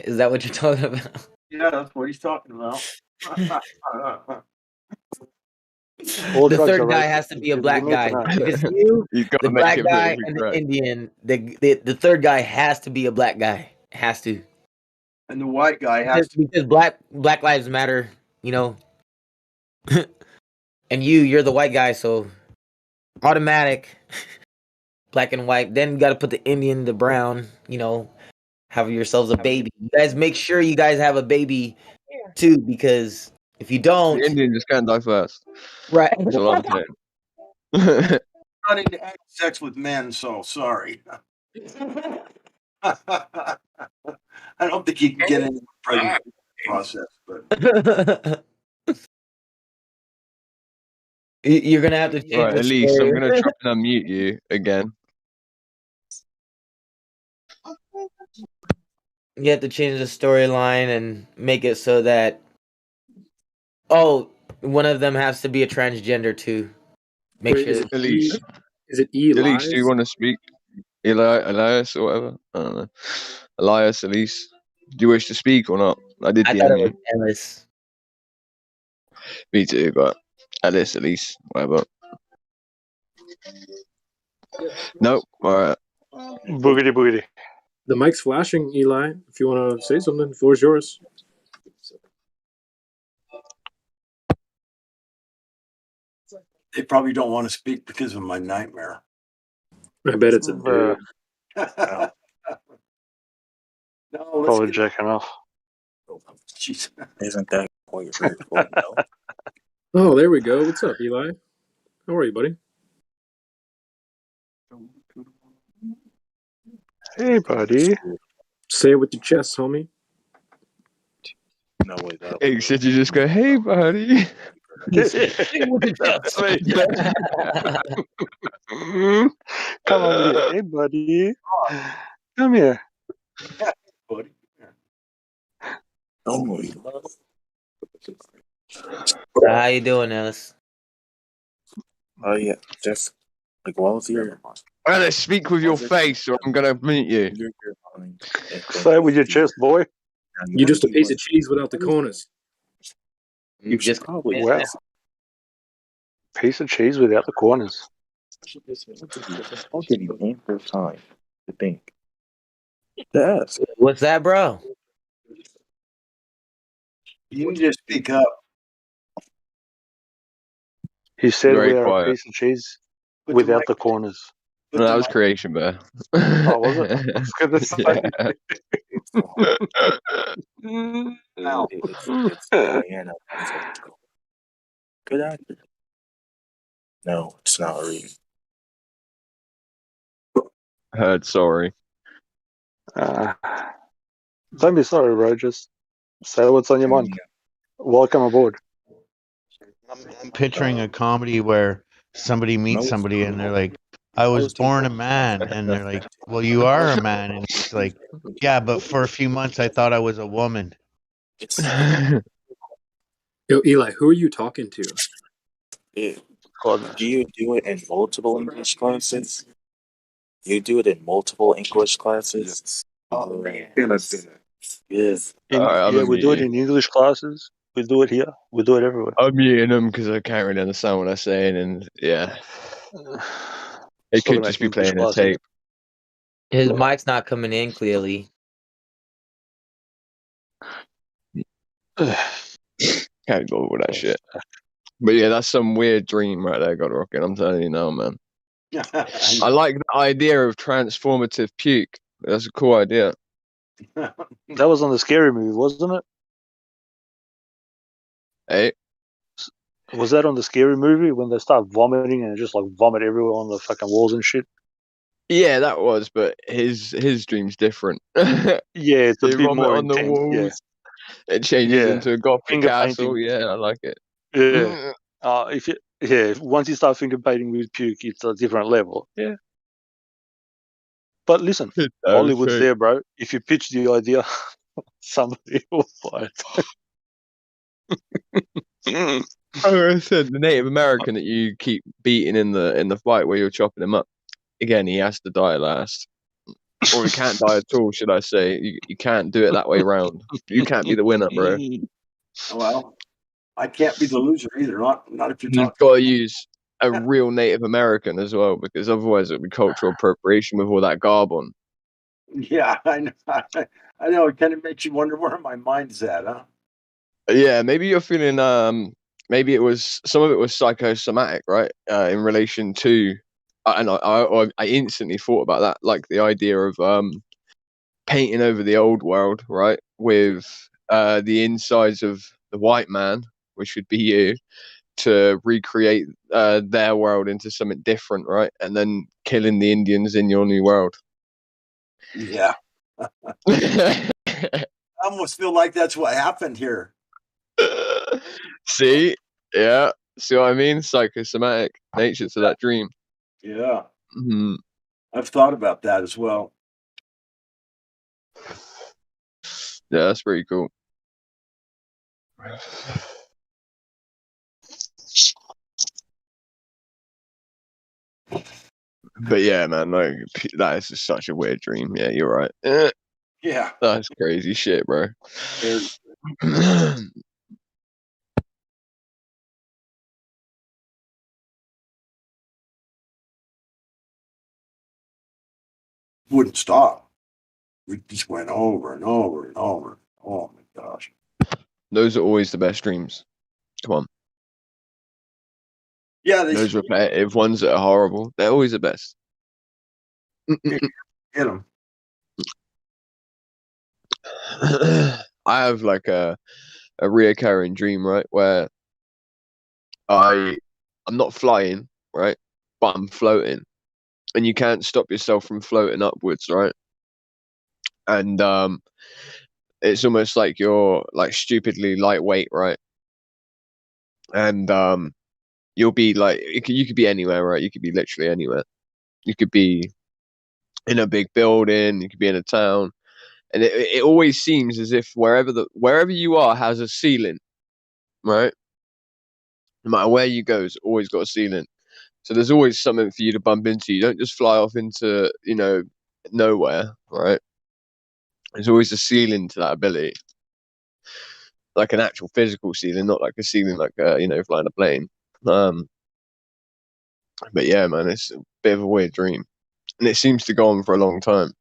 Is that what you're talking about? Yeah, that's what he's talking about. The third guy has to be a black guy. If it's you, the black guy, and the Indian, the third guy has to be a black guy. Has to. And the white guy has to. Because Black Lives Matter, you know. And you're the white guy, so automatic black and white. Then you got to put the Indian, the brown, have yourselves a baby. You guys make sure you guys have a baby too, because if you don't, the Indian just can't die first. Right. That's all I'm saying. Not into having sex with men, so sorry. I don't think you can get into the pregnancy process, but you're gonna have to change. Right, Elise, I'm gonna try and unmute you again. You have to change the storyline and make it so that one of them has to be a transgender too. Make sure. Is it Elise? Is it Elias? Elise, do you want to speak? Elias or whatever? I don't know. Elias, Elise, do you wish to speak or not? I did DM you. Ellis. Me too, but Elise, whatever. Nope. All right. Boogity. The mic's flashing, Eli. If you want to say something, the floor is yours. They probably don't want to speak because of my nightmare. I bet it's a dude. No, probably jacking off. Jeez. Isn't that what you're here for? No. Oh, there we go. What's up, Eli? How are you, buddy? Hey, buddy. Say it with your chest, homie. No way. Hey, should you just go, hey, buddy? Come on, here. Hey, buddy. Come here. Buddy. Oh, how you doing, Ellis? Oh yeah, just like while I was here. Ellis, speak with your face, or I'm gonna mute you. Say it with your chest, boy. You're just a piece of cheese without the corners. You just probably wow. Piece of cheese without the corners. I'll give you ample time to think. To ask. What's that, bro? You can just speak up. He said Very we are quiet. a piece of cheese without the corners. No, that was creation, bear. Oh, was it? I was gonna say. It's Diana. Good actor. No, it's not Reed. Heard sorry. Don't be sorry, bro. Just say what's on your mind. Welcome aboard. I'm picturing a comedy where somebody meets somebody and they're like, I was born a man. And they're like, well, you are a man. And it's like, yeah, but for a few months I thought I was a woman. Yo, Eli, who are you talking to? Do you do it in multiple English classes? You do it in multiple English classes? Oh, man. Yes. We do it in English classes. We do it here. We do it everywhere. I'm muting them because I can't really understand what they're saying, and yeah. It could just be playing a tape. His mic's not coming in clearly. Can't go with that shit. But yeah, that's some weird dream right there, God Rocket. I'm telling you now, man. I like the idea of transformative puke. That's a cool idea. That was on the Scary Movie, wasn't it? Hey. Was that on the Scary Movie when they start vomiting and just like vomit everywhere on the fucking walls and shit? Yeah, that was, but his dream's different. Yeah, it's a bit more on the walls. Yeah. It changes into a gothic Finger castle. painting. Yeah, I like it. Yeah. Once you start finger painting with puke, it's a different level. Yeah. But listen, Hollywood's there, bro. If you pitch the idea, somebody will buy it. I said the Native American that you keep beating in the fight where you're chopping him up. Again, he has to die last. or he can't die at all, should I say? You can't do it that way round. You can't be the winner, bro. Well, I can't be the loser either. Not if you're You've talking. got to use a real Native American as well, because otherwise it'll be cultural appropriation with all that garb on. Yeah, I know. I know. It kind of makes you wonder where my mind's at, huh? Yeah, maybe you're feeling maybe it was some of it was psychosomatic, right? In relation to, and I instantly thought about that, like the idea of painting over the old world, right, with the insides of the white man, which would be you, to recreate their world into something different, right, and then killing the Indians in your new world. Yeah. I almost feel like that's what happened here. See, yeah, see what I mean? Psychosomatic nature to that dream. Yeah, Mm-hmm. I've thought about that as well. Yeah, that's pretty cool. But yeah, man, like that is just such a weird dream. Yeah, you're right. Yeah. That's crazy shit, bro. Wouldn't stop. We just went over and over and over. Oh my gosh. Those are always the best dreams. Come on. Yeah, Those repetitive ones that are horrible, they're always the best. hit them. I have like a reoccurring dream, right, where I'm not flying, right, but I'm floating, and you can't stop yourself from floating upwards, right? And it's almost like you're like stupidly lightweight, right? And you'll be like you could be anywhere, right? You could be literally anywhere. You could be in a big building, you could be in a town, and it always seems as if wherever you are has a ceiling, right? No matter where you go, it's always got a ceiling. So there's always something for you to bump into. You don't just fly off into, nowhere, right? There's always a ceiling to that ability, like an actual physical ceiling, not like a ceiling like flying a plane. Um, but yeah, man, it's a bit of a weird dream, and it seems to go on for a long time.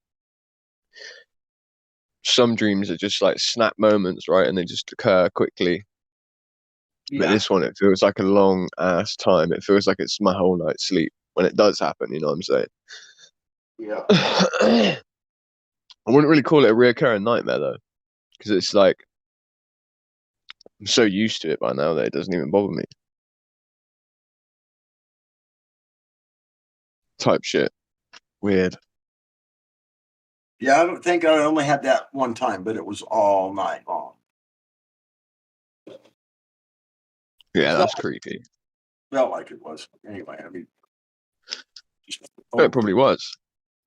Some dreams are just like snap moments, right, and they just occur quickly. Yeah. But this one, it feels like a long ass time. It feels like it's my whole night's sleep when it does happen. You know what I'm saying? Yeah. I wouldn't really call it a reoccurring nightmare though, because it's like I'm so used to it by now that it doesn't even bother me. Type shit. Weird. Yeah, I don't think I only had that one time, but it was all night long. Yeah, that's creepy. Felt like it was. Anyway, I mean, It probably was.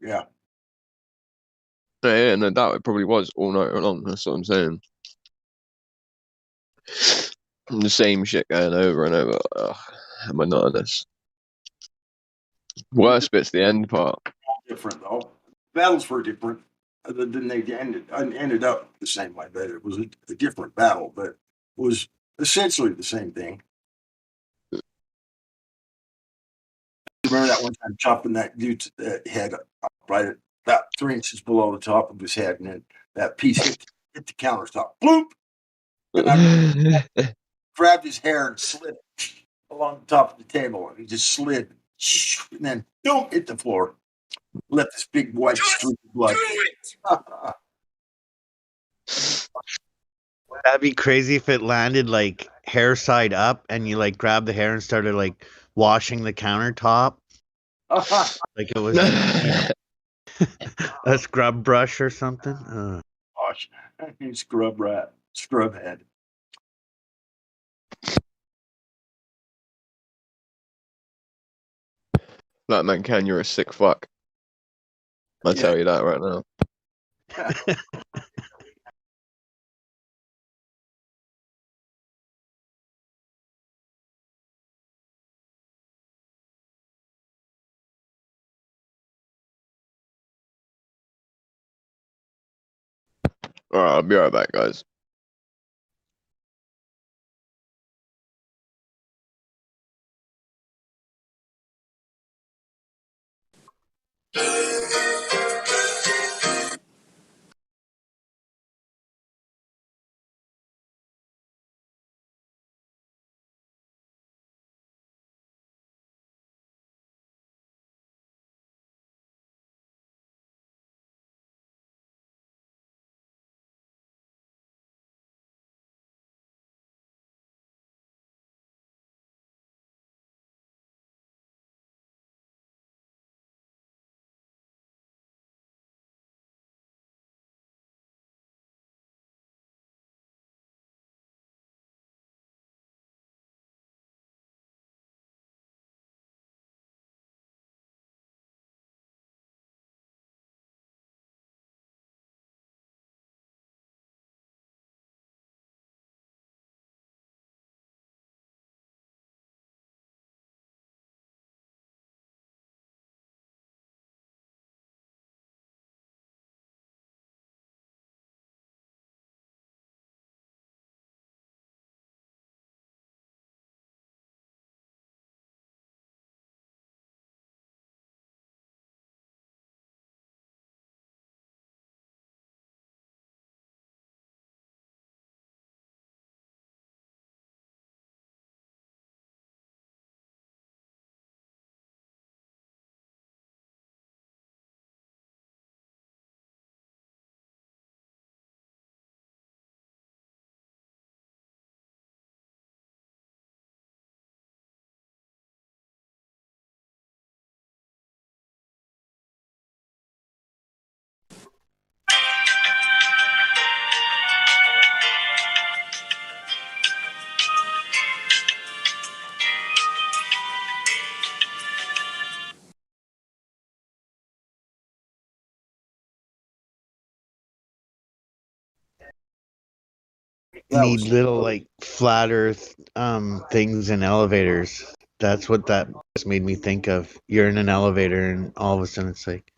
Yeah. Yeah, no doubt it probably was all night long. That's what I'm saying. The same shit going over and over. Ugh, monotonous. Worst bit's the end part. Different though. Battles were different. Other than they ended up the same way, but it was a different battle, but it was essentially the same thing. Remember that one time chopping that dude's head right about 3 inches below the top of his head, and then that piece hit the countertop. Bloop! And I grabbed his hair and slid along the top of the table, and he just slid, and then boom, hit the floor. Left this big white streak of blood. That'd be crazy if it landed like hair side up and you like grabbed the hair and started like washing the countertop. Like it was a scrub brush or something. Gosh, scrub head. Like, man, Ken, you're a sick fuck. I'll tell you that right now. All right, I'll be right back, guys. That Need was little like flat earth things in elevators. That's what that just made me think of. You're in an elevator and all of a sudden it's like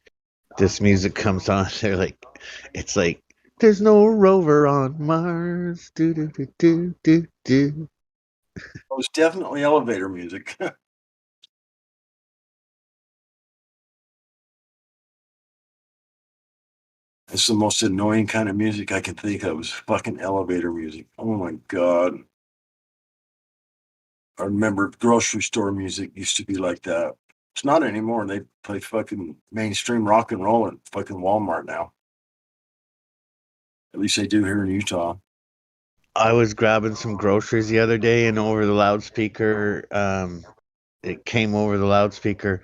this music comes on. They're like, it's like there's no rover on Mars. Do do do do do do. it was definitely elevator music. It's the most annoying kind of music I can think of. Is fucking elevator music. Oh my god. I remember grocery store music used to be like that. It's not anymore. They play fucking mainstream rock and roll at fucking Walmart now. At least they do here in Utah. I was grabbing some groceries the other day and over the loudspeaker, it came over the loudspeaker.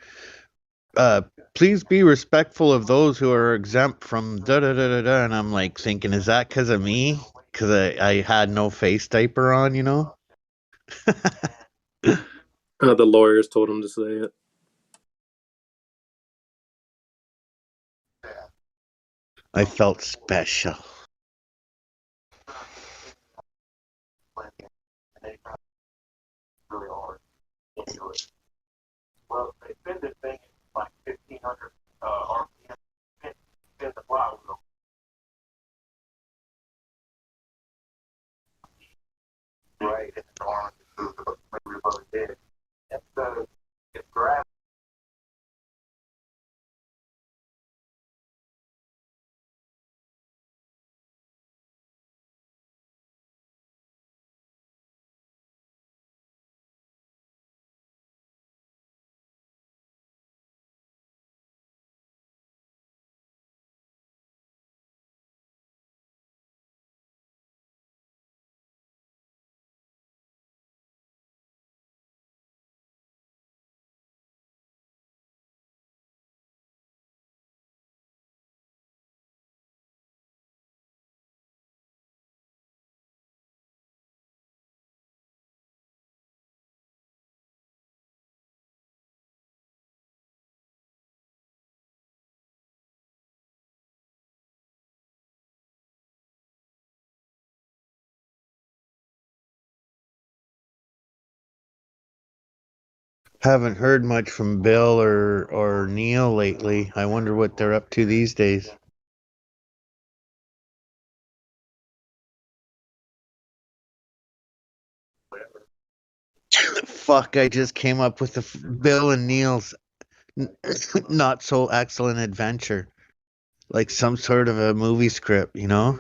Uh, Please be respectful of those who are exempt from da da da da da. And I'm like thinking, is that because of me? Because I had no face diaper on, you know? The lawyers told him to say it. I felt special. Haven't heard much from Bill or Neil lately. I wonder what they're up to these days. Fuck, I just came up with Bill and Neil's not so excellent adventure. Like some sort of a movie script, you know?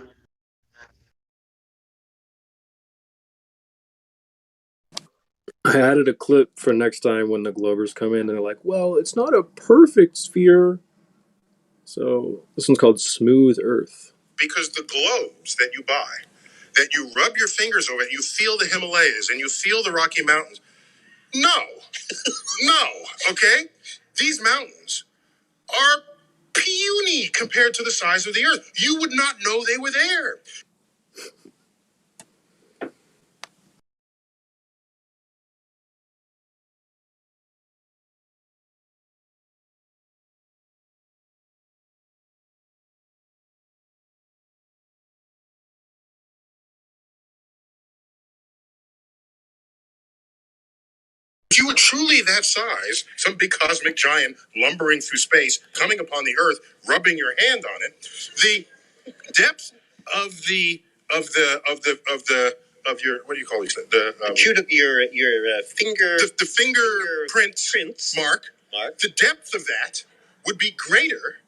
I added a clip for next time when the Globers come in and they're like, well, it's not a perfect sphere. So this one's called Smooth Earth. Because the globes that you buy, that you rub your fingers over and you feel the Himalayas and you feel the Rocky Mountains. No, no, okay? These mountains are puny compared to the size of the Earth. You would not know they were there. If you were truly that size, some big cosmic giant lumbering through space, coming upon the Earth, rubbing your hand on it, the depth of of your, what do you call these things? Your finger, the fingerprint mark. The depth of that would be greater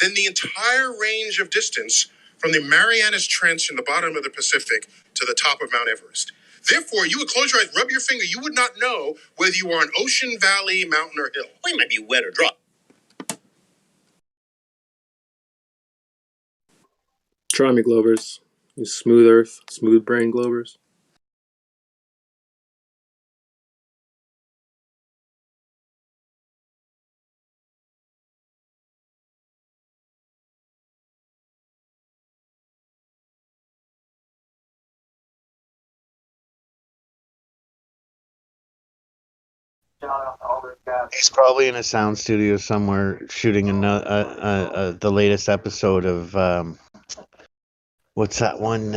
than the entire range of distance from the Marianas Trench in the bottom of the Pacific to the top of Mount Everest. Therefore, you would close your eyes, rub your finger, you would not know whether you are on ocean, valley, mountain, or hill. Well, you might be wet or dry. Try me, Globers. You Smooth Earth, smooth brain Globers. He's probably in a sound studio somewhere shooting the latest episode of what's that one?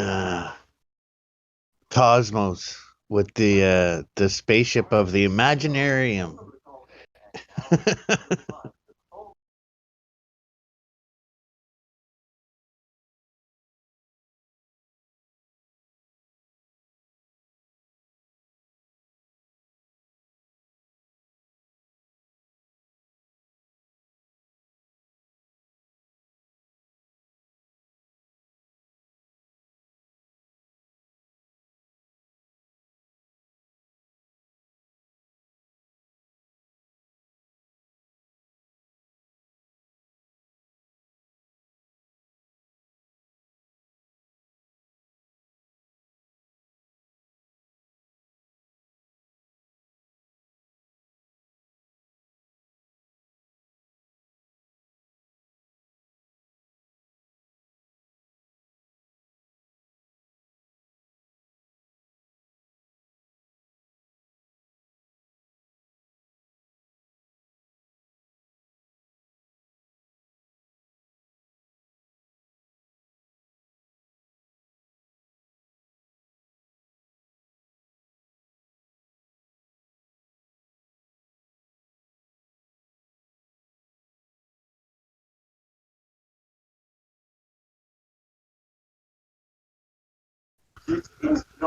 Cosmos with the spaceship of the Imaginarium.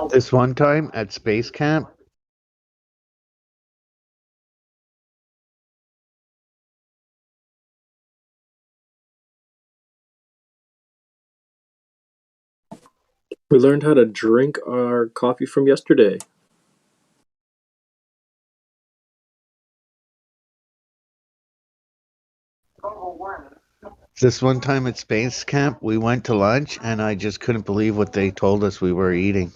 This one time at space camp, We learned how to drink our coffee from yesterday. at space camp, we went to lunch and I just couldn't believe what they told us we were eating.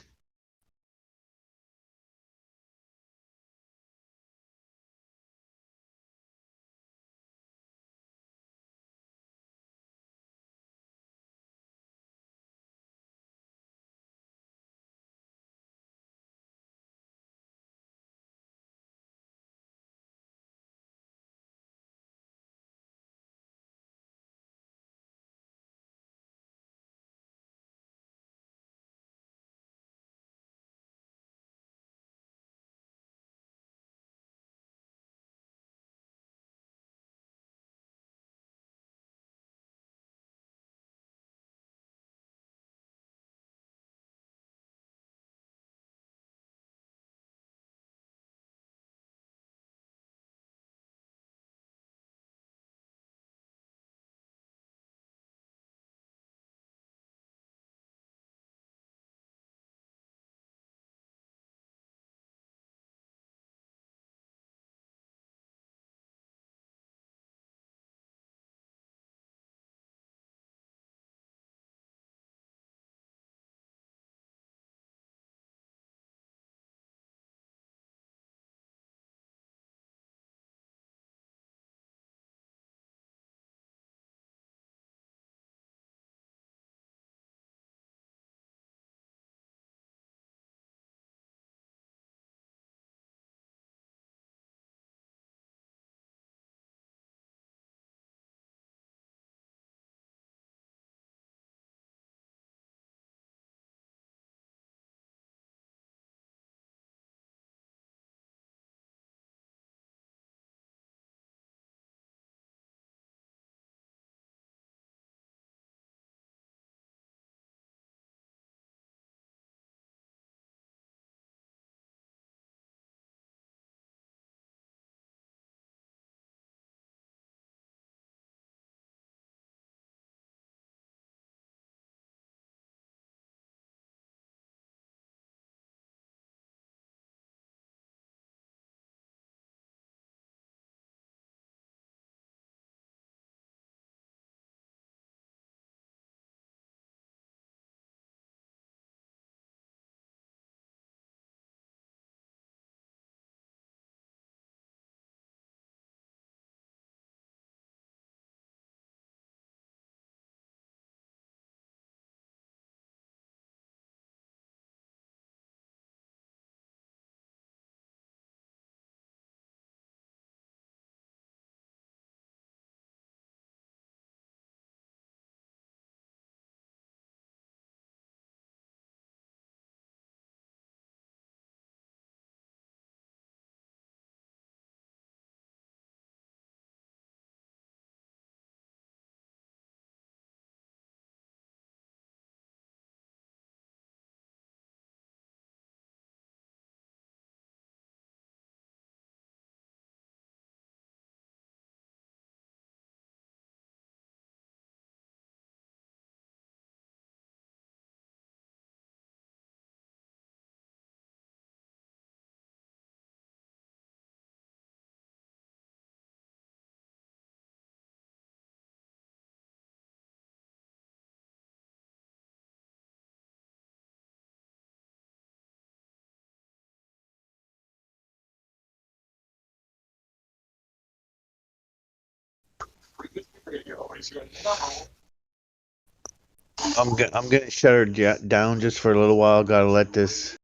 I'm gonna shut her down just for a little while. Gotta let this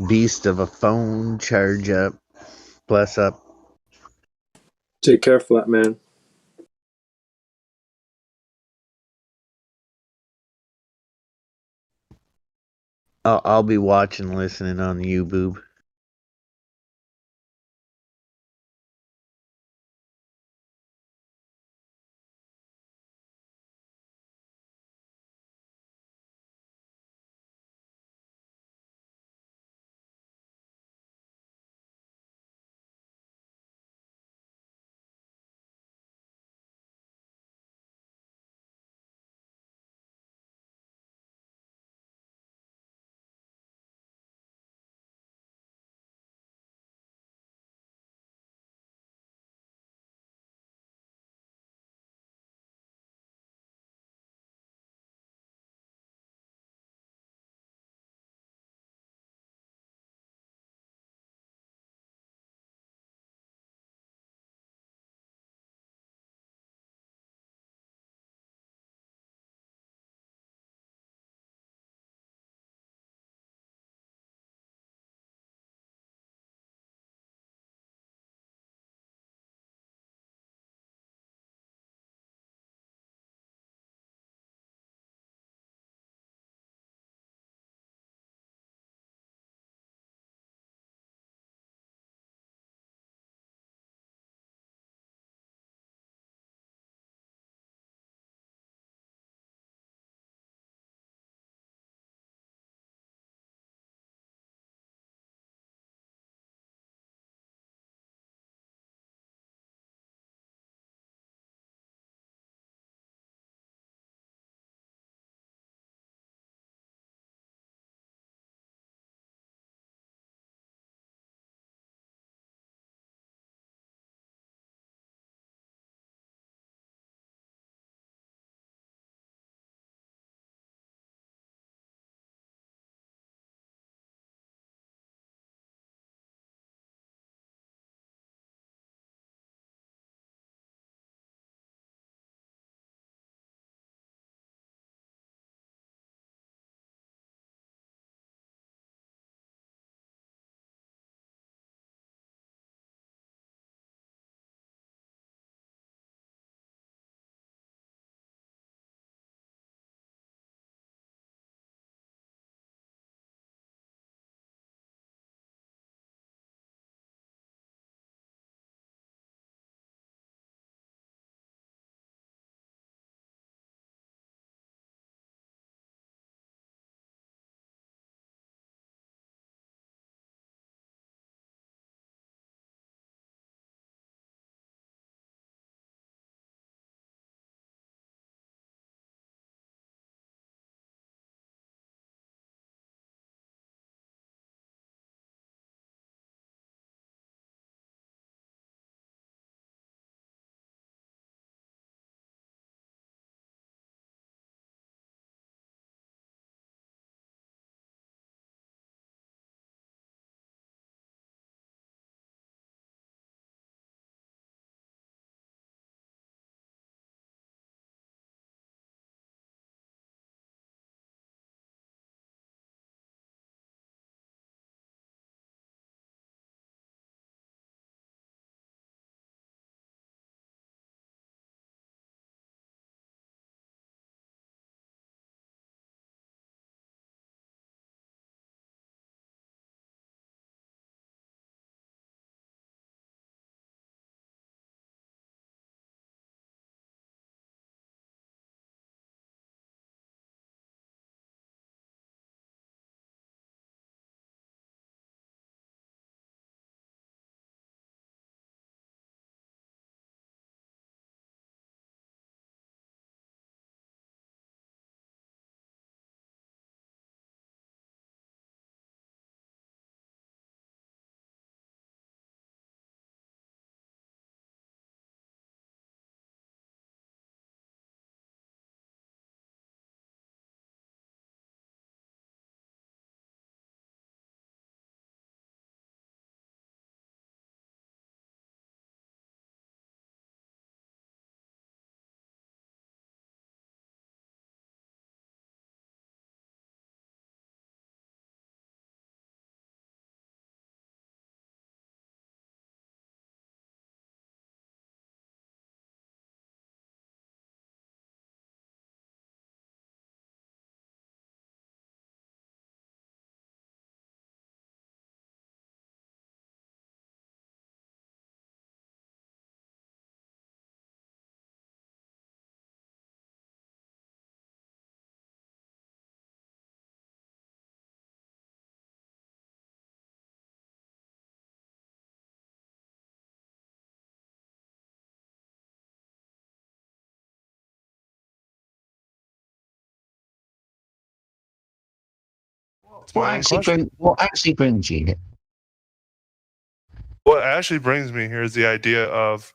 beast of a phone charge up. Bless up. Take care, flat man. I'll be watching, listening on you, boob. What actually brings you here? What actually brings me here is the idea of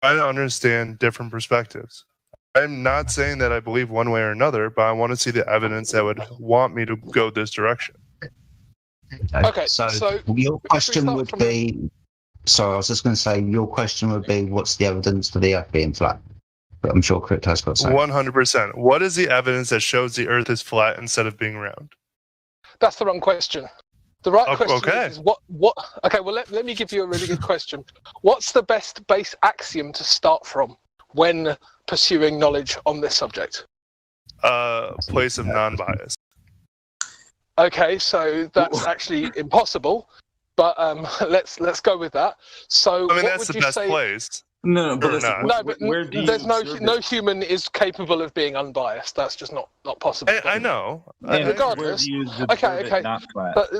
trying to understand different perspectives. I'm not saying that I believe one way or another, but I want to see the evidence that would want me to go this direction. Okay, so your question would be... Sorry, I was just going to say, your question would be, what's the evidence for the Earth being flat? But I'm sure Crypto's got something. 100%. What is the evidence that shows the Earth is flat instead of being round? That's the wrong question. The right question okay. is what? Okay, well, let me give you a really good question. What's the best base axiom to start from when pursuing knowledge on this subject? Place of non-bias. Okay, so that's actually impossible, but let's go with that. So, I mean, what that's would the you best say? place. No, but listen, No, but there's no human is capable of being unbiased. That's just not possible. I know. Regardless. Okay. But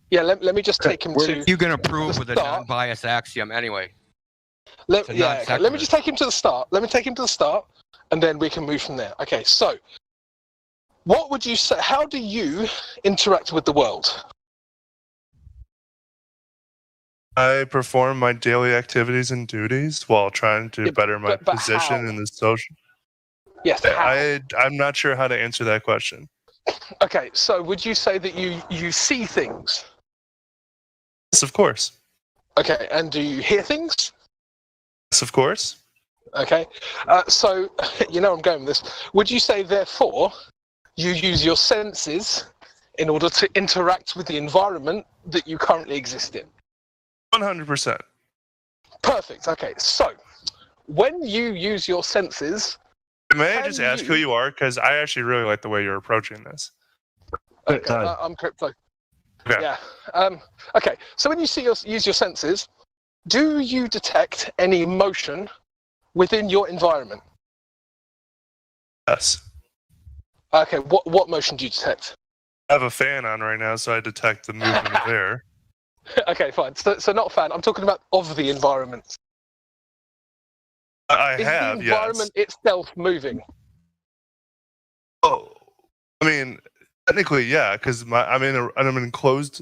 let me just take him to. You're going to prove with a non-biased axiom anyway. Let me just take him to the start. Let me take him to the start, and then we can move from there. Okay, so what would you say? How do you interact with the world? I perform my daily activities and duties while trying to better my position in the social. Yes, how? I'm not sure how to answer that question. Okay, so would you say that you see things? Yes, of course. Okay, and do you hear things? Yes, of course. Okay, so I'm going with this. Would you say, therefore, you use your senses in order to interact with the environment that you currently exist in? 100%. Perfect. Okay, so when you use your senses, may I just ask who you are? Because I actually really like the way you're approaching this. Okay, I'm Crypto. Okay. Yeah. Okay. So when you use your senses, do you detect any motion within your environment? Yes. Okay. What motion do you detect? I have a fan on right now, so I detect the movement of air. Okay, fine. So not a fan. I'm talking about of the environment. Is the environment itself moving? Oh, I mean, technically, yeah, because I'm in an enclosed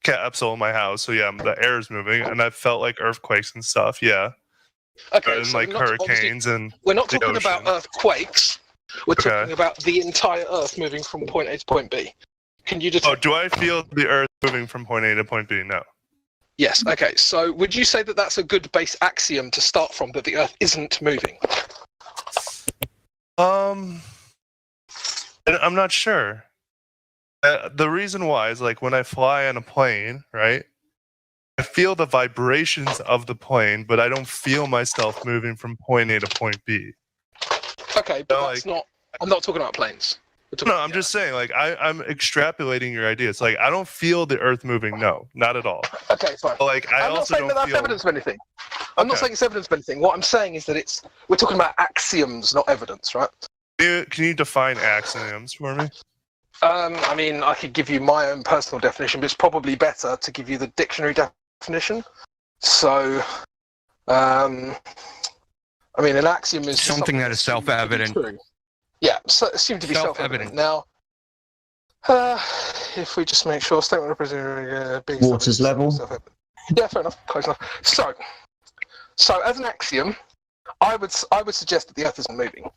capsule in my house, so yeah, the air is moving, and I've felt like earthquakes and stuff. Yeah. Okay. And So like hurricanes and. We're not talking about earthquakes. We're talking about the entire Earth moving from point A to point B. Can you detect? Oh, do I feel the Earth moving from point A to point B? No. Yes. Okay. So would you say that that's a good base axiom to start from, that the Earth isn't moving? I'm not sure. The reason why is like when I fly on a plane, right? I feel the vibrations of the plane, but I don't feel myself moving from point A to point B. Okay, but that's not. I'm not talking about planes. No, I'm just saying, like, I'm extrapolating your ideas. Like, I don't feel the Earth moving. No, not at all. Okay, fine. But, like, I'm not saying that that's evidence of anything. I'm not saying it's evidence of anything. What I'm saying is that we're talking about axioms, not evidence, right? Can you define axioms for me? I mean, I could give you my own personal definition, but it's probably better to give you the dictionary definition. So, I mean, an axiom is something that is self-evident. Yeah, so assumed to be self-evident. Now, if we just make sure statement representing water's level. Yeah, fair enough. Close enough. So as an axiom, I would suggest that the Earth isn't moving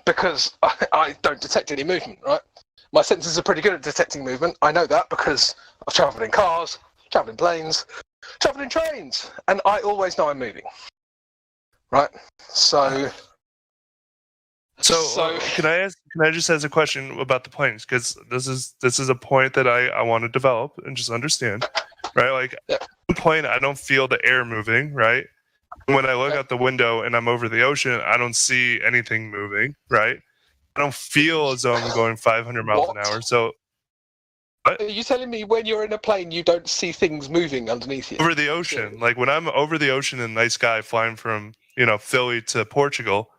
because I don't detect any movement. Right, my senses are pretty good at detecting movement. I know that because I've travelled in cars, travelled in planes, travelled in trains, and I always know I'm moving. Right, so can I just ask a question about the planes? Because this is a point that I want to develop and just understand, right? Like the plane, I don't feel the air moving, right? When I look out the window and I'm over the ocean, I don't see anything moving, right? I don't feel as though I'm going 500 miles an hour. So, what? Are you telling me when you're in a plane you don't see things moving underneath you? Over the ocean, like when I'm over the ocean in the night sky, flying from Philly to Portugal.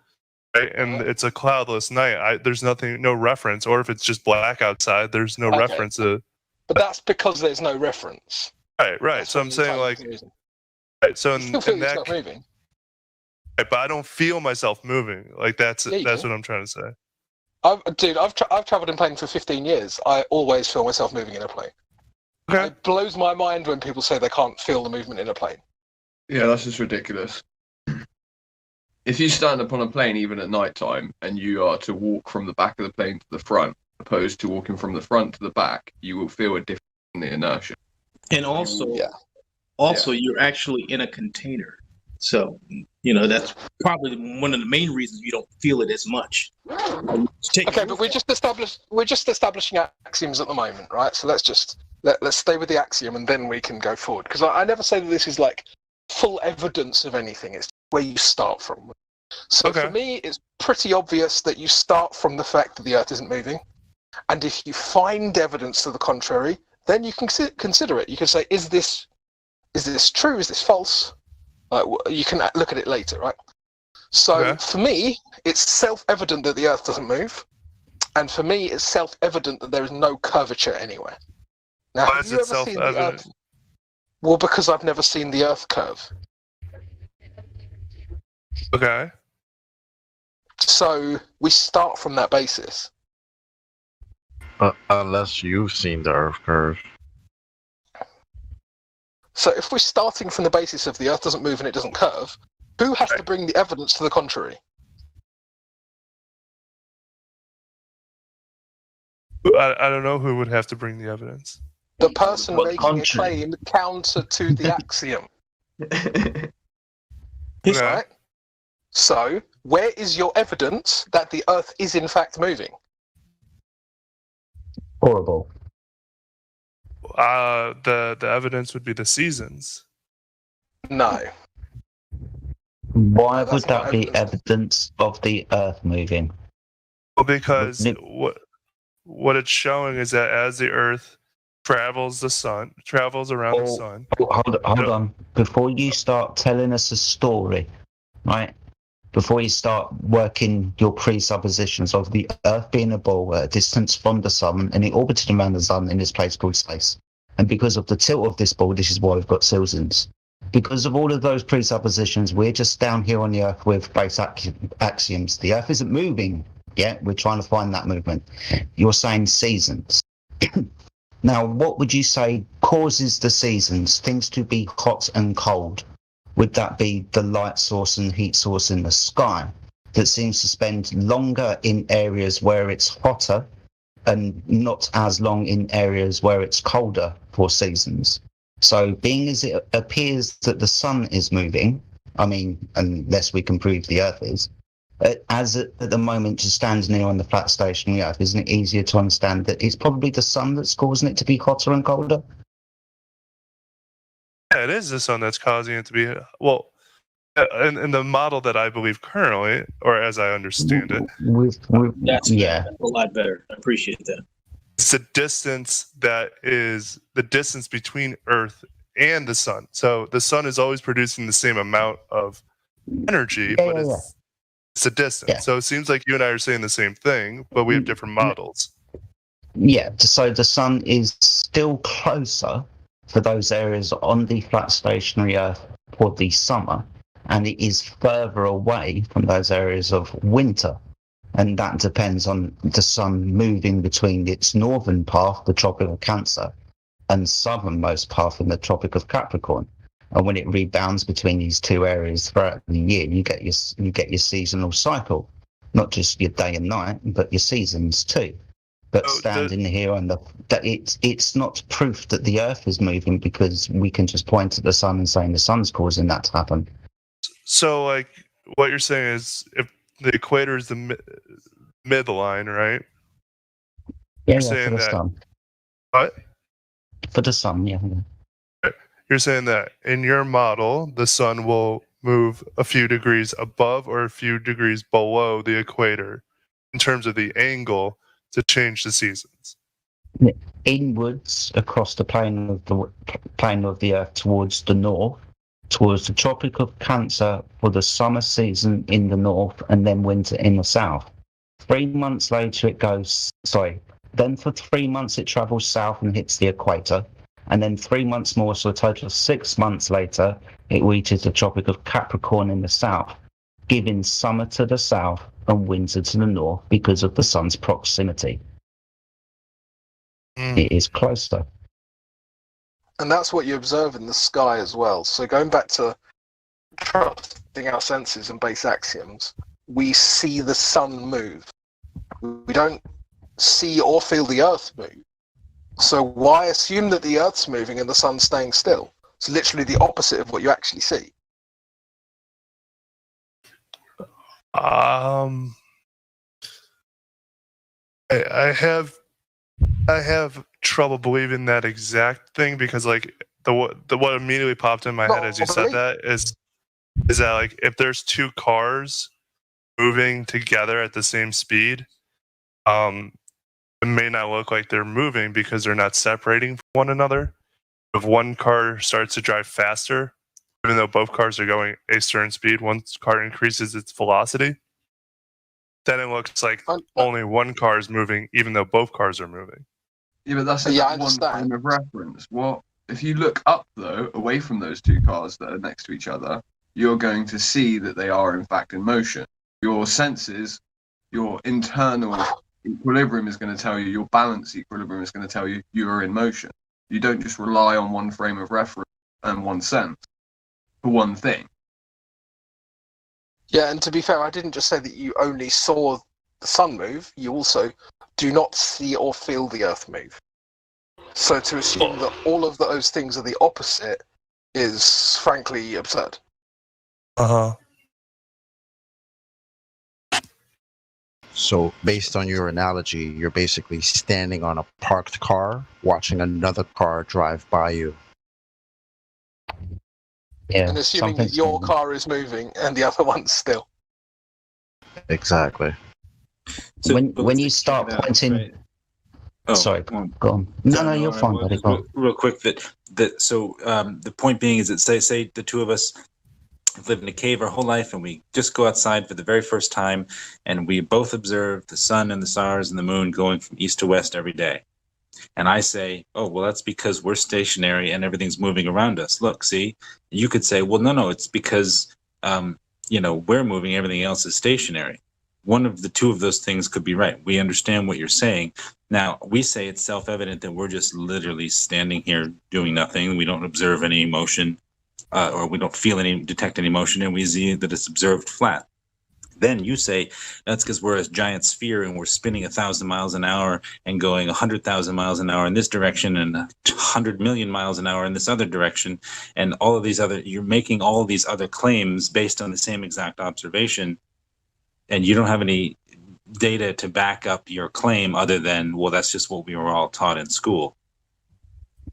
Right, and it's a cloudless night. There's no reference, or if it's just black outside, there's no reference to. But that's because there's no reference. Right. That's so I'm saying, like, right. So in that, moving. Right, but I don't feel myself moving. Like that's what I'm trying to say. I've traveled in plane for 15 years. I always feel myself moving in a plane. Okay. It blows my mind when people say they can't feel the movement in a plane. Yeah, that's just ridiculous. If you stand up on a plane even at night time and you are to walk from the back of the plane to the front, opposed to walking from the front to the back, you will feel a difference in the inertia. And also, you're actually in a container. So, that's probably one of the main reasons you don't feel it as much. Okay, but we're just establishing axioms at the moment, right? So let's stay with the axiom and then we can go forward. Because I never say that this is like full evidence of anything. It's where you start from. So for me, it's pretty obvious that you start from the fact that the Earth isn't moving. And if you find evidence to the contrary, then you can consider it. You can say, is this true? Is this false? You can look at it later, right? So for me, it's self-evident that the Earth doesn't move. And for me, it's self-evident that there is no curvature anywhere. Now, Why have is you it ever seen the self-evident? Earth? Well, because I've never seen the Earth curve. Okay. So we start from that basis. Unless you've seen the Earth curve. So if we're starting from the basis of the Earth doesn't move and it doesn't curve, who has to bring the evidence to the contrary? I don't know who would have to bring the evidence. The person making a claim counter to the axiom. Right? So, where is your evidence that the Earth is in fact moving? Horrible. The evidence would be the seasons. No. Why would that be evidence of the Earth moving? Well, because what it's showing is that as the Earth travels around the sun. Hold on. Before you start telling us a story, right? Before you start working your presuppositions of the Earth being a ball at a distance from the sun and it orbiting around the sun in this place called space. And because of the tilt of this ball, this is why we've got seasons. Because of all of those presuppositions, we're just down here on the Earth with base axioms. The Earth isn't moving yet. We're trying to find that movement. You're saying seasons. Now, what would you say causes the seasons, things to be hot and cold? Would that be the light source and heat source in the sky that seems to spend longer in areas where it's hotter and not as long in areas where it's colder for seasons? So being as it appears that the sun is moving, I mean, unless we can prove the Earth is, as at the moment just standing here on the flat stationary Earth, isn't it easier to understand that it's probably the sun that's causing it to be hotter and colder? Yeah, it is the sun that's causing it to be. Well, in the model that I believe currently, or as I understand it, that's a lot better. I appreciate that. It's the distance that is the distance between Earth and the sun. So the sun is always producing the same amount of energy, but it's a distance. Yeah. So it seems like you and I are saying the same thing, but we have different models. Yeah, so the sun is still closer for those areas on the flat stationary Earth for the summer, and it is further away from those areas of winter. And that depends on the sun moving between its northern path, the Tropic of Cancer, and southernmost path in the Tropic of Capricorn. And when it rebounds between these two areas throughout the year, you get your seasonal cycle, not just your day and night, but your seasons too. But standing here on it's not proof that the Earth is moving, because we can just point at the sun and saying the sun's causing that to happen. So, like, what you're saying is, if the equator is the midline, right? Yeah, you're saying for the that. sun. What? For the sun, yeah. You're saying that in your model, the sun will move a few degrees above or a few degrees below the equator in terms of the angle to change the seasons. Inwards across the plane of the Earth towards the north, towards the Tropic of Cancer for the summer season in the north, and then winter in the south. 3 months later then for 3 months it travels south and hits the equator, and then 3 months more, so a total of 6 months later, it reaches the Tropic of Capricorn in the south. giving summer to the south and winter to the north because of the sun's proximity. It is closer. And that's what you observe in the sky as well. So going back to trusting our senses and base axioms, we see the sun move. We don't see or feel the earth move. So why assume that the earth's moving and the sun's staying still? It's literally the opposite of what you actually see. I have trouble believing that exact thing because like the what immediately popped in my head as you said that is that like if there's two cars moving together at the same speed, it may not look like they're moving because they're not separating from one another. If one car starts to drive faster, even though both cars are going a certain speed, one car increases its velocity, then it looks like only one car is moving, even though both cars are moving. Yeah, but that's one frame of reference. What if you look up though, away from those two cars that are next to each other? You're going to see that they are in fact in motion. Your senses, your internal equilibrium is going to tell you, your balance equilibrium is going to tell you you are in motion. You don't just rely on one frame of reference and one sense for one thing. Yeah, and to be fair, I didn't just say that you only saw the sun move, you also do not see or feel the earth move. So to assume that all of those things are the opposite is frankly absurd. Uh-huh. So, based on your analogy, you're basically standing on a parked car, watching another car drive by you. Yeah, and assuming that your car is moving and the other one's still. Exactly. So, when you start pointing... Right? Oh, sorry, go on. No, you're fine, buddy. Go on. Real quick, the point being is that say the two of us have lived in a cave our whole life, and we just go outside for the very first time, and we both observe the sun and the stars and the moon going from east to west every day. And I say, oh, well, that's because we're stationary and everything's moving around us. Look, see? You could say, well, no, it's because, we're moving, everything else is stationary. One of the two of those things could be right. We understand what you're saying. Now, we say it's self-evident that we're just literally standing here doing nothing. We don't observe any emotion, or we don't detect any motion, and we see that it's observed flat. Then you say that's because we're a giant sphere and we're spinning 1,000 miles an hour and going 100,000 miles an hour in this direction and 100 million miles an hour in this other direction. And all of these you're making all of these other claims based on the same exact observation. And you don't have any data to back up your claim other than, well, that's just what we were all taught in school.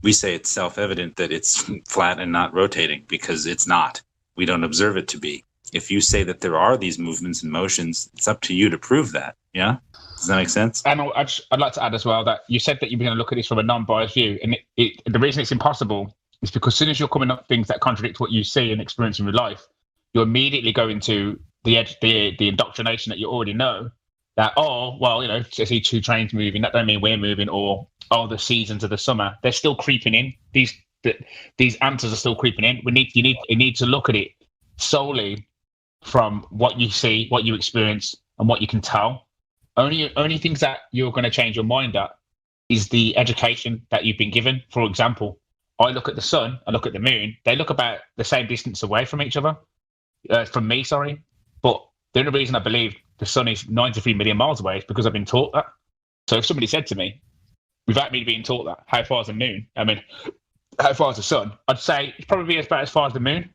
We say it's self-evident that it's flat and not rotating because it's not. We don't observe it to be. If you say that there are these movements and motions, it's up to you to prove that. Yeah? Does that make sense? And I'd like to add as well that you said that you were going to look at this from a non-biased view. And the reason it's impossible is because as soon as you're coming up with things that contradict what you see and experience in real life, you immediately go into the indoctrination that you already know that, I see two trains moving, that don't mean we're moving, or, the seasons of the summer, they're still creeping in. These answers are still creeping in. You need to look at it solely from what you see, what you experience, and what you can tell. Only things that you're going to change your mind at is the education that you've been given. For example, I look at the sun, I look at the moon, they look about the same distance away from each other, from me, sorry. But the only reason I believe the sun is 93 million miles away is because I've been taught that. So if somebody said to me, without me being taught that, how far is the moon? How far is the sun? I'd say it's probably about as far as the moon,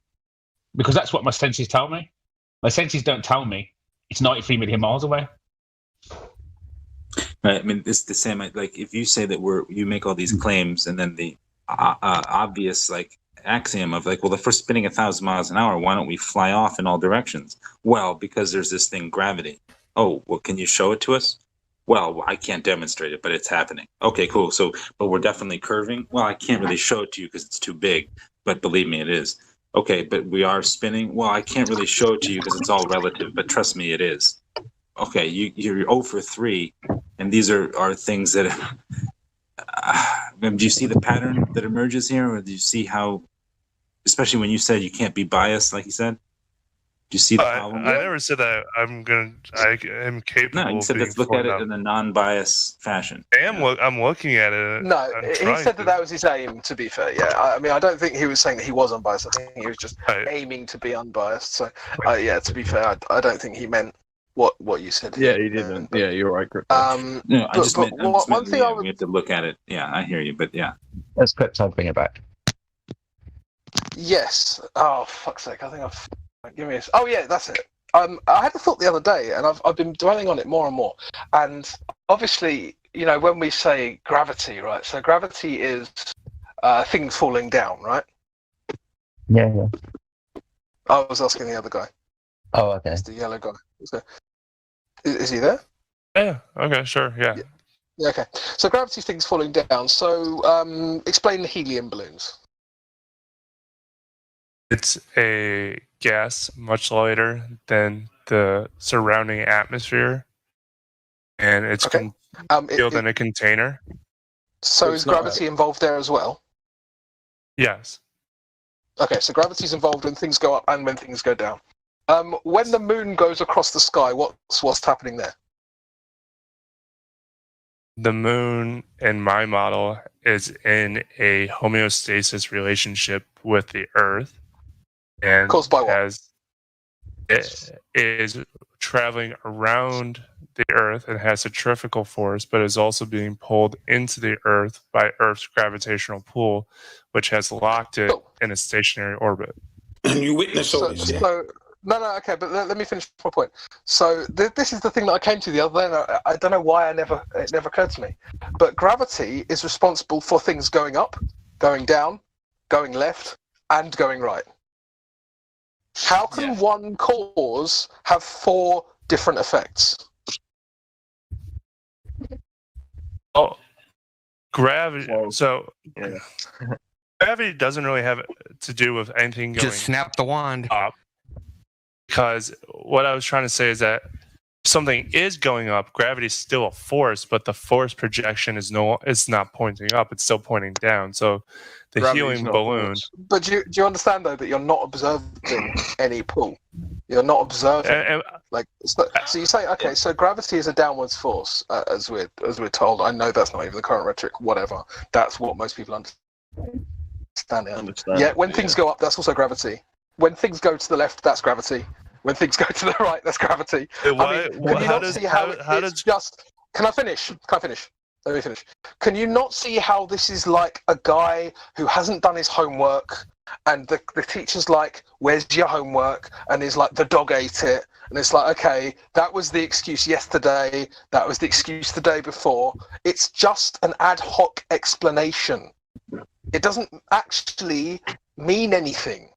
because that's what my senses tell me. My senses don't tell me it's 93 million miles away. Right. It's the same. Like if you say that you make all these claims, and then the obvious axiom of well, if we're spinning 1,000 miles an hour, why don't we fly off in all directions? Well, because there's this thing, gravity. Oh, well, can you show it to us? Well, I can't demonstrate it, but it's happening. Okay, cool. So, but we're definitely curving. Well, I can't really show it to you because it's too big, but believe me, it is. Okay, but we are spinning. Well, I can't really show it to you because it's all relative, but trust me, it is. Okay, you're 0 for 3, and these are things that. Do you see the pattern that emerges here, or do you see how? Especially when you said you can't be biased, like you said. Do you see the I problem? never said that I am capable No, you of said being let's look at it formed in a non-biased fashion. I'm looking at it. No, I'm he trying said to. that was his aim. To be fair, yeah. I mean, I don't think he was saying that he was unbiased. I think he was just Right. aiming to be unbiased. So, yeah. To be fair, I don't think he meant what you said. Yeah, he didn't. Yeah, you're right, Crypto. No, I just meant one thing I would. we have to look at it. Yeah, I hear you, but yeah. Let's Crypto bring it back. Yes. Oh, fuck's sake! I think I've. Give me a. Oh yeah, that's it. I had a thought the other day, and I've been dwelling on it more and more. And obviously, you know, when we say gravity, right? So gravity is things falling down, right? Yeah. I was asking the other guy. Oh, okay. It's the yellow guy. Is he there? Yeah. Okay. Sure. Yeah. Yeah. Okay. So gravity things falling down. So explain the helium balloons. It's a gas much lighter than the surrounding atmosphere, and it's concealed in a container. So is gravity involved there as well? Yes. Okay, so gravity's involved when things go up and when things go down. When the moon goes across the sky, what's happening there? The moon, in my model, is in a homeostasis relationship with the Earth, and caused by what? It is traveling around the Earth and has centrifugal force, but is also being pulled into the Earth by Earth's gravitational pull, which has locked it in a stationary orbit. And you witness all this. No, okay, but let me finish my point. So this is the thing that I came to the other day, and I don't know why it never occurred to me. But gravity is responsible for things going up, going down, going left, and going right. How can one cause have 4 different effects? Oh, gravity. Gravity doesn't really have to do with anything going. Just snap the wand. Up. Because what I was trying to say is that if something is going up, gravity is still a force, but the force projection is not pointing up; it's still pointing down. So the helium balloon. But do you understand though that you're not observing any pull? You're not observing. So you say, okay, so gravity is a downwards force, as we're told. I know that's not even the current rhetoric. Whatever. That's what most people understand. Yeah. When things go up, that's also gravity. When things go to the left, that's gravity. When things go to the right, that's gravity. Can I finish? Let me finish. Can you not see how this is like a guy who hasn't done his homework, and the teacher's like, "Where's your homework?" And he's like, "The dog ate it." And it's like, okay, that was the excuse yesterday. That was the excuse the day before. It's just an ad hoc explanation. It doesn't actually mean anything.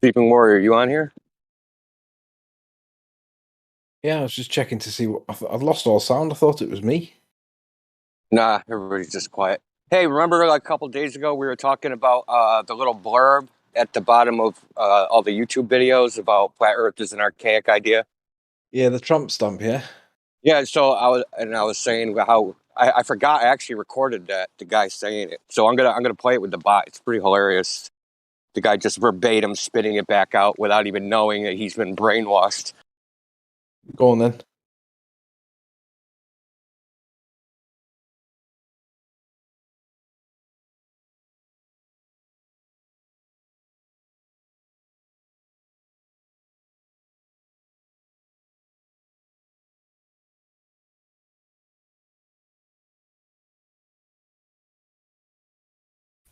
Sleeping Warrior, you on here? Yeah, I was just checking to see what I've lost all sound. I thought it was me. Nah, everybody's just quiet. Hey, remember like a couple days ago we were talking about the little blurb at the bottom of all the YouTube videos about flat Earth is an archaic idea? Yeah, the Trump stamp. Yeah. Yeah, so I was saying how I forgot I actually recorded that, the guy saying it. So I'm gonna play it with the bot. It's pretty hilarious. The guy just verbatim spitting it back out without even knowing that he's been brainwashed. Go on then.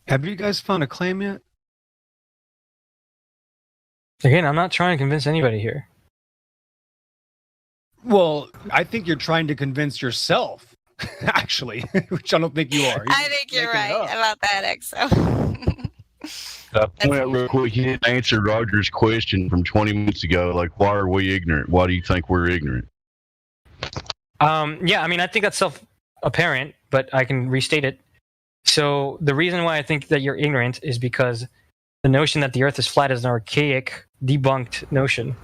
Have you guys found a claim yet? Again, I'm not trying to convince anybody here. Well, I think you're trying to convince yourself, actually, which I don't think you are. I think you're right about that, EXO. Point out real quick, you didn't answer Roger's question from 20 minutes ago. Like, why are we ignorant? Why do you think we're ignorant? Yeah, I mean, I think that's self-apparent, but I can restate it. So the reason why I think that you're ignorant is because the notion that the Earth is flat is an archaic, debunked notion.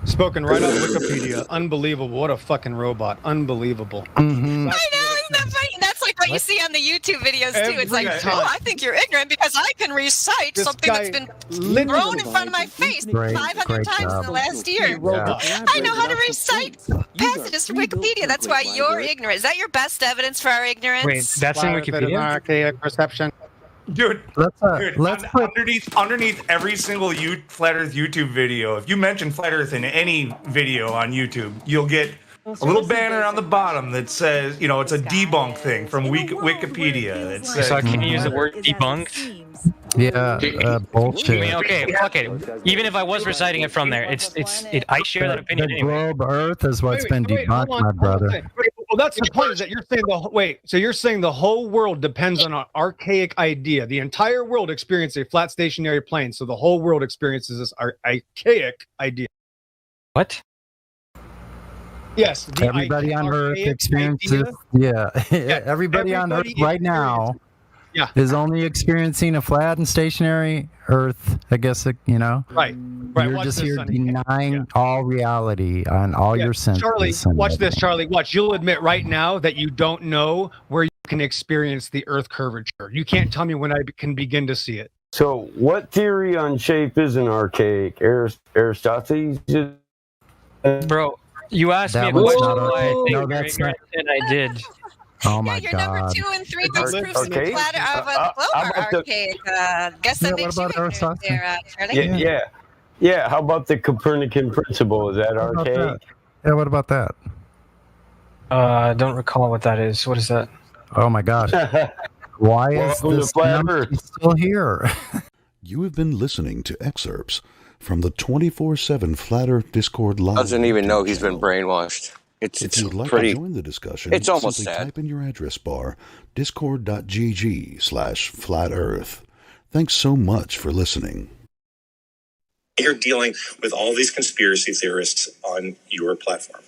Spoken right off Wikipedia. Unbelievable. What a fucking robot. Unbelievable. I Mm-hmm. know, isn't that funny? That's like what you see on the YouTube videos too. It's like, Every oh, time. I think you're ignorant because I can recite This something that's guy been thrown in front of my face 500 times in the last year. I know how to recite passages from Wikipedia. That's why you're ignorant. Is that your best evidence for our ignorance? Wait, that's in Wikipedia? Archaic perception. Dude, let's underneath every single Flat Earth YouTube video, if you mention Flat Earth in any video on YouTube, you'll get a little banner on the bottom that says, you know, it's a debunk thing from Wikipedia. That says, So can you use the word debunked? Yeah, bullshit. I mean, okay, fuck it. Even if I was reciting it from there, I share that opinion The anyway. globe Earth is what's been debunked, my brother. Well, that's the point. Is that you're saying so you're saying the whole world depends on an archaic idea. The entire world experiences a flat stationary plane, so the whole world experiences this archaic idea. What? Yes. Everybody on Earth experiences. Yeah, everybody on Earth right now. Yeah. Is only experiencing a flat and stationary Earth. I guess you know. Right. You're just here denying all reality on all your senses. Charlie, watch this, Charlie. Watch. You'll admit right now that you don't know where you can experience the Earth curvature. You can't tell me when I can begin to see it. So, what theory on shape is an archaic? Aristoteles? Bro, you asked me a question why I think you're ignorant, and I did. Oh my Your number 2 and 3 best proofs of the flat of the globe are archaic. Guess that makes you ignorant there, Charlie. Yeah. How about the Copernican principle? Is that archaic? Yeah. What about that? I don't recall what that is. What is that? Oh my gosh. Why is this number still here? You have been listening to excerpts from the 24/7 Flat Earth Discord live. Doesn't even know he's been brainwashed. If you'd like pretty, to join the discussion, it's almost simply sad. type in your address bar discord.gg/flatearth. Thanks so much for listening. You're dealing with all these conspiracy theorists on your platform.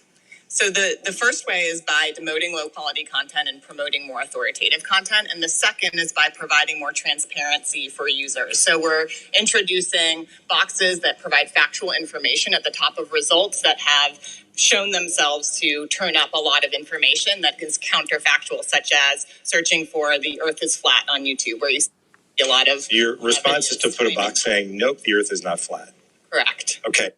So the first way is by demoting low-quality content and promoting more authoritative content. And the second is by providing more transparency for users. So we're introducing boxes that provide factual information at the top of results that have shown themselves to turn up a lot of information that is counterfactual, such as searching for the Earth is flat on YouTube, where you see a lot of... Your response is to put a box saying, nope, the Earth is not flat. Correct. Okay.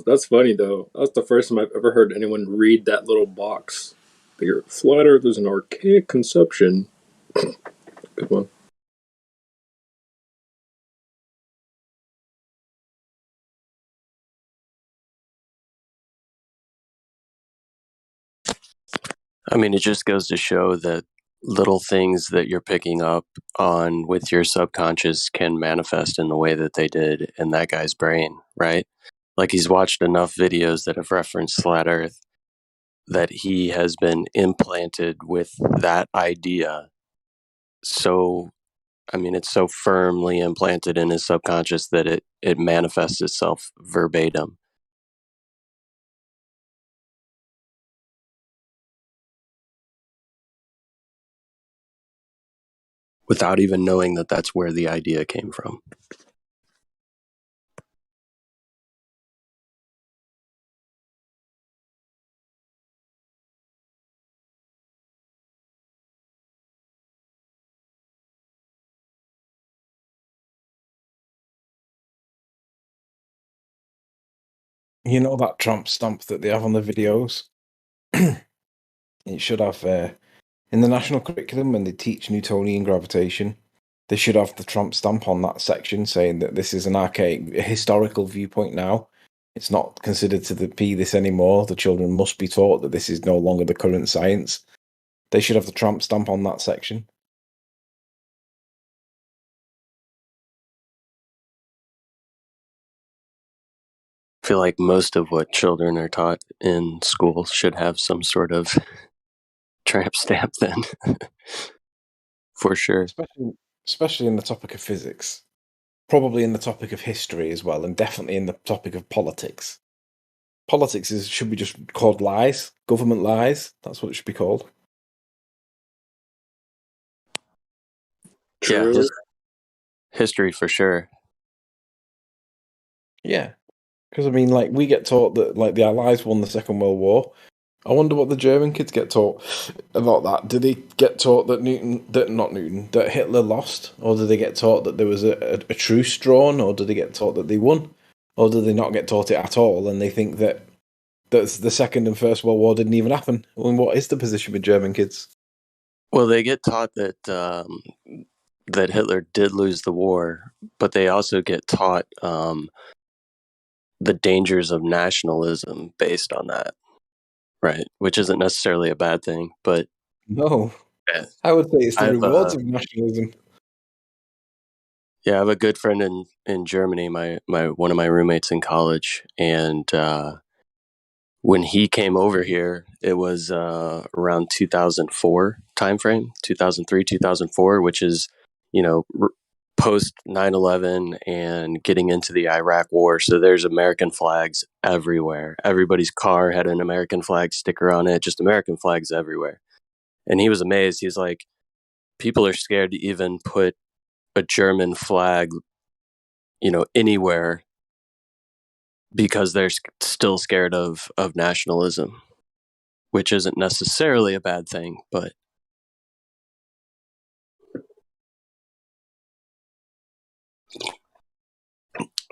That's funny though. That's the first time I've ever heard anyone read that little box. The flat Earth is an archaic conception. Good one. I mean, it just goes to show that little things that you're picking up on with your subconscious can manifest in the way that they did in that guy's brain, right? Like he's watched enough videos that have referenced flat Earth that he has been implanted with that idea. So, I mean, it's so firmly implanted in his subconscious that it manifests itself verbatim. Without even knowing that that's where the idea came from. You know that tramp stamp that they have on the videos? It should have, in the national curriculum when they teach Newtonian gravitation, they should have the tramp stamp on that section saying that this is an archaic historical viewpoint now. It's not considered to be this anymore. The children must be taught that this is no longer the current science. They should have the tramp stamp on that section. I feel like most of what children are taught in school should have some sort of tramp stamp then. For sure. Especially in the topic of physics. Probably in the topic of history as well, and definitely in the topic of politics. Politics should be just called lies, government lies. That's what it should be called. Yeah, history for sure. Yeah, because I mean, like we get taught that like the Allies won the Second World War. I wonder what the German kids get taught about that. Do they get taught that that Hitler lost, or do they get taught that there was a truce drawn, or do they get taught that they won, or do they not get taught it at all, and they think that the Second and First World War didn't even happen? And what is the position with German kids? Well, they get taught that that Hitler did lose the war, but they also get taught the dangers of nationalism based on that, right? Which isn't necessarily a bad thing, but no, I would say it's the rewards of nationalism. Yeah, I have a good friend in Germany, my one of my roommates in college, and when he came over here, it was around 2004 timeframe, 2003, 2004, which is, post 9/11 and getting into the Iraq War. So there's American flags everywhere. Everybody's car had an American flag sticker on it, just American flags everywhere. And he was amazed. He's like, people are scared to even put a German flag, anywhere because they're still scared of nationalism, which isn't necessarily a bad thing, but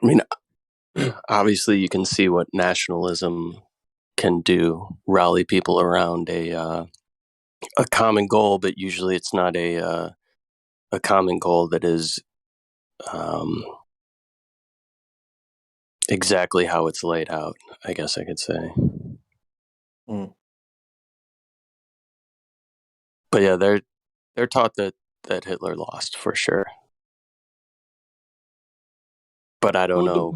I mean, obviously you can see what nationalism can do, rally people around a common goal, but usually it's not a common goal that is exactly how it's laid out, I guess I could say. But yeah, they're taught that Hitler lost for sure. But I don't know.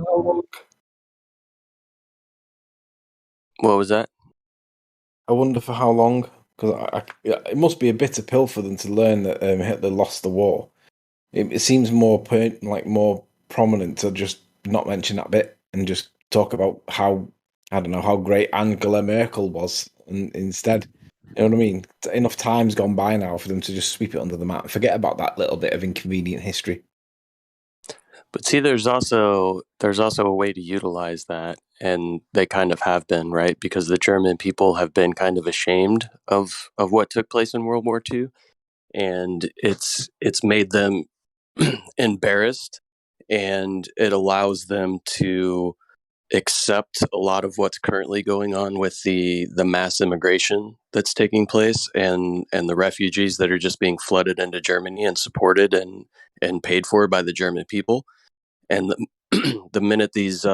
What was that? I wonder for how long, because it must be a bitter pill for them to learn that Hitler lost the war. It seems more more prominent to just not mention that bit and just talk about how, I don't know, how great Angela Merkel was instead. You know what I mean? Enough time's gone by now for them to just sweep it under the mat and forget about that little bit of inconvenient history. But see, there's also a way to utilize that, and they kind of have been, right? Because the German people have been kind of ashamed of what took place in World War II, and it's made them embarrassed, and it allows them to accept a lot of what's currently going on with the mass immigration that's taking place, and the refugees that are just being flooded into Germany and supported and paid for by the German people. And the minute these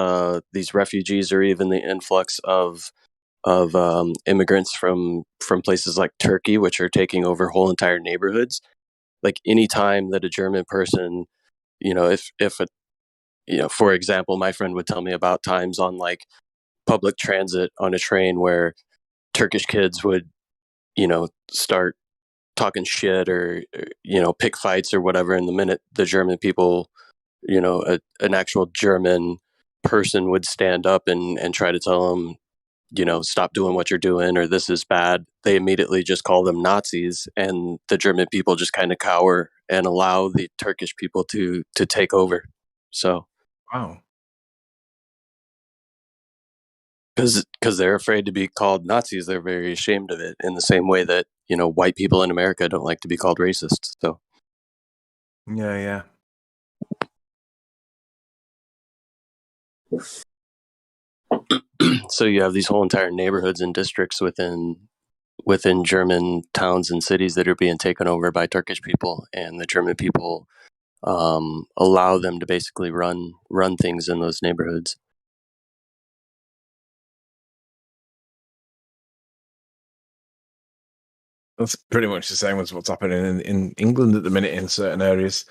refugees or even the influx of immigrants from places like Turkey, which are taking over whole entire neighborhoods. Like any time that a German person, if a, for example, my friend would tell me about times on like public transit on a train where Turkish kids would, start talking shit or pick fights or whatever. And the minute the German people, an actual German person would stand up and try to tell them, stop doing what you're doing or this is bad, they immediately just call them Nazis, and the German people just kind of cower and allow the Turkish people to take over. So wow. Because they're afraid to be called Nazis, they're very ashamed of it. In the same way that white people in America don't like to be called racist. So Yeah. so you have these whole entire neighborhoods and districts within German towns and cities that are being taken over by Turkish people, and the German people allow them to basically run things in those neighborhoods. That's pretty much the same as what's happening in England at the minute in certain areas.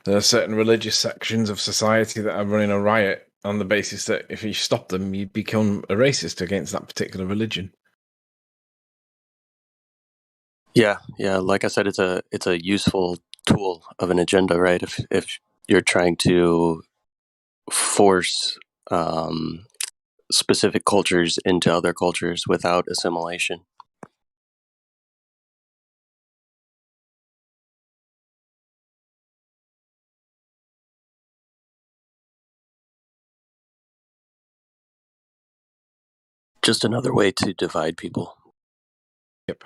There are certain religious sections of society that are running a riot on the basis that if you stop them, you become a racist against that particular religion. Yeah. Like I said, it's a useful tool of an agenda, right? If you're trying to force specific cultures into other cultures without assimilation. Just another way to divide people. Yep.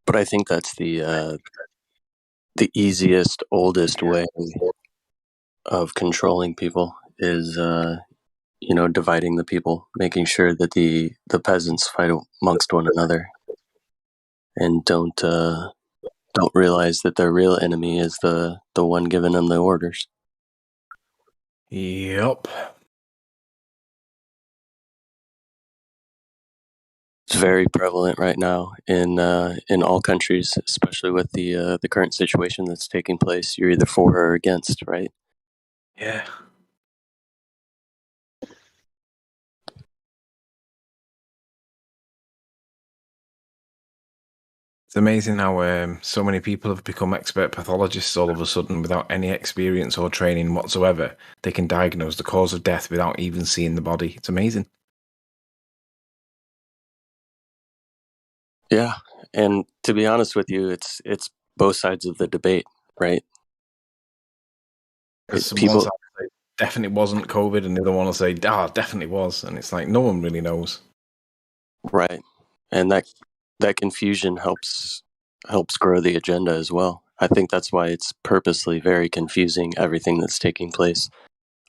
But I think that's the easiest, oldest way of controlling people is dividing the people, making sure that the peasants fight amongst one another and don't realize that their real enemy is the one giving them the orders. Yep. It's very prevalent right now in all countries, especially with the current situation that's taking place. You're either for or against, right? Yeah. It's amazing how so many people have become expert pathologists all of a sudden without any experience or training whatsoever. They can diagnose the cause of death without even seeing the body. It's amazing. Yeah, and to be honest with you, it's both sides of the debate, right? One side will say definitely wasn't COVID, and the other one will say, definitely was. And it's like, no one really knows. Right. And that confusion helps grow the agenda as well. I think that's why it's purposely very confusing, everything that's taking place.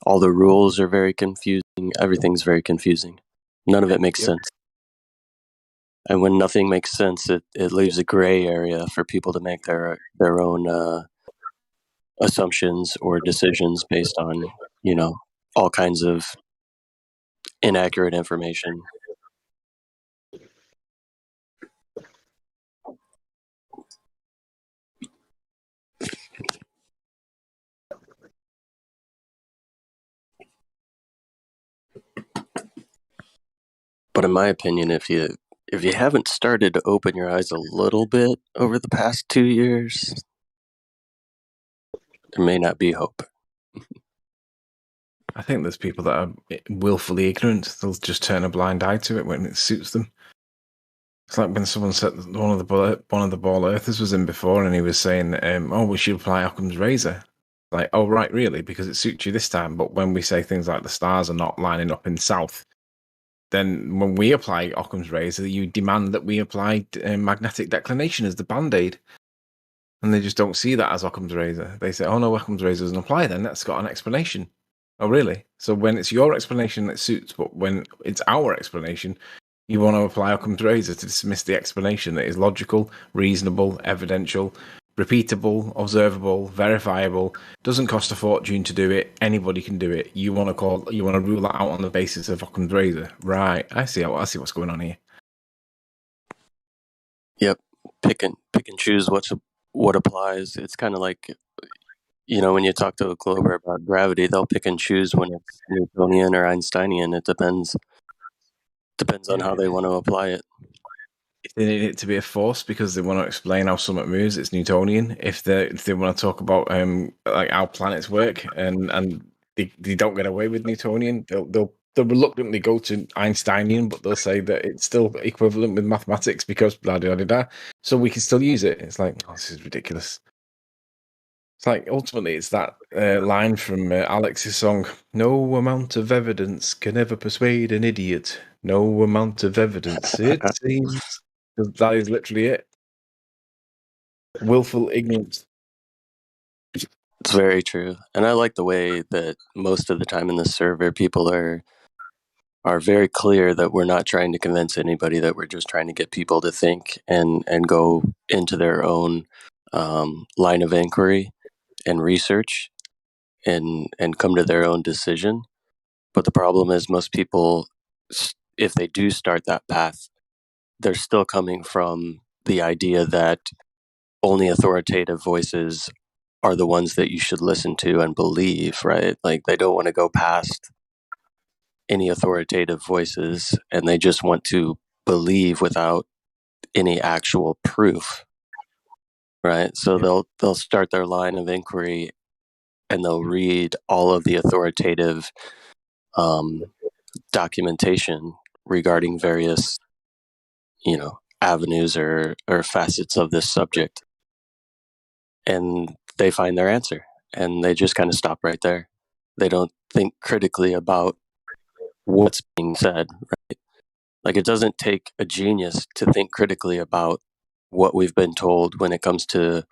All the rules are very confusing. Everything's very confusing. None of it makes sense. And when nothing makes sense, it leaves a gray area for people to make their own assumptions or decisions based on, all kinds of inaccurate information. But in my opinion, if you haven't started to open your eyes a little bit over the past 2 years, there may not be hope. I think there's people that are willfully ignorant. They'll just turn a blind eye to it when it suits them. It's like when someone said one of the ball earthers was in before, and he was saying, "Oh, we should apply Occam's razor." Like, oh right, really? Because it suits you this time. But when we say things like the stars are not lining up in south, then when we apply Occam's razor, you demand that we apply magnetic declination as the band-aid. And they just don't see that as Occam's razor. They say, oh no, Occam's razor doesn't apply then. That's got an explanation. Oh, really? So when it's your explanation that suits, but when it's our explanation, you want to apply Occam's razor to dismiss the explanation that is logical, reasonable, evidential, repeatable, observable, verifiable, doesn't cost a fortune to do it, anybody can do it. You want to rule that out on the basis of Occam's razor. Right. I see what's going on here. Yep. Pick and choose what applies. It's kind of like, when you talk to a Glober about gravity, they'll pick and choose when it's Newtonian or Einsteinian. It depends on how they want to apply it. If they need it to be a force because they want to explain how something moves, it's Newtonian. If they want to talk about like how planets work and they don't get away with Newtonian, they'll reluctantly go to Einsteinian, but they'll say that it's still equivalent with mathematics because blah blah blah. So we can still use it. It's like, oh, this is ridiculous. It's like ultimately it's that line from Alex's song, "No amount of evidence can ever persuade an idiot. No amount of evidence, it seems." That is literally it. Willful ignorance. It's very true. And I like the way that most of the time in the server, people are very clear that we're not trying to convince anybody, that we're just trying to get people to think and go into their own line of inquiry and research and come to their own decision. But the problem is most people, if they do start that path, they're still coming from the idea that only authoritative voices are the ones that you should listen to and believe, right? Like they don't want to go past any authoritative voices and they just want to believe without any actual proof, right? So they'll start their line of inquiry and they'll read all of the authoritative documentation regarding various avenues or facets of this subject, and they find their answer and they just kind of stop right there. They don't think critically about what's being said, right? Like it doesn't take a genius to think critically about what we've been told when it comes to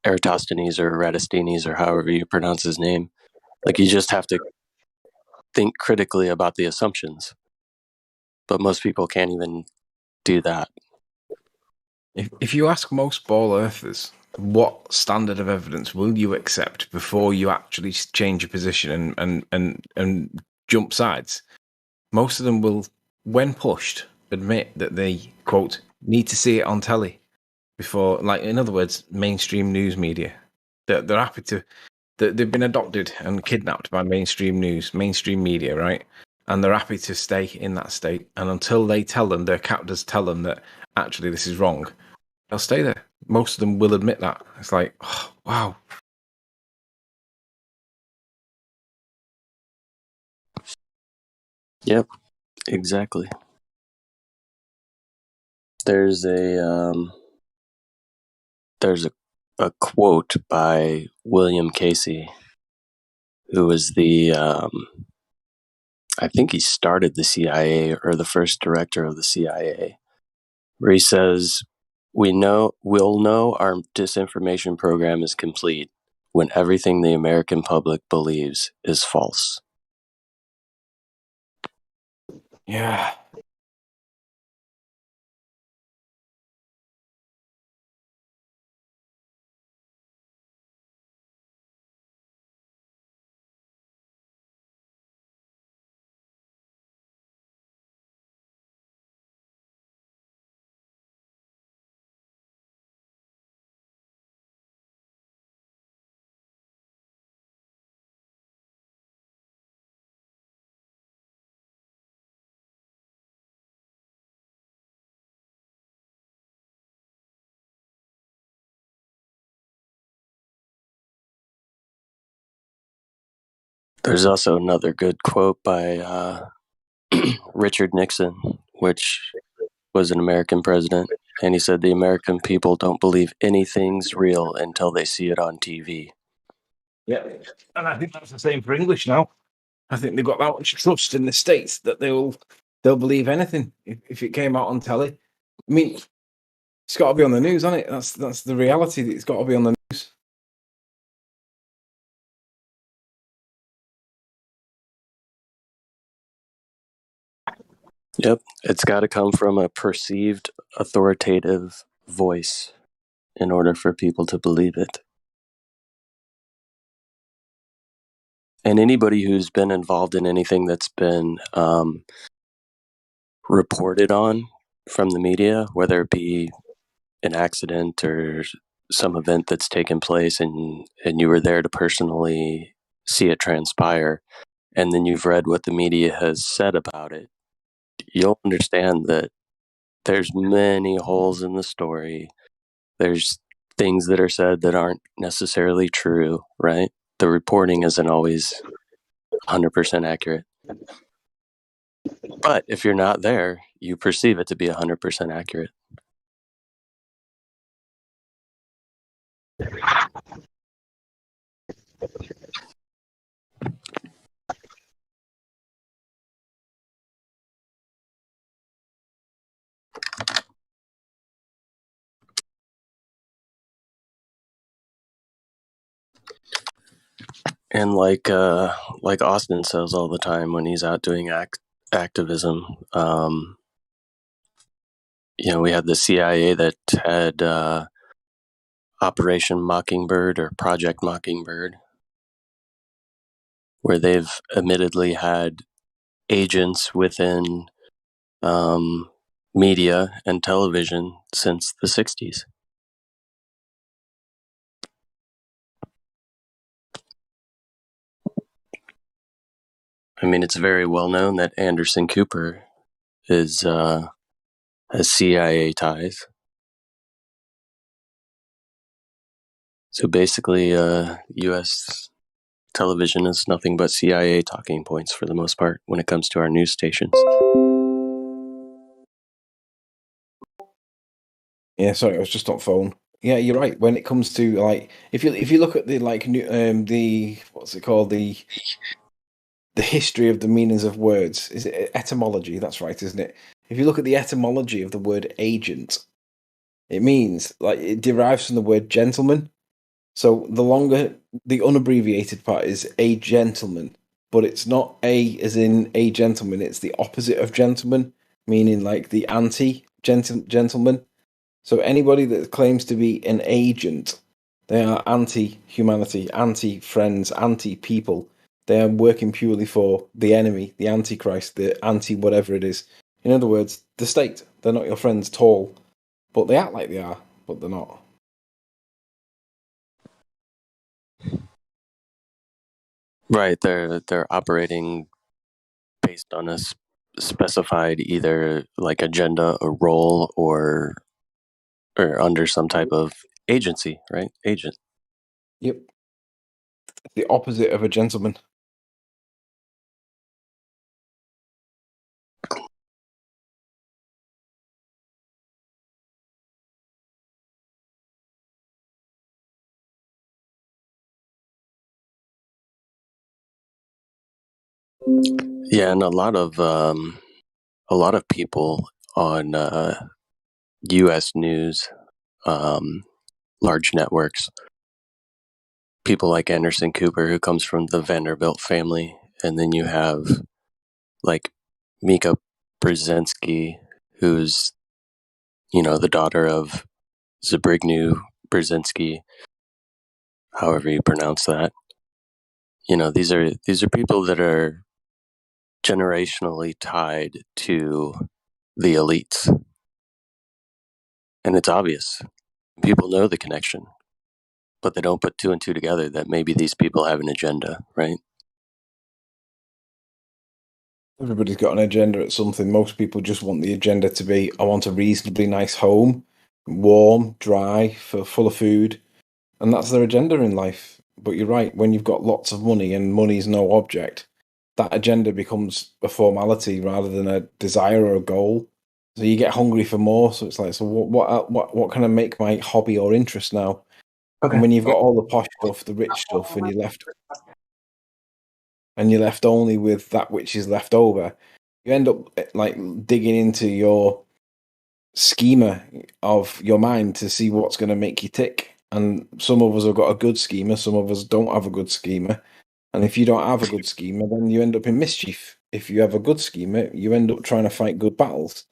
Eratosthenes or Eratosthenes or however you pronounce his name. Like you just have to think critically about the assumptions. But most people can't even do that. If you ask most ball earthers what standard of evidence will you accept before you actually change your position and jump sides, most of them will, when pushed, admit that they, quote, need to see it on telly before, like, in other words, mainstream news media. They're happy to, they've been adopted and kidnapped by mainstream news, mainstream media, right? And they're happy to stay in that state. And until they tell them, their captors tell them that actually this is wrong, they'll stay there. Most of them will admit that. It's like, oh, wow. Yep, exactly. There's a quote by William Casey, who was the I think he started the CIA or the first director of the CIA, where he says, we'll know our disinformation program is complete when everything the American public believes is false. Yeah. There's also another good quote by Richard Nixon, which was an American president, and he said, "The American people don't believe anything's real until they see it on TV." Yeah, and I think that's the same for English now. I think they've got that much trust in the States that they'll believe anything if it came out on telly. I mean, it's got to be on the news, hasn't it? That's the reality. That it's got to be on the news. Yep, it's got to come from a perceived authoritative voice in order for people to believe it. And anybody who's been involved in anything that's been reported on from the media, whether it be an accident or some event that's taken place, and you were there to personally see it transpire, and then you've read what the media has said about it, you'll understand that there's many holes in the story. There's things that are said that aren't necessarily true, right? The reporting isn't always 100% accurate. But if you're not there, you perceive it to be 100% accurate. And like Austin says all the time when he's out doing activism, we had the CIA that had Operation Mockingbird or Project Mockingbird, where they've admittedly had agents within media and television since the 60s. I mean, it's very well known that Anderson Cooper has CIA ties. So basically, U.S. television is nothing but CIA talking points for the most part when it comes to our news stations. Yeah, sorry, I was just on phone. Yeah, you're right. When it comes to like, if you look at the the what's it called, the history of the meanings of words, is it etymology? That's right, isn't it? If you look at the etymology of the word agent, it means like it derives from the word gentleman. So the unabbreviated part is a gentleman, but it's not a as in a gentleman. It's the opposite of gentleman, meaning like the anti-gentleman. So anybody that claims to be an agent, they are anti-humanity, anti-friends, anti-people. They are working purely for the enemy, the antichrist, the anti-whatever it is. In other words, the state. They're not your friends at all, but they act like they are, but they're not. Right, they're operating based on a specified either like agenda, a role, or under some type of agency, right? Agent. Yep. The opposite of a gentleman. Yeah, and a lot of people on U.S. news, large networks, people like Anderson Cooper, who comes from the Vanderbilt family, and then you have like Mika Brzezinski, who's the daughter of Zbigniew Brzezinski, however you pronounce that. These are people that are generationally tied to the elites, and it's obvious. People know the connection, but they don't put two and two together that maybe these people have an agenda, right? Everybody's got an agenda at something. Most people just want the agenda to be, I want a reasonably nice home, warm, dry, full of food. And that's their agenda in life. But you're right. When you've got lots of money and money's no object, that agenda becomes a formality rather than a desire or a goal. So you get hungry for more. So it's like, so what can I make my hobby or interest now? Okay. And when you've got all the posh stuff, the rich stuff, and you're left only with that which is left over, you end up like digging into your schema of your mind to see what's going to make you tick. And some of us have got a good schema, some of us don't have a good schema. And if you don't have a good schema, then you end up in mischief. If you have a good schema, you end up trying to fight good battles.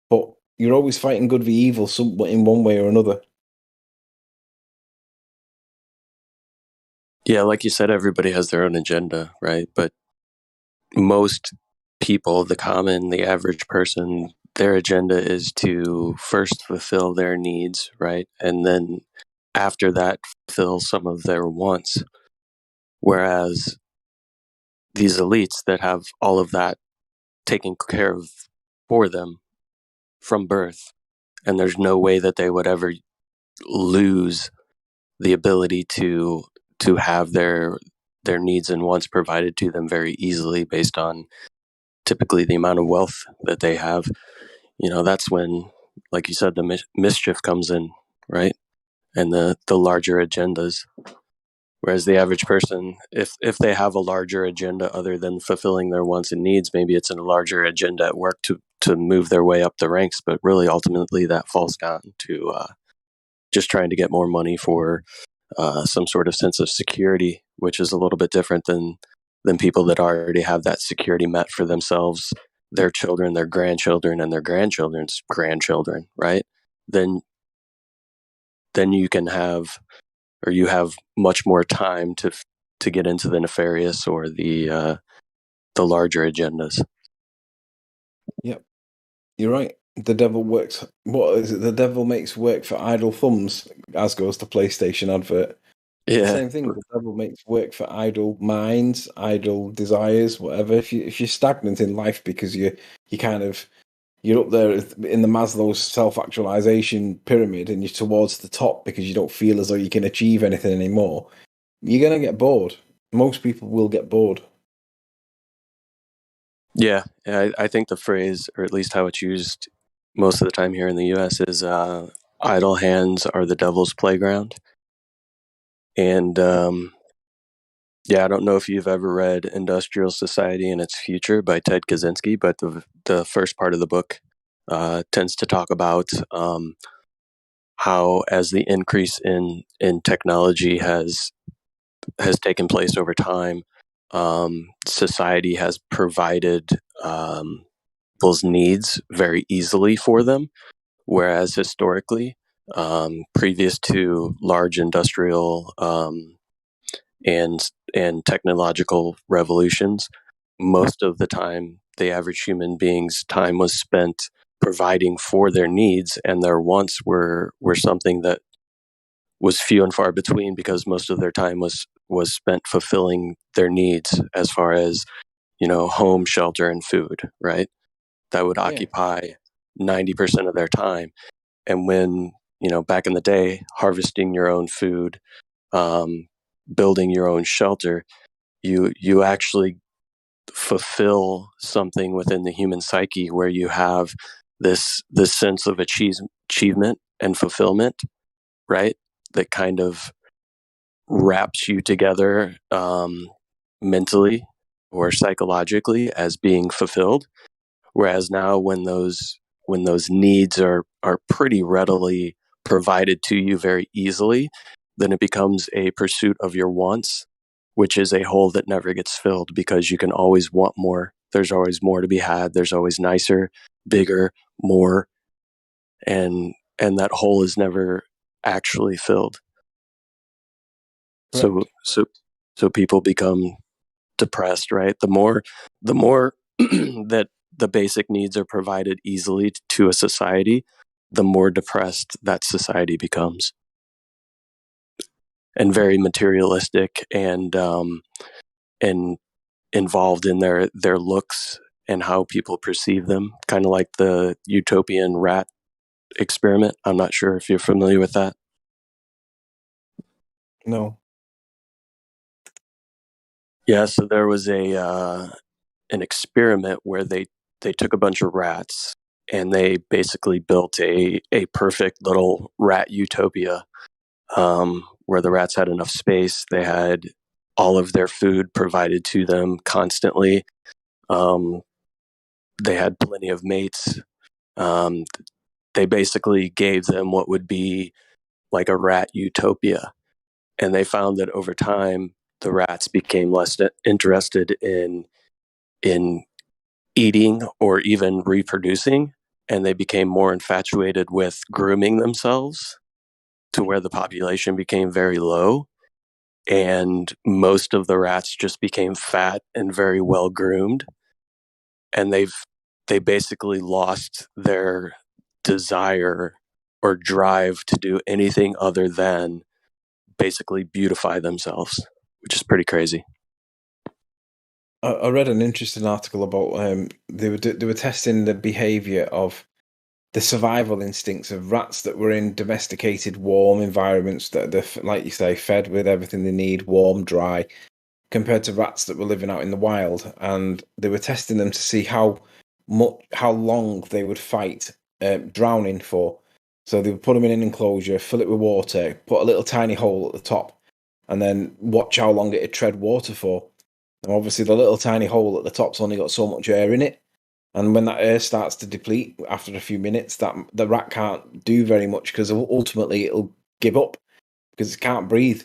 But you're always fighting good v evil in one way or another. Yeah, like you said, everybody has their own agenda, right? But most people, the average person, their agenda is to first fulfill their needs, right? And then after that, fulfill some of their wants. Whereas these elites that have all of that taken care of for them from birth, and there's no way that they would ever lose the ability to have their needs and wants provided to them very easily based on typically the amount of wealth that they have. That's when, like you said, the mischief comes in, right? And the larger agendas. Whereas the average person, if they have a larger agenda other than fulfilling their wants and needs, maybe it's a larger agenda at work to move their way up the ranks, but really ultimately that falls down to just trying to get more money for some sort of sense of security, which is a little bit different than people that already have that security met for themselves, their children, their grandchildren, and their grandchildren's grandchildren, right? Then you can have, or you have much more time to get into the nefarious or the larger agendas. Yep, you're right. The devil works. What is it? The devil makes work for idle thumbs, as goes the PlayStation advert. Yeah. The same thing. The devil makes work for idle minds, idle desires, whatever. If you're stagnant in life because you're up there in the Maslow's self-actualization pyramid and you're towards the top because you don't feel as though you can achieve anything anymore, you're gonna get bored. Most people will get bored. Yeah, I think the phrase, or at least how it's used most of the time here in the U.S., is idle hands are the devil's playground. And yeah, I don't know if you've ever read Industrial Society and Its Future by Ted Kaczynski, but the first part of the book tends to talk about how, as the increase in technology has taken place over time, society has provided people's needs very easily for them, whereas historically, previous to large industrial and technological revolutions, most of the time the average human being's time was spent providing for their needs, and their wants were something that was few and far between, because most of their time was spent fulfilling their needs as far as, home, shelter, and food, right? That would occupy 90% of their time. And when, back in the day, harvesting your own food, building your own shelter, you actually fulfill something within the human psyche where you have this sense of achievement and fulfillment, right? That kind of wraps you together mentally or psychologically as being fulfilled. Whereas now, when those needs are pretty readily provided to you very easily, then it becomes a pursuit of your wants, which is a hole that never gets filled, because you can always want more. There's always more to be had. There's always nicer, bigger, more, and that hole is never actually filled. So people become depressed, right? The more that the basic needs are provided easily to a society, the more depressed that society becomes, and very materialistic and involved in their looks and how people perceive them, kind of like the utopian rat experiment. I'm not sure if you're familiar with that. No. Yeah, so there was an experiment where they took a bunch of rats and they basically built a perfect little rat utopia, where the rats had enough space. They had all of their food provided to them constantly. Um, they had plenty of mates. Um, they basically gave them what would be like a rat utopia. And they found that over time, the rats became less interested in eating or even reproducing, and they became more infatuated with grooming themselves to where the population became very low. And most of the rats just became fat and very well groomed. And they basically lost their desire or drive to do anything other than basically beautify themselves, which is pretty crazy. I read an interesting article about they were testing the behavior of the survival instincts of rats that were in domesticated, warm environments that they're, like you say, fed with everything they need, warm, dry, compared to rats that were living out in the wild, and they were testing them to see how long they would fight drowning for. So they would put them in an enclosure, fill it with water, put a little tiny hole at the top, and then watch how long it'd tread water for. And obviously, the little tiny hole at the top's only got so much air in it, and when that air starts to deplete after a few minutes, that the rat can't do very much because ultimately it'll give up because it can't breathe.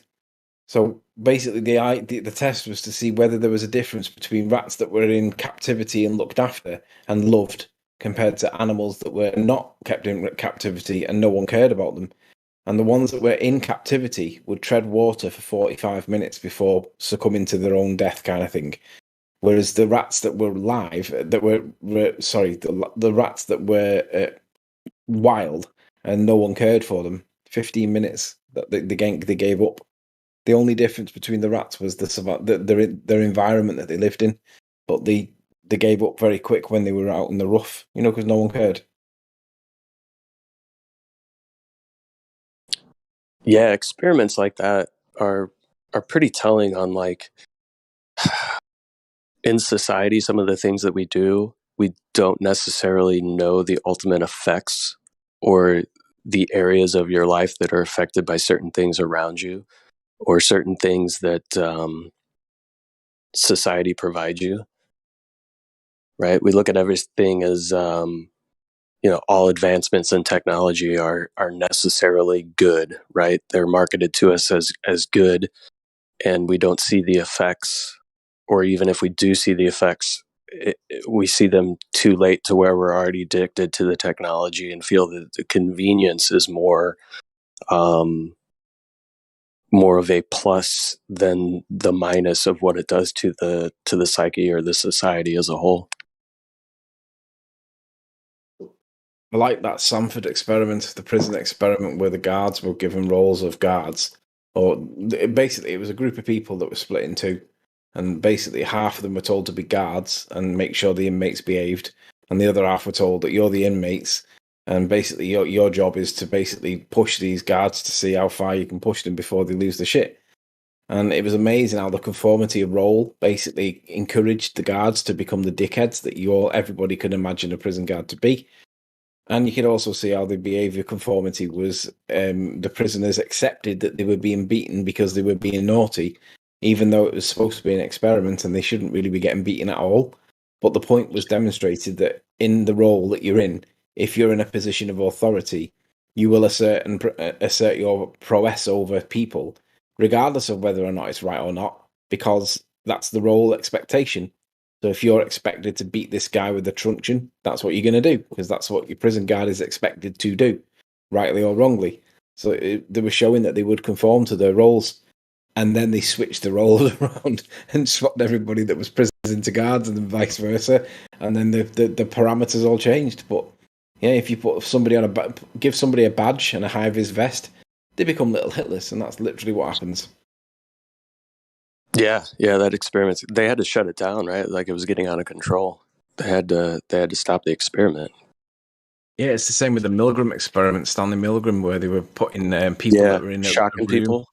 So basically, the test was to see whether there was a difference between rats that were in captivity and looked after and loved compared to animals that were not kept in captivity and no one cared about them. And the ones that were in captivity would tread water for 45 minutes before succumbing to their own death, kind of thing. Whereas the rats that were live, the rats that were wild and no one cared for them, 15 minutes that they gave up. The only difference between the rats was their environment that they lived in, but they gave up very quick when they were out in the rough, because no one cared. Yeah, experiments like that are pretty telling on, like, in society, some of the things that we do, we don't necessarily know the ultimate effects or the areas of your life that are affected by certain things around you or certain things that society provides you. Right? We look at everything as all advancements in technology are necessarily good, right? They're marketed to us as good, and we don't see the effects, or even if we do see the effects, we see them too late to where we're already addicted to the technology and feel that the convenience is more of a plus than the minus of what it does to the psyche or the society as a whole. I like that Sanford experiment, the prison experiment, where the guards were given roles of guards, or basically it was a group of people that were split in two, and basically half of them were told to be guards and make sure the inmates behaved, and the other half were told that you're the inmates, and basically your job is to basically push these guards to see how far you can push them before they lose the shit. And it was amazing how the conformity of role basically encouraged the guards to become the dickheads that everybody could imagine a prison guard to be. And you could also see how the behaviour conformity was the prisoners accepted that they were being beaten because they were being naughty, even though it was supposed to be an experiment and they shouldn't really be getting beaten at all. But the point was demonstrated that in the role that you're in, if you're in a position of authority, you will assert your prowess over people, regardless of whether or not it's right or not, because that's the role expectation. So if you're expected to beat this guy with a truncheon, that's what you're going to do, because that's what your prison guard is expected to do, rightly or wrongly. So they were showing that they would conform to their roles, and then they switched the roles around and swapped everybody that was prisoners into guards, and then vice versa, and then the parameters all changed. But yeah, if you put somebody give somebody a badge and a high-vis vest, they become little Hitlers, and that's literally what happens. Yeah, that experiment, they had to shut it down, right? Like it was getting out of control. They had to stop the experiment. Yeah, it's the same with the Milgram experiment, Stanley Milgram, where they were putting people that were in shocking people.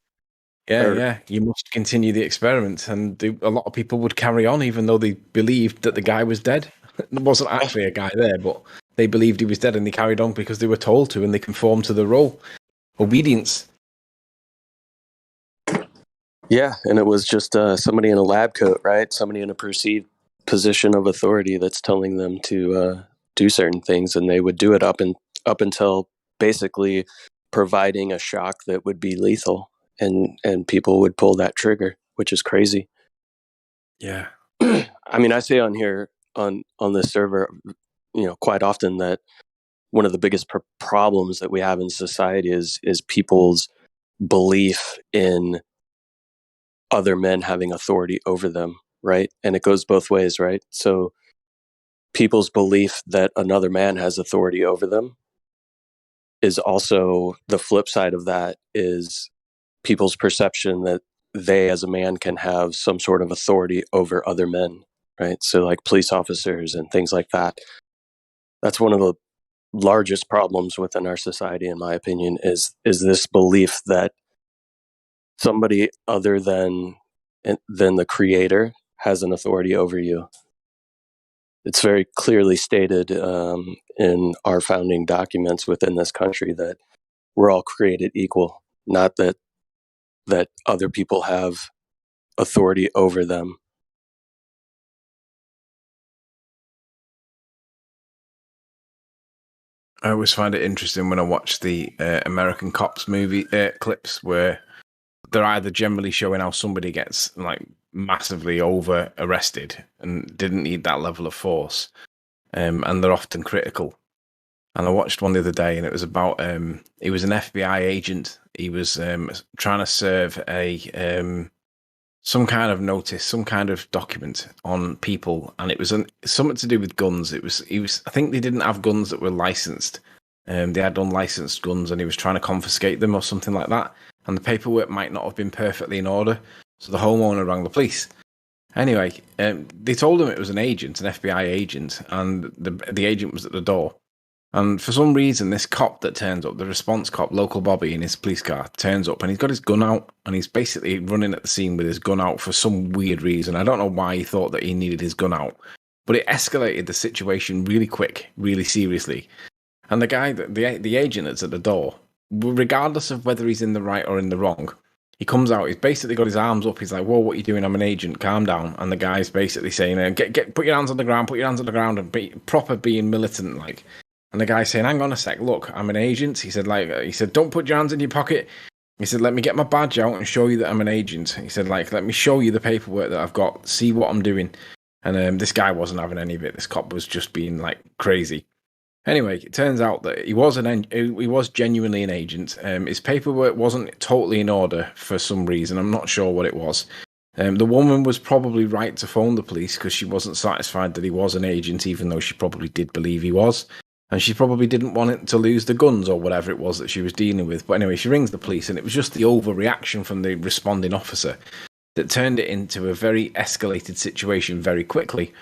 Yeah. You must continue the experiment, and a lot of people would carry on, even though they believed that the guy was dead. There wasn't actually a guy there, but they believed he was dead, and they carried on because they were told to, and they conformed to the role. Obedience. Yeah, and it was just somebody in a lab coat, right? Somebody in a perceived position of authority that's telling them to do certain things, and they would do it up until basically providing a shock that would be lethal, and people would pull that trigger, which is crazy. Yeah. I mean, I say on here on this server, quite often that one of the biggest problems that we have in society is people's belief in other men having authority over them, right? And it goes both ways, right? So people's belief that another man has authority over them is also the flip side of that is people's perception that they as a man can have some sort of authority over other men, right? So like police officers and things like that. That's one of the largest problems within our society, in my opinion, is this belief that somebody other than the creator has an authority over you. It's very clearly stated in our founding documents within this country that we're all created equal, not that other people have authority over them. I always find it interesting when I watch the American Cops movie clips where they're either generally showing how somebody gets like massively over arrested and didn't need that level of force, and they're often critical. And I watched one the other day, and it was about he was an FBI agent. He was trying to serve a some kind of notice, some kind of document on people, and it was something to do with guns. He was I think they didn't have guns that were licensed. They had unlicensed guns, and he was trying to confiscate them or something like that. And the paperwork might not have been perfectly in order, so the homeowner rang the police. Anyway, they told him it was an agent, an FBI agent, and the agent was at the door. And for some reason, this cop that turns up, the response cop, local Bobby in his police car, turns up and he's got his gun out, and he's basically running at the scene with his gun out for some weird reason. I don't know why he thought that he needed his gun out, but it escalated the situation really quick, really seriously. And the guy, the agent that's at the door, regardless of whether he's in the right or in the wrong, he comes out, he's basically got his arms up, he's like, whoa, what are you doing? I'm an agent, calm down. And the guy's basically saying, put your hands on the ground, and being militant, like. And the guy's saying, hang on a sec, look, I'm an agent. He said, don't put your hands in your pocket. He said, let me get my badge out and show you that I'm an agent. He said, let me show you the paperwork that I've got, see what I'm doing. And this guy wasn't having any of it. This cop was just being crazy. Anyway, it turns out that he was genuinely an agent. His paperwork wasn't totally in order for some reason. I'm not sure what it was. The woman was probably right to phone the police because she wasn't satisfied that he was an agent, even though she probably did believe he was. And she probably didn't want it to lose the guns or whatever it was that she was dealing with. But anyway, she rings the police, and it was just the overreaction from the responding officer that turned it into a very escalated situation very quickly.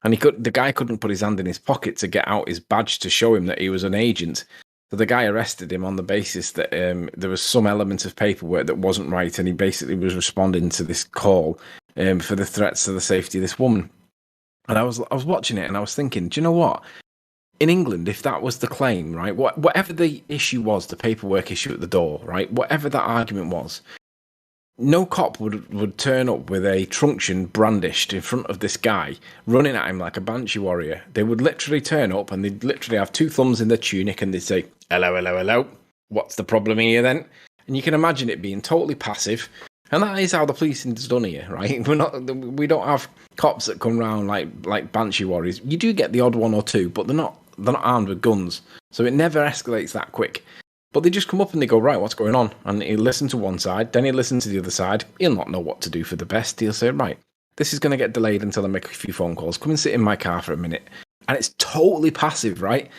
And the guy couldn't put his hand in his pocket to get out his badge to show him that he was an agent. So the guy arrested him on the basis that there was some element of paperwork that wasn't right, and he basically was responding to this call for the threats to the safety of this woman. And I was watching it, and I was thinking, do you know what? In England, if that was the claim, right, whatever the issue was, the paperwork issue at the door, right, whatever that argument was, no cop would turn up with a truncheon brandished in front of this guy, running at him like a banshee warrior. They would literally turn up, and they'd literally have two thumbs in their tunic, and they'd say, hello, hello, hello, what's the problem here then? And you can imagine it being totally passive. And that is how the policing is done here, right? We don't have cops that come round like banshee warriors. You do get the odd one or two, but they're not armed with guns, so it never escalates that quick. But they just come up and they go, right, what's going on? And he'll listen to one side, then he'll listen to the other side. He'll not know what to do for the best. He'll say, right, this is going to get delayed until I make a few phone calls. Come and sit in my car for a minute. And it's totally passive, right?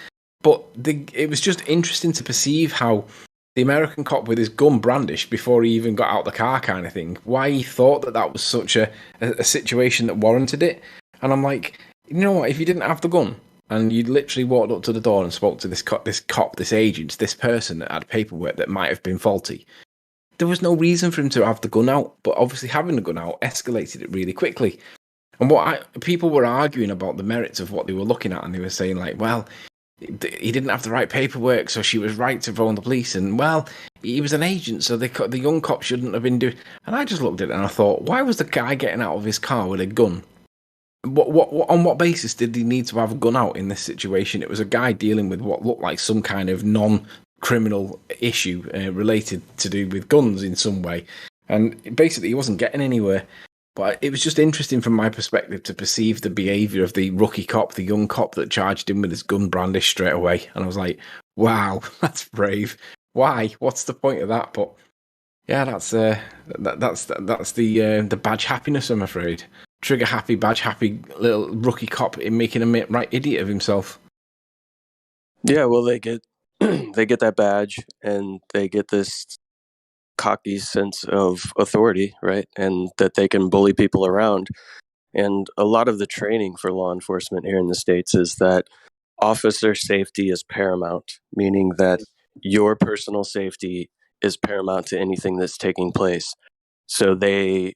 But it was just interesting to perceive how the American cop with his gun brandished before he even got out the car kind of thing, why he thought that was such a situation that warranted it. And I'm like, you know what, if you didn't have the gun, and you literally walked up to the door and spoke to this cop, this agent, this person that had paperwork that might have been faulty, there was no reason for him to have the gun out, but obviously having the gun out escalated it really quickly. And people were arguing about the merits of what they were looking at, and they were saying like, well, he didn't have the right paperwork, so she was right to phone the police, and well, he was an agent, so the young cop shouldn't have been doing. And I just looked at it and I thought, why was the guy getting out of his car with a gun? What on what basis did he need to have a gun out in this situation? It was a guy dealing with what looked like some kind of non-criminal issue related to do with guns in some way, and basically he wasn't getting anywhere. But it was just interesting from my perspective to perceive the behaviour of the rookie cop, the young cop that charged him with his gun brandished straight away. And I was like, wow, that's brave. Why? What's the point of that? But yeah, that's the badge happiness, I'm afraid. Trigger happy, badge happy little rookie cop in making a right idiot of himself. Yeah, well, they get that badge and they get this cocky sense of authority, right? And that they can bully people around. And a lot of the training for law enforcement here in the States is that officer safety is paramount, meaning that your personal safety is paramount to anything that's taking place. So they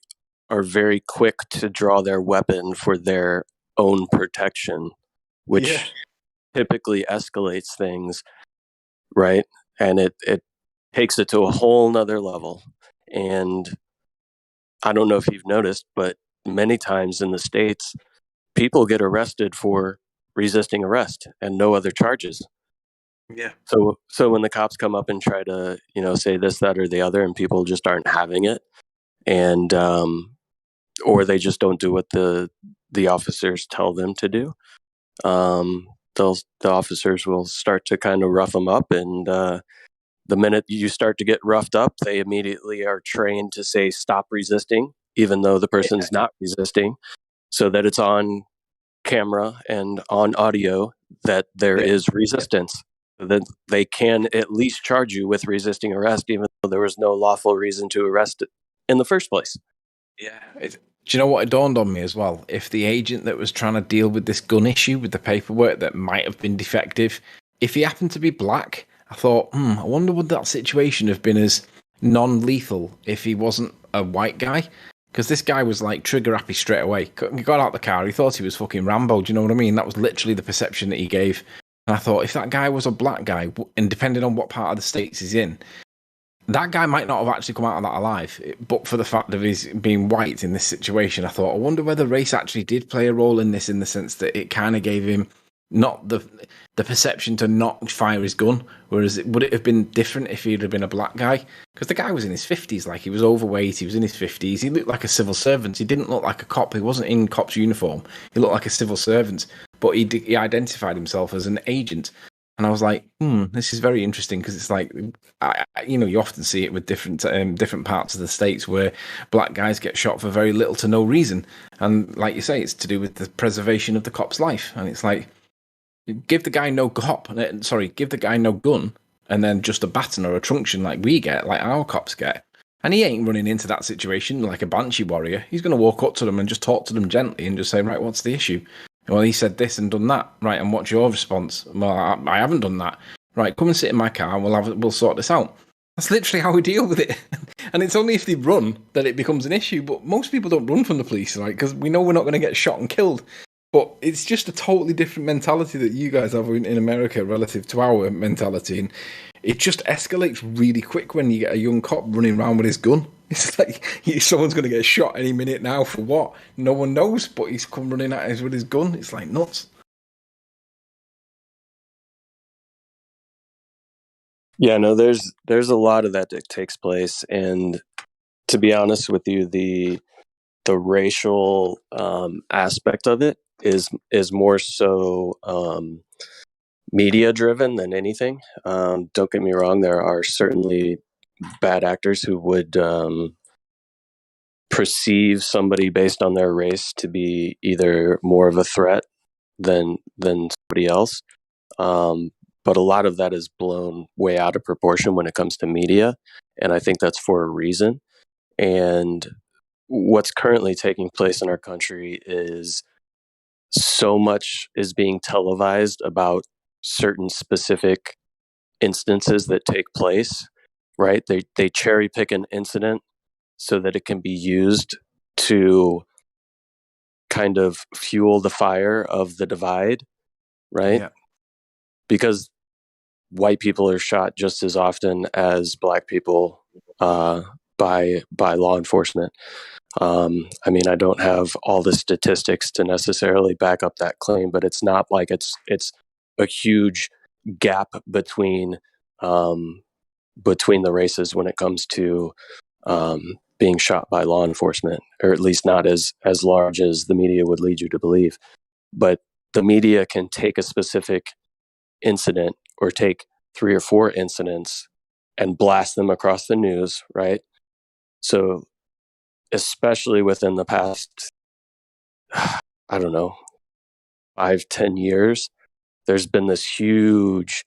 are very quick to draw their weapon for their own protection, which typically escalates things, right? And it takes it to a whole nother level. And I don't know if you've noticed, but many times in the States, people get arrested for resisting arrest and no other charges. Yeah. So when the cops come up and try to, say this, that, or the other, and people just aren't having it, and or they just don't do what the officers tell them to do, the officers will start to kind of rough them up, and the minute you start to get roughed up, they immediately are trained to say, stop resisting, even though the person's not resisting, so that it's on camera and on audio that there is resistance. So that they can at least charge you with resisting arrest, even though there was no lawful reason to arrest it in the first place. Yeah. Do you know what it dawned on me as well? If the agent that was trying to deal with this gun issue with the paperwork that might have been defective, if he happened to be black, I thought, I wonder would that situation have been as non-lethal if he wasn't a white guy? Because this guy was like trigger happy straight away. He got out the car, he thought he was fucking Rambo, do you know what I mean? That was literally the perception that he gave. And I thought, if that guy was a black guy, and depending on what part of the States he's in, that guy might not have actually come out of that alive, but for the fact of his being white in this situation, I thought, I wonder whether race actually did play a role in this, in the sense that it kind of gave him not the perception to not fire his gun, whereas would it have been different if he'd have been a black guy? Because the guy was in his 50s, like he was overweight, he was in his 50s, he looked like a civil servant, he didn't look like a cop, he wasn't in cop's uniform, he looked like a civil servant, but he identified himself as an agent. And I was like, this is very interesting, because it's like, you often see it with different parts of the States where black guys get shot for very little to no reason. And like you say, it's to do with the preservation of the cop's life. And it's like, give the guy no gun, and then just a baton or a truncheon like we get, like our cops get. And he ain't running into that situation like a banshee warrior. He's going to walk up to them and just talk to them gently and just say, right, what's the issue? Well, he said this and done that. Right, and what's your response? Well, I haven't done that. Right, come and sit in my car and we'll sort this out. That's literally how we deal with it. And it's only if they run that it becomes an issue. But most people don't run from the police, right? Because we know we're not going to get shot and killed. But it's just a totally different mentality that you guys have in America relative to our mentality. And it just escalates really quick when you get a young cop running around with his gun. It's like someone's going to get shot any minute now for what? No one knows, but he's come running at us with his gun. It's like nuts. Yeah, no, there's a lot of that takes place. And to be honest with you, the racial aspect of it is more so media driven than anything. Don't get me wrong, there are certainly bad actors who would perceive somebody based on their race to be either more of a threat than somebody else. But a lot of that is blown way out of proportion when it comes to media, and I think that's for a reason. And what's currently taking place in our country is so much is being televised about certain specific instances that take place right? They cherry pick an incident so that it can be used to kind of fuel the fire of the divide, right? Yeah. Because white people are shot just as often as black people by law enforcement. I mean, I don't have all the statistics to necessarily back up that claim, but it's not like it's a huge gap between the races when it comes to being shot by law enforcement, or at least not as large as the media would lead you to believe. But the media can take a specific incident or take 3 or 4 incidents and blast them across the news, right? So especially within the past, I don't know, 5-10 years, there's been this huge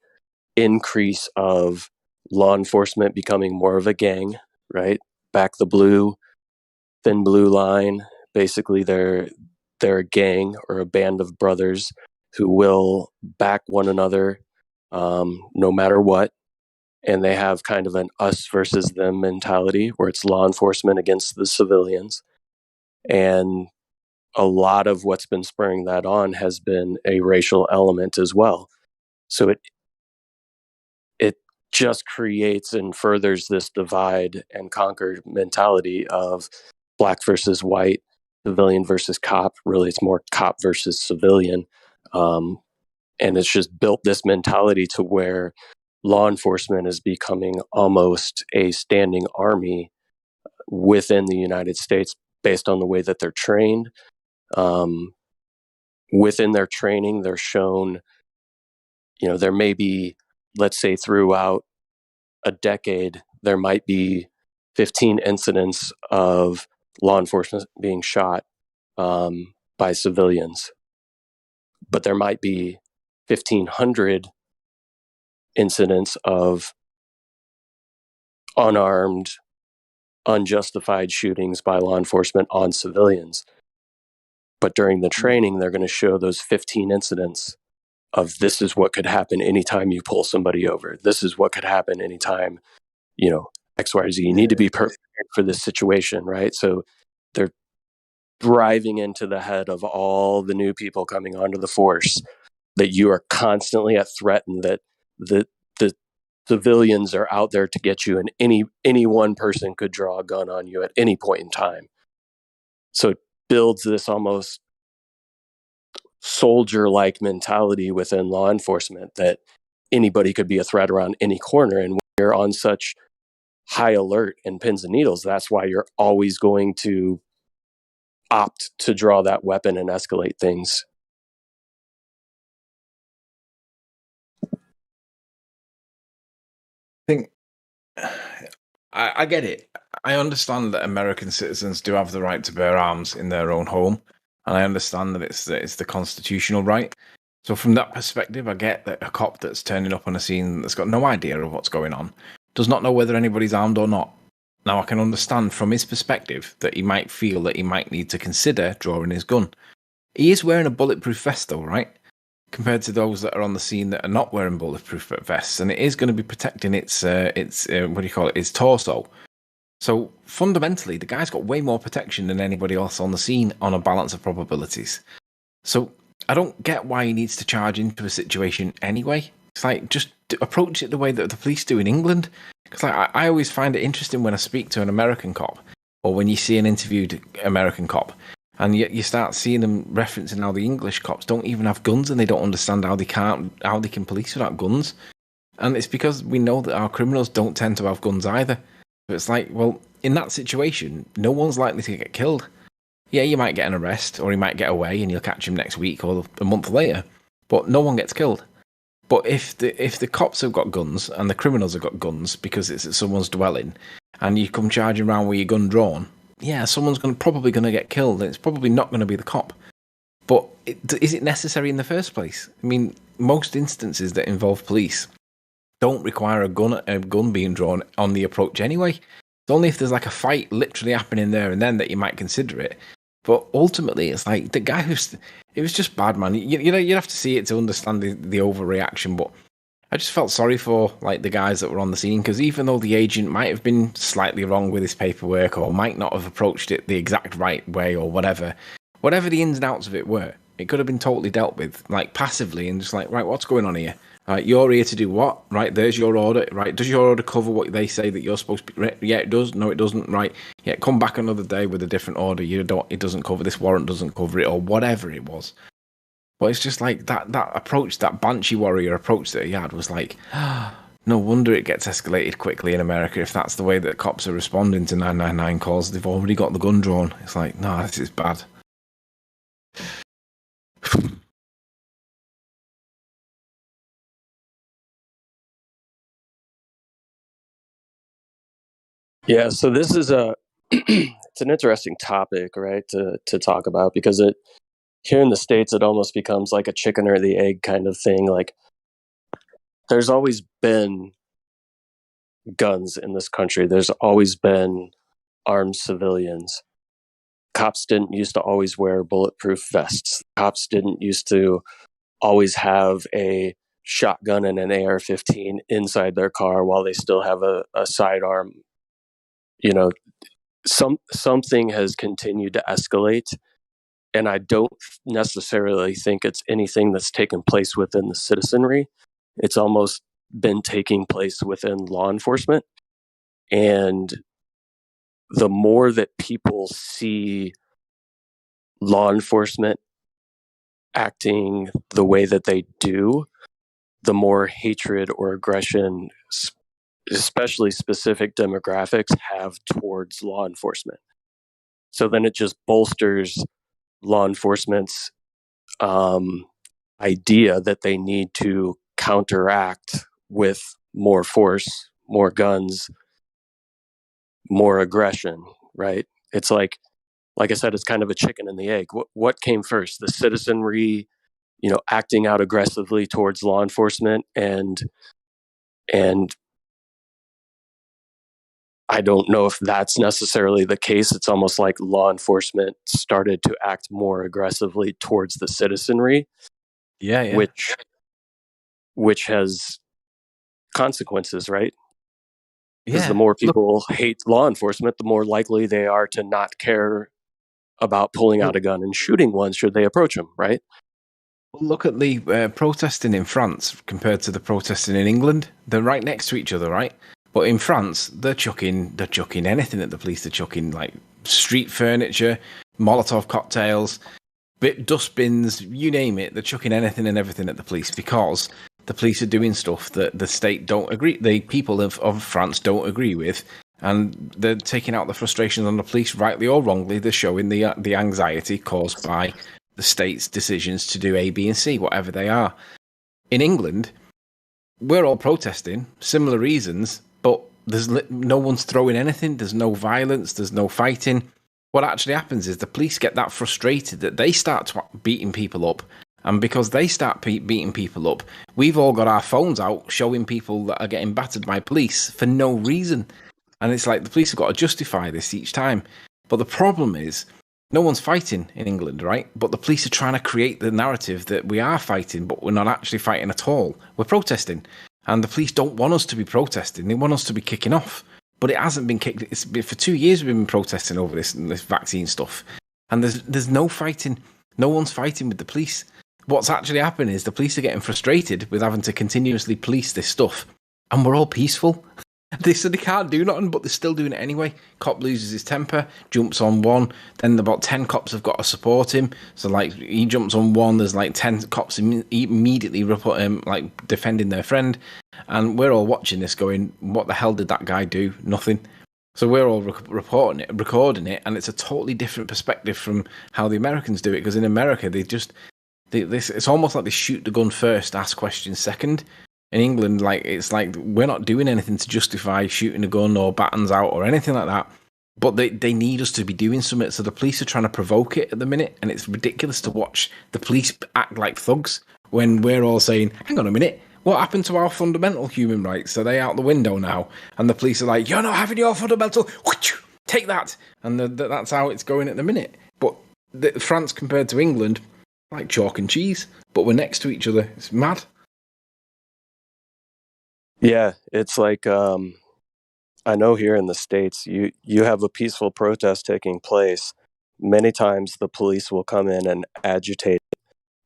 increase of law enforcement becoming more of a gang, right? Back the blue, thin blue line. Basically, they're a gang or a band of brothers who will back one another no matter what. And they have kind of an us versus them mentality where it's law enforcement against the civilians. And a lot of what's been spurring that on has been a racial element as well. So it just creates and furthers this divide and conquer mentality of black versus white, civilian versus cop. Really, it's more cop versus civilian. And it's just built this mentality to where law enforcement is becoming almost a standing army within the United States based on the way that they're trained. Within their training, they're shown, there may be, let's say throughout a decade, there might be 15 incidents of law enforcement being shot by civilians, but there might be 1,500 incidents of unarmed, unjustified shootings by law enforcement on civilians. But during the training, they're going to show those 15 incidents of this is what could happen anytime you pull somebody over. This is what could happen anytime, X, Y, Z. You need to be prepared for this situation, right? So they're driving into the head of all the new people coming onto the force that you are constantly at threat and that the civilians are out there to get you, and any one person could draw a gun on you at any point in time. So it builds this almost soldier-like mentality within law enforcement that anybody could be a threat around any corner. And when you're on such high alert and pins and needles, that's why you're always going to opt to draw that weapon and escalate things. I get it. I understand that American citizens do have the right to bear arms in their own home, and I understand that it's the constitutional right. So from that perspective, I get that a cop that's turning up on a scene that's got no idea of what's going on, does not know whether anybody's armed or not. Now, I can understand from his perspective that he might feel that he might need to consider drawing his gun. He is wearing a bulletproof vest, though, right? Compared to those that are on the scene that are not wearing bulletproof vests, and it is going to be protecting its its torso. So fundamentally, the guy's got way more protection than anybody else on the scene on a balance of probabilities. So I don't get why he needs to charge into a situation anyway. It's like, just approach it the way that the police do in England. Because I always find it interesting when I speak to an American cop, or when you see an interviewed American cop, and you start seeing them referencing how the English cops don't even have guns, and they don't understand how they can police without guns. And it's because we know that our criminals don't tend to have guns either. But it's like, well, in that situation, no one's likely to get killed. Yeah, you might get an arrest, or he might get away and you'll catch him next week or a month later, but no one gets killed. But if the cops have got guns and the criminals have got guns because it's at someone's dwelling, and you come charging around with your gun drawn, yeah, someone's probably going to get killed, and it's probably not going to be the cop. But is it necessary in the first place? I mean, most instances that involve police don't require a gun being drawn on the approach anyway. It's only if there's like a fight literally happening there and then that you might consider it. But ultimately, it's like the guy it was just bad, man. You'd have to see it to understand the overreaction. But I just felt sorry for like the guys that were on the scene, because even though the agent might have been slightly wrong with his paperwork or might not have approached it the exact right way or whatever the ins and outs of it were, it could have been totally dealt with like passively and just like, right, what's going on here? Right, you're here to do what? Right, there's your order. Right, does your order cover what they say that you're supposed to be? Yeah, it does. No, it doesn't. Right, yeah, come back another day with a different order. It doesn't cover this warrant. Doesn't cover it, or whatever it was. But it's just like that approach, that Banshee Warrior approach that he had was like, no wonder it gets escalated quickly in America if that's the way that cops are responding to 999 calls. They've already got the gun drawn. It's like, no, this is bad. Yeah, so this is it's an interesting topic, right, to talk about, because here in the States it almost becomes like a chicken or the egg kind of thing. Like, there's always been guns in this country. There's always been armed civilians. Cops didn't used to always wear bulletproof vests. Cops didn't used to always have a shotgun and an AR-15 inside their car while they still have a sidearm. You know, something has continued to escalate, and I don't necessarily think it's anything that's taken place within the citizenry. It's almost been taking place within law enforcement. And the more that people see law enforcement acting the way that they do, the more hatred or aggression, especially specific demographics, have towards law enforcement. So then it just bolsters law enforcement's idea that they need to counteract with more force, more guns, more aggression, right? It's like I said, it's kind of a chicken and the egg. What came first? The citizenry, acting out aggressively towards law enforcement, and I don't know if that's necessarily the case. It's almost like law enforcement started to act more aggressively towards the citizenry. Yeah. Which has consequences, right? Because Yeah. the more people hate law enforcement, the more likely they are to not care about pulling out a gun and shooting one should they approach them, right? Look at the protesting in France compared to the protesting in England. They're right next to each other, right? But in France, they're chucking anything at the police. They're chucking like street furniture, Molotov cocktails, dustbins, you name it. They're chucking anything and everything at the police because the police are doing stuff that the state don't agree. The people of France don't agree with, and they're taking out the frustrations on the police, rightly or wrongly. They're showing the anxiety caused by the state's decisions to do A, B, and C, whatever they are. In England, we're all protesting, similar reasons, but no one's throwing anything. There's no violence. There's no fighting. What actually happens is the police get that frustrated that they start beating people up. And because they start beating people up, we've all got our phones out showing people that are getting battered by police for no reason. And it's like the police have got to justify this each time. But the problem is, no one's fighting in England, right? But the police are trying to create the narrative that we are fighting, but we're not actually fighting at all. We're protesting. And the police don't want us to be protesting. They want us to be kicking off. But it hasn't been kicked. It's been, for 2 years we've been protesting over this vaccine stuff. And there's no fighting. No one's fighting with the police. What's actually happening is the police are getting frustrated with having to continuously police this stuff. And we're all peaceful. They said they can't do nothing, but they're still doing it anyway. Cop loses his temper, jumps on one. Then about 10 cops have got to support him. So, like, he jumps on one. There's like 10 cops immediately like defending their friend. And we're all watching this going, what the hell did that guy do? Nothing. So we're all recording it. And it's a totally different perspective from how the Americans do it. Because in America, it's almost like they shoot the gun first, ask questions second. In England, it's like we're not doing anything to justify shooting a gun or batons out or anything like that. But they need us to be doing something. So the police are trying to provoke it at the minute. And it's ridiculous to watch the police act like thugs when we're all saying, hang on a minute, what happened to our fundamental human rights? Are they out the window now? And the police are like, you're not having your fundamental, take that. And that's how it's going at the minute. But France compared to England, like chalk and cheese. But we're next to each other. It's mad. Yeah, it's like I know here in the States, you have a peaceful protest taking place. Many times the police will come in and agitate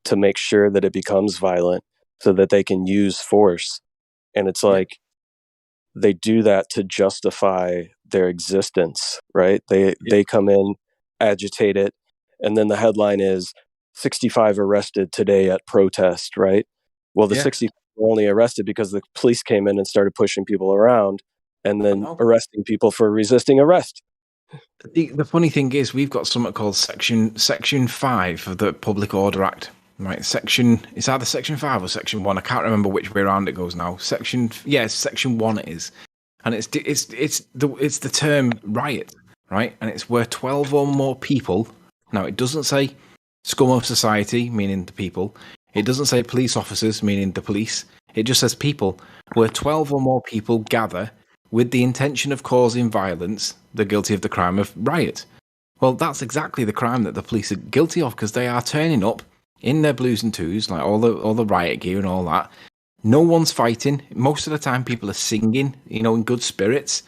to make sure that it becomes violent so that they can use force. And it's like they do that to justify their existence, right? They come in, agitate it, and then the headline is 65 arrested today at protest, right? Well, the Yeah. 60 were only arrested because the police came in and started pushing people around and then arresting people for resisting arrest. The funny thing is, we've got something called Section 5 of the Public Order Act. Right, it's either Section 5 or Section 1. I can't remember which way around it goes now. Section 1 it is. And it's the term riot, right? And it's where 12 or more people. Now, it doesn't say scum of society, meaning the people. It doesn't say police officers, meaning the police. It just says people. Where 12 or more people gather with the intention of causing violence, they're guilty of the crime of riot. Well, that's exactly the crime that the police are guilty of, because they are turning up in their blues and twos, like all the riot gear and all that. No one's fighting. Most of the time, people are singing, in good spirits.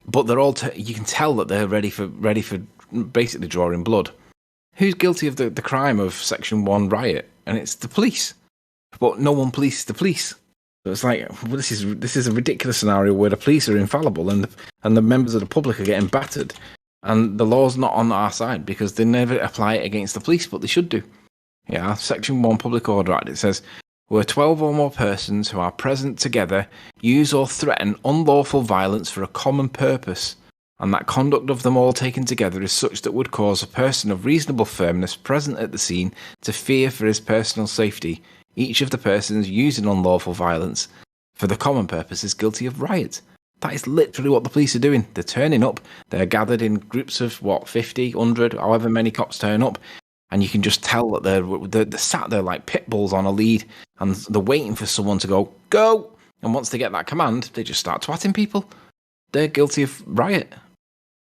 But they're all. You can tell that they're ready for basically drawing blood. Who's guilty of the crime of Section 1 riot? And it's the police. But no one polices the police. So it's like, well, this is a ridiculous scenario where the police are infallible and the members of the public are getting battered, and the law's not on our side because they never apply it against the police, but they should do. Yeah, Section 1 Public Order Act, it says, where 12 or more persons who are present together use or threaten unlawful violence for a common purpose, and that conduct of them all taken together is such that would cause a person of reasonable firmness present at the scene to fear for his personal safety. Each of the persons using unlawful violence for the common purpose is guilty of riot. That is literally what the police are doing. They're turning up. They're gathered in groups of, 50, 100, however many cops turn up. And you can just tell that they're sat there like pit bulls on a lead, and they're waiting for someone to go. And once they get that command, they just start twatting people. They're guilty of riot.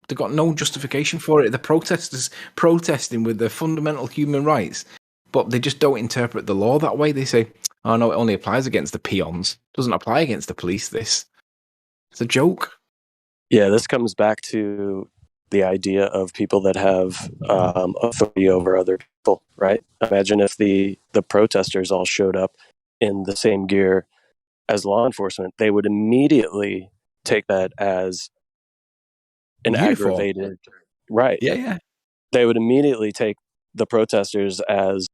They've got no justification for it. The protesters protesting with their fundamental human rights, but they just don't interpret the law that way. They say, oh no, it only applies against the peons. It doesn't apply against the police, this. It's a joke. Yeah, this comes back to the idea of people that have authority over other people, right? Imagine if the protesters all showed up in the same gear as law enforcement. They would immediately take that as an Uniform. aggravated... Right. Yeah. They would immediately take the protesters as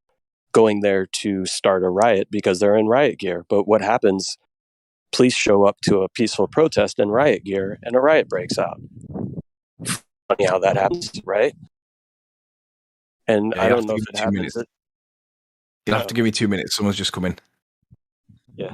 going there to start a riot because they're in riot gear. But what happens? Police show up to a peaceful protest in riot gear and a riot breaks out. Funny how that happens, right? And Yeah, I don't know if it happens. You'll have to give me 2 minutes. Someone's just come in. Yeah.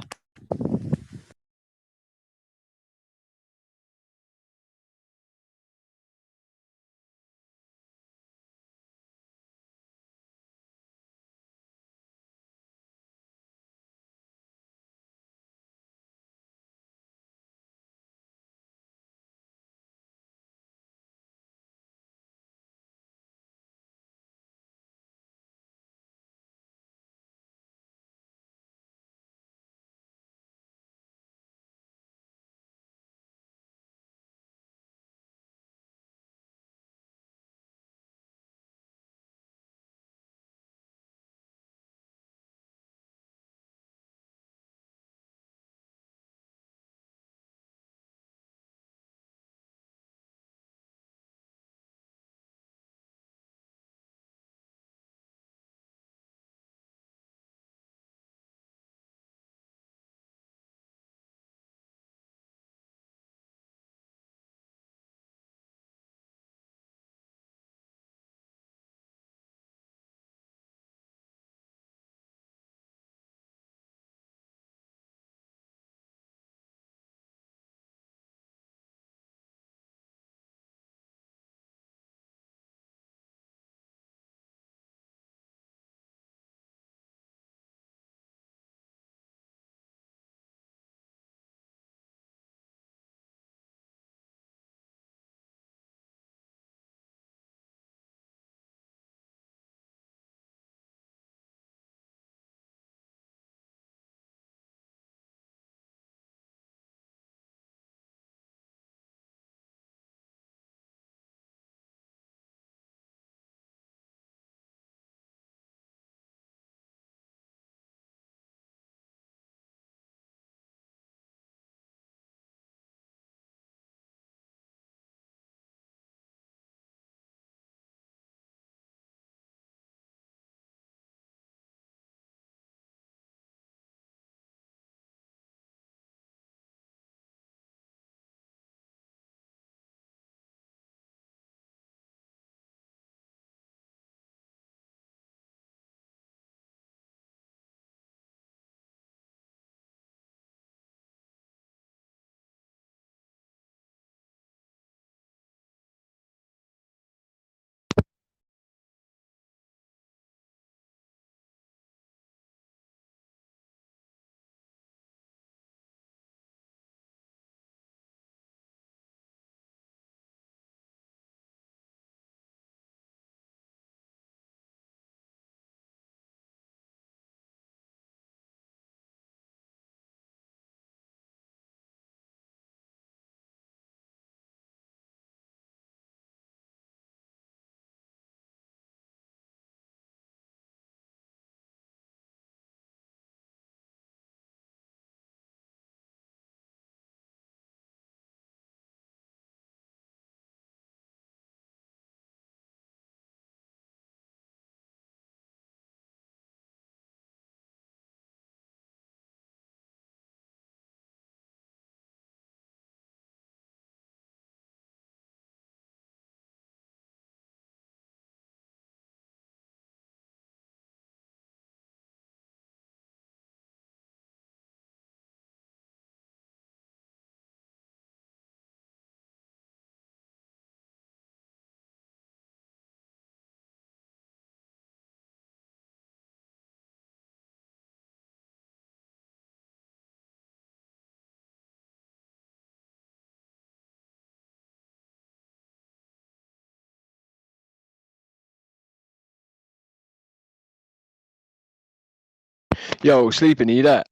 Yo, sleeping, are you there?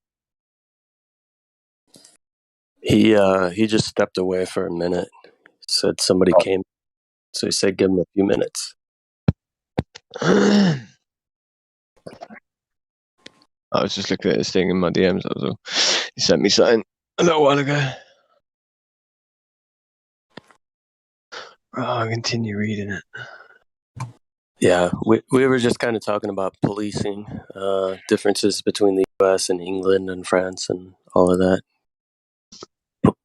He just stepped away for a minute. Said somebody came, so he said give him a few minutes. I was just looking at this thing in my DMs. That was all. He sent me something a little while ago. I'll continue reading it. Yeah, we were just kind of talking about policing, differences between the U.S. and England and France and all of that.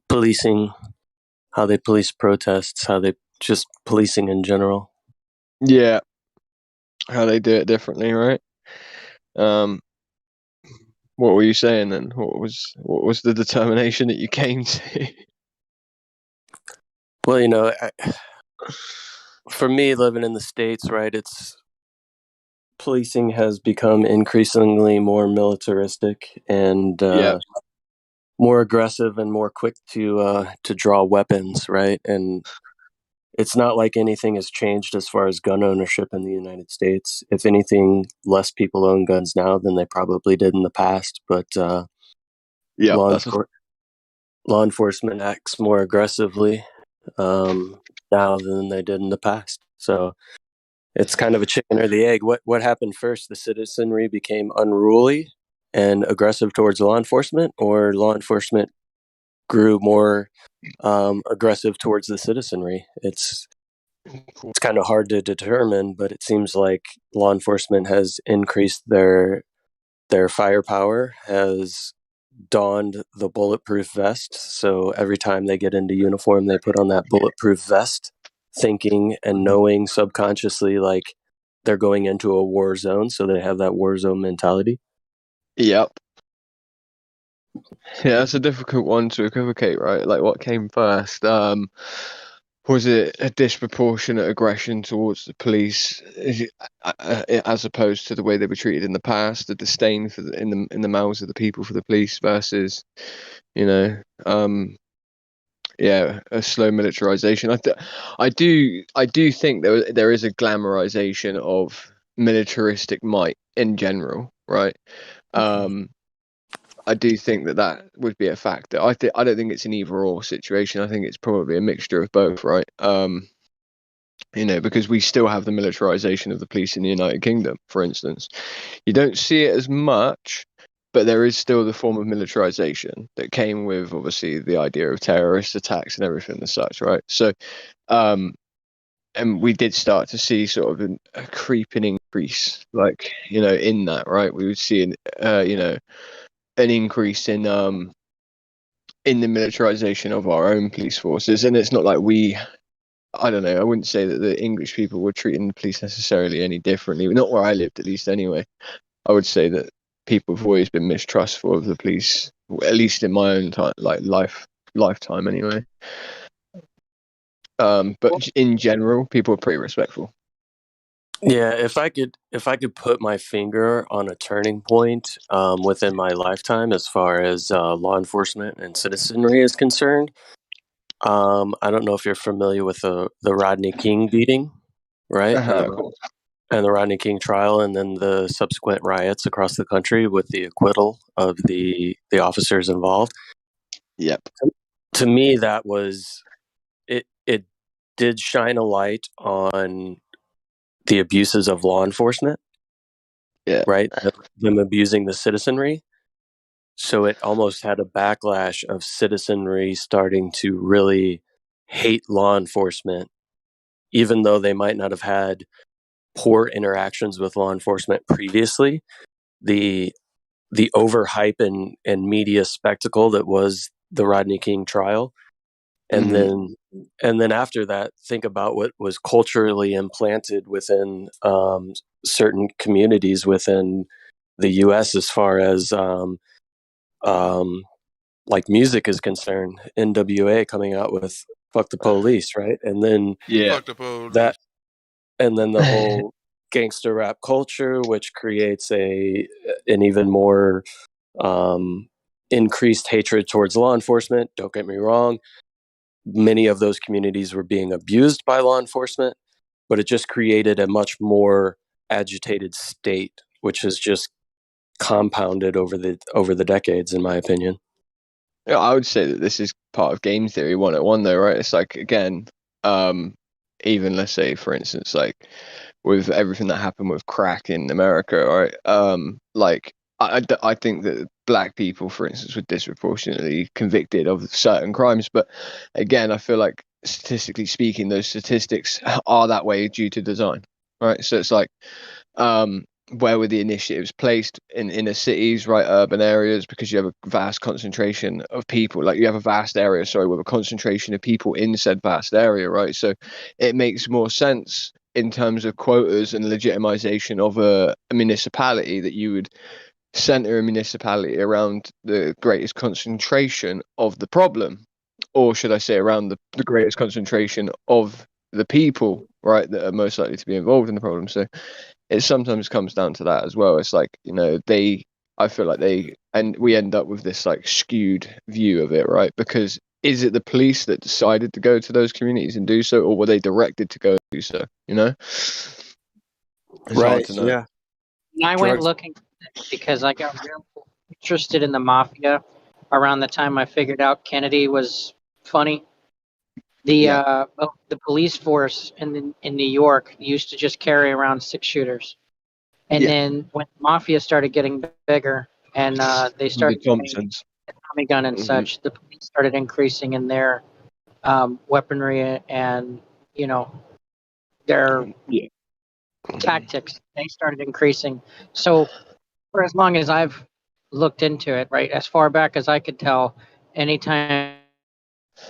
Policing, how they police protests, how they just policing in general. Yeah, how they do it differently, right? What were you saying then? What was the determination that you came to? Well, you know, for me, living in the States, right, it's policing has become increasingly more militaristic and more aggressive and more quick to draw weapons, right? And it's not like anything has changed as far as gun ownership in the United States. If anything, less people own guns now than they probably did in the past. But law enforcement acts more aggressively now than they did in the past. So it's kind of a chicken or the egg. What happened first? The citizenry became unruly and aggressive towards law enforcement, or law enforcement grew more aggressive towards the citizenry? It's kind of hard to determine, but it seems like law enforcement has increased their firepower, has donned the bulletproof vest. So every time they get into uniform, they put on that bulletproof vest, thinking and knowing subconsciously like they're going into a war zone. So they have that war zone mentality. Yep. Yeah, that's a difficult one to equivocate, right? Like, what came first? Was it a disproportionate aggression towards the police, as opposed to the way they were treated in the past? The disdain for in the mouths of the people for the police versus, a slow militarization. I do think there is a glamorization of militaristic might in general, right? I do think that would be a factor. I don't think it's an either or situation. I think it's probably a mixture of both, right? Because we still have the militarization of the police in the United Kingdom, for instance. You don't see it as much, but there is still the form of militarization that came with, obviously, the idea of terrorist attacks and everything and such, right? So, and we did start to see sort of a creeping increase, like, in that, right? We would see an increase in the militarization of our own police forces. And it's not like I don't know, I wouldn't say that the English people were treating the police necessarily any differently, not where I lived, at least, anyway. I would say that people have always been mistrustful of the police, at least in my own time, like lifetime anyway. But in general, people are pretty respectful. Yeah, if I could put my finger on a turning point within my lifetime as far as law enforcement and citizenry is concerned, I don't know if you're familiar with the Rodney King beating, right? And the Rodney King trial, and then the subsequent riots across the country with the acquittal of the officers involved. Yep. To me, that was it. It did shine a light on the abuses of law enforcement. Yeah. Right. Them abusing the citizenry. So it almost had a backlash of citizenry starting to really hate law enforcement, even though they might not have had poor interactions with law enforcement previously. The overhype and media spectacle that was the Rodney King trial. And then after that, think about what was culturally implanted within certain communities within the U.S. as far as like music is concerned. NWA coming out with "Fuck the Police," right? And then Fuck the police. that, and then the whole gangster rap culture, which creates an even more increased hatred towards law enforcement. Don't get me wrong. Many of those communities were being abused by law enforcement, but it just created a much more agitated state, which has just compounded over the decades, in my opinion. Yeah, I would say that this is part of game theory 101 though, right? It's like, again, even let's say, for instance, like with everything that happened with crack in America, right? Like I think that black people, for instance, were disproportionately convicted of certain crimes, but again, I feel like statistically speaking, those statistics are that way due to design, right? So it's like, where were the initiatives placed in inner cities, right, urban areas, because you have a vast concentration of people, like you have a vast area, sorry, with a concentration of people in said vast area, right? So it makes more sense in terms of quotas and legitimization of a municipality that you would center a municipality around the greatest concentration of the problem, or should I say around the greatest concentration of the people, right, that are most likely to be involved in the problem. So it sometimes comes down to that as well. It's like, I feel like we end up with this like skewed view of it, right? Because is it the police that decided to go to those communities and do so, or were they directed to go do so? It's hard to know. Yeah. And I went looking because I got real interested in the mafia around the time I figured out Kennedy was funny. The police force in New York used to just carry around 6-shooters, and then when mafia started getting bigger and they started the Thompsons, Tommy gun and such, the police started increasing in their weaponry and their tactics. They started increasing. So for as long as I've looked into it, right, as far back as I could tell, anytime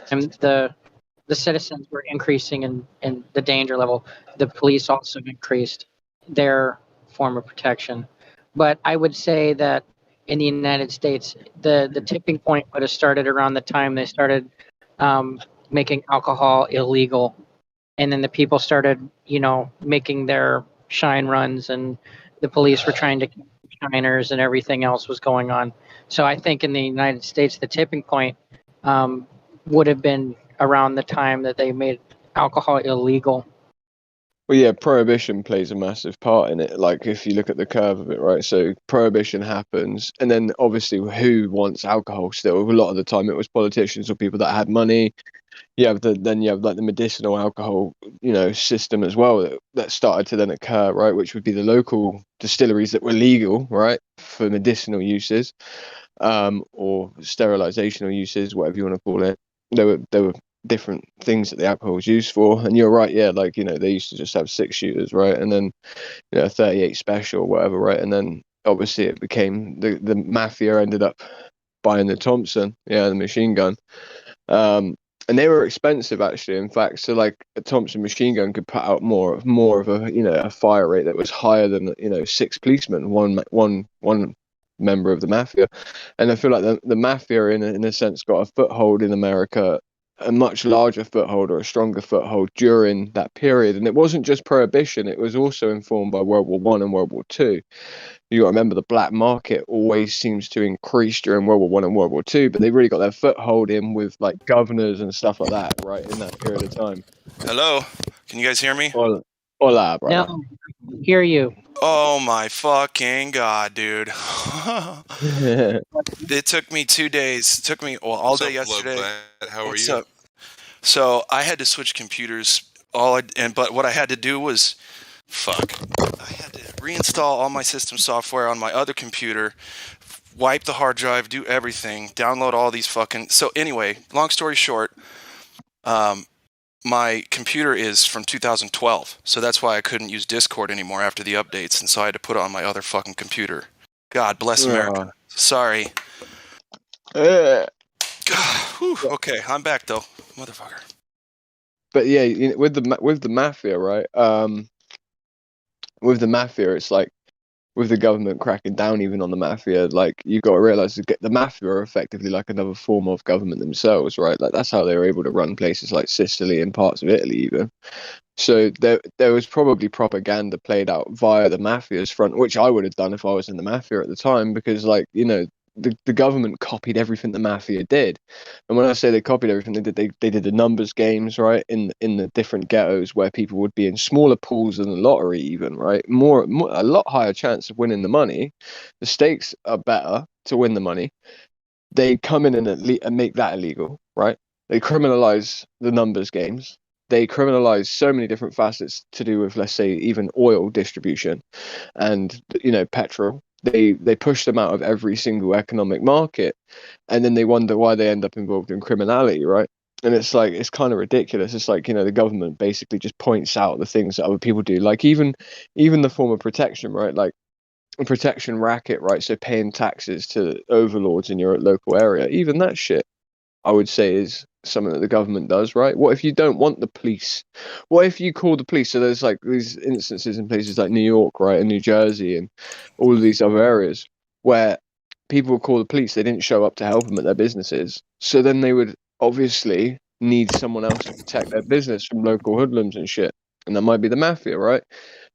the citizens were increasing in the danger level, the police also increased their form of protection. But I would say that in the United States, the tipping point would have started around the time they started making alcohol illegal. And then the people started, making their shine runs, and the police were trying to keep shiners, and everything else was going on. So I think in the United States, the tipping point would have been around the time that they made alcohol illegal. Well, yeah, prohibition plays a massive part in it. Like if you look at the curve of it, right? So prohibition happens, and then obviously who wants alcohol still? A lot of the time it was politicians or people that had money. Then you have like the medicinal alcohol, system as well that started to then occur, right? Which would be the local distilleries that were legal, right, for medicinal uses, or sterilizational uses, whatever you want to call it. There were different things that the alcohol was used for, and you're right, yeah, like they used to just have 6-shooters, right, and then 38 special or whatever, right, and then obviously it became the mafia ended up buying the Thompson, the machine gun, and they were expensive actually. In fact, so like a Thompson machine gun could put out more of a a fire rate that was higher than 6 policemen, one member of the mafia. And I feel like the mafia in a sense got a foothold in America, a much larger foothold or a stronger foothold during that period. And it wasn't just prohibition; it was also informed by World War I and World War II. You got to remember the black market always seems to increase during World War I and World War II, but they really got their foothold in with like governors and stuff like that, right, in that period of time. Hello, can you guys hear me? Hola, bro. No, hear you. Oh my fucking god, dude! It took me 2 days. It took me all day yesterday. How are What's you? up? So I had to switch computers. But what I had to do was, I had to reinstall all my system software on my other computer, wipe the hard drive, do everything, download all these fucking. So anyway, long story short, my computer is from 2012, so that's why I couldn't use Discord anymore after the updates, and so I had to put it on my other fucking computer. God bless America. Sorry. God, okay, I'm back though, motherfucker. But yeah, with the mafia, right? With the mafia, it's like with the government cracking down even on the mafia, like you got to realize the mafia are effectively like another form of government themselves, right? Like that's how they were able to run places like Sicily and parts of Italy even. So there was probably propaganda played out via the mafia's front, which I would have done if I was in the mafia at the time, because like the government copied everything the mafia did. And when I say they copied everything they did, they did the numbers games, right, in the different ghettos where people would be in smaller pools than the lottery even, right, more a lot higher chance of winning the money. The stakes are better to win the money. They come in and make that illegal, right? They criminalize the numbers games. They criminalize so many different facets to do with, let's say, even oil distribution and, you know, petrol. They push them out of every single economic market, and then they wonder why they end up involved in criminality, right? And it's like, it's kind of ridiculous. It's like, you know, the government basically just points out the things that other people do, like even the form of protection, right? Like a protection racket, right? So paying taxes to overlords in your local area, even that shit, I would say, is something that the government does, right? What if you don't want the police? What if you call the police? So there's like these instances in places like New York, right, and New Jersey, and all of these other areas where people would call the police. They didn't show up to help them at their businesses, so then they would obviously need someone else to protect their business from local hoodlums and shit, and that might be the mafia, right?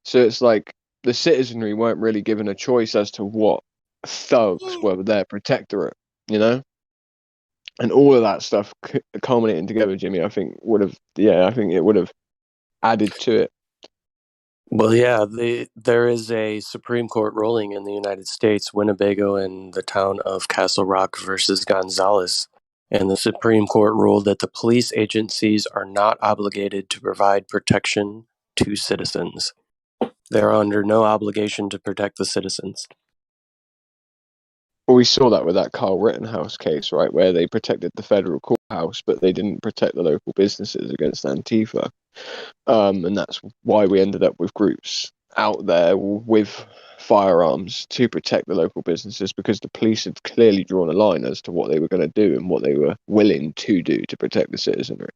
So it's like the citizenry weren't really given a choice as to what thugs were their protectorate, you know? And all of that stuff culminating together, Jimmy, I think I think it would have added to it. Well, yeah, there is a Supreme Court ruling in the United States, Winnebago and the town of Castle Rock versus Gonzales. And the Supreme Court ruled that the police agencies are not obligated to provide protection to citizens. They're under no obligation to protect the citizens. Well, we saw that with that Carl Rittenhouse case, right, where they protected the federal courthouse, but they didn't protect the local businesses against Antifa. And that's why we ended up with groups out there with firearms to protect the local businesses, because the police had clearly drawn a line as to what they were going to do and what they were willing to do to protect the citizenry.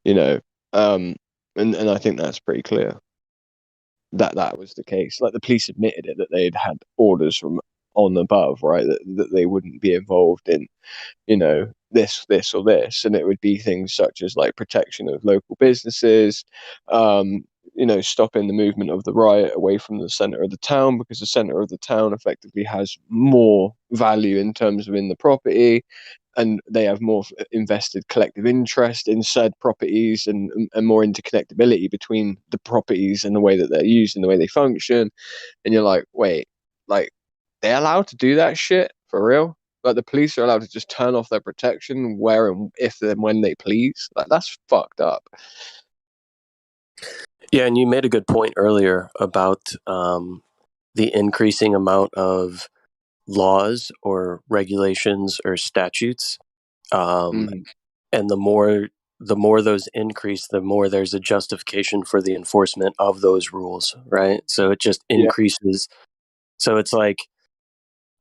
You know, and I think that's pretty clear that was the case. Like the police admitted it, that they had orders from on above, right, that they wouldn't be involved in, you know, this or this, and it would be things such as like protection of local businesses, you know, stopping the movement of the riot away from the center of the town, because the center of the town effectively has more value in terms of in the property, and they have more invested collective interest in said properties, and more interconnectability between the properties and the way that they're used and the way they function. And you're like, wait, like they're allowed to do that shit for real? Like the police are allowed to just turn off their protection where and if and when they please? Like that's fucked up. Yeah, and you made a good point earlier about the increasing amount of laws or regulations or statutes, and the more those increase, the more there's a justification for the enforcement of those rules, right? So it just increases. So it's like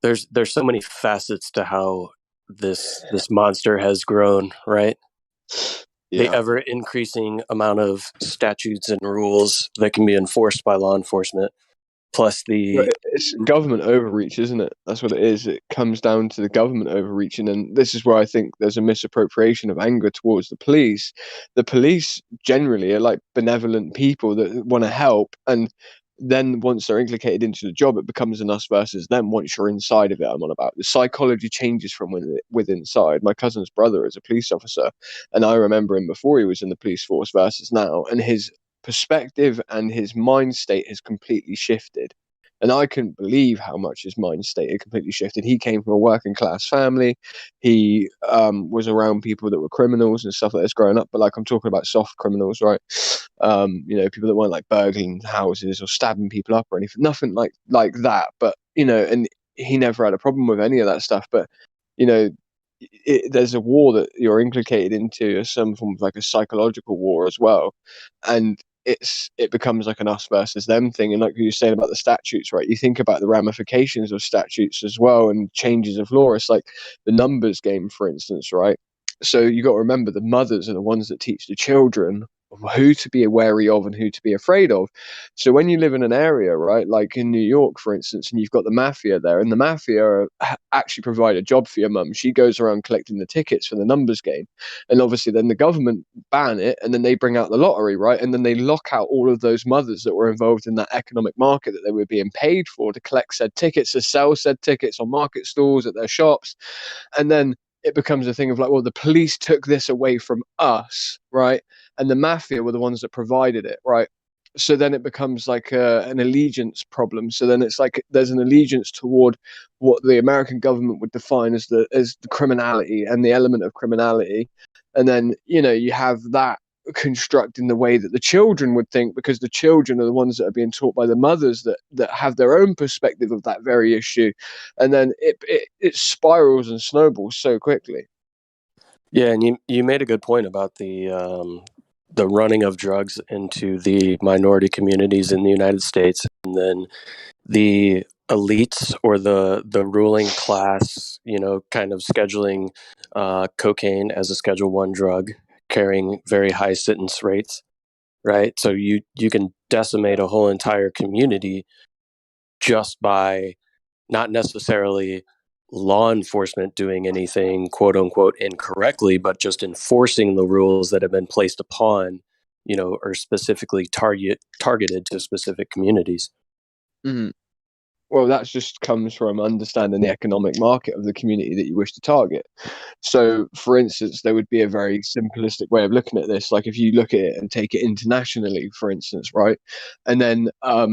there's so many facets to how this monster has grown, right? The ever increasing amount of statutes and rules that can be enforced by law enforcement, plus the it's government overreach, isn't it? That's what it is. It comes down to the government overreaching, and this is where I think there's a misappropriation of anger towards the police. The police generally are like benevolent people that want to help, and then once they're implicated into the job, it becomes an us versus them. Once you're inside of it, I'm on about the psychology changes from within inside. My cousin's brother is a police officer, and I remember him before he was in the police force versus now, and his perspective and his mind state has completely shifted. And I couldn't believe how much his mind state had completely shifted. He came from a working class family. He was around people that were criminals and stuff like this growing up. But like I'm talking about soft criminals, right? You know, people that weren't like burgling houses or stabbing people up or anything. Nothing like that. But you know, and he never had a problem with any of that stuff. But you know, there's a war that you're implicated into, some form of like a psychological war as well, and it becomes like an us versus them thing. And like you were saying about the statutes, right, you think about the ramifications of statutes as well and changes of law. It's like the numbers game, for instance, right? So you got to remember the mothers are the ones that teach the children who to be wary of and who to be afraid of. So when you live in an area, right, like in New York, for instance, and you've got the mafia there, and the mafia actually provide a job for your mum. She goes around collecting the tickets for the numbers game. And obviously then the government ban it, and then they bring out the lottery, right? And then they lock out all of those mothers that were involved in that economic market that they were being paid for to collect said tickets, to sell said tickets on market stalls, at their shops. And then it becomes a thing of like, well, the police took this away from us, right? And the mafia were the ones that provided it, right? So then it becomes like an allegiance problem. So then it's like there's an allegiance toward what the American government would define as the criminality and the element of criminality. And then, you know, you have that construct in the way that the children would think, because the children are the ones that are being taught by the mothers that have their own perspective of that very issue. And then it spirals and snowballs so quickly. Yeah, and you made a good point about the running of drugs into the minority communities in the United States, and then the elites or the ruling class, you know, kind of scheduling cocaine as a Schedule One drug, carrying very high sentence rates, right? So you can decimate a whole entire community just by not necessarily law enforcement doing anything quote unquote incorrectly, but just enforcing the rules that have been placed upon, you know, or specifically targeted to specific communities. Mm-hmm. Well, that just comes from understanding the economic market of the community that you wish to target. So, for instance, there would be a very simplistic way of looking at this. Like if you look at it and take it internationally, for instance, right? And then,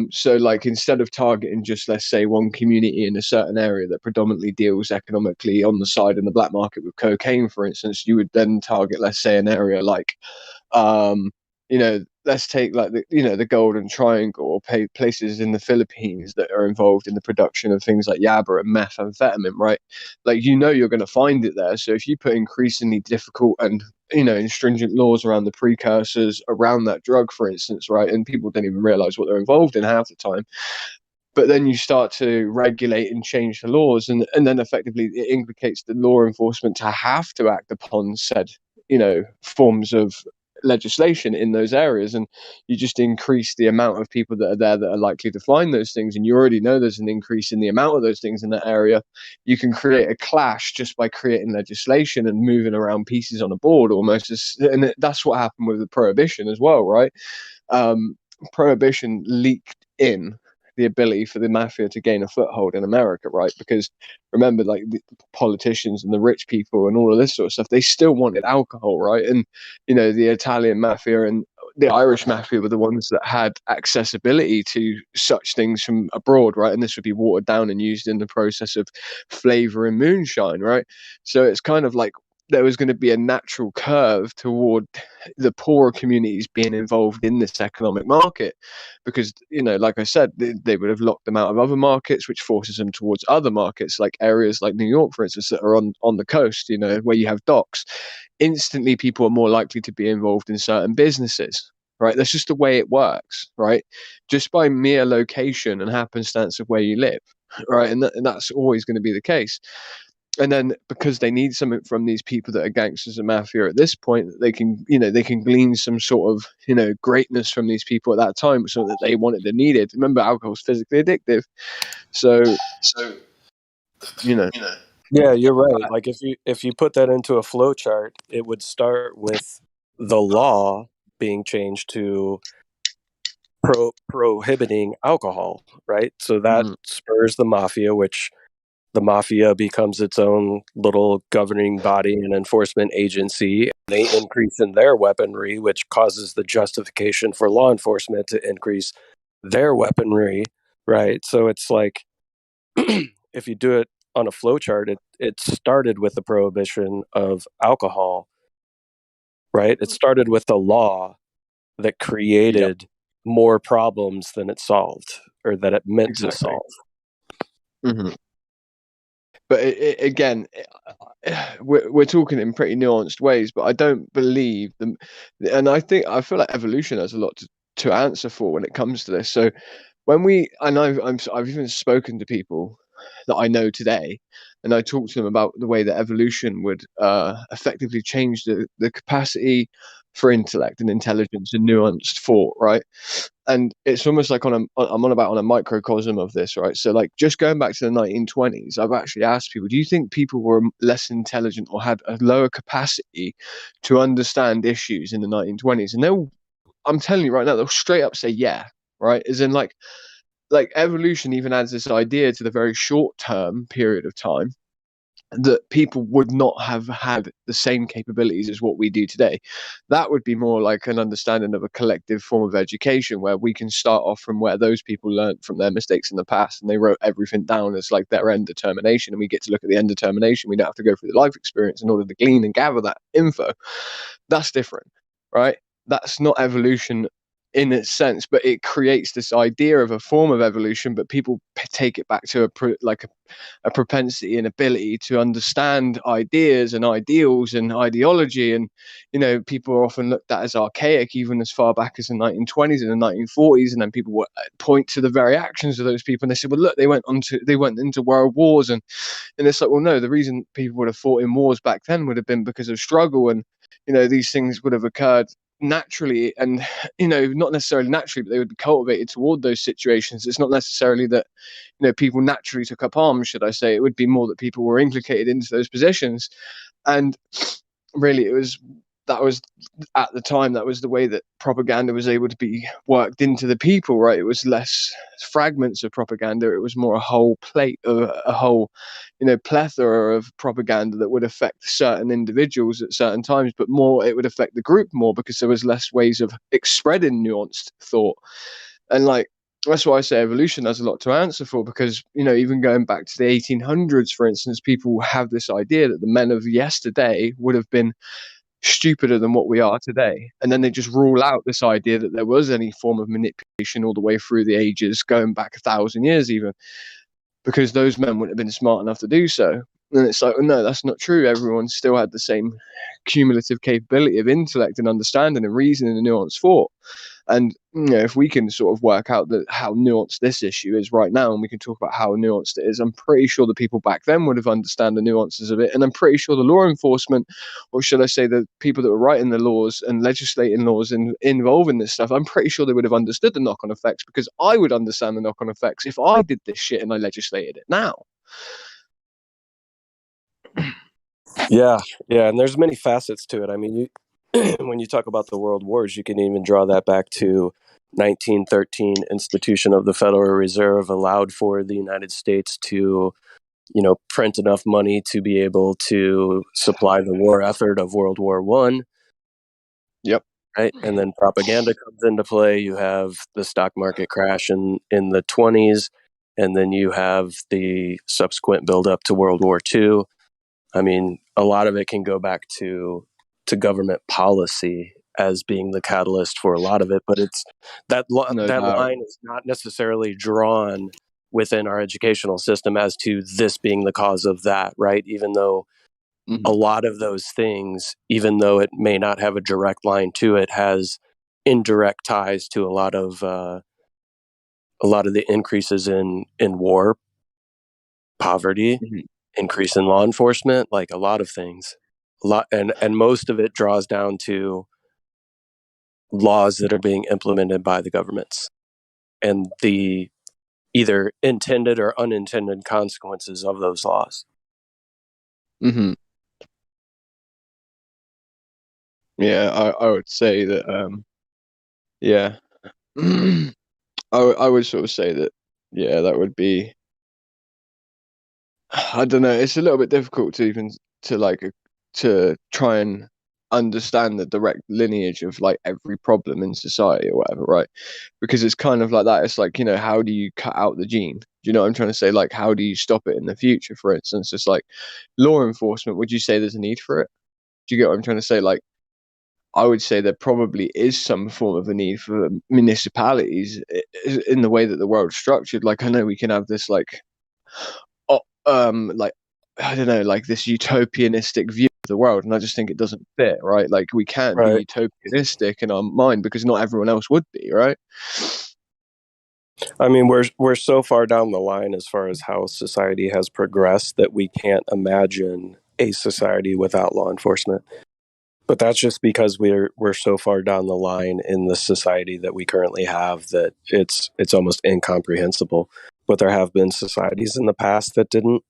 so like instead of targeting just, let's say, one community in a certain area that predominantly deals economically on the side in the black market with cocaine, for instance, you would then target, let's say, an area like, you know, let's take like the Golden Triangle, or places in the Philippines that are involved in the production of things like yaba and methamphetamine, right? Like, you know, you're going to find it there. So if you put increasingly difficult and, you know, stringent laws around the precursors around that drug, for instance, right, and people don't even realize what they're involved in half the time. But then you start to regulate and change the laws, and then effectively it implicates the law enforcement to have to act upon said, you know, forms of legislation in those areas. And you just increase the amount of people that are there that are likely to find those things, and you already know there's an increase in the amount of those things in that area. You can create a clash just by creating legislation and moving around pieces on a board almost. And that's what happened with the prohibition as well, right? Prohibition leaked in the ability for the mafia to gain a foothold in America, right? Because remember, like the politicians and the rich people and all of this sort of stuff, they still wanted alcohol, right? And, you know, the Italian mafia and the Irish mafia were the ones that had accessibility to such things from abroad, right? And this would be watered down and used in the process of flavor and moonshine, right? So it's kind of like there was going to be a natural curve toward the poorer communities being involved in this economic market, because, you know, like I said, they would have locked them out of other markets, which forces them towards other markets, like areas like New York, for instance, that are on the coast, you know, where you have docks. Instantly, people are more likely to be involved in certain businesses, right? That's just the way it works, right? Just by mere location and happenstance of where you live, right? And that's always going to be the case. And then because they need something from these people that are gangsters and mafia at this point, they can, you know, they can glean some sort of, you know, greatness from these people at that time, something that they wanted and needed. Remember, alcohol's physically addictive. So, you know. Yeah, you're right. Like if you put that into a flow chart, it would start with the law being changed to prohibiting alcohol, right? So that spurs the mafia, which the mafia becomes its own little governing body and enforcement agency. They increase in their weaponry, which causes the justification for law enforcement to increase their weaponry, right? So it's like if you do it on a flowchart, it started with the prohibition of alcohol, right? It started with a law that created more problems than it solved, or that it meant to solve. But again, we're talking in pretty nuanced ways, but I don't believe them. And I feel like evolution has a lot to answer for when it comes to this. So when I've even spoken to people that I know today, and I talked to them about the way that evolution would effectively change the capacity for intellect and intelligence and nuanced thought, right? And it's almost like I'm on about on a microcosm of this, right? So like just going back to the 1920s, I've actually asked people, do you think people were less intelligent or had a lower capacity to understand issues in the 1920s? And I'm telling you right now, they'll straight up say yeah, right? As in like evolution even adds this idea to the very short term period of time that people would not have had the same capabilities as what we do today. That would be more like an understanding of a collective form of education where we can start off from where those people learned from their mistakes in the past and they wrote everything down as like their end determination, and we get to look at the end determination. We don't have to go through the life experience in order to glean and gather that info. That's different, right? That's not evolution in its sense, but it creates this idea of a form of evolution, but people take it back to a propensity and ability to understand ideas and ideals and ideology. And people are often looked at as archaic even as far back as the 1920s and the 1940s, and then people would point to the very actions of those people and they said, well, look, they went into world wars, and it's like, well, no, the reason people would have fought in wars back then would have been because of struggle, and these things would have occurred naturally, and not necessarily naturally, but they would be cultivated toward those situations. It's not necessarily that people naturally took up arms, should I say. It would be more that people were inculcated into those positions, and really that was at the time, that was the way that propaganda was able to be worked into the people, right? It was less fragments of propaganda, it was more a whole plate, a whole plethora of propaganda that would affect certain individuals at certain times, but more it would affect the group more because there was less ways of spreading nuanced thought. And like, that's why I say evolution has a lot to answer for, because even going back to the 1800s, for instance, people have this idea that the men of yesterday would have been stupider than what we are today, and then they just rule out this idea that there was any form of manipulation all the way through the ages, going back 1,000 years even, because those men wouldn't have been smart enough to do so. And it's like, well, no, that's not true. Everyone still had the same cumulative capability of intellect and understanding and reasoning and nuanced thought. And if we can sort of work out how nuanced this issue is right now, and we can talk about how nuanced it is, I'm pretty sure the people back then would have understood the nuances of it. And I'm pretty sure the law enforcement, or should I say the people that were writing the laws and legislating laws and involving this stuff, I'm pretty sure they would have understood the knock-on effects, because I would understand the knock-on effects if I did this shit and I legislated it now. Yeah, and there's many facets to it. I mean, when you talk about the world wars, you can even draw that back to 1913 institution of the Federal Reserve allowed for the United States to, print enough money to be able to supply the war effort of World War I. Yep. Right, and then propaganda comes into play. You have the stock market crash in the 20s, and then you have the subsequent build up to World War II. I mean, a lot of it can go back to government policy as being the catalyst for a lot of it, but it's that line is not necessarily drawn within our educational system as to this being the cause of that, right? Even though a lot of those things, even though it may not have a direct line to it, has indirect ties to a lot of the increases in war, poverty, increase in law enforcement, like a lot of things. And most of it draws down to laws that are being implemented by the governments and the either intended or unintended consequences of those laws. Mm-hmm. Yeah, I would say that, yeah, I would sort of say that, yeah, that would be, I don't know, it's a little bit difficult to even to try and understand the direct lineage of like every problem in society or whatever, right? Because it's kind of like that. It's like, how do you cut out the gene? Do you know what I'm trying to say? Like, how do you stop it in the future, for instance? It's like law enforcement, would you say there's a need for it? Do you get what I'm trying to say? Like, I would say there probably is some form of a need for municipalities in the way that the world's structured. Like, I know we can have this like I don't know, like this utopianistic view of the world, and I just think it doesn't fit, right? Like, we can't be utopianistic in our mind because not everyone else would be, right? I mean, we're so far down the line as far as how society has progressed that we can't imagine a society without law enforcement. But that's just because we're so far down the line in the society that we currently have that it's almost incomprehensible. But there have been societies in the past that didn't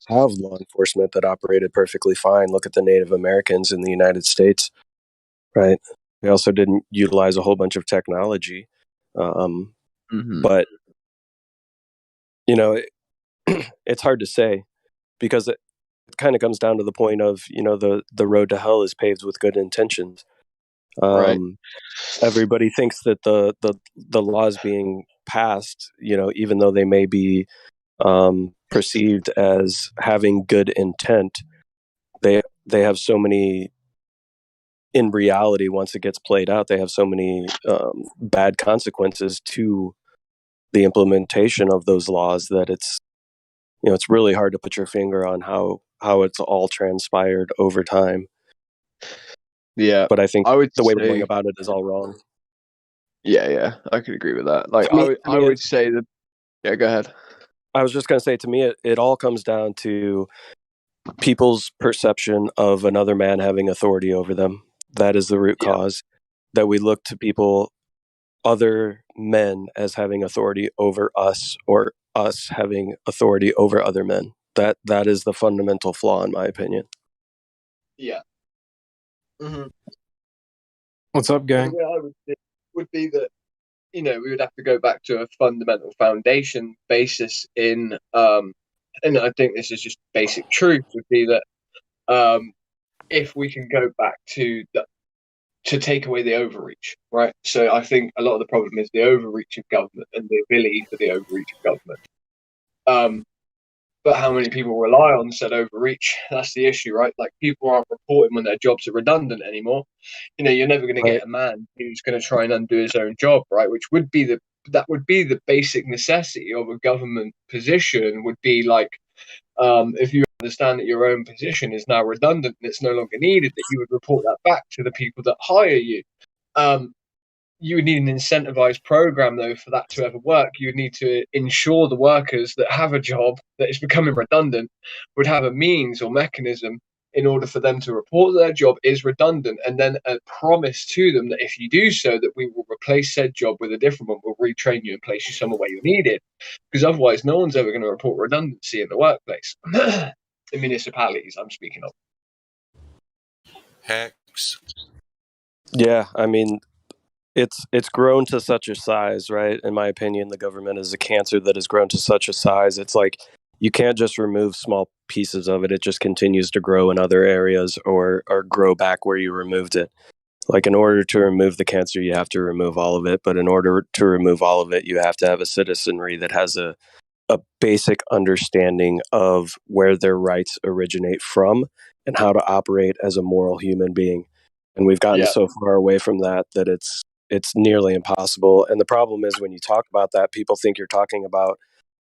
have law enforcement that operated perfectly fine. Look at the Native Americans in the United States, right? They also didn't utilize a whole bunch of technology. But, you know, it's hard to say because it kind of comes down to the point of, you know, the road to hell is paved with good intentions. Right. Everybody thinks that the laws being passed, you know, even though they may be perceived as having good intent, they have so many. In reality, once it gets played out, they have so many bad consequences to the implementation of those laws that it's, you know, it's really hard to put your finger on how it's all transpired over time. Yeah, But I think I would the way we're going say, about it is all wrong. yeah, I could agree with that. Like, To me, I would say that. Yeah, go ahead. I was just going to say, to me, it all comes down to people's perception of another man having authority over them. That is the root cause. That we look to people, other men, as having authority over us, or us having authority over other men. That is the fundamental flaw, in my opinion. Yeah. Mm-hmm. What's up, gang? The way I would think would be that, you know, we would have to go back to a fundamental foundation basis in, and I think this is just basic truth, would be that if we can go back to take away the overreach, right? So I think a lot of the problem is the overreach of government and the ability for the overreach of government. But how many people rely on said overreach? That's the issue, right? Like, people aren't reporting when their jobs are redundant anymore. You know, you're never going to get a man who's going to try and undo his own job, right? Which would be the basic necessity of a government position. Would be like, if you understand that your own position is now redundant and it's no longer needed, that you would report that back to the people that hire you. You would need an incentivized program, though, for that to ever work. You would need to ensure the workers that have a job that is becoming redundant would have a means or mechanism in order for them to report that their job is redundant, and then a promise to them that if you do so, that we will replace said job with a different one. We'll retrain you and place you somewhere where you're needed, because otherwise no one's ever going to report redundancy in the workplace. The municipalities I'm speaking of. Hex. Yeah, I mean, it's grown to such a size, right? In my opinion, the government is a cancer that has grown to such a size. It's like you can't just remove small pieces of it. It just continues to grow in other areas, or grow back where you removed it. Like, in order to remove the cancer, you have to remove all of it. But in order to remove all of it, you have to have a citizenry that has a basic understanding of where their rights originate from and how to operate as a moral human being. And we've gotten so far away from that it's nearly impossible. And the problem is, when you talk about that, people think you're talking about,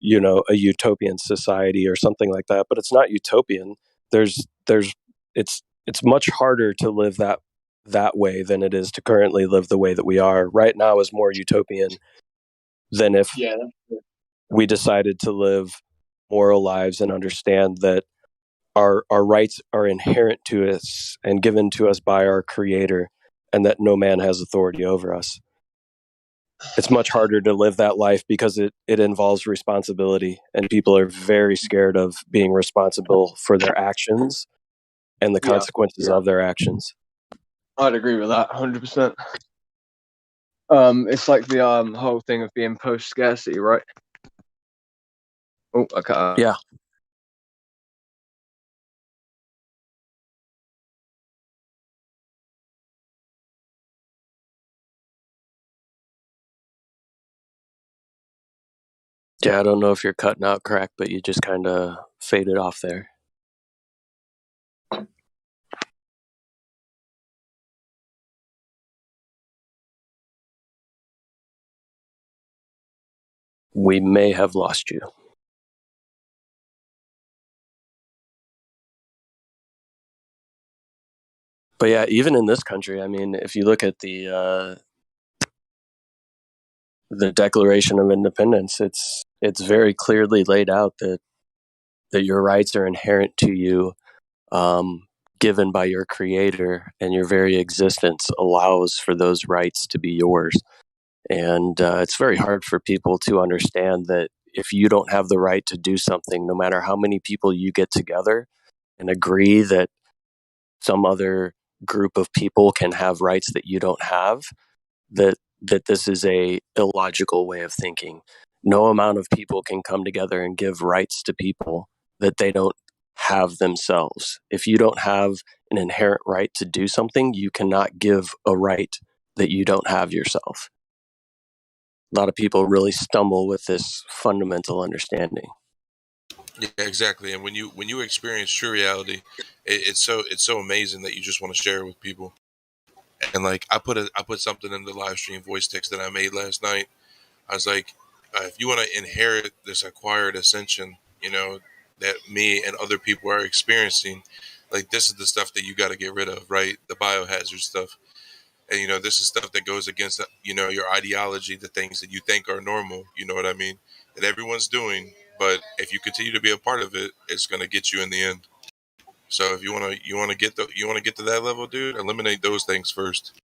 you know, a utopian society or something like that, but it's not utopian. It's much harder to live that way than it is to currently live the way that we are. Right now is more utopian than if we decided to live moral lives and understand that our rights are inherent to us and given to us by our Creator, and that no man has authority over us. It's much harder to live that life because it involves responsibility, and people are very scared of being responsible for their actions and the consequences of their actions. I'd agree with that 100%. It's like the whole thing of being post scarcity, right? Oh, okay. Yeah. Yeah, I don't know if you're cutting out correct, but you just kind of faded off there. We may have lost you. But yeah, even in this country, I mean, if you look at the Declaration of Independence, it's very clearly laid out that your rights are inherent to you, given by your creator, and your very existence allows for those rights to be yours. And it's very hard for people to understand that if you don't have the right to do something, no matter how many people you get together and agree that some other group of people can have rights that you don't have, that this is a illogical way of thinking. No amount of people can come together and give rights to people that they don't have themselves. If you don't have an inherent right to do something, you cannot give a right that you don't have yourself. A lot of people really stumble with this fundamental understanding. Yeah, exactly. And when you experience true reality, it's so amazing that you just want to share it with people. And like I put something in the live stream voice text that I made last night. I was like, if you want to inherit this acquired ascension, you know, that me and other people are experiencing, like this is the stuff that you got to get rid of, right? The biohazard stuff. And you know, this is stuff that goes against, you know, your ideology, the things that you think are normal, you know what I mean, that everyone's doing. But if you continue to be a part of it, it's going to get you in the end. So if you want to you want to get to that level, dude, eliminate those things first.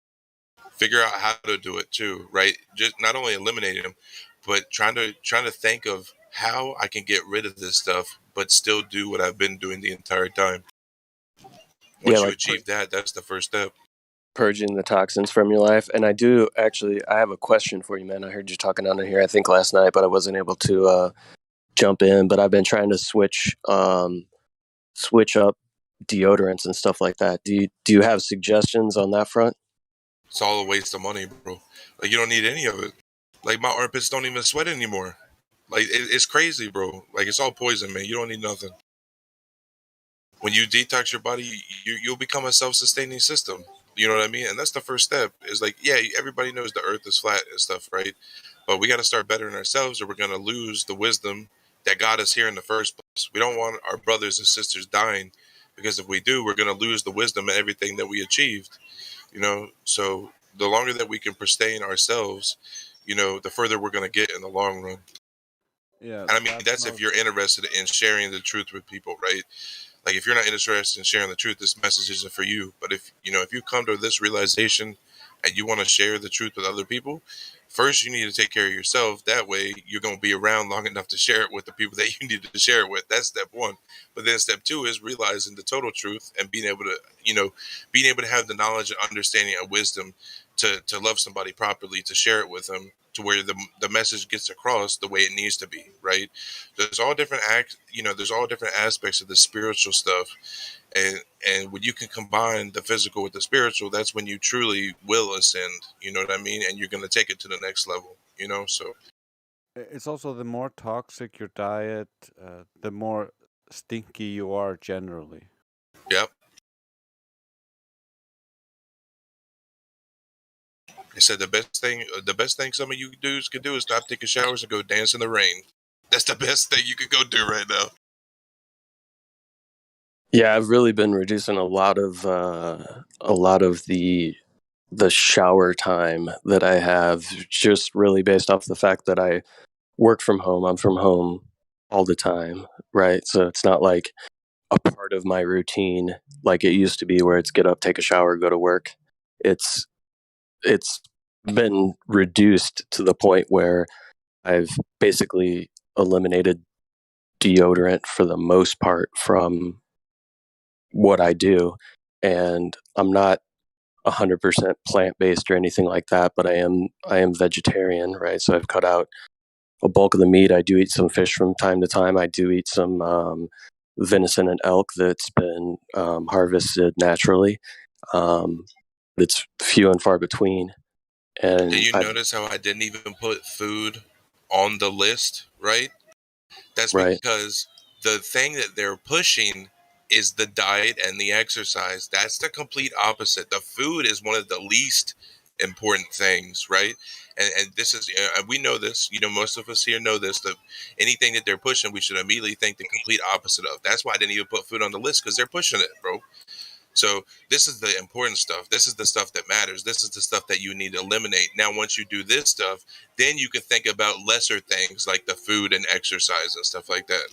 Figure out how to do it too, right? Just not only eliminating them, but trying to think of how I can get rid of this stuff but still do what I've been doing the entire time. Once you achieve that, that's the first step. Purging the toxins from your life. And I have a question for you, man. I heard you talking on here, I think last night, but I wasn't able to jump in. But I've been trying to switch up deodorants and stuff like that. Do you have suggestions on that front? It's all a waste of money, bro. Like you don't need any of it. Like my armpits don't even sweat anymore. Like it's crazy, bro. Like it's all poison, man. You don't need nothing. When you detox your body, you'll become a self-sustaining system. You know what I mean? And that's the first step. Is like, yeah, everybody knows the earth is flat and stuff, right? But we got to start bettering ourselves or we're going to lose the wisdom that got us here in the first place. We don't want our brothers and sisters dying because if we do, we're going to lose the wisdom and everything that we achieved, you know? So the longer that we can sustain ourselves, you know, the further we're going to get in the long run. Yeah. And I mean, that's if you're interested in sharing the truth with people, right? Like if you're not interested in sharing the truth, this message isn't for you. But if you come to this realization and you want to share the truth with other people, first you need to take care of yourself. That way you're going to be around long enough to share it with the people that you need to share it with. That's step one. But then step two is realizing the total truth and being able to have the knowledge and understanding and wisdom to love somebody properly, to share it with them, to where the message gets across the way it needs to be, right? There's all different there's all different aspects of the spiritual stuff, and when you can combine the physical with the spiritual, that's when you truly will ascend. You know what I mean? And you're going to take it to the next level. You know, so It's also the more toxic your diet, the more stinky you are generally. Yep. I said the best thing some of you dudes can do is stop taking showers and go dance in the rain. That's the best thing you could go do right now. Yeah, I've really been reducing a lot of the shower time that I have, just really based off the fact that I work from home. I'm from home all the time, right? So it's not like a part of my routine like it used to be, where it's get up, take a shower, go to work. It's been reduced to the point where I've basically eliminated deodorant for the most part from what I do. And I'm not 100% plant-based or anything like that, but I am vegetarian, right? So I've cut out a bulk of the meat. I do eat some fish from time to time. I do eat some venison and elk that's been harvested naturally. It's few and far between. And Did you notice how I didn't even put food on the list, right? That's because the thing that they're pushing is the diet and the exercise. That's the complete opposite. The food is one of the least important things, right? And this is, we know this, most of us here know this, that anything that they're pushing, we should immediately think the complete opposite of. That's why I didn't even put food on the list, because they're pushing it, bro. So this is the important stuff. This is the stuff that matters. This is the stuff that you need to eliminate. Now, once you do this stuff, then you can think about lesser things like the food and exercise and stuff like that.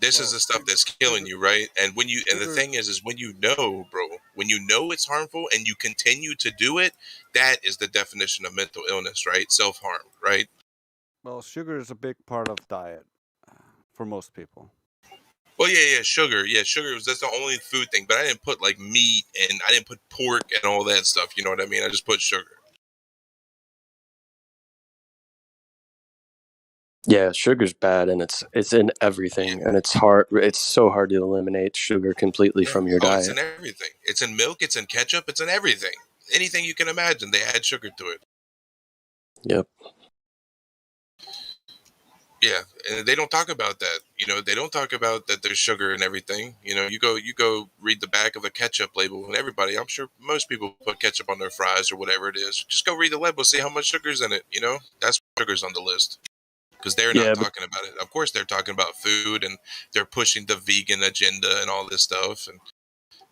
This is the stuff that's killing you, right? And the thing is when you know, bro, when you know it's harmful and you continue to do it, that is the definition of mental illness, right? Self-harm, right? Well, sugar is a big part of diet for most people. Well, yeah, sugar. Yeah, sugar that's the only food thing, but I didn't put like meat and I didn't put pork and all that stuff. You know what I mean? I just put sugar. Yeah, sugar's bad, and it's in everything, and it's hard. It's so hard to eliminate sugar completely from your Oh, it's in diet. everything. It's in milk. It's in ketchup. It's in everything. Anything you can imagine, they add sugar to it. Yep. Yeah, and they don't talk about that. You know, they don't talk about that there's sugar in everything. You know, you go read the back of a ketchup label, and everybody, I'm sure most people put ketchup on their fries or whatever it is. Just go read the label, see how much sugar's in it. You know, that's what sugar's on the list because they're not Yeah, but talking about it. Of course, they're talking about food and they're pushing the vegan agenda and all this stuff. And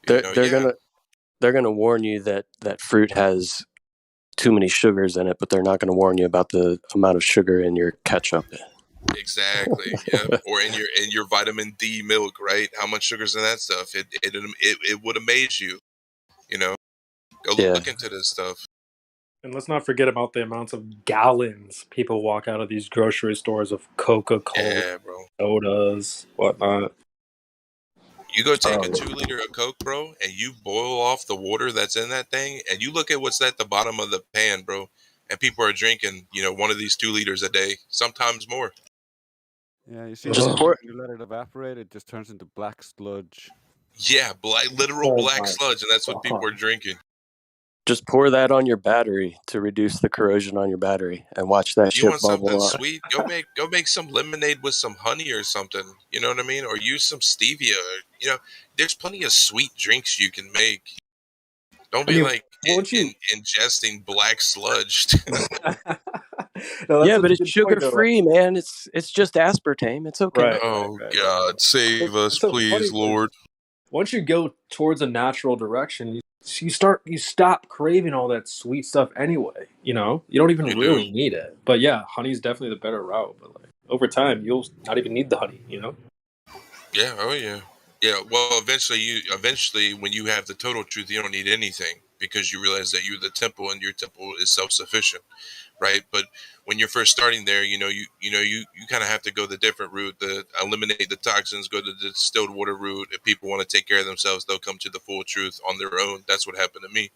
you know, they're gonna warn you that fruit has too many sugars in it, but they're not going to warn you about the amount of sugar in your ketchup. exactly, yeah. Or in your vitamin D milk, right? How much sugar's in that stuff? It would amaze you. You know, go Yeah. look into this stuff. And let's not forget about the amounts of gallons people walk out of these grocery stores of Coca-Cola, Yeah, bro. sodas, whatnot. You go take a 2-liter of Coke, bro, and you boil off the water that's in that thing, and you look at what's at the bottom of the pan, bro, and people are drinking, one of these 2 liters a day, sometimes more. Yeah, you see, Just when pour. you let it evaporate, it just turns into black sludge. Yeah, literal Oh black my sludge, and that's what people God. are drinking. Just pour that on your battery to reduce the corrosion on your battery, and watch that You shit want something bubble up. sweet? Go make some lemonade with some honey or something. You know what I mean? Or use some stevia. There's plenty of sweet drinks you can make. Don't I be mean, like won't you? ingesting black sludge. No, that's Yeah, such but a it's good sugar point, though. free, man. It's just aspartame. It's okay. Right. Oh God, save us, It's so funny please, 'cause Lord. once you go towards a natural direction, you stop craving all that sweet stuff anyway. You don't even You really do. need it. But yeah, honey's definitely the better route. But like over time, you'll not even need the honey. Yeah. Oh yeah. Yeah. Well, eventually, when you have the total truth, you don't need anything because you realize that you're the temple and your temple is self-sufficient, right? But when you're first starting there, you kind of have to go the different route, eliminate the toxins, go the distilled water route. If people want to take care of themselves, they'll come to the full truth on their own. That's what happened to me.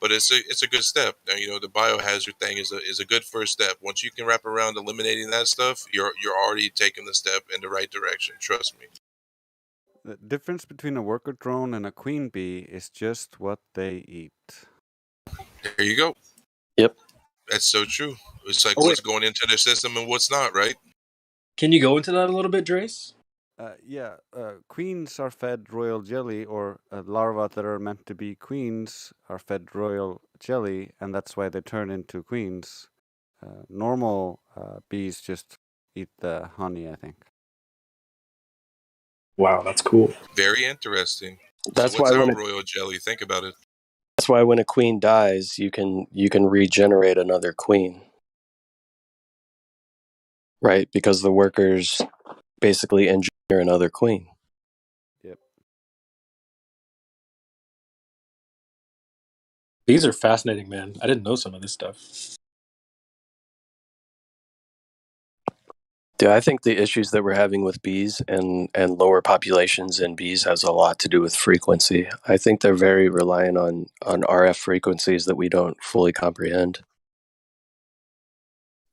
But it's a good step. Now, the biohazard thing is a good first step. Once you can wrap around eliminating that stuff, you're already taking the step in the right direction. Trust me. The difference between a worker drone and a queen bee is just what they eat. There you go. Yep. That's so true. It's like Oh, wait. what's going into their system and what's not, right? Can you go into that a little bit, Drace? Queens are fed royal jelly, or larvae that are meant to be queens are fed royal jelly, and that's why they turn into queens. Normal bees just eat the honey, I think. Wow, that's cool. Very interesting. That's so what's why our royal jelly? Think about it. That's why when a queen dies, you can regenerate another queen. Right? Because the workers basically engineer another queen. Yep. These are fascinating, man. I didn't know some of this stuff. Dude, I think the issues that we're having with bees and lower populations in bees has a lot to do with frequency. I think they're very reliant on RF frequencies that we don't fully comprehend.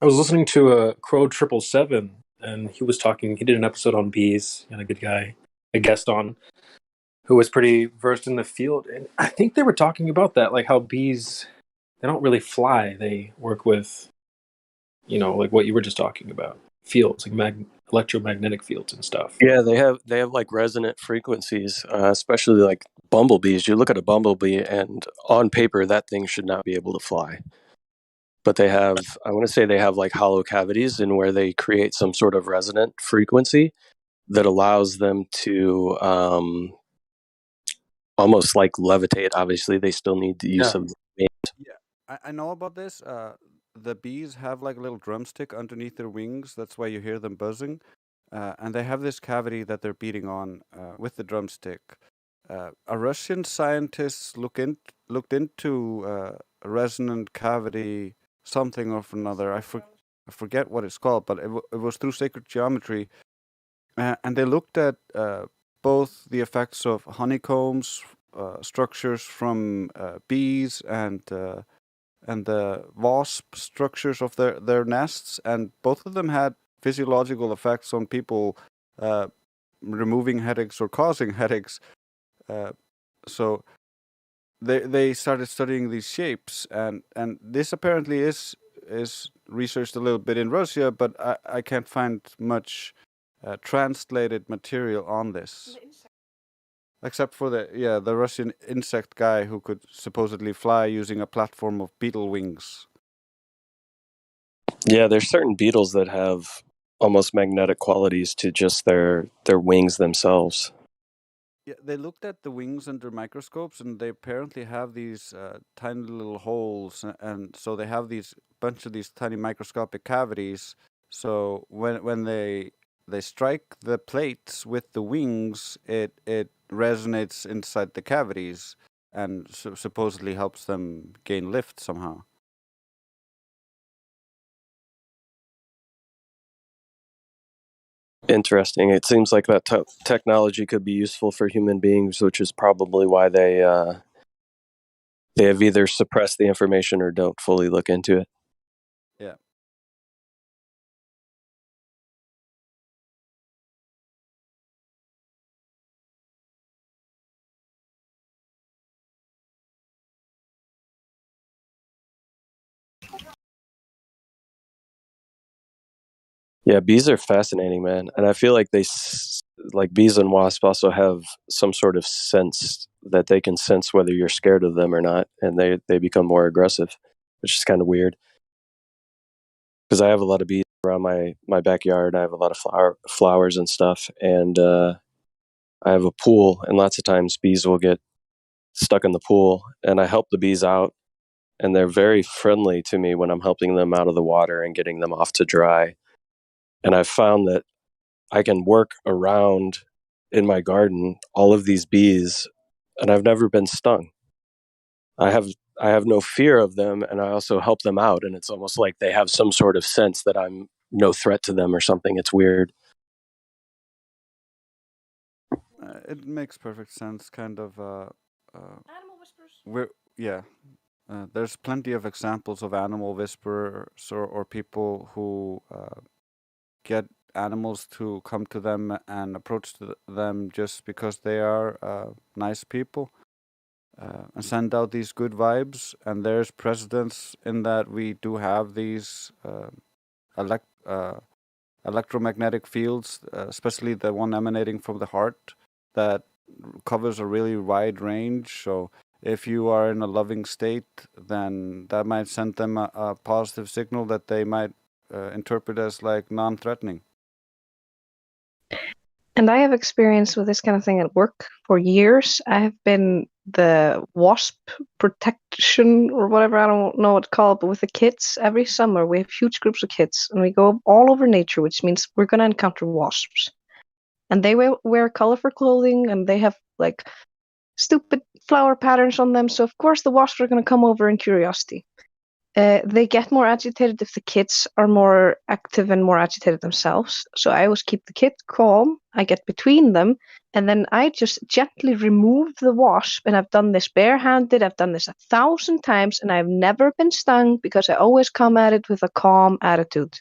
I was listening to a Crow 777, and he was talking. He did an episode on bees, and a good guy, a guest on, who was pretty versed in the field. And I think they were talking about that, like how bees, they don't really fly. They work with, like what you were just talking about, fields, like electromagnetic fields and stuff. Yeah, they have like resonant frequencies, especially like bumblebees. You look at a bumblebee, and on paper, that thing should not be able to fly. But they have, I want to say they have like hollow cavities in where they create some sort of resonant frequency that allows them to almost like levitate. Obviously, they still need the use of the wind. Yeah, I know about this. The bees have like a little drumstick underneath their wings. That's why you hear them buzzing. and they have this cavity that they're beating on with the drumstick. A Russian scientist looked into a resonant cavity, something of another. I forget what it's called, but it was through sacred geometry, and they looked at both the effects of honeycombs, structures from bees, and the wasp structures of their nests, and both of them had physiological effects on people, removing headaches or causing headaches. So they started studying these shapes, and this apparently is researched a little bit in Russia, but I can't find much translated material on this. Except for the Russian insect guy who could supposedly fly using a platform of beetle wings. Yeah, there's certain beetles that have almost magnetic qualities to just their wings themselves. Yeah, they looked at the wings under microscopes, and they apparently have these tiny little holes, and so they have these bunch of these tiny microscopic cavities. So when they strike the plates with the wings, it resonates inside the cavities, and supposedly helps them gain lift somehow. Interesting. It seems like that technology could be useful for human beings, which is probably why they have either suppressed the information or don't fully look into it. Yeah. Yeah, bees are fascinating, man, and I feel like like bees and wasps also have some sort of sense that they can sense whether you're scared of them or not, and they become more aggressive, which is kind of weird. Because I have a lot of bees around my backyard. I have a lot of flowers and stuff, and I have a pool, and lots of times bees will get stuck in the pool, and I help the bees out, and they're very friendly to me when I'm helping them out of the water and getting them off to dry. And I've found that I can work around in my garden all of these bees, and I've never been stung. I have no fear of them, and I also help them out, and it's almost like they have some sort of sense that I'm no threat to them or something. It's weird. It makes perfect sense, kind of. Animal whispers. There's plenty of examples of animal whisperers or people who get animals to come to them and approach them just because they are nice people, and send out these good vibes. And there's precedence in that we do have these electromagnetic fields, especially the one emanating from the heart, that covers a really wide range. So if you are in a loving state, then that might send them a positive signal that they might interpret as like non-threatening. And I have experience with this kind of thing at work for years. I have been the wasp protection or whatever, I don't know what it's called, but with the kids, every summer we have huge groups of kids and we go all over nature, which means we're going to encounter wasps. And they wear colorful clothing and they have like stupid flower patterns on them. So of course the wasps are going to come over in curiosity. They get more agitated if the kids are more active and more agitated themselves. So I always keep the kid calm. I get between them, and then I just gently remove the wasp. And I've done this barehanded. I've done this 1,000 times, and I've never been stung because I always come at it with a calm attitude.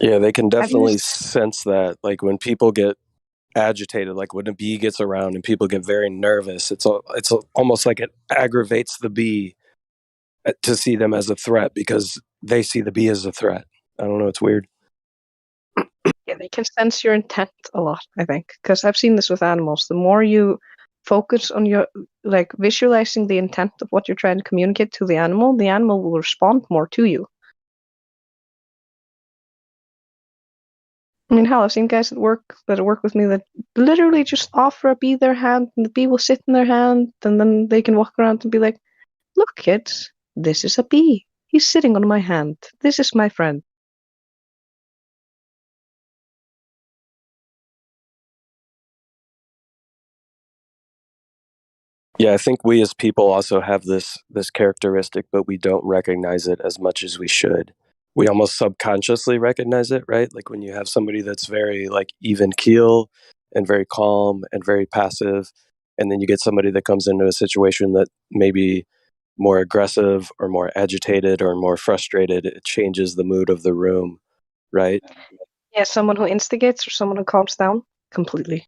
Yeah, they can definitely sense that. Like when people get agitated, like when a bee gets around and people get very nervous, it's almost like it aggravates the bee to see them as a threat because they see the bee as a threat. I don't know, it's weird. Yeah, they can sense your intent a lot, I think, because I've seen this with animals. The more you focus on your, like, visualizing the intent of what you're trying to communicate to the animal will respond more to you. I mean, hell, I've seen guys that work with me that literally just offer a bee their hand, and the bee will sit in their hand, and then they can walk around and be like, "Look, kids, this is a bee. He's sitting on my hand. This is my friend. Yeah, I think we as people also have this characteristic, but we don't recognize it as much as we should. We almost subconsciously recognize it, right? Like when you have somebody that's very like even keel and very calm and very passive, and then you get somebody that comes into a situation that maybe more aggressive or more agitated or more frustrated, it changes the mood of the room, right? Yeah, someone who instigates or someone who calms down completely.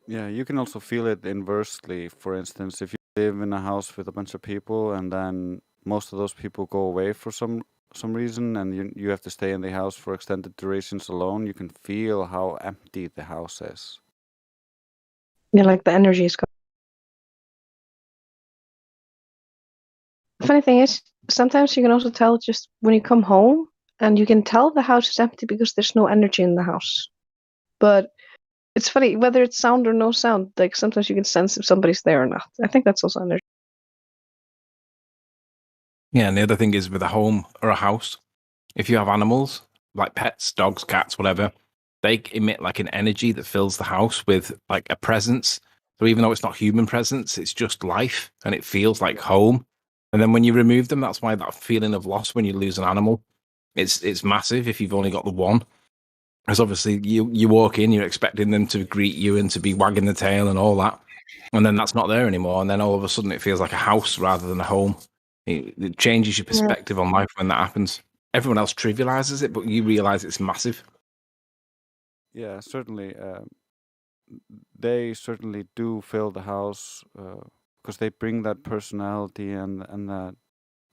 Yeah, you can also feel it inversely. For instance, if you live in a house with a bunch of people and then most of those people go away for some reason and you have to stay in the house for extended durations alone, you can feel how empty the house is. Yeah, like the energy is gone. The funny thing is, sometimes you can also tell just when you come home and you can tell the house is empty because there's no energy in the house. But it's funny, whether it's sound or no sound, like sometimes you can sense if somebody's there or not. I think that's also energy. Yeah, and the other thing is with a home or a house, if you have animals, like pets, dogs, cats, whatever, they emit like an energy that fills the house with like a presence. So even though it's not human presence, it's just life and it feels like home. And then when you remove them, that's why that feeling of loss when you lose an animal, it's massive if you've only got the one. Because obviously you walk in, you're expecting them to greet you and to be wagging the tail and all that. And then that's not there anymore. And then all of a sudden it feels like a house rather than a home. It changes your perspective on life when that happens. Everyone else trivializes it, but you realize it's massive. Yeah, certainly. They certainly do fill the house because they bring that personality and that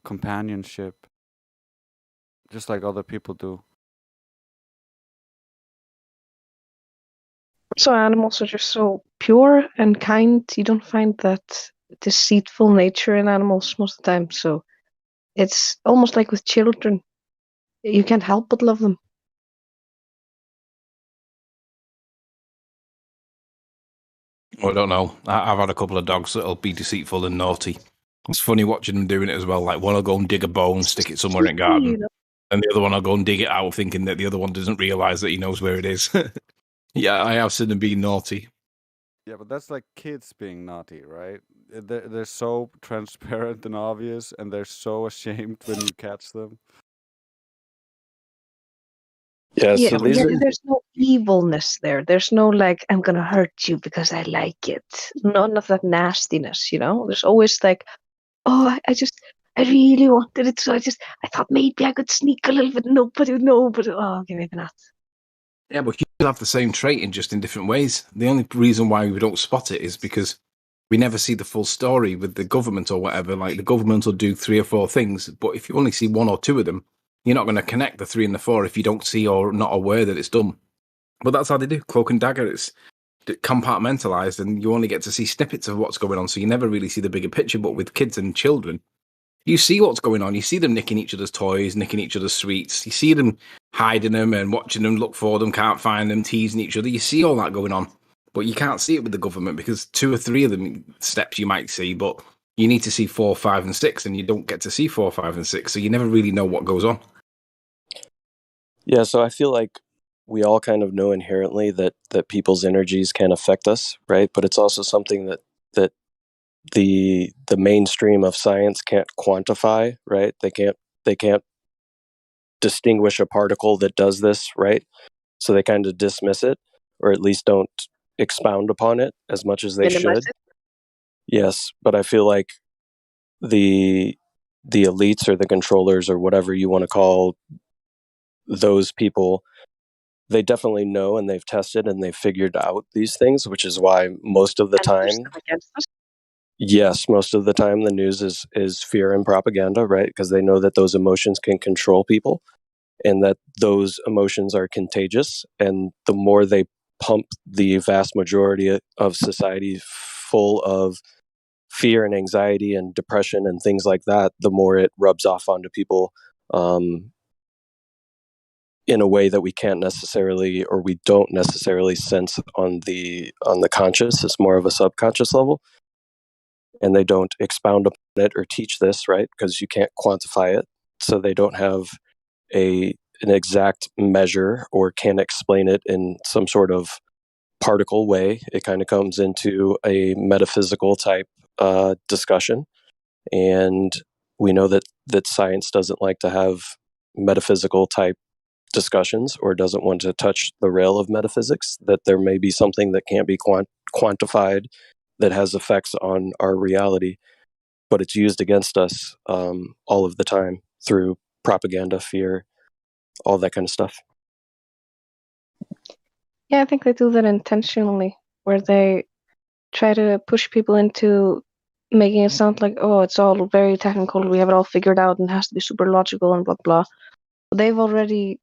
companionship, just like other people do. So animals are just so pure and kind. You don't find that deceitful nature in animals most of the time. So it's almost like with children. You can't help but love them. I don't know. I've had a couple of dogs that'll be deceitful and naughty. It's funny watching them doing it as well. Like one will go and dig a bone, stick it somewhere in the garden, and the other one will go and dig it out, thinking that the other one doesn't realize that he knows where it is. Yeah, I have seen them being naughty. Yeah, but that's like kids being naughty, right? They're so transparent and obvious, and they're so ashamed when you catch them. Yeah, so these are there's no evilness there. There's no like, I'm gonna hurt you because I like it. None of that nastiness, you know? There's always like, oh, I really wanted it, so I thought maybe I could sneak a little bit. Nobody would know, but oh, okay, maybe not. Yeah, but humans have the same trait in just in different ways. The only reason why we don't spot it is because we never see the full story with the government or whatever. Like the government will do 3 or 4 things, but if you only see 1 or 2 of them, you're not going to connect the 3 and the 4 if you don't see or not aware that it's done. But that's how they do Cloak and Dagger. It's compartmentalized, and you only get to see snippets of what's going on, so you never really see the bigger picture. But with kids and children, you see what's going on. You see them nicking each other's toys, nicking each other's sweets. You see them hiding them and watching them look for them, can't find them, teasing each other. You see all that going on, but you can't see it with the government because 2 or 3 of them steps you might see, but you need to see 4, 5, and 6, and you don't get to see 4, 5, and 6, so you never really know what goes on. Yeah, so I feel like we all kind of know inherently that people's energies can affect us, right? But it's also something that the mainstream of science can't quantify, right? They can't distinguish a particle that does this, right? So they kind of dismiss it, or at least don't expound upon it as much as they should. Yes, but I feel like the elites or the controllers or whatever you want to call those people, they definitely know and they've tested and they've figured out these things, which is why most of the time, yes, most of the time the news is fear and propaganda, right? Because they know that those emotions can control people and that those emotions are contagious. And the more they pump the vast majority of society full of fear and anxiety and depression and things like that, the more it rubs off onto people in a way that we can't necessarily, or we don't necessarily sense on the conscious. It's more of a subconscious level, and they don't expound upon it or teach this, right? Because you can't quantify it, so they don't have an exact measure or can explain it in some sort of particle way. It kind of comes into a metaphysical type discussion, and we know that science doesn't like to have metaphysical type discussions, or doesn't want to touch the rail of metaphysics, that there may be something that can't be quantified that has effects on our reality, but it's used against us all of the time through propaganda, fear, all that kind of stuff. Yeah, I think they do that intentionally, where they try to push people into making it sound like, oh, it's all very technical, we have it all figured out and it has to be super logical and blah blah. But they've already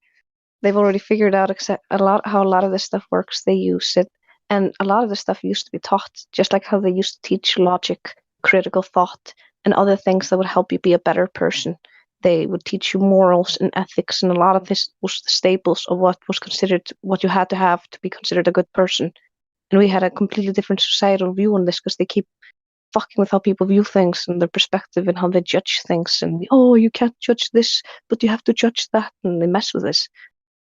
figured out how a lot of this stuff works. They use it, and a lot of this stuff used to be taught, just like how they used to teach logic, critical thought, and other things that would help you be a better person. They would teach you morals and ethics, and a lot of this was the staples of what was considered, what you had to have to be considered a good person. And we had a completely different societal view on this, because they keep fucking with how people view things and their perspective and how they judge things. And, oh, you can't judge this, but you have to judge that, and they mess with this.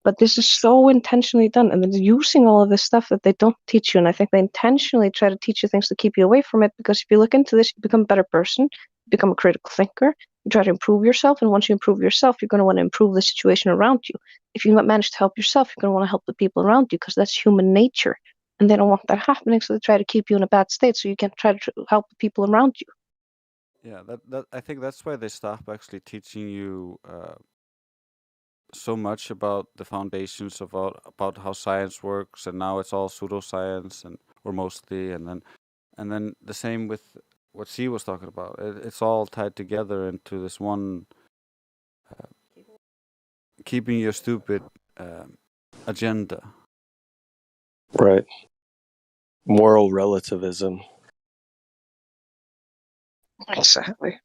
But this is so intentionally done, and they're using all of this stuff that they don't teach you. And I think they intentionally try to teach you things to keep you away from it, because if you look into this, you become a better person, you become a critical thinker, you try to improve yourself, and once you improve yourself, you're going to want to improve the situation around you. If you manage to help yourself, you're going to want to help the people around you, because that's human nature. And they don't want that happening, so they try to keep you in a bad state so you can't try to help the people around you. Yeah, that I think that's why they stop actually teaching you so much about the foundations about how science works, and now it's all pseudoscience, and or mostly, and then the same with what she was talking about. It's all tied together into this one keeping you stupid agenda. Right. Moral relativism. Exactly.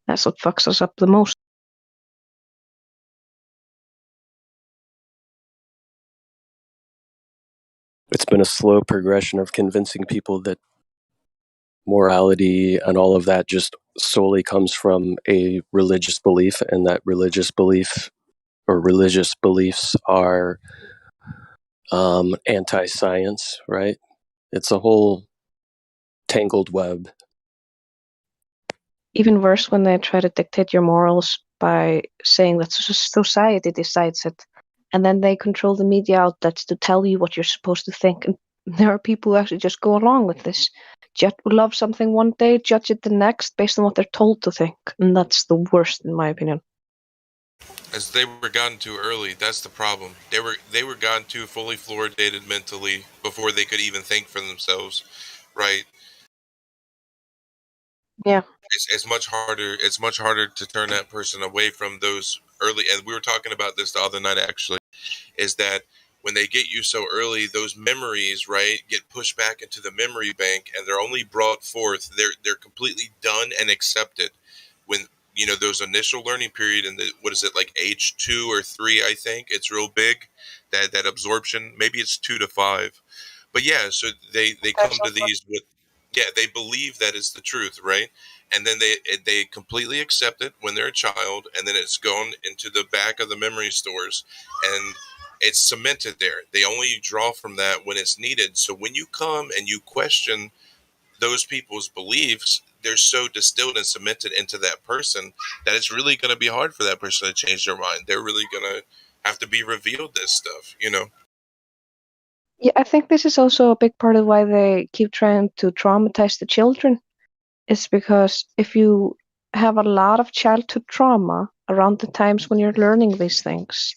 That's what fucks us up the most. It's been a slow progression of convincing people that morality and all of that just solely comes from a religious belief, and that religious belief or religious beliefs are anti-science, right? It's a whole tangled web. Even worse when they try to dictate your morals by saying that society decides it, and then they control the media outlets to tell you what you're supposed to think. And there are people who actually just go along with this. Love something one day, judge it the next based on what they're told to think, and that's the worst, in my opinion. As they were gotten too early, that's the problem. They were gotten too fully fluoridated mentally before they could even think for themselves, right? Yeah. It's much harder. It's much harder to turn that person away from those early. And we were talking about this the other night, actually, is that when they get you so early, those memories, right, get pushed back into the memory bank, and they're only brought forth. They're completely done and accepted when, you know, those initial learning period, and what is it, like age 2 or 3? I think it's real big, that absorption. Maybe it's 2 to 5, but yeah. So they come to these with, yeah, they believe that is the truth, right? And then they completely accept it when they're a child, and then it's gone into the back of the memory stores, and it's cemented there. They only draw from that when it's needed. So when you come and you question those people's beliefs, they're so distilled and cemented into that person that it's really going to be hard for that person to change their mind. They're really going to have to be revealed this stuff, you know? Yeah, I think this is also a big part of why they keep trying to traumatize the children. Is because if you have a lot of childhood trauma around the times when you're learning these things,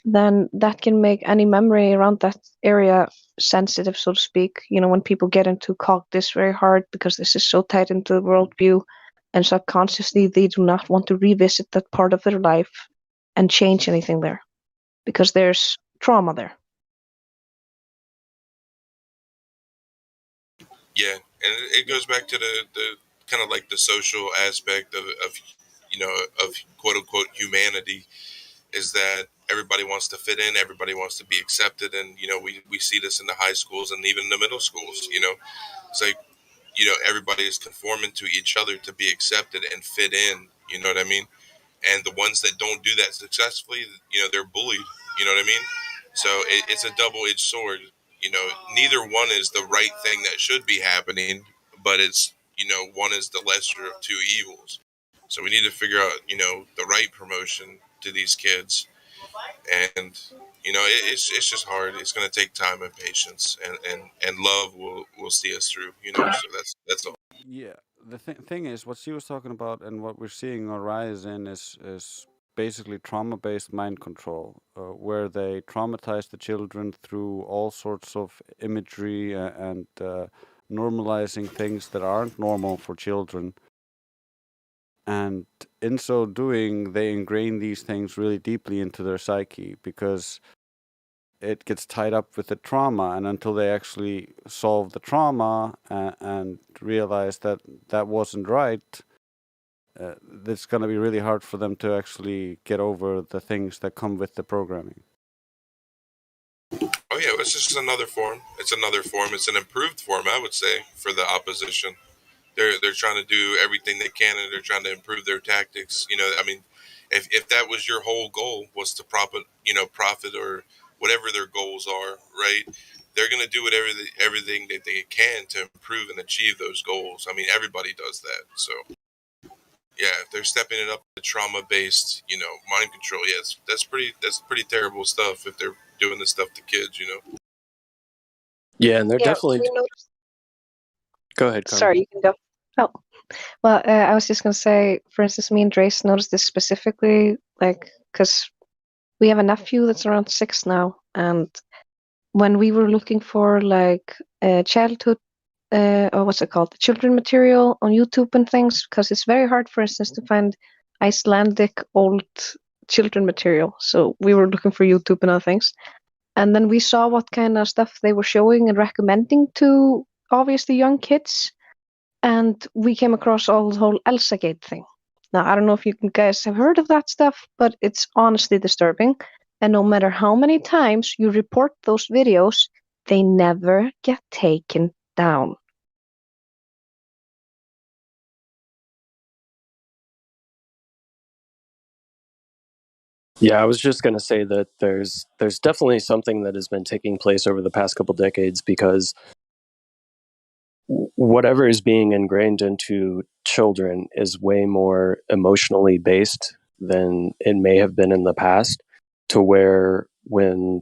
then that can make any memory around that area sensitive, so to speak. You know, when people get into this very hard because this is so tied into the worldview, and subconsciously they do not want to revisit that part of their life and change anything there because there's trauma there. Yeah, and it goes back to the kind of like the social aspect of you know, of quote unquote humanity, is that everybody wants to fit in, everybody wants to be accepted, and we see this in the high schools and even the middle schools. It's like everybody is conforming to each other to be accepted and fit in. You know what I mean? And the ones that don't do that successfully, they're bullied. You know what I mean? So it's a double-edged sword. Neither one is the right thing that should be happening, but it's one is the lesser of two evils. So we need to figure out the right promotion to these kids, and it's just hard. It's going to take time and patience, and love will see us through. So that's all. Yeah, the thing is, what she was talking about and what we're seeing a rise in is basically trauma-based mind control, where they traumatize the children through all sorts of imagery and normalizing things that aren't normal for children. And in so doing, they ingrain these things really deeply into their psyche because it gets tied up with the trauma, and until they actually solve the trauma and realize that that wasn't right, it's going to be really hard for them to actually get over the things that come with the programming. Oh yeah, it's just another form. It's another form. It's an improved form, I would say, for the opposition. They're trying to do everything they can, and they're trying to improve their tactics. I mean, if that was your whole goal, was to profit or whatever their goals are, right? They're going to do everything that they can to improve and achieve those goals. I mean, everybody does that. So, yeah, if they're stepping it up to trauma-based, mind control, yes, that's pretty terrible stuff if they're doing this stuff to kids, Yeah, and they're Yeah, definitely. we noticed. Go ahead, Carmen. Sorry, you can go. Oh, well, I was just gonna say, for instance, me and Drace noticed this specifically, like, because we have a nephew that's around 6 now, and when we were looking for like childhood, or what's it called, the children material on YouTube and things, because it's very hard, for instance, to find Icelandic old children material. So we were looking for YouTube and other things, and then we saw what kind of stuff they were showing and recommending to obviously young kids. And we came across all the whole Elsa Gate thing. Now, I don't know if you guys have heard of that stuff, but it's honestly disturbing. And no matter how many times you report those videos, they never get taken down. Yeah, I was just going to say that there's definitely something that has been taking place over the past couple decades, because whatever is being ingrained into children is way more emotionally based than it may have been in the past, to where when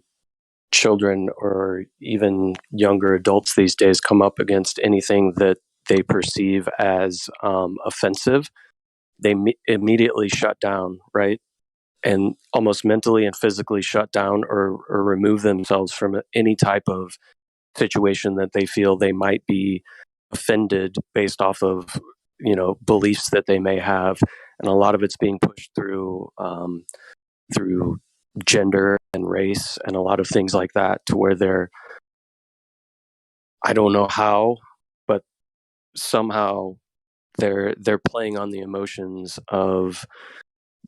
children or even younger adults these days come up against anything that they perceive as offensive, they immediately shut down, right? And almost mentally and physically shut down or remove themselves from any type of situation that they feel they might be offended based off of beliefs that they may have. And a lot of it's being pushed through gender and race and a lot of things like that, to where I don't know how, but somehow they're playing on the emotions of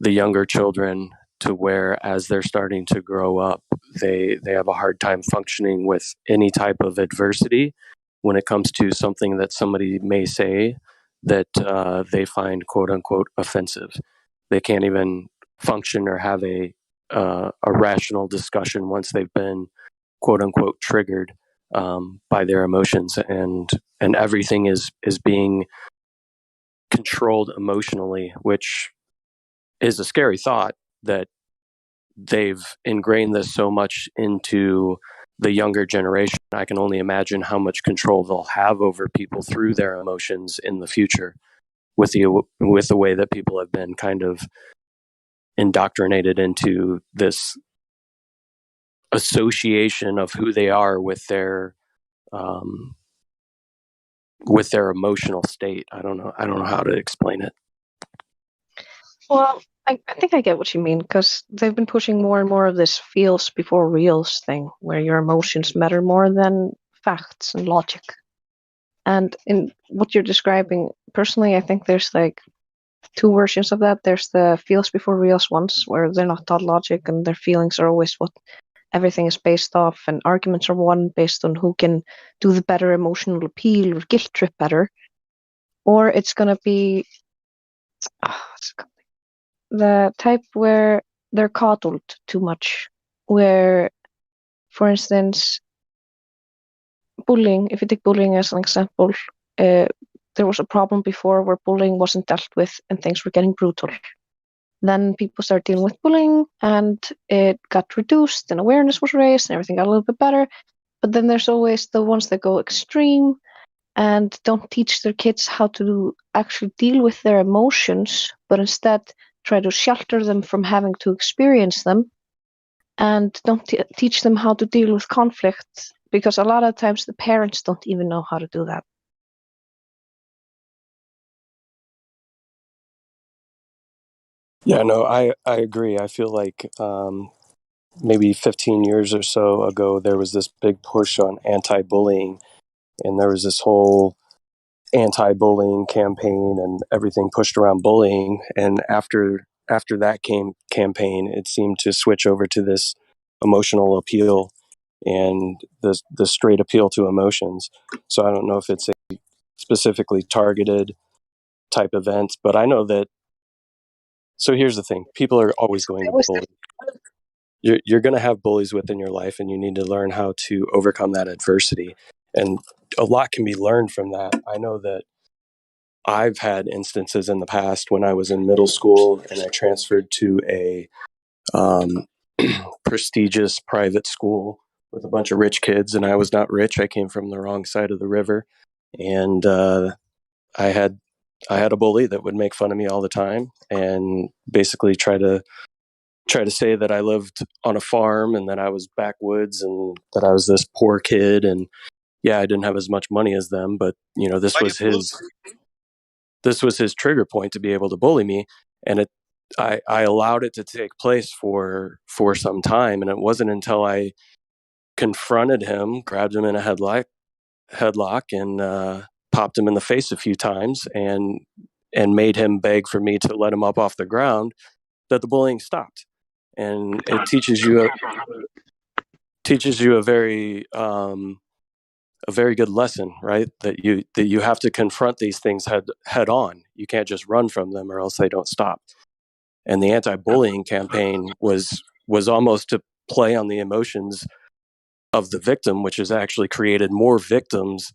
the younger children, to where as they're starting to grow up, they have a hard time functioning with any type of adversity when it comes to something that somebody may say that they find quote unquote offensive. They can't even function or have a rational discussion once they've been quote unquote triggered by their emotions, and everything is being controlled emotionally, which is a scary thought, that they've ingrained this so much into the younger generation. I can only imagine how much control they'll have over people through their emotions in the future, with the way that people have been kind of indoctrinated into this association of who they are with their emotional state. I don't know how to explain it. Well, I think I get what you mean, because they've been pushing more and more of this feels before reals thing, where your emotions matter more than facts and logic. And in what you're describing, personally, I think there's like two versions of that. There's the feels before reals ones, where they're not taught logic and their feelings are always what everything is based off, and arguments are won based on who can do the better emotional appeal or guilt trip better. Or it's going to be the type where they're coddled too much, where, for instance, bullying, if you take bullying as an example, there was a problem before where bullying wasn't dealt with and things were getting brutal. Then people started dealing with bullying and it got reduced and awareness was raised and everything got a little bit better. But then there's always the ones that go extreme and don't teach their kids how to actually deal with their emotions, but instead try to shelter them from having to experience them, and don't teach them how to deal with conflict, because a lot of times the parents don't even know how to do that. Yeah, no, I agree. I feel like maybe 15 years or so ago, there was this big push on anti-bullying, and there was this whole anti-bullying campaign and everything pushed around bullying. And after that campaign, it seemed to switch over to this emotional appeal and the straight appeal to emotions. So I don't know if it's a specifically targeted type event, but I know that. So here's the thing: people are always going to bully. You're going to have bullies within your life, and you need to learn how to overcome that adversity. And a lot can be learned from that. I know that I've had instances in the past when I was in middle school and I transferred to a prestigious private school with a bunch of rich kids, and I was not rich. I came from the wrong side of the river, and I had a bully that would make fun of me all the time and basically try to say that I lived on a farm and that I was backwoods and that I was this poor kid. And yeah, I didn't have as much money as them, but this was his trigger point to be able to bully me. And I allowed it to take place for some time. And it wasn't until I confronted him, grabbed him in a headlock and popped him in the face a few times and made him beg for me to let him up off the ground that the bullying stopped. And it teaches you a very good lesson, right? That you have to confront these things head on. You can't just run from them, or else they don't stop. And the anti-bullying campaign was almost to play on the emotions of the victim, which has actually created more victims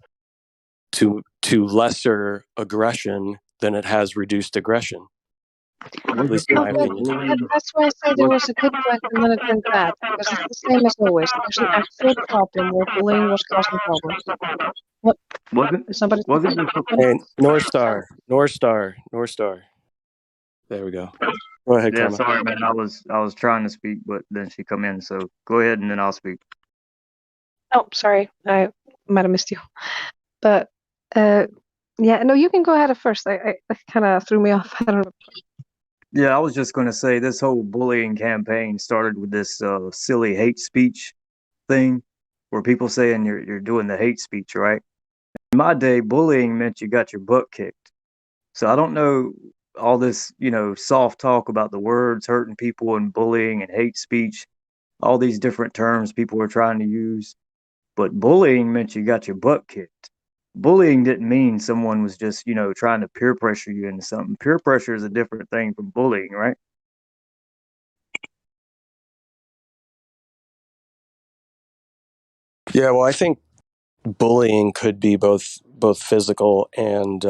to lesser aggression than it has reduced aggression. At least in my opinion. That's why I say there was a good point and then it went bad, because it's the same as always. There's an actual problem where bullying was causing problems. What? Somebody? Hey, North Star. There we go. Go ahead, Yeah, Karma. sorry, man. I was trying to speak, but then she come in. So go ahead, and then I'll speak. Oh, sorry, I might have missed you. But yeah, no, you can go ahead at first. I kind of threw me off. I don't know. Yeah, I was just going to say this whole bullying campaign started with this silly hate speech thing, where people saying you're doing the hate speech, right? In my day, bullying meant you got your butt kicked. So I don't know all this, soft talk about the words hurting people and bullying and hate speech, all these different terms people were trying to use. But bullying meant you got your butt kicked. Bullying didn't mean someone was just, trying to peer pressure you into something. Peer pressure is a different thing from bullying, right? Yeah, well, I think bullying could be both physical and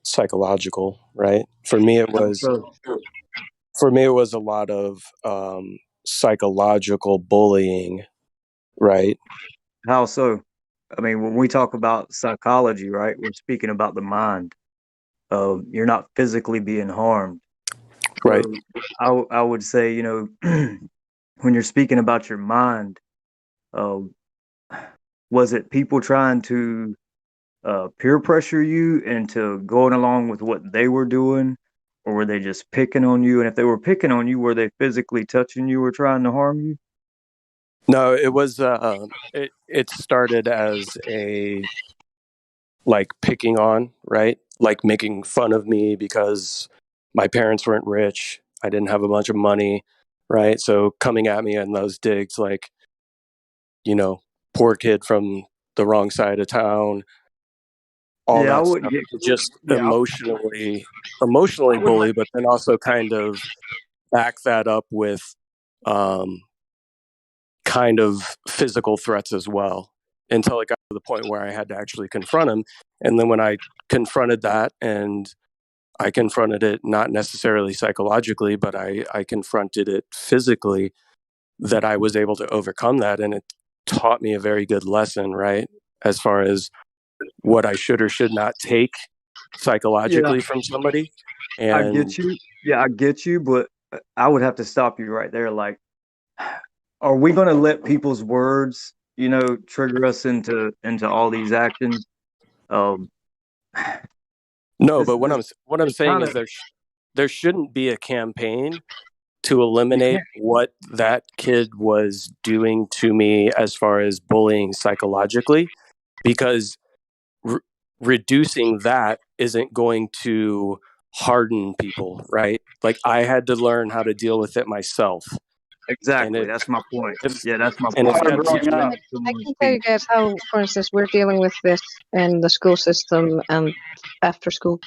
psychological, right? For me, it was a lot of psychological bullying, right? How so? I mean, when we talk about psychology, right, we're speaking about the mind. You're not physically being harmed. Right. So I would say, when you're speaking about your mind, was it people trying to peer pressure you into going along with what they were doing, or were they just picking on you? And if they were picking on you, were they physically touching you or trying to harm you? No, it was it started as a like picking on, right? Like making fun of me because my parents weren't rich. I didn't have a bunch of money, right? So coming at me in those digs, like, poor kid from the wrong side of town, all Yeah, I that wouldn't stuff, get. to just Yeah, emotionally I would bully, like. but then also kind of back that up with um, kind of physical threats as well, until it got to the point where I had to actually confront him. And then when I confronted that, and I confronted it not necessarily psychologically, but I confronted it physically, that I was able to overcome that. And it taught me a very good lesson, right? As far as what I should or should not take Yeah, psychologically from somebody. I And get you. Yeah, I get you, but I would have to stop you right there. Like, are we going to let people's words, trigger us into all these actions? Um, no, this but what this I'm it's saying kind is of there shouldn't be a campaign to you eliminate can't what that kid was doing to me as far as bullying psychologically, because reducing that isn't going to harden people, right? Like, I had to learn how to deal with it myself. And exactly. That's my point. if Yeah, that's my and if point. I You that can't teacher, limit can someone's tell you speech. guys how, for instance, we're dealing with this in the school system and after school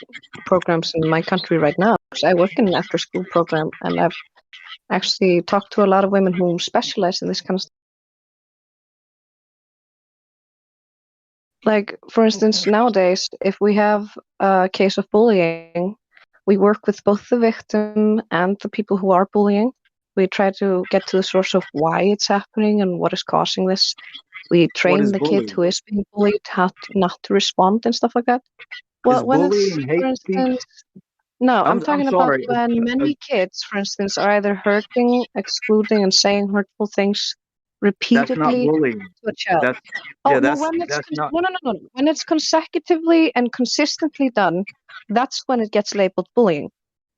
programs in my country right now. 'Cause I work in an after school program, and I've actually talked to a lot of women who specialize in this kind of stuff. Like, for instance, nowadays, if we have a case of bullying, we work with both the victim and the people who are bullying. We try to get to the source of why it's happening and what is causing this. We What train is the kid bullying? who is being bullied how not to respond and stuff like that. Is Well, when it's, bullying for hate speech? instance, no, I'm I'm talking about sorry. when many kids, for instance, are either hurting, excluding, and saying hurtful things That's not repeatedly bullying. to a child. That's Oh yeah. no, when it's That's not. no, no, no, no. When it's consecutively and consistently done, that's when it gets labeled bullying.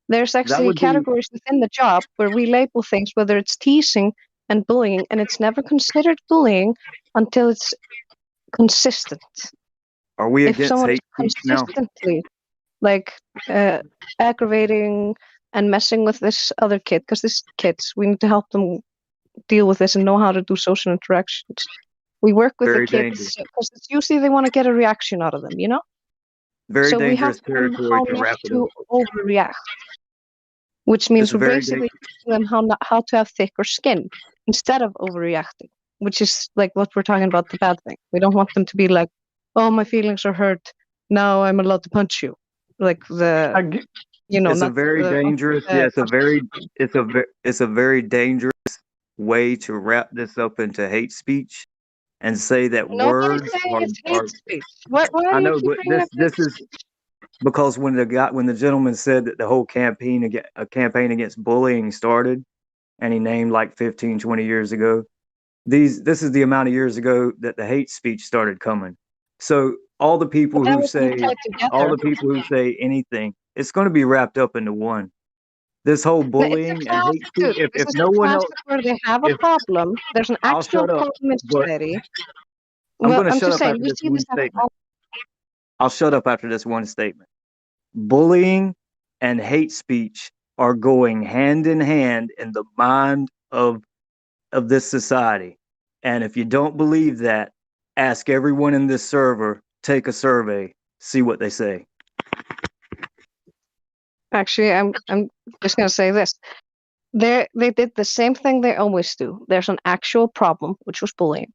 There's That actually would be. categories within the job where we label things, whether it's teasing and bullying, and it's never considered bullying until it's consistent. Are we If against someone is hate speech now? consistently like aggravating and messing with this other kid, because this kids, we need to help them deal with this and know how to do social interactions. We work with the Very dangerous. kids because it's usually they want to get a reaction out of them, Very So we help dangerous them territory how to not wrap it up. to overreact, which It's means a we're very basically teaching them how to have thicker skin instead of overreacting, which is like what we're talking about, the bad thing. We don't want them to be like, oh, my feelings are hurt, now I'm allowed to punch you, like I get, it's a not very dangerous. Yeah, frustration. it's a very dangerous way to wrap this up into hate speech and say that Nobody's words saying it's are. hate speech. Why I do you know, keep but bringing this up hate this is speech? because when the gentleman said that the whole a campaign against bullying started, and he named like 15, 20 years ago. This is the amount of years ago that the hate speech started coming. So But everything is tied all together. the people who say anything, it's going to be wrapped up into one. This whole No, it's a bullying and classic, hate speech. dude. This If is no a one else, classic where they have a if problem. There's an I'll actual shut up, problem in but society. I'm Well, going to I'm shut just up saying, after we this see one this happen statement. I'll shut up after this one statement. Bullying and hate speech are going hand in hand in the mind of this society. And if you don't believe that, ask everyone in this server, take a survey, see what they say. Actually, I'm just gonna say this. They did the same thing they always do. There's an actual problem, which was bullying.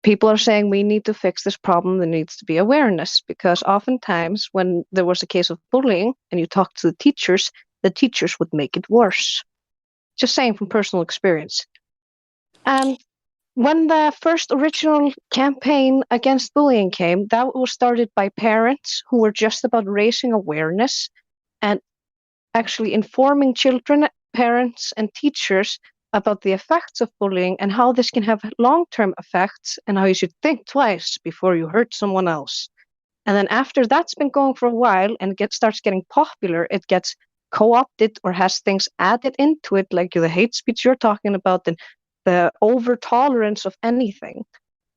People are saying we need to fix this problem. There needs to be awareness because oftentimes when there was a case of bullying and you talk to the teachers would make it worse. Just saying from personal experience. And when the first original campaign against bullying came, that was started by parents who were just about raising awareness and actually informing children, parents, and teachers about the effects of bullying and how this can have long-term effects and how you should think twice before you hurt someone else. And then after that's been going for a while and starts getting popular, it gets co-opted or has things added into it, like the hate speech you're talking about and the over tolerance of anything.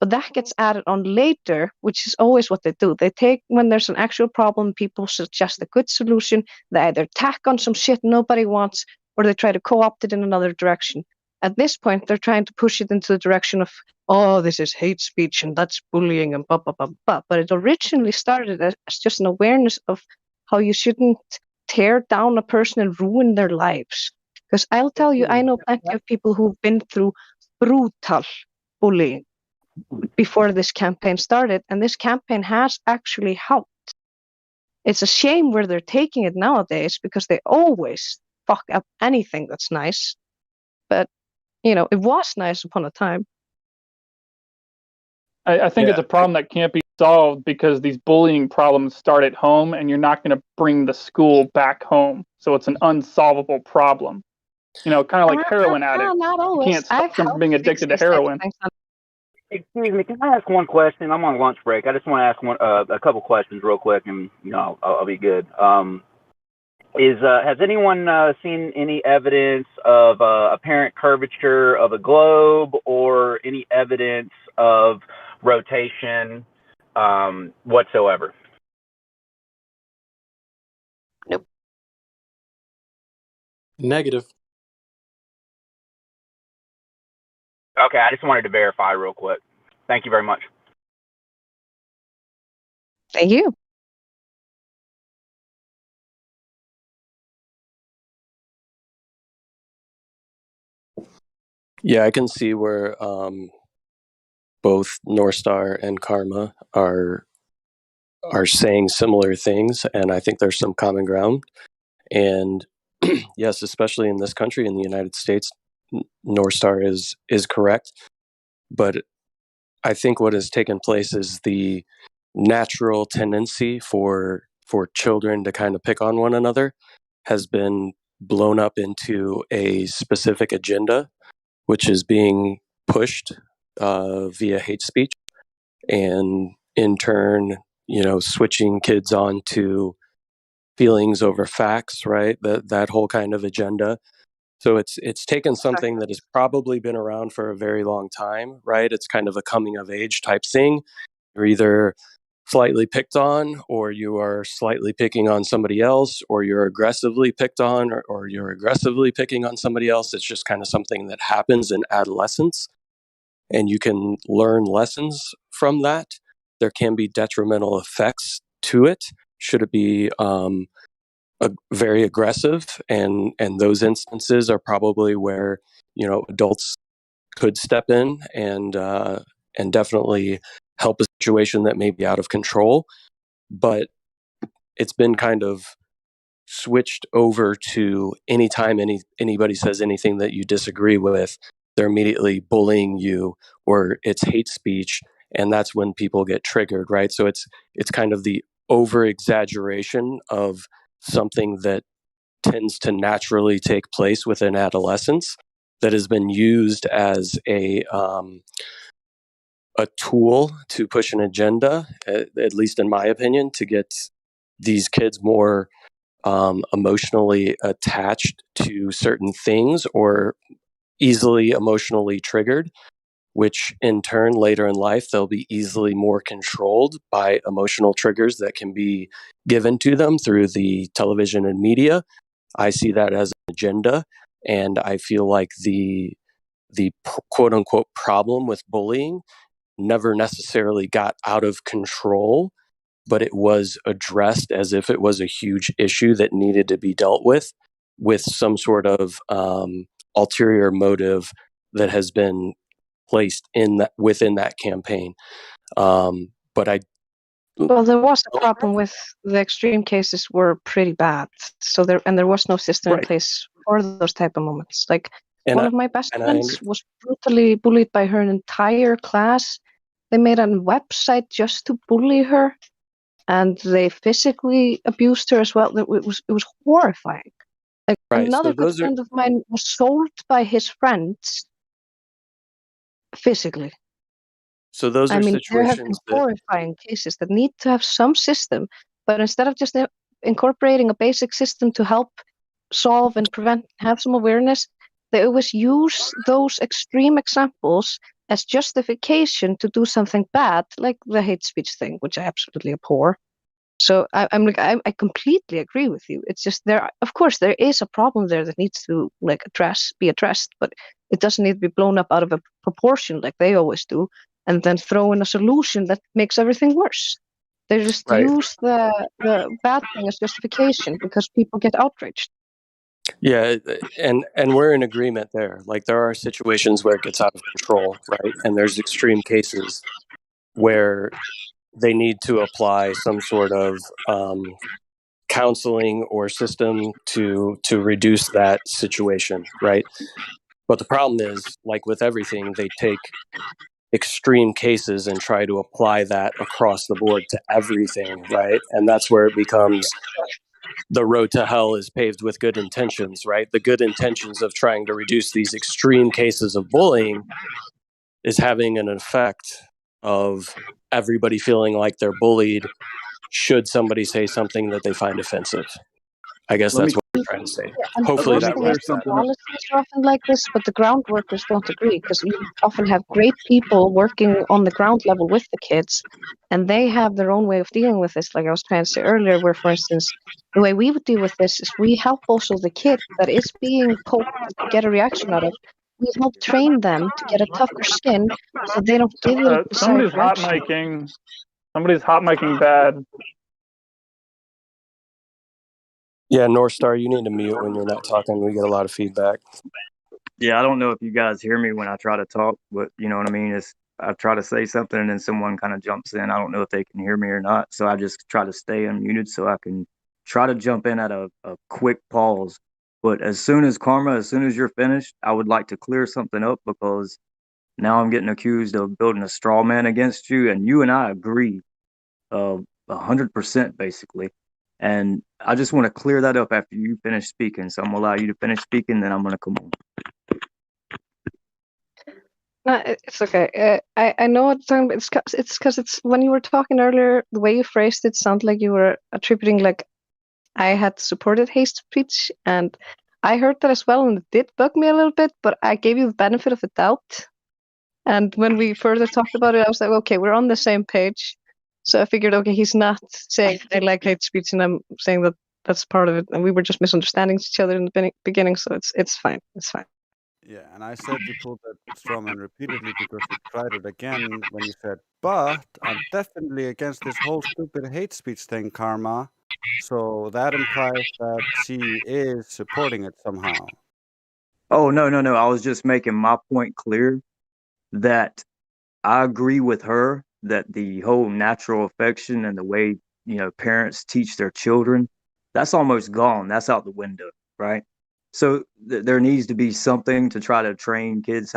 But that gets added on later, which is always what they do. They take, when there's an actual problem, people suggest a good solution. They either tack on some shit nobody wants, or they try to co-opt it in another direction. At this point, they're trying to push it into the direction of, oh, this is hate speech and that's bullying and blah, blah, blah, blah. But it originally started as just an awareness of how you shouldn't tear down a person and ruin their lives. Because I'll tell you, I know plenty of people who've been through brutal bullying before this campaign started, and this campaign has actually helped. It's a shame where they're taking it nowadays, because they always fuck up anything that's nice. But, you know, it was nice upon a time. I think it's a problem that can't be solved because these bullying problems start at home, and you're not going to bring the school back home. So it's an unsolvable problem. You know, kind of like heroin addicts. Not always. You can't stop them from being addicted to heroin. Excuse me, can I ask one question? I'm on lunch break. I just want to ask a couple questions real quick, and I'll be good. Has anyone seen any evidence of apparent curvature of a globe, or any evidence of rotation whatsoever? Nope. Negative. Okay, I just wanted to verify real quick. Thank you very much. Thank you. Yeah, I can see where both North Star and Karma are saying similar things, and I think there's some common ground. And yes, especially in this country, in the United States, North Star is correct. But I think what has taken place is the natural tendency for children to kind of pick on one another has been blown up into a specific agenda, which is being pushed via hate speech, and in turn, switching kids on to feelings over facts, right? That whole kind of agenda. So it's taken something that has probably been around for a very long time, right? It's kind of a coming of age type thing. You're either slightly picked on, or you are slightly picking on somebody else, or you're aggressively picked on, or you're aggressively picking on somebody else. It's just kind of something that happens in adolescence, and you can learn lessons from that. There can be detrimental effects to it should it be very aggressive, and those instances are probably where adults could step in and definitely help a situation that may be out of control. But it's been kind of switched over to anytime anybody says anything that you disagree with, they're immediately bullying you, or it's hate speech, and that's when people get triggered, right? So it's kind of the over exaggeration of something that tends to naturally take place within adolescence that has been used as a tool to push an agenda, at least in my opinion, to get these kids more emotionally attached to certain things, or easily emotionally triggered, which in turn later in life they'll be easily more controlled by emotional triggers that can be given to them through the television and media. I see that as an agenda, and I feel like the quote unquote problem with bullying never necessarily got out of control, but it was addressed as if it was a huge issue that needed to be dealt with some sort of ulterior motive that has been placed within that campaign. But well, there was a problem with the extreme cases were pretty bad. So there was no system in place for those type of moments. Like one of my best friends was brutally bullied by her entire class. They made a website just to bully her, and they physically abused her as well. It was horrifying. Like another good friend of mine was sold by his friends physically. So those are situations there have been horrifying cases that need to have some system, but instead of just incorporating a basic system to help solve and prevent, have some awareness, they always use those extreme examples as justification to do something bad, like the hate speech thing, which I absolutely abhor. So I completely agree with you. It's just of course, there is a problem there that needs to be addressed, but it doesn't need to be blown up out of a proportion like they always do, and then throw in a solution that makes everything worse. They just Right. use the bad thing as justification because people get outraged. Yeah, and we're in agreement there. Like there are situations where it gets out of control, right? And there's extreme cases where they need to apply some sort of counseling or system to reduce that situation, right? But the problem is, like with everything, they take extreme cases and try to apply that across the board to everything, right? And that's where it becomes the road to hell is paved with good intentions, right? The good intentions of trying to reduce these extreme cases of bullying is having an effect of everybody feeling like they're bullied should somebody say something that they find offensive. I guess Let me that's what we're trying to say. Yeah, and the Hopefully worst that thing is works the better. policies are often like this, but the ground workers don't agree because you often have great people working on the ground level with the kids, and they have their own way of dealing with this. Like I was trying to say earlier, where, for instance, the way we would deal with this is we help also the kid that is being poked to get a reaction out of. We help train them to get a tougher skin so they don't give the desired Somebody's hot reaction. miking. Somebody's hot miking bad. Yeah, North Star, you need to mute when you're not talking. We get a lot of feedback. Yeah, I don't know if you guys hear me when I try to talk, but you know what I mean? I try to say something and then someone kind of jumps in. I don't know if they can hear me or not. So I just try to stay unmuted so I can try to jump in at a quick pause. But as soon as you're finished, I would like to clear something up because now I'm getting accused of building a straw man against you. And you and I agree 100% basically. And I just want to clear that up after you finish speaking. So I'm going to allow you to finish speaking, then I'm going to come on. No, it's okay. I know what you're talking about. It's because it's when you were talking earlier, the way you phrased it sounded like you were attributing like I had supported hate speech, and I heard that as well, and it did bug me a little bit. But I gave you the benefit of the doubt, and when we further talked about it, I was like, okay, we're on the same page. So I figured, okay, he's not saying I like hate speech, and I'm saying that that's part of it, and we were just misunderstanding each other in the beginning. So it's fine. It's fine. Yeah, and I said you pulled that strawman repeatedly because you tried it again when you said, but I'm definitely against this whole stupid hate speech thing, Karma. So that implies that she is supporting it somehow. Oh, no. I was just making my point clear that I agree with her that the whole natural affection and the way, parents teach their children, that's almost gone. That's out the window, right? So there needs to be something to try to train kids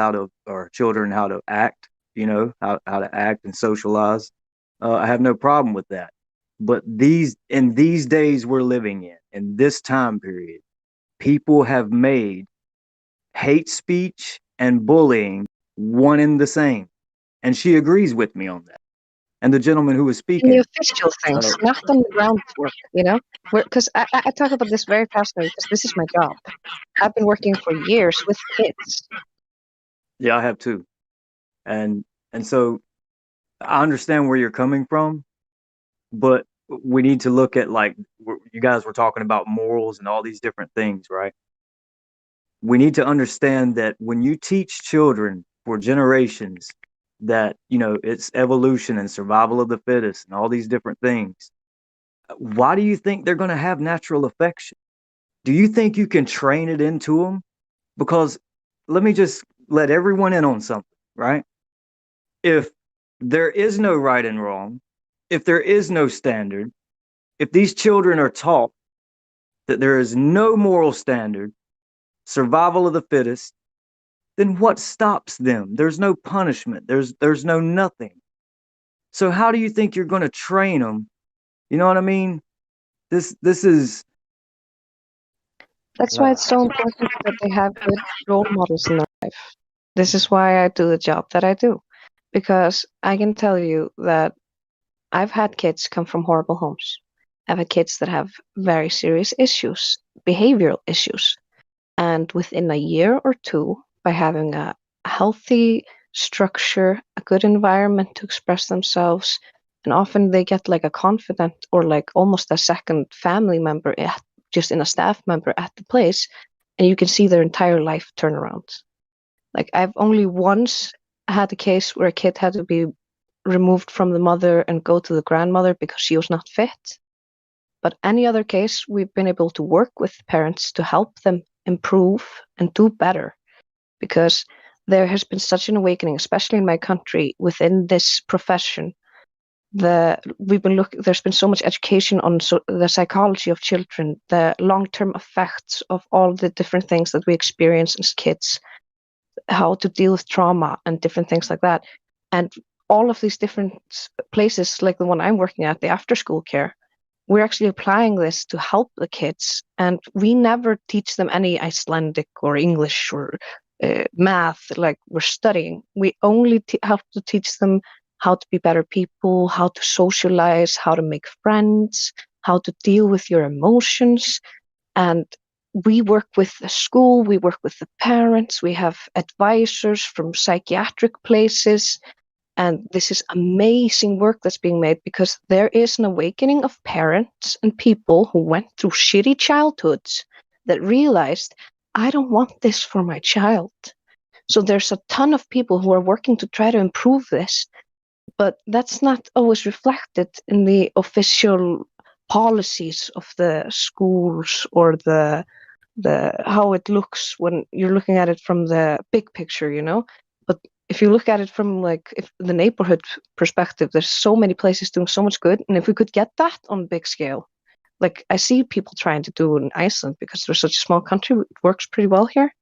or children how to act, how to act and socialize. I have no problem with that. But in these days we're living in this time period, people have made hate speech and bullying one and the same. And she agrees with me on that. And the gentleman who was In the speaking. official things, not on the groundwork, because I talk about this very passionately because this is my job. I've been working for years with kids. Yeah, I have too. And so I understand where you're coming from, but we need to look at you guys were talking about morals and all these different things, right? We need to understand that when you teach children for generations that, it's evolution and survival of the fittest and all these different things, why do you think they're going to have natural affection? Do you think you can train it into them? Because let me just let everyone in on something, right? If there is no right and wrong, if there is no standard, if these children are taught that there is no moral standard, survival of the fittest, then what stops them? There's no punishment. There's no nothing. So how do you think you're going to train them? You know what I mean? This is. That's why it's so important that they have good role models in their life. This is why I do the job that I do, because I can tell you that I've had kids come from horrible homes. I've had kids that have very serious issues, behavioral issues. And within a year or two, by having a healthy structure, a good environment to express themselves, and often they get like a confidant or like almost a second family member just in a staff member at the place, and you can see their entire life turn around. Like I've only once had a case where a kid had to be removed from the mother and go to the grandmother because she was not fit. But any other case, we've been able to work with parents to help them improve and do better, because there has been such an awakening, especially in my country, within this profession. There's been so much education on the psychology of children, the long-term effects of all the different things that we experience as kids, how to deal with trauma and different things like that. And all of these different places, like the one I'm working at, the after school care, we're actually applying this to help the kids. And we never teach them any Icelandic or English or math like we're studying. We only have to teach them how to be better people, how to socialize, how to make friends, how to deal with your emotions. And we work with the school, we work with the parents, we have advisors from psychiatric places. And this is amazing work that's being made, because there is an awakening of parents and people who went through shitty childhoods that realized, I don't want this for my child. So there's a ton of people who are working to try to improve this, but that's not always reflected in the official policies of the schools or the how it looks when you're looking at it from the big picture, you know. But if you look at it from like if the neighborhood perspective, there's so many places doing so much good, and if we could get that on big scale, like I see people trying to do in Iceland, because we're such a small country, it works pretty well here.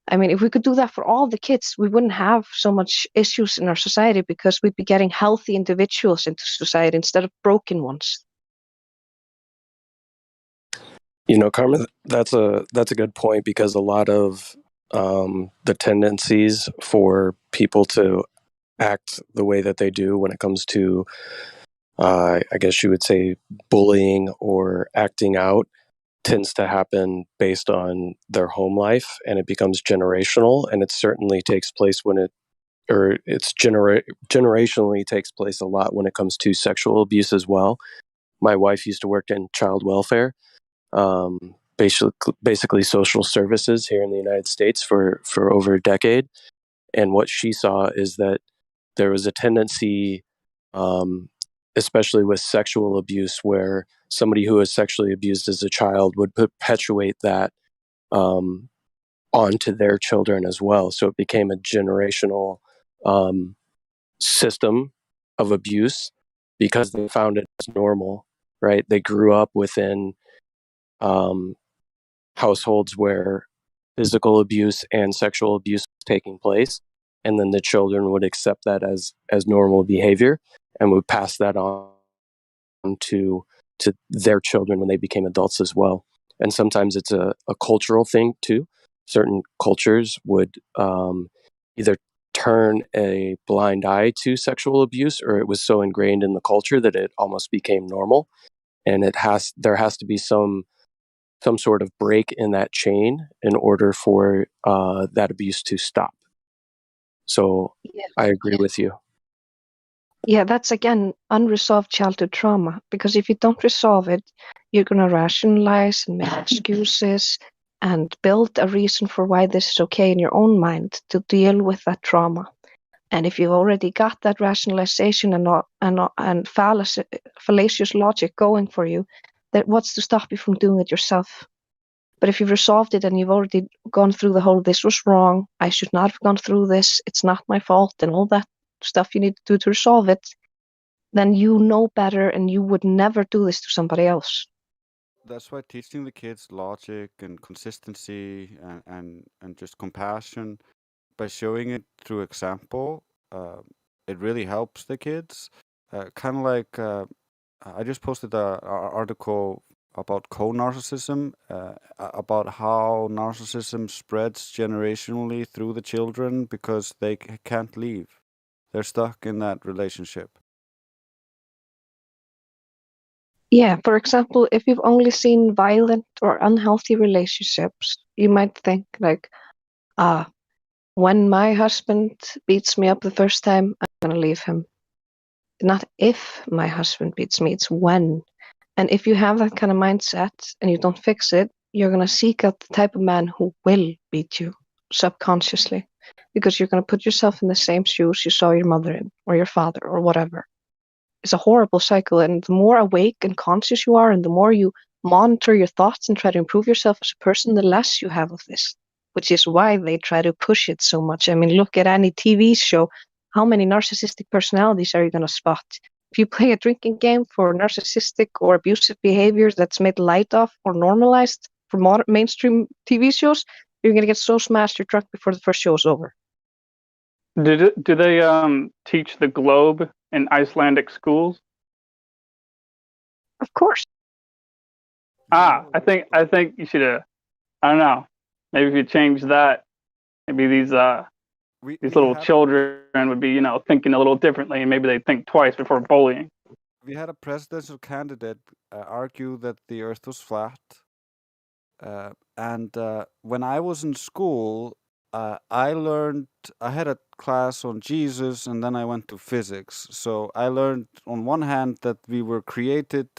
I mean, if we could do that for all the kids, we wouldn't have so much issues in our society, because we'd be getting healthy individuals into society instead of broken ones. You know, Carmen, that's a good point, because a lot of the tendencies for people to act the way that they do when it comes to, I guess you would say, bullying or acting out, tends to happen based on their home life, and it becomes generational. And it certainly takes place generationally takes place a lot when it comes to sexual abuse as well. My wife used to work in child welfare, basically social services here in the United States for over a decade. And what she saw is that there was a tendency, especially with sexual abuse, where somebody who was sexually abused as a child would perpetuate that onto their children as well. So it became a generational system of abuse, because they found it as normal, right? They grew up within households where physical abuse and sexual abuse was taking place, and then the children would accept that as normal behavior and would pass that on to their children when they became adults as well. And sometimes it's a cultural thing too. Certain cultures would either turn a blind eye to sexual abuse, or it was so ingrained in the culture that it almost became normal. And there has to be some sort of break in that chain in order for that abuse to stop. So I agree with you. Yeah, that's again unresolved childhood trauma, because if you don't resolve it, you're going to rationalize and make excuses and build a reason for why this is okay in your own mind to deal with that trauma. And if you've already got that rationalization and fallacious logic going for you, then what's to stop you from doing it yourself? But if you've resolved it and you've already gone through the whole, this was wrong, I should not have gone through this, it's not my fault, and all that stuff you need to do to resolve it, then you know better and you would never do this to somebody else. That's why teaching the kids logic and consistency and just compassion by showing it through example, it really helps the kids. Kind of like I just posted an article about co-narcissism, about how narcissism spreads generationally through the children because they can't leave. They're stuck in that relationship. Yeah, for example, if you've only seen violent or unhealthy relationships, you might think like, when my husband beats me up the first time, I'm gonna leave him. Not if my husband beats me, it's when. And if you have that kind of mindset and you don't fix it, you're gonna seek out the type of man who will beat you subconsciously, because you're gonna put yourself in the same shoes you saw your mother in, or your father, or whatever. It's a horrible cycle, and the more awake and conscious you are, and the more you monitor your thoughts and try to improve yourself as a person, the less you have of this, which is why they try to push it so much. I mean, look at any TV show. How many narcissistic personalities are you going to spot? If you play a drinking game for narcissistic or abusive behaviors that's made light of or normalized for mainstream TV shows, you're going to get so smashed you're drunk before the first show is over. Do they teach the globe in Icelandic schools? Of course. I think you should. I don't know. Maybe if you change that, maybe these little children would be, thinking a little differently, and maybe they think twice before bullying. We had a presidential candidate argue that the Earth was flat, and when I was in school, I had a class on Jesus, and then I went to physics. So I learned on one hand that we were created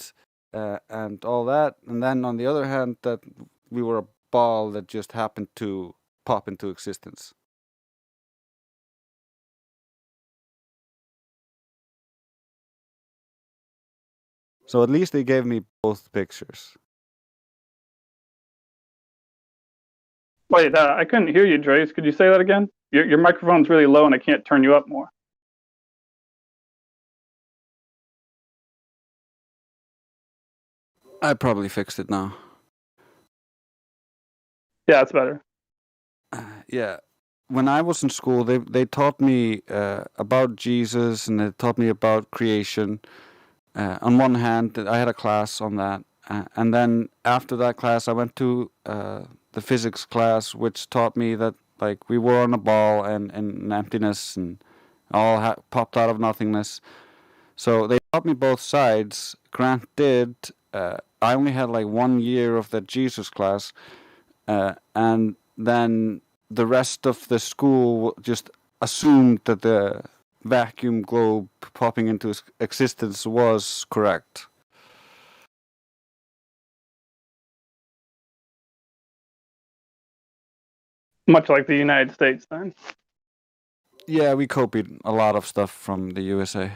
and all that, and then on the other hand that we were a ball that just happened to pop into existence. So at least they gave me both pictures. Wait, I couldn't hear you, Drace. Could you say that again? Your microphone's really low, and I can't turn you up more. I probably fixed it now. Yeah, it's better. Yeah. When I was in school, they taught me about Jesus, and they taught me about creation. On one hand, I had a class on that. And then after that class, I went to the physics class, which taught me that like we were on a ball and emptiness and all popped out of nothingness. So they taught me both sides. Granted, I only had like 1 year of that Jesus class, and then the rest of the school just assumed that the vacuum globe popping into existence was correct. Much like the United States, then. Yeah, we copied a lot of stuff from the USA.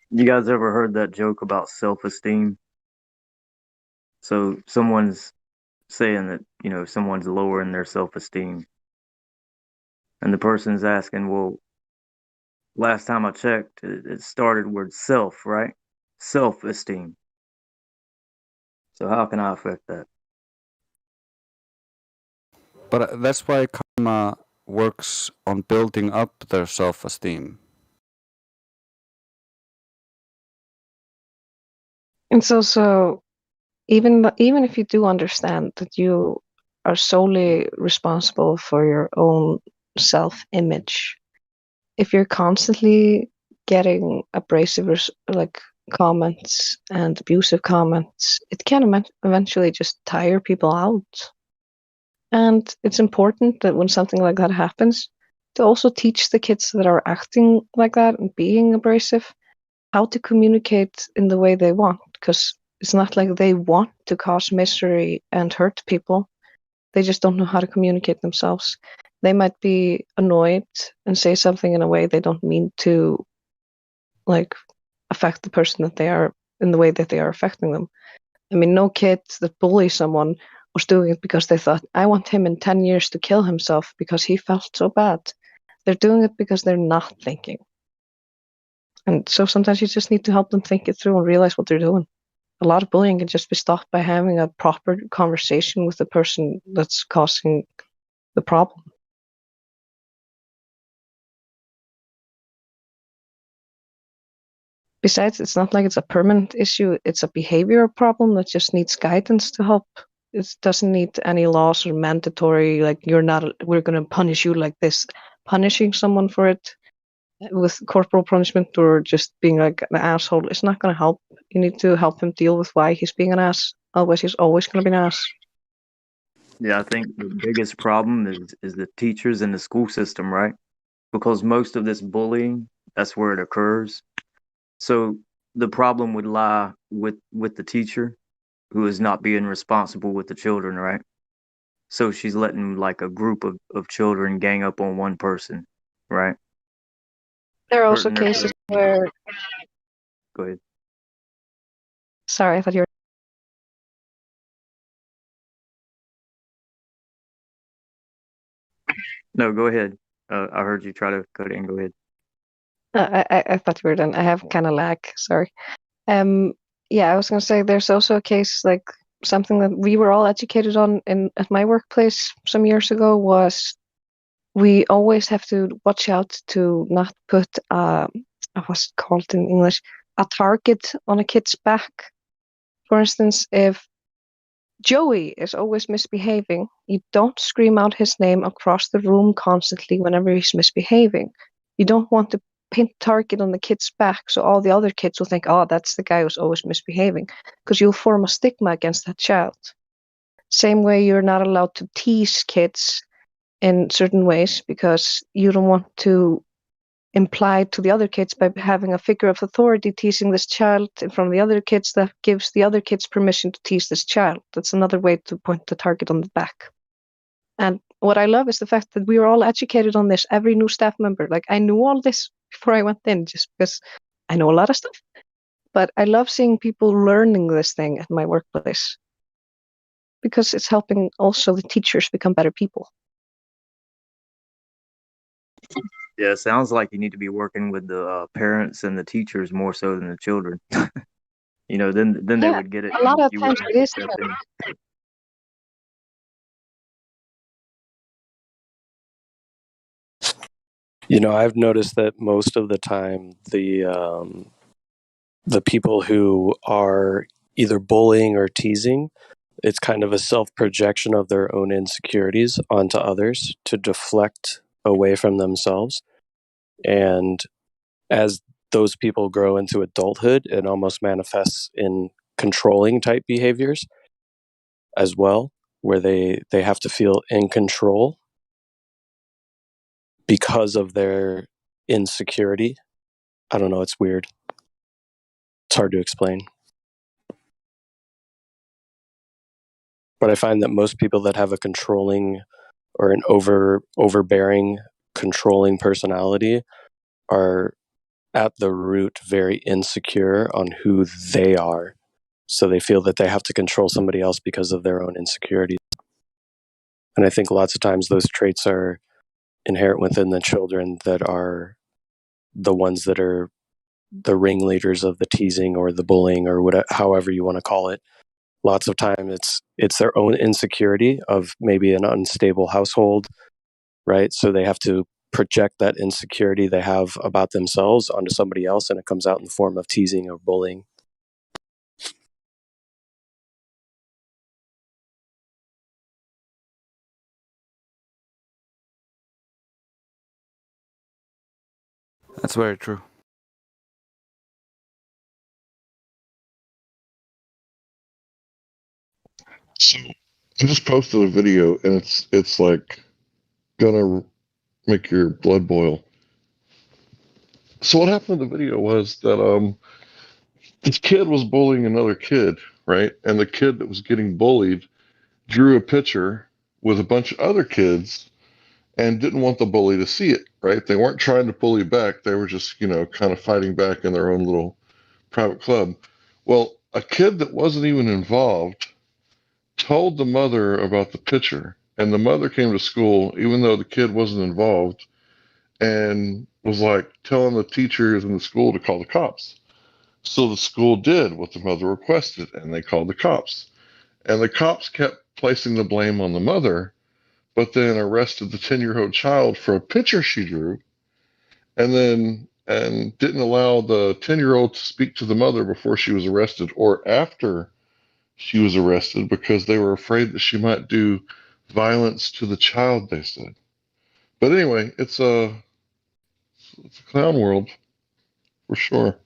You guys ever heard that joke about self-esteem? So someone's saying that, someone's lowering their self-esteem. And the person's asking, well, last time I checked, it started with self, right? Self-esteem. So how can I affect that? But that's why karma works on building up their self-esteem. It's also, even if you do understand that you are solely responsible for your own self-image, if you're constantly getting abrasive comments and abusive comments, it can eventually just tire people out. And it's important that when something like that happens, to also teach the kids that are acting like that and being abrasive how to communicate in the way they want, because it's not like they want to cause misery and hurt people. They just don't know how to communicate themselves. They might be annoyed and say something in a way they don't mean to, like, affect the person that they are in the way that they are affecting them. I mean, no kid that bullies someone was doing it because they thought, I want him in 10 years to kill himself because he felt so bad. They're doing it because they're not thinking. And so sometimes you just need to help them think it through and realize what they're doing. A lot of bullying can just be stopped by having a proper conversation with the person that's causing the problem. Besides, it's not like it's a permanent issue. It's a behavioral problem that just needs guidance to help. It doesn't need any laws or mandatory, like, we're going to punish you like this. Punishing someone for it with corporal punishment or just being like an asshole, it's not going to help. You need to help him deal with why he's being an ass. Otherwise, he's always going to be an ass. Yeah, I think the biggest problem is the teachers and the school system, right? Because most of this bullying, that's where it occurs. So the problem would lie with the teacher who is not being responsible with the children, right? So she's letting like a group of children gang up on one person, right? There are also Hurting their cases feelings. where. Go ahead. Sorry, I thought you were. No, go ahead. I heard you try to cut in. Go ahead. I thought you were done. I have kind of lag. Sorry. Um. Yeah, I was gonna say there's also a case like something that we were all educated on in at my workplace some years ago was we always have to watch out to not put what's it called in English, a target on a kid's back. For instance, if Joey is always misbehaving, you don't scream out his name across the room constantly whenever he's misbehaving. You don't want to paint a target on the kid's back so all the other kids will think, oh, that's the guy who's always misbehaving, because you'll form a stigma against that child. Same way you're not allowed to tease kids in certain ways because you don't want to imply to the other kids by having a figure of authority teasing this child in front of the other kids that gives the other kids permission to tease this child. That's another way to point the target on the back. And what I love is the fact that we were all educated on this, every new staff member. Like I knew all this before I went in just because I know a lot of stuff. But I love seeing people learning this thing at my workplace because it's helping also the teachers become better people. Yeah, it sounds like you need to be working with the parents and the teachers more so than the children. You know, then they Yeah, would get it. a lot of You times wouldn't have it to is. step in. You know, I've noticed that most of the time the people who are either bullying or teasing, it's kind of a self-projection of their own insecurities onto others to deflect away from themselves. And as those people grow into adulthood, it almost manifests in controlling type behaviors as well, where they have to feel in control because of their insecurity. I don't know, it's weird. It's hard to explain. But I find that most people that have a controlling or an overbearing, controlling personality are at the root very insecure on who they are. So they feel that they have to control somebody else because of their own insecurities. And I think lots of times those traits are inherent within the children that are the ones that are the ringleaders of the teasing or the bullying or whatever, however you want to call it. Lots of time it's their own insecurity of maybe an unstable household, right? So they have to project that insecurity they have about themselves onto somebody else, and it comes out in the form of teasing or bullying. That's very true. So I just posted a video, and it's like gonna make your blood boil. So what happened in the video was that this kid was bullying another kid, right? And the kid that was getting bullied drew a picture with a bunch of other kids and didn't want the bully to see it, right? They weren't trying to bully back. They were just, kind of fighting back in their own little private club. Well, a kid that wasn't even involved told the mother about the picture, and the mother came to school, even though the kid wasn't involved, and was like telling the teachers in the school to call the cops. So the school did what the mother requested, and they called the cops. And the cops kept placing the blame on the mother, but then arrested the 10-year-old child for a picture she drew, and didn't allow the 10-year-old to speak to the mother before she was arrested or after she was arrested because they were afraid that she might do violence to the child, they said. But anyway, it's a clown world for sure.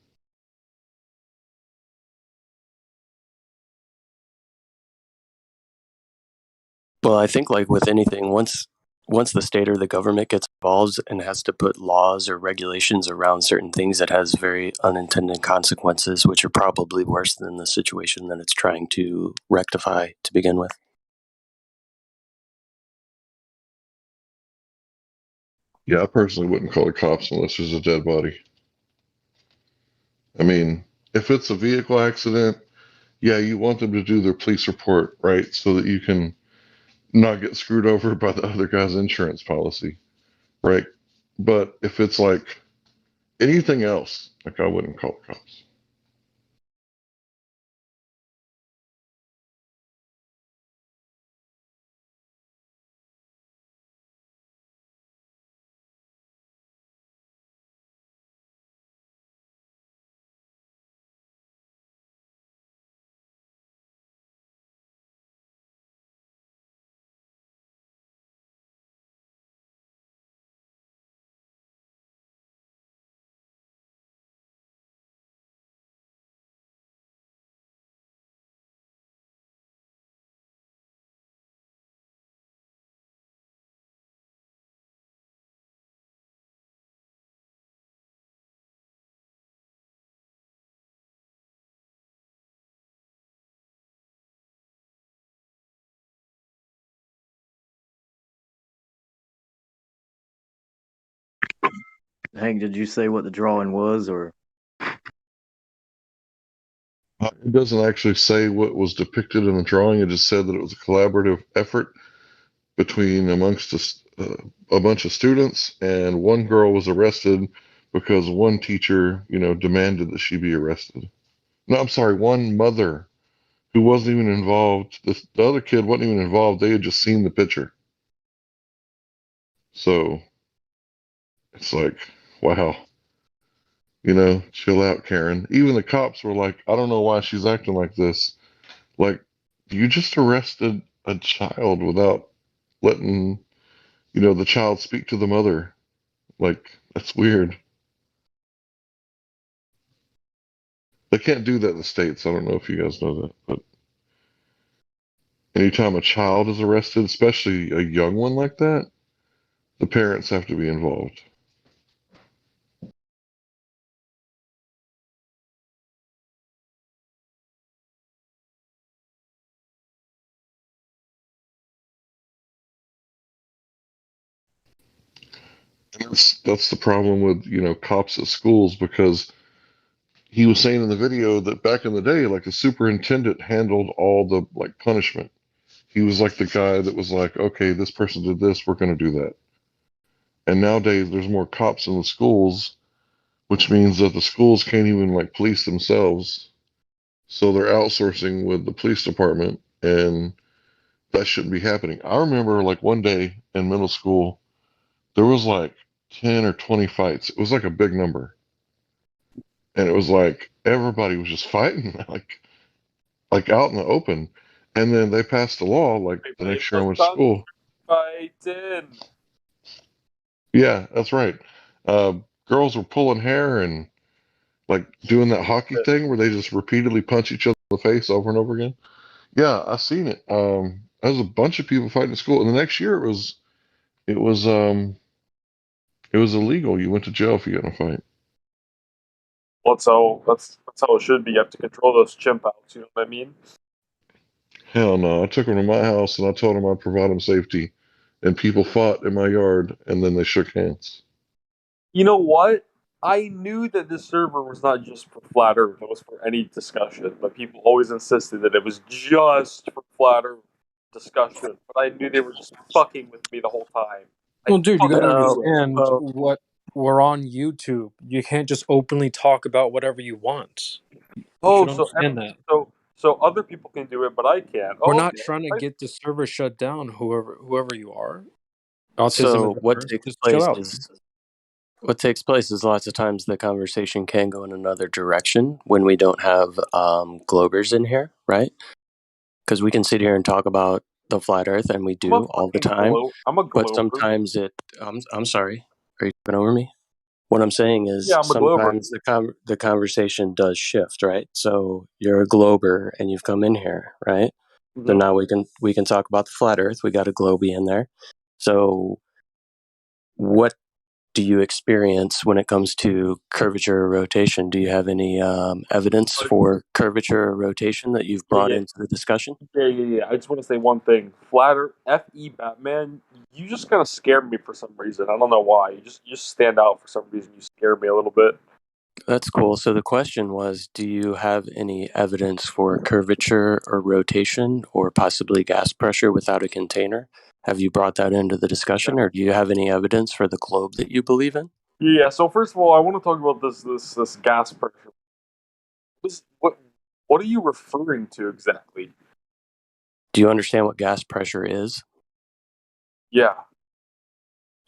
Well, I think like with anything, once the state or the government gets involved and has to put laws or regulations around certain things, that has very unintended consequences, which are probably worse than the situation that it's trying to rectify to begin with. Yeah, I personally wouldn't call the cops unless there's a dead body. I mean, if it's a vehicle accident, yeah, you want them to do their police report, right? So that you can not get screwed over by the other guy's insurance policy, right? But if it's like anything else, like I wouldn't call the cops. Hank, did you say what the drawing was, or? It doesn't actually say what was depicted in the drawing. It just said that it was a collaborative effort between amongst a bunch of students, and one girl was arrested because one teacher, demanded that she be arrested. No, I'm sorry, one mother who wasn't even involved. The other kid wasn't even involved. They had just seen the picture. So it's like, wow, chill out, Karen. Even the cops were like, I don't know why she's acting like this. Like, you just arrested a child without letting, the child speak to the mother. Like, that's weird. They can't do that in the States. I don't know if you guys know that, but anytime a child is arrested, especially a young one like that, the parents have to be involved. And that's the problem with, cops at schools, because he was saying in the video that back in the day, like the superintendent handled all the like punishment. He was like the guy that was like, okay, this person did this, we're going to do that. And nowadays there's more cops in the schools, which means that the schools can't even like police themselves. So they're outsourcing with the police department, and that shouldn't be happening. I remember like one day in middle school, there was like 10 or 20 fights. It was like a big number. And it was like everybody was just fighting like out in the open. And then they passed a law like the next year I went to school. Fighting. Yeah, that's right. Uh, Girls were pulling hair and like doing that hockey thing where they just repeatedly punch each other in the face over and over again. Yeah, I seen it. There was a bunch of people fighting at school, and the next year it was it was illegal. You went to jail if you got in a fight. That's how it should be. You have to control those chimp outs. You know what I mean? Hell no! I took them to my house and I told them I'd provide them safety, and people fought in my yard, and then they shook hands. You know what? I knew that this server was not just for Flat Earth. It was for any discussion, but people always insisted that it was just for Flat Earth discussion. But I knew they were just fucking with me the whole time. Well, dude, you gotta fucking knew it. understand what we're on YouTube. You can't just openly talk about whatever you want. You Oh, should understand that. so other people can do it, but I can't. We're Oh, not okay. trying to get the server shut down. Whoever you are, autism So is a curse. Just chill out. what takes place is lots of times the conversation can go in another direction when we don't have Globers in here, right? Because we can sit here and talk about the flat Earth, and we do all the time. I'm a But Glober. sometimes I'm sorry. Are you talking over me? What I'm saying is Yeah, I'm a Glober. sometimes the conversation does shift, right? So you're a Glober and you've come in here, right? So now we can talk about the flat Earth. We got a globey in there. So what do you experience when it comes to curvature or rotation? Do you have any evidence for curvature or rotation that you've brought into the discussion? Yeah. I just want to say one thing. Flatter F.E. Batman, you just kind of scared me for some reason. I don't know why. You just stand out for some reason. You scared me a little bit. That's cool. So the question was, do you have any evidence for curvature or rotation or possibly gas pressure without a container? Have you brought that into the discussion, or do you have any evidence for the globe that you believe in? Yeah. So first of all, I want to talk about this gas pressure. What are you referring to exactly? Do you understand what gas pressure is? Yeah.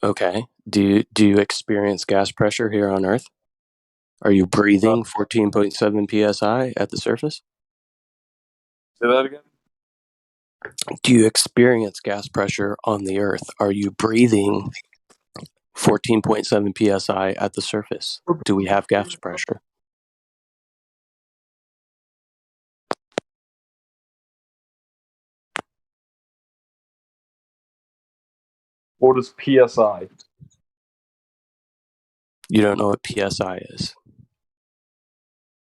Okay. Do you experience gas pressure here on Earth? Are you breathing 14.7 psi at the surface? Say that again. Do you experience gas pressure on the Earth? Are you breathing 14.7 psi at the surface? Do we have gas pressure? What is PSI? You don't know what psi is.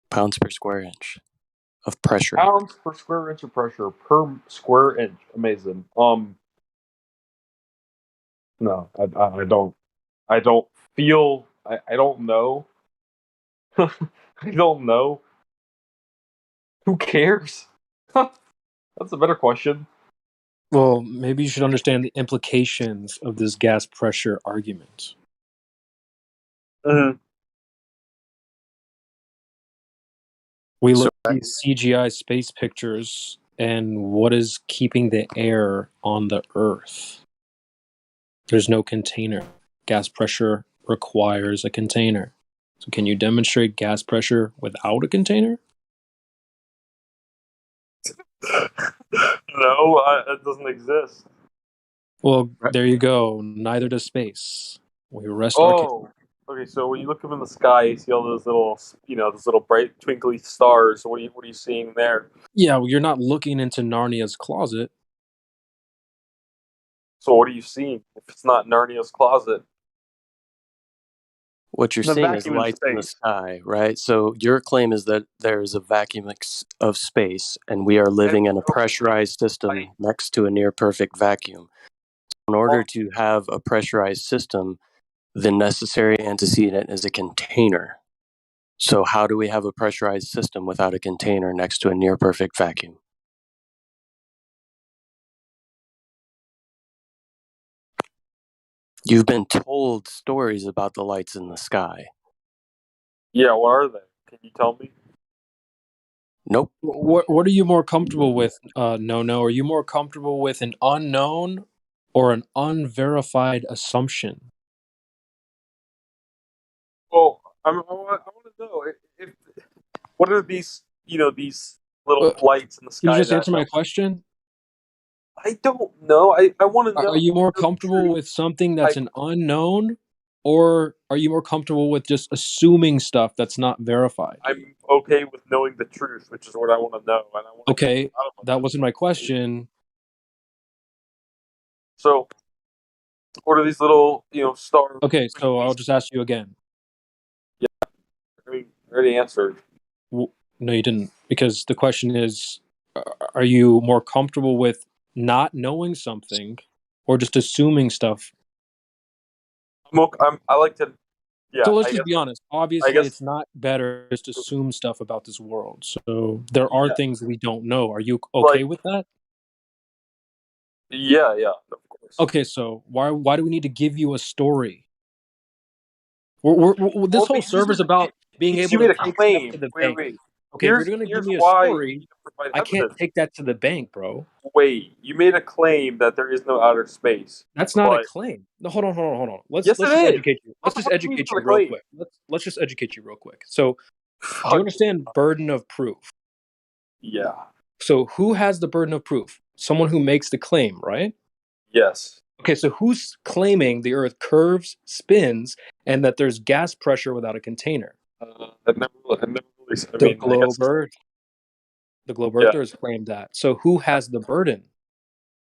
Pounds per square inch of pressure. Pounds per square inch of pressure per square inch. Amazing. No, I don't. I don't feel. I don't know. I don't know. Who cares? That's a better question. Well, maybe you should understand the implications of this gas pressure argument. We look at these CGI space pictures, and what is keeping the air on the Earth? There's no container. Gas pressure requires a container. So can you demonstrate gas pressure without a container? No, it doesn't exist. Well, there you go. Neither does space. We rest our case. Oh, okay. So when you look up in the sky, you see all those little, those little bright, twinkly stars. What are you seeing there? Yeah, well, you're not looking into Narnia's closet. So what are you seeing if it's not Narnia's closet? What you're The seeing is vacuum in lights in the space. sky, right? So your claim is that there's a vacuum of space, and we are living in a pressurized system next to a near perfect vacuum. In order to have a pressurized system, the necessary antecedent is a container. So how do we have a pressurized system without a container next to a near perfect vacuum? You've been told stories about the lights in the sky. Yeah, what are they? Can you tell me? Nope. What are you more comfortable with? No. Are you more comfortable with an unknown or an unverified assumption? Well, I want to know if what are these, these little lights in the Can you sky just that answer my question? I don't know. I want to know. Are you more comfortable with something that's an unknown, or are you more comfortable with just assuming stuff that's not verified? I'm okay with knowing the truth, which is what I want to know, and I want to Okay, get out of that wasn't my question. So, what are these little, stars? Okay, so I'll just ask you again. Yeah, I already answered. No, you didn't, because the question is, are you more comfortable with not knowing something or just assuming stuff? I like to, yeah. So let's I just guess, be honest. I Obviously, guess, it's not better just to assume stuff about this world. So there are things we don't know. Are you okay with that? Yeah, of course. Okay, so why do we need to give you a story? This whole server's about being because able you to made a take stuff claim. to the Wait, bank. wait. Okay, if you're going to give Here's me a why you story, need to provide I can't evidence. take that to the bank, bro. Wait, you made a claim that there is no outer space. That's not a but- claim. No, hold on. Let's Yes, just it is. educate you. Let's just What do you mean educate it's you not a real claim? quick. Let's just educate you real quick. So, do you understand burden of proof? Yeah. So, who has the burden of proof? Someone who makes the claim, right? Yes. Okay, so who's claiming the Earth curves, spins, and that there's gas pressure without a container? I've never really. The globe Earth. the globe Yeah. earthers claimed that. So who has the burden?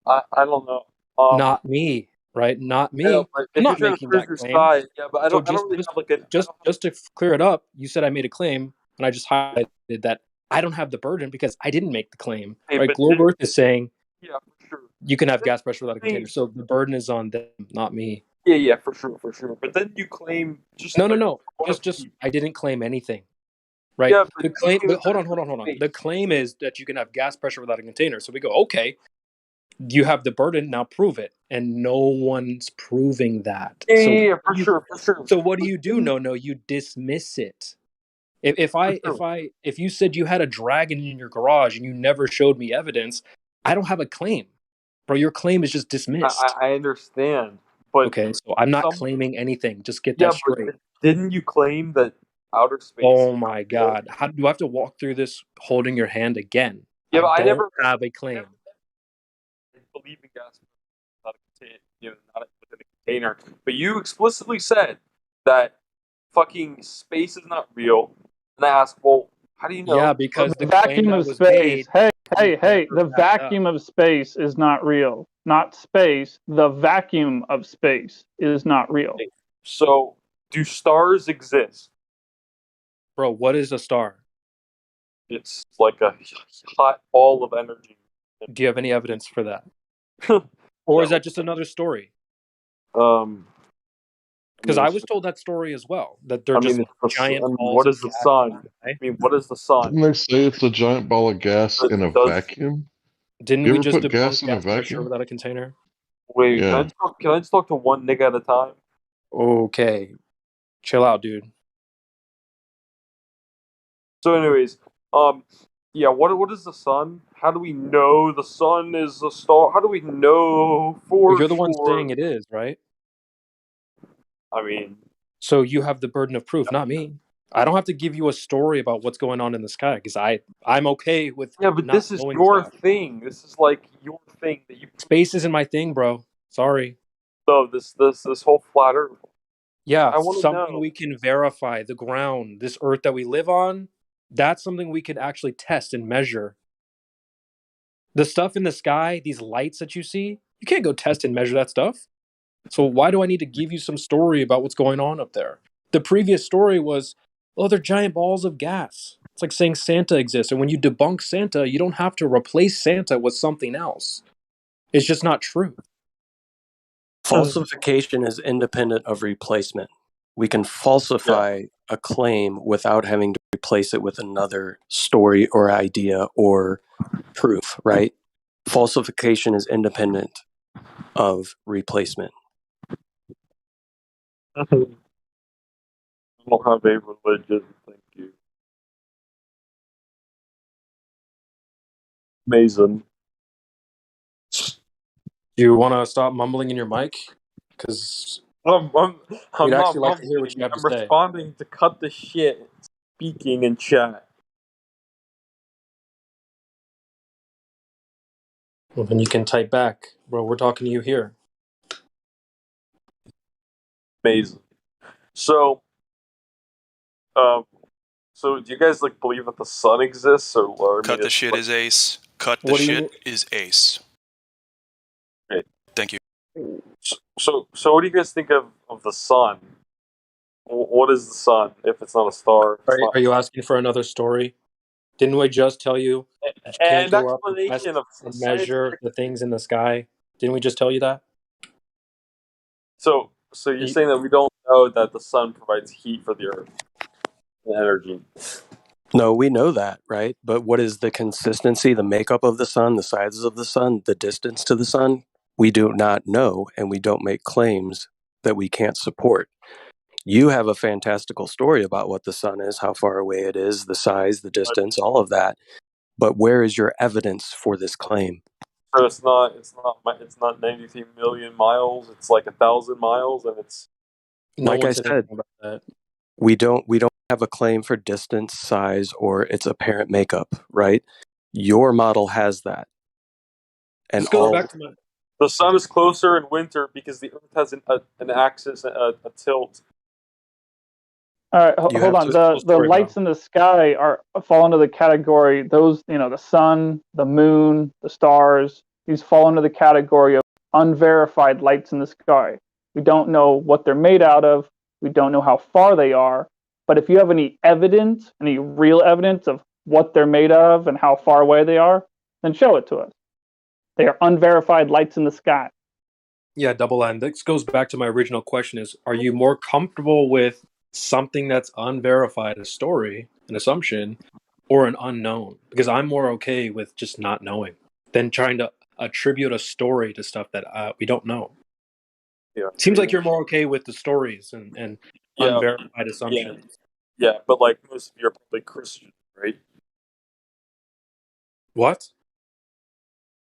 I don't know. Not me, right? Not Yeah, me. but I'm if you're not trying to making prove that your claim. side, yeah, but I So don't really have like just to clear it up, you said I made a claim, and I just highlighted that I don't have the burden because I didn't make the claim. Hey, Right? but Globe Earth is saying yeah, for sure. you can have gas pressure without a container. So the burden is on them, not me. Yeah, for sure. But then you claim just No. Just I didn't claim anything. Right? Yeah, The claim, but hold on. The claim is that you can have gas pressure without a container. So we go, okay, you have the burden, now prove it. And no one's proving that. Yeah, for sure. So what do you do? No, you dismiss it. If you said you had a dragon in your garage and you never showed me evidence, I don't have a claim. Bro, your claim is just dismissed. I understand, but okay, so I'm not claiming anything. Just get yeah, that straight. but didn't you claim that outer space? Oh my god. How do I have to walk through this holding your hand again? Yeah, but I don't never have a claim. I believe in gas not a container, not within a container. But you explicitly said that fucking space is not real. And I asked, well, how do you know? Yeah, because the vacuum of space. Hey, the vacuum of space is not real. Not space. The vacuum of space is not real. So, do stars exist? Bro, what is a star? It's like a hot ball of energy. Do you have any evidence for that? Or is that just another story? Because I was told that story as well. That they're just giant balls what of is the gas sun? in the sky. I mean, what is the sun? Didn't they say it's a giant ball of gas in a vacuum? Didn't you we ever just put debunk gas in a gas pressure vacuum? without a container? Wait, Yeah. can I just talk to one nigga at a time? Okay. Chill out, dude. So, anyways, yeah, what is the sun? How do we know the sun is a star? How do we know for You're the one sure? saying it is, right? I mean, so you have the burden of proof, not me. I don't have to give you a story about what's going on in the sky because I'm okay with but not this is knowing your stuff. thing. This is like your thing that you. Space isn't my thing, bro. Sorry. So this whole flat Earth. Yeah, I want to something know. we can verify. The ground, this Earth that we live on, that's something we could actually test and measure. The stuff in the sky, these lights that you see, you can't go test and measure that stuff. So why do I need to give you some story about what's going on up there? The previous story was, oh, they're giant balls of gas. It's like saying Santa exists. And when you debunk Santa, you don't have to replace Santa with something else. It's just not true. Falsification is independent of replacement. We can falsify a claim without having to replace it with another story or idea or proof, right? Falsification is independent of replacement. I don't have a religion, thank you. Mason. Do you want to stop mumbling in your mic? Because I'm we'd not actually like to hear what mumbling. you have to I'm say. responding to cut the shit speaking in chat. Well, then you can type back. Bro, we're talking to you here. Amazing. So, so do you guys like believe that the sun exists, or Cut the shit is ace. Cut the shit is ace. Great. Thank you. So what do you guys think of the sun? What is the sun if it's not a star? Are you asking for another story? Didn't we just tell you that you can't And go up and test explanation of and measure the things in the sky? Didn't we just tell you that? So you're saying that we don't know that the sun provides heat for the earth and energy? No, we know that, right? But what is the consistency, the makeup of the sun, the sizes of the sun, the distance to the sun? We do not know, and we don't make claims that we can't support. You have a fantastical story about what the sun is, how far away it is, the size, the distance, all of that. But where is your evidence for this claim? So it's not 93 million miles. It's like 1,000 miles, and it's Like I said, we don't have a claim for distance, size, or its apparent makeup, right? Your model has that. And the sun is closer in winter because the Earth has an axis, a tilt. All right, You hold have on. to. The lights in the sky fall into the category. Those, the sun, the moon, the stars. These fall into the category of unverified lights in the sky. We don't know what they're made out of. We don't know how far they are. But if you have any evidence, any real evidence of what they're made of and how far away they are, then show it to us. They are unverified lights in the sky. Yeah, double N. This goes back to my original question: is are you more comfortable with something that's unverified, a story, an assumption, or an unknown? Because I'm more okay with just not knowing than trying to attribute a story to stuff that we don't know. Yeah. Seems like you're more okay with the stories and Yeah. unverified assumptions. Yeah, but like most of you are probably Christian, right? What?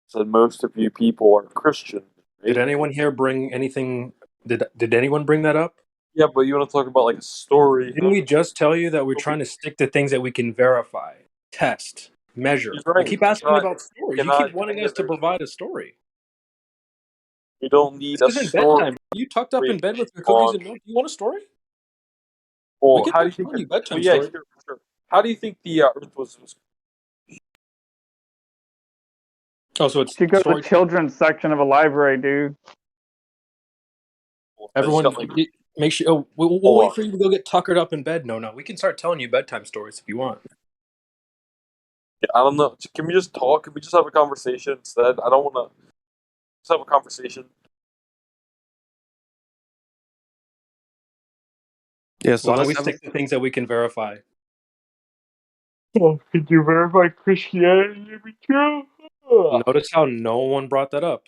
So most of you people are Christian, right? Did anyone here bring anything? Did anyone bring that up? Yeah, but you want to talk about like a story? Didn't we just tell you that we're trying to stick to things that we can verify, test, measure? He's right. You keep asking about stories. You Cannot keep wanting us to provide a story. You don't need This a isn't story. bedtime. Are you tucked up in bed with your on. cookies and milk? You want a story? Well, We can how do you think? tell you bedtime Well, yeah, stories. sure. How do you think the Earth was? Oh, so it's You go to the story. children's section of a library, dude. Everyone, make sure. Oh, we'll Hold wait on. for you to go get tuckered up in bed. No, we can start telling you bedtime stories if you want. Yeah, I don't know. Can we just talk? Can we just have a conversation instead? I don't want to. Just have a conversation. Yeah, so Why don't let's we have stick to things that we can verify? Oh, could you verify Christianity to be true? Notice how no one brought that up.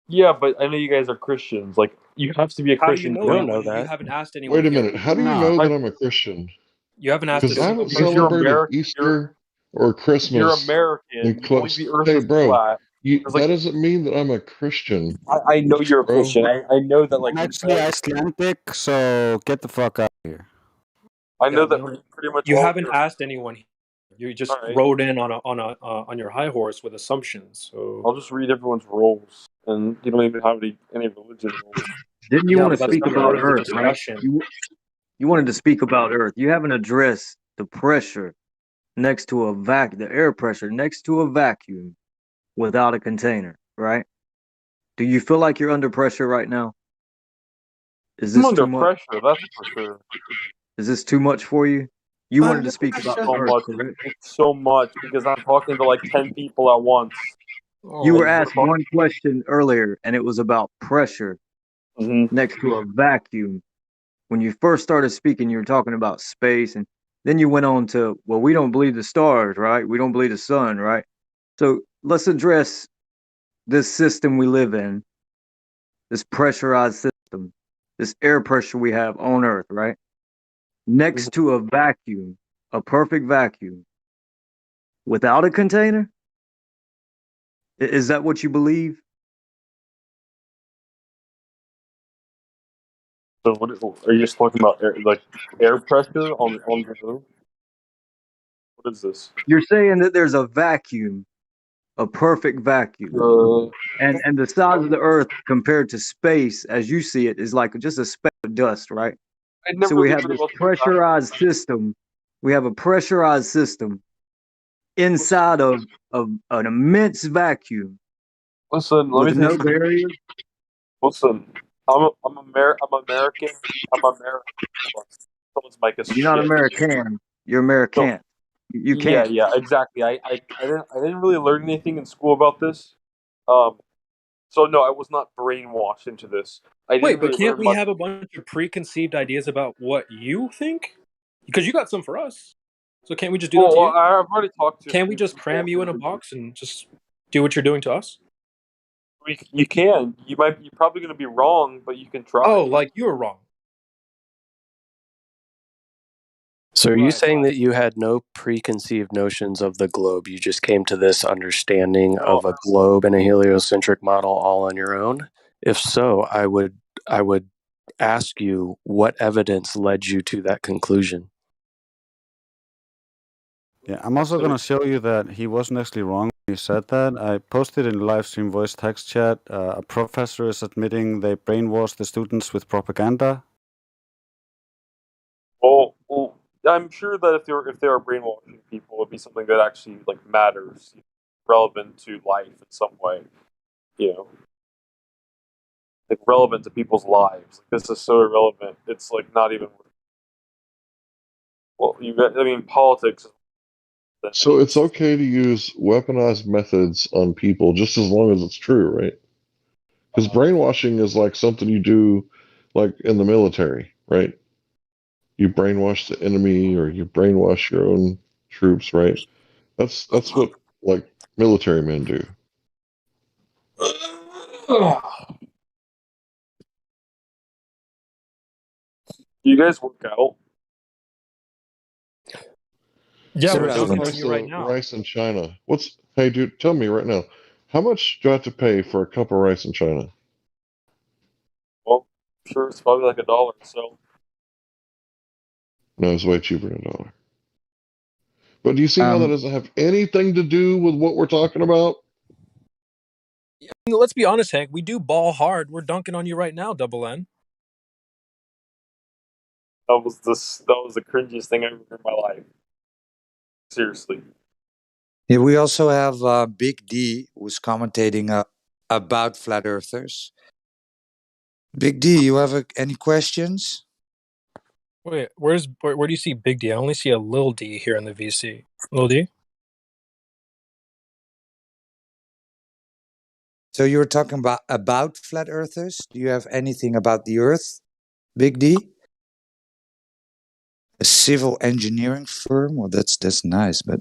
Yeah, but I know you guys are Christians. Like, you have to be a How do you Christian. know that when you haven't asked anyone Wait a here? minute. How do you know that I'm a Christian? You haven't asked a Because I single haven't person. celebrated Easter or If you're Christmas. American, you believe the Earth Hey, is bro, flat. that doesn't mean that I'm a Christian. I know you're a bro. Christian. I know that, like, I'm actually Icelandic, so get the fuck out of here. I know that pretty much. You all haven't your- asked anyone. You just All right. rode in on your high horse with assumptions. So I'll just read everyone's rules, and you don't even have any religion rules. Didn't you Yeah, want but to that's speak not about part of the Earth, right? discussion. You wanted to speak about Earth. You haven't addressed the pressure next to the air pressure next to a vacuum without a container, right? Do you feel like you're under pressure right now? Is I'm this under too much? pressure, that's for sure. Is this too much for you? You wanted to Under speak about so Earth, much. correct? It's so much because I'm talking to like 10 people at once. You were And we're asked one question earlier, and it was about pressure next to a vacuum. When you first started speaking, you were talking about space, and then you went on to, well, we don't believe the stars, right? We don't believe the sun, right? So let's address this system we live in, this pressurized system, this air pressure we have on Earth, right? Next to a vacuum, a perfect vacuum, without a container? Is that what you believe? So what are you just talking about? Air pressure on the moon? What is this? You're saying that there's a vacuum, a perfect vacuum. And the size of the Earth compared to space, as you see it, is like just a speck of dust, right? So we have this pressurized system. We have a pressurized system inside of an immense vacuum. Listen, let me with tell no you something. barrier. Listen, I'm American. I'm American. Someone's mic is You're not shit. American. You're American. You Yeah, can't. exactly. I didn't really learn anything in school about this. So no, I was not brainwashed into this. I didn't Wait, but really can't learn we much. have a bunch of preconceived ideas about what you think? Because you got some for us. So can't we just do that to Well, you? I've already talked to. Can't we just cram you in a box and just do what you're doing to us? You can. You're probably going to be wrong, but you can try. Oh, like you were wrong. So are you saying that you had no preconceived notions of the globe? You just came to this understanding of a globe and a heliocentric model all on your own? If so, I would ask you what evidence led you to that conclusion. Yeah, I'm also going to show you that he wasn't actually wrong when he said that. I posted in Livestream voice text chat, a professor is admitting they brainwashed the students with propaganda. Oh, I'm sure that if they are brainwashing people, it would be something that actually like matters, relevant to life in some way. You know, like relevant to people's lives. Like, this is so irrelevant. It's like not even. Well, you got. I mean, politics. So it's okay to use weaponized methods on people just as long as it's true, right? Because brainwashing is like something you do, like in the military, right? You brainwash the enemy or you brainwash your own troops, right? That's what like military men do. You guys work out? Yeah, So we're what's the dunking on price you right of now. rice in China? Hey dude, tell me right now, how much do I have to pay for a cup of rice in China? Well, I'm sure it's probably like $1. So No, it's way cheaper than $1. But do you see how that Um, doesn't have anything to do with what we're talking about? Let's be honest, Hank. We do ball hard. We're dunking on you right now, Double N. that was the cringiest thing I've ever heard in my life. Seriously. yeah, we also have Big D who's commentating about flat earthers. Big D, you have any questions? Wait, where do you see Big D? I only see a little D here in the VC. Little D? So you were talking about flat earthers. Do you have anything about the Earth, Big D? A civil engineering firm? Well, that's nice, but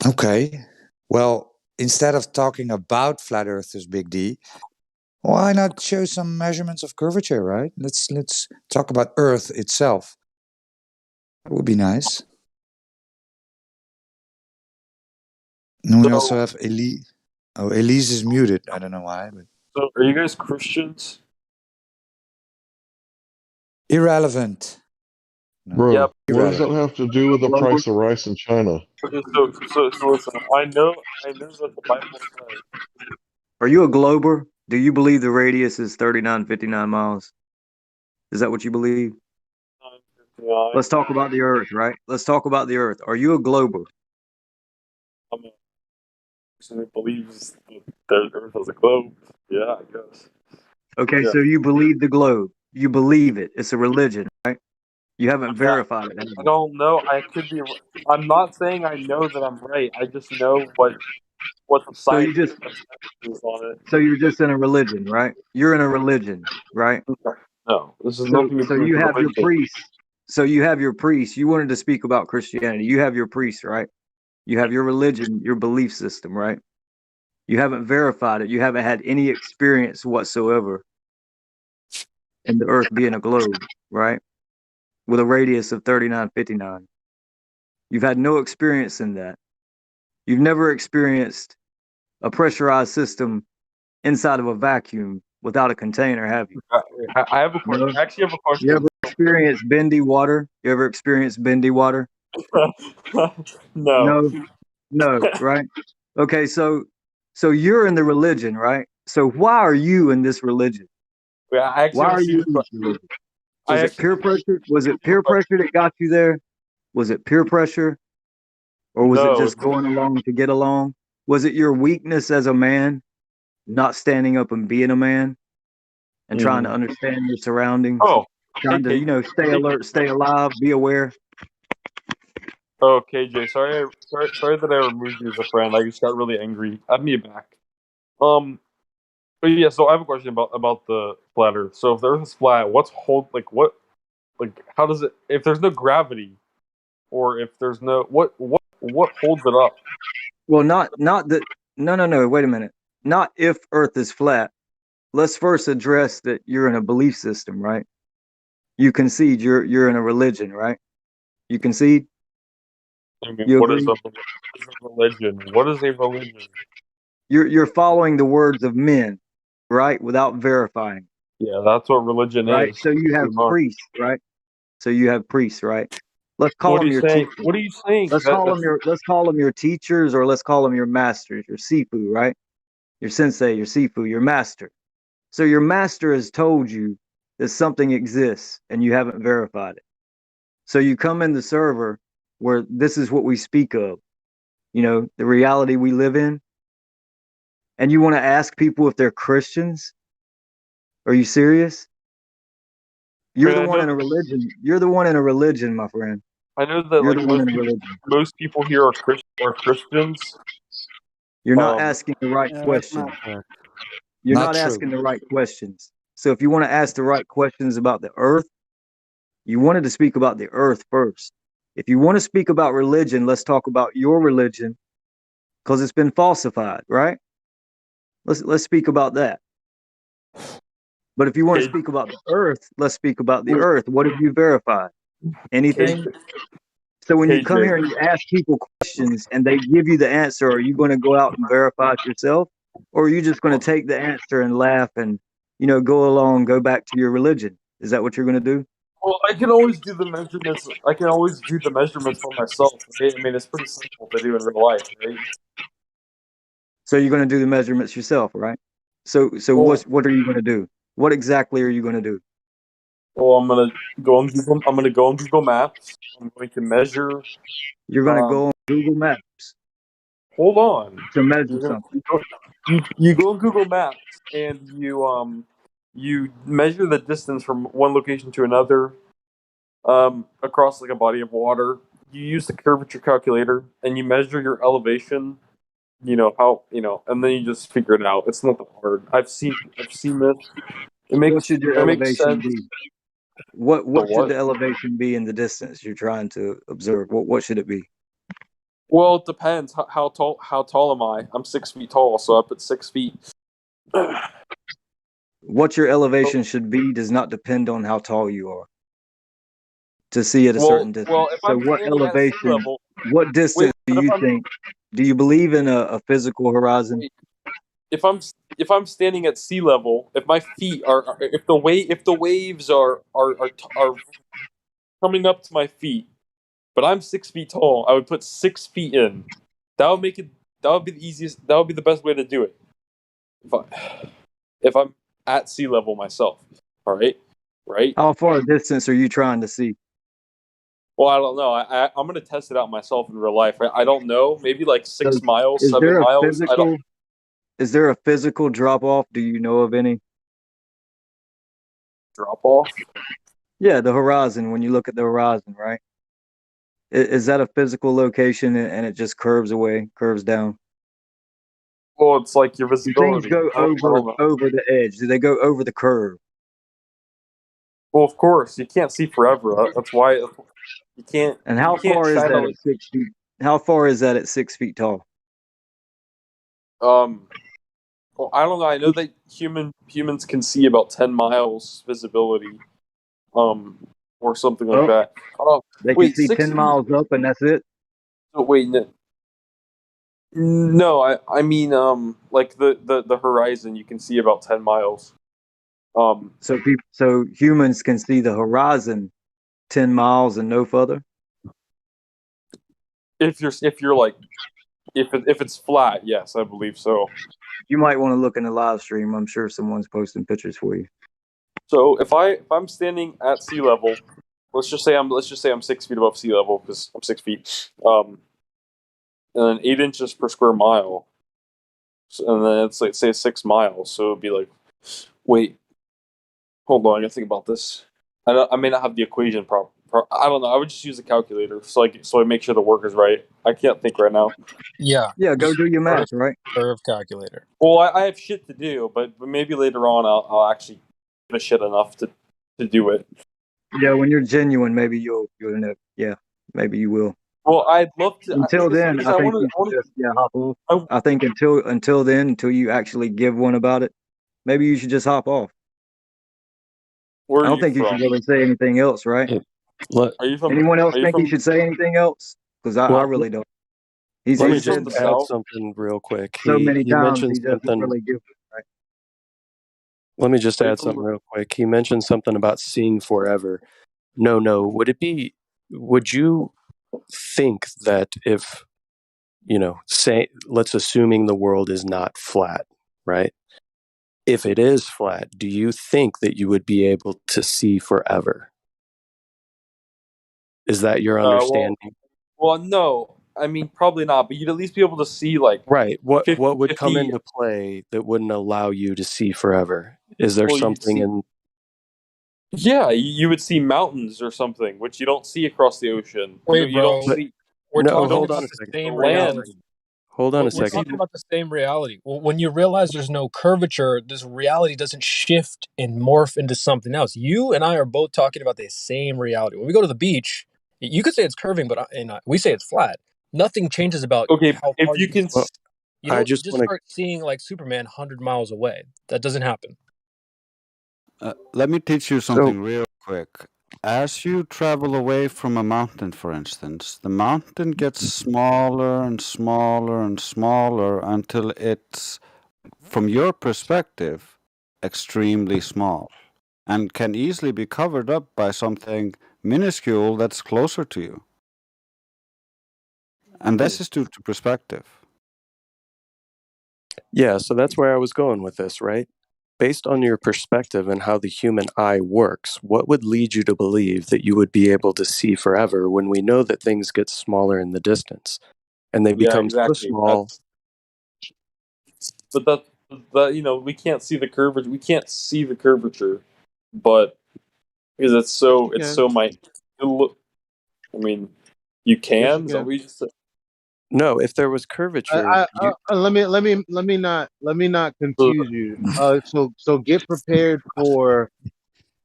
okay. Well, instead of talking about flat earthers, Big D, why not show some measurements of curvature, right? Let's talk about Earth itself. That would be nice. And we also have Elise. Oh, Elise is muted. I don't know why, but So, are you guys Christians? irrelevant. No, Bro, Yeah. what does that have to do with the price of rice in China? Okay, so listen. I know that the Bible says. Are you a glober? Do you believe the radius is 3959 miles? Is that what you believe? Let's talk about the Earth, right? Let's talk about the Earth. Are you a glober? I'm a person who believes that the Earth is a globe. Yeah, I guess. Okay, Yeah. so you believe the globe. You believe it. It's a religion, right? You haven't verified it. have I you? don't know. I could be. I'm not saying I know that I'm right. I just know what the So you scientific just consensus is on it. so you're just in a religion, right? You're in a religion, right? No, this has So nothing to so do with you have your religion. priest. So you have your priest. You wanted to speak about Christianity. You have your priest, right? You have your religion, your belief system, right? You haven't verified it. You haven't had any experience whatsoever in the Earth being a globe, right? With a radius of 3959. You've had no experience in that. You've never experienced a pressurized system inside of a vacuum without a container, have you? I have a question. No. I actually have a You question. ever experienced bendy water? You ever experienced bendy water? No. No. No, right? Okay, so you're in the religion, right? So why are you in this religion? Yeah, I actually Why have a are you serious in this question. religion? I Was it actually peer have pressure? Was it a serious peer pressure that got you there? Was it peer pressure? Or was it No, just going along to get along? Was it your weakness as a man, not standing up and being a man and trying to understand your surroundings? Oh, hey Trying to, KJ. stay alert, stay alive, be aware. Oh, KJ. Sorry that I removed you as a friend. I just got really angry. Add me back. But yeah. So I have a question about the flat Earth. So if the Earth is flat, how does it? If there's no gravity, or if there's no what holds it up? Well, not that. No. Wait a minute. Not if Earth is flat. Let's first address that you're in a belief system, right? You concede you're in a religion, right? You concede. I mean, You what is agree. a religion? What is a religion? You're following the words of men, right? Without verifying, Yeah, that's what religion right? is. So you have Pretty much. priests, right? So you have priests, right? Let's call What are them you your saying? teachers. What are you saying? That's Let's call them your teachers, or let's call them your masters, your sifu, right? Your sensei, your sifu, your master. So your master has told you that something exists and you haven't verified it. So you come in the server where this is what we speak of, you know, the reality we live in, and you want to ask people if they're Christians? Are you serious? You're the one in a religion. You're the one in a religion, my friend. I know that You're like the one in a religion. most people here are Christians. You're not asking the right Yeah, that's questions. not correct. You're Not not true. asking the right questions. So if you want to ask the right questions about the earth, you wanted to speak about the earth first. If you want to speak about religion, let's talk about your religion because it's been falsified, right? Let's speak about that. But if you want to speak about the earth, let's speak about the earth. What have you verified? Anything? So when you come KJ. here and you ask people questions and they give you the answer, are you going to go out and verify it yourself? Or are you just going to take the answer and laugh and, you know, go along, go back to your religion? Is that what you're going to do? Well, I can always do the measurements. I can always do the measurements for myself. Right? I mean, it's pretty simple to do in real life, right? So you're going to do the measurements yourself, right? So Well, what are you going to do? What exactly are you going to do? well, I'm gonna go on Google. I'm gonna go on Google Maps. I'm going to measure. You're going to go on Google Maps Hold on. to measure You're gonna, something. you go on Google Maps and you measure the distance from one location to another across like a body of water. You use the curvature calculator and you measure your elevation. You know how and then you just figure it out. It's not that hard. I've seen this. What should your It makes elevation sense. be? What The should what? the elevation be in the distance you're trying to observe? What should it be? Well, it depends. How tall? How tall am I? I'm 6 feet tall, so I put 6 feet. What your elevation should be does not depend on how tall you are to see at a certain distance. Well, if So I'm what standing at sea elevation, level, what distance do what if you I'm think? Do you believe in a physical horizon? if I'm standing at sea level, if my feet are if the waves are coming up to my feet, but I'm 6 feet tall, I would put 6 feet in. That would make it. That would be the easiest. That would be the best way to do it. If I'm at sea level myself, all right, right. How far distance are you trying to see? Well, I don't know. I'm gonna test it out myself in real life. I don't know. Maybe like So 6 miles, is 7 there a miles. I don't physical is there a physical drop off? Do you know of any? drop off. Yeah, the horizon, when you look at the horizon, right? Is that a physical location and it just curves away, curves down? Well, it's like your Do things visibility. go I don't know. over the edge? Do they go over the curve? Well, of course, you can't see forever. That's why And you how can't far is shine a that at 6 feet? How far is that at 6 feet tall? Well, I don't know. I know that humans can see about 10 miles visibility, or something like Oh, that. they can Wait, see six 10 feet? miles up and that's it? Oh, wait, no. I mean, like the horizon, you can see about 10 miles. So humans can see the horizon 10 miles and no further? If you're like if it's flat, yes, I believe so. You might want to look in the live stream. I'm sure someone's posting pictures for you. So if I'm standing at sea level, let's just say I'm 6 feet above sea level because I'm 6 feet. And then 8 inches per square mile, and then it's like say 6 miles, so it'd be like, wait, hold on, I gotta think about this. I may not have the equation proper. I don't know. I would just use a calculator so I make sure the work is right. I can't think right now. Yeah. Yeah, go do your math, Curve, right? curve calculator. Well, I have shit to do, but maybe later on I'll actually give a shit enough to do it. Yeah, when you're genuine, maybe you'll know. Yeah, maybe you will. Well, I'd love to. Until then, Because I I think want you to. should just hop off. I think until then, until you actually give one about it, maybe you should just hop off. Where I are don't you think you should from? really say anything else, right? Are you from? Anyone else Are you think he from? should say anything else? Because I Well, really don't. He's let Are me you from just said the that add south? something real quick. so many He times mentioned he doesn't something. really give it, right? Let me just Are you add from? something real quick. He mentioned something about seeing forever. No. Would you think that if, say, let's assuming the world is not flat, right? if it is flat, do you think that you would be able to see forever? Is that your Well, understanding? no. I mean, probably not. But you'd at least be able to see like Right. What would come 50. into play that wouldn't allow you to see forever? Is there Well, you'd something see. in Yeah, you would see mountains or something, which you don't see across the ocean. Wait, You don't bro. but see. We're no, You talking don't hold about on a see the second. the same land. reality. Hold on We're, a we're You see second. talking about the same reality. Well, when you realize there's no curvature, this reality doesn't shift and morph into something else. You and I are both talking about the same reality. When we go to the beach, you could say it's curving, but we say it's flat. Nothing changes about okay. how far If you you can can, see. Well, You I don't just just want to. start seeing like Superman 100 miles away. That doesn't happen. Let me teach you So something real quick. As you travel away from a mountain, for instance, the mountain gets smaller and smaller and smaller until it's, from your perspective, extremely small and can easily be covered up by something minuscule that's closer to you. And this is due to perspective. yeah, so that's where I was going with this, right? Based on your perspective and how the human eye works, what would lead you to believe that you would be able to see forever when we know that things get smaller in the distance and they yeah, become so exactly. small? But that we can't see the curvature. We can't see the curvature, but because Yes, you it's can. so minute. I mean, you Yes, you can. Is that can. what you just said? No, if there was curvature, you Let me not confuse you. So get prepared for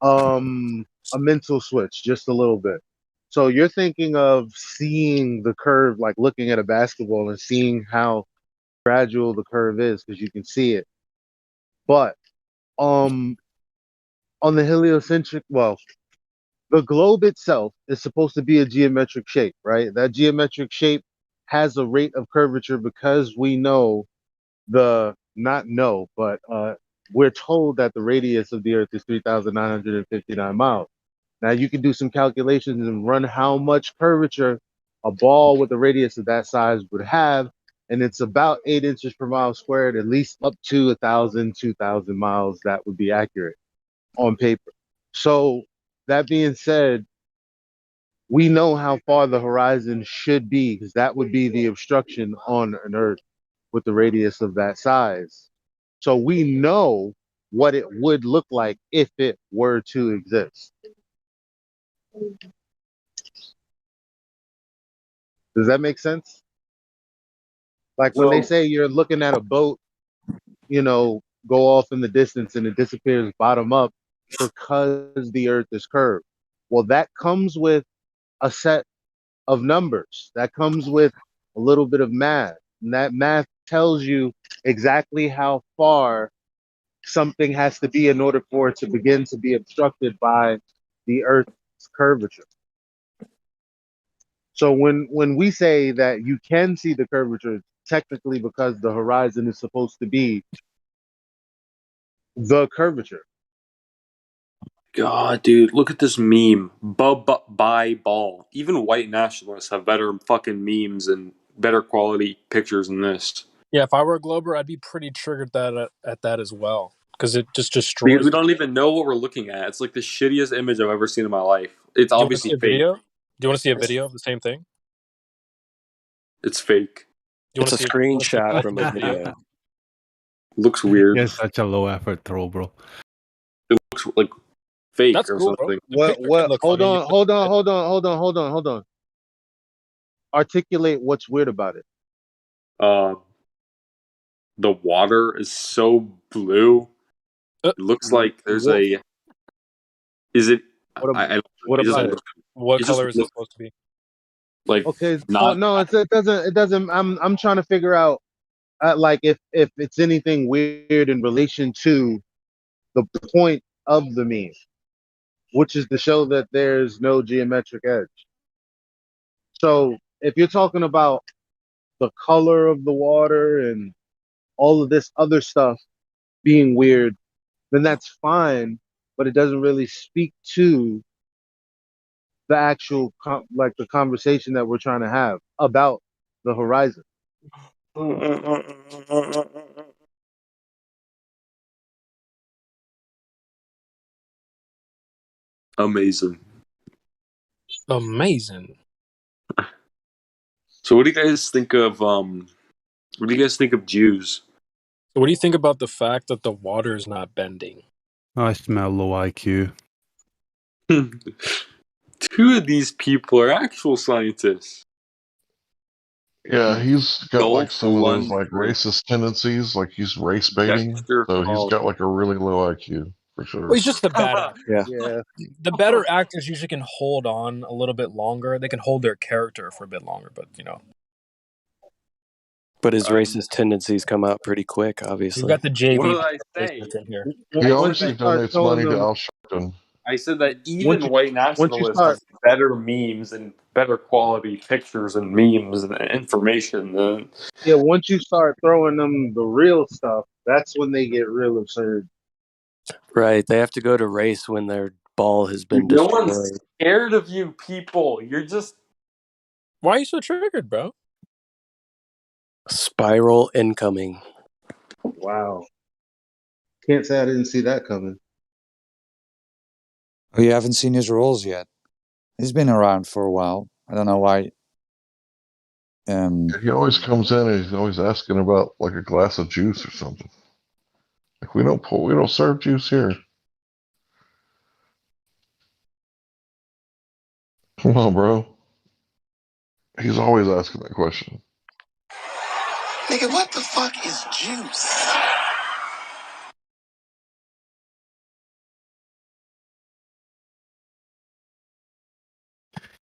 a mental switch just a little bit. So you're thinking of seeing the curve, like looking at a basketball and seeing how gradual the curve is because you can see it. But um on the heliocentric, well, the globe itself is supposed to be a geometric shape, right? That geometric shape has a rate of curvature because we know the not know, but we're told that the radius of the Earth is 3,959 miles. Now you can do some calculations and run how much curvature a ball with a radius of that size would have, and it's about 8 inches per mile squared, at least up to 1,000, 2,000 miles. That would be accurate on paper. So that being said, we know how far the horizon should be because that would be the obstruction on an Earth with the radius of that size. So we know what it would look like if it were to exist. Does that make sense? Like when they So say you're looking at a boat, go off in the distance and it disappears bottom up because the earth is curved. Well, that comes with a set of numbers. That comes with a little bit of math. And that math tells you exactly how far something has to be in order for it to begin to be obstructed by the earth's curvature. So when we say that you can see the curvature, technically because the horizon is supposed to be the curvature. God, dude, look at this meme. Buy ball. Even white nationalists have better fucking memes and better quality pictures than this. Yeah, if I were a Glober, I'd be pretty triggered at that as well because it just Because destroys. we don't even know what we're looking at. It's like the shittiest image I've ever seen in my life. It's Do you want to obviously see a fake. video? Do you want to see a video of the same thing? It's fake. Do you want it's to a see? You want to see a screenshot clip from of a the video? video. Looks weird. It's such a low effort throw, bro. It looks like fake That's or cool, bro. something. The picture can look Hold funny. on, hold on. Articulate what's weird about it. Uh, the water is so blue. It looks like there's What a. Is it? what I don't. what It just about it? looks. What It just color is it looks supposed to be? like Okay, not. no, it doesn't. I'm trying to figure out like if it's anything weird in relation to the point of the meme, which is to show that there's no geometric edge. So if you're talking about the color of the water and all of this other stuff being weird, then that's fine, but it doesn't really speak to the actual like the conversation that we're trying to have about the horizon. Amazing. Amazing. So, what do you guys think of Jews? So what do you think about the fact that the water is not bending? I smell low IQ. Two of these people are actual scientists. Yeah, he's got like Dolph some of those like Lundgren. racist tendencies, like he's race baiting. Dexter So he's Hall. got like a really low IQ for sure. Well, he's just a bad actor. Yeah. Yeah. The better actors usually can hold on a little bit longer. They can hold their character for a bit longer, but But his racist tendencies come out pretty quick, we've obviously. got the JV What did I say? racist in here. He Once obviously donates money to Al Sharpton. I said that Once even you white once you nationalists start have better memes and better quality pictures and memes and information than. yeah, once you start throwing them the real stuff, that's when they get real absurd. Right. They have to go to race when their ball has been No one's destroyed. scared of you people. You're just. Why are you so triggered, bro? Spiral incoming. Wow. Can't say I didn't see that coming. Oh, you haven't seen his roles yet. He's been around for a while. I don't know why. He always comes in and he's always asking about like a glass of juice or something. Like we don't serve juice here. Come on, bro. He's always asking that question. Nigga, what the fuck is juice?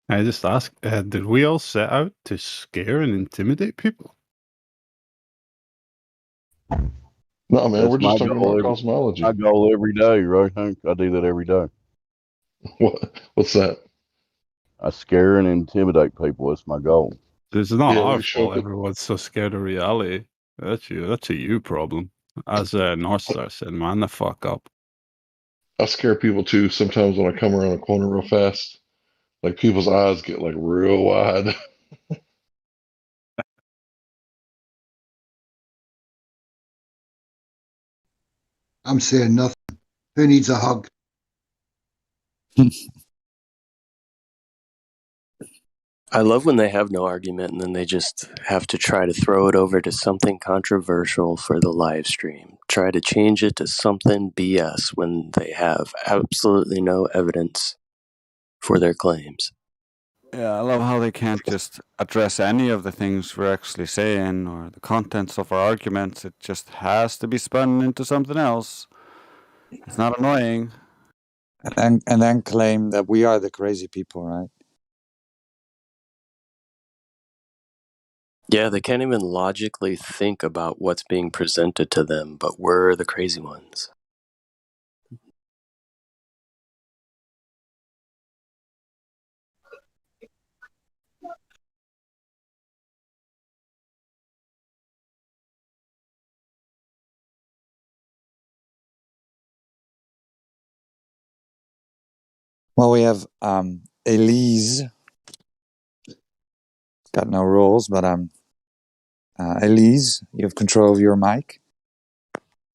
I just ask, did we all set out to scare and intimidate people? No, man, we're That's just my talking goal. about cosmology. My goal every day, right, Hank? I do that every day. What's that? I scare and intimidate people. That's my goal. It's not Yeah, our we show fault everyone's so scared of reality. That's you. That's a you problem. As Northstar said, man the fuck up. I scare people too sometimes when I come around a corner real fast. Like people's eyes get like real wide. I'm saying nothing. Who needs a hug? I love when they have no argument and then they just have to try to throw it over to something controversial for the live stream. Try to change it to something BS when they have absolutely no evidence for their claims. Yeah, I love how they can't just address any of the things we're actually saying or the contents of our arguments. It just has to be spun into something else. It's not annoying. And then claim that we are the crazy people, right? Yeah, they can't even logically think about what's being presented to them, but we're the crazy ones. Well, we have Elise. Got no rules, but Elise, you have control of your mic.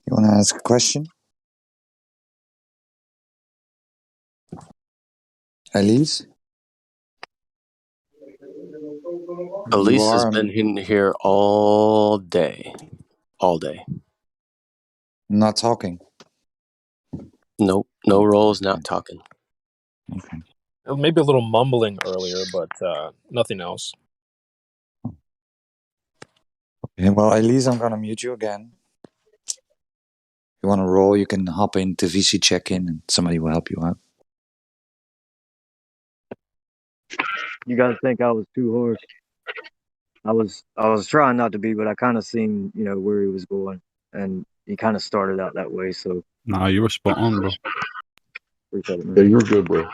You want to ask a question? Elise? Elise has been in here all day. All day. Not talking. Nope. No roles, not talking. Okay. Maybe a little mumbling earlier, but nothing else. Okay, well, Elise, I'm going to mute you again. If you want to roll, you can hop into VC check-in and somebody will help you out. You guys think I was too harsh? I was trying not to be, but I kind of seen, where he was going, and he kind of started out that way. So Nah, you were spot on, bro. appreciate it, man. Yeah, you're good, bro.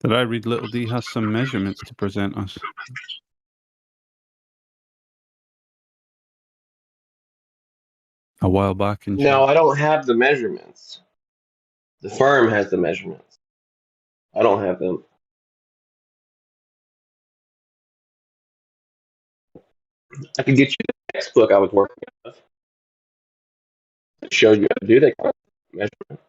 Did I read Little D has some measurements to present us? A while back in No, I don't have the measurements. The firm has the measurements. I don't have them. I could get you the textbook I was working with. It shows you how to do that kind of measurement.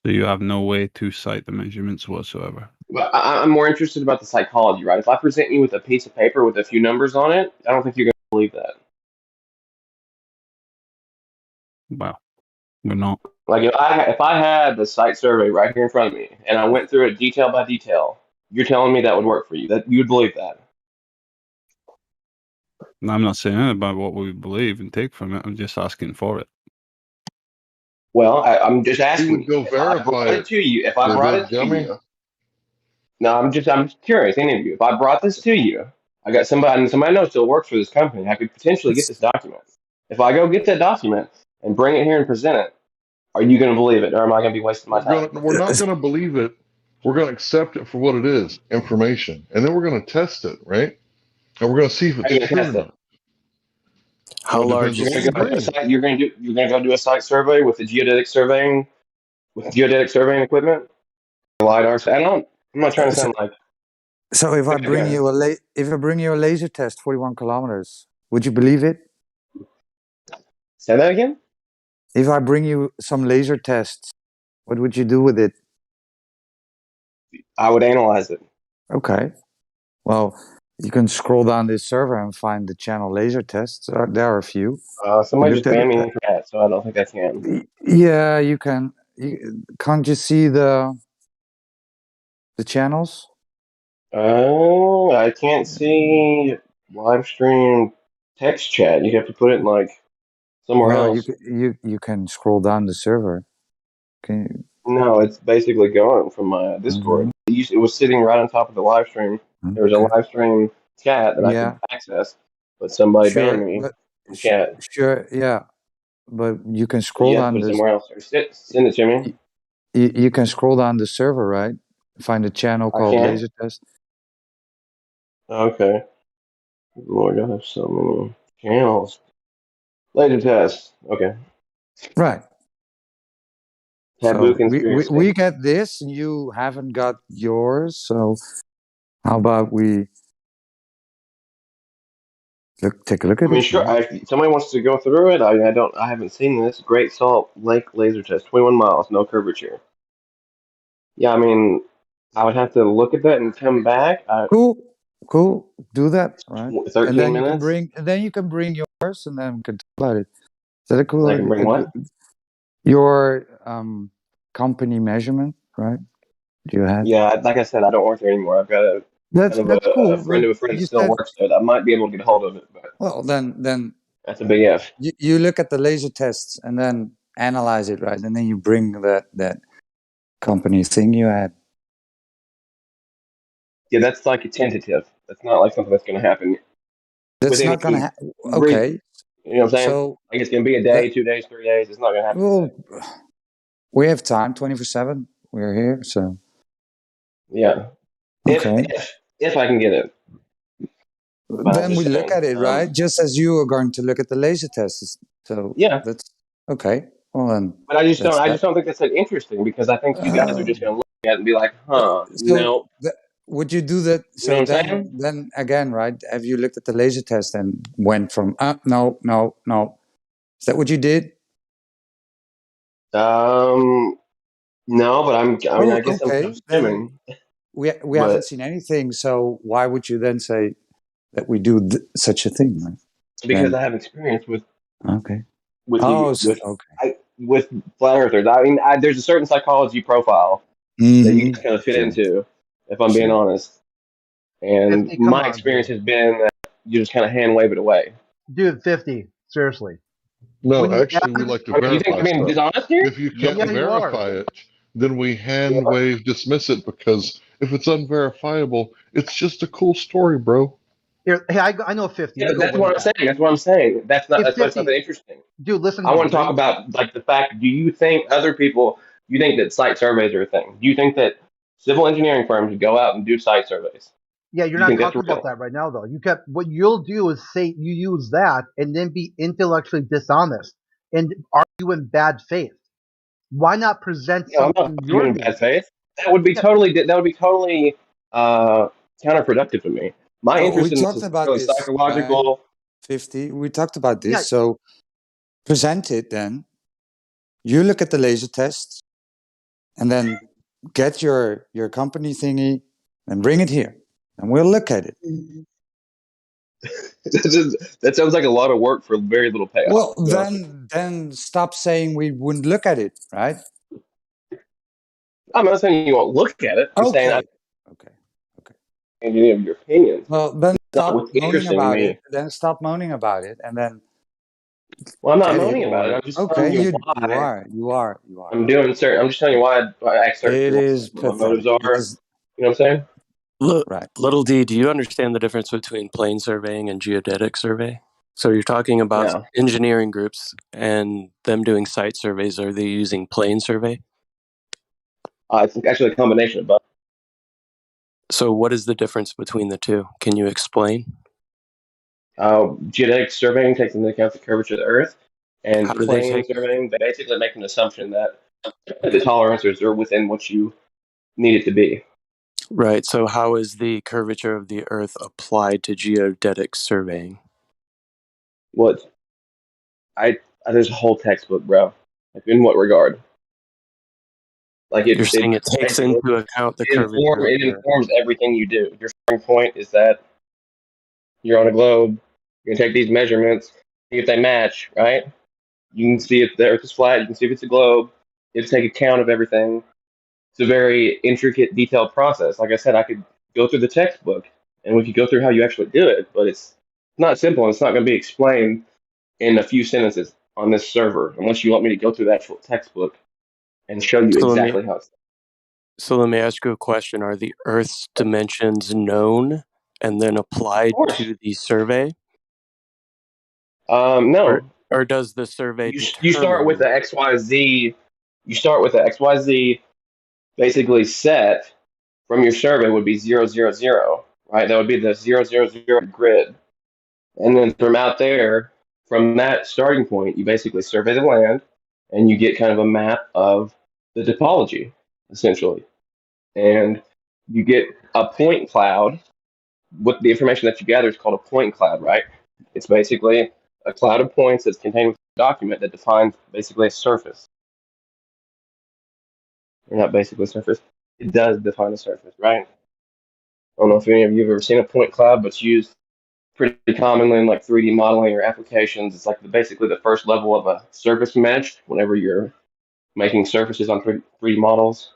So you have no way to cite the measurements whatsoever. But I'm more interested about the psychology, right? If I present you with a piece of paper with a few numbers on it, I don't think you're going to believe that. Well, we're not. Like if I had the site survey right here in front of me and I went through it detail by detail, you're telling me that would work for you? That you would believe that? I'm not saying anything about what we believe and take from it. I'm just asking for it. Well, I'm just He asking would you. go If I verify brought it to you, if I you brought big it to dummy. you, no, I'm just curious. Any of you, if I brought this to you, I got somebody, and somebody I know still works for this company. I could potentially get this document. If I go get that document and bring it here and present it, are you going to believe it, or am I going to be wasting my time? We're not going to believe it. We're going to accept it for what it is, information, and then we're going to test it, right? And we're going to see if How are you it's going to true or test it? not. How Well, it large depends on is what You're you going to go do a bring. site. You're going to go do a site survey with the geodetic surveying equipment, lidar. I'm not trying to So, sound like. so if I bring you a laser test 41 kilometers, would you believe it? Say that again. If I bring you some laser tests, what would you do with it? I would analyze it. Okay. Well, you can scroll down this server and find the channel laser tests. There are a few. Somebody just banned me from that, so I don't think I can. Yeah, you can. Can't you see the channels? Oh, I can't see live stream text chat. You have to put it in like somewhere Well, else. you can scroll down the server. Can you? No, it's basically gone from my Discord. It was sitting right on top of the live stream. There was a live stream chat that I could Yeah. access, but somebody banned Sure, me but from chat. sure, yeah. But you can So scroll you have to down put it this. somewhere else. Or send it to me. You can scroll down the server, right? Find a channel I called can't. Laser Test. Okay. Lord, I have so many channels. Laser test. Okay. Right. Taboo So conspiracy. we get this, and you haven't got yours. So how about we take a look I at mean, it, sure. right? If somebody wants to go through it, I haven't seen this. Great Salt Lake laser test, 21 miles, no curvature. Yeah, I mean, I would have to look at that and come back. Cool. Do that, right? 13 And then minutes. you can bring yours, and then we can talk about it. Is that a And cool I can bring idea? what? Your company measurement, right? Do you have? Yeah, like I said, I don't work there anymore. I've got a That's kind of that's a cool. friend But of a friend that you still said, works there. That I might be able to get a hold of it, but well, then that's a big if. you look at the laser tests and then analyze it, right? And then you bring that company thing you had. Yeah, that's like a tentative. That's not like something that's going to happen That's within not gonna any happen. reason. Okay, You know what I'm saying? so Like it's going to be a day, that 2 days, 3 days. It's not going to happen well, today. we have time, 24/7. We're here, so Yeah. okay. If I can get it. But I'm Then just we look saying. at it, right? Just as you are going to look at the laser tests. So Yeah. that's okay. Well then, But I just that's that. don't think that's that interesting because I think you guys are just going to look at it and be like, huh, So no. would you do that? You know So what I'm saying? then again, right? Have you looked at the laser test and went from no, no, no? Is that what you did? No, but I mean, Oh, I guess I'm okay. Then assuming. we haven't But seen anything. So why would you then say that we do such a thing? Right? because Then I have experience with okay. you Oh, so, okay. with flat earthers. I mean, there's a certain psychology profile that you guys kind of fit Sure. into, if I'm being Sure. honest. And 50, come my on, experience dude. has been that you just kind of hand wave it away. Dude, 50. Seriously. No, When you actually, we add, like to I mean, you think verify I'm being stuff. dishonest here? If you can't yeah, you are. verify it, then we hand wave dismiss it because if it's unverifiable, it's just a cool story, bro. Here, hey, I know 50. Yeah, I but go that's way what I'm back. saying. That's what I'm saying. Hey, That's why it's not 50. that interesting. Dude, listen to I me, want to talk right? about like the fact. Do you think other people? You think that site surveys are a thing? Do you think that civil engineering firms go out and do site surveys? Yeah, you're Do you not think that's talking about real? that right now, though. What you'll do is say you use that and then be intellectually dishonest and argue in bad faith. Why not present Yeah, I'm not something arguing you're in bad doing? faith. That would be Yeah, uh, counterproductive to me. My Oh, we interest in this talked is about purely this, right? psychological. 50. We talked about this. Yeah. So present it then. You look at the laser tests and then get your company thingy and bring it here and we'll look at it. That sounds like a lot of work for very little payoff. Well, then stop saying we wouldn't look at it, right? I'm not saying you won't look at it. I'm saying I any of your opinions. Well, then It's not stop what's moaning interesting to about it. me. Then stop moaning about it, and then Well, I'm not get it. moaning about it. Or I'm just telling okay, you you why are. I'm doing certain. I'm just telling you why I act certain It is what my motives pathetic. are. It is You know what I'm saying? right. Little D, do you understand the difference between plane surveying and geodetic survey? So you're talking about No. engineering groups and them doing site surveys. Are they using plane survey? It's actually a combination of both. So what is the difference between the two? Can you explain? Geodetic surveying takes into account the curvature of the Earth, How and do they plane take? surveying they basically make an assumption that the tolerances are within what you need it to be. Right. So how is the curvature of the Earth applied to geodetic surveying? What there's a whole textbook, bro. Like in what regard? Like You're saying it it takes basically into account the curvature of it the Earth. informs everything you do. Your starting point is that you're on a globe. You're gonna take these measurements, see if they match, right? You can see if the Earth is flat. You can see if it's a globe. You have to take account of everything. It's a very intricate, detailed process. Like I said, I could go through the textbook and we could go through how you actually do it, but it's not simple and it's not going to be explained in a few sentences on this server unless you want me to go through the actual textbook and show you So exactly how it's done. So let me ask you a question. Are the Earth's dimensions known and then applied to the survey? No. Or does the survey You start with determine? the XYZ. You start with the XYZ basically set from your survey would be 000, right? That would be the 000 grid. And then from out there, from that starting point, you basically survey the land and you get kind of a map of the topology, essentially. And you get a point cloud. What the information that you gather is called a point cloud, right? It's basically a cloud of points that's contained within a document that defines basically a surface. Or not basically a surface. It does define a surface, right? I don't know if any of you have ever seen a point cloud, but it's used pretty commonly in like 3D modeling or applications. It's like basically the first level of a surface mesh whenever you're making surfaces on 3D models.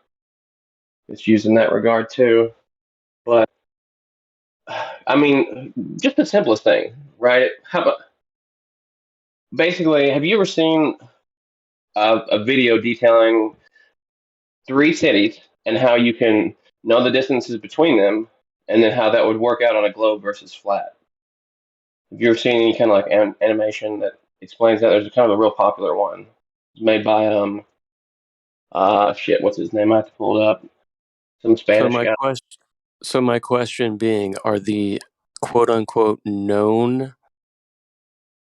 It's used in that regard too. But I mean, just the simplest thing, right? How about basically, have you ever seen a video detailing 3 cities and how you can know the distances between them and then how that would work out on a globe versus flat? Have you ever seen any kind of like animation that explains that? There's a kind of a real popular one made by shit, what's his name? I have to pull it up. Some Spanish guy. So my question being, are the quote unquote known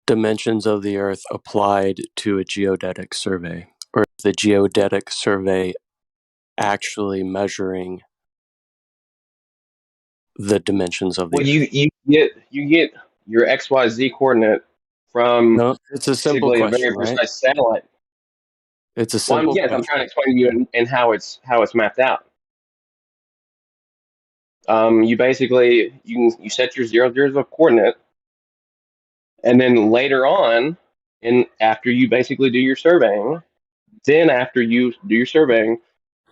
dimensions of the Earth applied to a geodetic survey? Or is the geodetic survey actually measuring the dimensions of the Well, Earth? you get your XYZ coordinate from No, it's a simple basically a question, very right? precise satellite. It's a Well, simple yes, I'm question. trying to explain to you in how it's mapped out. You basically you set your 0 0 coordinate, and then later on, after you basically do your surveying, then after you do your surveying,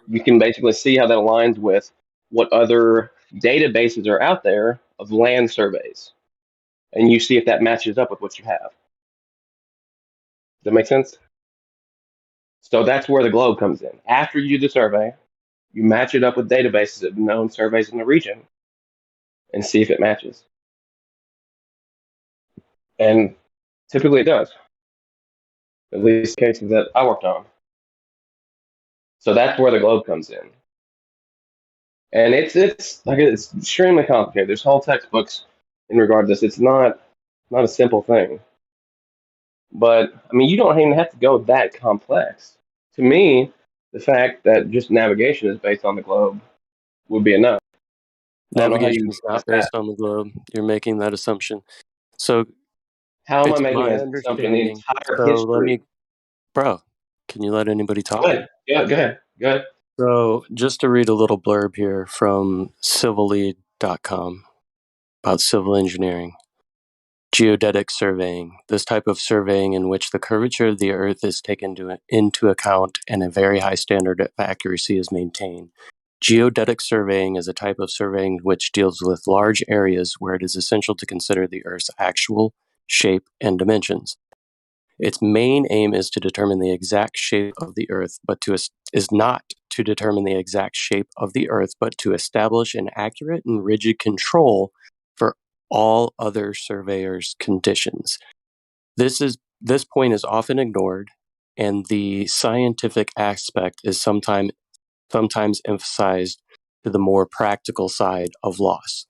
you can basically see how that aligns with what other databases are out there of land surveys, and you see if that matches up with what you have. Does that make sense? So that's where the globe comes in. After you do the survey, you match it up with databases of known surveys in the region and see if it matches. And typically it does, at least cases that I worked on. So that's where the globe comes in. And it's extremely complicated. There's whole textbooks in regard to this. It's not a simple thing. But I mean, you don't even have to go that complex. To me, the fact that just navigation is based on the globe would be enough. I don't know how Navigation you is test not that. based on the globe. You're making that assumption. So How am I It's making my something the understanding. entire So let history? me, bro, can you let anybody Go talk? ahead. Go ahead. Go ahead. So just to read a little blurb here from civillead.com about civil engineering. Geodetic surveying, this type of surveying in which the curvature of the Earth is taken into account and a very high standard of accuracy is maintained. Geodetic surveying is a type of surveying which deals with large areas where it is essential to consider the Earth's actual shape and dimensions. Its main aim is to determine the exact shape of the Earth, but is not to determine the exact shape of the Earth, but to establish an accurate and rigid control for all other surveyors' conditions. This point is often ignored, and the scientific aspect is sometimes emphasized to the more practical side of loss.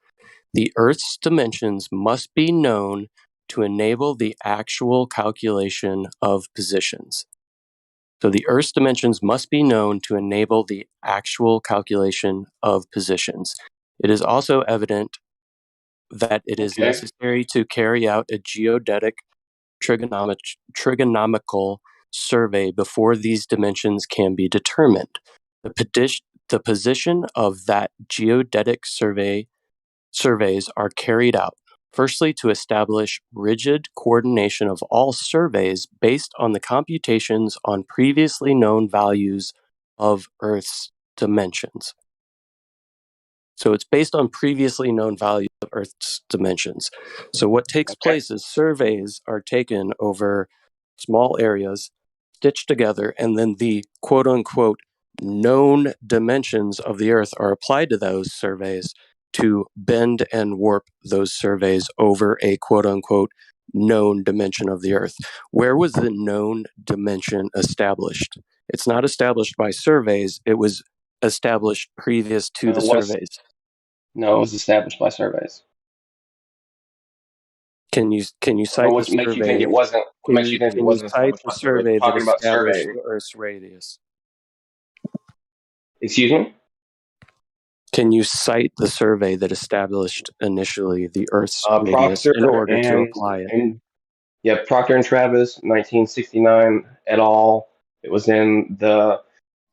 The Earth's dimensions must be known to enable the actual calculation of positions. So the Earth's dimensions must be known to enable the actual calculation of positions. It is also evident that it is necessary to carry out a geodetic trigonomical survey before these dimensions can be determined. The position of that geodetic surveys are carried out. Firstly, to establish rigid coordination of all surveys based on the computations on previously known values of Earth's dimensions. So it's based on previously known values of Earth's dimensions. So what takes place is surveys are taken over small areas, stitched together, and then the quote unquote known dimensions of the Earth are applied to those surveys to bend and warp those surveys over a quote unquote known dimension of the Earth. Where was the known dimension established? It's not established by surveys, it was established previous to the surveys. No, it was established by surveys. Can you cite what the makes you think survey? it wasn't? What makes you think it Can you wasn't cite established the by surveys? We're survey that talking about established surveying. the Earth's radius? Excuse me? Can you cite the survey that established initially the Earth's radius Proctor in order to apply it? Yeah, Proctor and Travis, 1969 et al. It was in the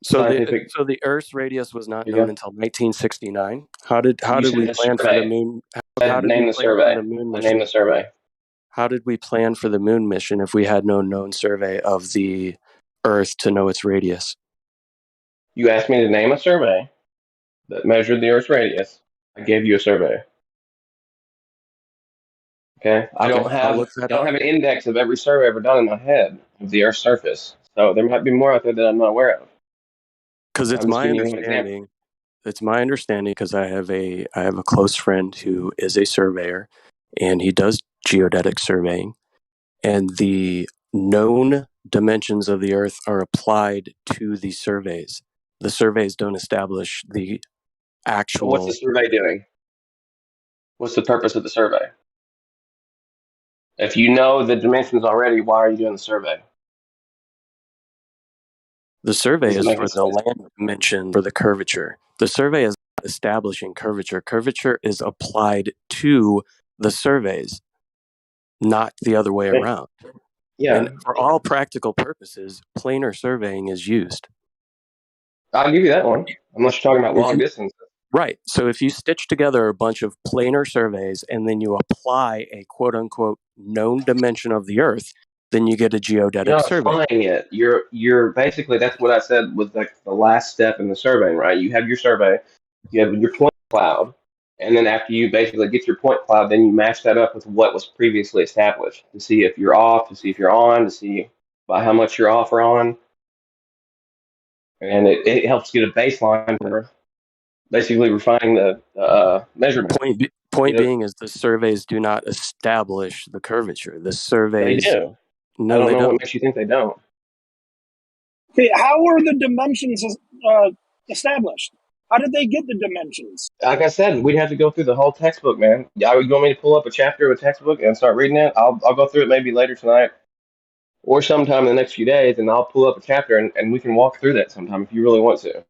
scientific. So the Earth's radius was not Yeah. known until 1969. How did You said we the plan for the survey. moon? How did we Name the plan for survey. the moon I named mission? the survey. How did we plan for the moon mission if we had no known survey of the Earth to know its radius? You asked me to name a survey that measured the Earth's radius. I gave you a survey. Okay. I don't I'll have look that up. an index of every survey ever done in my head of the Earth's surface. So there might be more out there that I'm not aware of. Because it's my understanding. It's my understanding because I have a close friend who is a surveyor, and he does geodetic surveying, and the known dimensions of the Earth are applied to the surveys. The surveys don't establish the actual. What's the survey doing? What's the purpose of the survey? If you know the dimensions already, why are you doing the survey? The survey is for the land dimension for the curvature. The survey is not establishing curvature. Curvature is applied to the surveys, not the other way around. Yeah. And for all practical purposes, planar surveying is used. I'll give you that one, unless you're talking about long distance. Right. So if you stitch together a bunch of planar surveys and then you apply a quote unquote known dimension of the Earth, then you get a geodetic You're not survey. applying it. You're basically, that's what I said was like the last step in the surveying, right? You have your survey, you have your point cloud, and then after you basically get your point cloud, then you match that up with what was previously established to see if you're off, to see if you're on, to see by how much you're off or on. And it helps get a baseline for basically refining the measurement. Point being is the surveys do not establish the curvature. The surveys. They do. No, I don't they know don't. what makes you think they don't. Okay, how are the dimensions established? How did they get the dimensions? Like I said, we'd have to go through the whole textbook, man. You want me to pull up a chapter of a textbook and start reading it? I'll go through it maybe later tonight or sometime in the next few days, and I'll pull up a chapter and we can walk through that sometime if you really want to.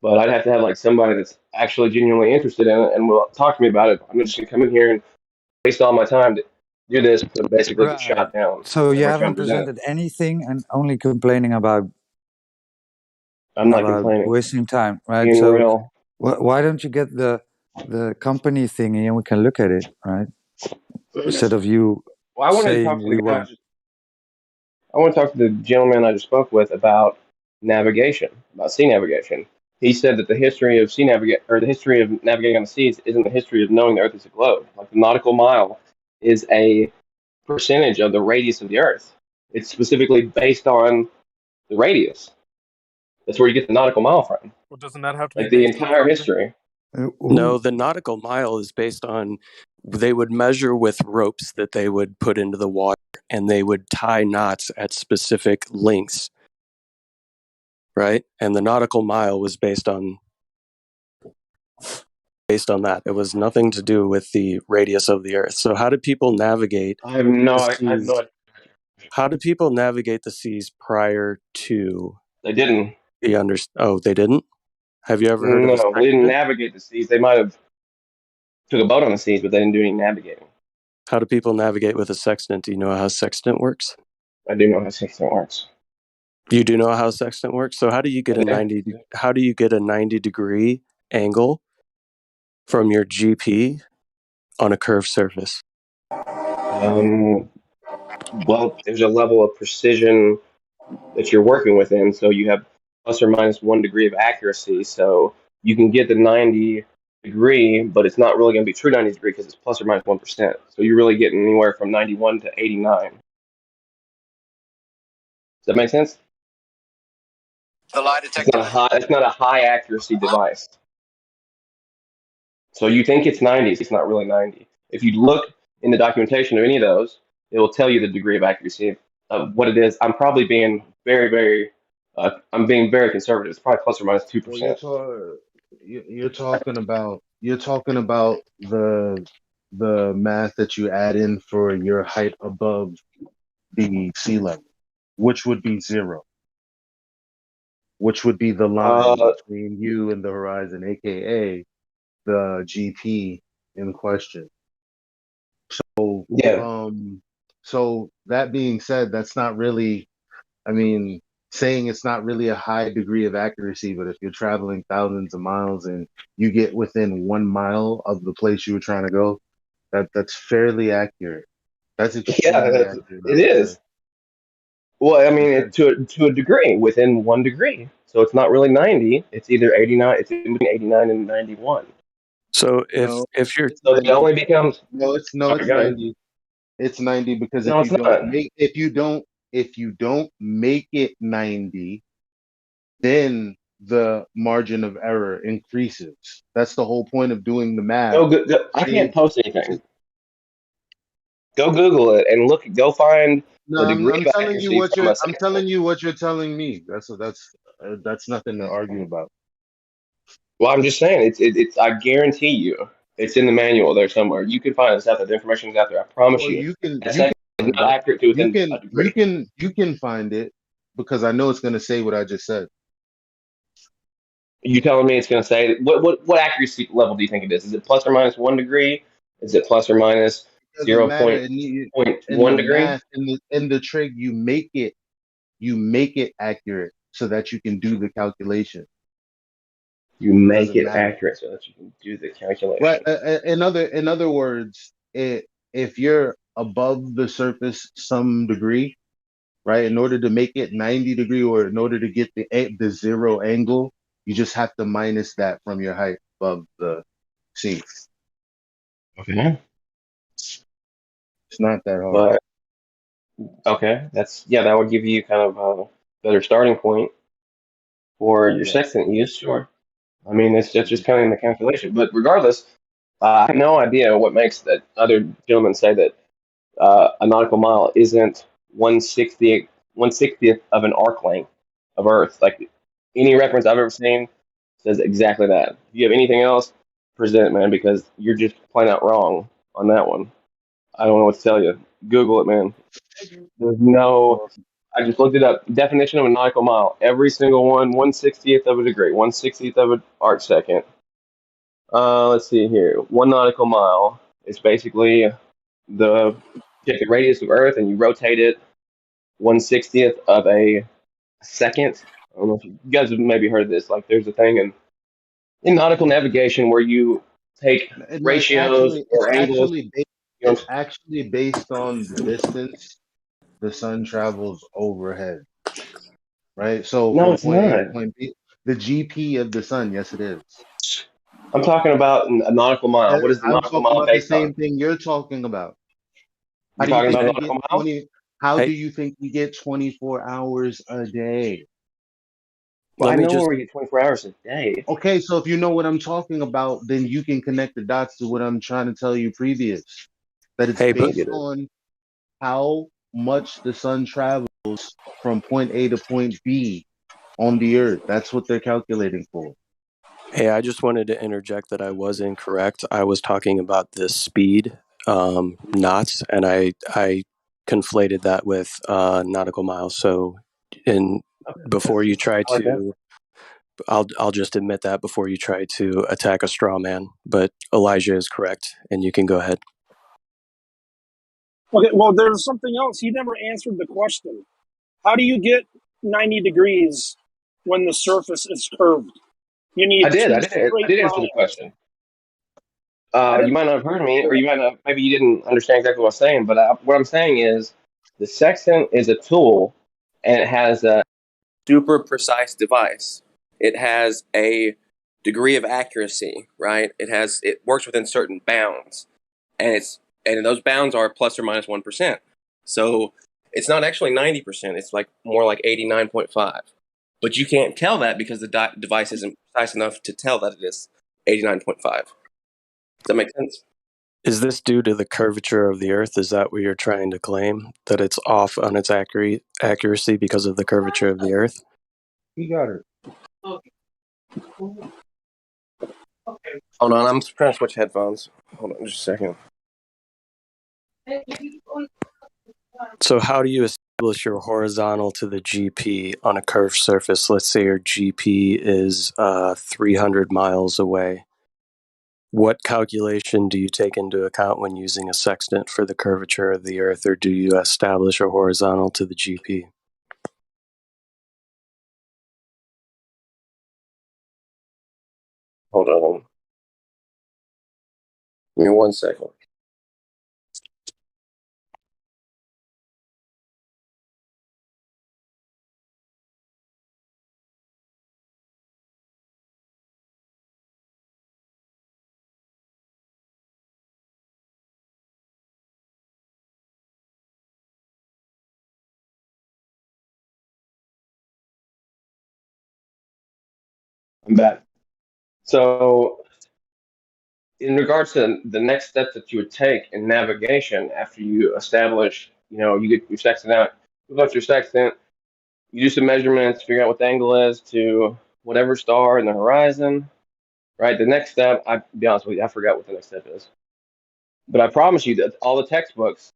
But I'd have to have like somebody that's actually genuinely interested in it and will talk to me about it. I'm just gonna come in here and waste all my time do this to basically get Right. shot down. So you Everybody's trying haven't to do that. presented anything and only complaining I'm not about complaining. wasting time, right? Being So real. why don't you get the company thingy and we can look at it, right? Instead of you Well, I wanted to talk saying to the we guy. won't. I want to talk to the gentleman I just spoke with about navigation, about sea navigation. He said that the history of the history of navigating on the seas isn't the history of knowing the Earth is a globe. Like the nautical mile is a percentage of the radius of the Earth. It's specifically based on the radius. That's where you get the nautical mile from. Well, doesn't that have to be Like the based on entire something? history. No, the nautical mile is based on they would measure with ropes that they would put into the water and they would tie knots at specific lengths, right? And the nautical mile was based on that. It was nothing to do with the radius of the earth. So how do people navigate I have no idea. How do people navigate the seas prior to They didn't. Oh, they didn't? Have you ever heard of a No, they didn't sextant? navigate the seas. They might have took a boat on the seas, but they didn't do any navigating. How do people navigate with a sextant? Do you know how a sextant works? I do know how sextant works. You do know how a sextant works? So how do you get a 90-degree angle from your GP on a curved surface? Well, there's a level of precision that you're working within, so you have plus or minus 1 degree of accuracy. So you can get the 90 degree, but it's not really going to be true 90 degree because it's plus or minus 1%. So you're really getting anywhere from 91 to 89. Does that make sense? The lie detector. It's not a high accuracy device. So you think it's 90, it's not really 90. If you look in the documentation of any of those, it will tell you the degree of accuracy of what it is. I'm probably being I'm being very conservative. It's probably plus or minus Well, 2%. you're talking about the math that you add in for your height above the sea level, which would be zero, which would be the line between you and the horizon, aka the GP in question. So, Yeah. so that being said, that's not really, I mean, saying it's not really a high degree of accuracy, but if you're traveling thousands of miles and you get within 1 mile of the place you were trying to go, that's fairly accurate. That's extremely Yeah, accurate, I it would say. is. Well, I mean, Because to a degree, within 1 degree. So it's not really 90. It's either 89. It's in between 89 and 91. So no, if you're it's So it 90. only becomes. No, Sorry, it's go ahead. 90. It's 90 because No, it's not. if you don't make it 90, then the margin of error increases. That's the whole point of doing the math. I can't Is post anything. Go Google it and look. Go find no, the degree I'm of telling you accuracy what from a I'm sextant. telling you what you're telling me. That's nothing to argue about. Well, I'm just saying, it's. I guarantee you, it's in the manual there somewhere. You can find this out there. The information's out there. I promise Well, you. A you can second is find not it. accurate to within a degree. You can find it because I know it's going to say what I just said. You telling me it's going to say what accuracy level do you think it is? Is it plus or minus 1 degree? Is it plus or minus It doesn't zero matter point point in the one degree? math in the trig. You make it accurate so that you can do the calculation. You It make doesn't it matter. accurate so that you can do the Right. calculation. In other words, if you're above the surface some degree, right, in order to make it 90 degree or in order to get the zero angle, you just have to minus that from your height above the sea. Okay. It's not that hard. But okay, that would give you kind of a better starting point for your Yeah. sextant use. Sure. I mean, it's just kind of in the calculation. But regardless, I have no idea what makes that other gentleman say that a nautical mile isn't 1/60th of an arc length of Earth. Like any reference I've ever seen says exactly that. If you have anything else, present it, man, because you're just plain out wrong on that one. I don't know what to tell you. Google it, man. There's no. Well, I just looked it up. Definition of a nautical mile. Every single one, 1/60th of a degree, 1/60th of an arc second. Let's see here. 1 nautical mile is basically the take the radius of Earth and you rotate it 1/60th of a second. I don't know if you guys have maybe heard of this. Like, there's a thing in nautical navigation where you take No, ratios or angles. You know, it's actually based on the distance the sun travels overhead, right? So no, from it's point A to not. point B, the GP of the sun, yes, it is. I'm talking about a nautical mile. What is the I'm nautical talking mile about the based on? same thing you're talking about. How You're do you talking think about we get nautical mile? 20? How do Hey, you think we get 24 hours a day? Well, let I me know just where we get 24 hours a day. Okay, so if you know what I'm talking about, then you can connect the dots to what I'm trying to tell you previous. That it's hey, but I based get it. on how much the sun travels from point A to point B on the earth. That's what they're calculating for. hey, I just wanted to interject that I was incorrect. I was talking about the speed, knots, and I conflated that with nautical miles. So, in Okay, before you try I like that. to, I'll just admit that before you try to attack a straw man. But Elijah is correct, and you can go ahead. Okay, well, there's something else. He never answered the question. How do you get 90 degrees when the surface is curved? You I need did. two I straight did answer the lines. question. I You didn't. might not have heard me, or you might not. Maybe you didn't understand exactly what I'm saying. But what I'm saying is, the sextant is a tool, and it has a super precise device. It has a degree of accuracy, right? It works within certain bounds, and those bounds are plus or minus 1%. So it's not actually 90%. It's like more like 89.5. But you can't tell that because the device isn't precise enough to tell that it is 89.5. Does that make sense? Is this due to the curvature of the Earth? Is that what you're trying to claim? That it's off on its accuracy because of the curvature of the Earth? He got her. Hold on, I'm trying to switch headphones. Hold on just a second. So how do you establish your horizontal to the GP on a curved surface? Let's say your GP is 300 miles away. What calculation do you take into account when using a sextant for the curvature of the Earth, or do you establish a horizontal to the GP? Hold on. Give me 1 second. I'm back. So, in regards to the next steps that you would take in navigation after you establish, you get your sextant out, you put your sextant, you do some measurements, figure out what the angle is to whatever star in the horizon, right? The next step, I'll be honest with you, I forgot what the next step is. But I promise you that all the textbooks,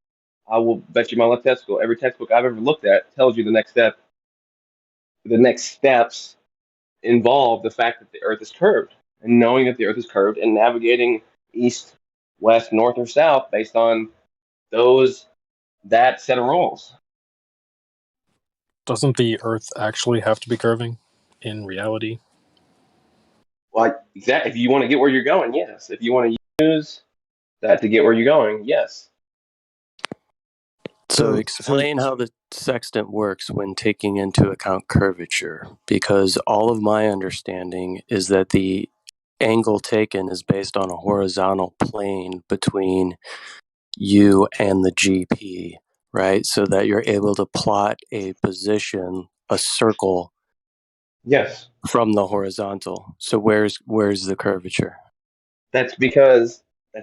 I will bet you my left testicle, every textbook I've ever looked at tells you the next step. The next steps involve the fact that the Earth is curved, and knowing that the Earth is curved and navigating east, west, north, or south based on that set of rules. Doesn't the Earth actually have to be curving in reality? Well, exactly. If you want to get where you're going, yes. If you want to use that to get where you're going, yes. So So explain how the sextant works when taking into account curvature, because all of my understanding is that the angle taken is based on a horizontal plane between you and the GP, right? So that you're able to plot a position, a circle Yes. from the horizontal. So where's the curvature? That's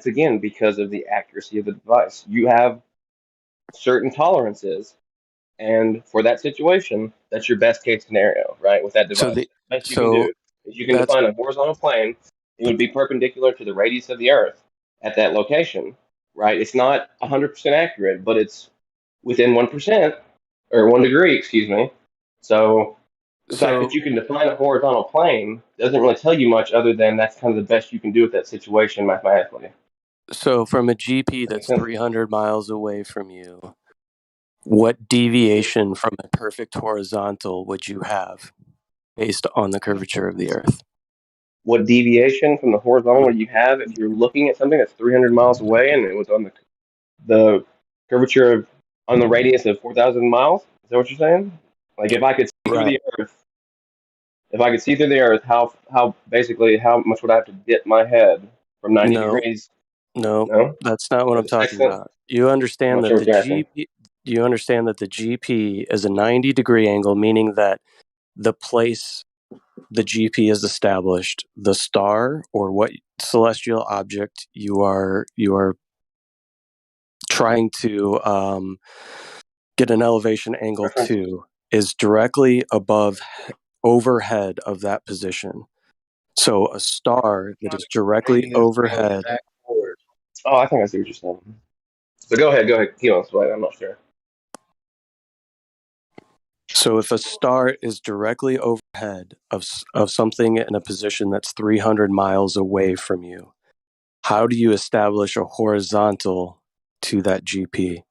again because of the accuracy of the device. You have certain tolerances, and for that situation, that's your best case scenario, right? With that So device, the best you can so do is you can that's define a horizontal plane. It would be perpendicular to the radius of the Earth at that location, right? It's not 100% accurate, but it's within 1% or 1 degree, excuse me. So the fact that so you can define a horizontal plane doesn't really tell you much other than that's kind of the best you can do with that situation mathematically. So from a GP That makes that's sense. 300 miles away from you, what deviation from a perfect horizontal would you have based on the curvature of the Earth? What deviation from the horizontal would you have if you're looking at something that's 300 miles away and it was on the curvature of on the radius of 4,000 miles? Is that what you're saying? Like if I could see through Right. the Earth, if I could see through the Earth, how basically how much would I have to dip my head from 90 No, degrees? no, No, that's not what or I'm the talking sextant? about. You I'm understand not that sure the what you're asking. GP, you understand that the GP is a 90-degree angle, meaning that the place the GP is established, the star or what celestial object you are trying to get an elevation angle Reference. to is directly above overhead of that position. So a star that is directly Radius going overhead. backward. Oh, I think I see what you're saying. So go ahead. Keep on explaining. I'm not sure. So if a star is directly overhead of something in a position that's 300 miles away from you, how do you establish a horizontal to that GP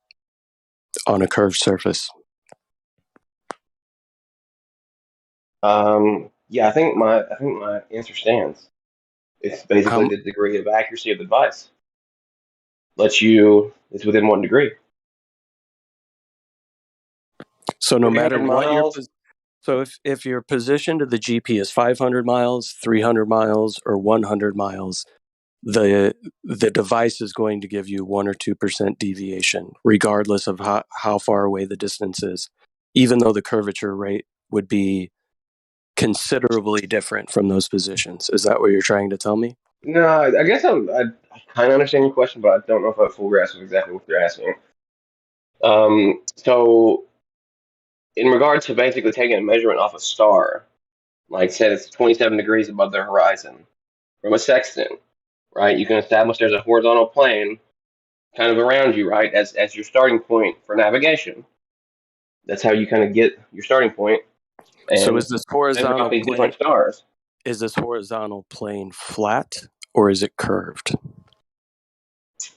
on a curved surface? Yeah, I think my answer stands. It's basically How, the degree of accuracy of the device. It's within 1 degree. so no matter 300 what your miles. so if your position to the GP is 500 miles, 300 miles, or 100 miles, the device is going to give you 1 or 2% deviation, regardless of how far away the distance is, even though the curvature rate would be considerably different from those positions. Is that what you're trying to tell me? No, I guess I kind of understand your question, but I don't know if I have full grasp of exactly what you're asking. So in regard to basically taking a measurement off a star, like say it's 27 degrees above the horizon from a sextant, right? You can establish there's a horizontal plane kind of around you, right, as your starting point for navigation. That's how you kind of get your starting point So and measure out these different stars. is this horizontal plane flat or is it curved?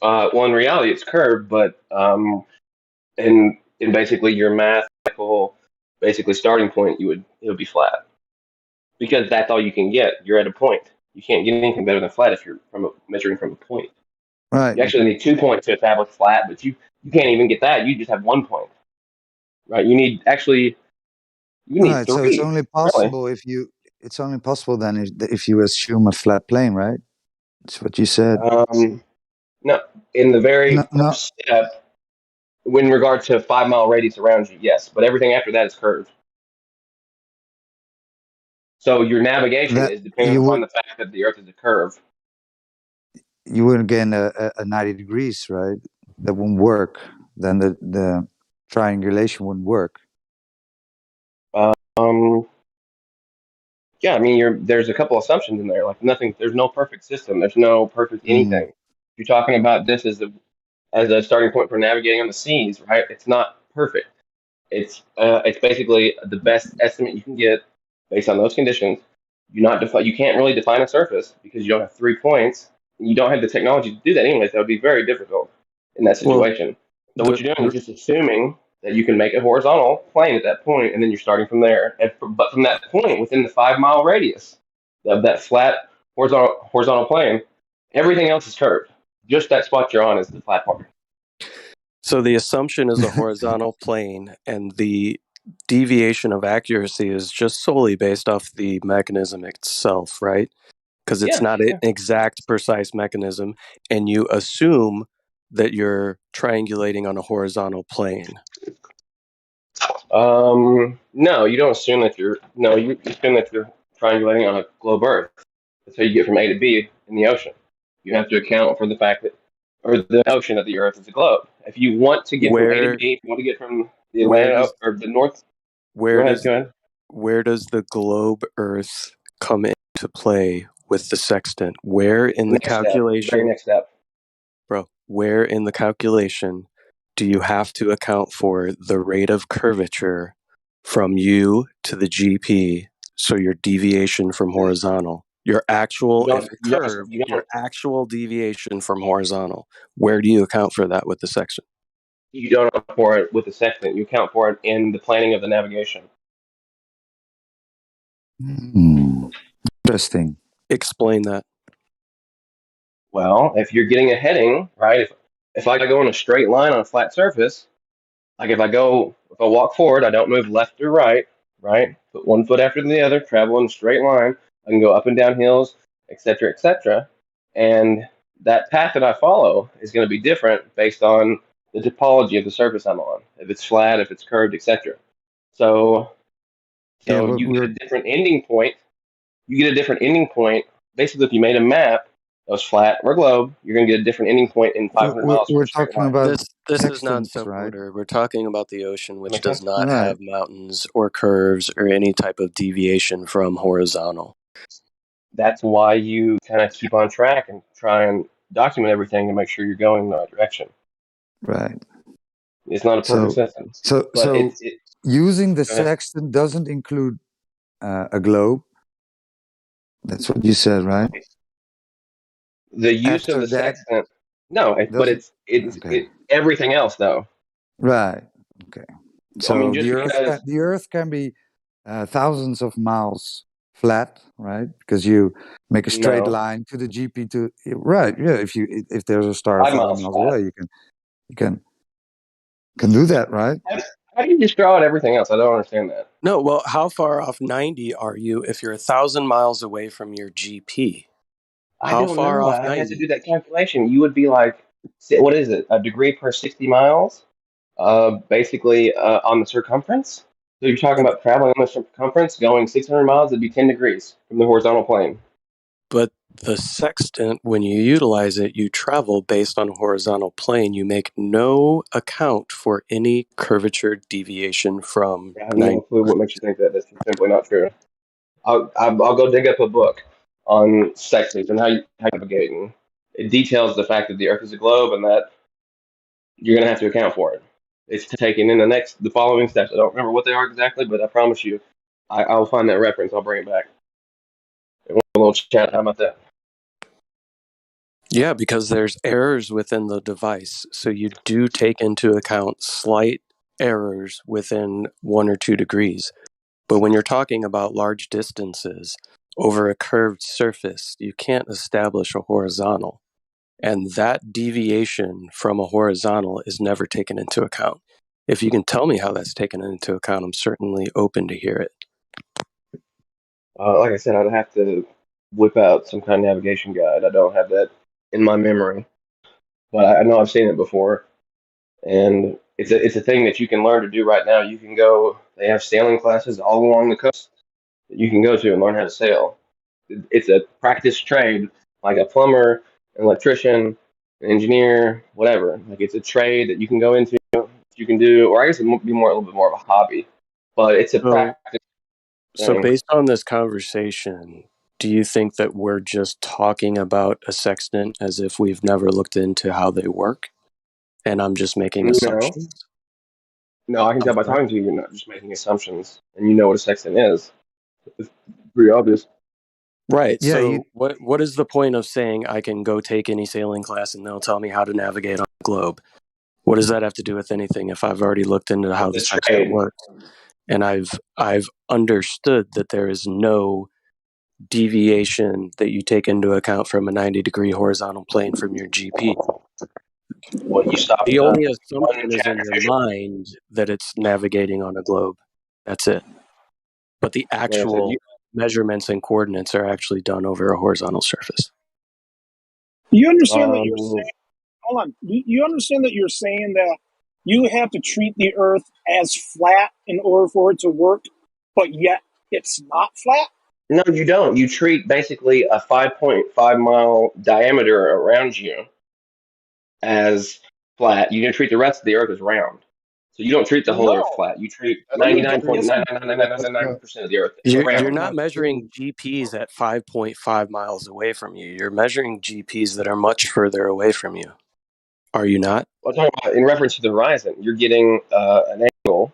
Well, in reality, it's curved, but in basically your mathematical basically starting point, it would be flat because that's all you can get. You're at a point. You can't get anything better than flat if you're measuring from a point. Right. You actually need 2 points to establish flat, but you can't even get that. You just have 1 point, right? You need Right. So it's three, only really. possible if you. It's only possible then if you assume a flat plane, right? That's what you said. No, in the very No, no. first step, in regard to 5 mile radius around you, yes, but everything after that is curved. So your navigation That is dependent upon the fact that the Earth is a curve. you wouldn't gain a 90 degrees, right? That wouldn't work. Then the triangulation wouldn't work. Um, yeah, I mean, there's a couple assumptions in there. Like nothing, there's no perfect system. There's no perfect anything. You're talking about this as a starting point for navigating on the seas, right? It's not perfect. It's basically the best estimate you can get based on those conditions. You can't really define a surface because you don't have 3 points. And you don't have the technology to do that anyways. That would be very difficult in that Well, situation. So what you're doing is just assuming that you can make a horizontal plane at that point, and then you're starting from there. But from that point, within the 5 mile radius of that flat horizontal plane, everything else is curved. Just that spot you're on is the flat part. so the assumption is a horizontal plane, and the deviation of accuracy is just solely based off the mechanism itself, right? Because it's Yeah, not an yeah. exact, precise mechanism, and you assume that you're triangulating on a horizontal plane. No, you don't assume that you're. No, you assume that you're triangulating on a globe Earth. That's how you get from A to B in the ocean. You have to account for the fact that, or the notion that the Earth is a globe. If you want to get from A to Where B, if you want to get from the where Atlantic does or the North, go where ahead, does go ahead. where does the globe Earth come into play with the sextant? Where in The the next step, the very calculation, next step. bro? Where in the calculation do you have to account for the rate of curvature from you to the GP, so your deviation from horizontal? Your actual, if it You curved, don't. your actual deviation from horizontal. Where do you account for that with the sextant? You don't account for it with the sextant. You account for it in the planning of the navigation. Interesting. Explain that. Well, if you're getting a heading, right? If I go in a straight line on a flat surface, like if I walk forward, I don't move left or right, right? Put one foot after the other, travel in a straight line. I can go up and down hills, etc., etc. And that path that I follow is going to be different based on the topology of the surface I'm on. If it's flat, if it's curved, etc. So, Yeah, so you get a different ending point. You get a different ending point. Basically, if you made a map that was flat or globe, you're going to get a different ending point in 500 miles from we're a straight talking line. about This is sextants, right? non-sequitur. We're talking about the ocean, which Make does sense? not Right. have mountains or curves or any type of deviation from horizontal. That's why you kind of keep on track and try and document everything to make sure you're going in the right direction. Right. It's not a perfect system, but So using the go ahead. sextant doesn't include a globe. That's what you said, right? The use of After the that, sextant, no, but doesn't. Okay. everything else though. Right. Okay. I mean, So just because the Earth can be thousands of miles flat, right? Because you make a straight no, line to the GP to right. Yeah. If there's a star 1,000 5 miles miles flat. away, you can do that, right? How do you just draw out everything else? I don't understand that. No, well, how far off 90 are you if you're 1,000 miles away from your GP? I How don't far know. off I have to 90? do that calculation. You would be like, what is it? A degree per 60 miles? Basically on the circumference. So you're talking about traveling on the circumference, going 600 miles. It'd be 10 degrees from the horizontal plane. But the sextant, when you utilize it, you travel based on a horizontal plane. You make no account for any curvature deviation from I have 90. no clue what makes you think that. That's simply not true. I'll go dig up a book on sextants and how you navigate. And it details the fact that the Earth is a globe and that you're going to have to account for it. It's taken in the following steps. I don't remember what they are exactly, but I promise you, I'll find that reference. I'll bring it back. And we'll have a little chat. How about that? Yeah, because there's errors within the device. So you do take into account slight errors within 1 or 2 degrees. But when you're talking about large distances over a curved surface, you can't establish a horizontal. And that deviation from a horizontal is never taken into account. If you can tell me how that's taken into account, I'm certainly open to hear it. Like I said, I'd have to whip out some kind of navigation guide. I don't have that in my memory, but I know I've seen it before, and it's a thing that you can learn to do right now. You can go. They have sailing classes all along the coast that you can go to and learn how to sail. It's a practice trade, like a plumber, an electrician, an engineer, whatever. Like it's a trade that you can go into. You can do, or I guess it would be a little bit more of a hobby, but it's a practice So thing. based on this conversation, do you think that we're just talking about a sextant as if we've never looked into how they work? And I'm just making No, assumptions? no, I can I'm tell by sorry? talking to you, you're not just making assumptions, and you know what a sextant is. It's pretty obvious. Right. Yeah. So what is the point of saying I can go take any sailing class and they'll tell me how to navigate on the globe? What does that have to do with anything if I've already looked into how It's the a sextant trade. works and I've understood that there is no deviation that you take into account from a 90-degree horizontal plane from your GP? Well, you stop The at only one assumption is in your Jack mind that it's navigating on a globe. That's it. But the Like I said, actual measurements and coordinates are actually done over a horizontal surface. You understand that you're um, saying, hold on, you understand that you're saying that you have to treat the Earth as flat in order for it to work, but yet it's not flat? no, you don't. You treat basically a 5.5 mile diameter around you as flat. You treat the rest of the Earth as round. So you don't treat the whole No, Earth flat. You treat you don't. Yes, you 99.99999% of the Earth You're round. not measuring GPs at 5.5 miles away from you. You're measuring GPs that are much further away from you. Are you not? I'm talking about in reference to the horizon. You're getting an angle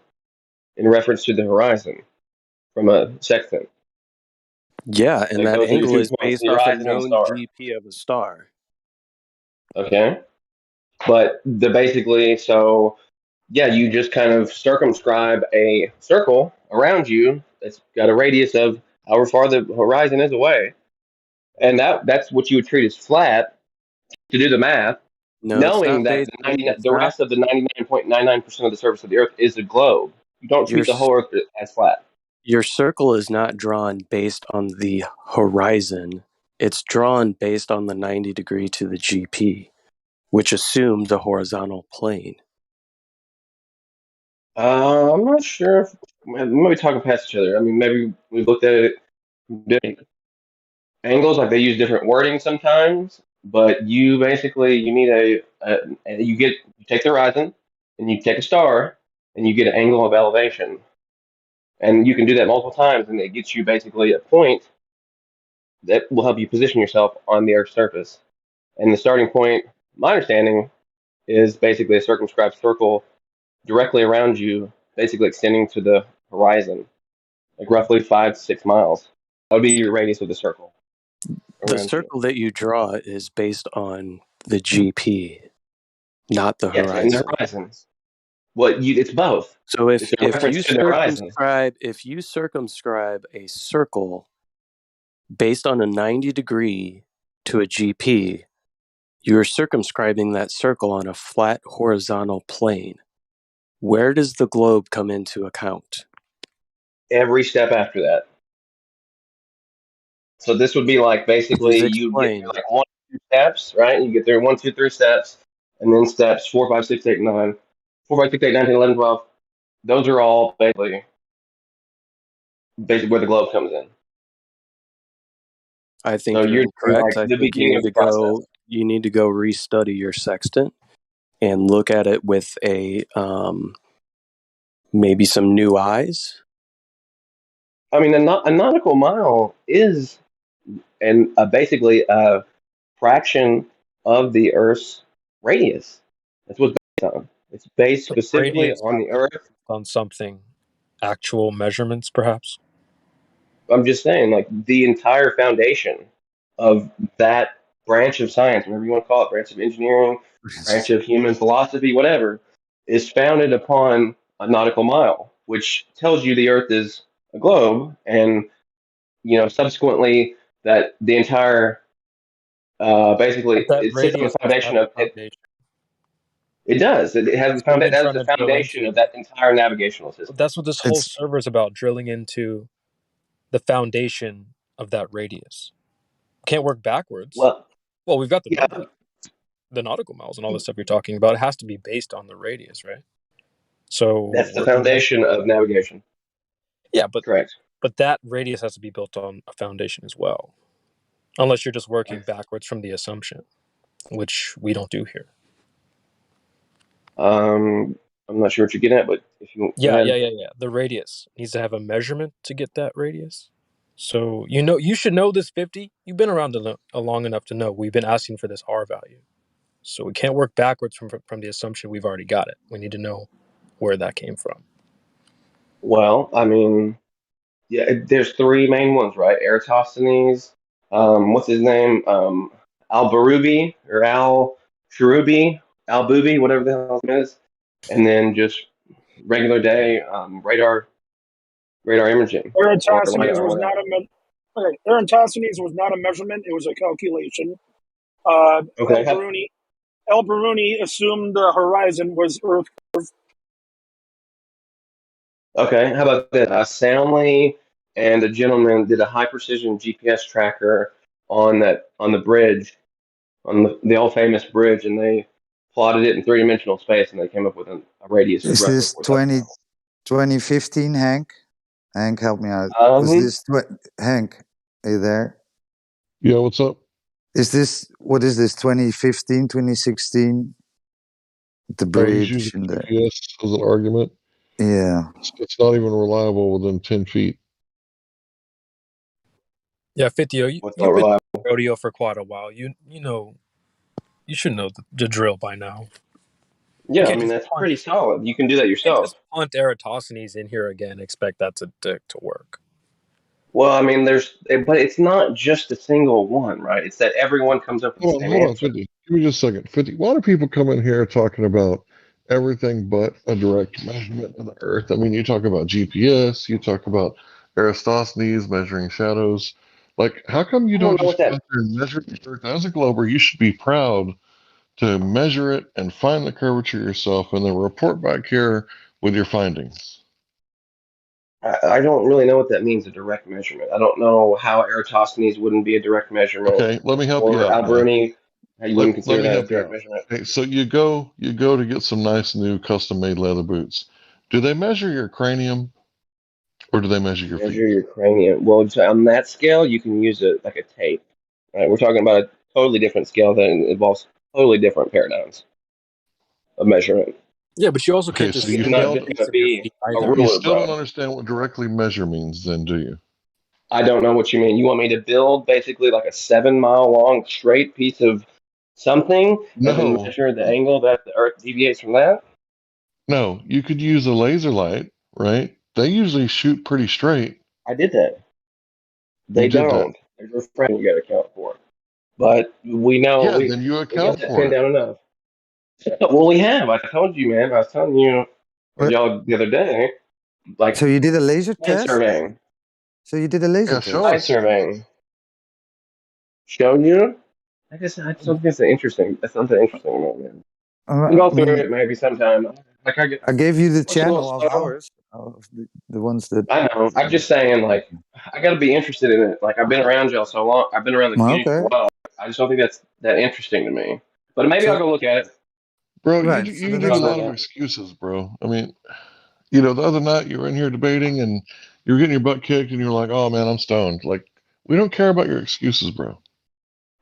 in reference to the horizon from a sextant. Yeah, and that that goes into angle 2 is points, the based off a horizon and the known star. GP of a star. Okay, but basically, so yeah, you just kind of circumscribe a circle around you that's got a radius of however far the horizon is away, and that's what you would treat as flat to do the math, No, it's knowing not that based. the rest of the 99.99% of the surface of the Earth is a globe. You don't Your treat the whole Earth as flat. your circle is not drawn based on the horizon. It's drawn based on the 90 degree to the GP, which assumes a horizontal plane. I'm not sure if maybe talking past each other. I mean, maybe we looked at it different angles, like they use different wording sometimes. But you basically you need you take the horizon and you take a star and you get an angle of elevation, and you can do that multiple times, and it gets you basically a point that will help you position yourself on the Earth's surface. And the starting point, my understanding, is basically a circumscribed circle directly around you, basically extending to the horizon, like roughly 5 to 6 miles. That would be your radius of the circle The around you. circle that you draw is based on the GP, not the Yes, and the horizon. horizons. It's both. So It's a reference to the horizon. if you circumscribe a circle based on a 90 degree to a GP, you're circumscribing that circle on a flat horizontal plane. Where does the globe come into account? Every step after that. So this would be like basically Please you get through explain. like 1, 2 steps, right? You get through 1, 2, 3 steps, and then steps 4, 5, 6, 8, 9, 4, 5, 6, 8, 9, 10, 11, 12. Those are all basically where the globe comes in. I So think you're you're doing incorrect. like I the think beginning of the process. you need to go restudy your sextant and look at it with a maybe some new eyes. I mean, a nautical mile is basically a fraction of the Earth's radius. That's what it's based on. It's based So specifically radius on has the to be Earth. on something, actual measurements, perhaps. I'm just saying, like the entire foundation of that branch of science, whatever you want to call it, branch of engineering, branch of human philosophy, whatever, is founded upon a nautical mile, which tells you the Earth is a globe, and subsequently that the entire But basically that it sits on the radius has to foundation have a of it. foundation. It does. It has the That's what we've been that is trying the to drill foundation into. of that entire navigational But system. that's what this whole It's server is about, drilling into the foundation of that radius. Can't work backwards. Well, Well, we've got yeah, the nautical miles and all this stuff you're talking about. It has to be based on the radius, right? So that's the working back, foundation of navigation. yeah, Correct. but that radius has to be built on a foundation as well. Unless you're just working backwards from the assumption, which we don't do here. I'm not sure what you're getting at, but if you go Yeah, ahead. The radius needs to have a measurement to get that radius. So you should know this 50. You've been around long enough to know we've been asking for this R value. So we can't work backwards from the assumption we've already got it. We need to know where that came from. Well, I mean, yeah, there's three main ones, right? Eratosthenes, what's his name? Al-Barubi or Al-Sharubi, Al-Bubi, whatever the hell his name is, and then just regular day radar imaging or Eratosthenes lidar or was whatever. not okay. Eratosthenes was not a measurement; it was a calculation. Uh, El Okay. Biruni, El Biruni assumed the horizon was Earth. Okay. How about this? Soundly and a gentleman did a high precision GPS tracker on the bridge, on the old famous bridge, and they plotted it in 3 dimensional space, and they came up with a radius of is roughly this 4,000 miles. 2015, Hank? Hank, help me out. Is Um, this Hank? Are you there? Yeah, what's up? What is this 2015, 2016? The Oh, he's using bridge and the GPS as an argument. yeah. It's not even reliable within 10 feet. Yeah, Fitio, what's not you've been reliable? rodeo for quite a while. You should know the drill by now. You Yeah, I can't mean just that's punt. pretty solid. You can do that You can't yourself. just punt Eratosthenes in here again and expect that to work. Well, I mean, but it's not just a single one, right? It's that everyone comes up with the same Hold on, answer. 50. Give me just a second. 50. Why do people come in here talking about everything but a direct measurement of the Earth? I mean, you talk about GPS, you talk about Eratosthenes measuring shadows. Like, how come you I don't don't know just what go that. out there and measure the Earth as a glober? You should be proud to measure it and find the curvature yourself and then report back here with your findings. I don't really know what that means, a direct measurement. I don't know how Eratosthenes wouldn't be a direct measurement, Okay, let me help you or out, man. Alberni, how you wouldn't Let consider me that a help you direct out. measurement. Okay, so you go to get some nice new custom made leather boots. Do they measure your cranium or do they measure your feet? Measure your cranium. Well, on that scale, you can use it like a tape. Right? We're talking about a totally different scale that involves totally different paradigms of measurement. Yeah, but you also Okay, can't so just you It's stand not at still the just going base to of your be feet a either. you ruler, still don't bro. understand what directly measure means, then, do you? I don't know what you mean. You want me to build basically like a 7 mile long straight piece of something and then No, measure the angle that the Earth deviates from that? no. You could use a laser light, right? They usually shoot pretty straight. I did that. You They did that. don't. There's refraction you got to account for. But we know Yeah, then you we got account that for pinned it. down enough. Well, we have. I told you, man. I was telling you or What? y'all the other day, So like you did a laser side test? surveying, So you did a laser Yeah, show test? side us. surveying. Show you. I just don't think it's interesting. That's something interesting about it, man. We can I go through mean, it maybe sometime. Like I gave you the what's a little channel of slow. ours, of the ones that. I know. I'm just saying, like, I got to be interested in it. Like, I've been around y'all so long. I've been around the Well, community for okay. a while. I just don't think that's that interesting to me. But maybe I'll So go look at it. Bro, right. So you the need a next Something lot like of time. that. excuses, bro. I mean, you know, the other night you were in here debating and you were getting your butt kicked and you're like, oh man, I'm stoned. Like, we don't care about your excuses, bro.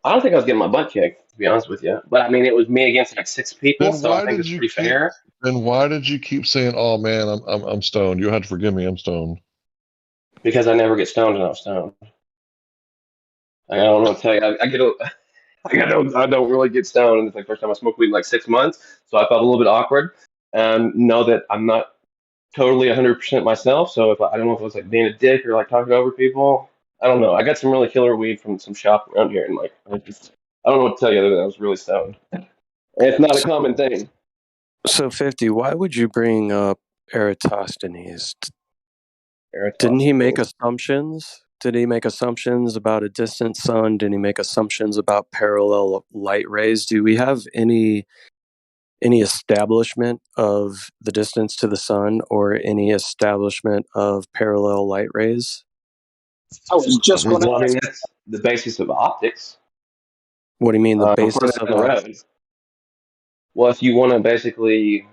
I don't think I was getting my butt kicked, to be honest with you. But I mean, it was me against like 6 people, Then so I why think did it's you pretty keep fair. then why did you keep saying, oh man, I'm stoned? You had to forgive me, I'm stoned. Because I never get stoned enough stoned. Like, I don't know what to tell you. I get a, I don't really get stoned. It's like the first time I smoked weed in like 6 months, so I felt a little bit awkward. And know that I'm not totally 100% myself. So if I don't know if it was like being a dick or like talking over people. I don't know. I got some really killer weed from some shop around here, and like I don't know what to tell you other than I was really stoned. And it's not a So, common thing. so 50, why would you bring up Eratosthenes? Didn't he make Eratosthenes. assumptions? Did he make assumptions about a distant sun? Did he make assumptions about parallel light rays? Do we have any establishment of the distance to the sun or any establishment of parallel light rays? I was just going to Well, I mean ask. that's the basis of optics. What do you mean, the Further basis of down the road. Well, if you want to basically,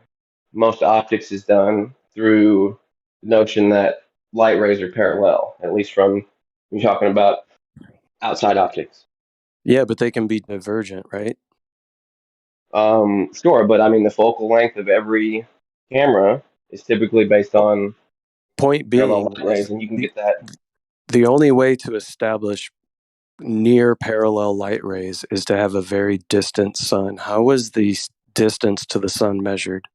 most optics is done through the notion that light rays are parallel, at least from you're talking about outside optics. Yeah, but they can be divergent, right? Sure, but I mean the focal length of every camera is typically based on Point parallel being light rays, is and you can get that. the only way to establish near parallel light rays is to have a very distant sun. How was the distance to the sun measured?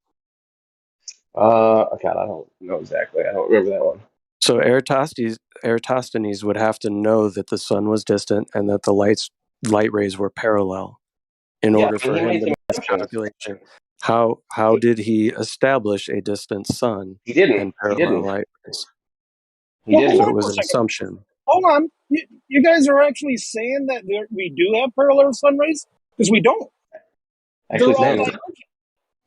God, I don't know exactly. I don't remember that one. So Eratosthenes would have to know that the sun was distant and that the light rays were parallel in Yeah, order and for he him made to some make this assumptions. calculation. How did he establish a distant sun He didn't. and He parallel didn't. light rays? He Well, hold So didn't. it on for was a an second. assumption. Hold on. You guys are actually saying that we do have parallel sun rays? Because we don't. Actually, They're all No, saying divergent.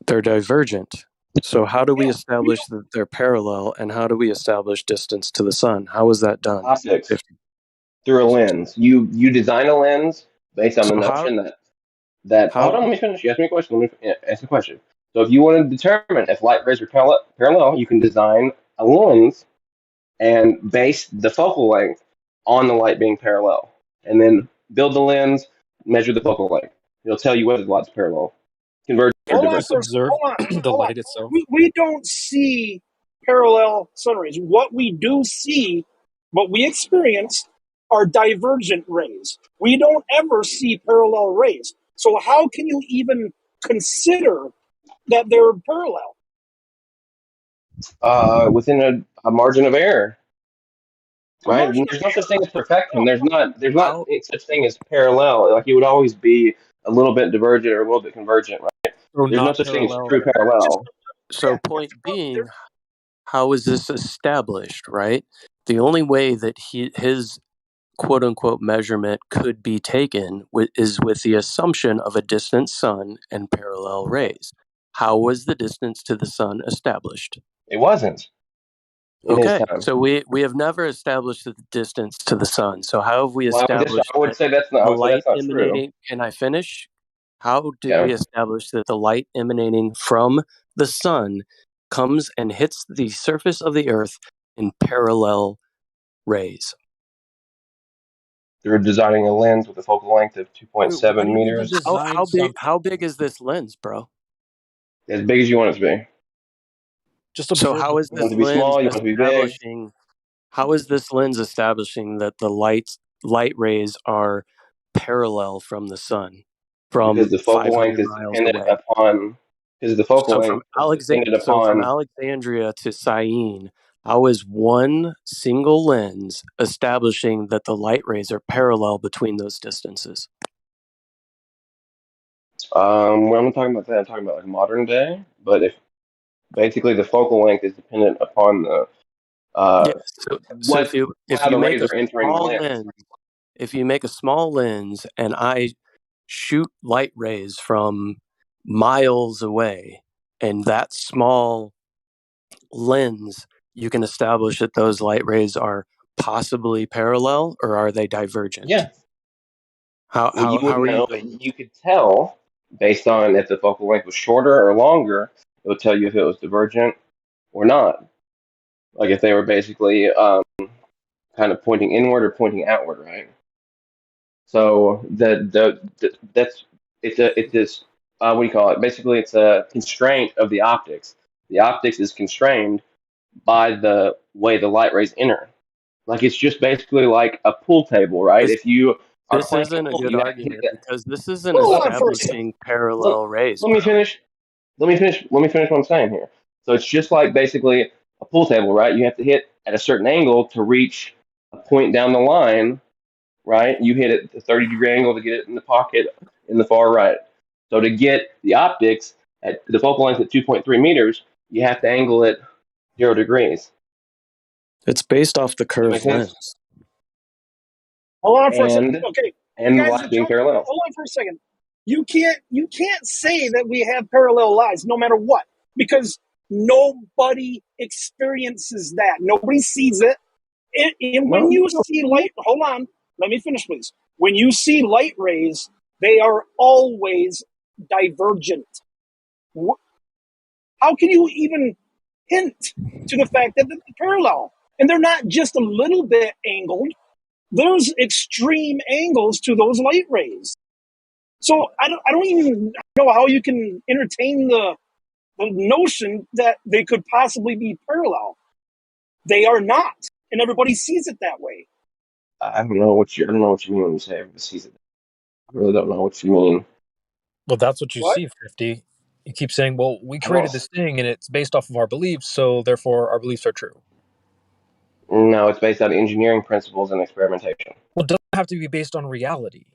they're divergent. So how do we Yeah, we establish that they're parallel and how do we establish distance to the sun? How is that done? optics 50. through a lens. You design a lens based on the So how notion that hold how on, let me finish. You asked me a question. Let me ask a question. So if you want to determine if light rays are parallel, you can design a lens and base the focal length on the light being parallel, and then build the lens, measure the focal length. It'll tell you whether the light's parallel, convergent or hold on Just for divergent. observe hold on, the hold on. light itself. We don't see parallel sun rays. What we do see, what we experience, are divergent rays. We don't ever see parallel rays. So how can you even consider that they're parallel? Within a margin of error. right? And there's no such thing as perfection. There's not such thing as parallel. Like it would always be a little bit divergent or a little bit convergent, right? Or There's no not such thing as parallel. true parallel. So point being, how is this established, right? The only way that his quote unquote measurement could be taken is with the assumption of a distant sun and parallel rays. How was the distance to the sun established? It wasn't in his Okay, time. so we have never established the distance to the sun. So how have we Well, established I would that say that's not. I the would say light that's not true. emanating? Can I finish? How did we Okay. establish that the light emanating from the sun comes and hits the surface of the earth in parallel rays? They're designing a lens with a focal length of Wait, why 2.7 do you need to meters, design something? How big is this lens, bro? as big as you want it to be. Just So observe how the is You want this it to be lens small. You want it to be big. establishing? How is this lens establishing that the light rays are parallel from the sun Because from the focal length 500 is miles dependent away? upon. Because the focal length is dependent So from upon. Alexandria to Syene, how is one single lens establishing that the light rays are parallel between those distances? Well, I'm not talking about that. I'm talking about like modern day. But if basically the focal length is dependent upon the Yeah. uh So what if how you the make rays a are entering the small lens. lens, if you make a small lens and I shoot light rays from miles away, and that small lens, you can establish that those light rays are possibly parallel, or are they divergent? Yeah. Well, you How wouldn't are you know, doing? but you could tell based on if the focal length was shorter or longer. It would tell you if it was divergent or not. Like if they were basically kind of pointing inward or pointing outward, right? So that's it's this what do you call it? Basically, it's a constraint of the optics. The optics is constrained by the way the light rays enter. Like it's just basically like a pool table, right? This If you are this playing isn't a pool, good you have to hit argument that. because this isn't Well, Hold on for a second. establishing let, parallel rays, let me bro. finish. Let me finish what I'm saying here. So it's just like basically a pool table, right? You have to hit at a certain angle to reach a point down the line, right? You hit it at a 30-degree angle to get it in the pocket in the far right. So to get the optics at the focal length at 2.3 meters, you have to angle it 0 degrees. It's based off the That makes curved sense. lens. Hold on for a second. And Okay, you and the guys are light being jumping. parallel. Hold on for a second. You can't say that we have parallel lives no matter what, because nobody experiences that. Nobody sees it. And when No, you see light, hold on, let me finish, please. When you see light rays, they are always divergent. How can you even hint to the fact that they're parallel? And they're not just a little bit angled. There's extreme angles to those light rays. So I don't even know how you can entertain the notion that they could possibly be parallel. They are not, and everybody sees it that way. I don't know what you mean when you say season. I really don't know what you mean. Well, that's what you What? see, 50. You keep saying, well, we I'm not. created this thing and it's based off of our beliefs, so therefore our beliefs are true. No, it's based on engineering principles and experimentation. Well, it doesn't have to be based on reality,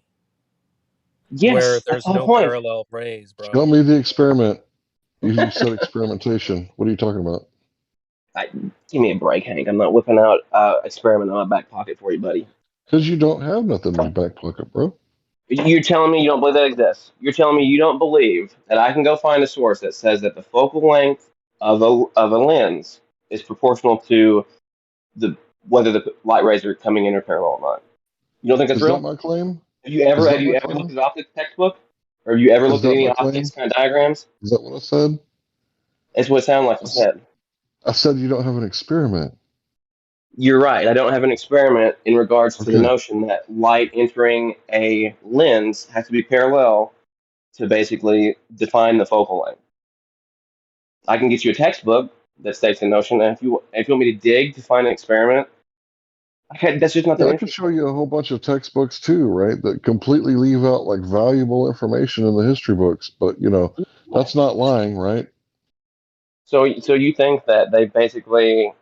where Yes, that's there's the whole no point. parallel rays, Show bro. me the experiment. You said experimentation. What are you talking about? Give me a break, Hank. I'm not whipping out experiment in my back pocket for you, buddy. Because you don't have nothing in your back pocket, bro. You're telling me you don't believe that exists. You're telling me you don't believe that I can go find a source that says that the focal length of a lens is proportional to the whether the light rays are coming in or parallel or not. You don't think that's Is that real? my claim? Have Is that you my ever looked claim? at an optics textbook? Or have you ever Is looked at that any my optics claim? kind of diagrams? Is that what I said? That's what it sounded like I, you s- said. I said you don't have an experiment. You're right. I don't have an experiment in regards to the Okay. notion that light entering a lens has to be parallel to basically define the focal length. I can get you a textbook that states the notion, and if you want me to dig to find an experiment, that's just not Yeah, that I could show interesting. you a whole bunch of textbooks too, right? That completely leave out like valuable information in the history books. But that's not lying, right? So you think that they basically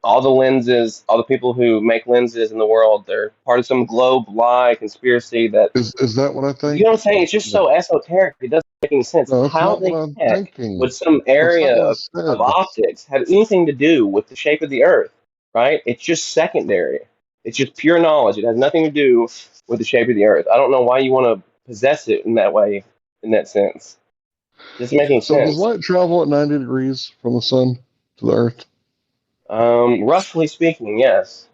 all the lenses, all the people who make lenses in the world, they're part of some globe lie conspiracy that. Is that what I You think? know what I'm saying? It's just so esoteric. It doesn't make any sense. No, that's How not what the I'm heck thinking. would some That's not area what I of said. optics have anything to do with the shape of the Earth? Right? It's just secondary. It's just pure knowledge. It has nothing to do with the shape of the Earth. I don't know why you want to possess it in that way, in that sense. It doesn't make any So does sense. light travel at 90 degrees from the sun to the Earth? Roughly speaking, yes.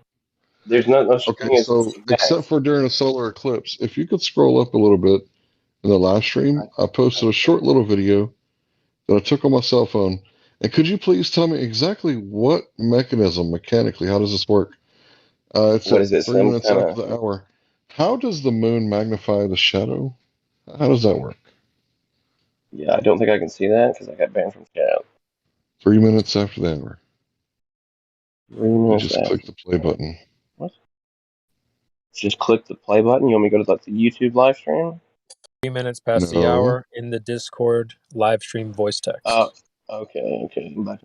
There's no such Okay, thing as so exact. except for during a solar eclipse, if you could scroll up a little bit in the live stream, I posted a short little video that I took on my cell phone. And could you please tell me exactly what mechanism, mechanically, how does this work? It's What at is it? 3 minutes Kind after of. the hour. How does the moon magnify the shadow? How does that work? Yeah, I don't think I can see that because I got banned from chat. 3 minutes after the hour. 3 You minutes just click after. the play button. What? Just click the play button. You want me to go to like the YouTube live stream? 3 minutes past the No. hour in the Discord live stream voice Oh, text. okay. I'm back.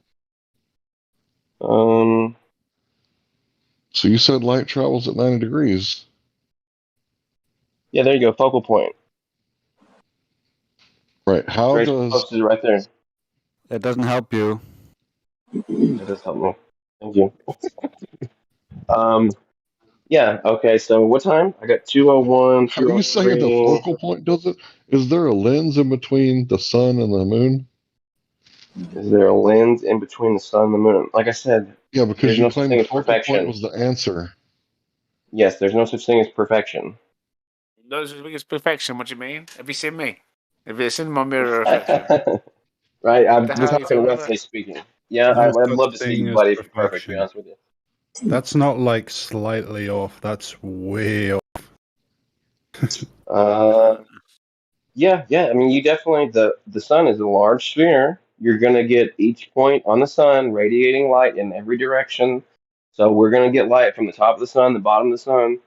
So you said light travels at 90 degrees. Yeah, there you go. Focal point. Right. How Grace does posted it right there. It doesn't help you. That does help me. Thank you. Yeah. Okay. So what time? I got 2:01, Are you saying the 2:03. focal point does it? Is there a lens in between the sun and the moon? Is there a lens in between the sun and the moon? Like I said, Yeah, because there's you no such claimed thing the as focal point perfection. was the answer. Yes, there's no such thing as perfection. Those are the biggest perfection. What you mean? Have you seen me? Have you seen my mirror reflection? Right? The We're hell are you talking talking roughly about? speaking. Yeah, No I'd such love to see thing you, as buddy, if you're perfect, to be perfection. honest with you. That's not like slightly off. That's way off. Yeah. I mean, you definitely the sun is a large sphere. You're gonna get each point on the sun radiating light in every direction. So we're gonna get light from the top of the sun, the bottom of the sun.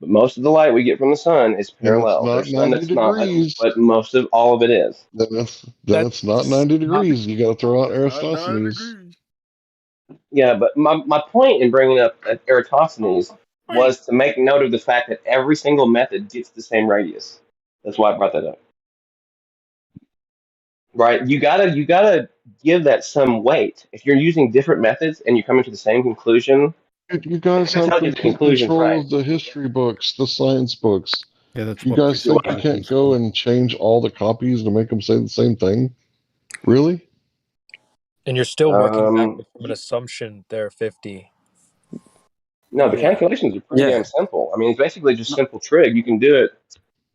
But most of the light we get from the sun is And it's parallel. not There's some 90 that's not, degrees. but most of all of it is. Then it's not 90 degrees. You got to throw out Eratosthenes. Yeah, but my point in bringing up Eratosthenes was to make note of the fact that every single method gets the same radius. That's why I brought that up. Right? You gotta give that some weight. If you're using different methods and you're coming to the same conclusion, You I guys gotta have tell you the complete conclusion's control right. of the history books, the science books. Yeah, that's You what we guys think you back in can't go school. and change all the copies to make them say the same thing? Really? And you're still working Um, backwards from an assumption there, 50. no, the Yeah. calculations are pretty damn Yeah, simple. I mean, it's basically just simple trig. You can do it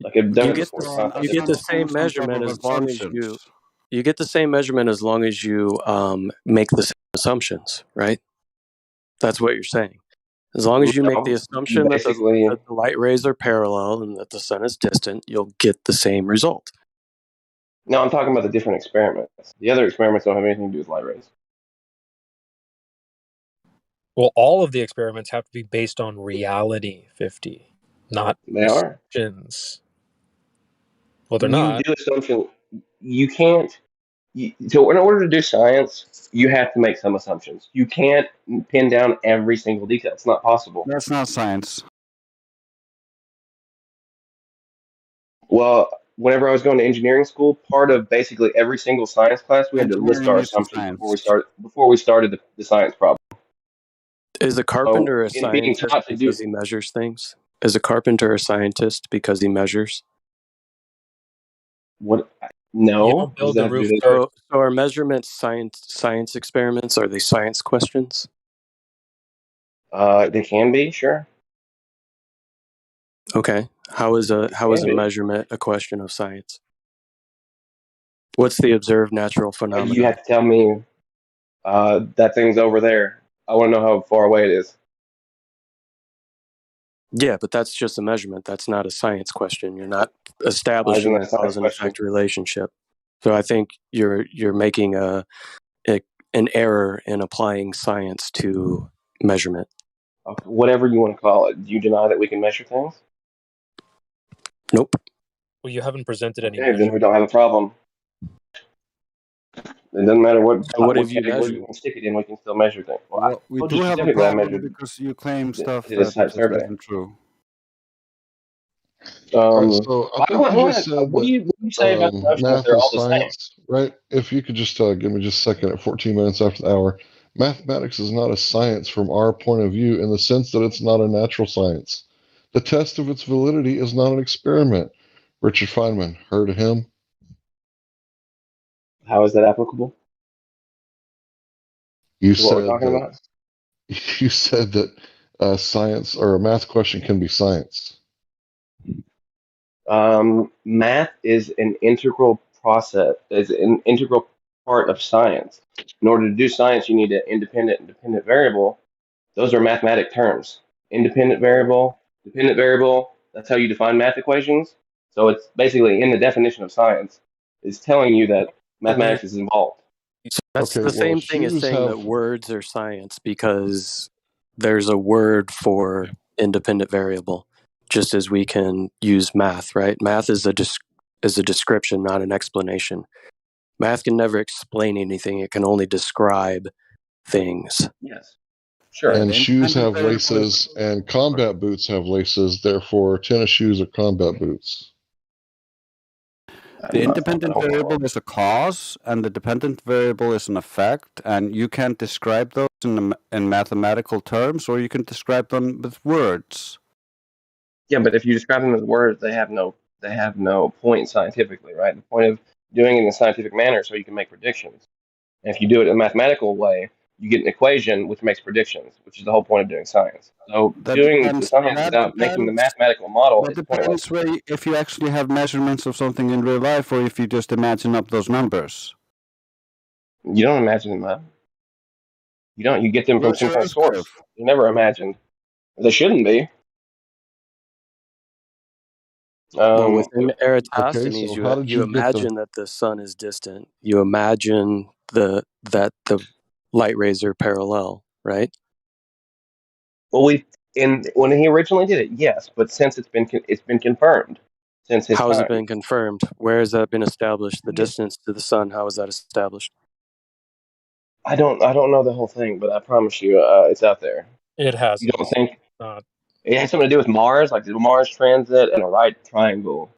like I've done you it get before. the It's not that you get the difficult. same Assumptions on top measurement of as long as you assumptions. you get the same measurement as long as you make the same assumptions, right? That's what you're saying. As long as you make the No, you assumption that basically. the light rays are parallel and that the sun is distant, you'll get the same result. No, I'm talking about the different experiments. The other experiments don't have anything to do with light rays. Well, all of the experiments have to be based on reality, 50, not They are. assumptions. Well, they're You not. do assumption. You can't. So in order to do science, you have to make some assumptions. You can't pin down every single detail. It's not possible. That's not science. Well, whenever I was going to engineering school, part of basically every single science class, we had to list Engineering our isn't assumptions science. before we started the science problem. Is a So carpenter a in being scientist taught to do because he measures things? Is a carpenter a scientist because he measures? what? You No, don't what does build that the have to do roof with first. anything? So are measurements science experiments? Are they science questions? They can be, sure. Okay. How is They a can be. measurement a question of science? What's the observed natural You phenomenon? have to tell me that thing's over there. I want to know how far away it is. Yeah, but that's just a measurement. That's not a science question. You're not Why isn't establishing that a a science cause and question? effect relationship. So I think you're making an error in applying science to measurement. Okay, whatever you want to call it. Do you deny that we can measure things? Nope. Well, you haven't presented any Okay, then we measurement. don't have a problem. It doesn't matter So what what have you category you measured? want to stick it in. We can still measure things. Well, I Well, we told you do have a specifically. I problem measured. because you claim I stuff did a that site just survey. isn't true. All right, so I think you just said What that do you say about the notion that math they're is all the same? science, right? If you could just give me just a second at 14 minutes after the hour. Mathematics is not a science from our point of view in the sense that it's not a natural science. The test of its validity is not an experiment. Richard Feynman, heard of him? How is that applicable You to what we're said talking that about? you said that science or a math question can be science. Math is an integral process, is an integral part of science. In order to do science, you need an independent and dependent variable. Those are mathematic terms. Independent variable, dependent variable, that's how you define math equations. So it's basically in the definition of science, is telling you that mathematics is involved. So that's Okay, the well, same thing as shoes saying have that words are science because there's a word for independent variable, just as we can use math, right? Math is is a description, not an explanation. Math can never explain anything; it can only describe things. Yes, Yeah, sure. and the shoes independent have variable is. laces and combat boots have laces. Therefore, tennis shoes are combat boots. The I independent don't follow. variable is a cause, and the dependent variable is an effect, and you can describe those in mathematical terms, or you can describe them with words. Yeah, but if you describe them as words, they have no point scientifically, right? The point of doing it in a scientific manner so you can make predictions. And if you do it in a mathematical way, you get an equation which makes predictions, which is the whole point of doing science. So That doing the depends. science That without making the depends. mathematical model That is pointless. depends if you actually have measurements of something in real life, or if you just imagine up those numbers. You don't imagine them. You don't. You get them from Where's some your kind of S curve? source. They're never imagined. They shouldn't be. Well, Um, within Okay, Eratosthenes, so how did you you get the? imagine that the sun is distant. You imagine that the light rays are parallel, right? well, when he originally did it, yes, but since it's been confirmed since his How has it time. been confirmed? Where has that been established? The He is, distance to the sun, how is that established? I don't know the whole thing, but I promise you, it's out there. It You hasn't. don't think Uh, it has something to do with Mars, like the Mars transit and a right triangle?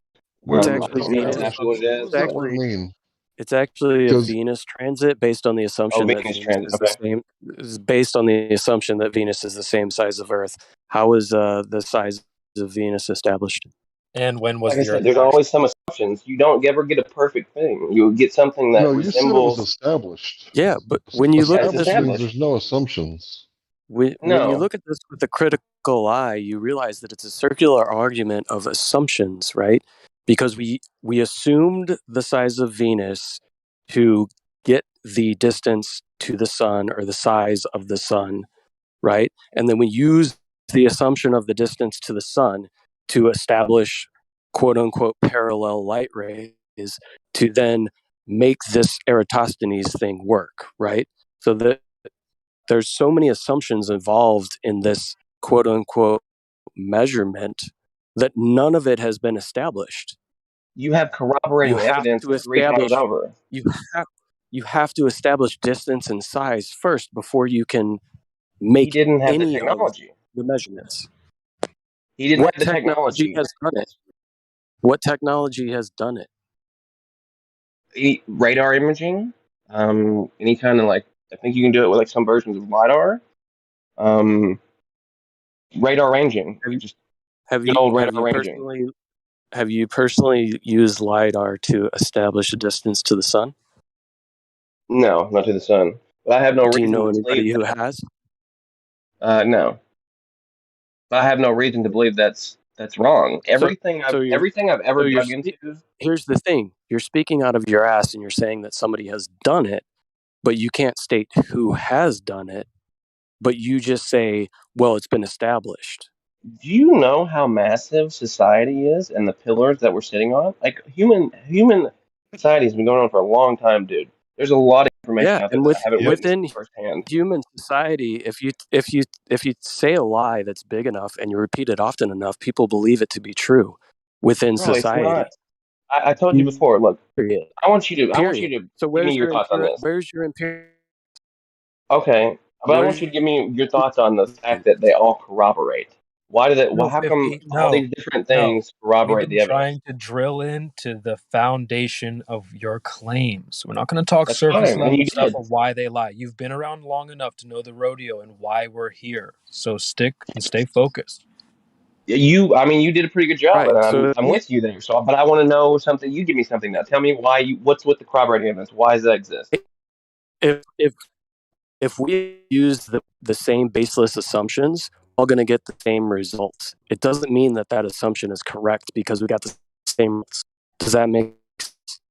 Wait, It's wait, actually Is hold that on. Venus. actually what it What is? does that word mean? It's actually a Because Venus transit based on the Oh, assumption that Venus Venus transit. is the Okay. same is based on the assumption that Venus is the same size of Earth. How is the size of Venus established? and when was Like I the said, Earth there's actually? always some assumptions. You don't ever get a perfect thing. You get something that no, you said it was resembles. established. Yeah, but when you look Yeah, at it's this Established with means established. there's no assumptions. when you No, look at this with a critical eye, you realize that it's a circular argument of assumptions, right? Because we assumed the size of Venus to get the distance to the sun or the size of the sun, right? And then we use the assumption of the distance to the sun to establish quote unquote parallel light rays to then make this Eratosthenes thing work, right? So that there's so many assumptions involved in this quote unquote measurement that none of it has been established. you have You corroborating have evidence to three times establish over. you have you have to establish distance and size first before you can He make didn't have the any of technology. the measurements. He didn't What have the technology technology. has done it? What technology has done it? Radar imaging, any kind of like, I think you can do it with like some versions of lidar. Um, radar ranging, Have you just good old radar ranging. have you personally used lidar to establish a distance to the sun? No, not to the sun. But I have no Do you reason know to believe anybody who that. has? No, but I have no reason to believe that's wrong. So so you're Everything I've ever so dug into. here's the thing. You're speaking out of your ass and you're saying that somebody has done it, but you can't state who has done it, but you just say, well, it's been established. Do you know how massive society is and the pillars that we're sitting on? Like human society has been going on for a long time, dude. There's a lot of information Yeah, out there and that I haven't witnessed within firsthand. human society, if you say a lie that's big enough and you repeat it often enough, people believe it to be true within Bro, it's not. society. I told you before. Look, Period. I want you to So give me where's your your thoughts on this. where's your empirical? Okay, but I want Where's you to give me your thoughts on the fact that they all corroborate. Why do they? Well, No, how come all no, these different no. things We've corroborate been the evidence? trying to drill into the foundation of your claims. We're not going to talk That's surface fine, and level you stuff did. of why they lie. You've been around long enough to know the rodeo and why we're here. So stick and stay focused. I mean, you did a pretty good job, and Right. So I'm with you there. So, but I want to know something. You give me something now. Tell me why you. What's with the corroborating evidence? Why does that exist? if if we use the same baseless assumptions, we're all going to get the same results. It doesn't mean that that assumption is correct because we got the same. Does that make sense? The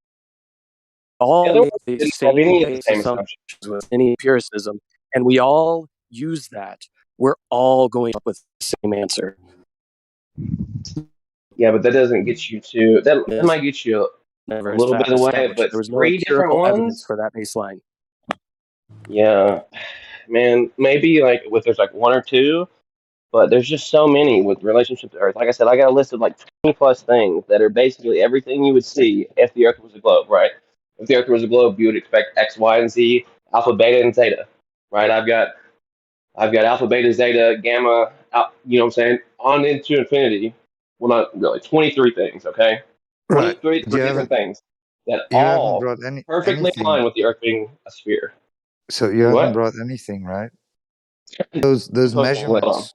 All other make ones the didn't have same any of the base same assumptions assumptions. with any empiricism, and we all use that. We're all going up with the same answer. Yeah, but that doesn't get you to that. That Is might get you a never little bit of the way, established. but There was no three different empirical evidence ones. for that baseline. Yeah, man, maybe like with there's like one or two, but there's just so many with relationship to Earth. Like I said, I got a list of like 20 plus things that are basically everything you would see if the Earth was a globe, right? If the Earth was a globe, you would expect X, Y, and Z, alpha, beta, and zeta, right? I've got alpha, beta, zeta, gamma, you know what I'm saying, on into infinity. Well, not really, 23 things, okay? Right. 23 But different things that you haven't all brought perfectly anything. align with the Earth being a sphere. So you haven't What? brought anything, right? Those Posting, hold on. measurements.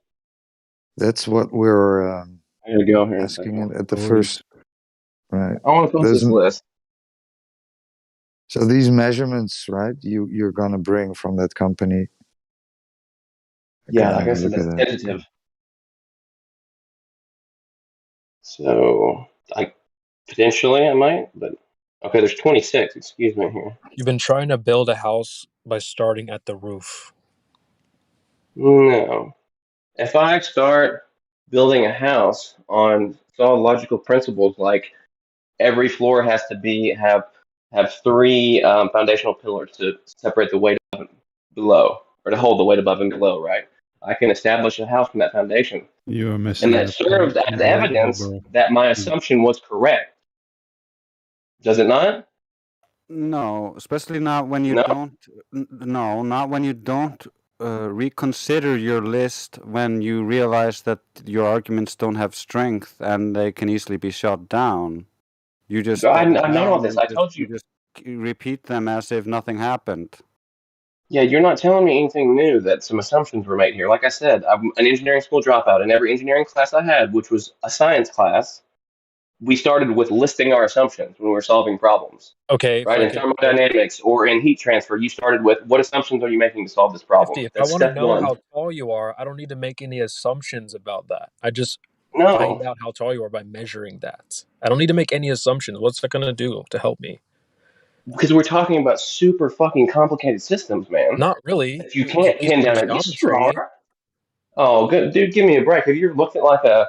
That's what we're I gotta go here in a asking second. at the Stories. first. Right. I want to post Those. this list. So these measurements, right? You're gonna bring from that company. I Yeah, gotta like have I a said, look at that's that. tentative. So, I potentially I might, but okay, there's 26. Excuse me here. You've been trying to build a house by starting at the roof. No, if I start building a house on solid logical principles, like every floor has to have three foundational pillars to separate the weight above and below, or to hold the weight above and below, right? I can establish a house from that foundation, You are and missing that the point serves as completely, evidence bro. that my assumption was correct. Does it not? No, especially not when you No. don't. No, not when you don't reconsider your list when you realize that your arguments don't have strength and they can easily be shot down. You just double I know all down this. and I told you you. just repeat them as if nothing happened. Yeah, you're not telling me anything new. That some assumptions were made here. Like I said, I'm an engineering school dropout, and every engineering class I had, which was a science class, we started with listing our assumptions when we were solving problems. Okay, if Right? I In could, if thermodynamics or in heat transfer, you started with what assumptions are you making to solve this problem? 50, if I That's want to step know one. how tall you are, I don't need to make any assumptions about that. I just No, find out how tall you are by measuring that. I don't need to make any assumptions. What's that going to do to help me? because we're talking about super fucking complicated systems, man. Not really. If you It's can't pin basic down it, yes, you geometry. are. Oh, good dude, give me a break. Have you ever looked at like a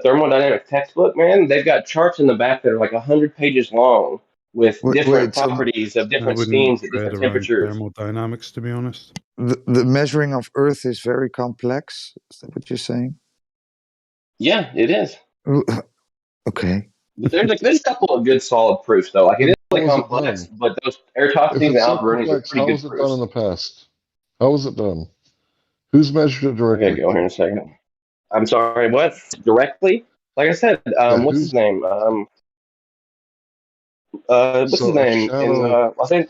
thermodynamic textbook, man? They've got charts in the back that are like 100 pages long with different Wait. So properties of I different wouldn't steams at trade different around temperatures. thermodynamics, to be honest. the measuring of Earth is very complex. Is that what you're saying? Yeah, it is. Okay. But there's a couple of good solid proofs though. Like it Then is how really was it complex, done? but those If Eratosthenes and it's so Alberonians are complex, pretty how good was it done in proofs. the past? How was it done? Who's measured it I gotta directly? go here in a second. I'm sorry, what? Directly? Like I said, Yeah, what's his who's name? What's his so name? In I think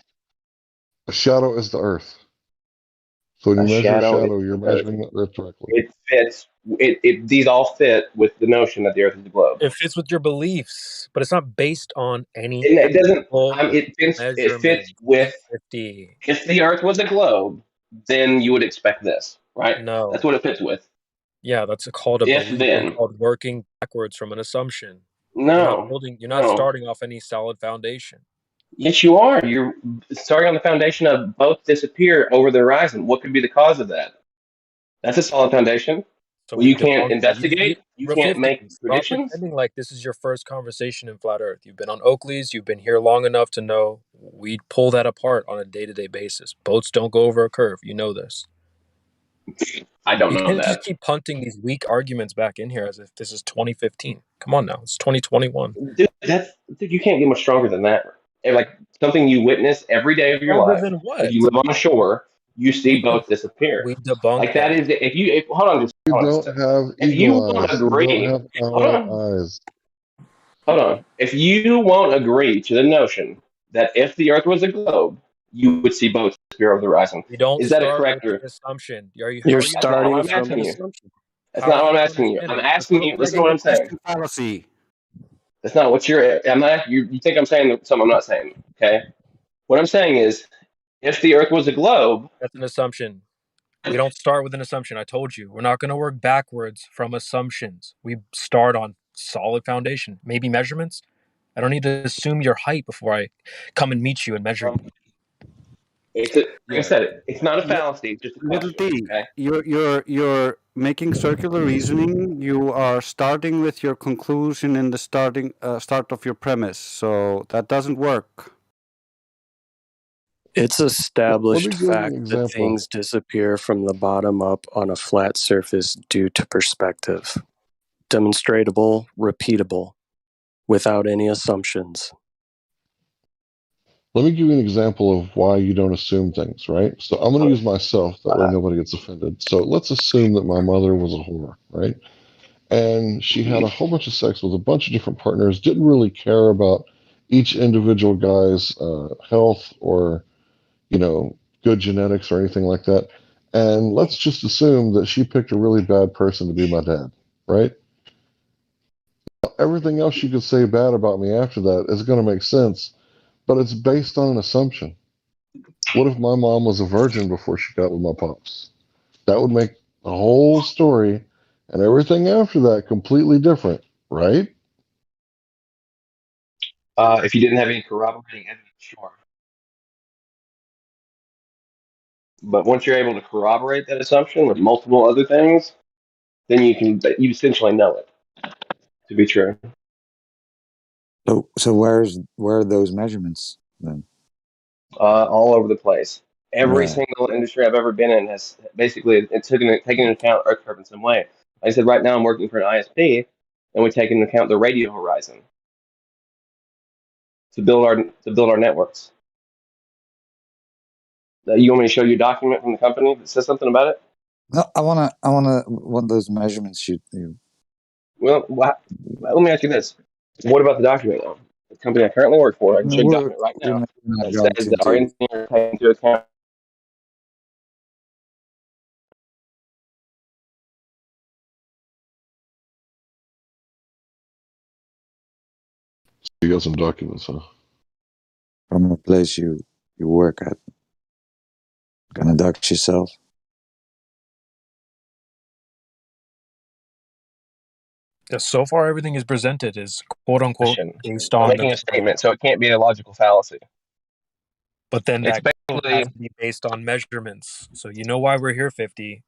a shadow is the Earth. So when a you measure a shadow is shadow, you're the Earth. measuring the Earth directly. It fits. These all fit with the notion that the Earth is a globe. It fits with your beliefs, but it's not based on any And it doesn't. actual It fits measurement. with 50. if the Earth was a globe, then you would expect this, right? That's No. what it fits with. Yeah, that's called a If belief. It's then, called working backwards from an assumption. no, You're not no. starting off any solid foundation. Yes, you are. You're starting on the foundation of both disappear over the horizon. What could be the cause of that? That's a solid foundation. So Well, you we've been can't on investigate. You can't 50. make Stop predictions. pretending like this is your first conversation in flat earth. You've been on Oakley's, you've been here long enough to know we pull that apart on a day-to-day basis. Boats don't go over a curve. You know this. I don't You know can't just that. keep punting these weak arguments back in here as if this is 2015. Come on now, it's 2021. Dude, you can't get much stronger than that. And like something you witness every day of your Stronger life. than If what? you live on a shore, you see boats disappear. We debunked Like that that. is if you hold on You hold on just don't a second. have If you eagle won't eyes. You don't agree, have hold owl on, eyes. hold on. If you won't agree to the notion that if the Earth was a globe, you would see boats disappear over the horizon, We don't is that a start correct with the or assumption. How You're are you that's not not what starting I'm from an asking you. assumption. That's How are not you what I'm not asking you. I'm understanding? asking you. Listen to what I'm saying. Question fallacy. That's not what you're. I'm not. You think I'm saying something I'm not saying? Okay. What I'm saying is, if the Earth was a globe, That's an assumption. We don't start with an assumption. I told you. We're not going to work backwards from assumptions. We start on solid foundation. Maybe measurements. I don't need to assume your height before I come and meet you and measure you. it's a, like I Yeah. said, it's not a Li- fallacy. It's just a Little question. D, Okay. you're making circular reasoning. You are starting with your conclusion in the start of your premise. So that doesn't work. It's Let me established give you an fact that example. things disappear from the bottom up on a flat surface due to perspective. Demonstratable, repeatable, without any assumptions. Let me give you an example of why you don't assume things, right? So I'm going to use myself. That way nobody gets offended. So let's assume that my mother was a whore, right? And she had a whole bunch of sex with a bunch of different partners, didn't really care about each individual guy's health or, good genetics or anything like that. And let's just assume that she picked a really bad person to be my dad, right? Everything else you could say bad about me after that is going to make sense, but it's based on an assumption. What if my mom was a virgin before she got with my pops? That would make the whole story and everything after that completely different, right? If you didn't have any corroborating evidence, sure. But once you're able to corroborate that assumption with multiple other things, then you essentially know it to be true. So where are those measurements then? All over the place. Every Right. single industry I've ever been in has basically taken into account Earth curve in some way. Like I said, right now I'm working for an ISP, and we take into account the radio horizon to build our networks. You want me to show you a document from the company that says something about it? No, want those measurements you. Well, let me ask you this: what about the document though? The company I currently work for, I can show you a document right We're now not that going says to that our do. engineers take into account. You got some documents, huh? From a place you work at. Gonna dox yourself. So far, everything is presented is quote unquote based I'm on the making a globe. statement, so it can't be a logical fallacy. But then It's that globe has basically to be based on measurements. So you know why we're here, 50.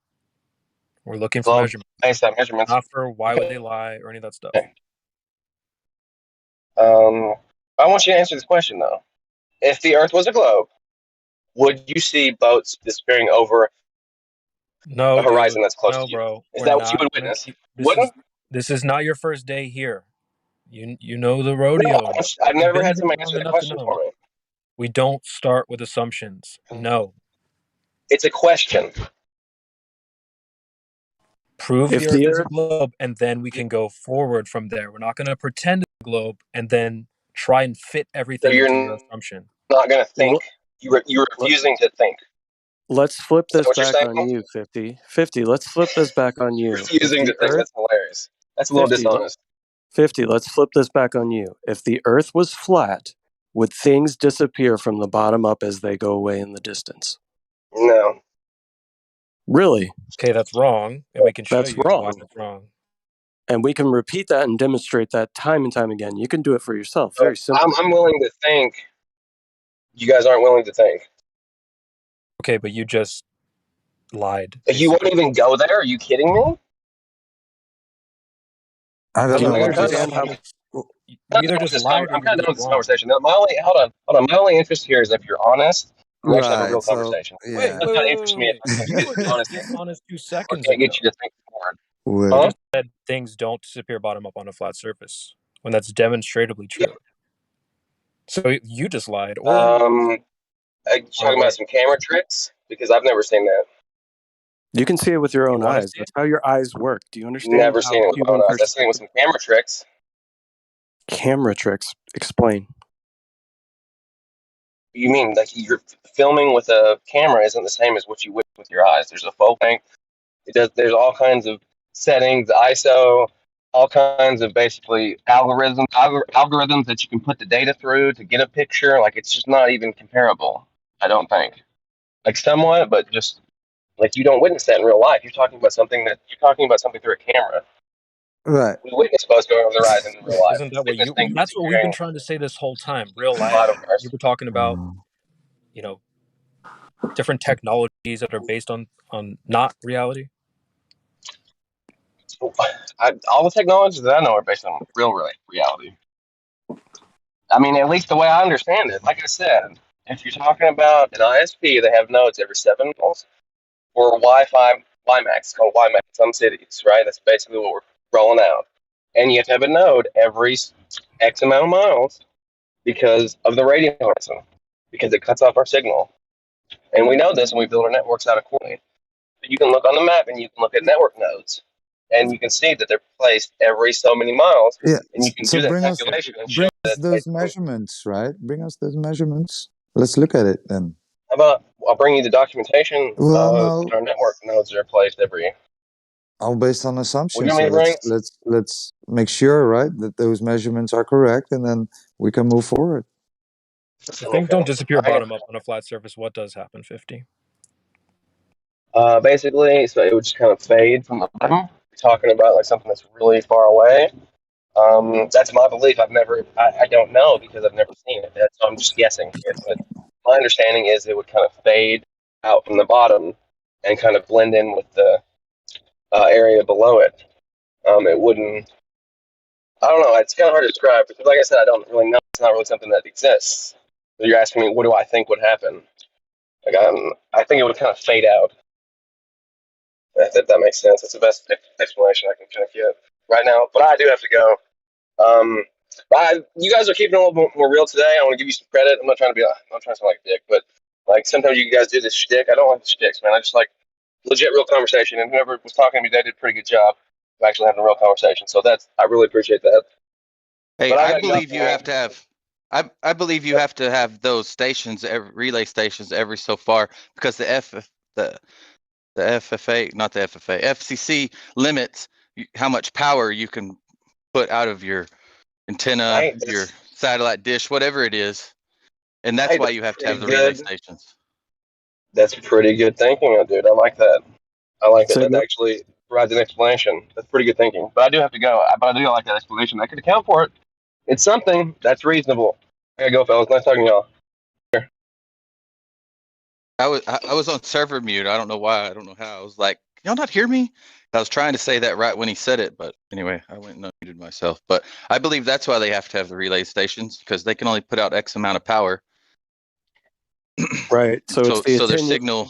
We're looking for globe measurements, based on measurements. not for why would Okay. they lie or any of that stuff. Okay. I want you to answer this question though. If the Earth was a globe, would you see boats disappearing over a No, horizon dude. that's close No, to you? bro. Is We're that what you not would gonna witness? keep You this wouldn't? is not your first day here. You know the No, rodeo now. I've You've never been had here somebody long answer that enough to question for know. me. We don't start with assumptions. No. It's a question. Prove the If earth the is a earth, globe and then we can go forward from there. We're not gonna pretend it's a globe and then try and fit So everything into your you're assumption. not going to think. l- You're l- refusing to think. let's flip Is that this what you're back saying? on you, 50. 50, let's flip this back on you. If Refusing to the think. earth, That's hilarious. That's a little 50, 'dishonest. 50, let's flip this back on you. If the earth was flat, would things disappear from the bottom up as they go away in the distance? No. Really? Okay, that's wrong, and we can show That's you why wrong. that's wrong. And we can repeat that and demonstrate that time and time again. You can do it for yourself So very simply. I'm willing to think. You guys aren't willing to think. Okay, but you just lied, You won't basically. even go there? Are you kidding me? I Do don't you know You either what just understand this. how you I'm not either done with just this. lied or I'm you're kind of done just with this wrong. conversation. My only hold on. My only interest here is if you're honest. and actually have a Right. real So conversation. yeah. That's kind of interests me. You were just Honestly, being honest 2 or seconds can't ago. get you to think forward. Wait. You Huh? just said things don't disappear bottom up on a flat surface when that's demonstrably Yeah. true. So you just lied, or Are you talking about some camera tricks? Because I've never seen that. You can see it with your you own want to eyes. see it? That's how your eyes work. Do you understand Never how seen it with my own human eyes. I've seen it with perspective? some camera tricks. Camera tricks. Explain. You mean like you're filming with a camera isn't the same as what you witness with your eyes? There's a focal length. It does. There's all kinds of settings, ISO, all kinds of basically algorithms that you can put the data through to get a picture. Like it's just not even comparable. I don't think. Like somewhat, but just like you don't witness that in real life. You're talking about something through a camera. Right. We witness boats going over the horizon in real life. Isn't We that what witness you? things That's what we've been disappearing trying to say this whole time. Real in life. You cloud. were talking about, you know, different technologies that are based on not reality. All the technologies that I know are based on real reality. I mean, at least the way I understand it. Like I said, if you're talking about an ISP, they have nodes every 7 miles, or Wi-Fi WiMAX, called WiMAX in some cities, right? That's basically what we're rolling out. And you have to have a node every X amount of miles because of the radio frequency, because it cuts off our signal. And we know this, and we build our networks out accordingly. But you can look on the map, and you can look at network nodes, and you can see that they're placed every so many miles, Yeah. and you can So do that calculation and show that those basically. measurements, right? Bring us those measurements. Let's look at it then. How about I'll bring you the documentation Well, that no, our network nodes are placed every. all based on What do you assumptions. want So me to bring? let's make sure, right, that those measurements are correct, and then we can move forward. If things don't disappear I, bottom up on a flat surface, what does happen? 50. basically, so it would just kind of fade from the bottom. Talking about like something that's really far away. That's my belief. I don't know because I've never seen it. So I'm just guessing here. But my understanding is it would kind of fade out from the bottom and kind of blend in with the area below it. It wouldn't. I don't know. It's kind of hard to describe because, like I said, I don't really know. It's not really something that exists. So you're asking me, what do I think would happen? Like, I think it would kind of fade out. If that makes sense. It's the best explanation I can kind of give right now. But I do have to go. You guys are keeping it a little bit more real today. I want to give you some credit. I'm not trying to sound like a dick, but like sometimes you guys do this shtick. I don't like the shticks, man. I just like legit real conversation. And whoever was talking to me, they did a pretty good job of actually having a real conversation. So I really appreciate that. Hey, But I I gotta go, believe you man. have to have. I believe you have to have those stations, relay stations, every so far because the FFA, not the FFA, FCC limits how much power you can put out of your antenna, Hey, your satellite dish, whatever it is, and that's hey, why that's you have to have pretty the relay good. stations. That's pretty good thinking, dude. I like that. I like it. So That actually provides an explanation. That's pretty good thinking. But I do have to go. But I do like that explanation. I could account for it. It's something that's reasonable. I gotta go, fellas. Nice talking to y'all. I was on server mute. I don't know why. I don't know how. I was like, can y'all not hear me? I was trying to say that right when he said it, but anyway, I went and unmuted myself. But I believe that's why they have to have the relay stations because they can only put out X amount of power. right. So So their signal,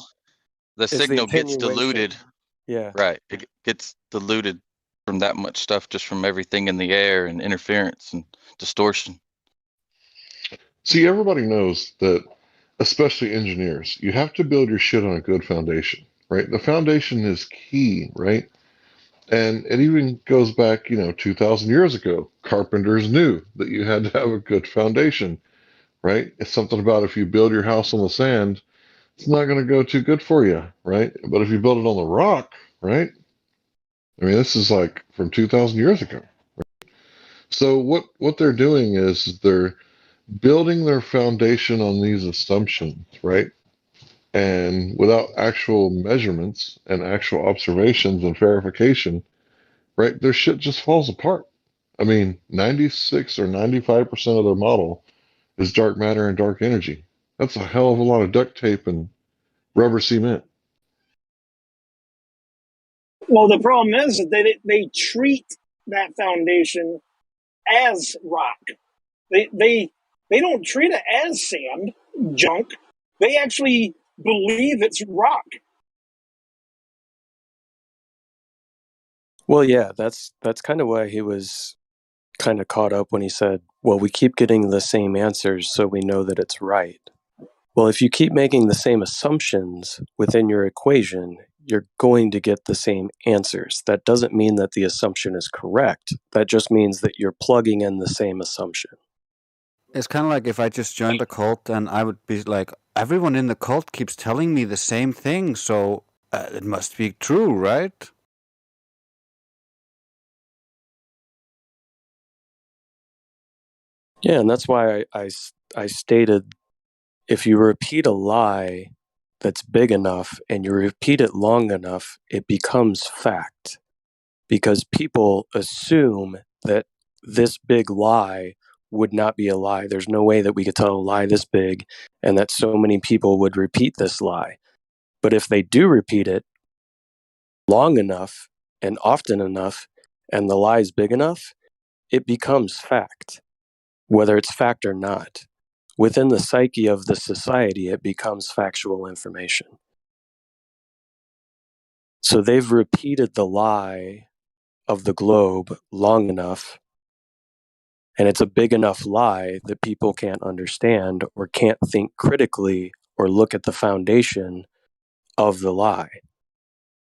the it's the signal gets diluted. attenuation. Yeah. Right. It gets diluted from that much stuff, just from everything in the air and interference and distortion. See, everybody knows that, especially engineers, you have to build your shit on a good foundation, right? The foundation is key, right? And it even goes back, 2,000 years ago. Carpenters knew that you had to have a good foundation, right? It's something about if you build your house on the sand, it's not going to go too good for you, right? But if you build it on the rock, right? I mean, this is like from 2,000 years ago. So what they're doing is they're building their foundation on these assumptions, right? And without actual measurements and actual observations and verification, right, their shit just falls apart. I mean, 96 or 95% of their model is dark matter and dark energy. That's a hell of a lot of duct tape and rubber cement. Well, the problem is that they treat that foundation as rock. They don't treat it as sand, junk. They actually believe it's rock. Well, yeah, that's kind of why he was kind of caught up when he said, well, we keep getting the same answers, so we know that it's right. Well, if you keep making the same assumptions within your equation, you're going to get the same answers. That doesn't mean that the assumption is correct. That just means that you're plugging in the same assumption. It's kind of like if I just joined a cult and I would be like, everyone in the cult keeps telling me the same thing, so it must be true, right? Yeah, and that's why I stated if you repeat a lie that's big enough and you repeat it long enough, it becomes fact. Because people assume that this big lie would not be a lie. There's no way that we could tell a lie this big and that so many people would repeat this lie. But if they do repeat it long enough and often enough, and the lie is big enough, it becomes fact, whether it's fact or not. Within the psyche of the society, it becomes factual information. So they've repeated the lie of the globe long enough, and it's a big enough lie that people can't understand or can't think critically or look at the foundation of the lie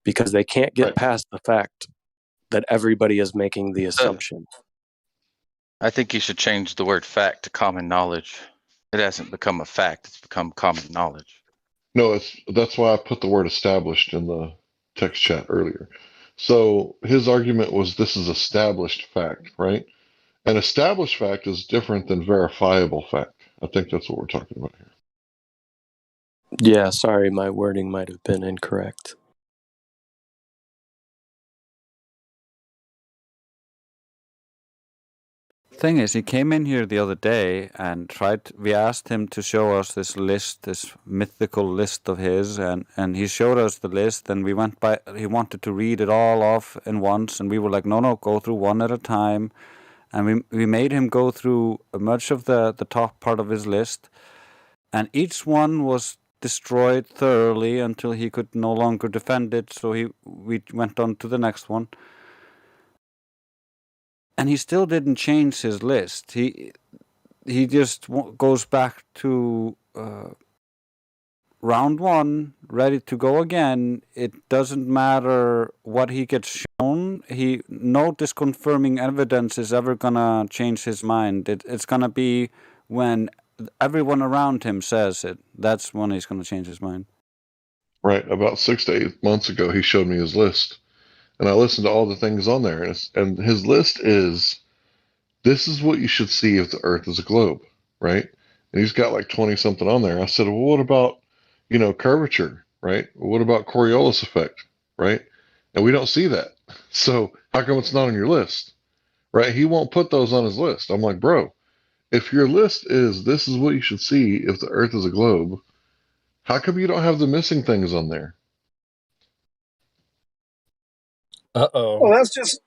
because they can't get past the fact that everybody is making the assumption. I think you should change the word fact to common knowledge. It hasn't become a fact, it's become common knowledge. No, that's why I put the word established in the text chat earlier. So his argument was this is established fact, right? An established fact is different than verifiable fact. I think that's what we're talking about here. Yeah, sorry, my wording might have been incorrect. Thing is, he came in here the other day and we asked him to show us this list, this mythical list of his, and he showed us the list, and we went by, he wanted to read it all off in once, and we were like, no, go through one at a time, and we made him go through much of the top part of his list, and each one was destroyed thoroughly until he could no longer defend it, so we went on to the next one. And he still didn't change his list. He just goes back to round one, ready to go again. It doesn't matter what he gets shown. No disconfirming evidence is ever gonna change his mind. It's gonna be when everyone around him says it. That's when he's gonna change his mind. Right. About 6 to 8 months ago, he showed me his list, and I listened to all the things on there, and his list is this is what you should see if the Earth is a globe, right? And he's got like 20 something on there. I said, well, what about, curvature, right? What about Coriolis effect, right? And we don't see that. So how come it's not on your list, right? He won't put those on his list. I'm like, bro, if your list is this is what you should see if the Earth is a globe, how come you don't have the missing things on there? Well, that's just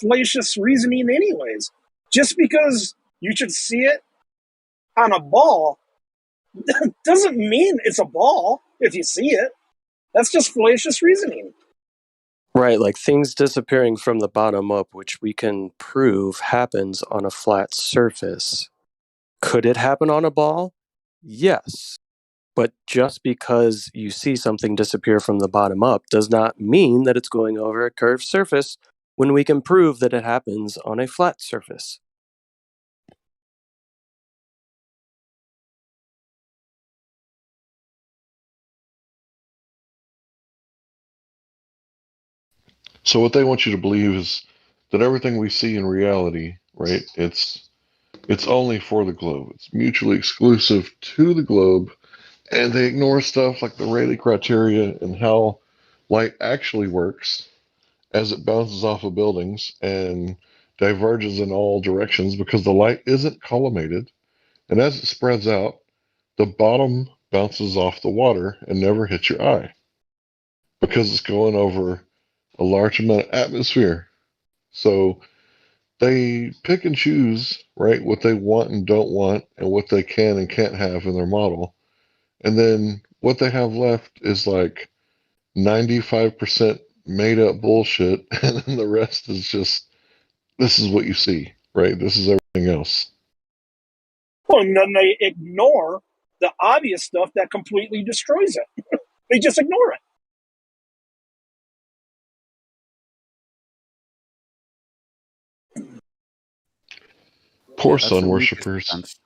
fallacious reasoning, anyways. Just because you should see it on a ball doesn't mean it's a ball if you see it. That's just fallacious reasoning. Right, like things disappearing from the bottom up, which we can prove happens on a flat surface. Could it happen on a ball? Yes. But just because you see something disappear from the bottom up does not mean that it's going over a curved surface when we can prove that it happens on a flat surface. So what they want you to believe is that everything we see in reality, right? It's only for the globe. It's mutually exclusive to the globe, and they ignore stuff like the Rayleigh criteria and how light actually works as it bounces off of buildings and diverges in all directions because the light isn't collimated, and as it spreads out, the bottom bounces off the water and never hits your eye because it's going over a large amount of atmosphere. So they pick and choose, right, what they want and don't want, and what they can and can't have in their model. And then what they have left is like 95% made up bullshit, and then the rest is just this is what you see, right? This is everything else. Well, and then they ignore the obvious stuff that completely destroys it. They just ignore it. Poor That's sun the weakest worshippers. defense.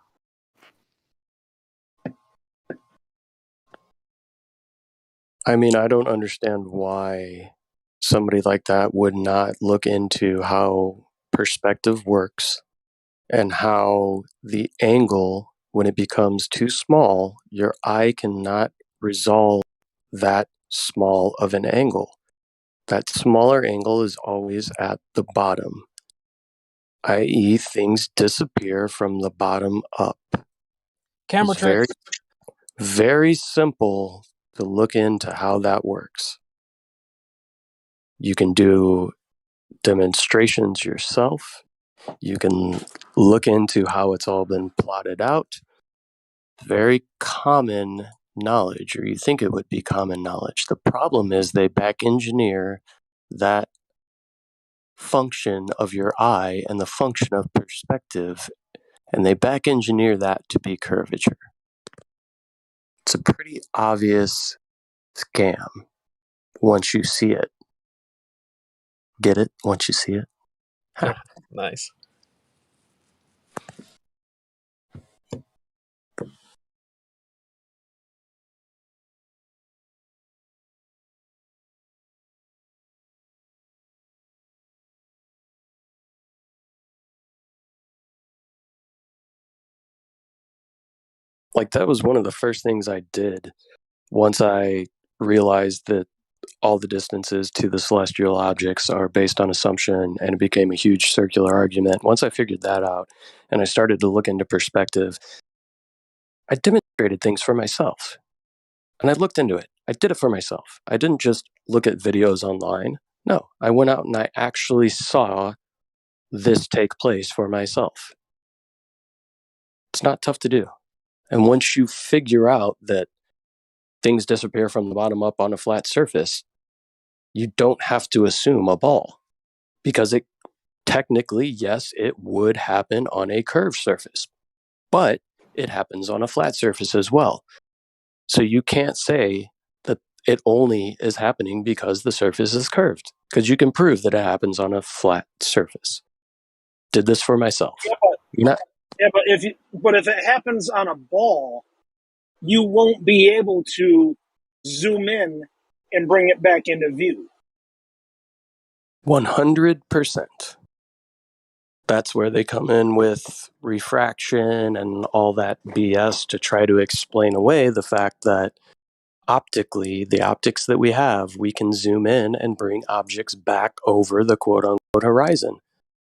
I mean, I don't understand why somebody like that would not look into how perspective works and how the angle, when it becomes too small, your eye cannot resolve that small of an angle. That smaller angle is always at the bottom, i.e., things disappear from the bottom up. Camera It's very, trick. very simple to look into how that works. You can do demonstrations yourself. You can look into how it's all been plotted out. Very common knowledge, or you think it would be common knowledge. The problem is they back engineer that function of your eye and the function of perspective, and they back engineer that to be curvature. It's a pretty obvious scam once you see it. Get it? Once you see it? Yep. Nice. Like, that was one of the first things I did once I realized that all the distances to the celestial objects are based on assumption, and it became a huge circular argument. Once I figured that out and I started to look into perspective, I demonstrated things for myself. And I looked into it. I did it for myself. I didn't just look at videos online. No, I went out and I actually saw this take place for myself. It's not tough to do. And once you figure out that things disappear from the bottom up on a flat surface, you don't have to assume a ball, because it technically, yes, it would happen on a curved surface, but it happens on a flat surface as well. So you can't say that it only is happening because the surface is curved, because you can prove that it happens on a flat surface. Did this for myself. But if it happens on a ball, you won't be able to zoom in and bring it back into view. 100%. That's where they come in with refraction and all that BS to try to explain away the fact that optically, the optics that we have, we can zoom in and bring objects back over the quote unquote horizon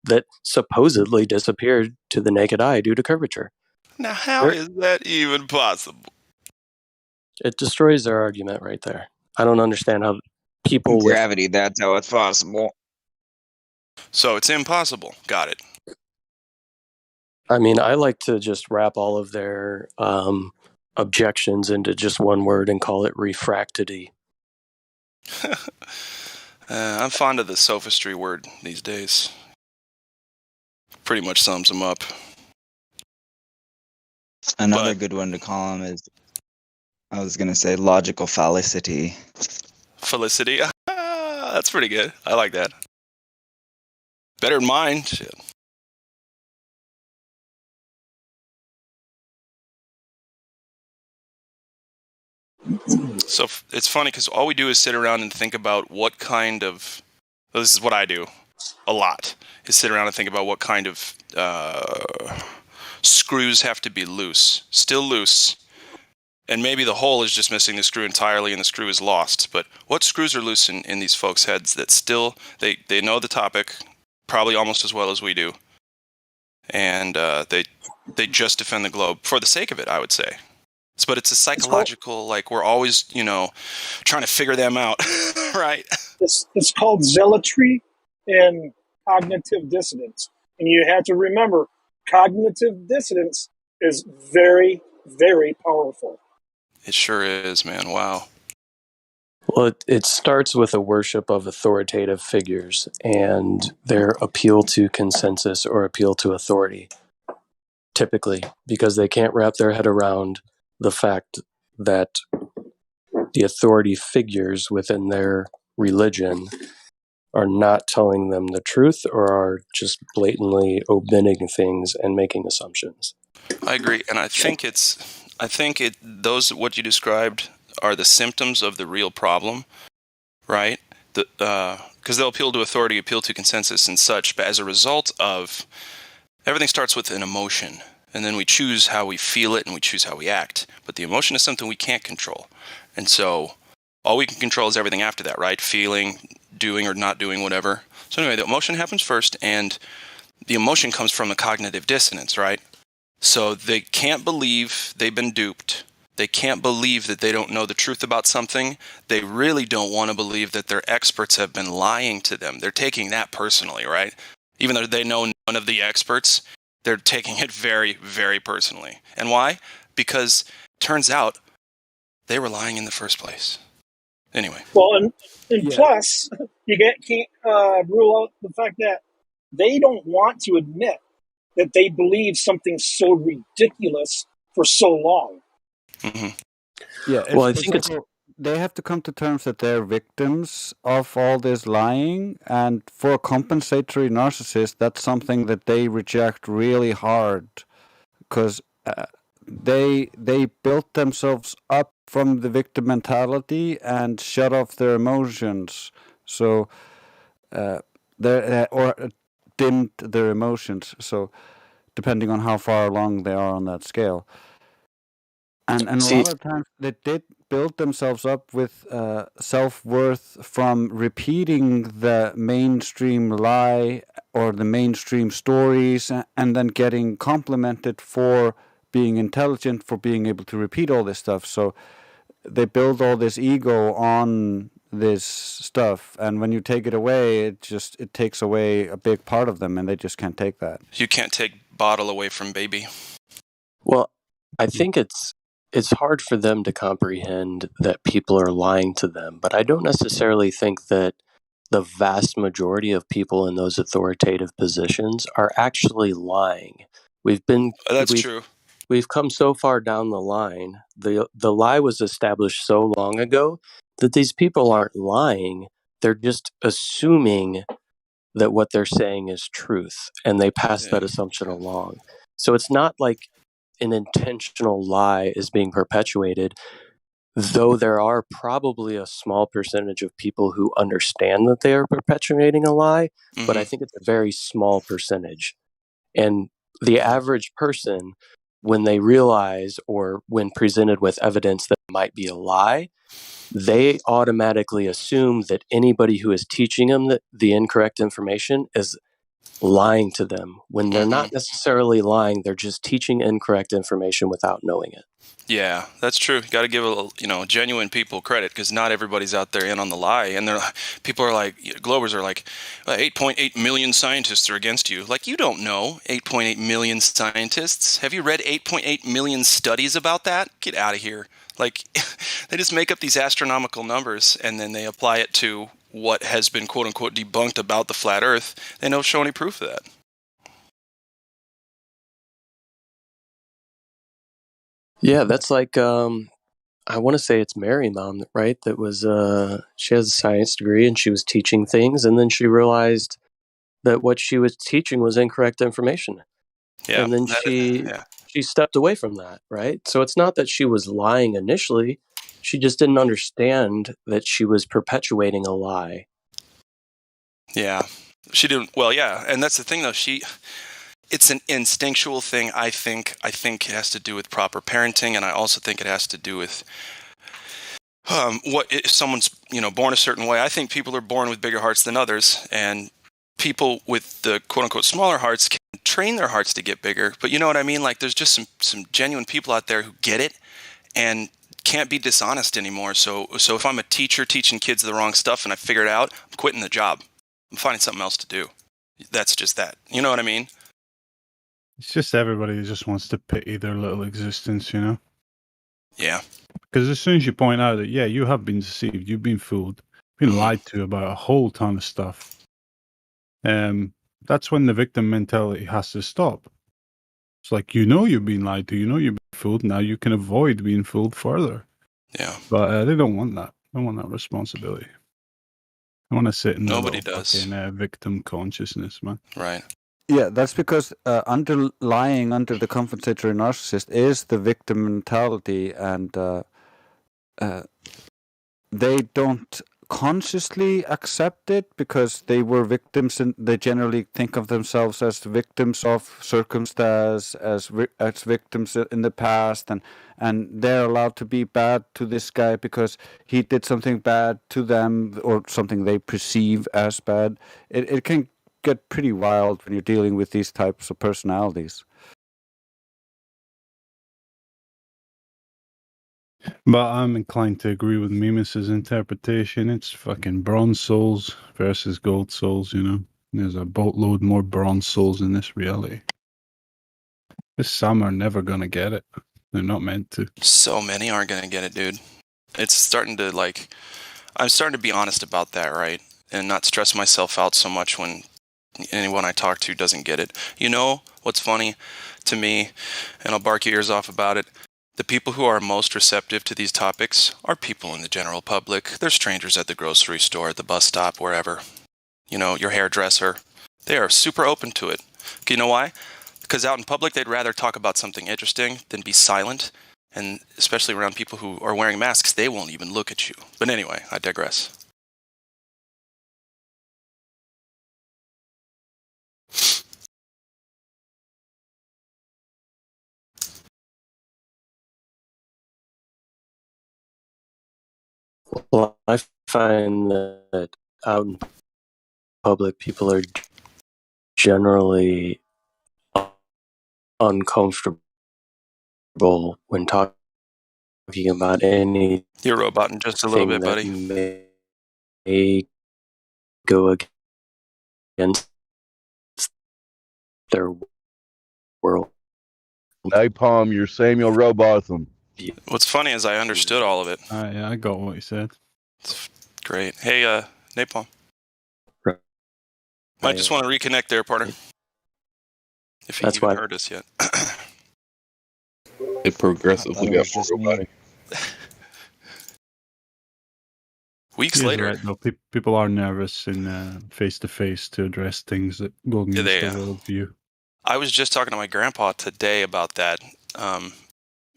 that supposedly disappeared to the naked eye due to curvature. Now, how is that even possible? It destroys their argument right there. I don't understand how people with gravity, that's how it's possible. So it's impossible. Got it. I mean, I like to just wrap all of their objections into just one word and call it refractity. I'm fond of the sophistry word these days. Pretty much sums them up. Another good one to call them is, I was going to say, logical felicity. Felicity? That's pretty good. I like that. Better than mine. Shit. So it's funny because all we do is sit around and think about what kind of, this is what I do a lot, is sit around and think about what kind of screws have to be loose, still loose, and maybe the hole is just missing the screw entirely and the screw is lost. But what screws are loose in these folks' heads that still, they know the topic probably almost as well as we do, and they just defend the globe for the sake of it, I would say. But it's a psychological, like, we're always, trying to figure them out, right? It's called zealotry and cognitive dissonance. And you have to remember, cognitive dissonance is very, very powerful. It sure is, man. Wow. Well, it starts with a worship of authoritative figures and their appeal to consensus or appeal to authority, typically, because they can't wrap their head around the fact that the authority figures within their religion are not telling them the truth or are just blatantly omitting things and making assumptions. I agree, and I think those what you described are the symptoms of the real problem, right? Because they'll appeal to authority, appeal to consensus and such, but as a result of everything starts with an emotion, and then we choose how we feel it and we choose how we act. But the emotion is something we can't control, and so all we can control is everything after that, right? Feeling, doing or not doing whatever. So anyway, the emotion happens first, and the emotion comes from a cognitive dissonance, right? So they can't believe they've been duped. They can't believe that they don't know the truth about something. They really don't want to believe that their experts have been lying to them. They're taking that personally, right? Even though they know none of the experts, they're taking it very, very personally. And why? Because turns out they were lying in the first place. Anyway. Well, and Yeah. plus, can't rule out the fact that they don't want to admit that they believe something so ridiculous for so long. Mm-hmm. Yeah, Well, I think it's they have to come to terms that they're victims of all this lying, and for a compensatory narcissist, that's something that they reject really hard, because they built themselves up from the victim mentality and shut off their emotions, so or dimmed their emotions. So depending on how far along they are on that scale. And a lot of times they did build themselves up with self-worth from repeating the mainstream lie or the mainstream stories, and then getting complimented for being intelligent, for being able to repeat all this stuff. So they build all this ego on this stuff, and when you take it away, it takes away a big part of them, and they just can't take that. You can't take bottle away from baby. Well, I think it's hard for them to comprehend that people are lying to them, but I don't necessarily think that the vast majority of people in those authoritative positions are actually lying. That's true. We've come so far down the line. The lie was established so long ago that these people aren't lying. They're just assuming that what they're saying is truth, and they pass that assumption along. So it's not like an intentional lie is being perpetuated, though there are probably a small percentage of people who understand that they are perpetuating a lie, but I think it's a very small percentage. And the average person, when they realize or when presented with evidence that it might be a lie, they automatically assume that anybody who is teaching them the incorrect information is lying to them, when they're not necessarily lying. They're just teaching incorrect information without knowing it. Yeah, that's true. You got to give genuine people credit, because not everybody's out there in on the lie. And people are like, Globers are like, 8.8 million scientists are against you. Like, you don't know 8.8 million scientists. Have you read 8.8 million studies about that? Get out of here. Like, they just make up these astronomical numbers, and then they apply it to what has been quote unquote debunked about the flat Earth. They don't show any proof of that. Yeah, that's like I want to say it's Mary Mom, right? That was she has a science degree and she was teaching things, and then she realized that what she was teaching was incorrect information. Yeah, and then she stepped away from that, right? So it's not that she was lying initially, she just didn't understand that she was perpetuating a lie. Yeah, she didn't. Well, yeah, and that's the thing, though. It's an instinctual thing. I think it has to do with proper parenting, and I also think it has to do with what if someone's born a certain way. I think people are born with bigger hearts than others, and people with the quote unquote smaller hearts can train their hearts to get bigger. But you know what I mean? Like, there's just some genuine people out there who get it and can't be dishonest anymore. So if I'm a teacher teaching kids the wrong stuff and I figure it out, I'm quitting the job. I'm finding something else to do. That's just that. You know what I mean? It's just everybody just wants to pity their little existence, you know? Yeah. Because as soon as you point out that, yeah, you have been deceived, you've been fooled, been lied to about a whole ton of stuff, that's when the victim mentality has to stop. It's like, you know you've been lied to, you know you've been fooled, now you can avoid being fooled further. Yeah. But they don't want that. They don't want that responsibility. They want to sit in their Nobody little does. fucking victim consciousness, man. Right. Yeah, that's because underlying under the compensatory narcissist is the victim mentality, and they don't consciously accept it because they were victims, and they generally think of themselves as victims of circumstance, as victims in the past, and they're allowed to be bad to this guy because he did something bad to them or something they perceive as bad. It can get pretty wild when you're dealing with these types of personalities. But I'm inclined to agree with Mimus's interpretation. It's fucking bronze souls versus gold souls, you know? There's a boatload more bronze souls in this reality. Some are never gonna get it. They're not meant to. So many aren't going to get it, dude. It's starting to, like, I'm starting to be honest about that, right? And not stress myself out so much when anyone I talk to doesn't get it. You know what's funny to me, and I'll bark your ears off about it? The people who are most receptive to these topics are people in the general public. They're strangers at the grocery store, at the bus stop, wherever. You know, your hairdresser. They are super open to it. You know why? Because out in public, they'd rather talk about something interesting than be silent. And especially around people who are wearing masks, they won't even look at you. But anyway, I digress. Well, I find that out in public, people are generally uncomfortable when talking about anything You're roboting just a little bit, that buddy. may go against their world. Napalm, you're Samuel Robotham. What's funny is I understood all of it. Yeah, I got what he said. It's great. Hey, Napalm. Right. Might just want to reconnect there, partner. If he even heard us yet. It progressively got more robotic. Weeks He is later. right, though. People are nervous in face-to-face to address things that go against their worldview. I was just talking to my grandpa today about that.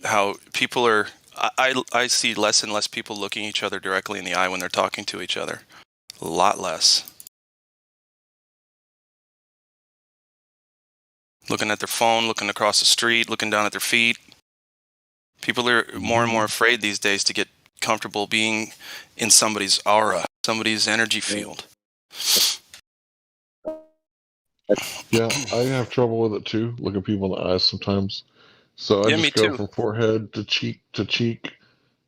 How people are... I see less and less people looking each other directly in the eye when they're talking to each other. A lot less. Looking at their phone, looking across the street, looking down at their feet. People are more and more afraid these days to get comfortable being in somebody's aura, somebody's energy field. Yeah, I have trouble with it too, looking people in the eyes sometimes. So I Yeah, me just go too. from forehead to cheek,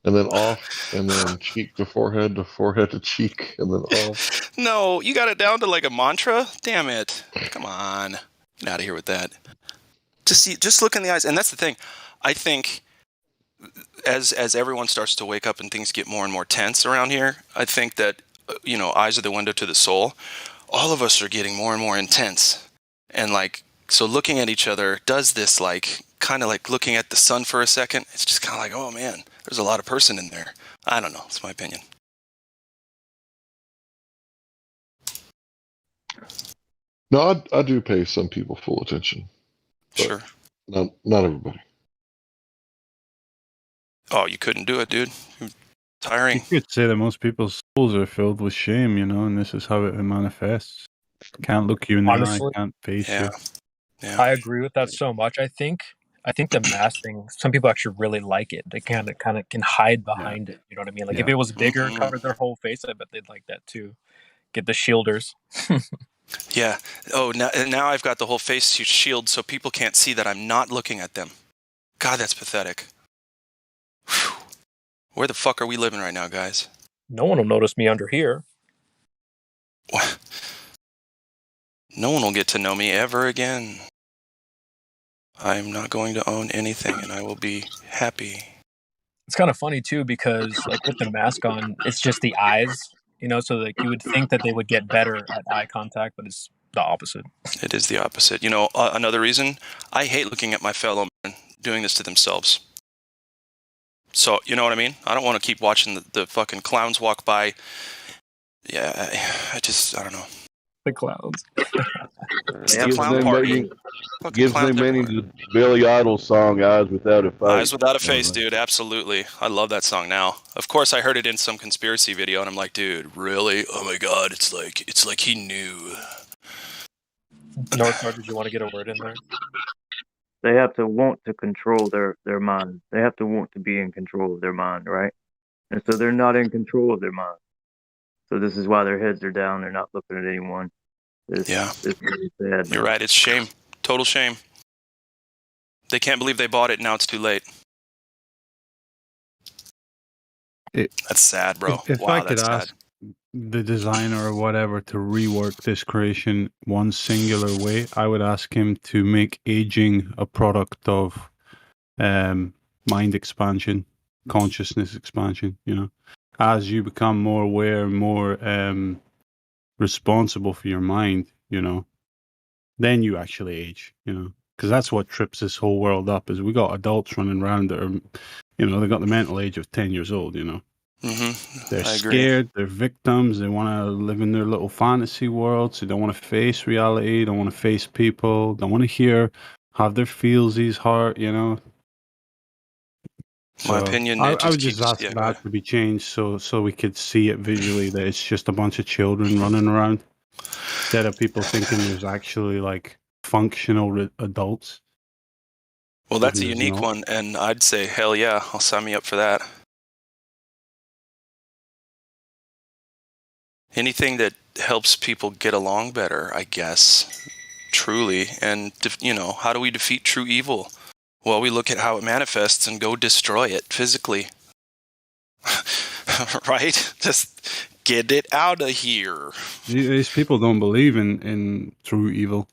and then off, and then cheek to forehead to cheek, and then off. No, you got it down to like a mantra? Damn it. Come on. Get out of here with that. Just look in the eyes. And that's the thing. I think as everyone starts to wake up and things get more and more tense around here, I think that, eyes are the window to the soul. All of us are getting more and more intense. And like, so looking at each other does this, like, kind of like looking at the sun for a second. It's just kind of like, oh man, there's a lot of person in there. I don't know. It's my opinion. No, I do pay some people full attention. Sure. Not everybody. Oh, you couldn't do it, dude. Tiring. You could say that most people's souls are filled with shame, and this is how it manifests. Can't look you in the eye, can't face you. Yeah. I agree with that so much. I think the mask thing, some people actually really like it. They kind of can hide behind it. You know what I mean? Like if it was bigger and covered their whole face, I bet they'd like that too. Get the shielders. Yeah. Oh, now I've got the whole face shield so people can't see that I'm not looking at them. God, that's pathetic. Whew. Where the fuck are we living right now, guys? No one will notice me under here. No one will get to know me ever again. I'm not going to own anything, and I will be happy. It's kind of funny too because like with the mask on, it's just the eyes, so like you would think that they would get better at eye contact, but it's the opposite. It is the opposite. Another reason, I hate looking at my fellow men doing this to themselves. So, you know what I mean? I don't want to keep watching the fucking clowns walk by. Yeah, I don't know. The clowns. It's the clown party. Fucking Gives clowns them everywhere. meaning to Billy Idol's song "Eyes Without a Face." Eyes Without a Face, dude. Absolutely. I love that song now. Of course, I heard it in some conspiracy video, and I'm like, dude, really? Oh my god, it's like he knew. Northstar, did you want to get a word in there? They have to want to control their mind. They have to want to be in control of their mind, right? And so they're not in control of their mind. So this is why their heads are down. They're not looking at anyone. It's really sad. You're right. It's shame. Total shame. They can't believe they bought it. Now it's too late. That's sad, bro. If wow, I could that's ask sad. the designer or whatever to rework this creation one singular way, I would ask him to make aging a product of mind expansion, consciousness expansion. As you become more aware, more responsible for your mind, then you actually age. Because that's what trips this whole world up. Is we got adults running around that are, they got the mental age of 10 years old. They're I agree. scared. They're victims. They want to live in their little fantasy worlds. They don't want to face reality. Don't want to face people. Don't want to have their feelsies hurt. My opinion, I it just would just keeps. ask Yeah, that to be changed so we could see it visually that it's just a bunch of children running around instead of people thinking there's actually like functional adults. Well, that's a There's unique not. one, and I'd say hell yeah, I'll sign me up for that. Anything that helps people get along better, I guess, truly. And, how do we defeat true evil? Well, we look at how it manifests and go destroy it physically. Right? Just get it out of here. These people don't believe in true evil.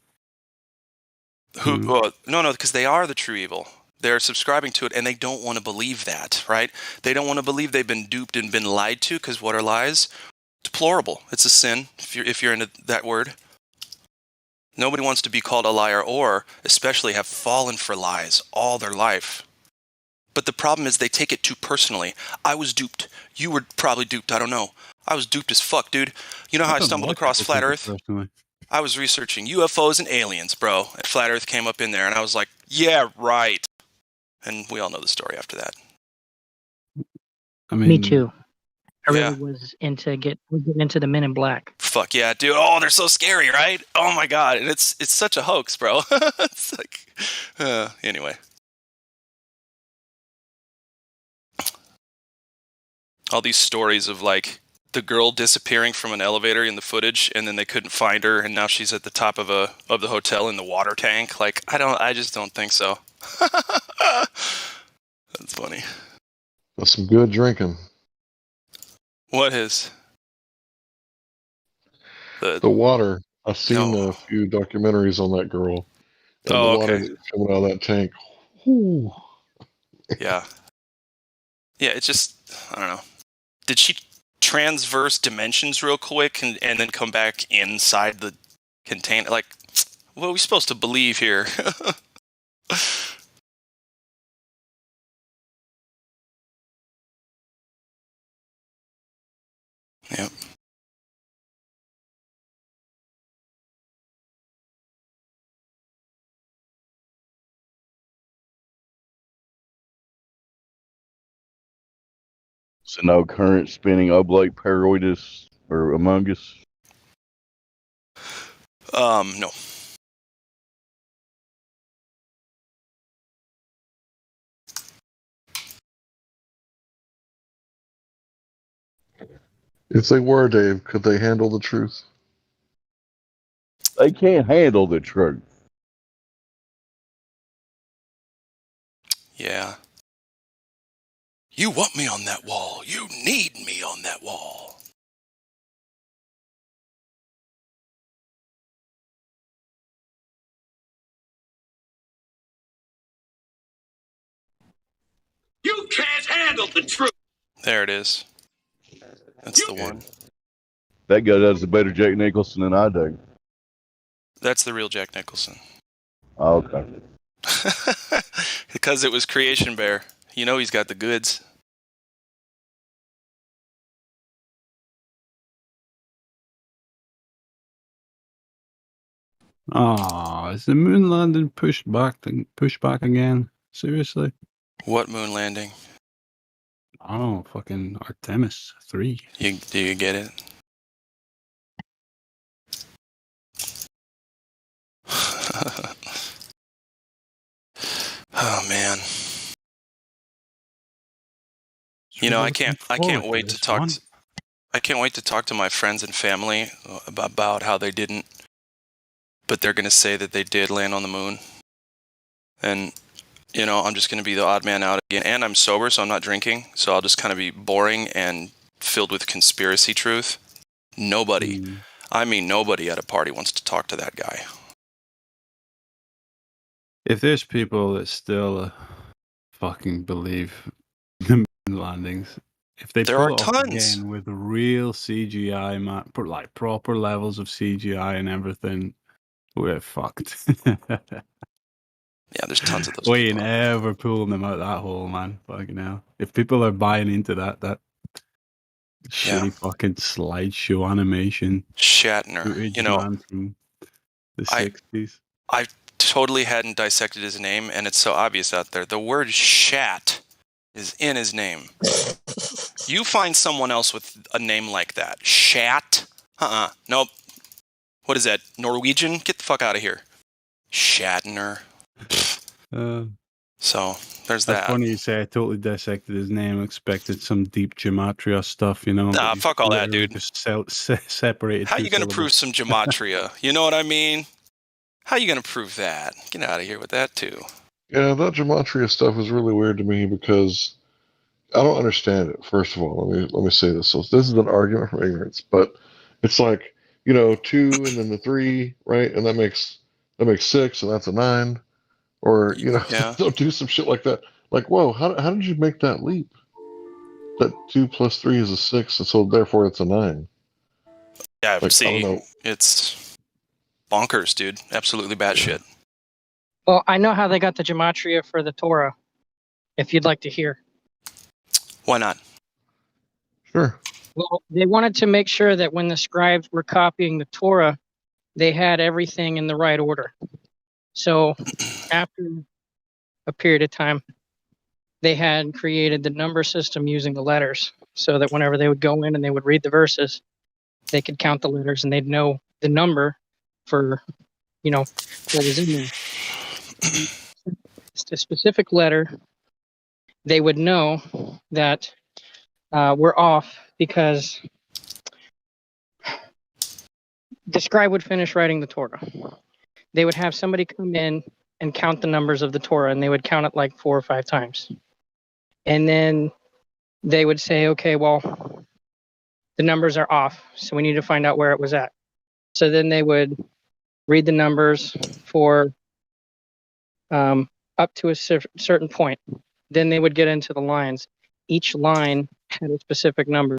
No, because they are the true evil. They're subscribing to it, and they don't want to believe that, right? They don't want to believe they've been duped and been lied to, because what are lies? Deplorable. It's a sin, if you're into that word. Nobody wants to be called a liar, or especially have fallen for lies all their life. But the problem is they take it too personally. I was duped. You were probably duped. I don't know. I was duped as fuck, dude. You know how I stumbled across Flat Earth? I was researching UFOs and aliens, bro. And Flat Earth came up in there, and I was like, yeah, right. And we all know the story after that. Me too. I really was getting into the Men in Black. Fuck yeah, dude. Oh, they're so scary, right? Oh my god. And it's such a hoax, bro. It's like, anyway. All these stories of like the girl disappearing from an elevator in the footage, and then they couldn't find her, and now she's at the top of the hotel in the water tank. Like, I just don't think so. That's funny. That's some good drinking. What is? The water. I've seen a few documentaries on that girl. And the water that's coming out of that tank. Whew. Yeah. Yeah, it's just, I don't know. Did she transverse dimensions real quick and then come back inside the container? Like, what are we supposed to believe here? Yep. So no current spinning oblate paroidus or among us? No. If they were, Dave, could they handle the truth? They can't handle the truth. Yeah. You want me on that wall. You need me on that wall. handle the truth. There it is. That's the one. That guy does a better Jack Nicholson than I do. That's the real Jack Nicholson. Oh, okay. Because it was Creation Bear. You know he's got the goods. Oh, is the moon landing pushed back again? Seriously? What moon landing? Oh, fucking Artemis 3. Do you get it? Oh man. You know, I can't wait to talk I can't wait to talk to my friends and family about how they didn't, but they're going to say that they did land on the moon. And you know, I'm just going to be the odd man out again. And I'm sober, so I'm not drinking. So I'll just kind of be boring and filled with conspiracy truth. Nobody, I mean nobody at a party wants to talk to that guy. If there's people that still fucking believe the moon landings, if they There pull are it off tons. again with real CGI, like proper levels of CGI and everything, we're fucked. Yeah, there's tons of those We people. ain't ever pulling them out that hole, man. Fucking hell. If people are buying into that shitty fucking slideshow animation, Shatner, footage, you know, man, from the 60s. I totally hadn't dissected his name, and it's so obvious out there. The word shat is in his name. You find someone else with a name like that. Shat? Nope. What is that? Norwegian? Get the fuck out of here. Shatner. So, there's That's that. funny you say I totally dissected his name, expected some deep gematria stuff, you know. Nah, fuck all that, dude. Just separated. How two you gonna syllables. prove some gematria? You know what I mean? How you gonna prove that? Get out of here with that, too. Yeah, that gematria stuff is really weird to me because I don't understand it. First of all, let me say this. So this is an argument from ignorance, but it's like, you know, 2 and then the 3, right? And that makes 6, and that's a 9. Or, you know, Yeah. they'll do some shit like that. Like, whoa, how did you make that leap? That 2 plus 3 is a 6, and so therefore it's a 9. Yeah, Like, I don't see, know. it's bonkers, dude. Absolutely batshit. Well, I know how they got the gematria for the Torah, if you'd like to hear. Why not? Sure. Well, they wanted to make sure that when the scribes were copying the Torah, they had everything in the right order. So after a period of time, they had created the number system using the letters so that whenever they would go in and they would read the verses, they could count the letters and they'd know the number for, you know, what was in there. A specific letter, they would know that we're off because the scribe would finish writing the Torah. They would have somebody come in and count the numbers of the Torah, and they would count it like 4 or 5 times. And then they would say, okay, well, the numbers are off, so we need to find out where it was at. So then they would read the numbers for up to a certain point. Then they would get into the lines. Each line had a specific number,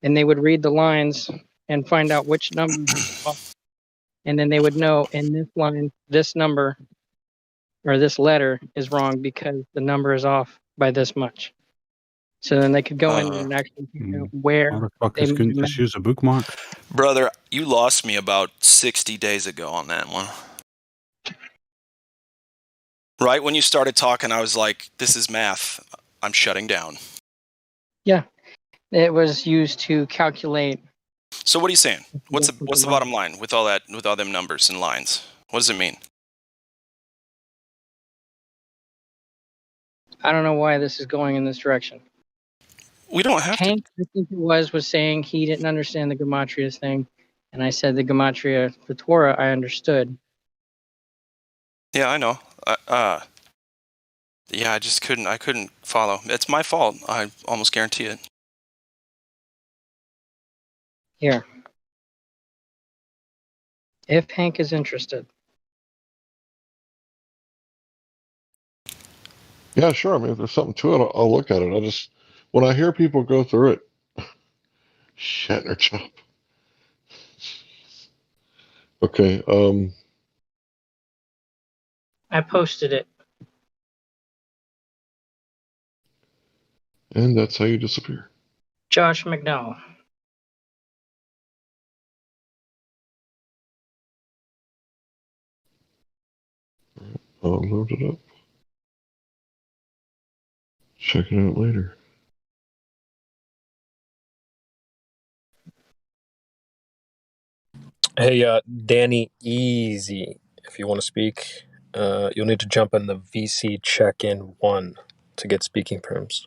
and they would read the lines and find out which number was off. And then they would know in this line, this number or this letter is wrong because the number is off by this much. So then they could go in and actually figure out where they Motherfuckers made couldn't the just use a bookmark. Brother, you lost me about 60 days ago on that one. Right when you started talking, I was like, this is math. I'm shutting down. Yeah. It was used to calculate. So what are you saying? What's the bottom line with all them numbers and lines? What does it mean? I don't know why this is going in this direction. We don't have Hank, I think it was saying he didn't understand the gematria thing, and I said the gematria, the Torah, I understood. Yeah, I know. Yeah, I just couldn't follow. It's my fault. I almost guarantee it. Here. If Hank is interested. Yeah, sure. I mean, if there's something to it, I'll look at it. when I hear people go through it, Shatner chop. Okay, I posted it. and that's how you disappear. Josh McDowell. I'll load it up. Check it out later. Hey, Danny, easy. If you want to speak, you'll need to jump in the VC check-in 1 to get speaking prims.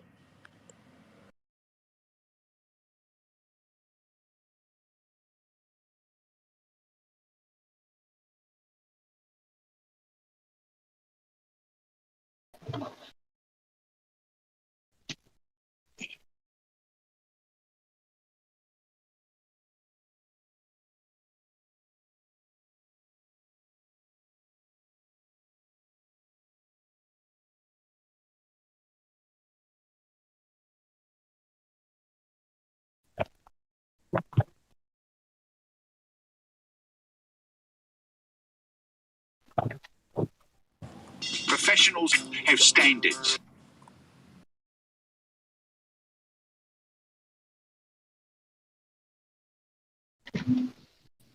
Professionals have standards.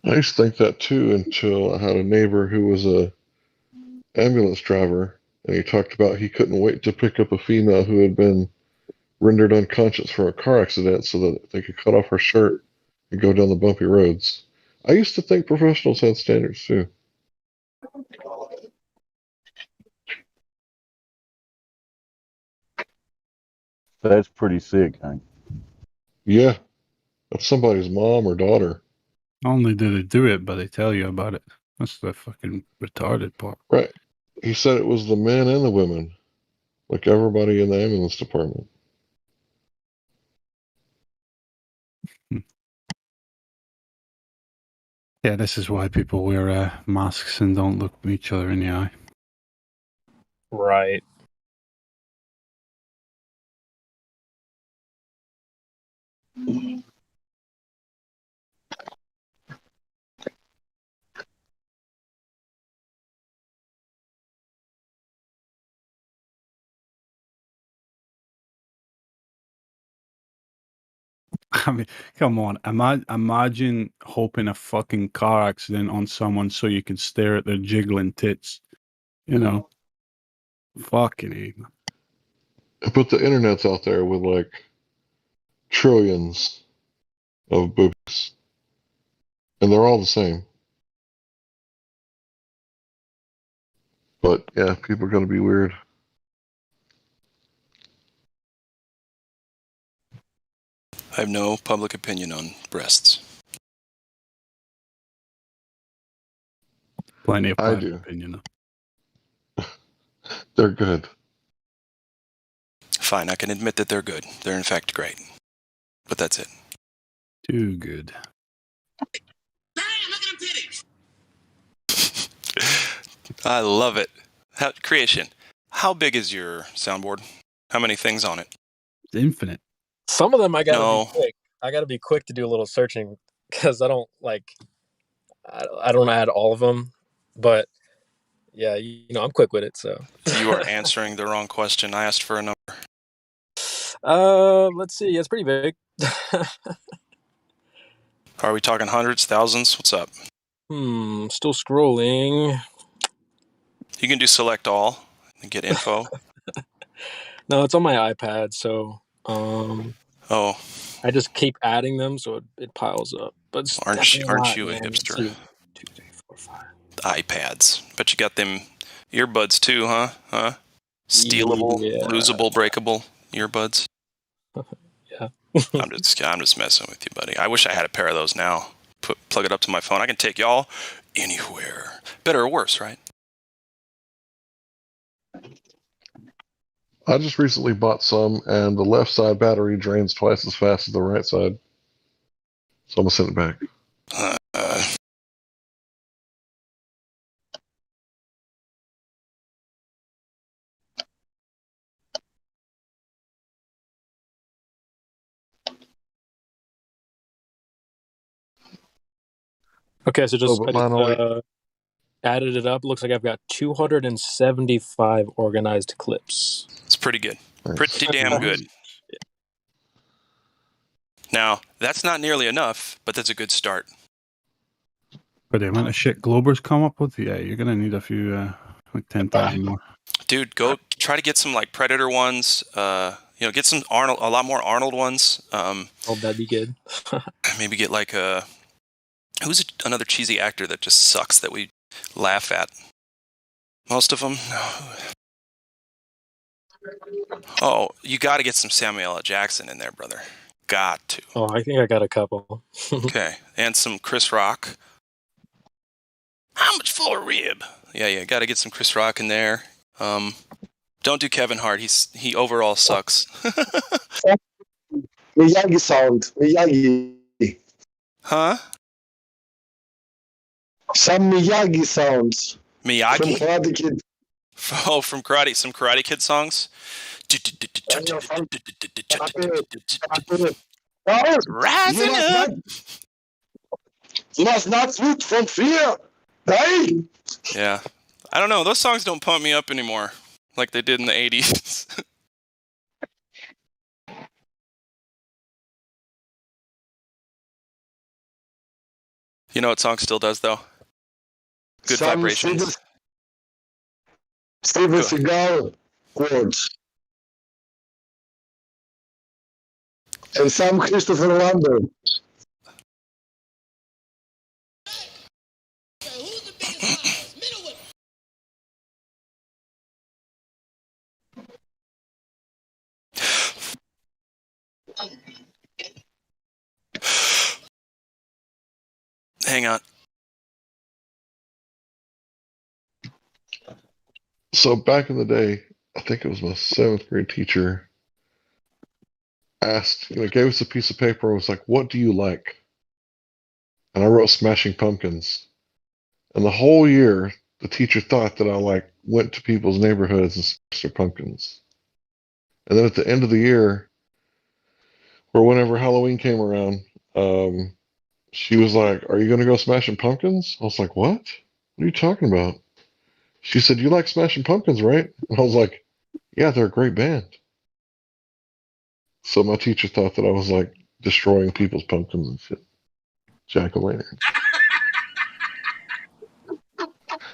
I used to think that too until I had a neighbor who was a ambulance driver, and he talked about he couldn't wait to pick up a female who had been rendered unconscious from a car accident so that they could cut off her shirt and go down the bumpy roads. I used to think professionals had standards too. That's pretty sick, Hank. Yeah, that's somebody's mom or daughter. Not only do they do it, but they tell you about it. That's the fucking retarded part. Right. He said it was the men and the women, like everybody in the ambulance department. Yeah, this is why people wear masks and don't look each other in the eye. Right. I mean, come on. Imagine hoping a fucking car accident on someone so you can stare at their jiggling tits. You know? Fucking A. But the internet's out there with like trillions of boobies, and they're all the same. But yeah, people are going to be weird. I have no public opinion on breasts. Plenty of I private do. opinion. They're good. Fine, I can admit that they're good. They're in fact great. But that's it. Too good. I love it. Creation. How big is your soundboard? How many things on it? It's infinite. Some of them I gotta be No. quick. I gotta be quick to do a little searching because I don't add all of them. But yeah, I'm quick with it. So You are answering the wrong question. I asked for a number. let's see. It's pretty big. Are we talking hundreds, thousands? What's up? Still scrolling. You can do select all and get info. No, it's on my iPad, so Oh, I just keep adding them, so it piles up. But it's definitely a aren't lot, you a man. Let's hipster? see. 2, 3, 4, 5. iPads. But you got them earbuds too, huh? Stealable, Yeah. losable, breakable earbuds. Yeah. I'm just messing with you, buddy. I wish I had a pair of those now. Plug it up to my phone. I can take y'all anywhere. Better or worse, right? I just recently bought some, and the left side battery drains twice as fast as the right side. So I'm going to send it back. Okay, so Oh, just but I just mine only. added it up. Looks like I've got 275 organized clips. It's pretty good. Nice. Pretty damn good. Now, that's not nearly enough, but that's a good start. For the amount of shit Glober's come up with, yeah, you're gonna need a few, like 10,000 more. Dude, go try to get some like Predator ones. Get some Arnold, a lot more Arnold ones. Oh, that'd be good. Maybe get like who's another cheesy actor that just sucks that we laugh at? Most of them. Oh, you got to get some Samuel L. Jackson in there, brother. Got to. Oh, I think I got a couple. Okay, and some Chris Rock. How much for a rib? Yeah, got to get some Chris Rock in there. Don't do Kevin Hart. He overall sucks. Miyagi sound. Miyagi. Huh? Some Miyagi sounds. Miyagi? From Karate Kid. Oh, from some Karate Kid songs? Rising up. You must not root from fear. Hey! Yeah. I don't know. Those songs don't pump me up anymore like they did in the 80s. You know what song still does, though? Good Some vibrations. Steven Seagal quotes. And some Christopher Lambert. Hang on. So back in the day, I think it was my 7th grade teacher asked, gave us a piece of paper and was like, "What do you like?" And I wrote Smashing Pumpkins. And the whole year, the teacher thought that I went to people's neighborhoods and smashed their pumpkins. And then at the end of the year, or whenever Halloween came around, she was like, "Are you going to go Smashing Pumpkins?" I was like, "What? What are you talking about?" She said, "You like Smashing Pumpkins, right?" And I was like, "Yeah, they're a great band." So my teacher thought that I was destroying people's pumpkins and shit. Jack-o'-lantern.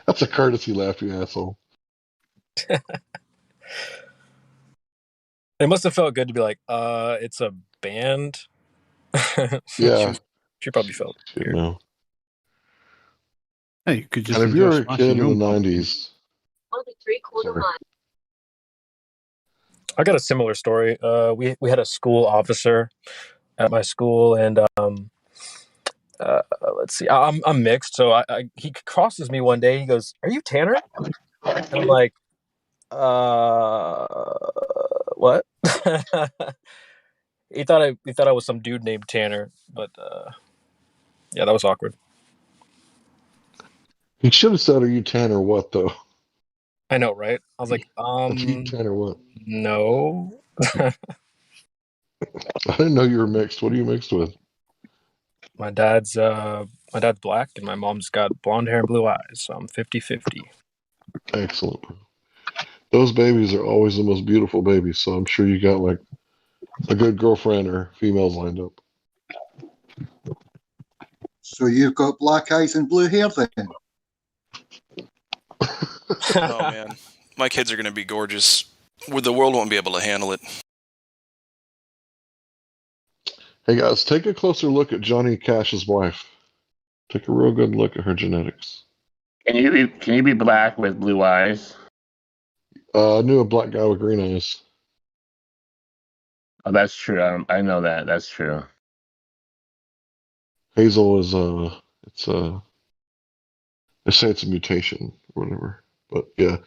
That's a courtesy laugh, you asshole. It must have felt good to be like, it's a band. Yeah. She probably felt weird. No. Hey, you could just And if enjoy you're a smashing kid your in the own 90s, sorry. I got a similar story. We had a school officer at my school, and let's see, I'm mixed, so he crosses me one day. He goes, "Are you Tanner?" And I'm like, what? He thought I was some dude named Tanner, but yeah, that was awkward. He should have said, "Are you Tanner what, though?" I know, right? I was like, Are you Tanner what? no. I didn't know you were mixed. What are you mixed with? My dad's black, and my mom's got blonde hair and blue eyes, so I'm 50-50. Excellent. Those babies are always the most beautiful babies, so I'm sure you got a good girlfriend or females lined up. So you've got black eyes and blue hair then? Oh, man. My kids are going to be gorgeous. The world won't be able to handle it. Hey, guys, take a closer look at Johnny Cash's wife. Take a real good look at her genetics. Can you be black with blue eyes? I knew a black guy with green eyes. Oh, that's true. I know that. That's true. Hazel is they say it's a mutation or whatever. But yeah,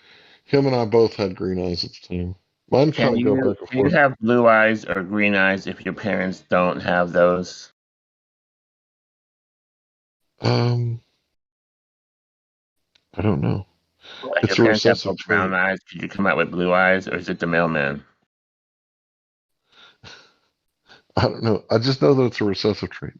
him and I both had green eyes at the time. Mine kind of go back and Can you forth. have blue eyes or green eyes if your parents don't have those? I don't know. Like It's your a parents have recessive trait. brown eyes, could you come out with blue eyes, or is it the mailman? I don't know. I just know that it's a recessive trait.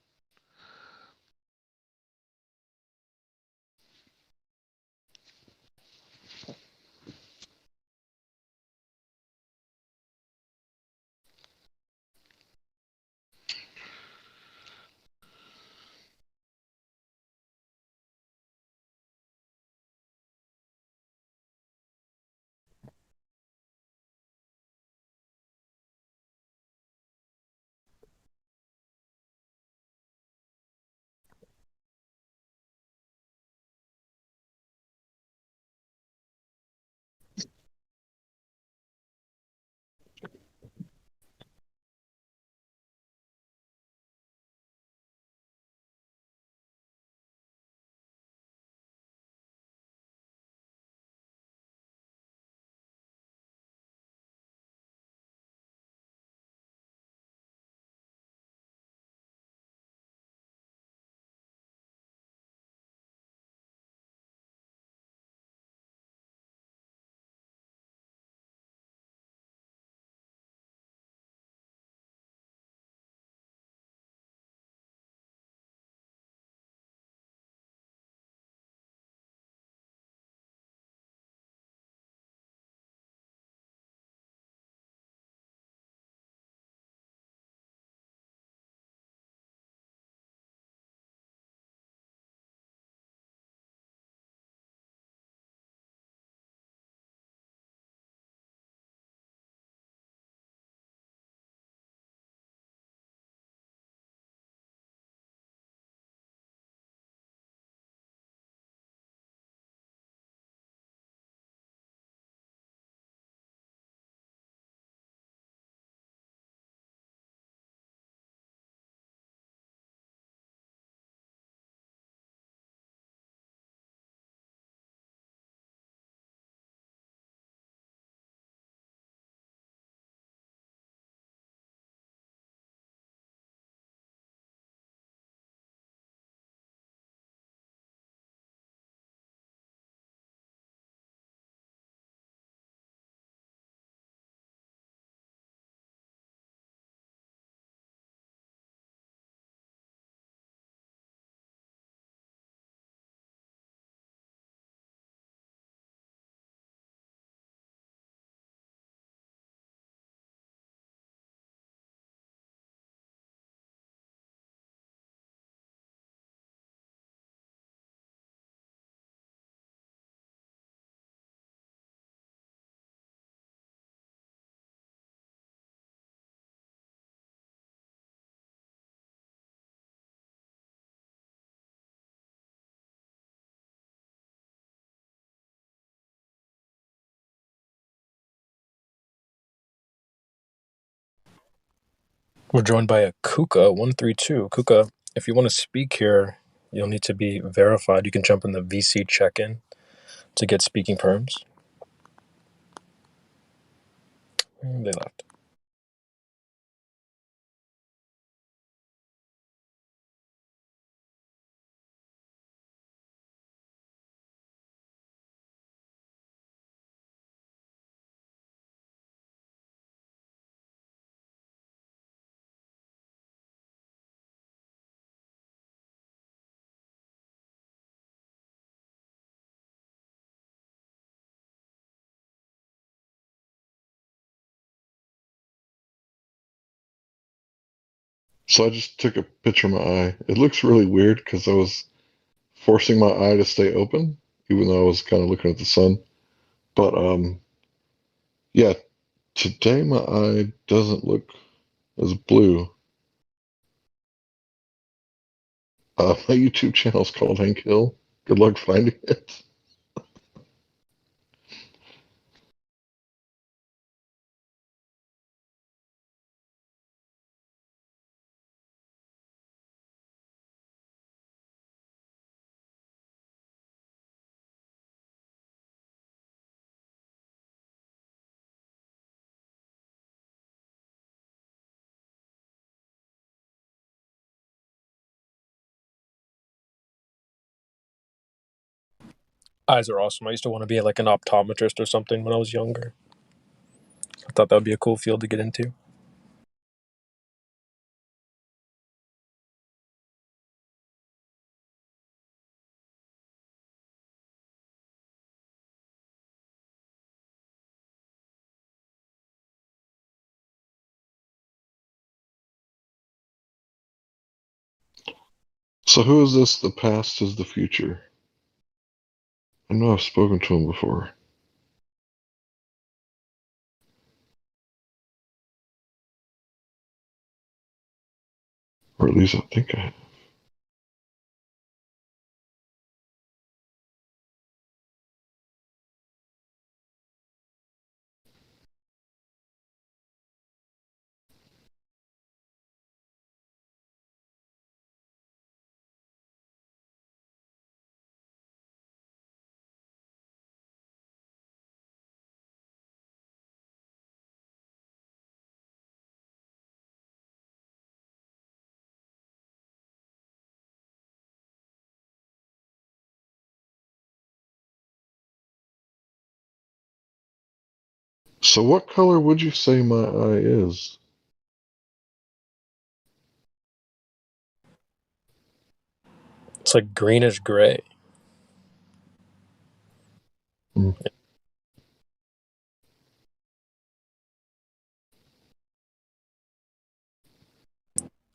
We're joined by a Kuka132. Kuka, if you want to speak here, you'll need to be verified. You can jump in the VC check-in to get speaking perms. They left. So I just took a picture of my eye. It looks really weird because I was forcing my eye to stay open, even though I was kind of looking at the sun. But yeah, today my eye doesn't look as blue. My YouTube channel is called Hank Hill. Good luck finding it. Eyes are awesome. I used to want to be like an optometrist or something when I was younger. I thought that would be a cool field to get into. So who is this? The past is the future. I know I've spoken to him before. Or at least I think I have. So what color would you say my eye is? It's like greenish gray. Hmm.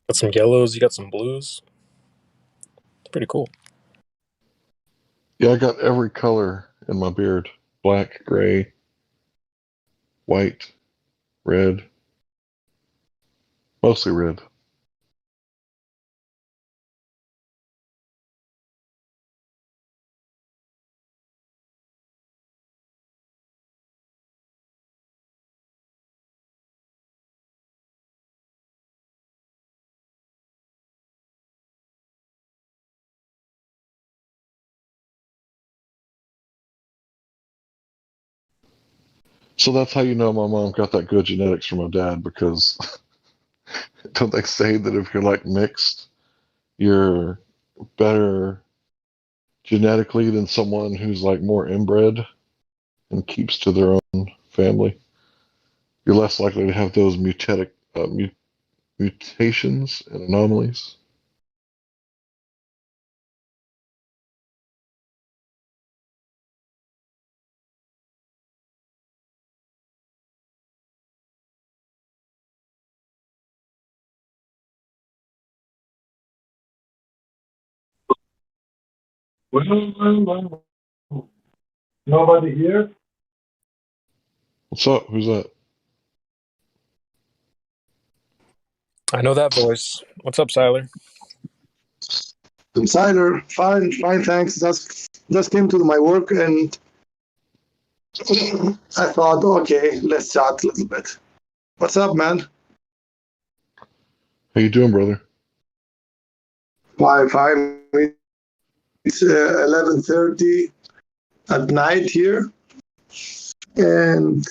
Got some yellows, you got some blues. It's pretty cool. Yeah, I got every color in my beard. Black, gray, white, red. Mostly red. So that's how you know my mom got that good genetics from my dad, because don't they say that if you're like mixed, you're better genetically than someone who's like more inbred and keeps to their own family? You're less likely to have those mutations and anomalies. Well, nobody here? What's up? Who's that? I know that voice. What's up, Siler? Insider, fine, fine, thanks. Just came to my work and I thought, okay, let's chat a little bit. What's up, man? How you doing, brother? Fine. It's 11:30 at night here, and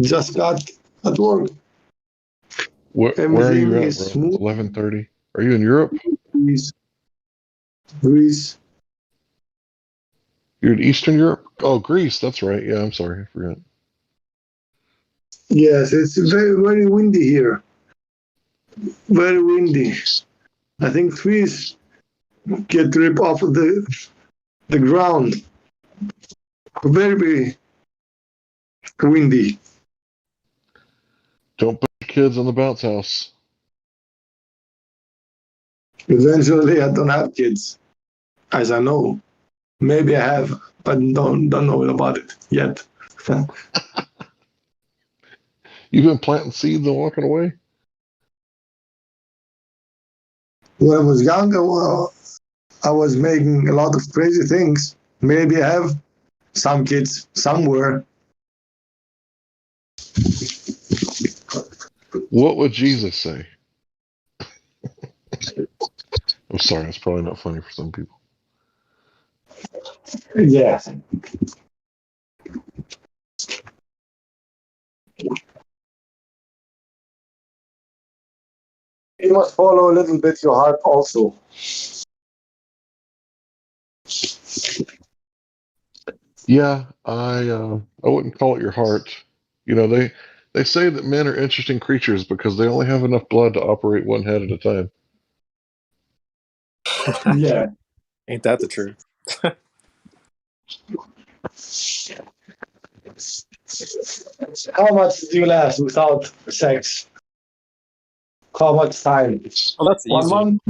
just got at work. Where are Everything you at, is bro? smooth. 11:30. Are you in Europe? Greece. You're in Eastern Europe? Oh, Greece. That's right. Yeah, I'm sorry. I forgot. Yes, it's very windy here. Very windy. I think trees get ripped off of the ground. Very windy. Don't put the kids on the bounce house. Eventually, I don't have kids, as I know. Maybe I have, but don't know about it yet. You've been planting seeds and walking away? When I was younger, well, I was making a lot of crazy things. Maybe I have some kids somewhere. What would Jesus say? I'm sorry, that's probably not funny for some people. Yes. You must follow a little bit your heart also. Yeah, I wouldn't call it your heart. You know, they say that men are interesting creatures because they only have enough blood to operate one head at a time. Yeah. Ain't that the truth? How much do you last without sex? How much time? Oh, that's 1 easy. month?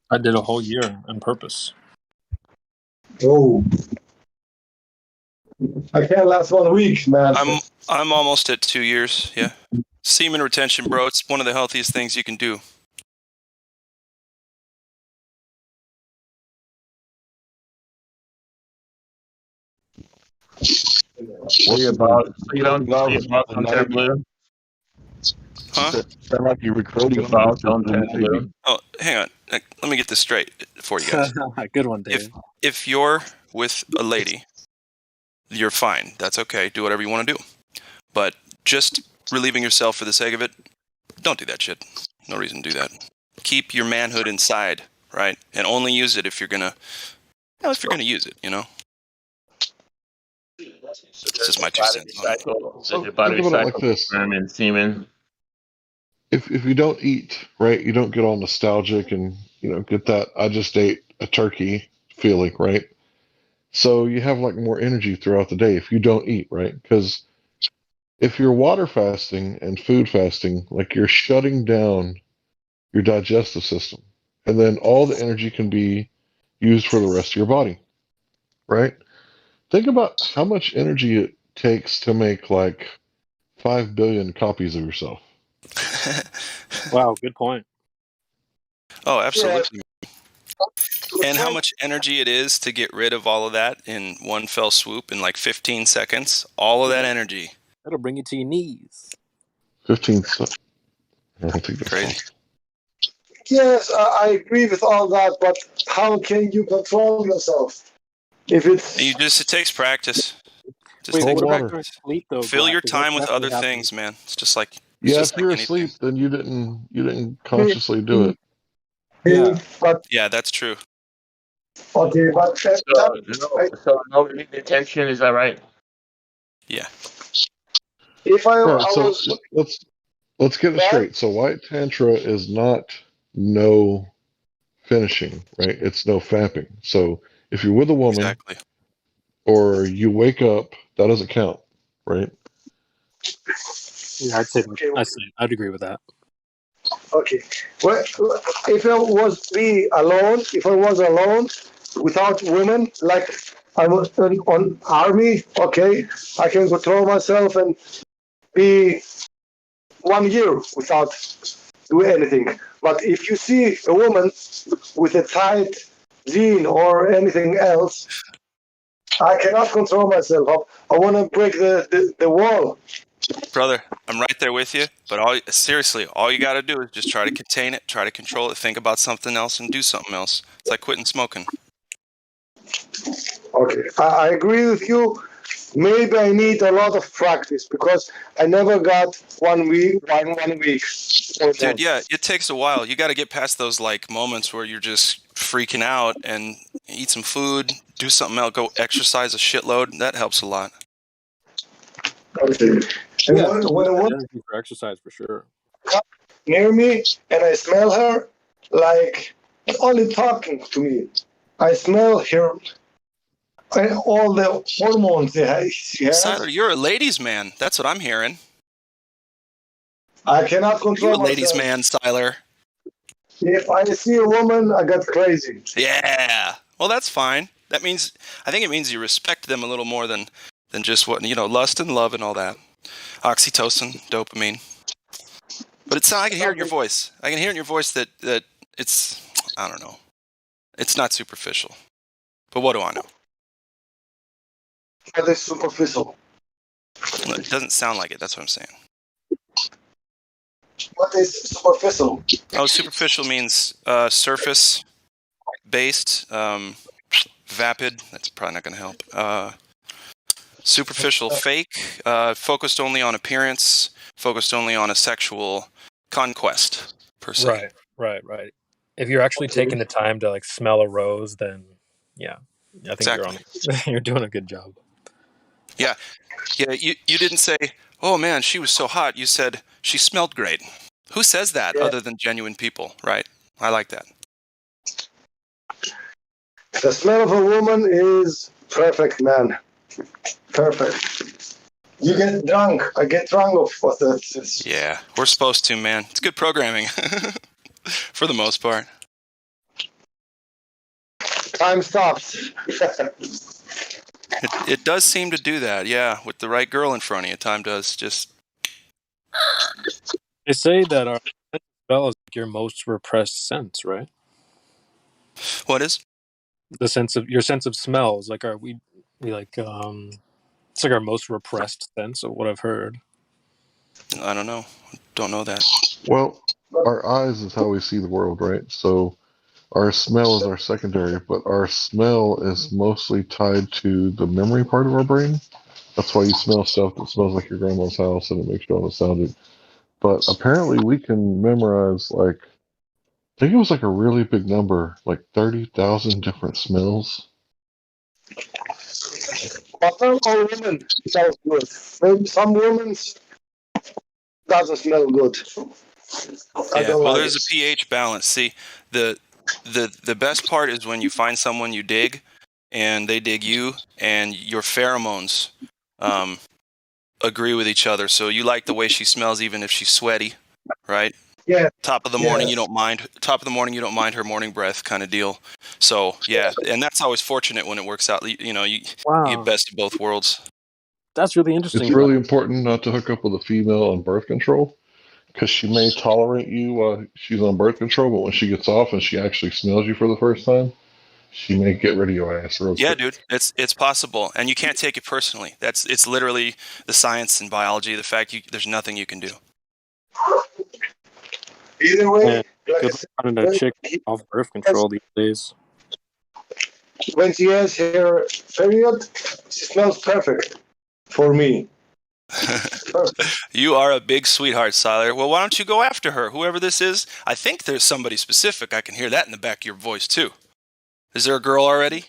I did a whole year on purpose. Oh. I can't last 1 week, man. I'm almost at 2 years. Yeah, semen retention, bro. It's one of the healthiest things you can do. So you don't content blue? Huh? Sound like you're recruiting about content blue. Oh, hang on. Let me get this straight for you guys. Good one, Dave. If you're with a lady, you're fine. That's okay. Do whatever you want to do. But just relieving yourself for the sake of it, don't do that shit. No reason to do that. Keep your manhood inside, right? And only use it if you're gonna use it, you know? It's just my 2 cents on it. So your Think body about it like recycles this. sperm and semen. If you don't eat, right, you don't get all nostalgic and, get that I just ate a turkey feeling, right? So you have like more energy throughout the day if you don't eat, right? Because if you're water fasting and food fasting, like you're shutting down your digestive system. And then all the energy can be used for the rest of your body, right? Think about how much energy it takes to make like 5 billion copies of yourself. Wow, good point. Oh, absolutely. And how much energy it is to get rid of all of that in one fell swoop in like 15 seconds. All of that energy. That'll bring you to your knees. 15 seconds. I don't think that's crazy. Possible. Yes, I agree with all that, but how can you control yourself? If it's It takes practice. Just Wait, takes what about practice. sleep though? Fill your Glass? 'Cause time that with other definitely things, happens. man. It's just like Yeah, if like you're anything. asleep, then you didn't consciously do it. Yeah. But Yeah, that's true. okay, but So no retention, is that right? Yeah. if I All right, so was let's get it straight. So white tantra is not no finishing, right? It's no fapping. So if you're with a woman Exactly. or you wake up, that doesn't count, right? Yeah, I'd agree with that. okay, well, if I was alone without women, like I was on army, okay, I can control myself and be 1 year without do anything. But if you see a woman with a tight jean or anything else, I cannot control myself. I want to break the wall. Brother, I'm right there with you, but seriously, all you got to do is just try to contain it, try to control it, think about something else, and do something else. It's like quitting smoking. Okay, I agree with you. Maybe I need a lot of practice because I never got 1 week, one week. Dude, yeah, it takes a while. You got to get past those like moments where you're just freaking out and eat some food, do something else, go exercise a shitload. That helps a lot. Okay. And Yeah, when a woman energy for exercise for sure. comes near me and I smell her, like only talking to me, I smell her and all the hormones she has. Siler, you're a ladies' man. That's what I'm hearing. I cannot You're control a ladies' myself. man, Siler. If I see a woman, I get crazy. Yeah. Well, that's fine. I think it means you respect them a little more than just what, lust and love and all that. Oxytocin, dopamine. But I can hear it in your voice. I can hear it in your voice that it's, I don't know. It's not superficial. But what do I know? That is superficial. It doesn't sound like it. That's what I'm saying. What is superficial? Oh, superficial means surface based, vapid. That's probably not going to help. Superficial, fake, focused only on appearance, focused only on a sexual conquest, per se. Right. If you're actually taking the time to like smell a rose, then yeah, I think you're doing a good job. Yeah. You didn't say, "Oh man, she was so hot." You said she smelled great. Who says that other than genuine people, right? I like that. The smell of a woman is perfect, man. Perfect. You get drunk. I get drunk of this. Yeah, we're supposed to, man. It's good programming for the most part. Time stops. It does seem to do that, yeah. With the right girl in front of you, time does just. They say that our smell is like your most repressed sense, right? What is? Your sense of smells. Like we like it's like our most repressed sense of what I've heard. I don't know. Don't know that. Well, our eyes is how we see the world, right? So our smell is our secondary, but our smell is mostly tied to the memory part of our brain. That's why you smell stuff that smells like your grandma's house and it makes you want to sound it. But apparently we can memorize I think it was like a really big number, like 30,000 different smells. But not all women smell good. Maybe some women doesn't smell good. I don't like there's it. a pH balance. See, the best part is when you find someone you dig, and they dig you, and your pheromones agree with each other. So you like the way she smells, even if she's sweaty, right? Yeah. Top of the morning, you don't mind. Top of the morning, you don't mind her morning breath, kind of deal. So yeah, and that's always fortunate when it works out. You get best of both worlds. That's really interesting. It's really important not to hook up with a female on birth control because she may tolerate you while she's on birth control, but when she gets off and she actually smells you for the first time, she may get rid of your ass real quick. Yeah, dude, it's possible, and you can't take it personally. It's literally the science and biology. The fact there's nothing you can do. Either way, good finding a chick off birth control these days. When she has her period, she smells perfect for me. You are a big sweetheart, Siler. Well, why don't you go after her, whoever this is? I think there's somebody specific. I can hear that in the back of your voice too. Is there a girl already?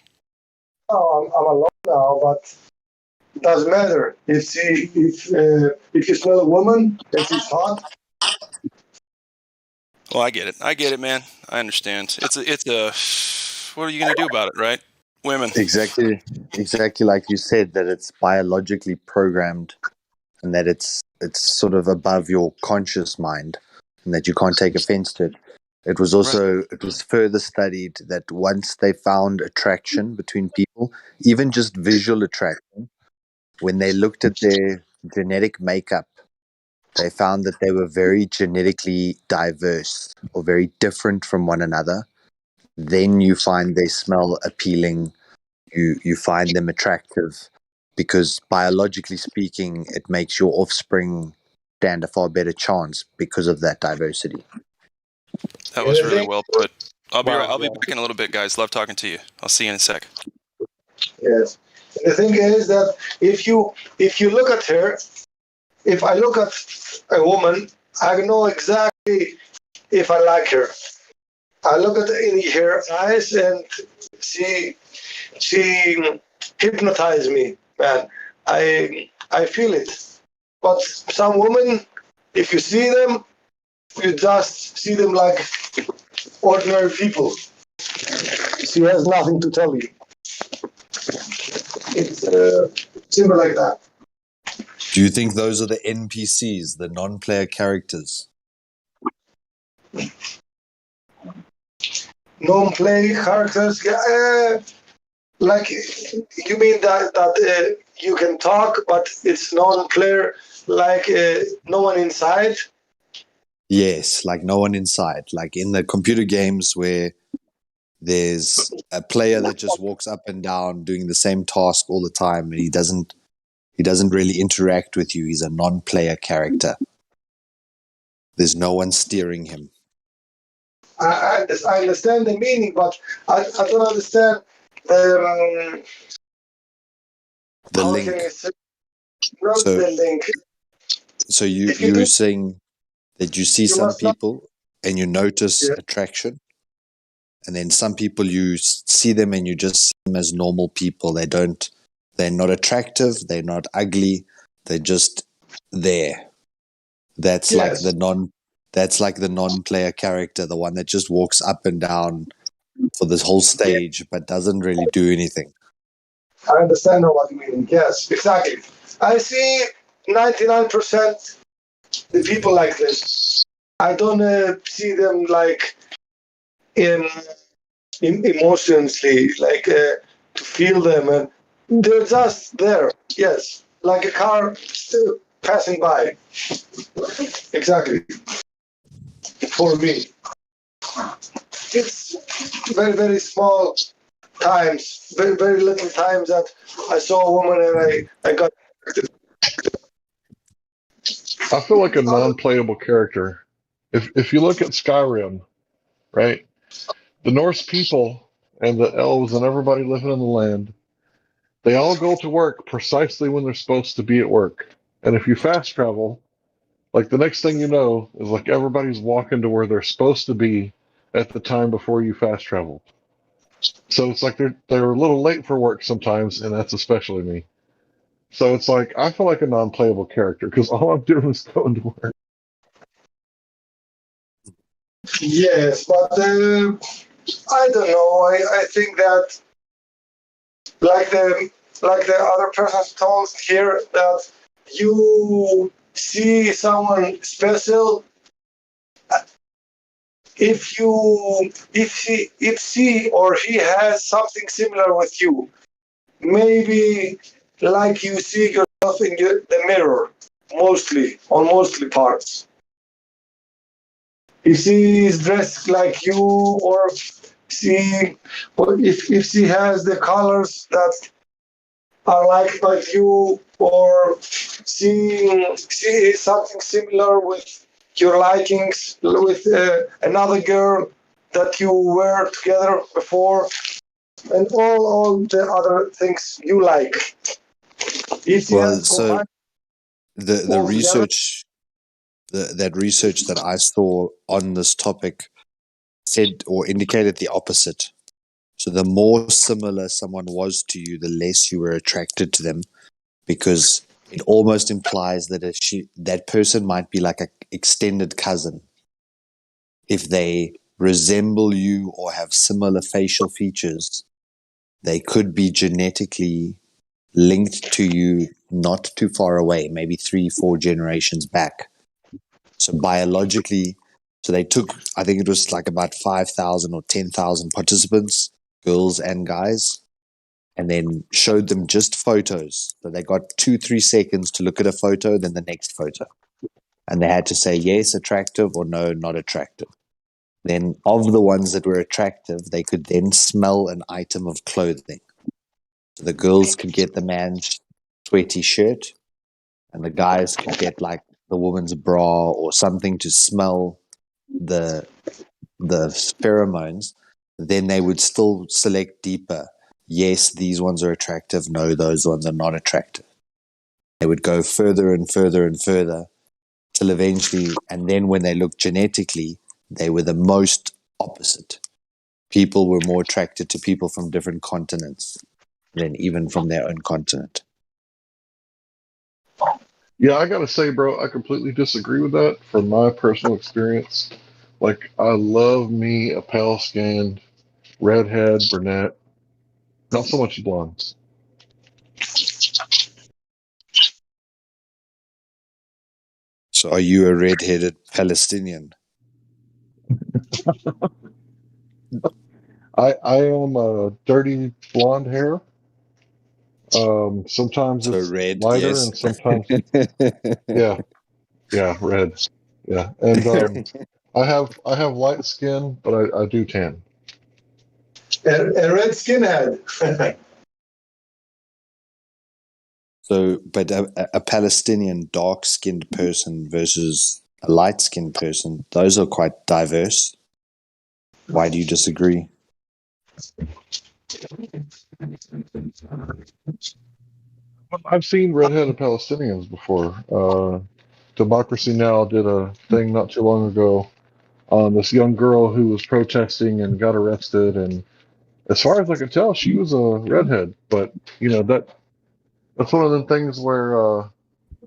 Oh, I'm alone now, but it doesn't matter. If you smell a woman and she's hot. Well, I get it, man. I understand. It's a. What are you gonna do about it, right? Women. Exactly like you said, that it's biologically programmed, and that it's sort of above your conscious mind, and that you can't take offense to it. It was also it was further studied that once they found attraction between people, even just visual attraction, when they looked at their genetic makeup, they found that they were very genetically diverse or very different from one another. Then you find they smell appealing you find them attractive because biologically speaking, it makes your offspring stand a far better chance because of that diversity. That was really think, well put. I'll be wow, back in a little bit, guys. Love talking to you. I'll see you in a sec. yes. The thing is that if you look at her, if I look at a woman, I know exactly if I like her. I look at in her eyes and she hypnotized me, man. I feel it. But some women, if you see them, you just see them like ordinary people. She has nothing to tell you. It's simple like that. Do you think those are the NPCs, the non-player characters? Non-play characters, like you mean that you can talk, but it's non-player, like no one inside. Yes, like no one inside. Like in the computer games where there's a player that just walks up and down doing the same task all the time, and he doesn't really interact with you. He's a non-player character. There's no one steering him. I understand the meaning, but I don't understand the how link. can I say, not So, the link. so you were saying that you see some people and you notice attraction, and then some people you see them and you just see them as normal people. They're not attractive, they're not ugly, they're just there. That's like the non-player character, the one that just walks up and down for this whole stage but doesn't really do anything. I understand what you mean. Yes, exactly. I see 99% the people like this. I don't see them like in emotionally, like to feel them, and they're just there. Yes, like a car still passing by. Exactly. For me, it's very very small times, very very little times that I saw a woman and I got. I feel like a non-playable character. If you look at Skyrim, right? The Norse people and the elves and everybody living in the land, they all go to work precisely when they're supposed to be at work. And if you fast travel, like the next thing you know is like everybody's walking to where they're supposed to be at the time before you fast travel. So it's like they're a little late for work sometimes, and that's especially me. So it's like I feel like a non-playable character because all I'm doing is going to work. Yes, but I don't know. I think that like the other person told here that you see someone special if she or he has something similar with you. Maybe like you see yourself in the mirror, mostly parts. If she is dressed like you, or if she has the colors that are like you, or she is something similar with your likings with another girl that you were together before, and all the other things you like. If she Well, has so combined the all together, research that research that I saw on this topic said or indicated the opposite. So the more similar someone was to you, the less you were attracted to them, because it almost implies that that person might be like an extended cousin. If they resemble you or have similar facial features, they could be genetically linked to you not too far away, maybe 3-4 generations back. So biologically, so they took, I think it was like about 5,000 or 10,000 participants, girls and guys, and then showed them just photos. So they got 2-3 seconds to look at a photo, then the next photo. And they had to say yes, attractive, or no, not attractive. Then of the ones that were attractive, they could then smell an item of clothing. The girls could get the man's sweaty shirt, and the guys could get like the woman's bra or something to smell the pheromones. Then they would still select deeper. Yes, these ones are attractive. No, those ones are not attractive. They would go further and further and further till eventually, and then when they looked genetically, they were the most opposite. People were more attracted to people from different continents than even from their own continent. Yeah, I gotta say, bro, I completely disagree with that from my personal experience. Like, I love me a pale skinned, redhead, brunette, not so much blondes. So are you a red-headed Palestinian? I am dirty blonde hair. Sometimes So it's red, lighter, yes. and sometimes, yeah, red, yeah. And I have light skin, but I do tan. A red skinhead. So, but a Palestinian dark-skinned person versus a light-skinned person, those are quite diverse. Why do you disagree? I've seen redheaded Palestinians before. Democracy Now! Did a thing not too long ago on this young girl who was protesting and got arrested. And as far as I could tell, she was a redhead. But you know that's one of the things where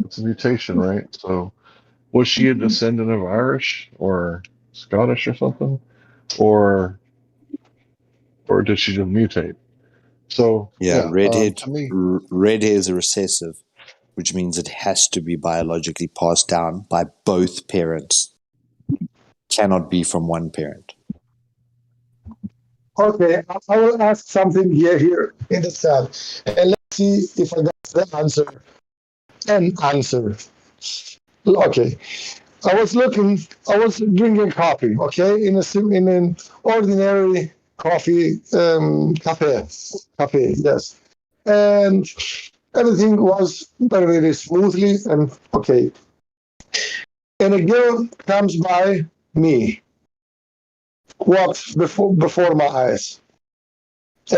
it's a mutation, right? So was she a descendant of Irish or Scottish or something, or did she just mutate? So Yeah, yeah, to me, red hair is a recessive, which means it has to be biologically passed down by both parents. Cannot be from one parent. Okay, I will ask something here in the chat, and let's see if I got the answer. An answer. Okay, I was drinking coffee. Okay, in an ordinary coffee cafe. Yes, and everything was very very smoothly and okay. And a girl comes by me, walks before my eyes.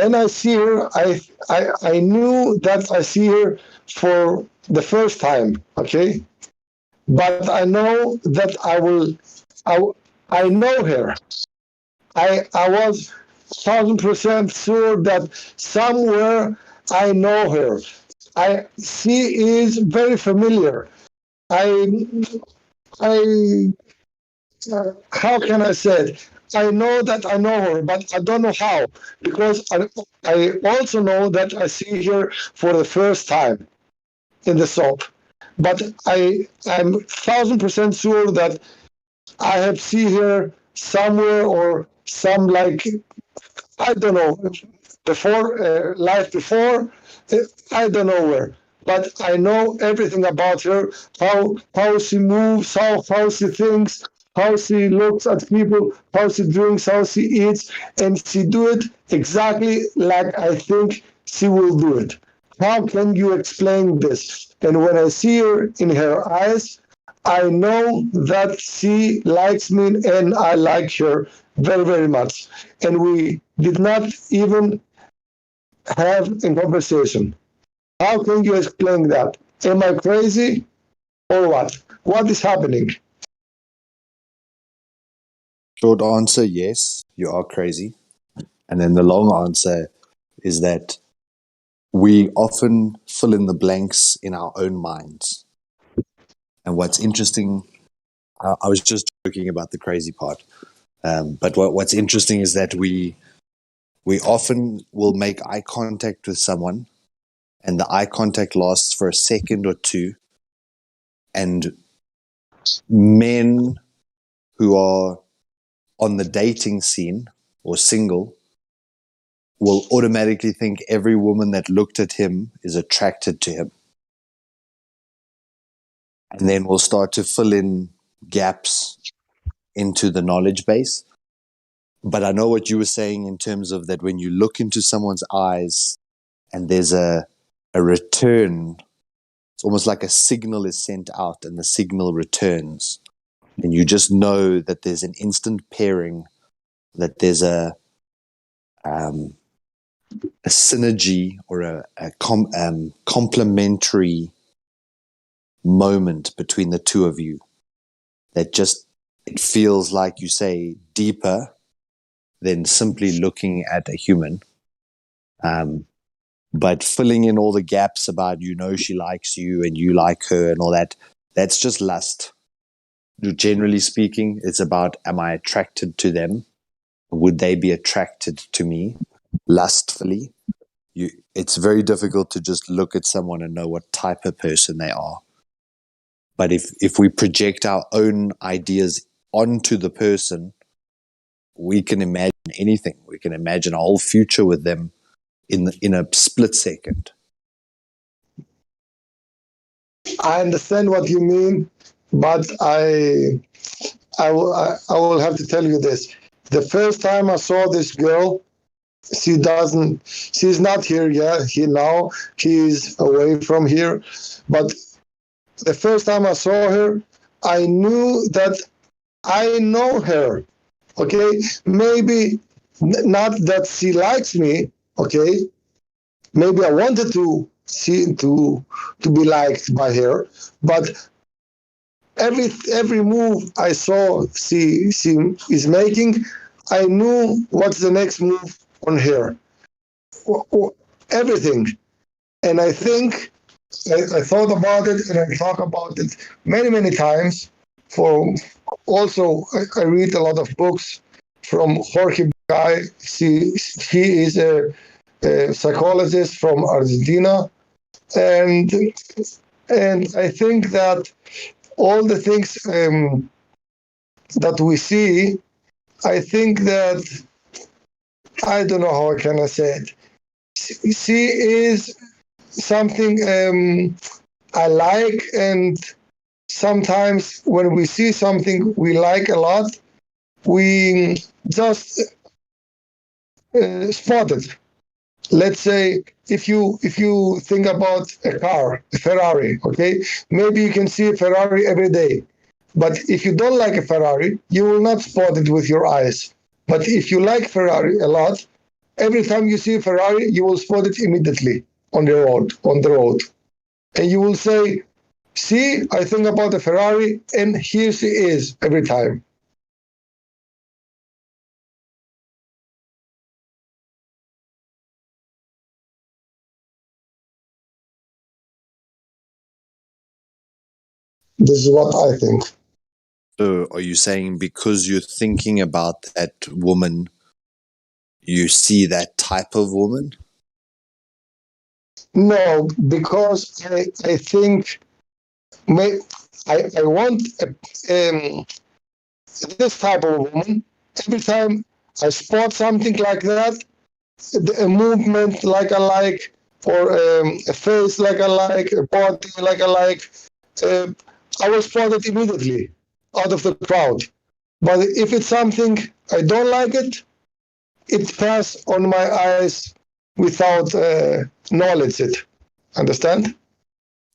And I see her. I knew that I see her for the first time. Okay, but I know that I, I know her. I was 1,000% sure that somewhere I know her. She is very familiar. I I how can I say it? I know that I know her, but I don't know how, because I also know that I see her for the first time in the soap. But I'm 1,000% sure that I have seen her somewhere or some like I don't know before life before I don't know where, but I know everything about her. How she moves, how she thinks, how she looks at people, how she drinks, how she eats, and she do it exactly like I think she will do it. How can you explain this? And when I see her in her eyes, I know that she likes me and I like her very, very much. And we did not even have a conversation. How can you explain that? Am I crazy or what? What is happening? Short answer, yes, you are crazy. And then the long answer is that we often fill in the blanks in our own minds. And what's interesting, I was just joking about the crazy part. But what's interesting is that we often will make eye contact with someone, and the eye contact lasts for a second or two. And men who are on the dating scene or single will automatically think every woman that looked at him is attracted to him. And then we'll start to fill in gaps into the knowledge base. But I know what you were saying in terms of that when you look into someone's eyes, and there's a return. It's almost like a signal is sent out and the signal returns. And you just know that there's an instant pairing, that there's a synergy or a complementary moment between the two of you that just, it feels like, you say, deeper than simply looking at a human. But filling in all the gaps about, she likes you and you like her and all that, that's just lust. Generally speaking, it's about, am I attracted to them? Would they be attracted to me lustfully? It's very difficult to just look at someone and know what type of person they are. But if we project our own ideas onto the person, we can imagine anything. We can imagine a whole future with them in a split second. I understand what you mean, but I will have to tell you this. The first time I saw this girl, she's not here yet. She's away from here. But the first time I saw her, I knew that I know her. Okay, maybe not that she likes me. Okay, maybe I wanted to be liked by her, but every move I saw she is making, I knew what's the next move on her. Everything. And I think I thought about it and I talk about it many times. I read a lot of books from Jorge Bucay. He is a psychologist from Argentina, and I think that all the things that we see, I think that, I don't know how can I say it. She is something I like, and sometimes when we see something we like a lot, we just spot it. Let's say if you think about a car, a Ferrari, okay, maybe you can see a Ferrari every day, but if you don't like a Ferrari, you will not spot it with your eyes. But if you like Ferrari a lot, every time you see a Ferrari, you will spot it immediately on the road, and you will say, "See, I think about a Ferrari, and here she is every time." This is what I think. So are you saying because you're thinking about that woman, you see that type of woman? No, because I think I want this type of woman. Every time I spot something like that, a movement like I like, or a face like I like, a body like I like, uh, I will spot it immediately out of the crowd. But if it's something I don't like it pass on my eyes without knowledge it. Understand?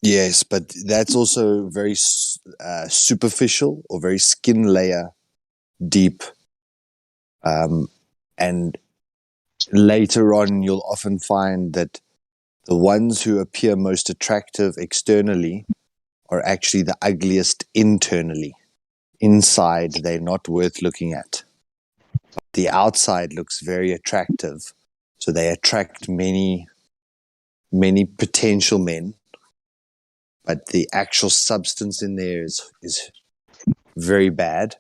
Yes, but that's also very superficial or very skin layer deep. And later on, you'll often find that the ones who appear most attractive externally are actually the ugliest internally. Inside, they're not worth looking at. The outside looks very attractive, so they attract many potential men, but the actual substance in there is very bad.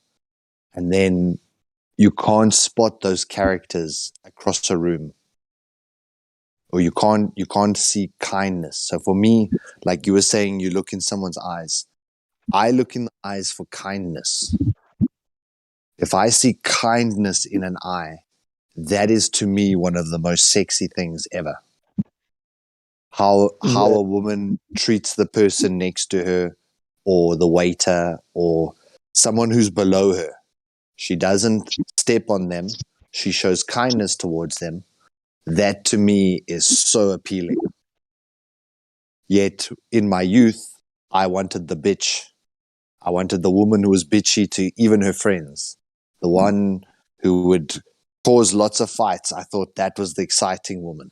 And then you can't spot those characters across a room, or you can't see kindness. So for me, like you were saying, you look in someone's eyes. I look in the eyes for kindness. If I see kindness in an eye, that is to me one of the most sexy things ever. How a woman treats the person next to her, or the waiter, or someone who's below her. She doesn't step on them. She shows kindness towards them. That to me is so appealing. Yet in my youth, I wanted the bitch. I wanted the woman who was bitchy to even her friends. The one who would cause lots of fights. I thought that was the exciting woman.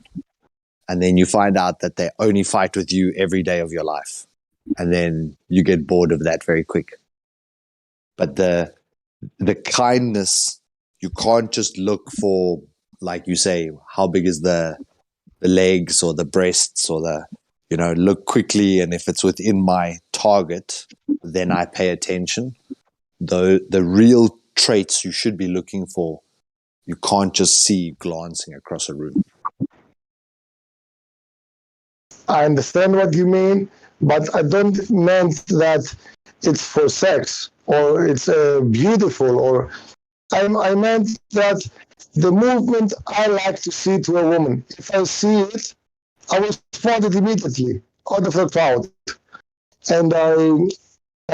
And then you find out that they only fight with you every day of your life. And then you get bored of that very quick. But the kindness, you can't just look for, like you say, how big is the legs or the breasts or look quickly. And if it's within my target, then I pay attention. The real traits you should be looking for, you can't just see glancing across a room. I understand what you mean, but I don't meant that it's for sex or it's beautiful, or I meant that the movement I like to see to a woman. If I see it, I will spot it immediately out of the crowd, and I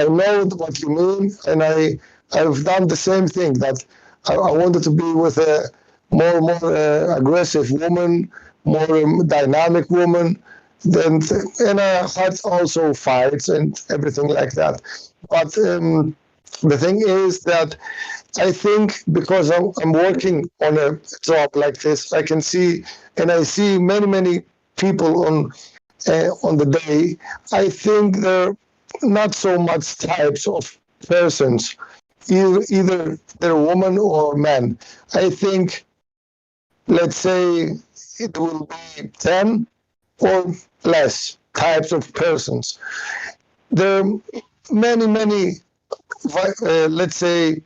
know what you mean, and I've done the same thing. That I wanted to be with a more aggressive woman, more dynamic woman. Then and I had also fights and everything like that. But the thing is that I think because I'm working on a job like this, I can see, and I see many people on the day. I think there are not so much types of persons, either they're woman or man. I think, let's say, it will be 10 or less types of persons. There are many, let's say,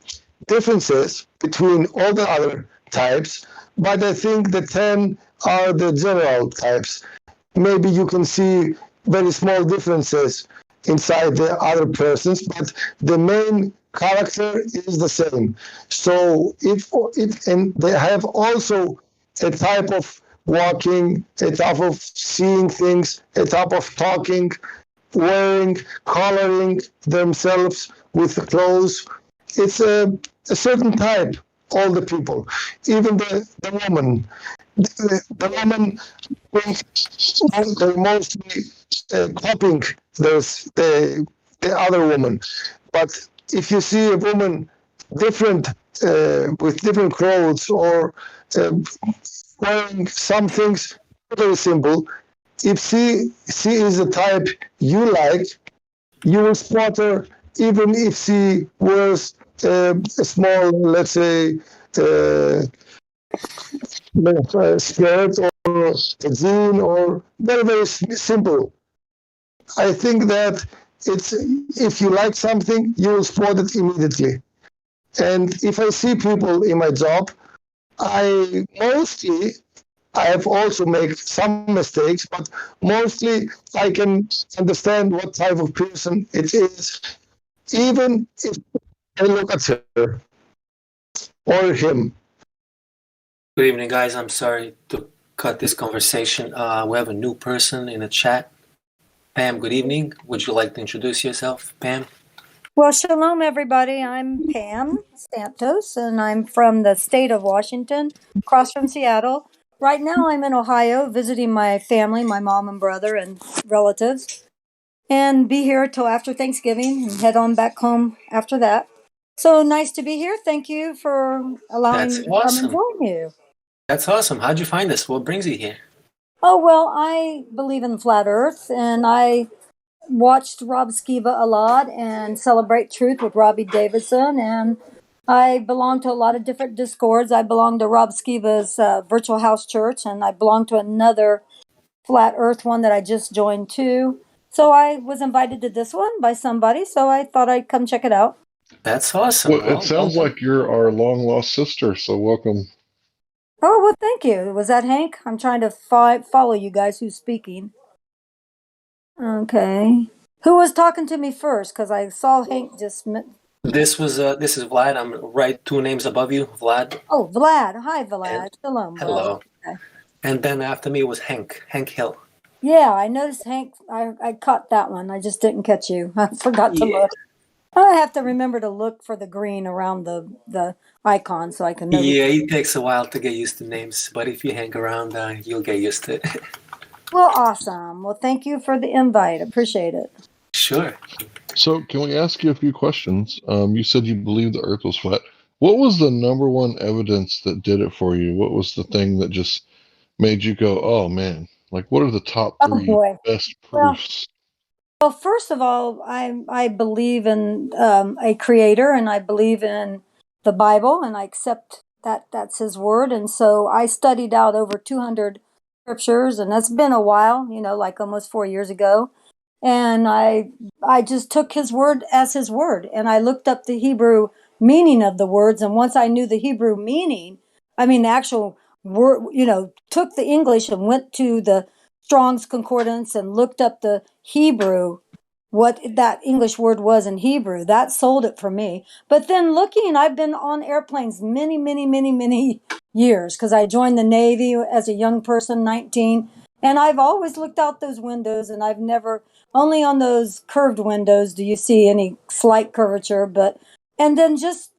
differences between all the other types, but I think the 10 are the general types. Maybe you can see very small differences inside the other persons, but the main character is the same. So if and they have also a type of walking, a type of seeing things, a type of talking, wearing, coloring themselves with the clothes. It's a certain type, all the people, even the woman. The woman, they're mostly copying the other woman. But if you see a woman different, with different clothes or wearing some things very simple, if she is the type you like, you will spot her even if she wears a small, let's say, skirt or a jean or very simple. I think that it's if you like something, you will spot it immediately. And if I see people in my job, I have also made some mistakes, but mostly I can understand what type of person it is, even if I look at her or him. Good evening, guys. I'm sorry to cut this conversation. We have a new person in the chat. Pam, good evening. Would you like to introduce yourself, Pam? Well, shalom, everybody. I'm Pam Santos, and I'm from the state of Washington, across from Seattle. Right now, I'm in Ohio visiting my family, my mom and brother, and relatives, and be here till after Thanksgiving and head on back home after that. So nice to be here. Thank you for allowing That's me to come and awesome. join you. That's awesome. How'd you find us? What brings you here? Oh, well, I believe in flat earth, and I watched Rob Skiba a lot and Celebrate Truth with Robbie Davidson, and I belong to a lot of different discords. I belong to Rob Skiba's Virtual House Church, and I belong to another flat earth one that I just joined too. So I was invited to this one by somebody, so I thought I'd come check it out. That's awesome. Well, it sounds like you're our long lost sister, so welcome. Oh, well, thank you. Was that Hank? I'm trying to follow you guys who's speaking. Okay. Who was talking to me first? Because I saw Hank just. This is Vlad. I'm right 2 names above you, Vlad. Oh, Vlad. Hi, Vlad. Shalom, Hello. Vlad. Okay. And then after me was Hank Hill. Yeah, I noticed Hank. I caught that one. I just didn't catch you. I forgot to look. I have to remember to look for the green around the icon so I can know. Yeah, it takes a while to get used to names, but if you hang around, you'll get used to it. Well, awesome. Well, thank you for the invite. Appreciate it. Sure. So, can we ask you a few questions? You said you believe the Earth was flat. What was the number one evidence that did it for you? What was the thing that just made you go, "Oh man!" Like, what are the top Oh three boy. best Well, proofs? well, first of all, I believe in a creator, and I believe in the Bible, and I accept that that's His word. And so I studied out over 200 scriptures, and that's been a while, like almost 4 years ago. And I just took His word as His word, and I looked up the Hebrew meaning of the words. And once I knew the Hebrew meaning, I mean the actual word, took the English and went to the Strong's Concordance and looked up the Hebrew, what that English word was in Hebrew. That sold it for me. But then looking, I've been on airplanes many, many, many, many years because I joined the Navy as a young person, 19. And I've always looked out those windows, and I've never, only on those curved windows do you see any slight curvature. But, and then just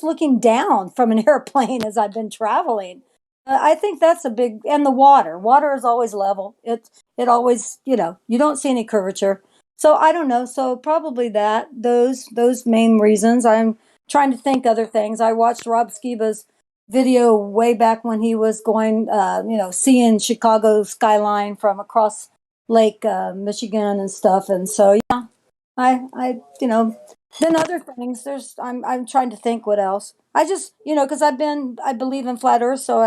looking down from an airplane as I've been traveling. I think that's a big, and the water is always level. It always, you don't see any curvature. So I don't know. So probably those main reasons. I'm trying to think other things. I watched Rob Skiba's video way back when he was going, seeing Chicago skyline from across Lake Michigan and stuff. And so yeah, then other things. I'm trying to think what else. I just because I believe in flat Earth, so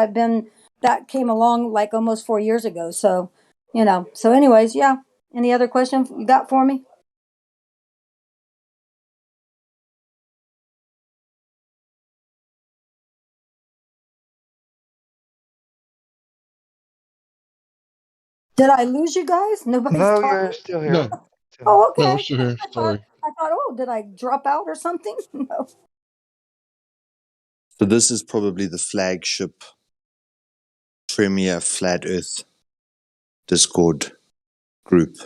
that came along like almost 4 years ago. So so anyways, yeah. Any other questions you got for me? Did I lose you guys? Nobody's No, talking? you're still here. No, Oh, no, we're okay. still here. Sorry. I thought, oh, did I drop out or something? No. So this is probably the flagship premier flat Earth Discord group.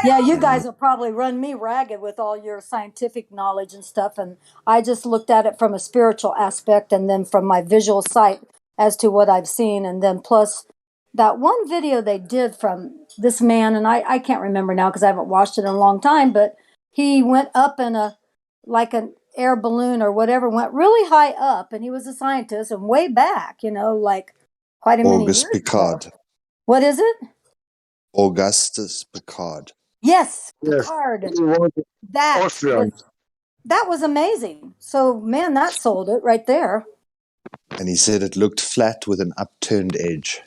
Yeah, you guys will probably run me ragged with all your scientific knowledge and stuff. And I just looked at it from a spiritual aspect and then from my visual sight as to what I've seen. And then plus that one video they did from this man, and I can't remember now because I haven't watched it in a long time, but he went up in like an air balloon or whatever, went really high up, and he was a scientist and way back, like quite a many years August ago. Picard. What is it? Augustus Picard. Yes, Yes. Picard. He was That Austrian. was that was amazing. So man, that sold it right there. And he said it looked flat with an upturned edge.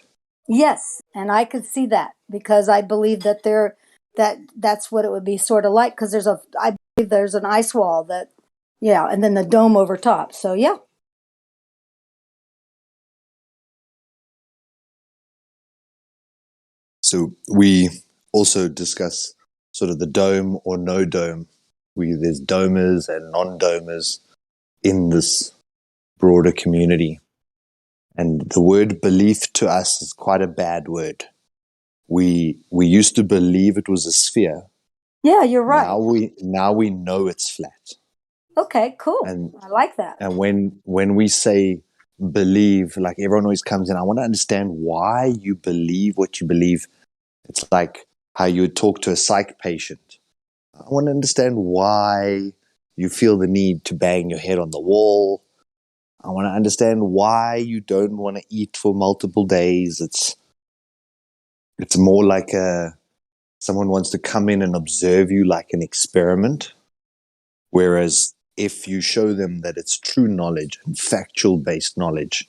Yes, and I could see that because I believe that's what it would be sort of like because I believe there's an ice wall that and then the dome over top. So yeah. So we also discuss sort of the dome or no dome. There's domers and non-domers in this broader community. And the word belief to us is quite a bad word. We used to believe it was a sphere. Yeah, you're right. Now we know it's flat. Okay, cool. And I like that. And when we say believe, like everyone always comes in, I want to understand why you believe what you believe. It's like how you would talk to a psych patient. I want to understand why you feel the need to bang your head on the wall. I want to understand why you don't want to eat for multiple days. It's more like someone wants to come in and observe you like an experiment. Whereas if you show them that it's true knowledge and factual based knowledge,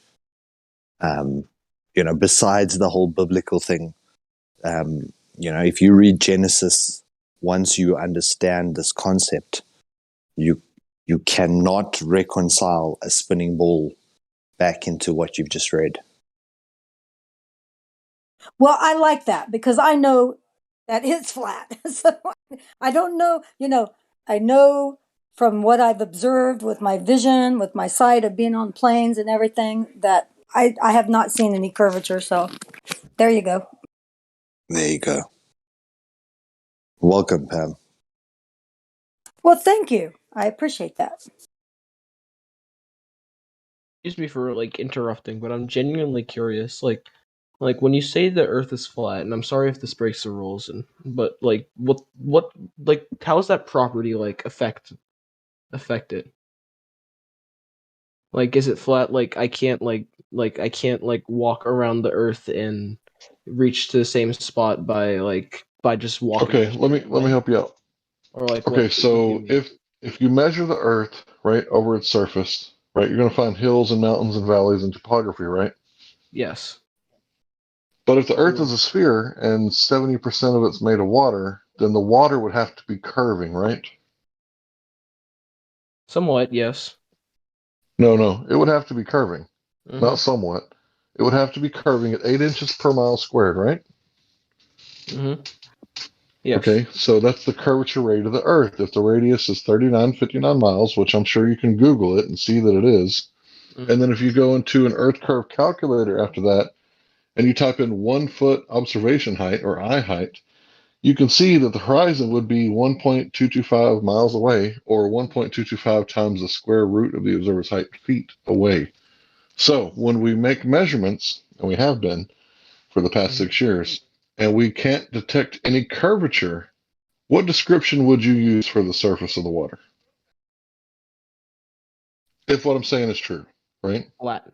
besides the whole biblical thing, if you read Genesis, once you understand this concept, you cannot reconcile a spinning ball back into what you've just read. Well, I like that because I know that it's flat. So I don't know, I know from what I've observed with my vision, with my sight of being on planes and everything, that I have not seen any curvature. So there you go. There you go. Welcome, Pam. Well, thank you. I appreciate that. Excuse me for like interrupting, but I'm genuinely curious. Like when you say the Earth is flat, and I'm sorry if this breaks the rules, but like what like how does that property like affect it? Like, is it flat? Like I can't like walk around the Earth and reach to the same spot by just walking Okay, in a let me straight let me line, help you out. or like Okay, what do you so mean? if you measure the Earth right over its surface, right, you're going to find hills and mountains and valleys and topography, right? Yes. But if the Earth Yeah. is a sphere and 70% of it's made of water, then the water would have to be curving, right? Somewhat, yes. No, it would have to be curving, Mm-hmm. not somewhat. It would have to be curving at 8 inches per mile squared, right? Mm-hmm. Yes. Okay, so that's the curvature rate of the Earth. If the radius is 3959 miles, which I'm sure you can Google it and see that it is, and Mm-hmm. then if you go into an Earth curve calculator after that, and you type in 1 foot observation height or eye height, you can see that the horizon would be 1.225 miles away, or 1.225 times the square root of the observer's height feet away. So when we make measurements, and we have been for the past Mm-hmm. 6 years, and we can't detect any curvature, what description would you use for the surface of the water? If what I'm saying is true, right? Flat.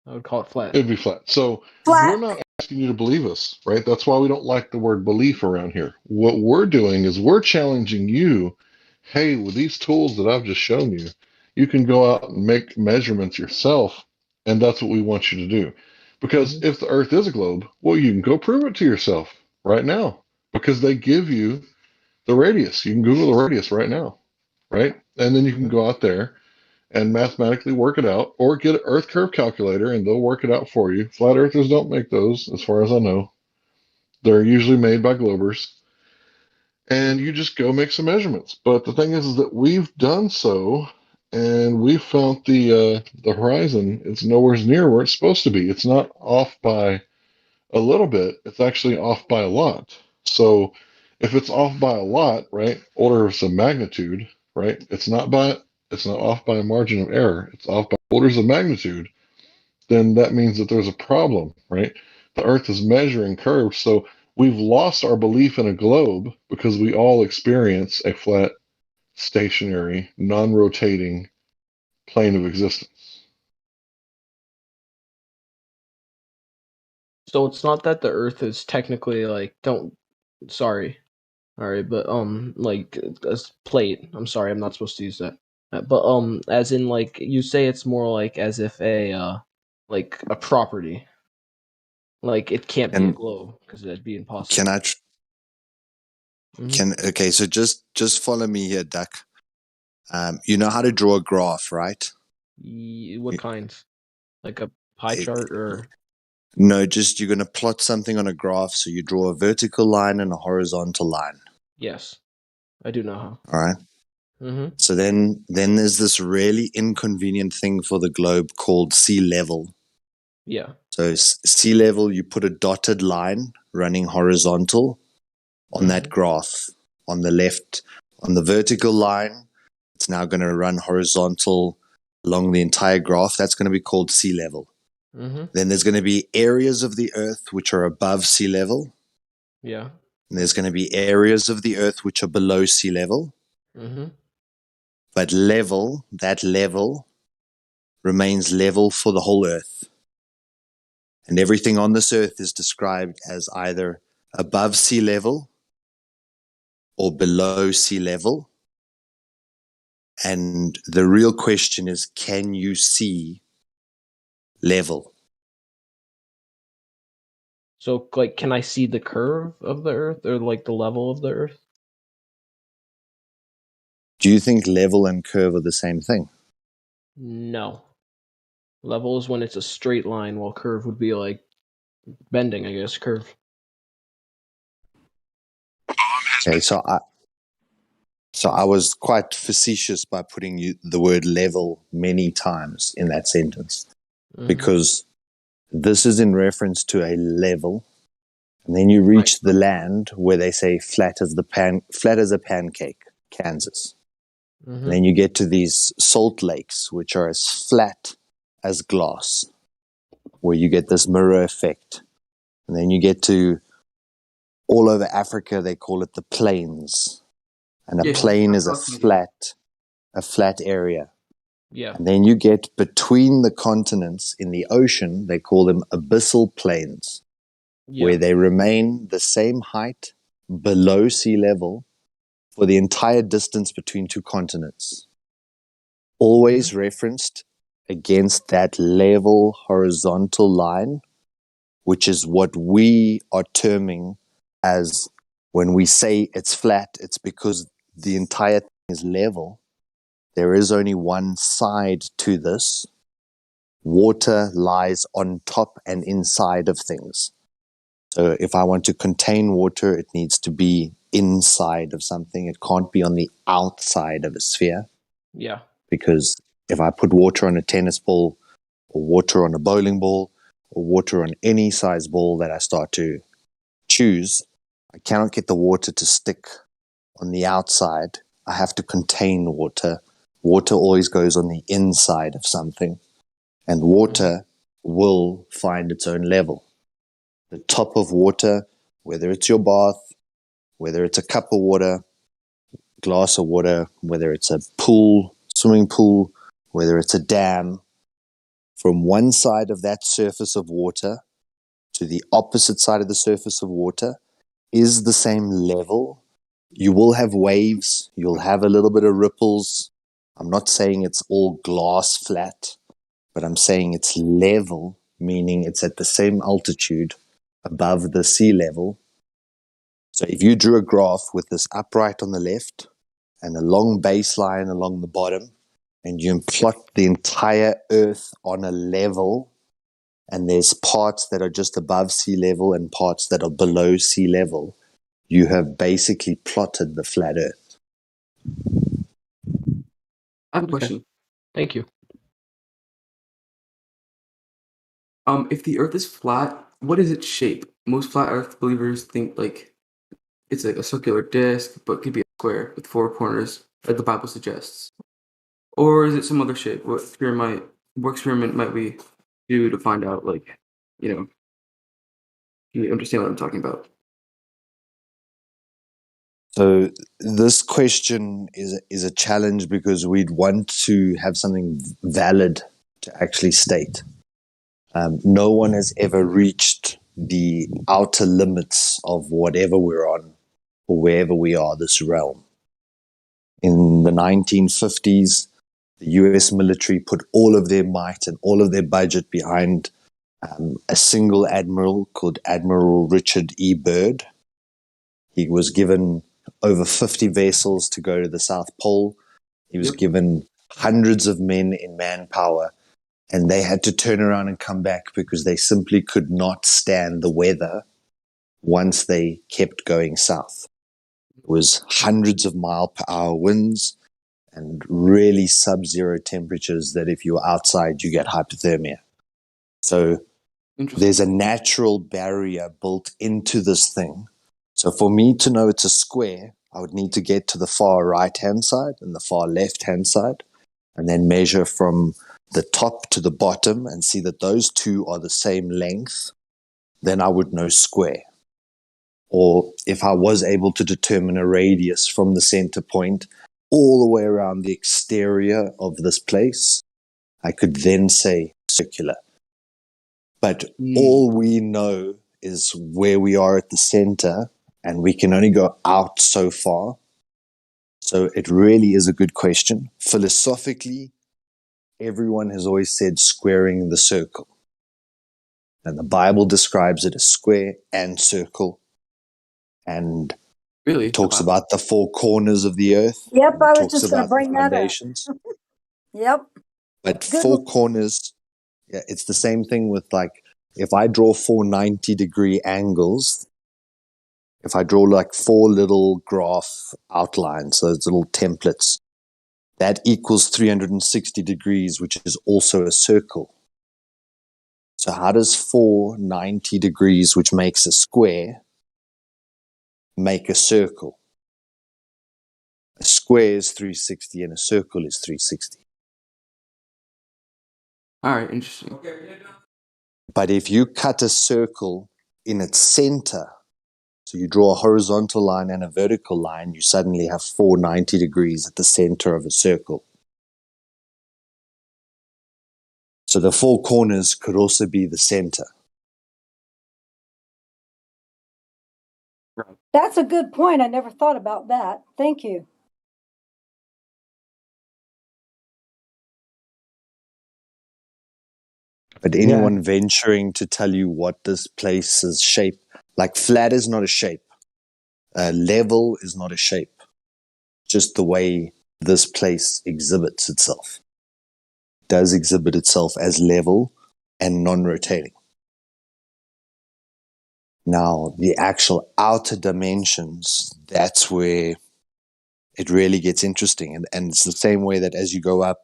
I would call it flat. It'd be flat. So we're Flat. not asking you to believe us, right? That's why we don't like the word belief around here. What we're doing is we're challenging you. Hey, with these tools that I've just shown you, you can go out and make measurements yourself, and that's what we want you to do. Because Mm-hmm. if the Earth is a globe, well, you can go prove it to yourself right now because they give you the radius. You can Google the radius right now, right? And then you can Mm-hmm. go out there and mathematically work it out, or get an Earth curve calculator and they'll work it out for you. Flat earthers don't make those, as far as I know. They're usually made by Globers. And Mm-hmm. you just go make some measurements. But the thing is that we've done so, and we've found the horizon. It's nowhere near where it's supposed to be. It's not off by a little bit. It's actually off by a lot. So if it's off by a lot, right, orders of magnitude, right, it's not off by a margin of error. It's off by orders of magnitude. Then that means that there's a problem, right? The Earth is measuring curves, so we've lost our belief in a globe because we all experience a flat, stationary, non-rotating plane of existence. So it's not that the Earth is technically like don't sorry. All right, but like a plate. I'm sorry, I'm not supposed to use that. But as in like you say, it's more like as if a like a property. Like it can't be a And globe because that'd be can impossible. I okay, so just follow me here, Duck. You know how to draw a graph, right? What kind? Like a pie chart or No, just you're going to plot something on a graph. So you draw a vertical line and a horizontal line. yes, I do know how. All right. Mm-hmm. So then there's this really inconvenient thing for the globe called sea level. Yeah. So sea level, you put a dotted line running horizontal on that Mm-hmm. graph. On the left, on the vertical line, it's now going to run horizontal along the entire graph. That's going to be called sea level. Mm-hmm. Then there's going to be areas of the earth which are above sea level. Yeah. And there's going to be areas of the earth which are below sea level. Mm-hmm. But that level remains level for the whole earth. And everything on this earth is described as either above sea level or below sea level. And the real question is, can you see level? So like, can I see the curve of the Earth or like the level of the Earth? Do you think level and curve are the same thing? No. Level is when it's a straight line, while curve would be like bending, I guess. Curve. Okay, so I was quite facetious by putting the word level many times in that sentence, Mm-hmm. because this is in reference to a level, and then you Right. reach the land where they say flat as a pancake, Kansas. And then you get to these salt lakes, which are as flat as glass, where you get this mirror effect. And then you get to all over Africa, they call it the plains. And a plain is a flat area. Yeah. And then you get between the continents in the ocean, they call them abyssal plains, where they remain the same height below sea level for the entire distance between two continents. Always referenced against that level horizontal line, which is what we are terming as, when we say it's flat, it's because the entire thing is level. There is only one side to this. Water lies on top and inside of things. So if I want to contain water, it needs to be inside of something. It can't be on the outside of a sphere. Yeah. Because if I put water on a tennis ball, or water on a bowling ball, or water on any size ball that I start to choose, I cannot get the water to stick on the outside. I have to contain water. Water always goes on the inside of something, and water will find its own level. The top of water, whether it's your bath, whether it's a cup of water, glass of water, whether it's a pool, swimming pool, whether it's a dam, from one side of that surface of water to the opposite side of the surface of water is the same level. You will have waves, you'll have a little bit of ripples. I'm not saying it's all glass flat, but I'm saying it's level, meaning it's at the same altitude above the sea level. So if you drew a graph with this upright on the left and a long baseline along the bottom, and you plot the entire Earth on a level, and there's parts that are just above sea level and parts that are below sea level, you have basically plotted the flat Earth. I have a question. Thank you. If the Earth is flat, what is its shape? Most flat Earth believers think like it's like a circular disc, but could be a square with four corners, like the Bible suggests. Or is it some other shape? What experiment might we do to find out? Like, you understand what I'm talking about? So this question is a challenge because we'd want to have something valid to actually state. No one has ever reached the outer limits of whatever we're on or wherever we are, this realm. In the 1950s, the US military put all of their might and all of their budget behind a single admiral called Admiral Richard E. Byrd. He was given over 50 vessels to go to the South Pole. He was given hundreds of men in manpower, and they had to turn around and come back because they simply could not stand the weather once they kept going south. It was hundreds of mile per hour winds and really sub-zero temperatures that if you're outside, you get hypothermia. So there's a natural barrier built into this thing. So for me to know it's a square, I would need to get to the far right-hand side and the far left-hand side, and then measure from the top to the bottom and see that those two are the same length. Then I would know square. Or if I was able to determine a radius from the center point all the way around the exterior of this place, I could then say circular. But all we know is where we are at the center, and we can only go out so far. So it really is a good question. Philosophically, everyone has always said squaring the circle. And the Bible describes it as square and circle. And Really? it talks about the four corners of the earth. Yep, And I it was talks just going to about the bring that up. foundations. Yep. But Good. four corners, yeah, it's the same thing with like, if I draw 490-degree angles, if I draw like four little graph outlines, those little templates, that equals 360 degrees, which is also a circle. So how does 490 degrees, which makes a square, make a circle? A square is 360 and a circle is 360. All right, interesting. But if you cut a circle in its center, so you draw a horizontal line and a vertical line, you suddenly have 490 degrees at the center of a circle. So the four corners could also be the center. That's a good point. I never thought about that. Thank you. But anyone venturing to tell you what this place's shape, like flat is not a shape, level is not a shape, just the way this place exhibits itself. It does exhibit itself as level and non-rotating. Now, the actual outer dimensions, that's where it really gets interesting. And it's the same way that as you go up,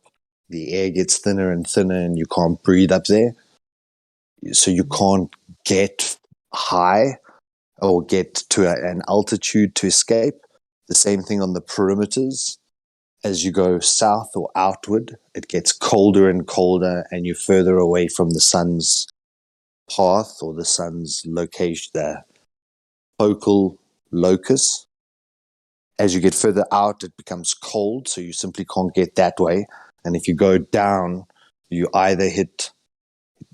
the air gets thinner and thinner and you can't breathe up there. So you can't get high or get to an altitude to escape. The same thing on the perimeters. As you go south or outward, it gets colder and colder and you're further away from the sun's path or the sun's location, the focal locus. As you get further out, it becomes cold, so you simply can't get that way. And if you go down, you either hit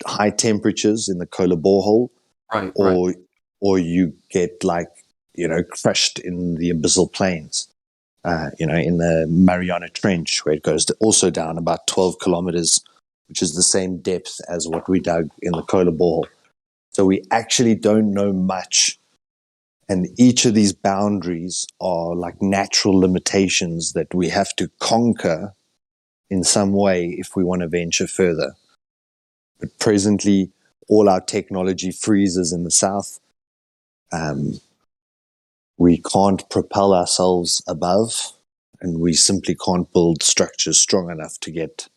high temperatures in the Kola borehole, or you get crushed in the abyssal plains, in the Mariana Trench, where it goes also down about 12 kilometers, which is the same depth as what we dug in the Kola borehole. So we actually don't know much. And each of these boundaries are like natural limitations that we have to conquer in some way if we want to venture further. But presently, all our technology freezes in the south. We can't propel ourselves above, and we simply can't build structures strong enough to get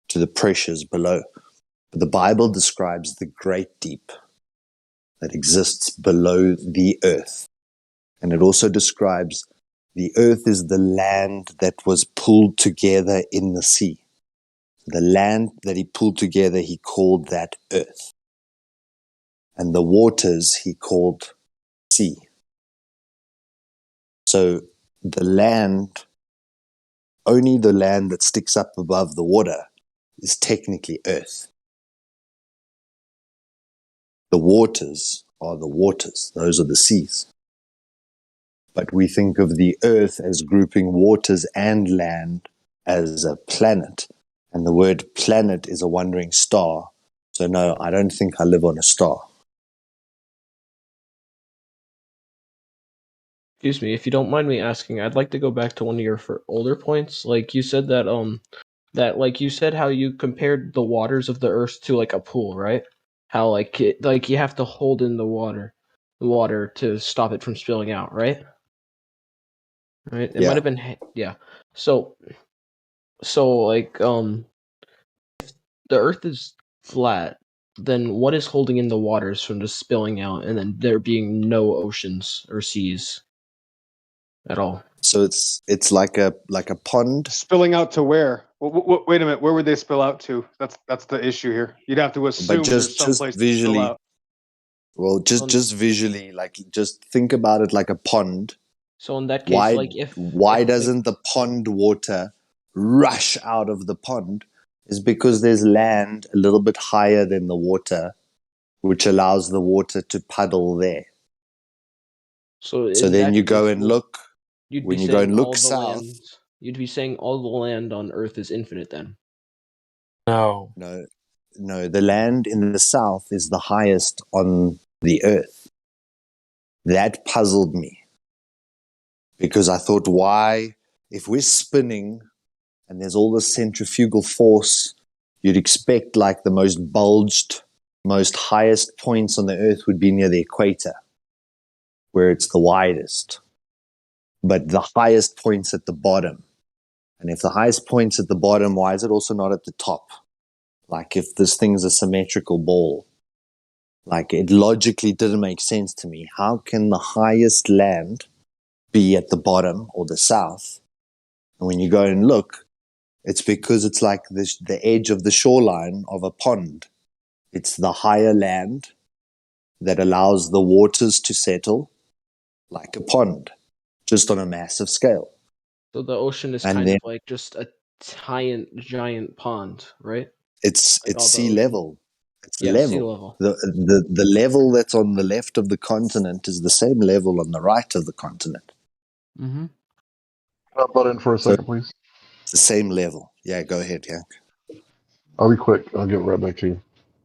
to the pressures below. But the Bible describes the great deep that exists below the earth. And it also describes the earth is the land that was pulled together in the sea. The land that he pulled together, he called that earth. And the waters he called sea. So the land, only the land that sticks up above the water is technically earth. The waters are the waters. Those are the seas. But we think of the earth as grouping waters and land as a planet. And the word planet is a wandering star. So no, I don't think I live on a star. Excuse me, if you don't mind me asking, I'd like to go back to one of your older points. Like you said that like you said how you compared the waters of the earth to like a pool, right? How like you have to hold in the water to stop it from spilling out, right? Right? It might have been yeah. So like if the earth is flat, then what is holding in the waters from just spilling out and then there being no oceans or seas at all? So it's like a pond. Spilling out to where? Wait a minute. Where would they spill out to? That's the issue here. You'd have to assume there's some place to spill out. Well, just visually, like just think about it like a pond. So in that case, why doesn't the pond water rush out of the pond? Is because there's land a little bit higher than the water, which allows the water to puddle there. So then you go and look. When you go and look south, you'd be saying all the land on Earth is infinite then. No. No, the land in the south is the highest on the earth. That puzzled me. Because I thought, why, if we're spinning and there's all this centrifugal force, you'd expect like the most bulged, most highest points on the earth would be near the equator, where it's the widest. But the highest point's at the bottom. And if the highest point's at the bottom, why is it also not at the top? Like if this thing's a symmetrical ball, like it logically didn't make sense to me. How can the highest land be at the bottom or the south And when you go and look, it's because it's like the edge of the shoreline of a pond. It's the higher land that allows the waters to settle like a pond, just on a massive scale. So the ocean is And kind then of like just a giant pond, right? it's Like all the sea ocean. level. It's Yeah, sea level. level. The level that's on the left of the continent is the same level on the right of the continent. Mm-hmm. Can I butt in for a So second, please? it's the same level. Yeah, go ahead, Yank. I'll be quick. I'll get right back to you.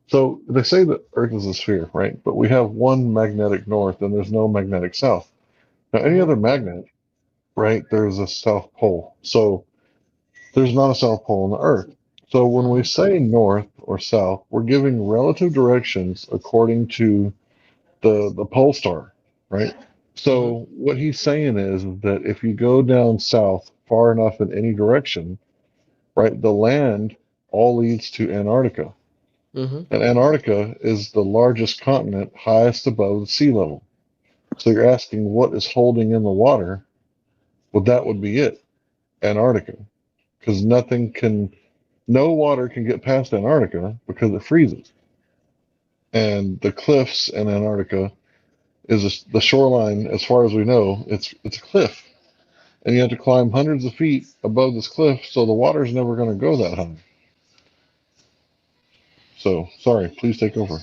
So they say that Earth is a sphere, right? But we have one magnetic north and there's no magnetic south. Now, any other magnet, right, there's a south pole. So there's not a south pole on the Earth. So when we say north or south, we're giving relative directions according to the pole star, right? So what he's saying is that if you go down south far enough in any direction, right, the land all leads to Antarctica. Mm-hmm. And Antarctica is the largest continent highest above the sea level. So you're asking what is holding in the water? Well, that would be it, Antarctica. Because no water can get past Antarctica because it freezes. And the cliffs in Antarctica the shoreline, as far as we know, it's a cliff. And you have to climb hundreds of feet above this cliff, so the water's never going to go that high. So, sorry, please take over.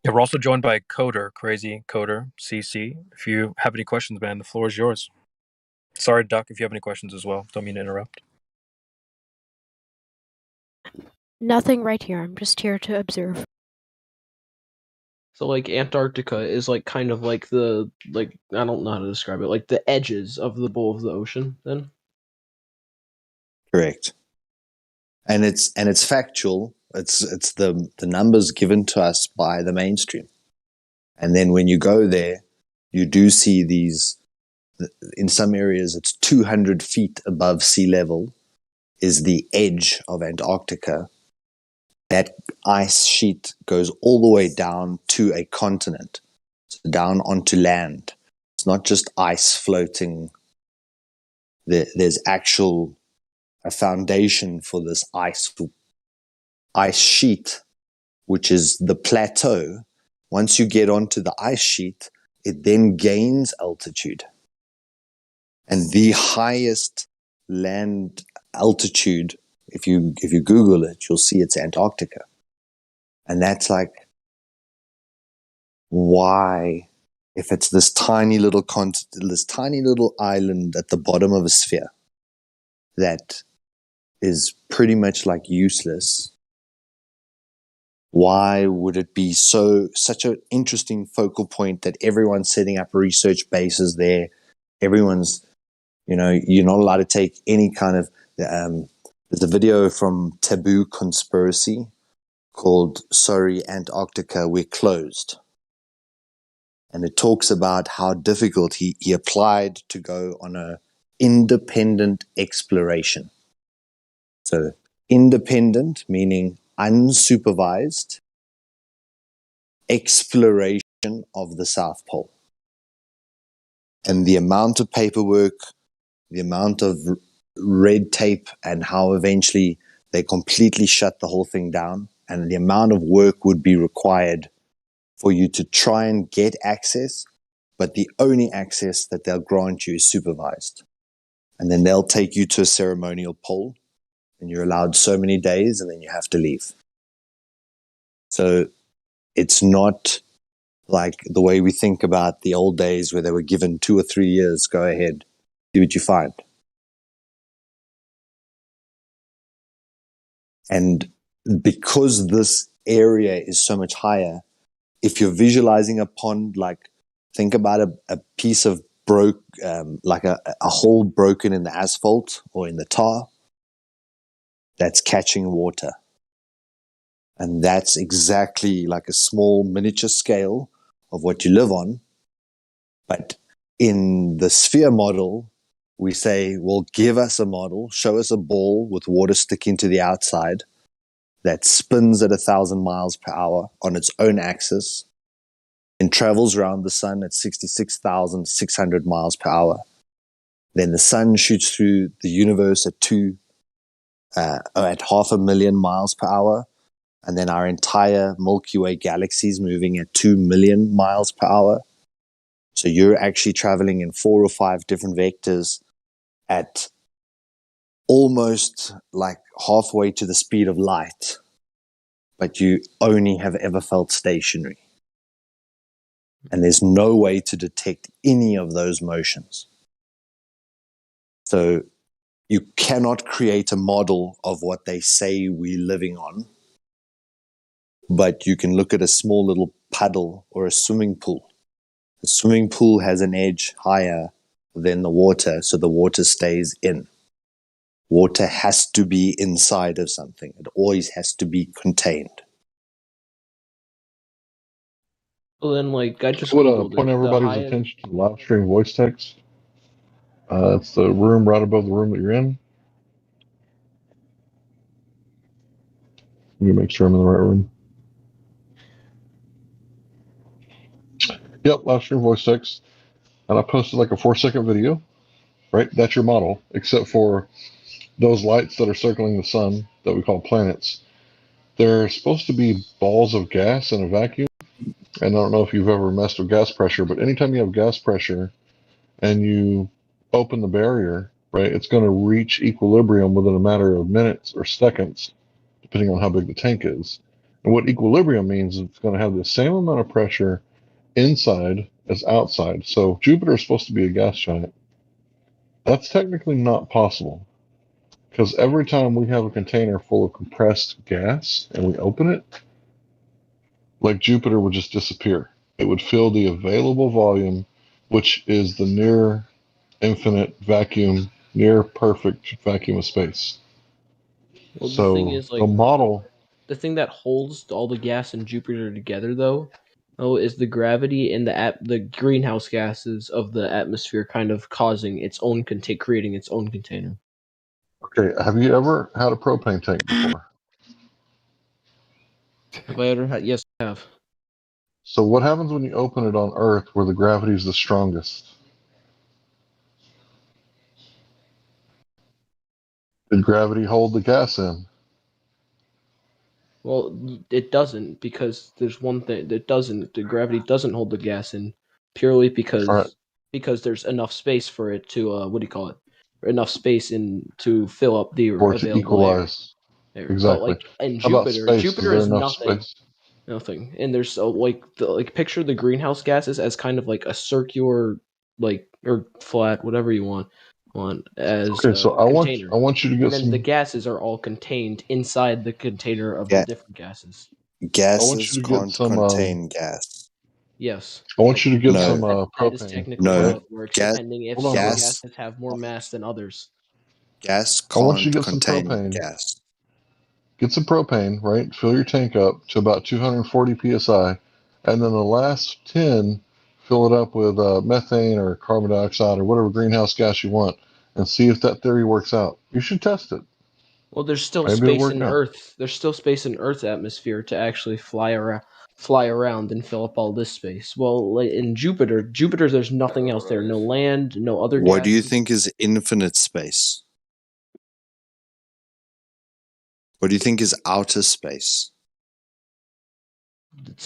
Yeah, we're also joined by Coder, Crazy Coder, CC. If you have any questions, man, the floor is yours. Sorry, Duck, if you have any questions as well. Don't mean to interrupt. Nothing right here. I'm just here to observe. So like Antarctica is like kind of like I don't know how to describe it, like the edges of the bowl of the ocean then? Correct. And it's factual. It's the numbers given to us by the mainstream. And then when you go there, you do see these, in some areas it's 200 feet above sea level is the edge of Antarctica. That ice sheet goes all the way down to a continent, so down onto land. It's not just ice floating. There's actual a foundation for this ice sheet, which is the plateau. Once you get onto the ice sheet, it then gains altitude. And the highest land altitude, if you Google it, you'll see it's Antarctica. And that's like, why, if it's this tiny little this tiny little island at the bottom of a sphere that is pretty much like useless, why would it be such an interesting focal point that everyone's setting up research bases there? Everyone's, you're not allowed to take any kind of, there's a video from Taboo Conspiracy called Sorry Antarctica, We're Closed. And it talks about how difficult he applied to go on a independent exploration. So independent, meaning unsupervised exploration of the South Pole. And the amount of paperwork, the amount of red tape, and how eventually they completely shut the whole thing down, and the amount of work would be required for you to try and get access, but the only access that they'll grant you is supervised. And then they'll take you to a ceremonial pole, and you're allowed so many days, and then you have to leave. So it's not like the way we think about the old days where they were given 2 or 3 years, go ahead, see what you find. And because this area is so much higher, if you're visualizing a pond, like think about a piece of like a hole broken in the asphalt or in the tar, that's catching water. And that's exactly like a small miniature scale of what you live on. But in the sphere model, we say, well, give us a model, show us a ball with water sticking to the outside that spins at 1,000 miles per hour on its own axis and travels around the sun at 66,600 miles per hour. Then the sun shoots through the universe at 500,000 miles per hour. And then our entire Milky Way galaxy is moving at 2 million miles per hour. So you're actually traveling in 4 or 5 different vectors at almost like halfway to the speed of light, but you only have ever felt stationary. And there's no way to detect any of those motions. So you cannot create a model of what they say we're living on, but you can look at a small little puddle or a swimming pool. The swimming pool has an edge higher than the water, so the water stays in. Water has to be inside of something. It always has to be contained. Well, then, like, I just I would googled point it. The everybody's highest. attention to Livestream voice text. It's the room right above the room that you're in. Let me make sure I'm in the right room. Yep, Livestream voice text. And I posted like a 4-second video, right? That's your model, except for those lights that are circling the sun that we call planets. They're supposed to be balls of gas in a vacuum. And I don't know if you've ever messed with gas pressure, but anytime you have gas pressure and you open the barrier, right, it's going to reach equilibrium within a matter of minutes or seconds, depending on how big the tank is. And what equilibrium means is it's going to have the same amount of pressure inside as outside. So Jupiter is supposed to be a gas giant. That's technically not possible, because every time we have a container full of compressed gas and we open it, like Jupiter would just disappear. It would fill the available volume, which is the near infinite vacuum, near perfect vacuum of space. Well, the thing So is, the like, model, the thing that holds all the gas in Jupiter together, though, is the gravity and the greenhouse gases of the atmosphere kind of causing its own creating its own container. okay, have you ever had a propane tank before? Have I ever had? Yes, I have. So what happens when you open it on Earth where the gravity is the strongest? Did gravity hold the gas in? Well, it doesn't, because there's one thing that doesn't. The gravity doesn't hold the gas in purely All right. because there's enough space for it to what do you call it? Enough space in to fill up the Or to available equalize. air. But Exactly. like in How about Jupiter, space? Is Jupiter there is enough nothing. space? Nothing. And there's picture the greenhouse gases as kind of like a circular, like, or flat, whatever you want as Okay, so a container. I want you to And get then the some gases are all contained inside the container of the different gases. I want Gases you to get can't some contain gas. Yes. I want you to get some That is propane, technically how right? it works, Gas, depending if Hold on, some bro. gases have more mass than others. gas I want you to can't get some contain propane. gas. Get some propane, right? Fill your tank up to about 240 psi, and then the last 10, fill it up with methane or carbon dioxide or whatever greenhouse gas you want, and see if that theory works out. You should test it. Well, there's still Maybe it'll space work in out. Earth. There's still space in Earth's atmosphere to actually fly around and fill up all this space. Well, like in Jupiter, there's nothing else there. No land, no other What do you gases. think is infinite space? What do you think is outer space?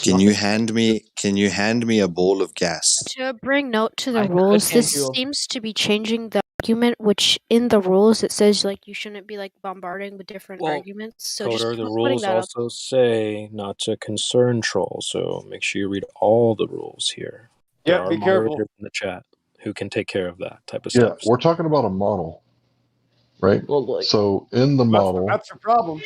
Can you hand me a ball of gas? To bring note to the I could rules, hand this you a- seems to be changing the argument, which in the rules it says like you shouldn't be like bombarding with different arguments. So just Coder, the putting rules that out. also say not to concern troll, so make sure you read all the rules here. There Yep, are be careful. moderators in the chat who can take care of that type of Yeah, stuff. we're talking about a model, right? Well, like, So in the model, That's your problem.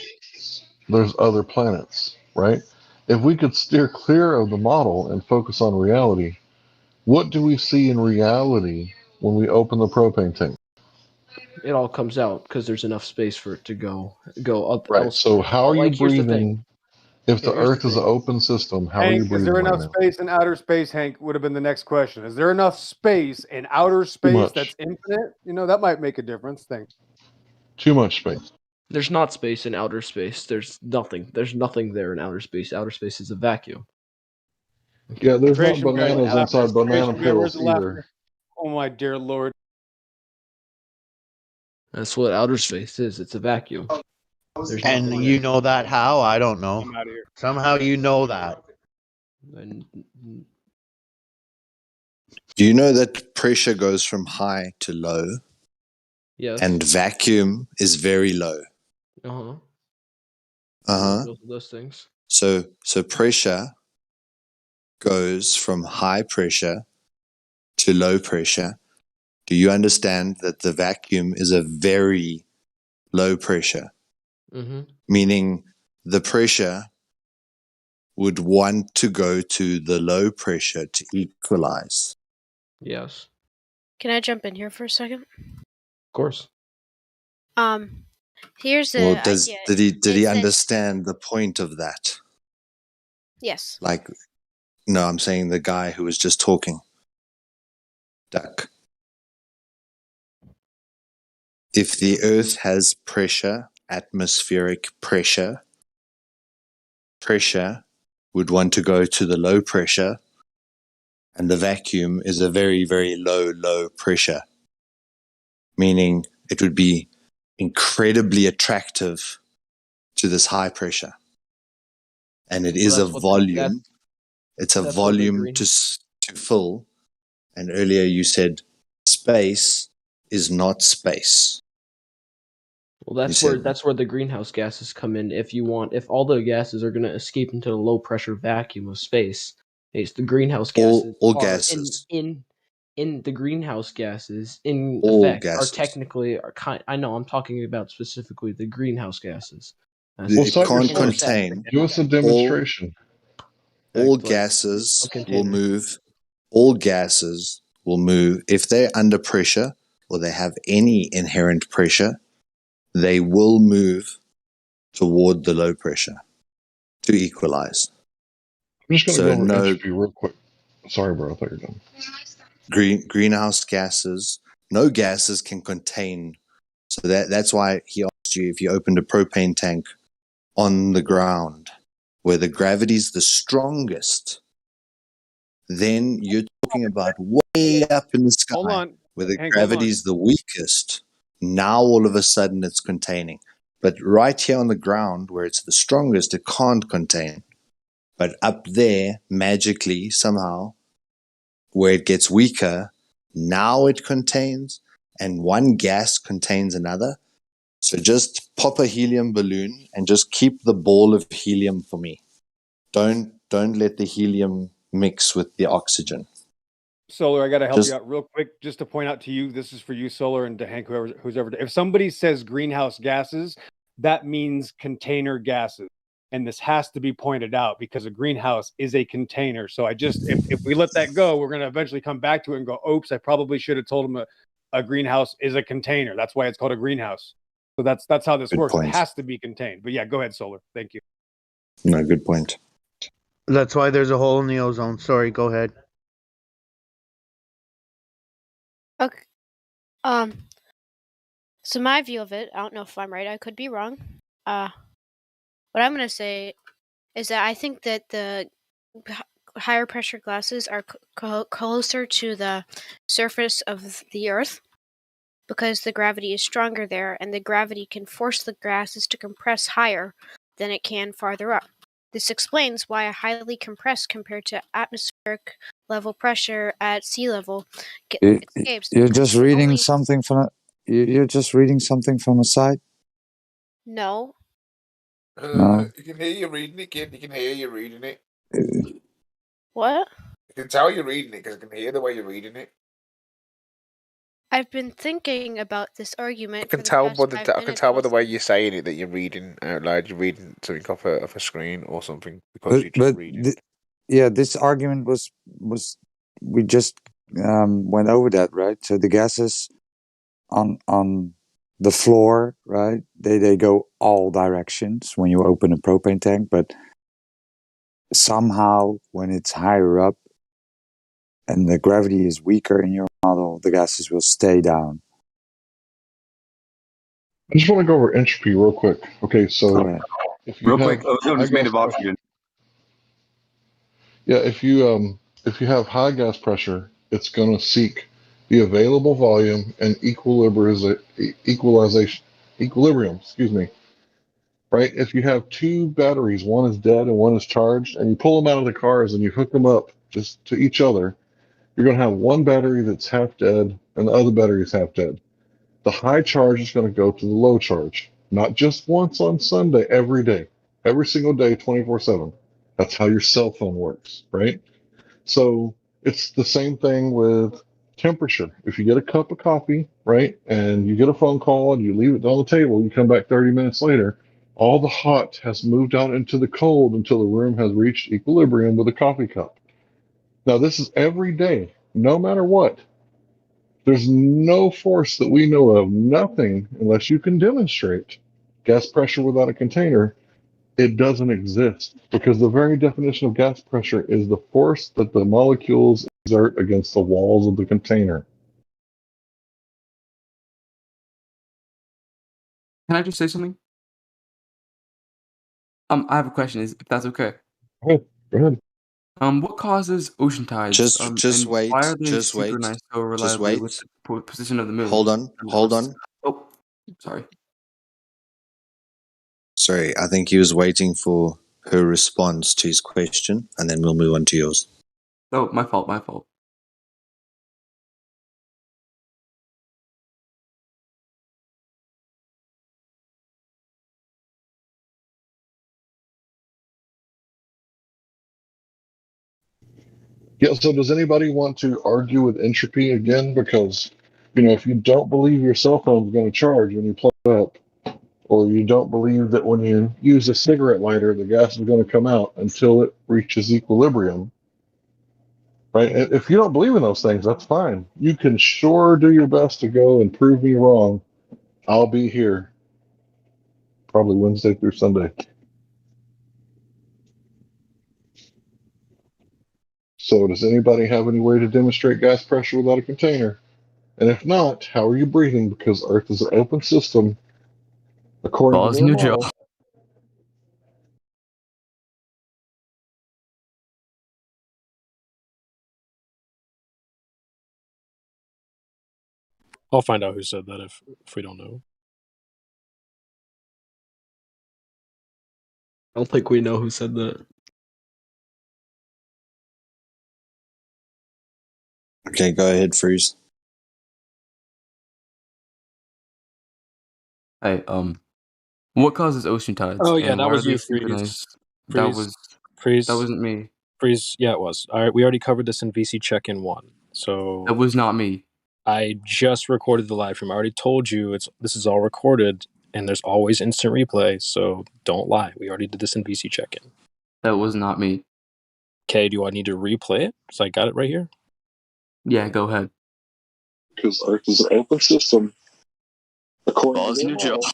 there's other planets, right? If we could steer clear of the model and focus on reality, what do we see in reality when we open the propane tank? it all comes out because there's enough space for it to go up Right. elsewhere. So how But are you like, here's the thing. breathing? If the Here's the Earth is an thing. open system, how are you Hank, is there breathing right enough now? space in outer space, Hank? Would have been the next question. Is there enough space in outer space much. that's infinite? You know, that might make a difference. Think. Too much space. There's not space in outer space. There's nothing. There's nothing there in outer space. Outer space is a vacuum. Yeah, there's not Creation guy, bananas inside banana Creation guy, where's peels the either. laughter? Oh my dear Lord. That's what outer space is. It's a vacuum. There's And nothing you there. know that how? I don't know. I'm out of here. Somehow you know that. Do you know that pressure goes from high to low? Yes. And vacuum is very low. Uh-huh. Uh-huh. Both of those things. So pressure goes from high pressure to low pressure. Do you understand that the vacuum is a very low pressure? Mm-hmm. Meaning the pressure would want to go to the low pressure to equalize. Yes. Can I jump in here for a second? Of course. Here's the Well, idea. did he It says- understand the point of that? Yes. Like, no, I'm saying the guy who was just talking. Duck. If the Earth has pressure, atmospheric pressure, pressure would want to go to the low pressure, and the vacuum is a very, very low pressure, meaning it would be incredibly attractive to this high pressure. And it is a volume. It's a volume to fill. And earlier you said space is not space. Well, that's where the greenhouse gases come in. If all the gases are going to escape into the low pressure vacuum of space, it's the greenhouse gases. All gases. In the greenhouse gases, in All effect, gases. are technically I know I'm talking about specifically the greenhouse gases. It can't contain. Give us a demonstration. All gases will move. All gases will move if they're under pressure or they have any inherent pressure. They will move toward the low pressure to equalize. I'm just going to go over entropy real quick. Sorry, bro. I thought you were done. Greenhouse gases, no gases can contain. So that's why he asked you if you opened a propane tank on the ground where the gravity's the strongest, then you're talking about way up in the sky where the gravity's the weakest. Now all of a sudden it's containing. But right here on the ground where it's the strongest, it can't contain. But up there, magically, somehow, where it gets weaker, now it contains, and one gas contains another. So just pop a helium balloon and just keep the ball of helium for me. Don't let the helium mix with the oxygen. Solar, I got to help you out real quick, just to point out to you, this is for you, Solar, and to Hank, who's ever. If somebody says greenhouse gases, that means container gases. And this has to be pointed out because a greenhouse is a container. So if we let that go, we're going to eventually come back to it and go, oops, I probably should have told him a greenhouse is a container. That's why it's called a greenhouse. So that's how this works. It has to be contained. But yeah, go ahead, Solar. Thank you. No, good point. That's why there's a hole in the ozone. Sorry, go ahead. Okay. So my view of it, I don't know if I'm right. I could be wrong. What I'm going to say is that I think that the higher pressure gases are closer to the surface of the Earth because the gravity is stronger there, and the gravity can force the gases to compress higher than it can farther up. This explains why a highly compressed compared to atmospheric level pressure at sea level escapes. You're just reading something from you're just reading something from a site? No. No. You can hear you reading it, kid. You can hear you reading it. What? I can tell you're reading it because I can hear the way you're reading it. I've been thinking about this argument. I can tell by the way you're saying it that you're reading out loud. You're reading something off a screen or something because you just read it. This argument was we just went over that, right? So the gases on the floor, right? They go all directions when you open a propane tank, but somehow when it's higher up and the gravity is weaker in your model, the gases will stay down. I just want to go over entropy real quick. Okay, so if you ozone is made of oxygen. Yeah, if you have high gas pressure, it's going to seek the available volume and equilibrium, excuse me, right? If you have two batteries, one is dead and one is charged, and you pull them out of the cars and you hook them up just to each other, you're going to have one battery that's half dead and the other battery is half dead. The high charge is going to go to the low charge, not just once on Sunday, every day, every single day, 24/7. That's how your cell phone works, right? So it's the same thing with temperature. If you get a cup of coffee, right, and you get a phone call and you leave it on the table, you come back 30 minutes later, all the hot has moved out into the cold until the room has reached equilibrium with a coffee cup. Now, this is every day, no matter what. There's no force that we know of, nothing, unless you can demonstrate gas pressure without a container. It doesn't exist because the very definition of gas pressure is the force that the molecules exert against the walls of the container. Can I just say something? I have a question. If that's okay? Go ahead. What causes ocean tides? Just And wait. why are they Just wait. synchronized so Just reliably wait. with the position of the moon? Hold on. Hold on. Oh, sorry. Sorry, I think he was waiting for her response to his question, and then we'll move on to yours. Oh, my fault. My fault. Yeah, so does anybody want to argue with entropy again? Because, you know, if you don't believe your cell phone is going to charge when you plug it up, or you don't believe that when you use a cigarette lighter, the gas is going to come out until it reaches equilibrium, right? And if you don't believe in those things, that's fine. You can sure do your best to go and prove me wrong. I'll be here probably Wednesday through Sunday. So does anybody have any way to demonstrate gas pressure without a container? And if not, how are you breathing? Because Earth is an open system according Balls to in their your jaw. model. I'll find out who said that if we don't know. I don't think we know who said that. Okay, go ahead, Freeze. Hey, what causes ocean tides? Oh yeah, And that why was are they you, Freeze. synchronized? Freeze. That wasn't me. Freeze. Yeah, it was. All right, we already covered this in VC check-in 1. So That was not me. I just recorded the live stream. I already told you this is all recorded, and there's always instant replay. So don't lie. We already did this in VC check-in. That was not me. Okay, do I need to replay it? So I got it right here. Yeah, go ahead. Because Earth is an open system according Balls to in their your jaw. model.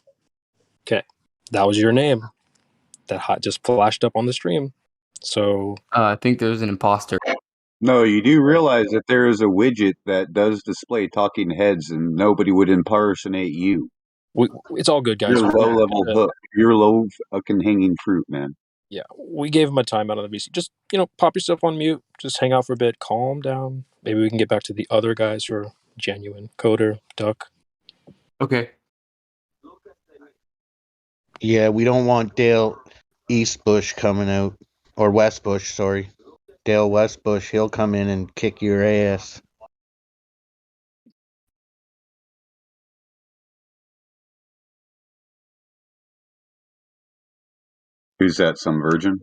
Okay, that was your name. That just flashed up on the stream. So I think there's an imposter. No, you do realize that there is a widget that does display talking heads, and nobody would impersonate you. It's all good, guys. You're low level hook. You're low fucking hanging fruit, man. Yeah, we gave him a timeout on the VC. Just, pop yourself on mute. Just hang out for a bit. Calm down. Maybe we can get back to the other guys who are genuine. Coder, Duck. Okay. Yeah, we don't want Dale Eastbush coming out. Or Westbush, sorry. Dale Westbush, he'll come in and kick your ass. Who's that? Some virgin?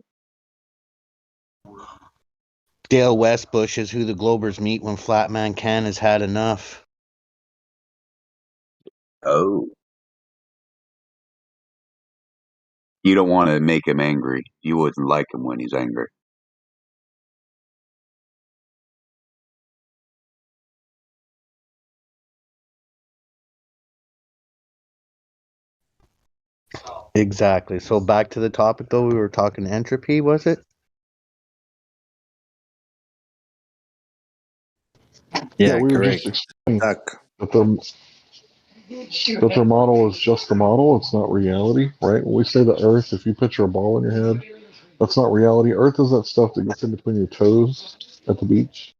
Dale Westbush is who the Globers meet when Flatman Can has had enough. Oh. You don't want to make him angry. You wouldn't like him when he's angry. Exactly. So back to the topic, though. We were talking entropy, was it? Yeah, we were correct. just explaining that their model is just the model. It's not reality, right? When we say the Earth, if you picture a ball in your head, that's not reality. Earth is that stuff that gets in between your toes at the beach.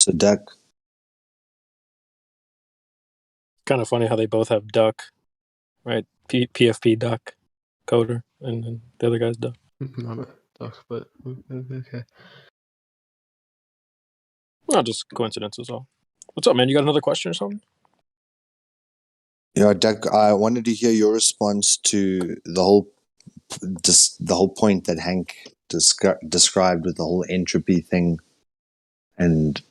So duck. Kind of funny how they both have duck, right? PFP duck, coder, and the other guy's duck. Not a duck, but okay. Well, just coincidences all. What's up, man? You got another question or something? Yeah, Doug, I wanted to hear your response to the whole point that Hank described with the whole entropy thing, and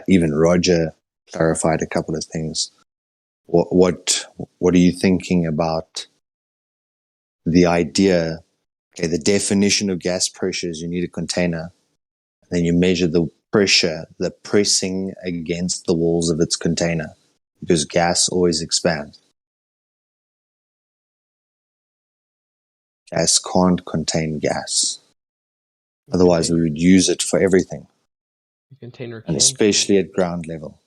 even Roger clarified a couple of things. What are you thinking about the idea? Okay, the definition of gas pressure is you need a container, then you measure the pressure, the pressing against the walls of its container, because gas always expands. Gas can't contain gas. Otherwise, we would use it for everything, The container and can. especially at ground level.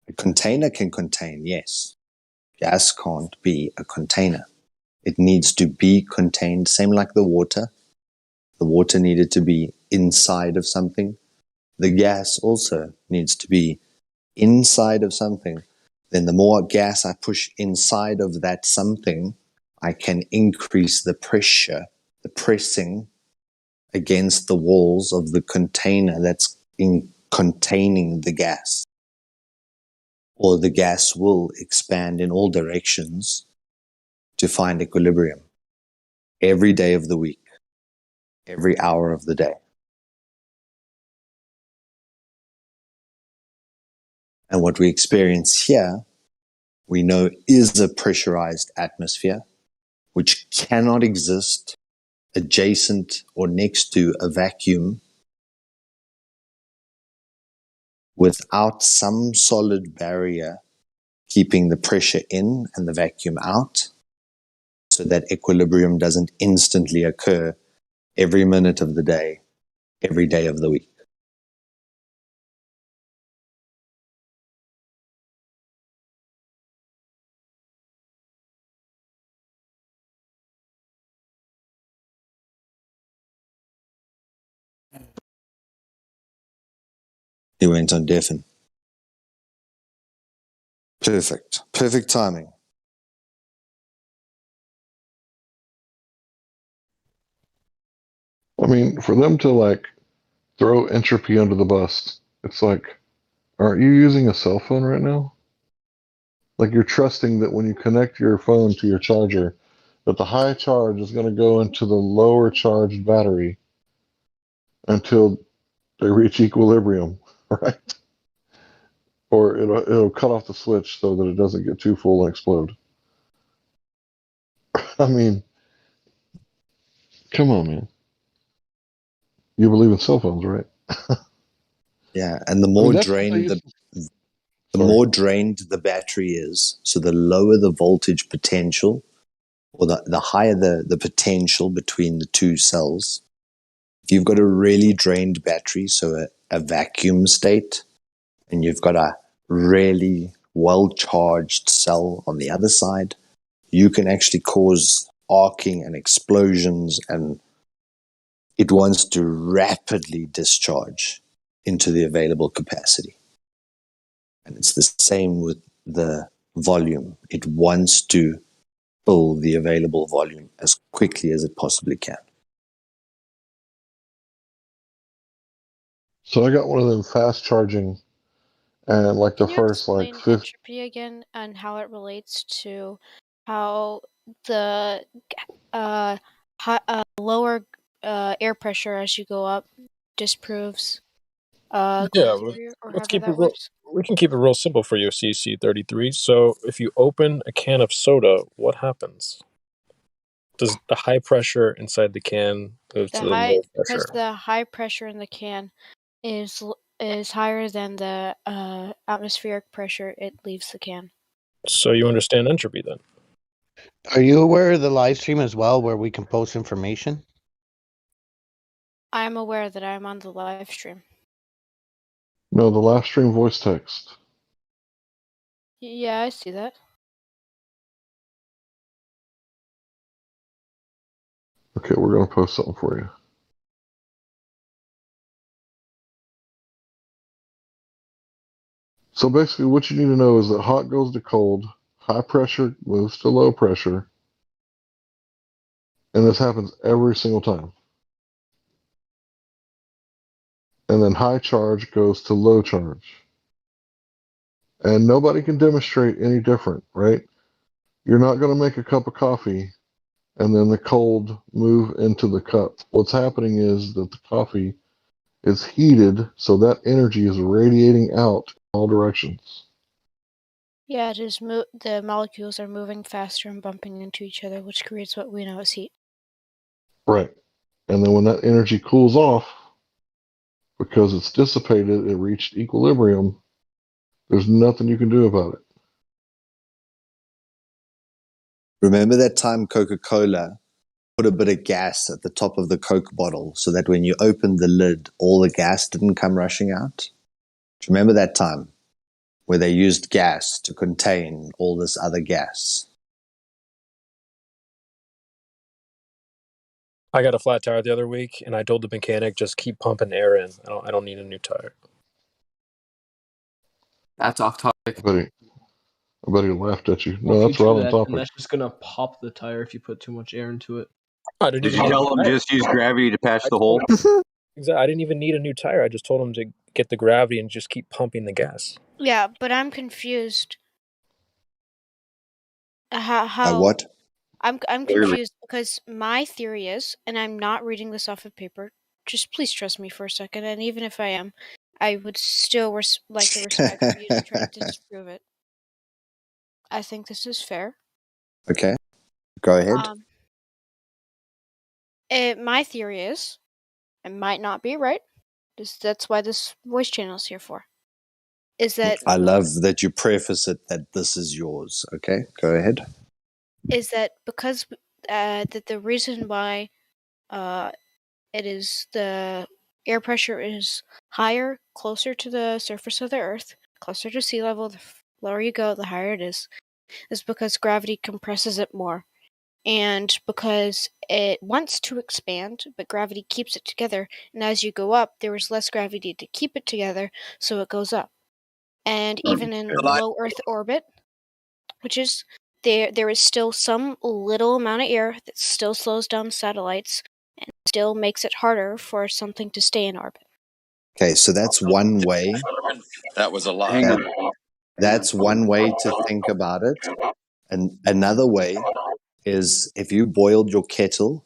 A container can contain, yes. Gas can't be a container. It needs to be contained, same like the water. The water needed to be inside of something. The gas also needs to be inside of something. Then the more gas I push inside of that something, I can increase the pressure, the pressing against the walls of the container that's containing the gas. Or the gas will expand in all directions to find equilibrium every day of the week, every hour of the day. And what we experience here, we know is a pressurized atmosphere, which cannot exist adjacent or next to a vacuum without some solid barrier keeping the pressure in and the vacuum out, so that equilibrium doesn't instantly occur every minute of the day, every day of the week. He went on deafen. Perfect. Perfect timing. I mean, for them to like throw entropy under the bus, it's like, aren't you using a cell phone right now? Like you're trusting that when you connect your phone to your charger, that the high charge is going to go into the lower charged battery until they reach equilibrium, right? Or it'll cut off the switch so that it doesn't get too full and explode. I mean, come on, man. You believe in cell phones, right? Yeah, and the I mean, more that's what they drained used the more drained the battery is, so the lower the voltage potential, or the higher the potential between the two cells. If you've got a really drained battery, so a vacuum state, and you've got a really well-charged cell on the other side, you can actually cause arcing and explosions, and it wants to rapidly discharge into the available capacity. And it's the same with the volume. It wants to fill the available volume as quickly as it possibly can. So I got one of them fast charging, and like the Can you first like explain 50. entropy again and how it relates to how the lower air pressure as you go up disproves Yeah, cold theory or let's however keep it that real. works? We can keep it real simple for you, CC33. So, if you open a can of soda, what happens? Does the high pressure inside the can move to the low Because pressure? the high pressure in the can is higher than the atmospheric pressure it leaves the can. So you understand entropy then? Are you aware of the live stream as well, where we can post information? I'm aware that I'm on the live stream. No, the live stream voice text. Yeah, I see that. Okay, we're gonna post something for you. So basically, what you need to know is that hot goes to cold, high pressure moves to low pressure, and this happens every single time. And then high charge goes to low charge. And nobody can demonstrate any different, right? You're not going to make a cup of coffee and then the cold move into the cup. What's happening is that the coffee is heated, so that energy is radiating out in all directions. Yeah, it is. The molecules are moving faster and bumping into each other, which creates what we know as heat. Right. And then when that energy cools off, because it's dissipated, it reached equilibrium, there's nothing you can do about it. Remember that time Coca-Cola put a bit of gas at the top of the Coke bottle so that when you opened the lid, all the gas didn't come rushing out? Do you remember that time where they used gas to contain all this other gas? I got a flat tire the other week, and I told the mechanic just keep pumping air in. I don't need a new tire. That's off topic. I bet he laughed at you. Well, No, if you that's right do on that, topic. then that's just gonna pop the tire if you put too much air into it. I didn't Did even you need a tell new them tire. just use gravity to patch I the hole? I didn't even need a new tire. I just told him to get the gravity and just keep pumping the gas. Yeah, but I'm confused. How What? I'm Clearly. confused because my theory is, and I'm not reading this off of paper. Just please trust me for a second, and even if I am, I would still like to respect for you to try to disprove it. I think this is fair. Okay, go ahead. My theory is, it might not be right. That's why this voice channel is here for. Is that I love that you preface it that this is yours. Okay, go ahead. Is that because that the reason why it is the air pressure is higher, closer to the surface of the Earth, closer to sea level, the lower you go, the higher it is because gravity compresses it more. And because it wants to expand, but gravity keeps it together, and as you go up, there is less gravity to keep it together, so it goes up. And even in low Earth orbit, which is there is still some little amount of air that still slows down satellites and still makes it harder for something to stay in orbit. Okay, so that's one way. That was a lie. That's one way to think about it. And another way is if you boiled your kettle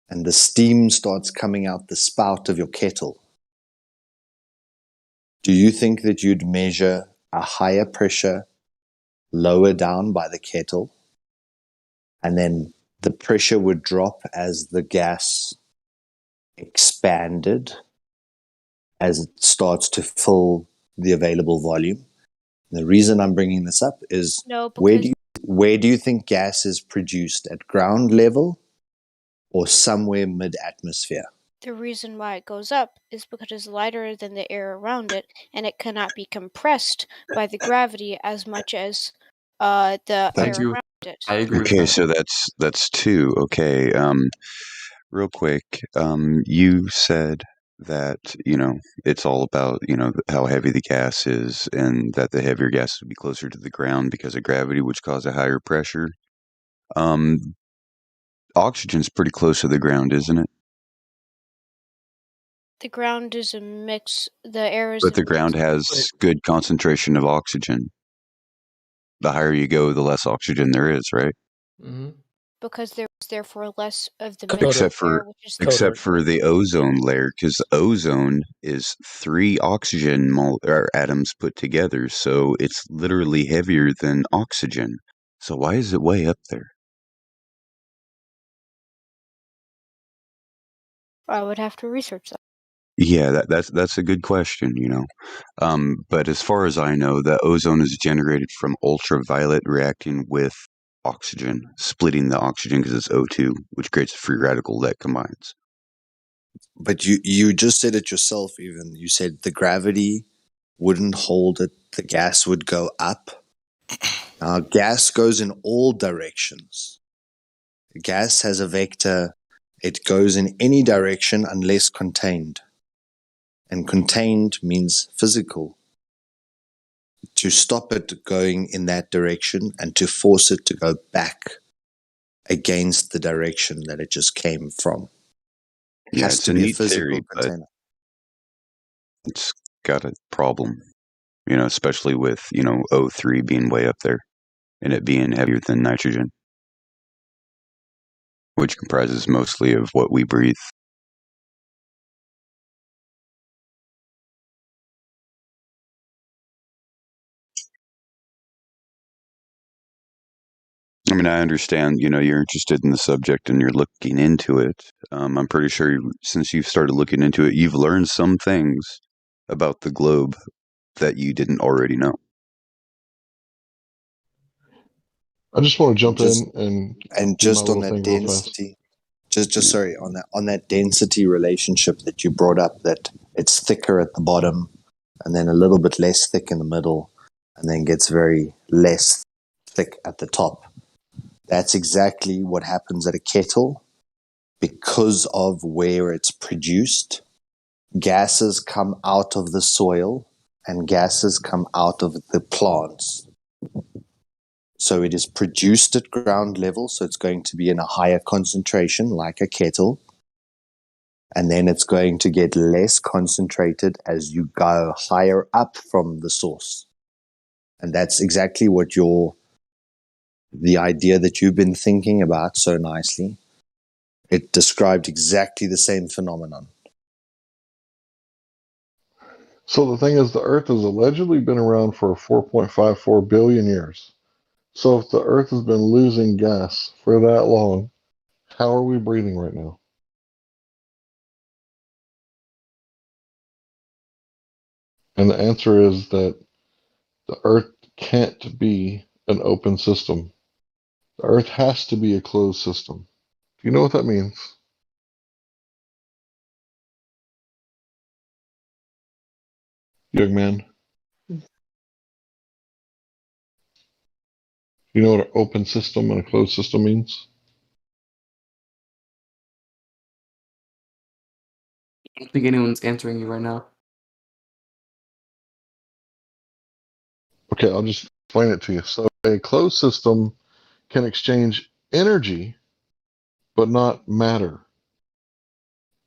and the steam starts coming out the spout of your kettle, do you think that you'd measure a higher pressure lower down by the kettle, and then the pressure would drop as the gas expanded, as it starts to fill the available volume? And the reason I'm bringing this up is where do you think gas is produced, at ground level or somewhere mid-atmosphere? The reason why it goes up is because it's lighter than the air around it, and it cannot be compressed by the gravity as much as the air around it. I agree. Okay, so that's two. Okay, real quick, you said that it's all about how heavy the gas is, and that the heavier gas would be closer to the ground because of gravity, which causes a higher pressure. Oxygen's pretty close to the ground, isn't it? The ground is a mix. The air is. But the ground has good concentration of oxygen. The higher you go, the less oxygen there is, right? Mm-hmm. Because there is therefore less of the except for the ozone layer, because ozone is 3 oxygen atoms put together, so it's literally heavier than oxygen. So why is it way up there? I would have to research that. Yeah, that's a good question, but as far as I know, the ozone is generated from ultraviolet reacting with oxygen, splitting the oxygen because it's O2, which creates a free radical that combines. But you just said it yourself, even. You said the gravity wouldn't hold it, the gas would go up. Now, gas goes in all directions. Gas has a vector. It goes in any direction unless contained. And contained means physical. to stop it going in that direction and to force it to go back against the direction that it just came from. It Yeah, has it's to a be a neat physical theory, but container. it's got a problem, especially with, O3 being way up there and it being heavier than nitrogen, which comprises mostly of what we breathe. I mean, I understand, you're interested in the subject and you're looking into it. I'm pretty sure since you've started looking into it, you've learned some things about the globe that you didn't already know. I just want to jump in and do my Just on little that thing real fast. density, sorry, on that density relationship that you brought up, that it's thicker at the bottom and then a little bit less thick in the middle and then gets very less thick at the top. That's exactly what happens at a kettle. Because of where it's produced, gases come out of the soil and gases come out of the plants. So it is produced at ground level, so it's going to be in a higher concentration, like a kettle. And then it's going to get less concentrated as you go higher up from the source. And that's exactly what the idea that you've been thinking about so nicely. It described exactly the same phenomenon. So the thing is, the Earth has allegedly been around for 4.54 billion years. So if the Earth has been losing gas for that long, how are we breathing right now? And the answer is that the Earth can't be an open system. The Earth has to be a closed system. Do you know what that means? Young man, you know what an open system and a closed system means? I don't think anyone's answering you right now. Okay, I'll just explain it to you. So a closed system can exchange energy, but not matter.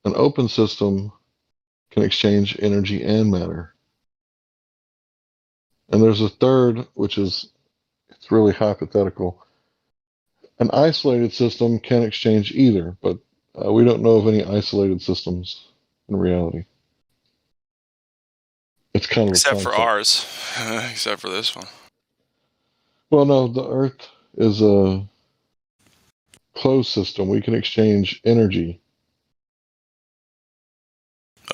An open system can exchange energy and matter. And there's a third, which is, it's really hypothetical. An isolated system can exchange either, but we don't know of any isolated systems in reality. It's kind of Except a for concept. ours. Except for this one. Well, no, the Earth is a closed system. We can exchange energy.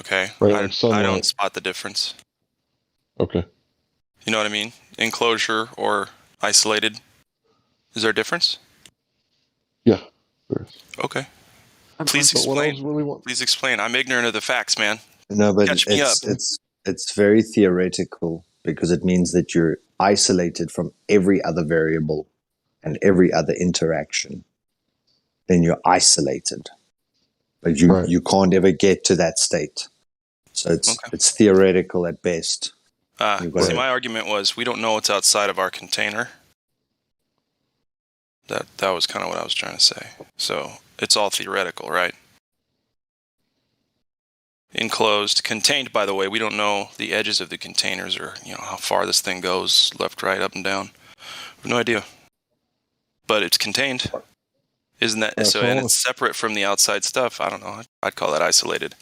Okay. Right, I like sunlight. don't spot the difference. Okay. You know what I mean? Enclosure or isolated. Is there a difference? Yeah, there is. Okay. Please explain. Please explain. I'm ignorant of the facts, man. No, but Catch me up. it's very theoretical because it means that you're isolated from every other variable and every other interaction. Then you're isolated, but you can't ever get to that state. So it's theoretical at best. See, my argument was we don't know what's outside of our container. That was kind of what I was trying to say. So it's all theoretical, right? Enclosed, contained. By the way, we don't know the edges of the containers or how far this thing goes, left, right, up, and down. We have no idea. But it's contained, isn't that so? And it's separate from the outside stuff. I don't know. I'd call that isolated.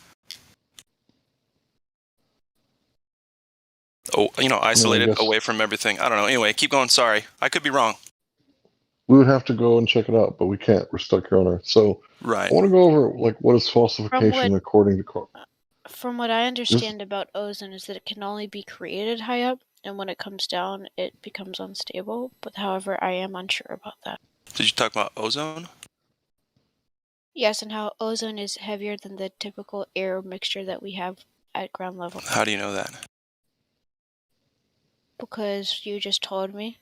Oh, isolated away from everything. I don't know. Anyway, keep going. Sorry, I could be wrong. We would have to go and check it out, but we can't. We're stuck here on Earth. So right. I want to go over what is falsification according to From what I understand about ozone is that it can only be created high up, and when it comes down, it becomes unstable. But however, I am unsure about that. Did you talk about ozone? Yes, and how ozone is heavier than the typical air mixture that we have at ground level. How do you know that? Because you just told me.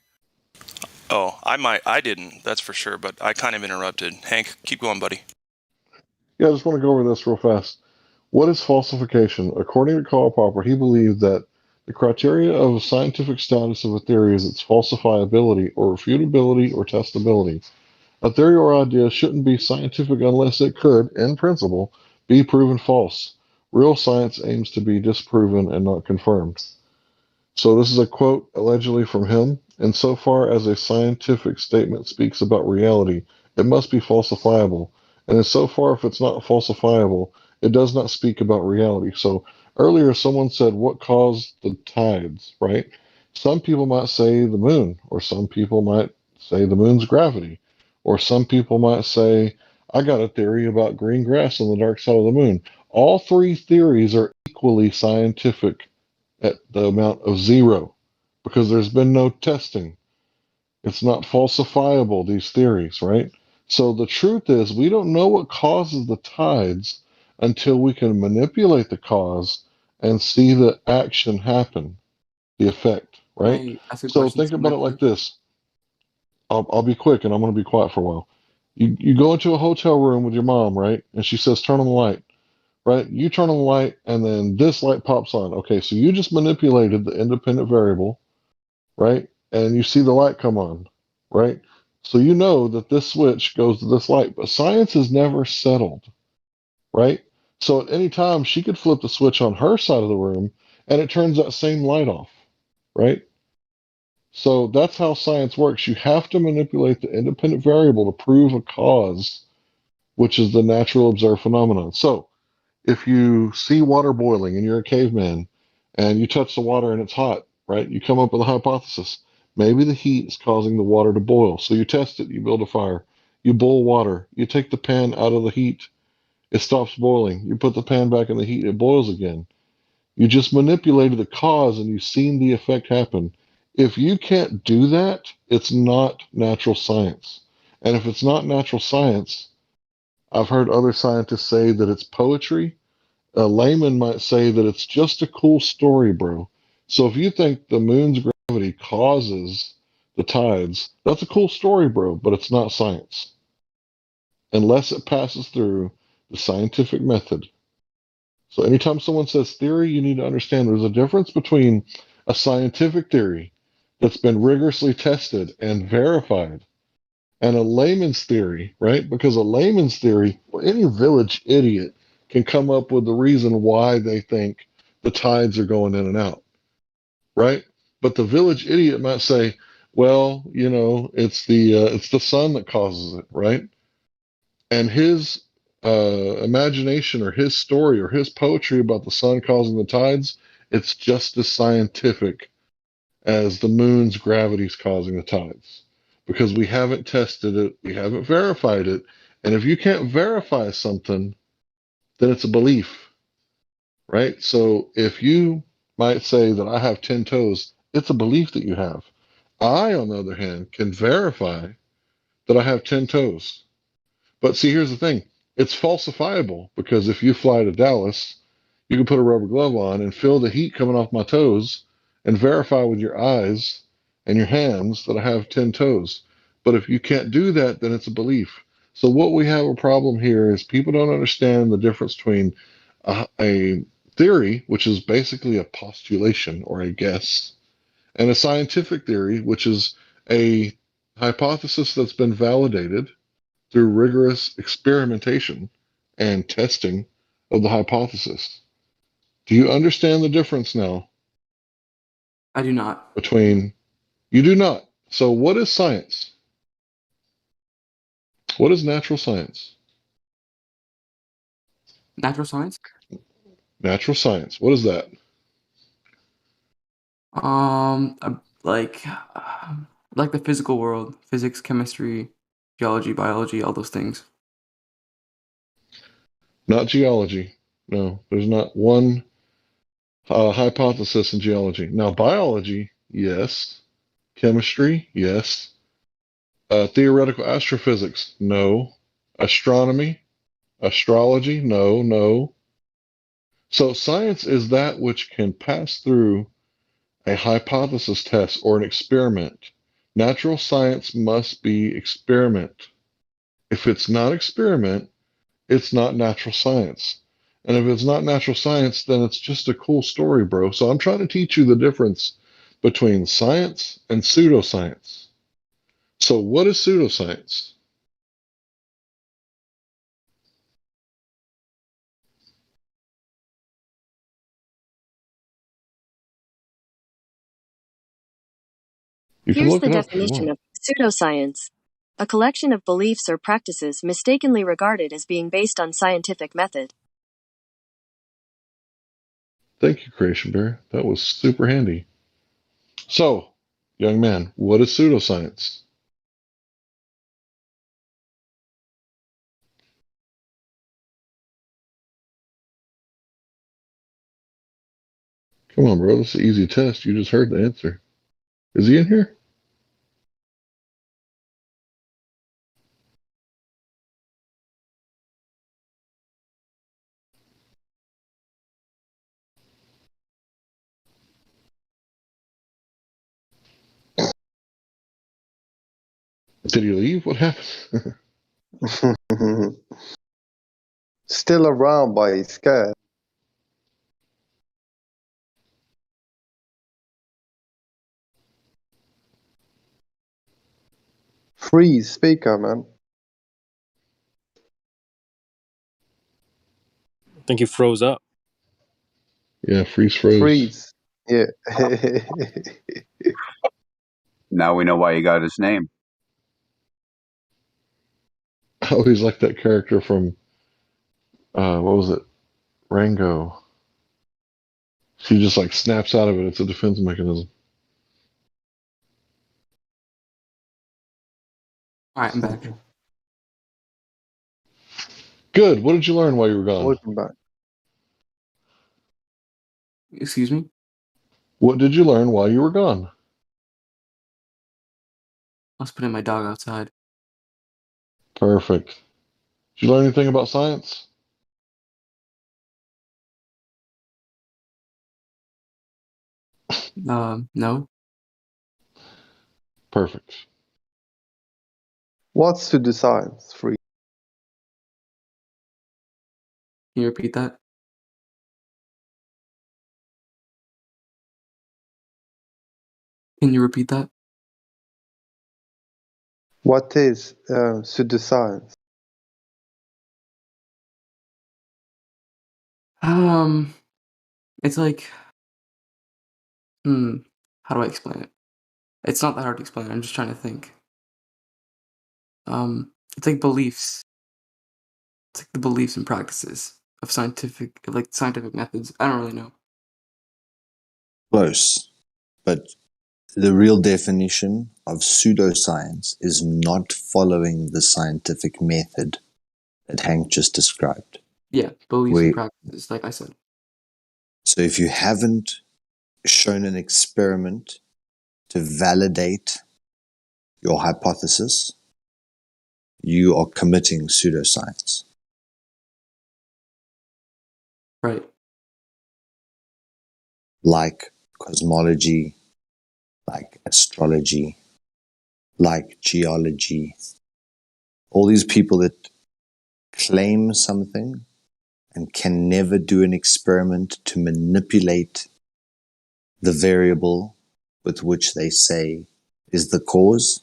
Oh, I didn't, that's for sure, but I kind of interrupted. Hank, keep going, buddy. Yeah, I just want to go over this real fast. What is falsification? According to Karl Popper, he believed that The criteria of scientific status of a theory is its falsifiability or refutability or testability. A theory or idea shouldn't be scientific unless it could, in principle, be proven false. Real science aims to be disproven and not confirmed. So this is a quote allegedly from him. Insofar as a scientific statement speaks about reality, it must be falsifiable. And insofar if it's not falsifiable, it does not speak about reality. So earlier someone said, what caused the tides, right? Some people might say the moon, or some people might say the moon's gravity, or some people might say, I got a theory about green grass on the dark side of the moon. All three theories are equally scientific at the amount of zero because there's been no testing. It's not falsifiable, these theories, right? So the truth is, we don't know what causes the tides until we can manipulate the cause and see the action happen, the effect, Can right? I ask a So question think about it similar to like this. I'll be quick and I'm going to be quiet for a while. You go into a hotel room with your mom, right? And she says, turn on the light. Right? You turn on the light and then this light pops on. Okay, so you just manipulated the independent variable, right? And you see the light come on, right? So you know that this switch goes to this light, but science is never settled, right? So at any time she could flip the switch on her side of the room and it turns that same light off, right? So that's how science works. You have to manipulate the independent variable to prove a cause, which is the natural observed phenomenon. So if you see water boiling and you're a caveman and you touch the water and it's hot, right? You come up with a hypothesis. Maybe the heat is causing the water to boil. So you test it, you build a fire, you boil water, you take the pan out of the heat, it stops boiling. You put the pan back in the heat, it boils again. You just manipulated the cause and you've seen the effect happen. If you can't do that, it's not natural science. And if it's not natural science, I've heard other scientists say that it's poetry. A layman might say that it's just a cool story, bro. So if you think the moon's gravity causes the tides, that's a cool story, bro, but it's not science unless it passes through the scientific method. So anytime someone says theory, you need to understand there's a difference between a scientific theory that's been rigorously tested and verified and a layman's theory, right? Because a layman's theory, well, any village idiot can come up with the reason why they think the tides are going in and out, right? But the village idiot might say, well, you know, it's the sun that causes it, right? And his imagination or his story or his poetry about the sun causing the tides, it's just as scientific as the moon's gravity is causing the tides because we haven't tested it, we haven't verified it. And if you can't verify something, then it's a belief, right? So if you might say that I have 10 toes, it's a belief that you have. I, on the other hand, can verify that I have 10 toes. But see, here's the thing it's falsifiable because if you fly to Dallas, you can put a rubber glove on and feel the heat coming off my toes and verify with your eyes and your hands that I have 10 toes. But if you can't do that, then it's a belief. So, what we have a problem here is people don't understand the difference between a theory, which is basically a postulation or a guess, and a scientific theory, which is a hypothesis that's been validated through rigorous experimentation and testing of the hypothesis. Do you understand the difference now I do not. between you do not? So what is science? What is natural science? Natural science? Natural science. What is that? Like the physical world, physics, chemistry, geology, biology, all those things. Not geology. No, there's not one hypothesis in geology. Now, biology, yes. Chemistry, yes. Theoretical astrophysics, no. Astronomy, astrology, no, no. So science is that which can pass through a hypothesis test or an experiment. Natural science must be experiment. If it's not experiment, it's not natural science. And if it's not natural science, then it's just a cool story, bro. So I'm trying to teach you the difference between science and pseudoscience. So what is pseudoscience? You can Here's look the it up if you definition want. of pseudoscience: a collection of beliefs or practices mistakenly regarded as being based on scientific method. Thank you, Creation Bear. That was super handy. So, young man, what is pseudoscience? Come on, bro. This is an easy test. You just heard the answer. Is he in here? Did he leave? What happened? Still around, but he's scared. Freeze speaker, man. I think he froze up. Yeah, freeze froze. Freeze. Yeah. Now we know why he got his name. I always like that character from, what was it? Rango. She just like snaps out of it. It's a defense mechanism. All right, I'm back. Good. What did you learn while you were gone? Welcome back. Excuse me? What did you learn while you were gone? I was putting my dog outside. Perfect. Did you learn anything about science? No. Perfect. What's pseudoscience? Freeze. Can you repeat that? Can you repeat that? What is pseudoscience? It's like, how do I explain it? It's not that hard to explain. I'm just trying to think. It's like beliefs. It's like the beliefs and practices of scientific methods. I don't really know. Close. But the real definition of pseudoscience is not following the scientific method that Hank just described. Yeah, beliefs and practices, like I said. So if you haven't shown an experiment to validate your hypothesis, you are committing pseudoscience. Right. Like cosmology, like astrology, like geology. All these people that claim something and can never do an experiment to manipulate the variable with which they say is the cause.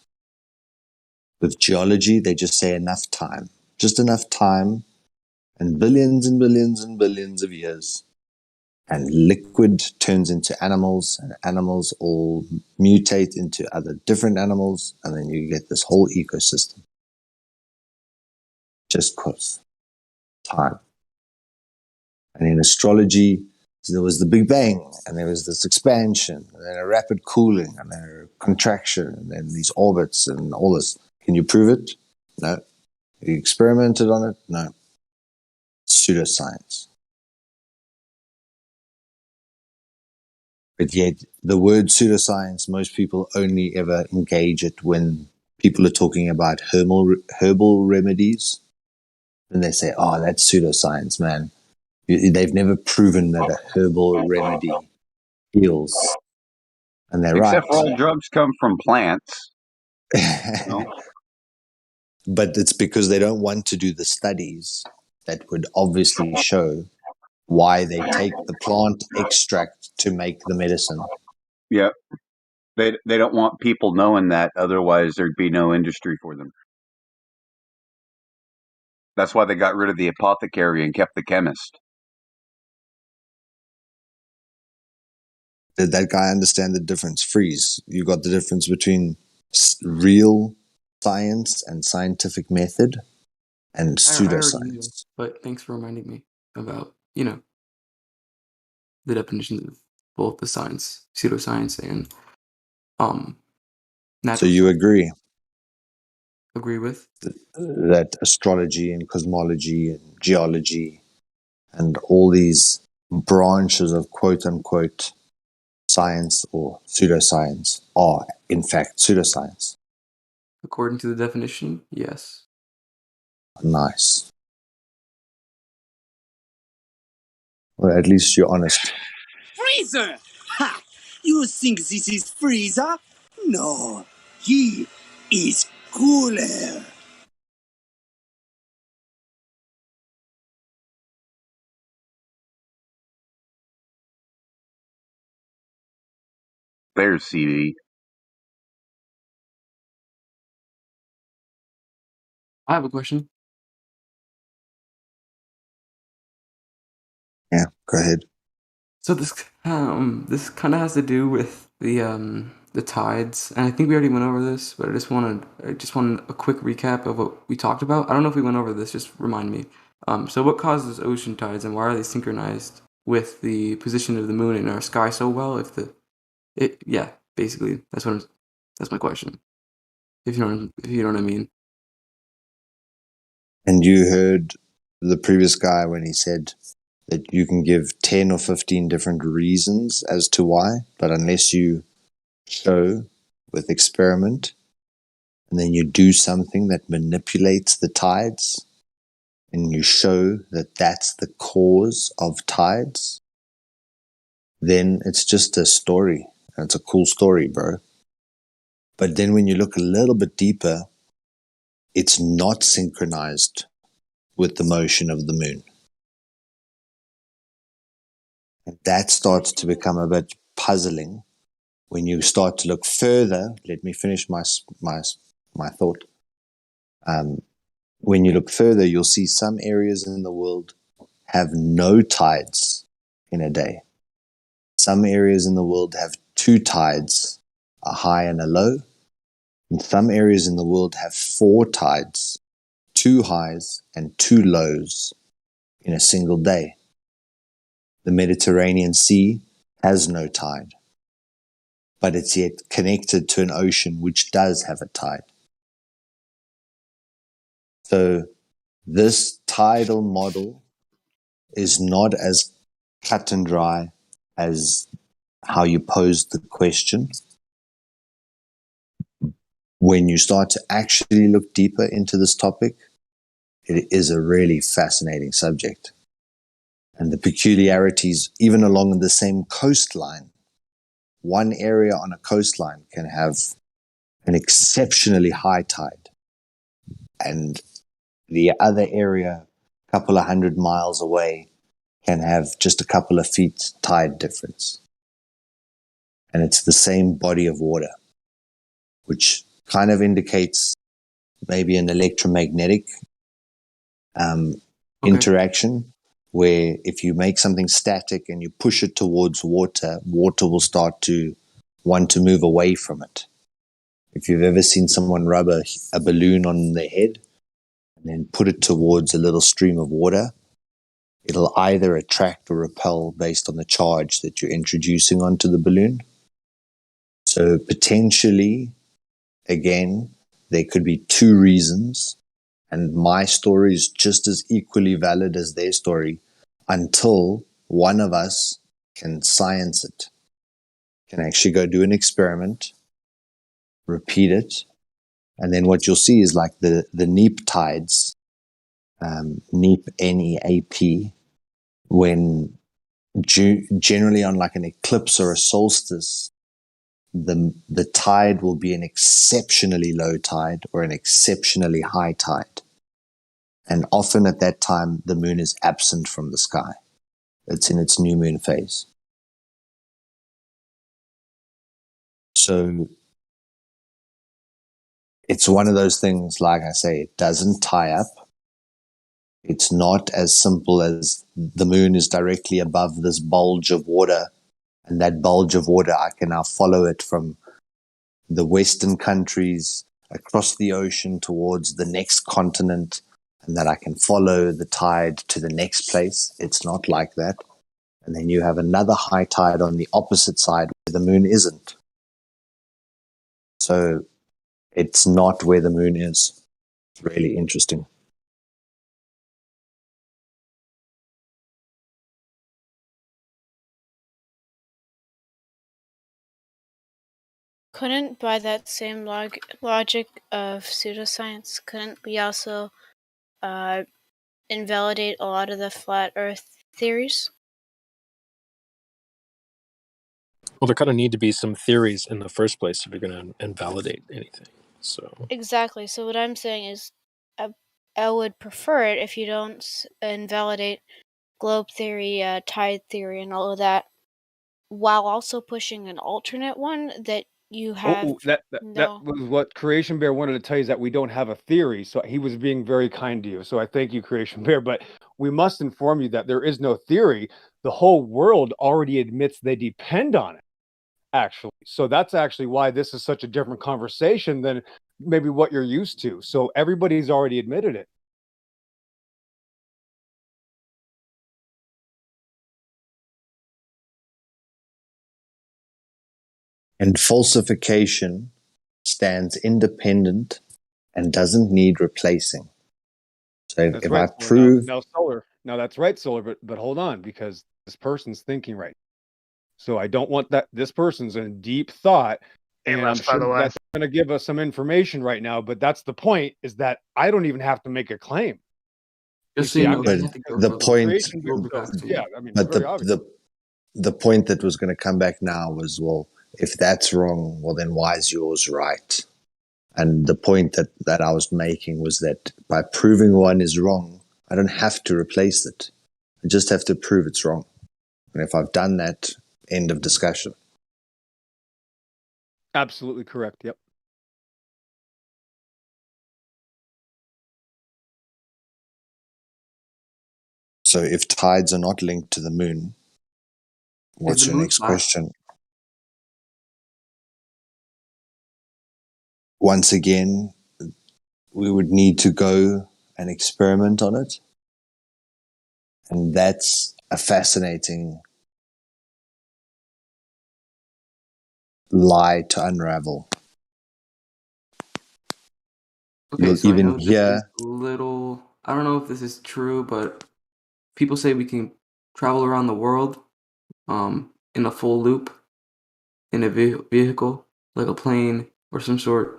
With geology, they just say enough time. Just enough time and billions and billions and billions of years. And liquid turns into animals, and animals all mutate into other different animals, and then you get this whole ecosystem. Just because time. And in astrology, there was the Big Bang, and there was this expansion, and then a rapid cooling, and then a contraction, and then these orbits, and all this. Can you prove it? No. You experimented on it? No. Pseudoscience. But yet, the word pseudoscience, most people only ever engage it when people are talking about herbal remedies. And they say, oh, that's pseudoscience, man. They've never proven that a herbal remedy heals. And they're Except for right. all drugs come from plants. No? But it's because they don't want to do the studies that would obviously show why they take the plant extract to make the medicine. Yeah. They don't want people knowing that, otherwise there'd be no industry for them. That's why they got rid of the apothecary and kept the chemist. Did that guy understand the difference? Freeze. You got the difference between real science and scientific method and I already knew, pseudoscience. but thanks for reminding me about, the definitions of both the science, pseudoscience, and So natural you science. agree Agree with? that astrology and cosmology and geology and all these branches of quote unquote science or pseudoscience are in fact pseudoscience. According to the definition, yes. Nice. Well, at least you're honest. Freezer! Ha! You think this is Freezer? No, he is cooler. There's CD. I have a question. Yeah, go ahead. So this kind of has to do with the tides, and I think we already went over this, but I just wanted a quick recap of what we talked about. I don't know if we went over this. Just remind me. So what causes ocean tides, and why are they synchronized with the position of the moon in our sky so well? Basically that's my question. If you know what I mean. And you heard the previous guy when he said that you can give 10 or 15 different reasons as to why, but unless you show with experiment and then you do something that manipulates the tides and you show that that's the cause of tides, then it's just a story. And it's a cool story, bro. But then when you look a little bit deeper, it's not synchronized with the motion of the moon. And that starts to become a bit puzzling when you start to look further. Let me finish my thought. When you look further, you'll see some areas in the world have no tides in a day. Some areas in the world have two tides, a high and a low. And some areas in the world have four tides, two highs and two lows in a single day. The Mediterranean Sea has no tide, but it's yet connected to an ocean which does have a tide. So this tidal model is not as cut and dry as how you posed the question. When you start to actually look deeper into this topic, it is a really fascinating subject. And the peculiarities, even along the same coastline, one area on a coastline can have an exceptionally high tide, and the other area, a couple of 100 miles away, can have just a couple of feet tide difference. And it's the same body of water, which kind of indicates maybe an electromagnetic interaction, where if you make something static and you push it towards water, water will start to want to move away from it. If you've ever seen someone rub a balloon on their head and then put it towards a little stream of water, it'll either attract or repel based on the charge that you're introducing onto the balloon. So potentially, again, there could be two reasons, and my story is just as equally valid as their story until one of us can science it, can actually go do an experiment, repeat it, and then what you'll see is like the neap tides, neap, N-E-A-P, when generally on like an eclipse or a solstice, the tide will be an exceptionally low tide or an exceptionally high tide. And often at that time, the moon is absent from the sky. it's in its new moon phase. So it's one of those things, like I say, it doesn't tie up. It's not as simple as the moon is directly above this bulge of water, and that bulge of water, I can now follow it from the Western countries across the ocean towards the next continent, and that I can follow the tide to the next place. It's not like that. And then you have another high tide on the opposite side where the moon isn't. So it's not where the moon is. It's really interesting. Couldn't, by that same logic of pseudoscience, couldn't we also invalidate a lot of the flat Earth theories? Well, there kind of need to be some theories in the first place if you're going to invalidate anything. So Exactly. So what I'm saying is, I would prefer it if you don't invalidate globe theory, tide theory, and all of that, while also pushing an alternate one that you have. Oh, that No. was what Creation Bear wanted to tell you, is that we don't have a theory. So he was being very kind to you. So I thank you, Creation Bear. But we must inform you that there is no theory. The whole world already admits they depend on it, actually. So that's actually why this is such a different conversation than maybe what you're used to. So everybody's already admitted it. And falsification stands independent and doesn't need replacing. So That's if right. I Well, prove now Solar. Now that's right, Solar. But hold on, because this person's thinking right. So I don't want that. This person's in deep thought, and I'm by sure the way. that's going to give us some information right now. But that's the point: is that I don't even have to make a claim. Just so you know, but he had to go the for point, Creation Bear, so, yeah, I mean, it's but very obvious. the point that was going to come back now was, well, if that's wrong, well, then why is yours right? And the point that I was making was that by proving one is wrong, I don't have to replace it. I just have to prove it's wrong. And if I've done that, end of discussion. Absolutely correct. Yep. So if tides are not linked to the moon, what's your next question? Once again, we would need to go and experiment on it. And that's a fascinating lie to unravel. Okay, You'll so I even know this hear is a little. I don't know if this is true, but people say we can travel around the world, in a full loop, in a vehicle, like a plane or some sort.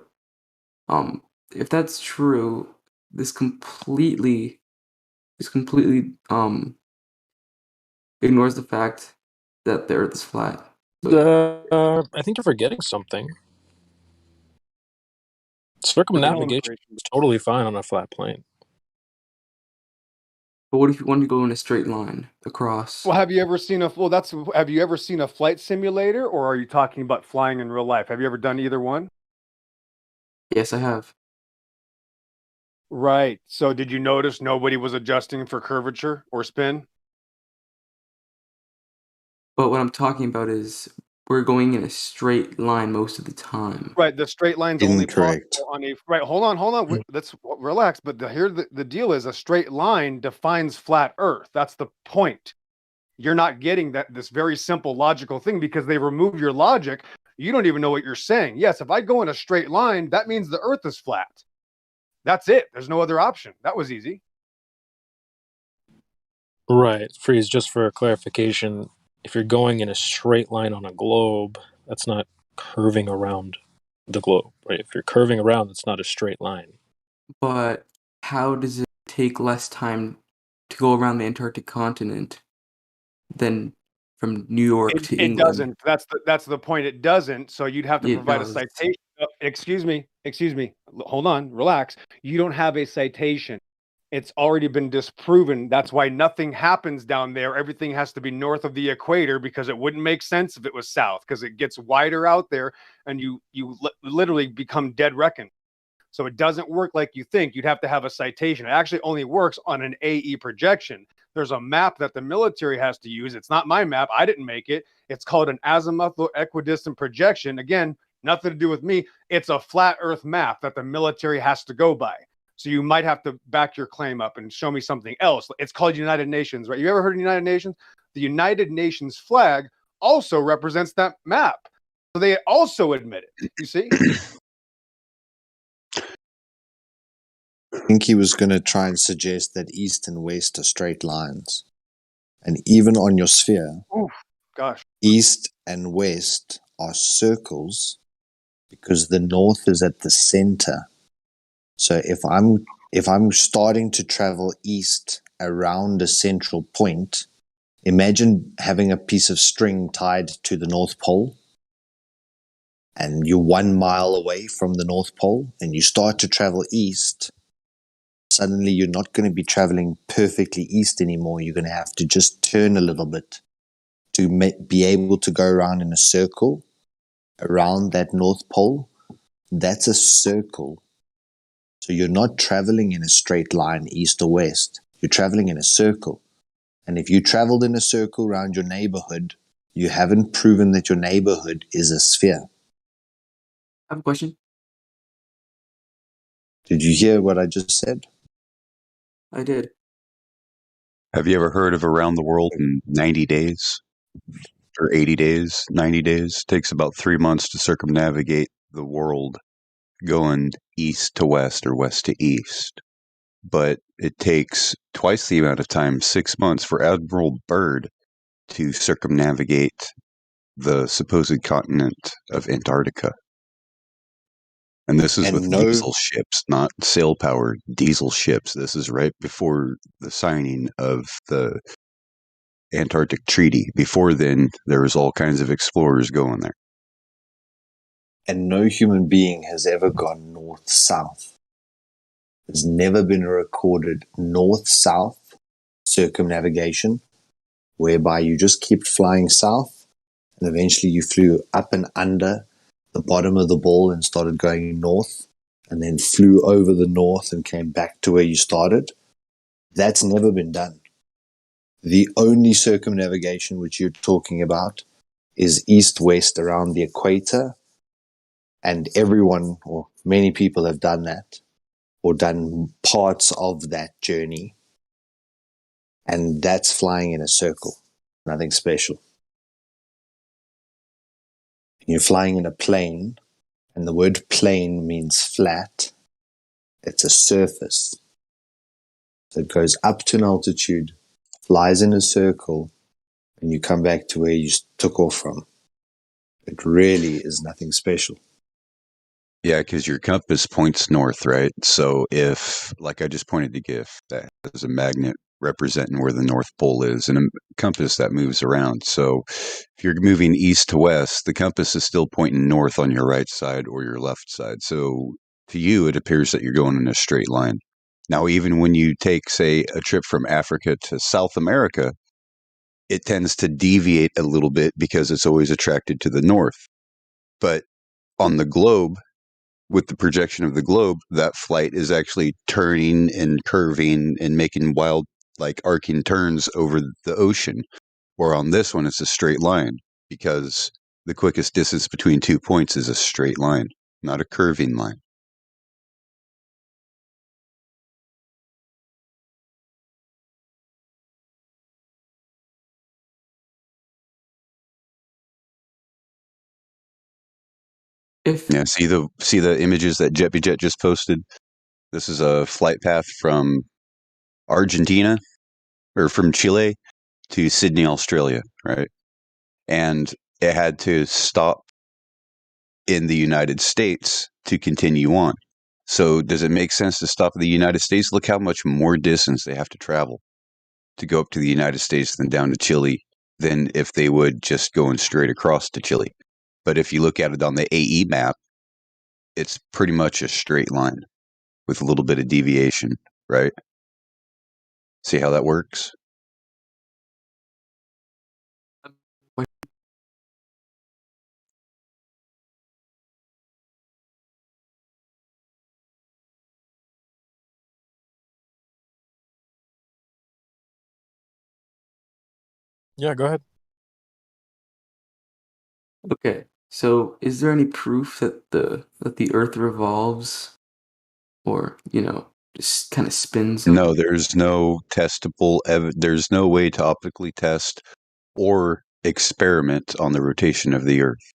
If that's true, this completely ignores the fact that the Earth is flat. I think you're forgetting something. Circumnavigation is totally fine on a flat plane. But what if you want to go in a straight line across? Well, have you ever seen have you ever seen a flight simulator, or are you talking about flying in real life? Have you ever done either one? Yes, I have. Right. So did you notice nobody was adjusting for curvature or spin? But what I'm talking about is we're going in a straight line most of the time. Right. The straight line's only incorrect. possible on a right. Hold on. Let's relax. But the deal is, a straight line defines flat Earth. That's the point. You're not getting this very simple logical thing, because they remove your logic. You don't even know what you're saying. Yes, if I go in a straight line, that means the Earth is flat. That's it. There's no other option. That was easy. Right. Freeze, just for clarification, if you're going in a straight line on a globe, that's not curving around the globe, right? If you're curving around, it's not a straight line. But how does it take less time to go around the Antarctic continent than from New York to It England? doesn't. That's the point. It doesn't. So you'd have to It provide a does. citation. Excuse me. Hold on. Relax. You don't have a citation. It's already been disproven. That's why nothing happens down there. Everything has to be north of the equator because it wouldn't make sense if it was south, because it gets wider out there and you literally become dead reckoned. So it doesn't work like you think. You'd have to have a citation. It actually only works on an AE projection. There's a map that the military has to use. It's not my map. I didn't make it. It's called an azimuthal equidistant projection. Again, nothing to do with me. It's a flat earth map that the military has to go by. So you might have to back your claim up and show me something else. It's called United Nations, right? You ever heard of United Nations? The United Nations flag also represents that map. So they also admit it. You see? I think he was going to try and suggest that east and west are straight lines. And even on your sphere, gosh, east and west are circles because the north is at the center. So if I'm starting to travel east around a central point, imagine having a piece of string tied to the North Pole and you're 1 mile away from the North Pole and you start to travel east. Suddenly you're not going to be traveling perfectly east anymore. You're going to have to just turn a little bit to be able to go around in a circle around that North Pole. That's a circle. So you're not traveling in a straight line east or west. You're traveling in a circle. And if you traveled in a circle around your neighborhood, you haven't proven that your neighborhood is a sphere. I have a question. Did you hear what I just said? I did. Have you ever heard of around the world in 90 days? Or 80 days, 90 days? Takes about 3 months to circumnavigate the world going east to west or west to east. But it takes twice the amount of time, 6 months, for Admiral Byrd to circumnavigate the supposed continent of Antarctica. And this is with diesel ships, not sail-powered diesel ships. This is right before the signing of the Antarctic Treaty. Before then, there was all kinds of explorers going there. And no human being has ever gone north-south. There's never been a recorded north-south circumnavigation whereby you just kept flying south and eventually you flew up and under the bottom of the ball and started going north and then flew over the north and came back to where you started. That's never been done. The only circumnavigation which you're talking about is east-west around the equator, and everyone or many people have done that or done parts of that journey, and that's flying in a circle, nothing special. You're flying in a plane, and the word plane means flat. It's a surface. So it goes up to an altitude, flies in a circle, and you come back to where you took off from. It really is nothing special. Yeah, because your compass points north, right? So if, like I just pointed to GIF, that has a magnet representing where the North Pole is, and a compass that moves around. So if you're moving east to west, the compass is still pointing north on your right side or your left side. So to you, it appears that you're going in a straight line. Now, even when you take, say, a trip from Africa to South America, it tends to deviate a little bit because it's always attracted to the north. But on the globe, with the projection of the globe, that flight is actually turning and curving and making wild, like arcing turns over the ocean. Or on this one, it's a straight line because the quickest distance between 2 points is a straight line, not a curving line. Yeah, see the images that JetBeJet just posted? This is a flight path from Argentina or from Chile to Sydney, Australia, right? And it had to stop in the United States to continue on. So does it make sense to stop in the United States? Look how much more distance they have to travel to go up to the United States than down to Chile than if they would just going straight across to Chile. But if you look at it on the AE map, it's pretty much a straight line with a little bit of deviation, right? See how that works? Yeah, go ahead. Okay, so is there any proof that the Earth revolves, or just kind of spins? No, there's no testable there's no way to optically test or experiment on the rotation of the Earth.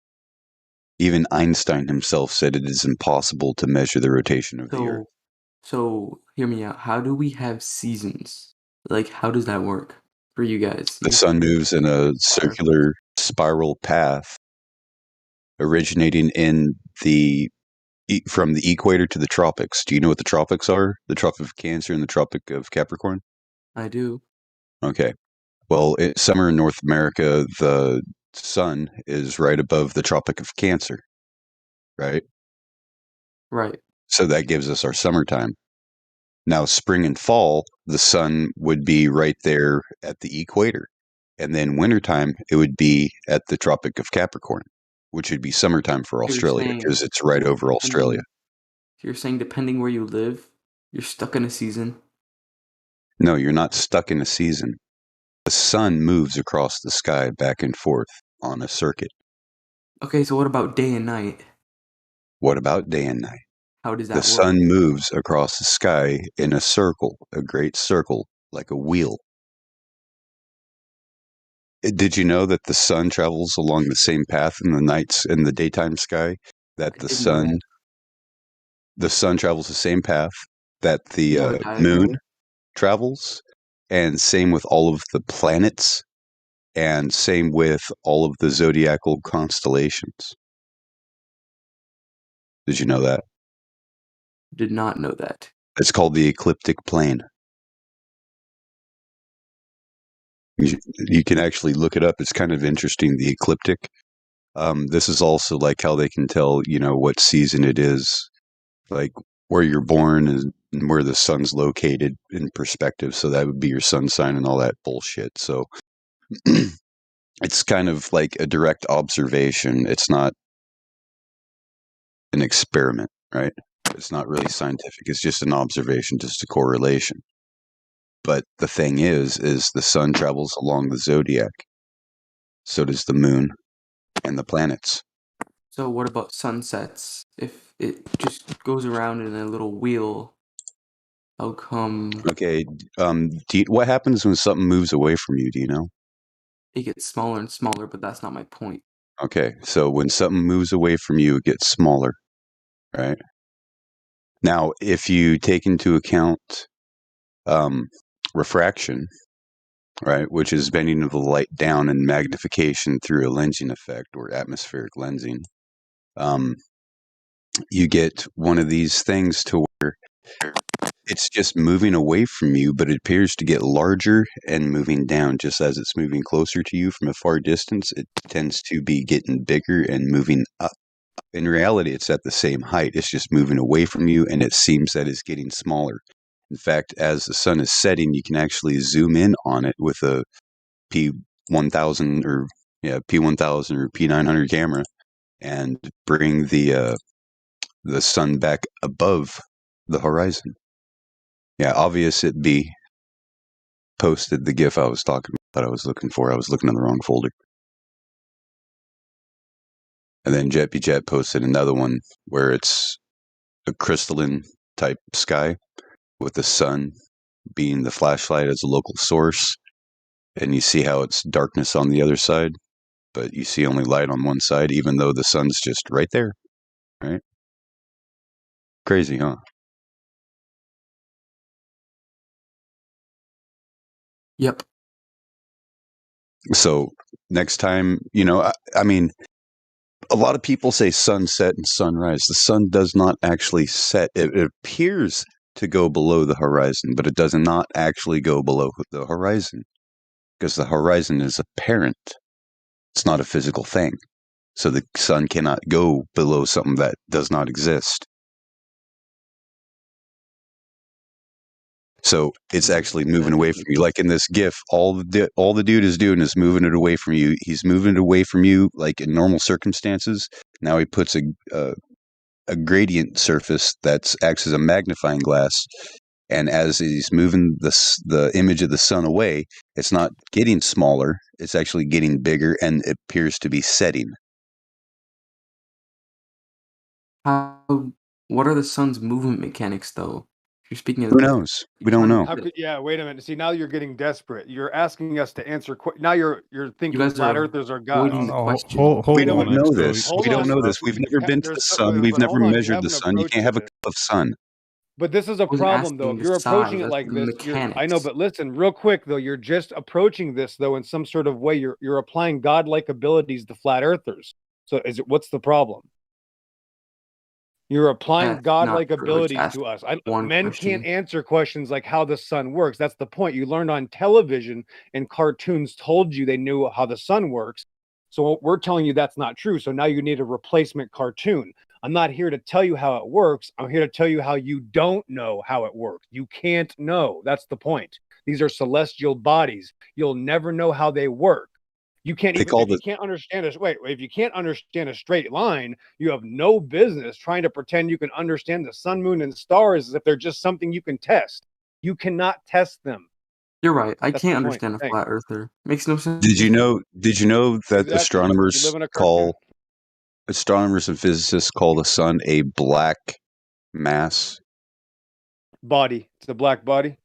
Even Einstein himself said it is impossible to measure the rotation of the Earth. So hear me out. How do we have seasons? Like, how does that work for you guys? The sun moves in a circular spiral path, originating in from the equator to the tropics. Do you know what the tropics are? The Tropic of Cancer and the Tropic of Capricorn? I do. Okay. Well, summer in North America, the sun is right above the Tropic of Cancer, right? Right. So that gives us our summertime. Now, spring and fall, the sun would be right there at the equator. And then wintertime, it would be at the Tropic of Capricorn, which would be summertime for You're Australia saying because it's right over Australia. You're saying depending where you live, you're stuck in a season. No, you're not stuck in a season. The sun moves across the sky back and forth on a circuit. Okay, so what about day and night? What about day and night? How does that The work? sun moves across the sky in a circle, a great circle, like a wheel. Did you know that the sun travels along the same path in the daytime sky? That I didn't know that. the sun travels the same path that the You have a moon diagram? travels, and same with all of the planets, and same with all of the zodiacal constellations. Did you know that? Did not know that. It's called the ecliptic plane. You can actually look it up. It's kind of interesting, the ecliptic. This is also like how they can tell, what season it is, like where you're born and where the sun's located in perspective. So that would be your sun sign and all that bullshit. So it's kind of like a direct observation. It's not an experiment, right? It's not really scientific. It's just an observation, just a correlation. But the thing is the sun travels along the zodiac. So does the moon and the planets. So what about sunsets? If it just goes around in a little wheel, how come Okay. What happens when something moves away from you? Do you know? it gets smaller and smaller? But that's not my point. Okay. So when something moves away from you, it gets smaller, right? Now, if you take into account refraction, right, which is bending of the light down and magnification through a lensing effect or atmospheric lensing, you get one of these things to where it's just moving away from you, but it appears to get larger and moving down. Just as it's moving closer to you from a far distance, it tends to be getting bigger and moving up. In reality, it's at the same height. It's just moving away from you, and it seems that it's getting smaller. In fact, as the sun is setting, you can actually zoom in on it with a P1000 or P1000 or P900 camera and bring the sun back above the horizon. Yeah, obvious it be posted the GIF I was talking about that I was looking for. I was looking in the wrong folder. And then JetBeJet posted another one where it's a crystalline type sky with the sun being the flashlight as a local source. And you see how it's darkness on the other side, but you see only light on one side, even though the sun's just right there, right? Crazy, huh? Yep. So next time, I mean, a lot of people say sunset and sunrise. The sun does not actually set. It appears to go below the horizon, but it does not actually go below the horizon because the horizon is apparent. It's not a physical thing. So the sun cannot go below something that does not exist. So it's actually moving away from you. Like in this GIF, all the dude is doing is moving it away from you. He's moving it away from you, like in normal circumstances. Now he puts a gradient surface that acts as a magnifying glass, and as he's moving the image of the sun away, it's not getting smaller; it's actually getting bigger, and it appears to be setting. What are the sun's movement mechanics, though? If you're speaking of Who knows? We don't know. How could, yeah, wait a minute. See, now you're getting desperate. You're asking us to answer. Now you're thinking guys flat are earthers are gods. avoiding the question. We don't know So this. We don't know this. We've never been to the sun. We've never measured the sun. You can't have a cup of sun. But this is a wasn't problem, though. asking If the you're approaching size, it like the this, I know, mechanics. but listen, real quick though, you're just approaching this though in some sort of way. You're applying godlike abilities to flat earthers. So what's the problem? You're applying That's godlike not true. It's abilities asked to us. one Men question. can't answer questions like how the sun works. That's the point. You learned on television and cartoons told you they knew how the sun works. So we're telling you that's not true. So now you need a replacement cartoon. I'm not here to tell you how it works. I'm here to tell you how you don't know how it works. You can't know. That's the point. These are celestial bodies. You'll never know how they work. You can't even, if you can't understand a, wait, if you can't understand a straight line, you have no business trying to pretend you can understand the sun, moon, and stars as if they're just something you can test. You cannot test them. You're right. I That's can't the point. understand a Thanks. flat earther. Makes no sense. Did you know that Exactly. You astronomers live in a cartoon. astronomers and physicists call the sun a black mass? Body. It's a black body.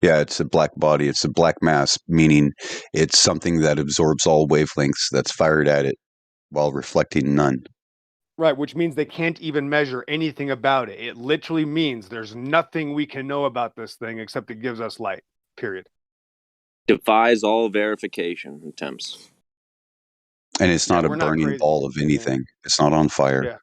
Yeah, it's a black body. It's a black mass, meaning it's something that absorbs all wavelengths that's fired at it while reflecting none. Right, which means they can't even measure anything about it. It literally means there's nothing we can know about this thing except it gives us light. Period. Defies all verification attempts. And it's not a we're not burning crazy. ball of anything. It's not on fire. Yeah.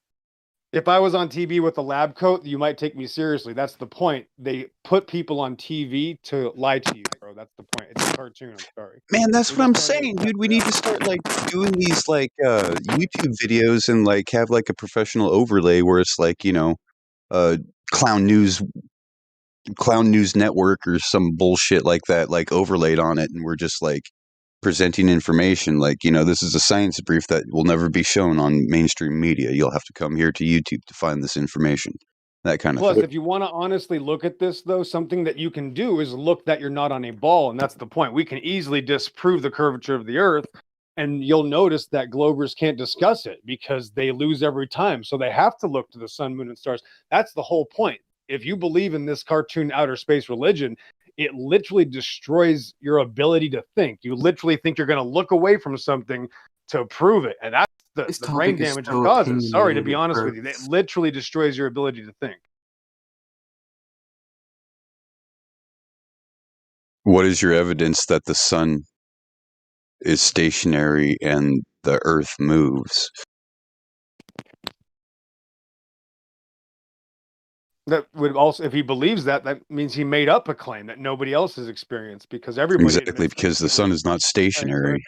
If I was on TV with a lab coat, you might take me seriously. That's the point. They put people on TV to lie to you, bro. That's the point. It's a cartoon. I'm sorry. Man, that's what I'm saying, dude. We need to start like doing these like YouTube videos and like have like a professional overlay where it's like, Clown News Network or some bullshit like that, like overlaid on it, and we're just like presenting information like, this is a science brief that will never be shown on mainstream media. You'll have to come here to YouTube to find this information. That kind of Plus, thing. if you want to honestly look at this, though, something that you can do is look that you're not on a ball, and that's the point. We can easily disprove the curvature of the Earth, and you'll notice that Globers can't discuss it because they lose every time. So they have to look to the sun, moon, and stars. That's the whole point. If you believe in this cartoon outer space religion, it literally destroys your ability to think. You literally think you're going to look away from something to prove it, and that's the brain damage it causes. Sorry to be honest with you. It literally destroys your ability to think. What is your evidence that the sun is stationary and the earth moves? That would also, if he believes that, that means he made up a claim that nobody else has experienced because everybody Exactly, because the sun is not stationary.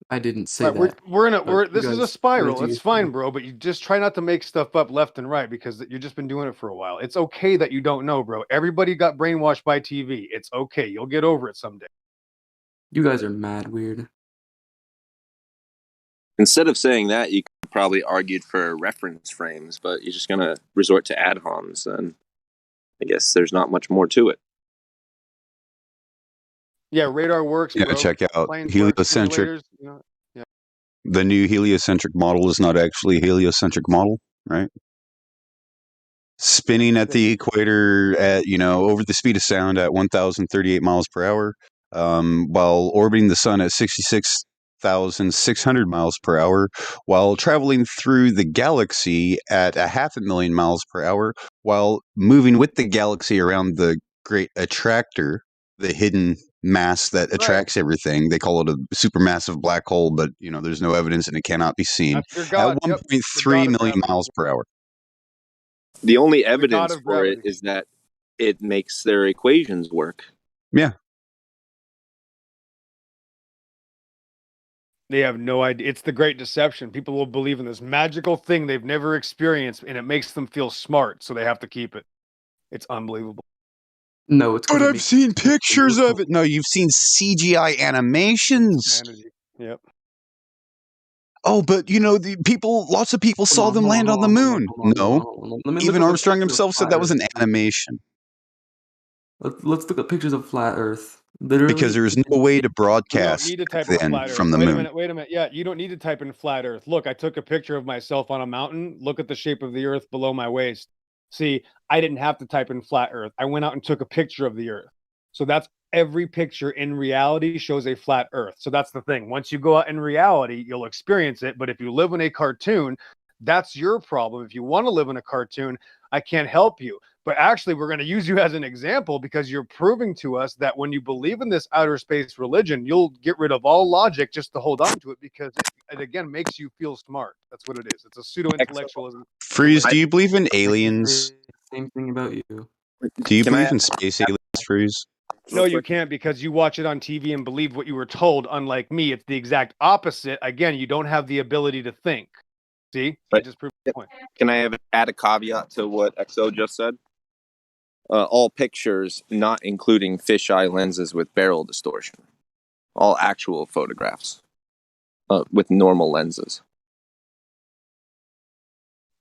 I didn't say Right, that. this is a spiral. It's fine, bro, but you just try not to make stuff up left and right because you've just been doing it for a while. It's okay that you don't know, bro. Everybody got brainwashed by TV. It's okay. You'll get over it someday. You guys are mad weird. Instead of saying that, you could probably argued for reference frames, but you're just going to resort to ad homs, and I guess there's not much more to it. Yeah, radar works. Yeah, bro. check out Planes heliocentric. work, simulators, yeah. The new heliocentric model is not actually a heliocentric model, right? Spinning at the equator at, over the speed of sound at 1,038 miles per hour, while orbiting the sun at 66,600 miles per hour, while traveling through the galaxy at 500,000 miles per hour, while moving with the galaxy around the great attractor, the hidden mass that attracts everything. They call it a supermassive black hole, but there's no evidence and it cannot be seen That's your at god. 1.3 million miles per hour. The only evidence for it is that it makes their equations work. Yeah. They have no idea. It's the great deception. People will believe in this magical thing they've never experienced, and it makes them feel smart, so they have to keep it. It's unbelievable. No, it's but I've seen pictures of it. No, you've seen CGI animations. Yep. Oh, but you know, lots of people saw them land on the moon. No, Let me even look up Armstrong pictures of himself said flat that was an Earth. animation. Let's look at pictures of flat Earth. Literally, Because there was no way to You don't broadcast need to back type in then flat Earth. from the Wait a moon. minute. Yeah, you don't need to type in flat Earth. Look, I took a picture of myself on a mountain. Look at the shape of the Earth below my waist. See, I didn't have to type in flat Earth. I went out and took a picture of the Earth. So that's every picture in reality shows a flat Earth. So that's the thing. Once you go out in reality, you'll experience it. But if you live in a cartoon, that's your problem. If you want to live in a cartoon, I can't help you. But actually, we're going to use you as an example because you're proving to us that when you believe in this outer space religion, you'll get rid of all logic just to hold on to it because it again makes you feel smart. That's what it is. It's a pseudo-intellectualism. Freeze, do you believe in aliens? Same thing about you. Do you Can I believe in space aliens, Freeze? No, you can't because you watch it on TV and believe what you were told. Unlike me, it's the exact opposite. Again, you don't have the ability to think. See? I just proved the point. Can I add a caveat to what XO just said? All pictures, not including fisheye lenses with barrel distortion. All actual photographs with normal lenses.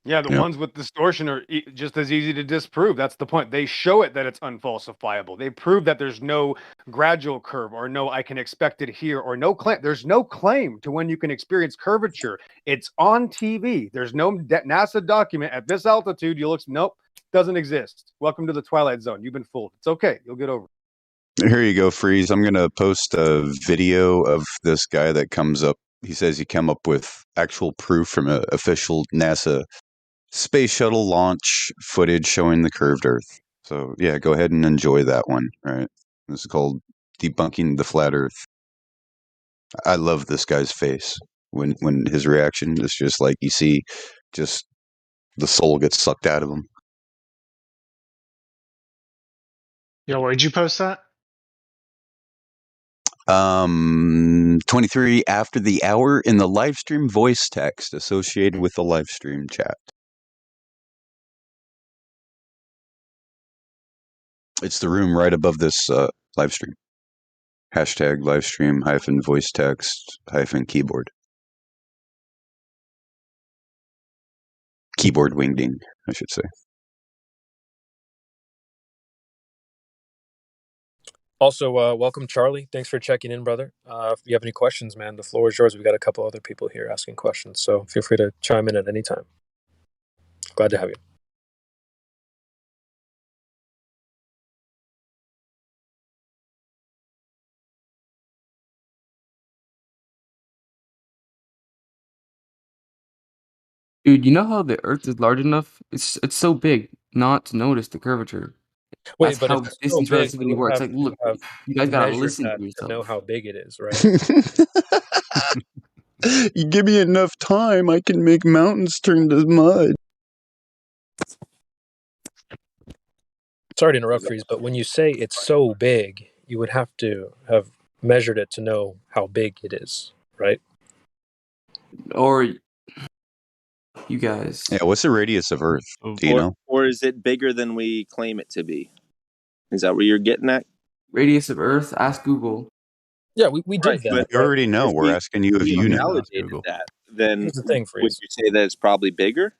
Yeah, the ones with distortion are just as easy to disprove. That's the point. They show it that it's unfalsifiable. They prove that there's no gradual curve or no I can expect it here or no claim. There's no claim to when you can experience curvature. It's on TV. There's no NASA document at this altitude. You look, nope, doesn't exist. Welcome to the Twilight Zone. You've been fooled. It's okay. You'll get over it. Here you go, Freeze. I'm going to post a video of this guy that comes up. He says he came up with actual proof from an official NASA space shuttle launch footage showing the curved Earth. So, yeah, go ahead and enjoy that one. All right. This is called Debunking the Flat Earth. I love this guy's face when his reaction is just like you see just the soul gets sucked out of him. Yo, where'd you post that? 23 after the hour in the live stream voice text associated with the live stream chat. It's the room right above this live stream. Hashtag live stream hyphen voice text hyphen keyboard. Keyboard wingding, I should say. Also, welcome, Charlie. Thanks for checking in, brother. If you have any questions, man, the floor is yours. We got a couple other people here asking questions, so feel free to chime in at any time. Glad to have you. Dude, you know how the Earth is large enough? It's so big not to notice the curvature. Wait, That's but how if it's so distance big, you relativity would works. have Like, look, have you guys gotta measured listen that to to know yourself. how big it is, right? You give me enough time, I can make mountains turn to mud. Sorry to interrupt, Freeze, but when you say it's so big, you would have to have measured it to know how big it is, right? Or you guys. Yeah, what's the radius of Earth? Do you know? Or is it bigger than we claim it to be? Is that what you're getting at? Radius of Earth? Ask Google. Yeah, we did Right, that. but We already know. if We're asking you if you know. validated that, then Here's the thing, would Freeze. you say that it's probably bigger?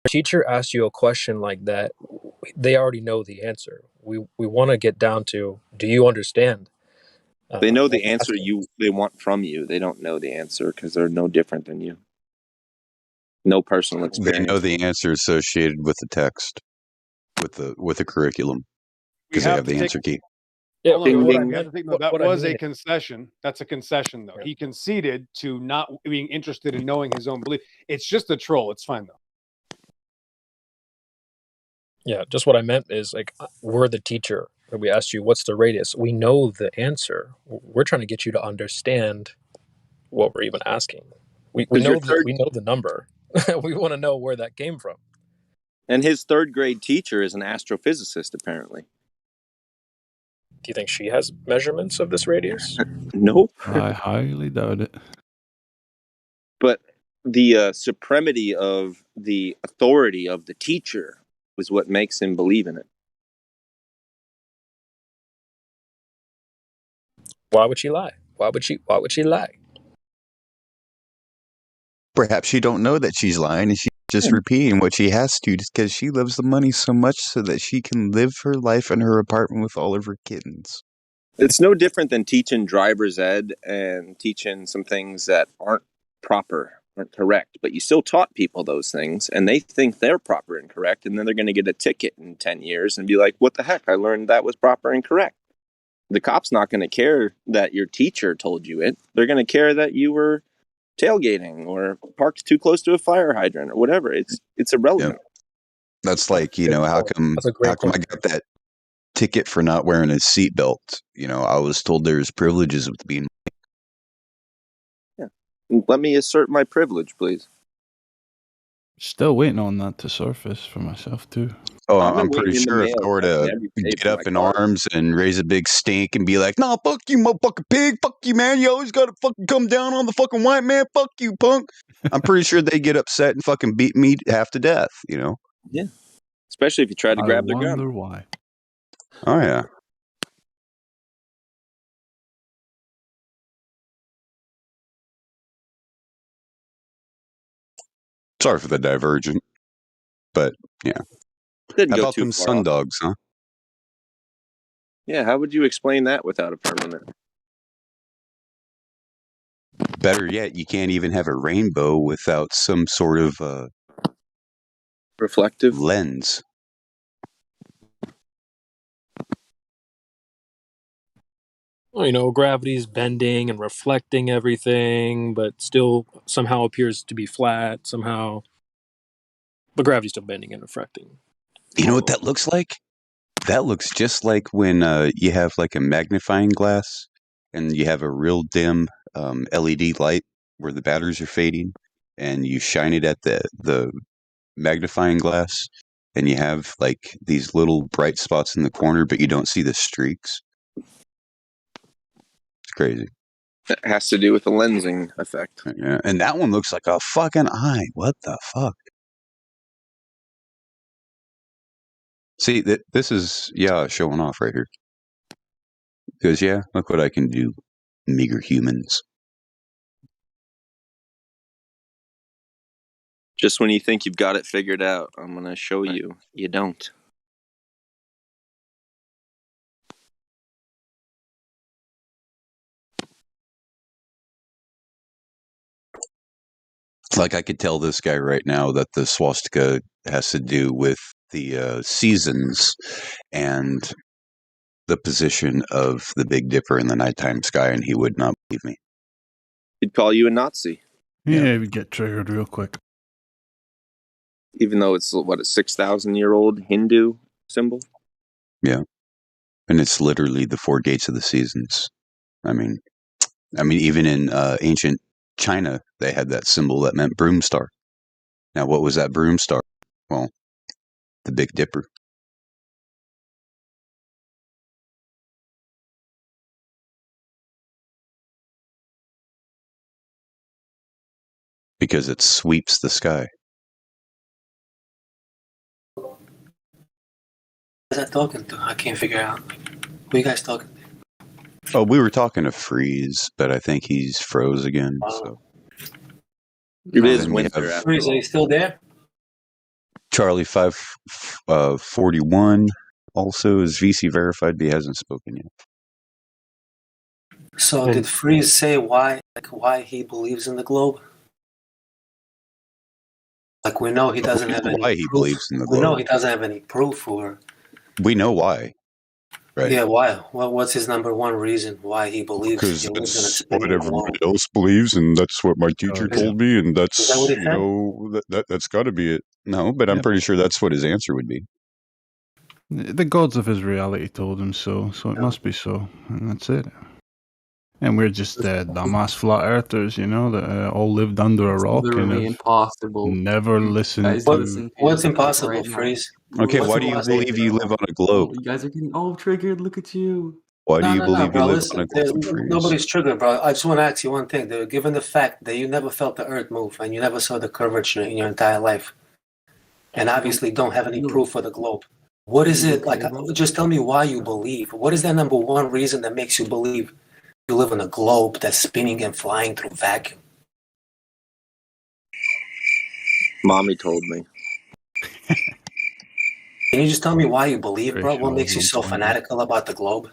A teacher asks you a question like that, they already know the answer. We want to get down to, do you understand? They know the what we're answer asking? they want from you. They don't know the answer because they're no different than you. No personal They experience. know the answer associated with the text, with the curriculum, because they have the answer key. Yeah, Hold on, but but what I we have meant, to think, no, that what I was mean a concession. That's a concession, though. He conceded to not being interested in knowing his own belief. It's just a troll. It's fine, though. Yeah, just what I meant is, like, we're the teacher. We asked you, what's the radius? We know the answer. We're trying to get you to understand what we're even asking. We know the number. We want to know where that came from. And his third grade teacher is an astrophysicist, apparently. Do you think she has measurements of this radius? Nope. I highly doubt it. But the supremacy of the authority of the teacher is what makes him believe in it. Why would she lie? Why would she lie? Perhaps she don't know that she's lying and she's just repeating what she has to because she loves the money so much so that she can live her life in her apartment with all of her kittens. It's no different than teaching driver's ed and teaching some things that aren't proper, aren't correct, but you still taught people those things and they think they're proper and correct, and then they're going to get a ticket in 10 years and be like, what the heck? I learned that was proper and correct. The cop's not going to care that your teacher told you it. They're going to care that you were tailgating or parked too close to a fire hydrant or whatever. It's irrelevant. Yep. That's like, how come I got that ticket for not wearing a seatbelt? I was told there's privileges with being. Yeah. Let me assert my privilege, please. Still waiting on that to surface for myself too. Oh, I'm pretty sure if I were to get up in arms and raise a big stink and be like, "No, fuck you, motherfucking pig, fuck you, man, you always gotta fucking come down on the fucking white man, fuck you, punk," I'm pretty sure they get upset and fucking beat me half to death, Yeah. Especially if you try to grab their gun. I wonder why. Oh, yeah. Sorry for the divergent, but yeah. Didn't How go about too them far sun off. dogs, huh? Yeah, how would you explain that without a firmament? Better yet, you can't even have a rainbow without some sort of reflective lens. Well, gravity's bending and reflecting everything, but still somehow appears to be flat somehow. But gravity's still bending and reflecting. You know what that looks like? That looks just like when you have like a magnifying glass and you have a real dim LED light where the batteries are fading, and you shine it at the magnifying glass, and you have like these little bright spots in the corner, but you don't see the streaks. It's crazy. It has to do with the lensing effect. Yeah, and that one looks like a fucking eye. What the fuck? See, this is, showing off right here. Because, look what I can do, meager humans. Just when you think you've got it figured out, I'm going to show you. You don't. Like, I could tell this guy right now that the swastika has to do with the seasons and the position of the Big Dipper in the nighttime sky, and he would not believe me. He'd call you a Nazi. Yeah, we get triggered real quick. Even though it's, a 6,000-year-old Hindu symbol? Yeah. And it's literally the 4 gates of the seasons. I mean, even in ancient China, they had that symbol that meant broom star. Now, what was that broom star? Well, the Big Dipper. Because it sweeps the sky. Who is that talking to? I can't figure out. Who you guys talking to? Oh, we were talking to Freeze, but I think he's froze again. So. It is winter. Freeze, are you still there? Charlie 541 also is VC verified, but he hasn't spoken yet. So did Freeze say why he believes in the globe? Like we know he doesn't have any. Why he proof. believes in the We globe. know he doesn't have any proof, or we know why. Right. Yeah, why? What's his number one reason why he believes? Because that's what everybody else believes, and that's what my teacher told me, and that's Is that what he said? that's got to be it. No, but I'm pretty sure that's what his answer would be. The gods of his reality told him so, so it must be so, and that's it. And we're just dumbass flat earthers, that all lived under a rock and have impossible. never listened to. What's impossible, Freeze? Okay, What's why do you impossible? believe you live on a globe? You guys are getting all triggered. Look at you. Why do you believe bro, you live listen, on a globe, Freeze? nobody's triggered, bro. I just want to ask you one thing. Given the fact that you never felt the earth move and you never saw the curvature in your entire life, and obviously don't have any proof for the globe. What is it like? Just tell me why you believe. What is that number one reason that makes you believe you live on a globe that's spinning and flying through vacuum? Mommy told me. Can you just tell me why you believe, Pretty bro? sure What it makes you was so on Sunday. fanatical about the globe?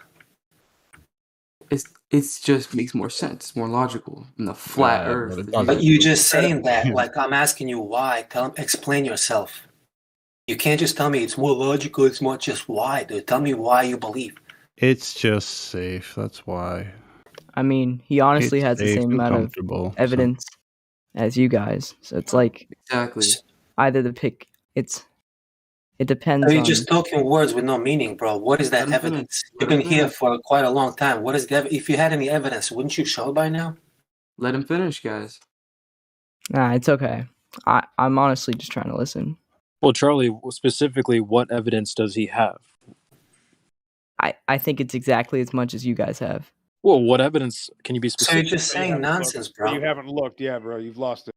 It's just makes more sense, more logical than the flat But Earth. it But doesn't. you just saying that, like I'm asking you why. Explain yourself. You can't just tell me it's more logical. It's more just why, dude. Tell me why you believe. It's just safe. That's why. I mean, he honestly It's has the safe same and amount of comfortable. So. evidence as you guys. So it's like Exactly. either the pick. It depends So you're on. just talking words with no meaning, bro. What is that Let him finish. evidence? Let You've him been here finish. for quite a long time. What is the if you had any evidence, wouldn't you show it by now? Let him finish, guys. Nah, it's okay. I'm honestly just trying to listen. Well, Charlie, specifically, what evidence does he have? I think it's exactly as much as you guys have. Well, what evidence can you be So you're specific? just saying nonsense, bro. You haven't looked, yeah, bro. You've lost it.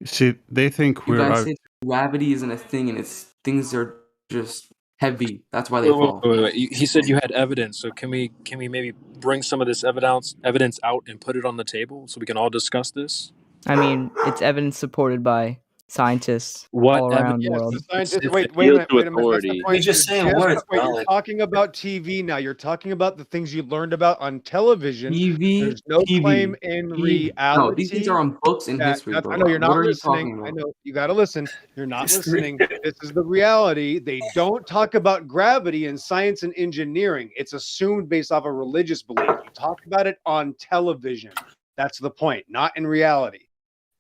See, they think You we're. guys say gravity isn't a thing, and it's things are just heavy. That's why they Wait, fall. wait. He said you had evidence, so can we maybe bring some of this evidence out and put it on the table so we can all discuss this? I mean, it's evidence supported by scientists What all around the Yes, world. the scientists. If Wait it a deals minute. to Wait a minute. That's the authority. point. You're just saying words, bro. You're Like, talking about TV now. You're talking about the things you learned about on television. TV. There's no TV. claim in TV. reality. No, these things are on books and history, I bro. know you're What not are you listening. talking I about? know you got to listen. You're not History. listening. This is the reality. They don't talk about gravity in science and engineering. It's assumed based off a religious belief. You talk about it on television. That's the point, not in reality.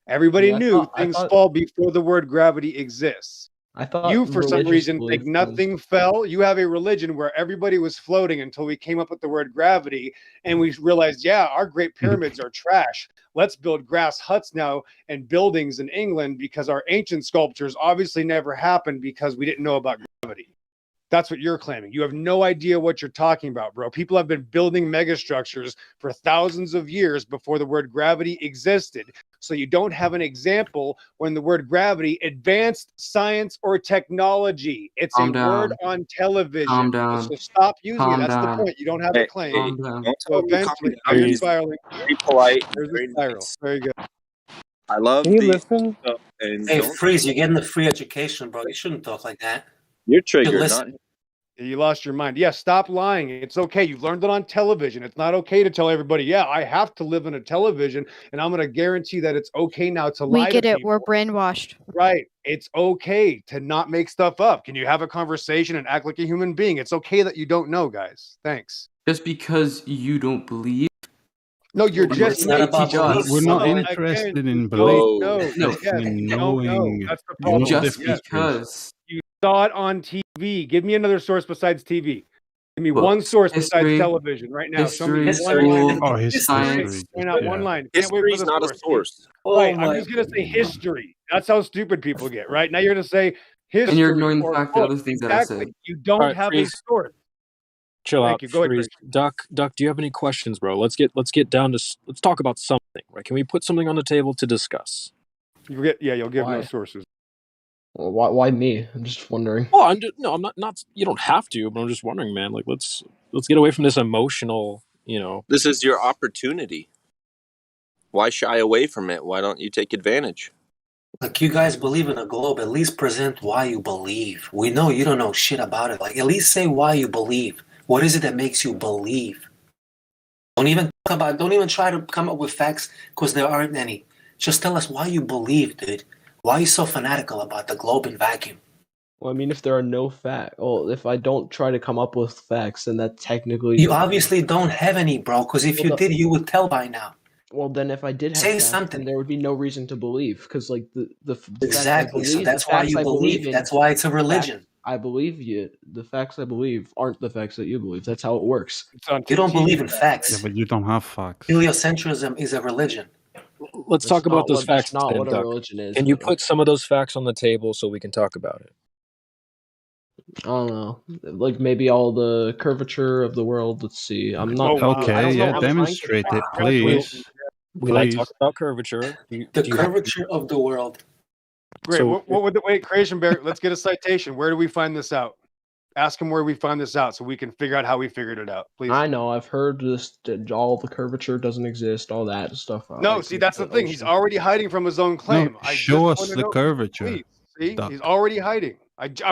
Everybody knew things fall before the word gravity exists. I thought You, for some religious reason, belief think nothing fell. You have a religion where everybody was floating until we came up with the word gravity, and we realized, yeah, our Great Pyramids are trash. Let's build grass huts now and buildings in England because our ancient sculptures obviously never happened because we didn't know about gravity. That's what you're claiming. You have no idea what you're talking about, bro. People have been building megastructures for thousands of years before the word gravity existed. So you don't have an example when the word gravity, advanced science or technology. It's Calm a word down. on television. Calm down. So stop using it. Calm That's the down. point. You don't have Hey, a claim. Calm down. don't So tell me to calm eventually, down. you're He's spiraling. very polite and There's the very spiral. nice. Very good. I love Can you the listen? stuff. And hey, don't. Freeze, you're getting the free education, bro. You shouldn't talk like that. You're You triggered, listen. not. You lost your mind. Yeah, stop lying. It's okay. You've learned it on television. It's not okay to tell everybody, yeah, I have to live in a television, and I'm going to guarantee that it's okay now to We lie get to it. people. We're brainwashed. Right. It's okay to not make stuff up. Can you have a conversation and act like a human being? It's okay that you don't know, guys. Thanks. Just because you don't believe. No, you're But just it's not about belief. We're not Again, interested in you belief. don't know. We're interested Yes, in you don't know. knowing. That's the You know problem. Just difference, because. You saw it on TV. Give me another source besides TV. Give me Books, one source besides history, television right now. Show me history, one line. school, Oh, history. science. Point out one line. Can't wait for History's the not a source. source. Right. oh I'm my. just gonna say history. That's how stupid people get. Right now, you're gonna say history And you're ignoring the or fact that books. other things that I Exactly. said. You All don't right, have Freeze. a source. Chill Thank out, you. Go ahead, Freeze. Chris. Duck, do you have any questions, bro? Let's get down to let's talk about something, right? Can we put something on the table to discuss? You'll give no Why? sources. Well, why me? I'm just wondering. Oh, I'm not. You don't have to, but I'm just wondering, man. Like, let's get away from this emotional. This is your opportunity. Why shy away from it? Why don't you take advantage? Like you guys believe in a globe, at least present why you believe. We know you don't know shit about it. Like at least say why you believe. What is it that makes you believe? Don't even try to come up with facts because there aren't any. Just tell us why you believe, dude. Why are you so fanatical about the globe and vacuum? Well, I mean, if there are no facts, well, if I don't try to come up with facts, then that technically. You obviously don't have any, bro, because if you did, you would tell by now. Well, then if I did have Say facts, something. then there would be no reason to believe, because like the Exactly. Facts I So believe, that's the why facts you I believe. in, That's why it's a the religion. facts I believe you. The facts I believe aren't the facts that you believe. That's how it works. You don't believe in facts. Yeah, but you don't have facts. Heliocentrism is a religion. Let's talk about those facts. That's not then, what a Duck. religion is. Can you put some of those facts on the table so we can talk about it? I don't know. Like maybe all the curvature of the world. Let's see. I'm not. Oh, wow. I Okay, don't know. yeah, I'm trying to demonstrate it, think. please. We like Please. talking about curvature. The curvature of the world. Great. So What would the wait, Creation Bear? Let's get a citation. Where do we find this out? Ask him where we found this out so we can figure out how we figured it out, please. I know. I've heard this. All the curvature doesn't exist. All that stuff. No, like, see, that's the thing. He's already hiding from his own claim. No, I show just us want to the know, curvature. please. See, Duck. he's already hiding.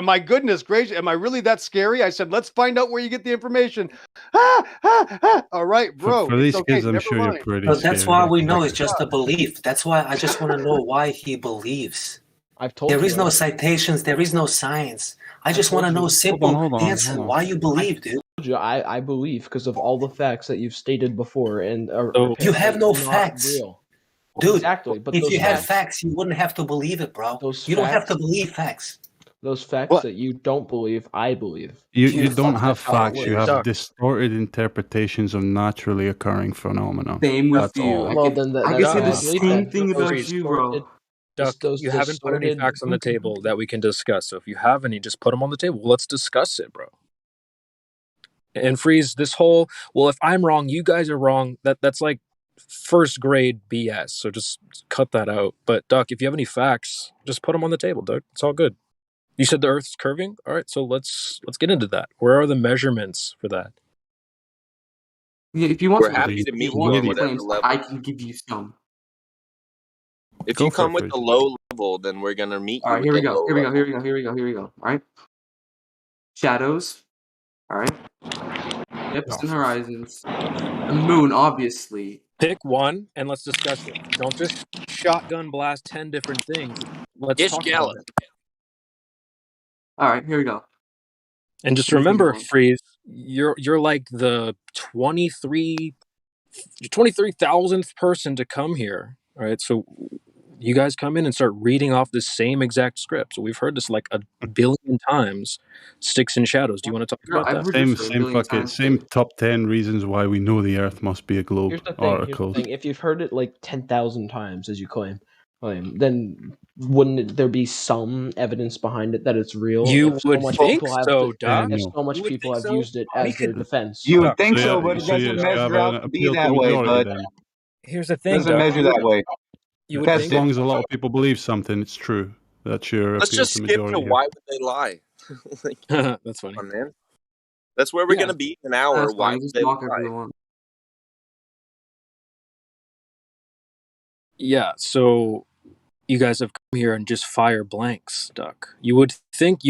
My goodness gracious, am I really that scary? I said, let's find out where you get the information. All right, bro. For it's these okay. kids, I'm Never sure mind. you're pretty But that's scary. why we know it's just a belief. That's why I just want to know why he believes. I've told There you. is no citations. There is no science. I just want to know simple answer. Why you believe, dude? I believe because of all the facts that you've stated before, and You have no not facts. real. Dude, Exactly, but if those you had facts- facts, you wouldn't have to believe it, bro. Those You don't have facts- to believe facts. Those facts that you don't believe, I believe. You don't have That's how it facts. You works. have distorted interpretations of naturally occurring phenomena. Same with That's you. all. Well, then I that's can say how the I believe same that. thing Those about you, bro. distorted- Duck, those you haven't put any distorted- facts on the table that we can discuss. So if you have any, just put them on the table. Let's discuss it, bro. And Freeze, this whole, well, if I'm wrong, you guys are wrong. That's like first grade BS. So just cut that out. But Duck, if you have any facts, just put them on the table, Duck. It's all good. You said the Earth's curving. All right, so let's get into that. Where are the measurements for that? Yeah, if you want We're some happy if to you meet you want on some whatever claims, level. I can give you some. If Go you for come it, with Freeze. the low level, then we're gonna meet you. All right, here with we the go. low Here we go. level. Here we go. Here we go. Here we go. All right. Shadows. All right. Dips and horizons. The moon, obviously. Pick one and let's discuss it. Don't just shotgun blast 10 different things. Let's talk about it. All right, here we go. And just Let me think of remember, one. Freeze, you're like the 23,000th person to come here. All right, so you guys come in and start reading off the same exact script. So we've heard this like a billion times. Sticks and shadows. Do you want to talk about that? Same top 10 reasons why we know the Earth must be a globe. Here's the thing. Articles. If you've heard it like 10,000 times, as you claim, then wouldn't there be some evidence behind it that it's real? You If would much think people have so, to- Doc. If so much people have used it as their defense. You would think So so, yeah, but it so doesn't you have measure an out to be appeal to that way, majority bud. then. Here's the It thing, doesn't Doc. measure that way. You would As think long as a lot of people believe something, it's true. That's your Let's appeal just to skip to majority here. why would they lie? Like, That's funny. come on, man. That's where we're Yeah. gonna be in an hour. That's Why fine. would Just they mock lie? everyone. Yeah, so you guys have come here and just fire blanks, Duck. You would think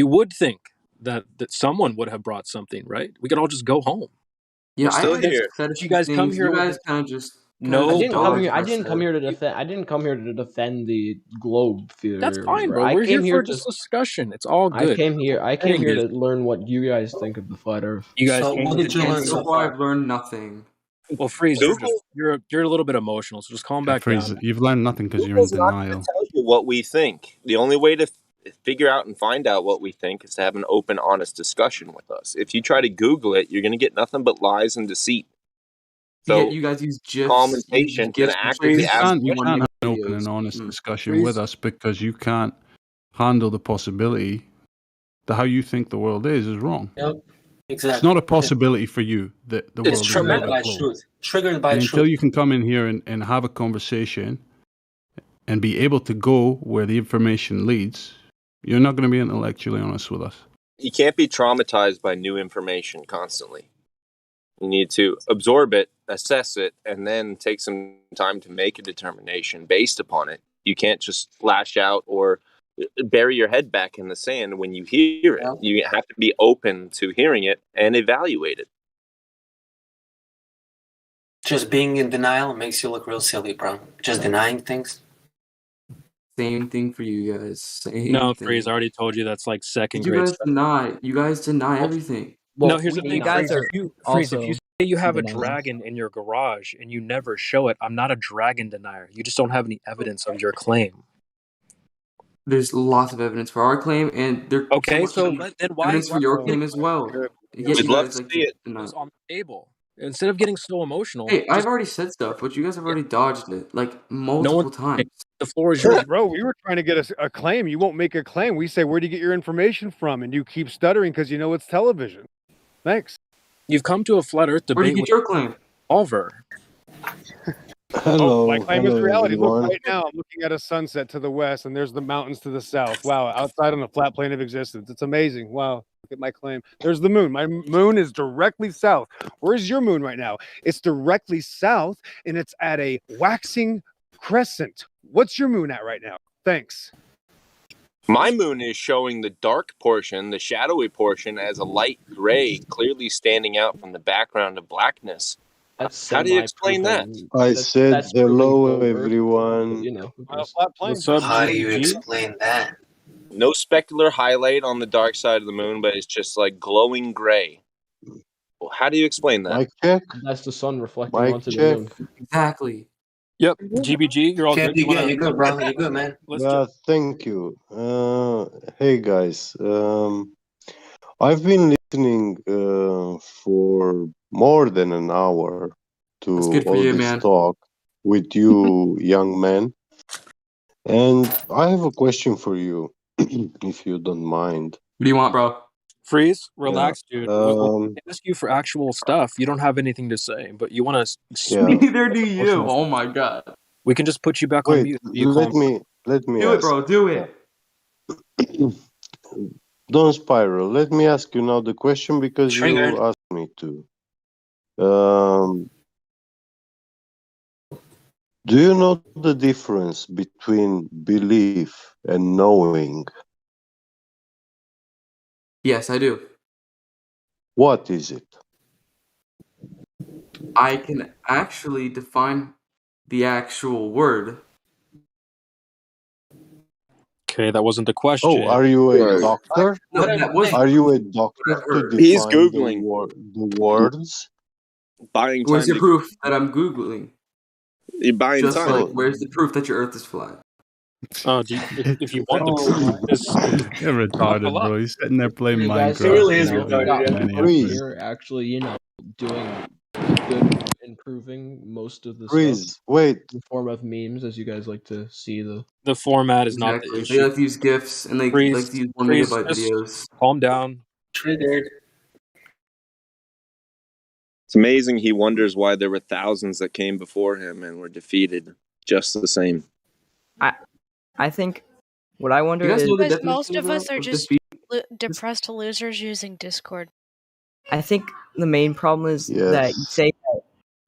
that someone would have brought something, right? We could all just go home. Yeah, We're I still had here. said a You few guys come things. here You with guys kind of just no. I didn't come here. I dodged didn't what come said. here to defend. I didn't come here to defend the globe theory. That's or fine, whatever. bro. I We're came here for to. this discussion. It's all I good. came here. I came Saying here is, to learn what you guys think of the flat Earth. you guys So came what to did you learn the so So far, far? I've learned nothing. Well, Freeze, you're a little bit emotional, so just calm back Freeze, down. you've learned nothing because you're in Google's not going denial. to tell you what we think. The only way to figure out and find out what we think is to have an open, honest discussion with us. If you try to Google it, you're going to get nothing but lies and deceit. So Yeah, you guys use GIFs. calm and you use patient and GIFs actively You ask can't, you questions. can't have an open and honest discussion Freeze. with us because you can't handle the possibility that how you think the world is wrong. Yep, It's exactly. not a possibility for you that the world It's is triggered not by a globe. truth. Triggered by And until truth. you can come in here and have a conversation and be able to go where the information leads, you're not going to be intellectually honest with us. You can't be traumatized by new information constantly. You need to absorb it, assess it, and then take some time to make a determination based upon it. You can't just lash out or bury your head back in the sand when you hear it. Yeah. You have to be open to hearing it and evaluate it. Just being in denial makes you look real silly, bro. Just denying things. Same thing for you guys. Same No, thing. Freeze, I already told you that's like second You grade guys stuff. deny. You guys deny everything. No, here's the thing, you guys Freeze. are Freeze, if also you say you have a denying. dragon in your garage and you never show it, I'm not a dragon denier. You just don't have any evidence of your claim. There's lots of evidence for our claim, and there Okay, so somewhat then why evidence for your claim as well. Yet We'd you love guys to like see to it. deny. it's on the table. Instead of getting so emotional, Hey, I've just already said stuff, but you guys have already dodged it like no multiple one. times. The floor is yours. Bro, we were trying to get a claim. You won't make a claim. We say, where do you get your information from? And you keep stuttering because you know it's television. Thanks. You've come to a flat Earth Where do debate you with get your claim? Oliver. Hello, my claim is hello reality. Look, everyone. right now I'm looking at a sunset to the west, and there's the mountains to the south. Wow, outside on the flat plane of existence. It's amazing. Wow, look at my claim. There's the moon. My moon is directly south. Where's your moon right now? It's directly south, and it's at a waxing crescent. What's your moon at right now? Thanks. My moon is showing the dark portion, the shadowy portion, as a light gray, clearly standing out from the background of blackness. That's How do you explain that? I said that's proving hello cold Earth, everyone. you know, who cares? Flat plane. What's up, How do you GBG? explain that? No specular highlight on the dark side of the moon, but it's just like glowing gray. Well, how do you explain that? Mic check. That's the sun reflecting Mic onto the check. moon. Exactly. Yep, GBG, you're all Yeah, good. You wanna? you're good, bro. You're good, man. Let's Yeah, thank you. Hey guys. I've been listening for more than an hour That's to good for all you, this man. talk with you young men. And I have a question for you, if you don't mind. What do you want, bro? Freeze, Yeah. relax, dude. We'll ask you for actual stuff. You don't have anything to say, but you want to Yeah. Neither do you. Oh my god. We can just put you back on Wait, mute. You calm down. let me Do it, ask. bro. Do it. Don't spiral. Let me ask you now the question because Triggered. you asked me to. Do you know the difference between belief and knowing? Yes, I do. What is it? I can actually define the actual word. Okay, that wasn't the question. Oh, are you a Right. doctor? No, that was Are you a doctor to He's define Googling. the words? Buying Where's time your to proof that I'm Googling? You're buying Just time. like, where's the proof that your Earth is flat? Oh, if you want the proof, just You're talk a retarded, lot. bro. He's sitting there playing You guys Minecraft. got, and we everything got on any people Freeze. here actually, doing good improving most of the stuff Freeze. Wait. in the form of memes, as you guys like to see the. The format is not the Exactly. They issue. like to use GIFs and they Freeze, like to use 1 freeze, megabyte just videos. calm down. Triggered. It's amazing he wonders why there were thousands that came before him and were defeated just the same. I think what I wonder You guys is know the Because definition most of us are just defeat? depressed losers using Discord. I think the main problem is that you Yes. say that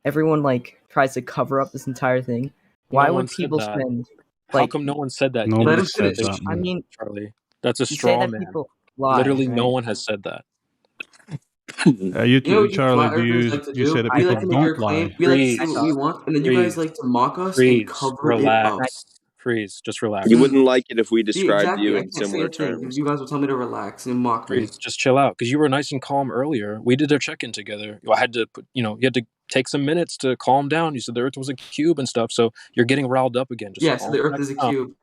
everyone like tries to cover up this entire thing. Why No would one said people that. spend How like come no one said that in Nobody this said that, conversation, I man. mean, Charlie? That's a you say straw that man. people lie, Literally, no right? one has said that. You know what you Charlie, flat earthers like to you say do? that We people like to make our don't claim. lie. We like to Freeze, say what we want, and then you guys freeze, like to mock us and freeze, cover it up. relax. Freeze, just relax. You wouldn't like it if we See, described exactly. you I in can't say similar a thing because terms. you guys will tell me to relax and mock me. Freeze, just chill out. Because you were nice and calm earlier. We did a check-in together. I had to put, you had to take some minutes to calm down. You said the Earth was a cube and stuff, so you're getting riled up again. Just Yeah, so calm the Earth back is a down. cube.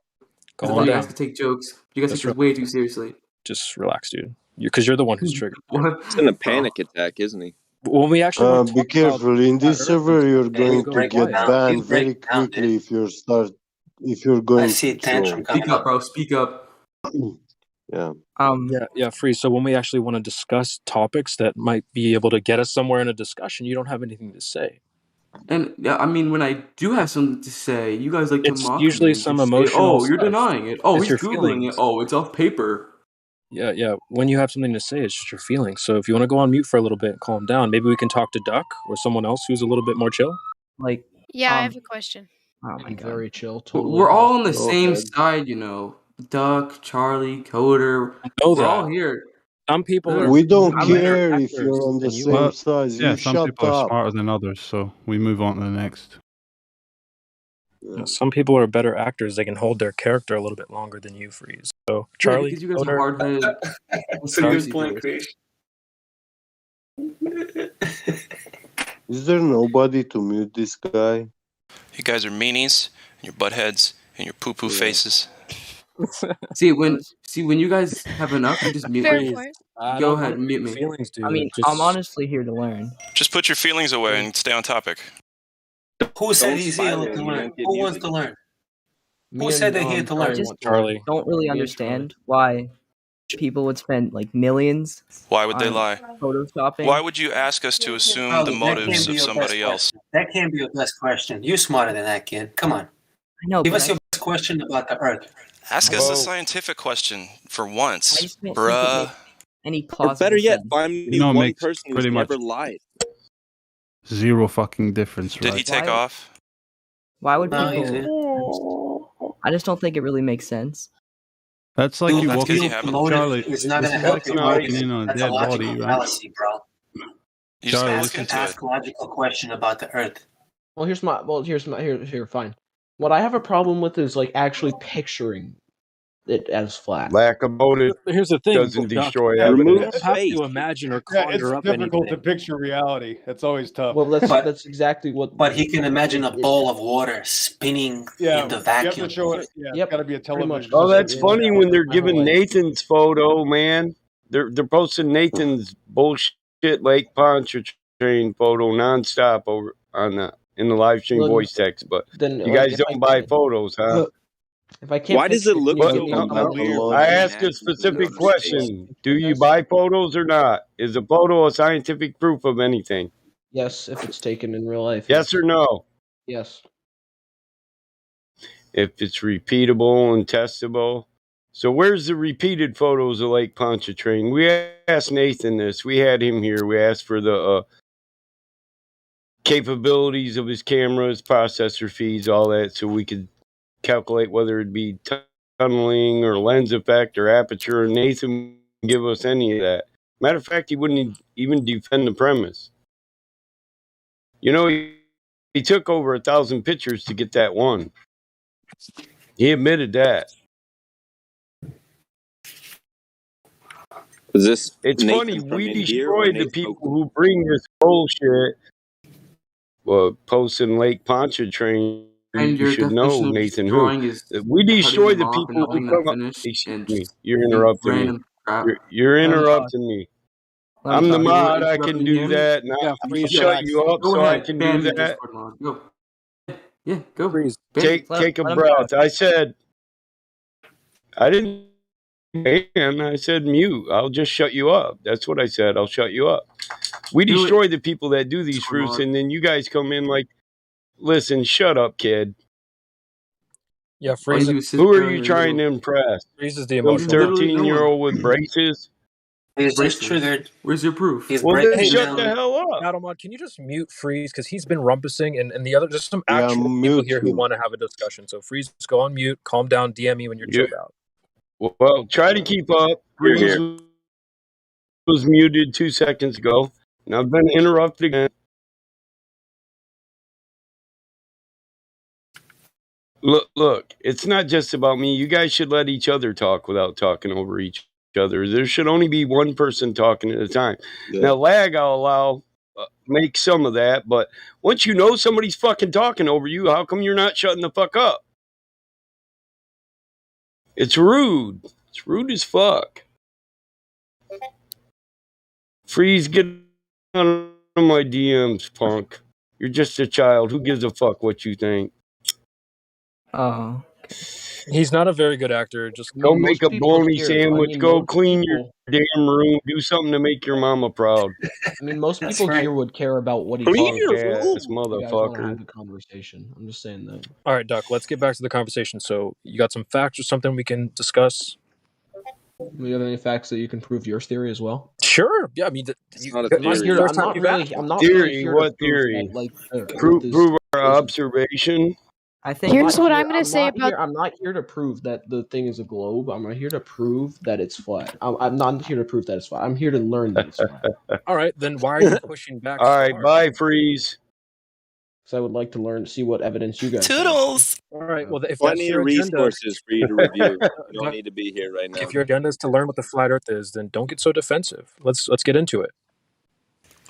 Because Calm all you down. guys can take jokes. You guys Just take this way too seriously. Just relax, dude. Because you're the one who's triggered. He's in a panic attack, isn't he? When we actually want to Be talk about careful. In flat this Earth and server, stuff, you're you going go to get quiet. banned very quickly if you're going to troll. Speak up, bro. Speak up. Yeah. Yeah, Freeze. So when we actually want to discuss topics that might be able to get us somewhere in a discussion, you don't have anything to say. And yeah, I mean, when I do have something to say, you guys like to It's mock usually me and some just say, emotional "Oh, you're stuff. denying it. Oh, It's he's your googling feelings. it. Oh, it's off paper." Yeah. When you have something to say, it's just your feelings. So if you want to go on mute for a little bit and calm down, maybe we can talk to Duck or someone else who's a little bit more chill. Like, Yeah, I have a question. Oh my god. Very chill. Totally. We're all on the passive. same side, Duck, Charlie, Coder. know We're all that. here. Some people are We don't better care if actors you're on the than you same are. side. Yeah, You some shut people are up. smarter than others, so we move on to the next. Some people are better actors. They can hold their character a little bit longer than you, Freeze. So Charlie, because you guys Coder, are hard-headed. That's a good point, Chris. Is there nobody to mute this guy? You guys are meanies, and your butt heads, and your poo-poo faces. See when you guys have enough, you just mute me. Go ahead, mute me. Feelings, dude. I mean, I'm honestly here to learn. Just put your feelings away and stay on topic. Who said he's here to learn? Who wants to learn? Who said they're here to I learn? just Charlie. don't really understand why people would spend like millions. Why would they on lie? Photoshopping. Why would you ask us to assume Oh, the that motives can't be of your somebody best else? question. That can't be your best question. You're smarter than that, kid. Come on. I know. Give but us your best question about the Earth. Ask us a scientific question for once, I just don't think it bruh. makes any Or plausible better yet, sense. find You me know, it one makes person who's pretty much never lied. zero fucking difference, Did he right? take off? Why would No, people? I just don't think it really makes sense. That's like you That's 'cause walking, you haven't. Charlie. It's not This going is to help like your walking motive. in on a That's a dead logical body, right? fallacy, bro. You just Charlie, ask listen into to it. Ask a logical question about the Earth. Well, here, fine. What I have a problem with is like actually picturing it as flat. Lack of motive Here's the thing, doesn't Doc. destroy You evidence. don't have to imagine or Yeah, it's conjure up difficult to anything. picture reality. That's always tough. Well, that's exactly what. But he can imagine a bowl of water spinning Yeah, in the you have vacuum. to show it. Yeah, Yep, it's got to be a pretty much. television. Oh, set. that's funny when they're My whole giving life. Nathan's photo, man. They're posting Nathan's bullshit Lake Pontchartrain photo nonstop over on in the live stream Well, voice text. But then, you like, guys if don't I buy can't- photos, huh? If I can't Why does picture it look can you But give me so some clear? other- I asked a specific question. Do you buy photos or not? Is a photo a scientific proof of anything? Yes, if it's taken in real life. Yes or no? Yes. If it's repeatable and testable. So where's the repeated photos of Lake Pontchartrain? We asked Nathan this. We had him here. We asked for the capabilities of his cameras, processor feeds, all that, so we could calculate whether it'd be tunneling or lens effect or aperture. And Nathan wouldn't give us any of that. Matter of fact, he wouldn't even defend the premise. You know, he took over 1,000 pictures to get that one. He admitted that. Is this? It's Nathan funny, from we India or destroyed the Nathan people Oakland? who bring this bullshit. Well, posting Lake Pontchartrain, And you your should know, definition of Nathan, who. destroying is We cutting destroy them the off and people not who letting them come up. finish Excuse and me, just you're using interrupting me. random crap. You're Let him talk. interrupting me. Let him I'm the talk. You were mod, I can interrupting do him. that. And Yeah, I'll freeze, shut relax. you up Go so I ahead, can ban do me, that. Discord mod. Go. Yeah, go. Freeze. Ban. Take a let him breath. talk. I said, I didn't ban, I said mute. I'll just shut you up. That's what I said. I'll shut you up. We Do it. destroy the people that do these Discord fruits, mod. and then you guys come in like, listen, shut up, kid. Yeah, All freeze. you do is sit Who are there on you your trying to little. impress? Freeze is the Some emotional. Literally no 13-year-old one. with braces? He's just Braces. triggered. Where's your proof? He's Well, then breaking shut down. the hell up. Battlemod, can you just mute Freeze because he's been rumpusing and the other there's some Yeah, actual people mute here who him. want to have a discussion. So Freeze, just go on mute, calm down, DM me when you're You- chilled out. Well, try to keep up. You're Freeze here. was muted 2 seconds ago, and I've been interrupted again. Look, it's not just about me. You guys should let each other talk without talking over each other. There should only be one person talking at a time. Yeah. Now, lag, I'll allow, make some of that, but once you know somebody's fucking talking over you, how come you're not shutting the fuck up? It's rude. It's rude as fuck. Freeze, get out of my DMs, punk. You're just a child. Who gives a fuck what you think? Oh. He's not a very good actor. Just Go make a bologna here- sandwich. I mean, Go most clean people- your damn room. Do something to make your mama proud. I mean, most That's people right. here would care about what he Clean talks your about. room. If you guys want to Motherfucker. have a conversation. I'm just saying that. all right, Duck, let's get back to the conversation. So you got some facts or something we can discuss? Do you have any facts that you can prove your theory as well? Sure. Yeah, I mean It's not a this is theory. the I'm first time not you've really. asked. I'm not Theory? really here What to prove theory? that, like, Prove our observation. I think Here's what I'm gonna say not about. here, I'm not here to prove that the thing is a globe. I'm here to prove that it's flat. I'm not here to prove that it's flat. I'm here to learn that it's flat. All right, then why are you pushing back All so right, hard? bye, Freeze. Because I would like to learn, see what evidence you guys. Toodles. All right, well, if that's Plenty your of agenda, resources for you to review. You don't Duck, need to be here right now. if your agenda is to learn what the flat Earth is, then don't get so defensive. Let's get into it.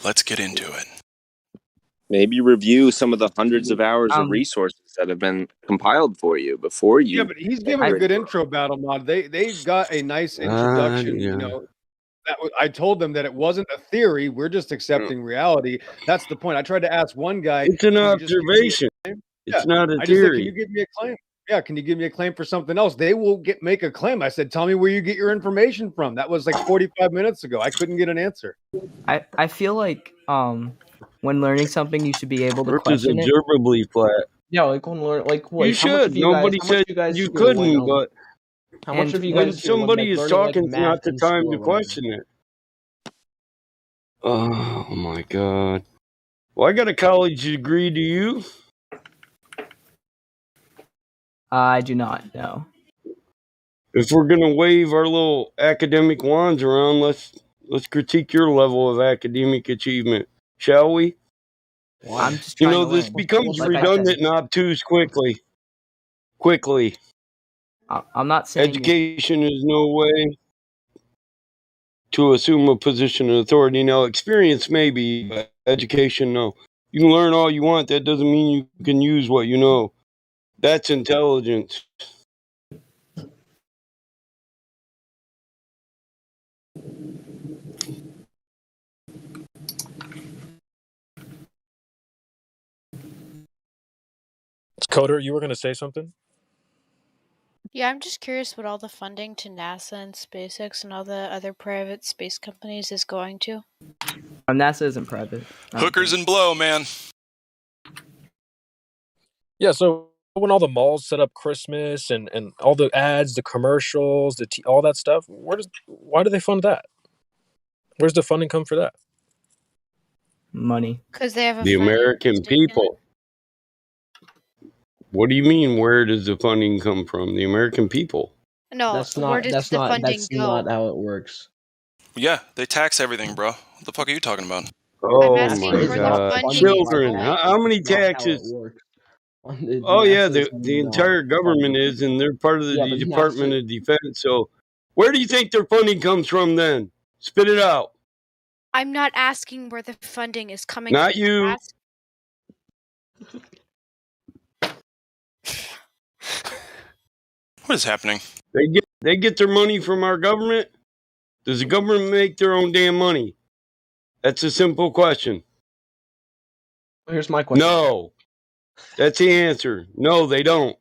Let's get into it. Maybe review some of the hundreds of hours of Um, resources that have been compiled for you before you. Yeah, but he's giving a good intro, Battle Mod. They got a nice introduction. yeah. You know, I told them that it wasn't a theory. We're just accepting reality. That's the point. I tried to ask one guy. It's an "Can you just give me a observation. claim?" It's Yeah. not a I just said, "Can theory. you give me a claim?" Yeah, can you give me a claim for something else? They will make a claim. I said, tell me where you get your information from. That was like 45 minutes ago. I couldn't get an answer. I feel like when learning something, you should be able to Earth is question it. observably flat. Yeah, like when learn, like You how much should. of you guys? Nobody How much said of you guys you here when couldn't, but how much of you when guys here when somebody like is learning like talking, it's not math the in time school to or whatever? question it. Oh my god. Well, I got a college degree. Do you? I do not know. If we're gonna wave our little academic wands around, let's critique your level of academic achievement, shall we? I'm just You trying know, to this learn. becomes Like I said, redundant and obtuse quickly. Quickly. I'm not saying it. Education is no way to assume a position of authority. Now, experience maybe, but education, no. You can learn all you want. That doesn't mean you can use what you know. That's intelligence. Coder, you were going to say something? Yeah, I'm just curious what all the funding to NASA and SpaceX and all the other private space companies is going to. NASA isn't private. Hookers and blow, man. Yeah, so when all the malls set up Christmas and all the ads, the commercials, all that stuff, why do they fund that? Where's the funding come for that? Money. Because they have a The American people. What do you mean? Where does the funding come from? The American people. No, That's where not. does That's the not. funding That's go? not how it works. Yeah, they tax everything, bro. What the fuck are you talking about? Oh asking my where the god. funding is Children. going. How many That's not how it taxes? works. Oh yeah, NASA is the not entire government funding. is, and they're part of the Yeah, but Department NASA. of Defense. So, where do you think their funding comes from? Then spit it out. I'm not asking where the funding is coming Not from. you. What is happening? They get their money from our government. Does the government make their own damn money? That's a simple question. Here's my question. No, that's the answer. No, they don't.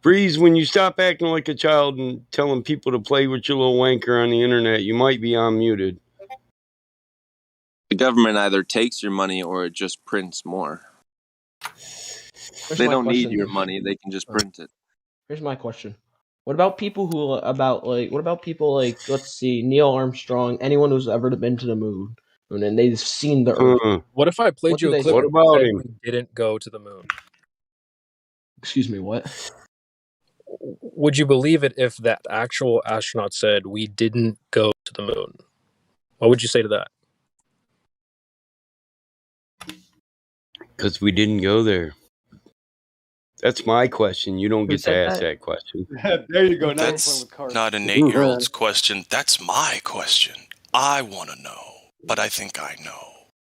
Breeze, when you stop acting like a child and telling people to play with your little wanker on the internet, you might be unmuted. The government either takes your money or it just prints more. They don't need your money; they can just print it. Here's my question. What about people what about people like, let's see, Neil Armstrong, anyone who's ever been to the moon, and they've seen the Earth? What if I played What you do a they clip say? that said we didn't go to the moon? Excuse me, what? Would you believe it if that actual astronaut said we didn't go to the moon? What would you say to that? Because we didn't go there. That's my question. You don't get to ask that question. There you go. Now That's not an 8-year-old's question. That's my question. I want to know, but I think I know.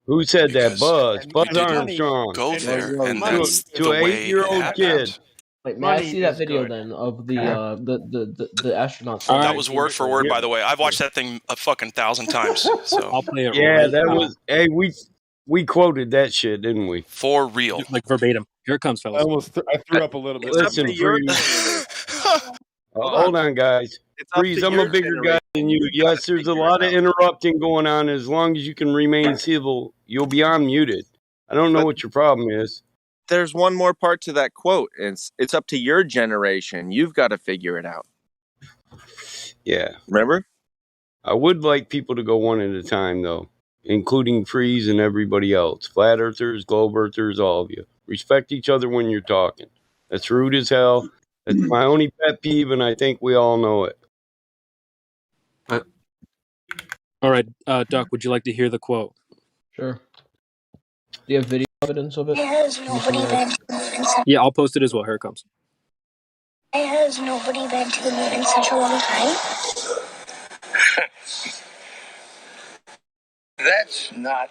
Who said that? Buzz. We Buzz didn't Armstrong. go there, and to that's to the an way it 8-year-old kid. happened. Wait, may I see that video then of the astronaut? That was word for word, by the way. I've watched that thing a fucking 1,000 times. So I'll play it Yeah, right that now. was. Hey, we quoted that shit, didn't we? For real. Like verbatim. Here it comes, fellas. I threw up a little bit. Listen, Freeze. Hold on, guys. It's up Freeze, to I'm a your bigger guy than you. Yes, there's a lot of interrupting going on. As long as you can remain civil, you'll be unmuted. I don't know what your problem is. There's one more part to that quote. It's up to your generation. You've got to figure it out. Yeah. Remember? I would like people to go one at a time, though, including Freeze and everybody else. Flat Earthers, Globe Earthers, all of you. Respect each other when you're talking. That's rude as hell. That's my only pet peeve, and I think we all know it. All right, Duck, would you like to hear the quote? Sure. Do you have video evidence of it? Has nobody been to the moon in such Yeah, I'll post it as well. Here it comes. Has nobody been to the moon in such a long time? That's not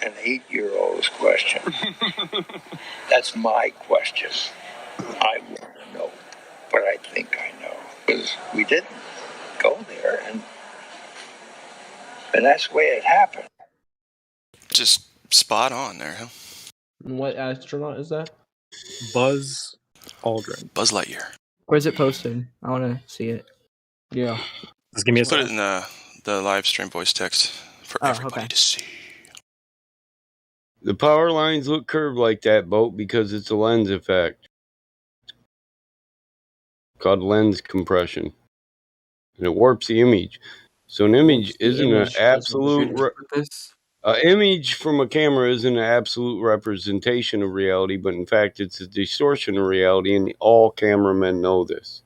an 8-year-old's question. That's my question. I want to know, but I think I know. Because we didn't go there, and that's the way it happened. Just spot on there, huh? And what astronaut is that? Buzz Aldrin. Buzz Lightyear. Where's it posted? I want to see it. Yeah. Just give me a Put it second. in the live stream voice text for everybody to see. The power lines look curved like that, boat, because it's a lens effect called lens compression, and it warps the image. So an image isn't an absolute. Image from a camera isn't an absolute representation of reality, but in fact, it's a distortion of reality, and all cameramen know this.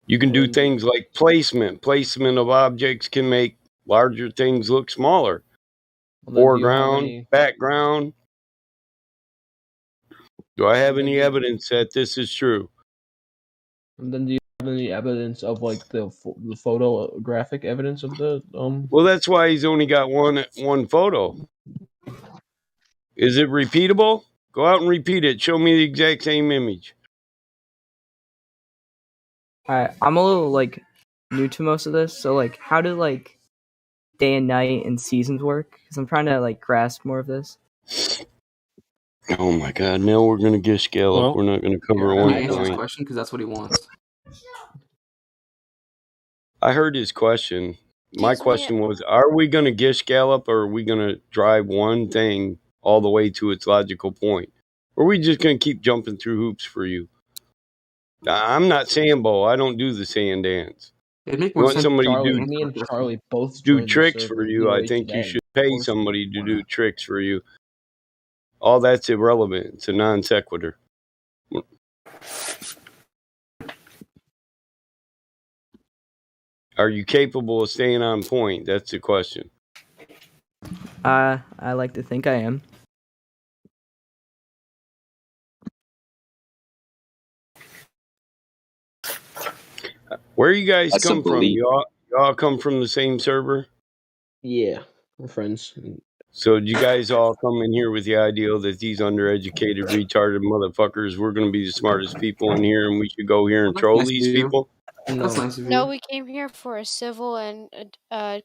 You can do things like placement. Placement of objects can make larger things look smaller. Foreground, background. Do I have any evidence that this is true? And then do you have any evidence of like the photographic evidence of the Well, that's why he's only got one photo. Is it repeatable? Go out and repeat it. Show me the exact same image. I'm a little like new to most of this, so like, how do like day and night and seasons work? Because I'm trying to like grasp more of this. Oh my God! Now we're gonna get scale up. Well, We're not gonna cover Can I one answer his point. question? Because that's what he wants. I heard his question. My question was: are we gonna gish gallop, or are we gonna drive one thing all the way to its logical point? Or are we just gonna keep jumping through hoops for you? I'm not Sambo. I don't do the sand dance. It'd make You more want sense. somebody Charlie, to me and Charlie both do joined the tricks server for you. I DOA think you today. should pay somebody to do tricks for you. All that's irrelevant. It's a non sequitur. Are you capable of staying on point? That's the question. I like to think I am. Where you guys That's a come from? belief. Y'all come from the same server? Yeah, we're friends. So did you guys all come in here with the idea that these undereducated, retarded motherfuckers, we're going to be the smartest people in here and we should go here and troll these people? That's nice of you. No, we came here for a civil and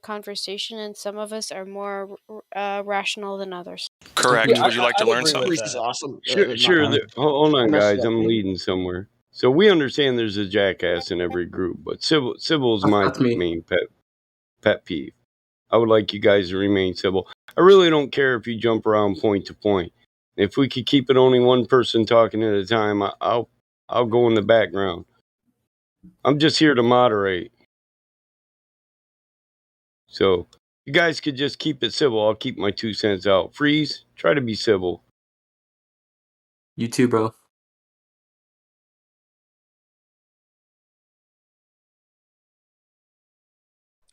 conversation, and some of us are more rational than others. Correct. Would you like to learn something? This is awesome. Sure. Hold on, messed guys. up, I'm dude. leading somewhere. So we understand there's a jackass in every group, but civil is my That's me. main pet peeve. I would like you guys to remain civil. I really don't care if you jump around point to point. If we could keep it only one person talking at a time, I'll go in the background. I'm just here to moderate. So you guys could just keep it civil. I'll keep my 2 cents out. Freeze, try to be civil. You too, bro.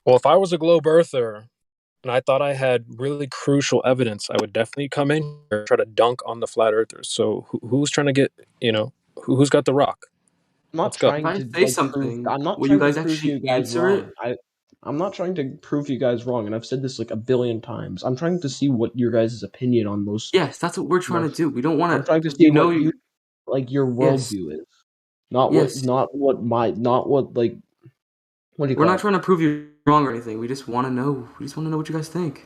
Well, if I was a globe earther and I thought I had really crucial evidence, I would definitely come in here and try to dunk on the flat earthers. So who's trying to get, who's got the rock? I'm not Let's go. trying If I to say like, something, I'm not will you trying to guys prove you actually guys answer wrong. it? I'm not trying to prove you guys wrong, and I've said this like a billion times. I'm trying to see what your guys' opinion on most. Yes, that's what we're trying to do. We don't want to. I'm trying to see what you like your Yes. worldview is, not Yes. what like. What do you We're call not it? trying to prove you wrong or anything. We just want to know. We just want to know what you guys think.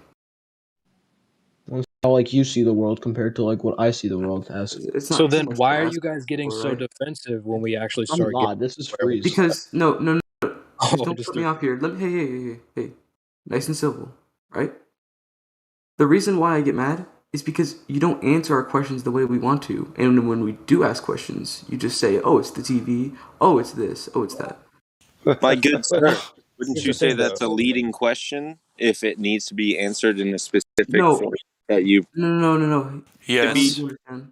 How like you see the world compared to like what I see the world as. It's not So too then much why to are ask you guys getting for, so right? defensive when we actually I'm start not. getting This is where we- freeze. Because no. Just don't just put do me it. off here. Hey. Nice and civil, right? The reason why I get mad is because you don't answer our questions the way we want to. And when we do ask questions, you just say, oh, it's the TV. Oh, it's this. Oh, it's that. My good sir, wouldn't Here's you the say thing, that's though. a leading question if it needs to be answered in a specific No. form that you? No. Yes. I don't think you understand.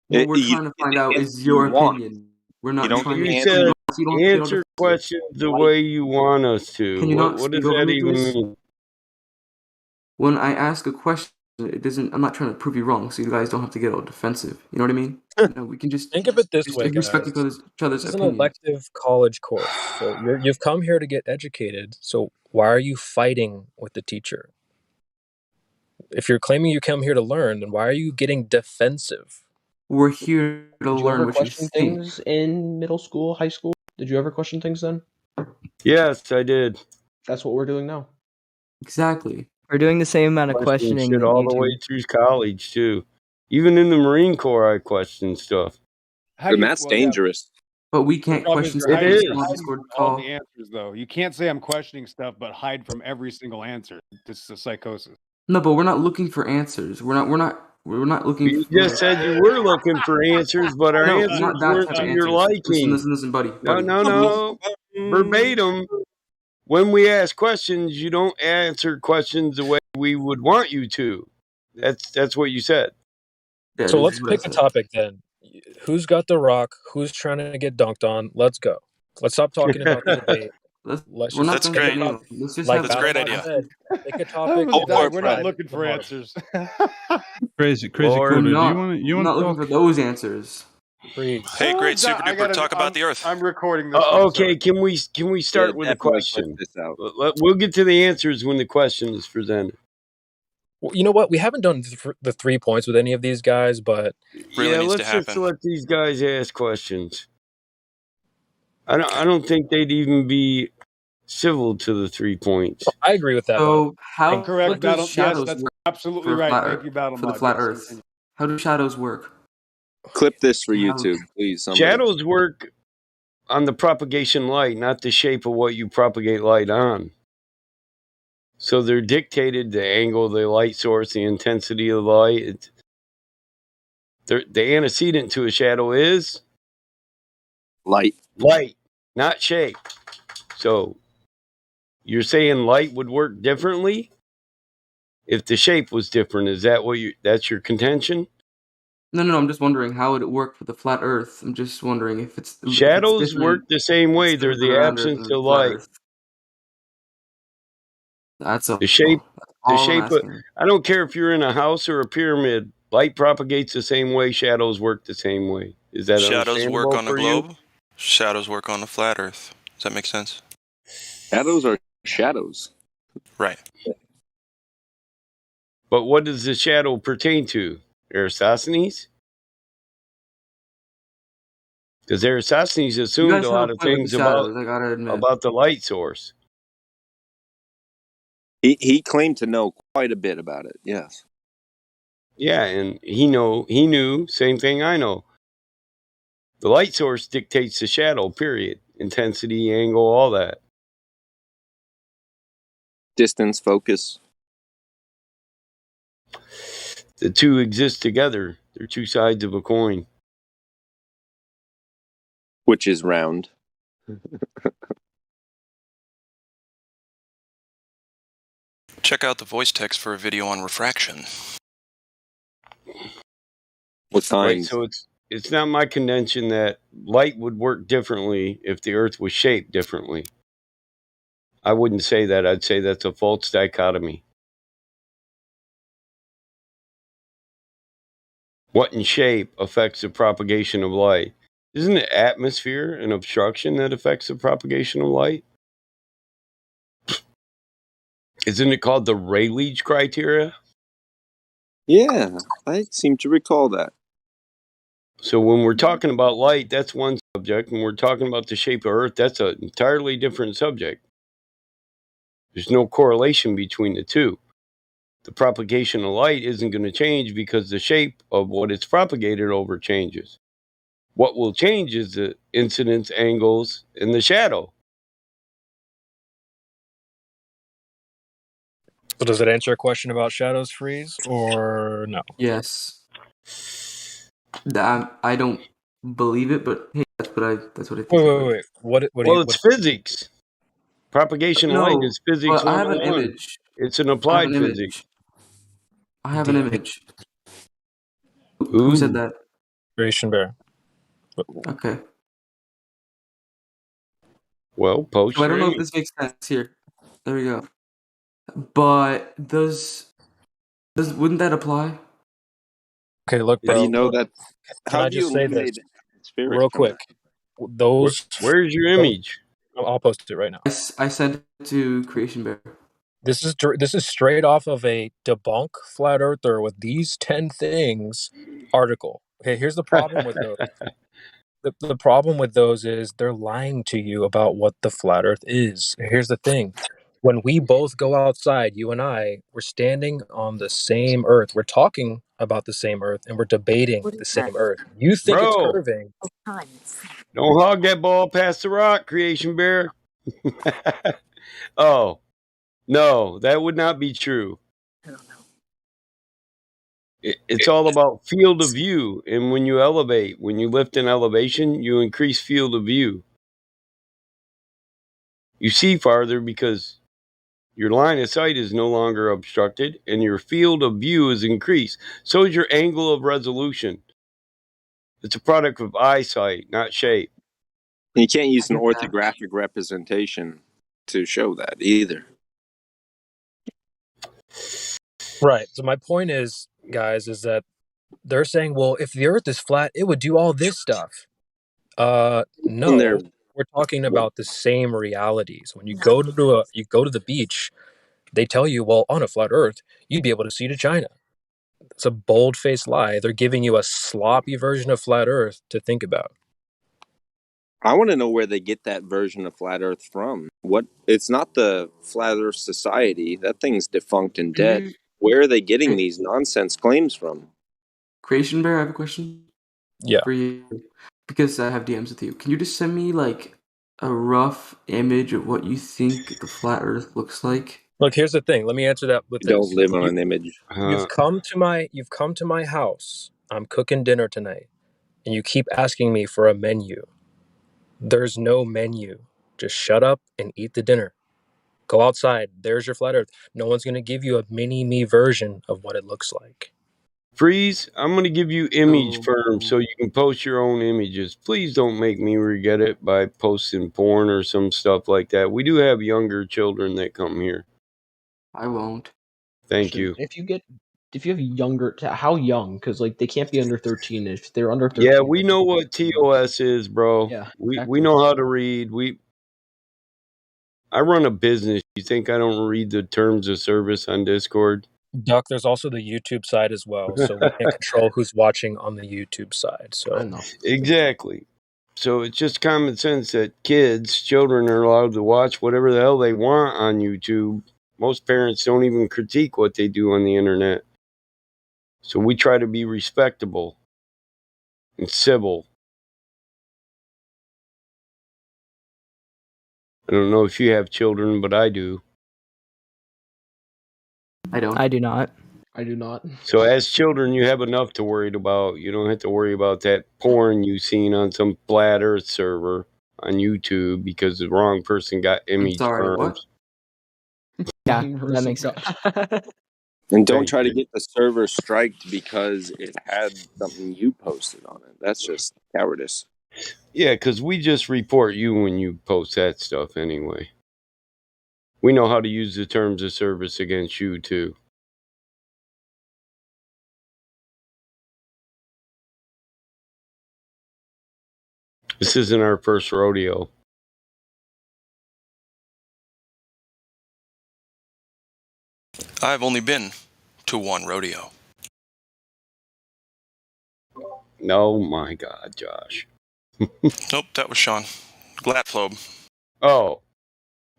What we're trying to find out is your opinion. We're not trying to. You You said don't have to get all answer defensive. questions the way you want us to. Can you not What does speak over that me, even please? mean? When I ask a question, it doesn't. I'm not trying to prove you wrong, so you guys don't have to get all defensive. You know what I mean? We can just Think of it this just way, respect guys. each other's This is an opinions. elective college course. So you've come here to get educated. So why are you fighting with the teacher? If you're claiming you come here to learn, then why are you getting defensive? We're here to Did you learn ever what you question think. things in middle school, high school? Did you ever question things then? Yes, I did. That's what we're doing now. Exactly. We're doing the same amount of Questioning questioning shit that all you the way two. through college too. Even in the Marine Corps, I question stuff. And that's dangerous. But we The can't problem is question you're stuff. It We hiding, just you're go on is. hiding Discord from all the call. answers, though. You can't say I'm questioning stuff, but hide from every single answer. This is a psychosis. No, but we're not looking for answers. We're not looking You for just said you were looking for answers, but our no, answers not that weren't type to of your answers. Listen, liking. listen, buddy. No. Verbatim. When we ask questions, you don't answer questions the way we would want you to. That's what you said. Yeah, So this let's is what I pick a said. topic then. Who's got the rock? Who's trying to get dunked on? Let's go. Let's stop talking about the debate. Let's Let's we're just not That's dunking great. anyone. Let's just like have That's a great Battlebot idea. said. Pick a I topic. almost and then died. We're not dive looking for tomorrow. answers. Crazy Lord. Coda. Do not, you want to I'm not looking for those answers. Freeze. Hey, great John, super I duper. gotta. Talk about the Earth. I'm recording this one. Okay, Sorry. can we start with a definitely clip question? this out. We'll get to the answers when the question is presented. Well, you know what? We haven't done the 3 points with any of these guys, but Really yeah, needs to let's just happen. let these guys ask questions. I don't think they'd even be civil to the 3 points. I agree with that. So how Correct. does Yes, shadows that's work absolutely for right. flat Thank Earth, you, Battle for the Mod. flat Yes, Earth? continue. How do shadows work? Clip this for How- YouTube, please. Somebody. Shadows work on the propagation light, not the shape of what you propagate light on. So they're dictated the angle of the light source, the intensity of the light. The antecedent to a shadow is Light. Light, not shape. So you're saying light would work differently if the shape was different. Is that that's your contention? No. I'm just wondering how would it work for the flat Earth. I'm just wondering if it's Shadows different. work the same way. It's They're different for the round Earth absence and of flat light. Earth. That's all. The shape, That's the all I'm shape. asking. I don't care if you're in a house or a pyramid. Light propagates the same way. Shadows work the same way. Is that Shadows work understandable on the for you? globe. Shadows work on the flat Earth. Does that make sense? Shadows are shadows. Right. But what does the shadow pertain to? Eratosthenes? Because Eratosthenes You assumed guys a have lot a of point with the things about shadows. I gotta admit. the light source. He claimed to know quite a bit about it. Yes. Yeah, and he knew, same thing I know. The light source dictates the shadow, period. Intensity, angle, all that. Distance, focus. The two exist together. They're two sides of a coin. Which is round. Check out the voice text for a video on refraction. What kind? Right, so it's not my contention that light would work differently if the Earth was shaped differently. I wouldn't say that. I'd say that's a false dichotomy. What in shape affects the propagation of light? Isn't it atmosphere and obstruction that affects the propagation of light? Isn't it called the Rayleigh criteria? Yeah, I seem to recall that. So when we're talking about light, that's one subject. When we're talking about the shape of Earth, that's an entirely different subject. There's no correlation between the two. The propagation of light isn't going to change because the shape of what it's propagated over changes. What will change is the incidence, angles, and the shadow. So does it answer a question about shadows, Freeze, or no? Yes. I don't believe it, but hey, that's what I think. Wait. What It's physics. Propagation of light is physics but I have an 101. image. It's an I have applied an physics. image. I have an image. Ooh. Who said that? Creation Bear. Okay. Well, post. So I don't know if this makes sense here. There we go. But wouldn't that apply? Okay, look, How bro. do you know that? Can How I do you just say this eliminate spirit real from quick? Those. Where's your image? I'll post it right now. I sent it to Creation Bear. This is straight off of a debunk flat earther with these 10 things article. Okay, here's the problem with those. The problem with those is they're lying to you about what the flat earth is. Here's the thing. When we both go outside, you and I, we're standing on the same earth. We're talking about the same earth, and we're debating the same earth. You think it's Bro, curving. don't hog that ball past the rock, Creation Bear. Oh, no, that would not be true. It's all about field of view. And when you elevate, when you lift in elevation, you increase field of view. You see farther because your line of sight is no longer obstructed and your field of view is increased. So is your angle of resolution. It's a product of eyesight, not shape. You can't use an orthographic representation to show that either. Right. So my point is, guys, is that they're saying, well, if the earth is flat, it would do all this stuff. And they're No. We're talking about the same realities. When you go to the beach, they tell you, well, on a flat earth, you'd be able to see to China. It's a bold-faced lie. They're giving you a sloppy version of flat earth to think about. I want to know where they get that version of flat Earth from. What? It's not the Flat Earth Society. That thing's defunct and dead. Where are they getting these nonsense claims from? Creation Bear, I have a question. Yeah. For you, because I have DMs with you. Can you just send me like a rough image of what you think the flat Earth looks like? Look, here's the thing. Let me answer that with Don't this. live on an image. You've come to my house. I'm cooking dinner tonight, and you keep asking me for a menu. There's no menu. Just shut up and eat the dinner. Go outside. There's your flat earth. No one's going to give you a mini-me version of what it looks like. Freeze, I'm going to give you image firm so you can post your own images. Please don't make me regret it by posting porn or some stuff like that. We do have younger children that come here. I won't. Thank you. If you have younger, how young? Because like they can't be under 13. If they're under 13, Yeah, we know what TOS is, bro. Yeah, we know how to read. I run a business. You think I don't read the terms of service on Discord? Duck, there's also the YouTube side as well, so we can't control who's watching on the YouTube side. So I know. Exactly. So it's just common sense that children are allowed to watch whatever the hell they want on YouTube. Most parents don't even critique what they do on the internet. So we try to be respectable and civil. I don't know if you have children, but I do. I don't. I do not. I do not. So as children, you have enough to worry about. You don't have to worry about that porn you've seen on some flat Earth server on YouTube because the wrong person got image sorry, what? firms. Yeah, that makes sense. And don't Thank try to you. get the server striked because it had something you posted on it. That's just cowardice. Yeah, because we just report you when you post that stuff anyway. We know how to use the terms of service against you, too. This isn't our first rodeo. I've only been to one rodeo. Oh my God, Josh. Nope, that was Sean. Glatplobe. Oh,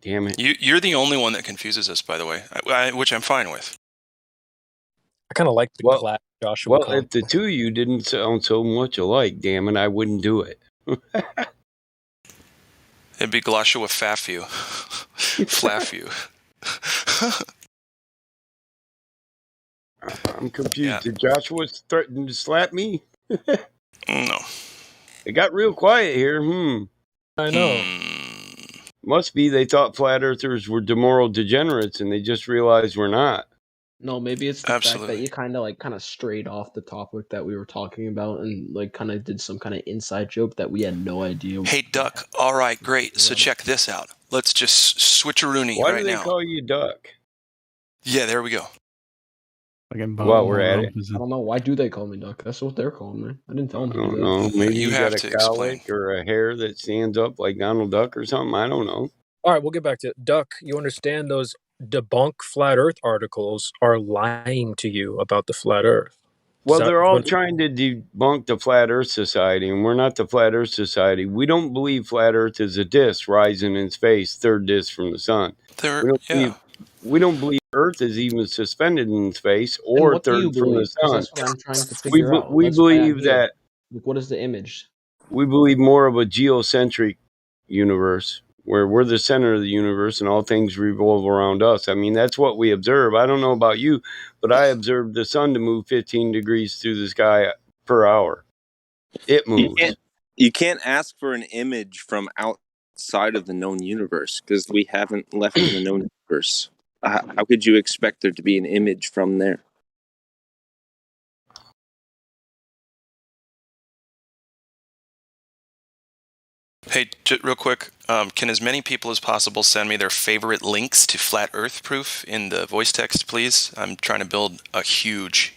damn it. You're the only one that confuses us, by the way, which I'm fine with. I kind of like the glad Joshua. Well, if the two of you didn't sound so much alike, damn it, I wouldn't do it. It'd be Glashua Fafu. Flafu. I'm confused. Did Joshua threaten to slap me? No. It got real quiet here. I know. Must be they thought flat earthers were moral degenerates and they just realized we're not. No, maybe it's the Absolutely. fact that you kind of strayed off the topic that we were talking about and like kind of did some kind of inside joke that we had no idea. Hey, Duck. All right, great. So check this out. Let's just switcheroony Why right do they now. call you Duck? Yeah, there we go. While we're at it. I don't know. Why do they call me Duck? That's what they're calling me. I didn't tell them I to do don't that. know. Maybe You you have got to a cowlick or a hair that stands up like Donald Duck or something. I don't know. All right, we'll get back to it. Duck, you understand those debunk flat earth articles are lying to you about the flat earth. Well, that they're all what- trying to debunk the Flat Earth Society, and we're not the Flat Earth Society. We don't believe Flat Earth is a disk rising in space, third disk from the sun. We don't believe Earth is even suspended in space And or what do you third from the believe? Because sun. that's what I'm trying to figure out. We That's why I'm believe here. that Like, what is the image? we believe more of a geocentric universe where we're the center of the universe and all things revolve around us. I mean, that's what we observe. I don't know about you, but I observed the sun to move 15 degrees through the sky per hour. It moves. You can't ask for an image from outside of the known universe because we haven't left the known universe. How could you expect there to be an image from there? Hey, real quick, can as many people as possible send me their favorite links to flat Earth proof in the voice text, please? I'm trying to build a huge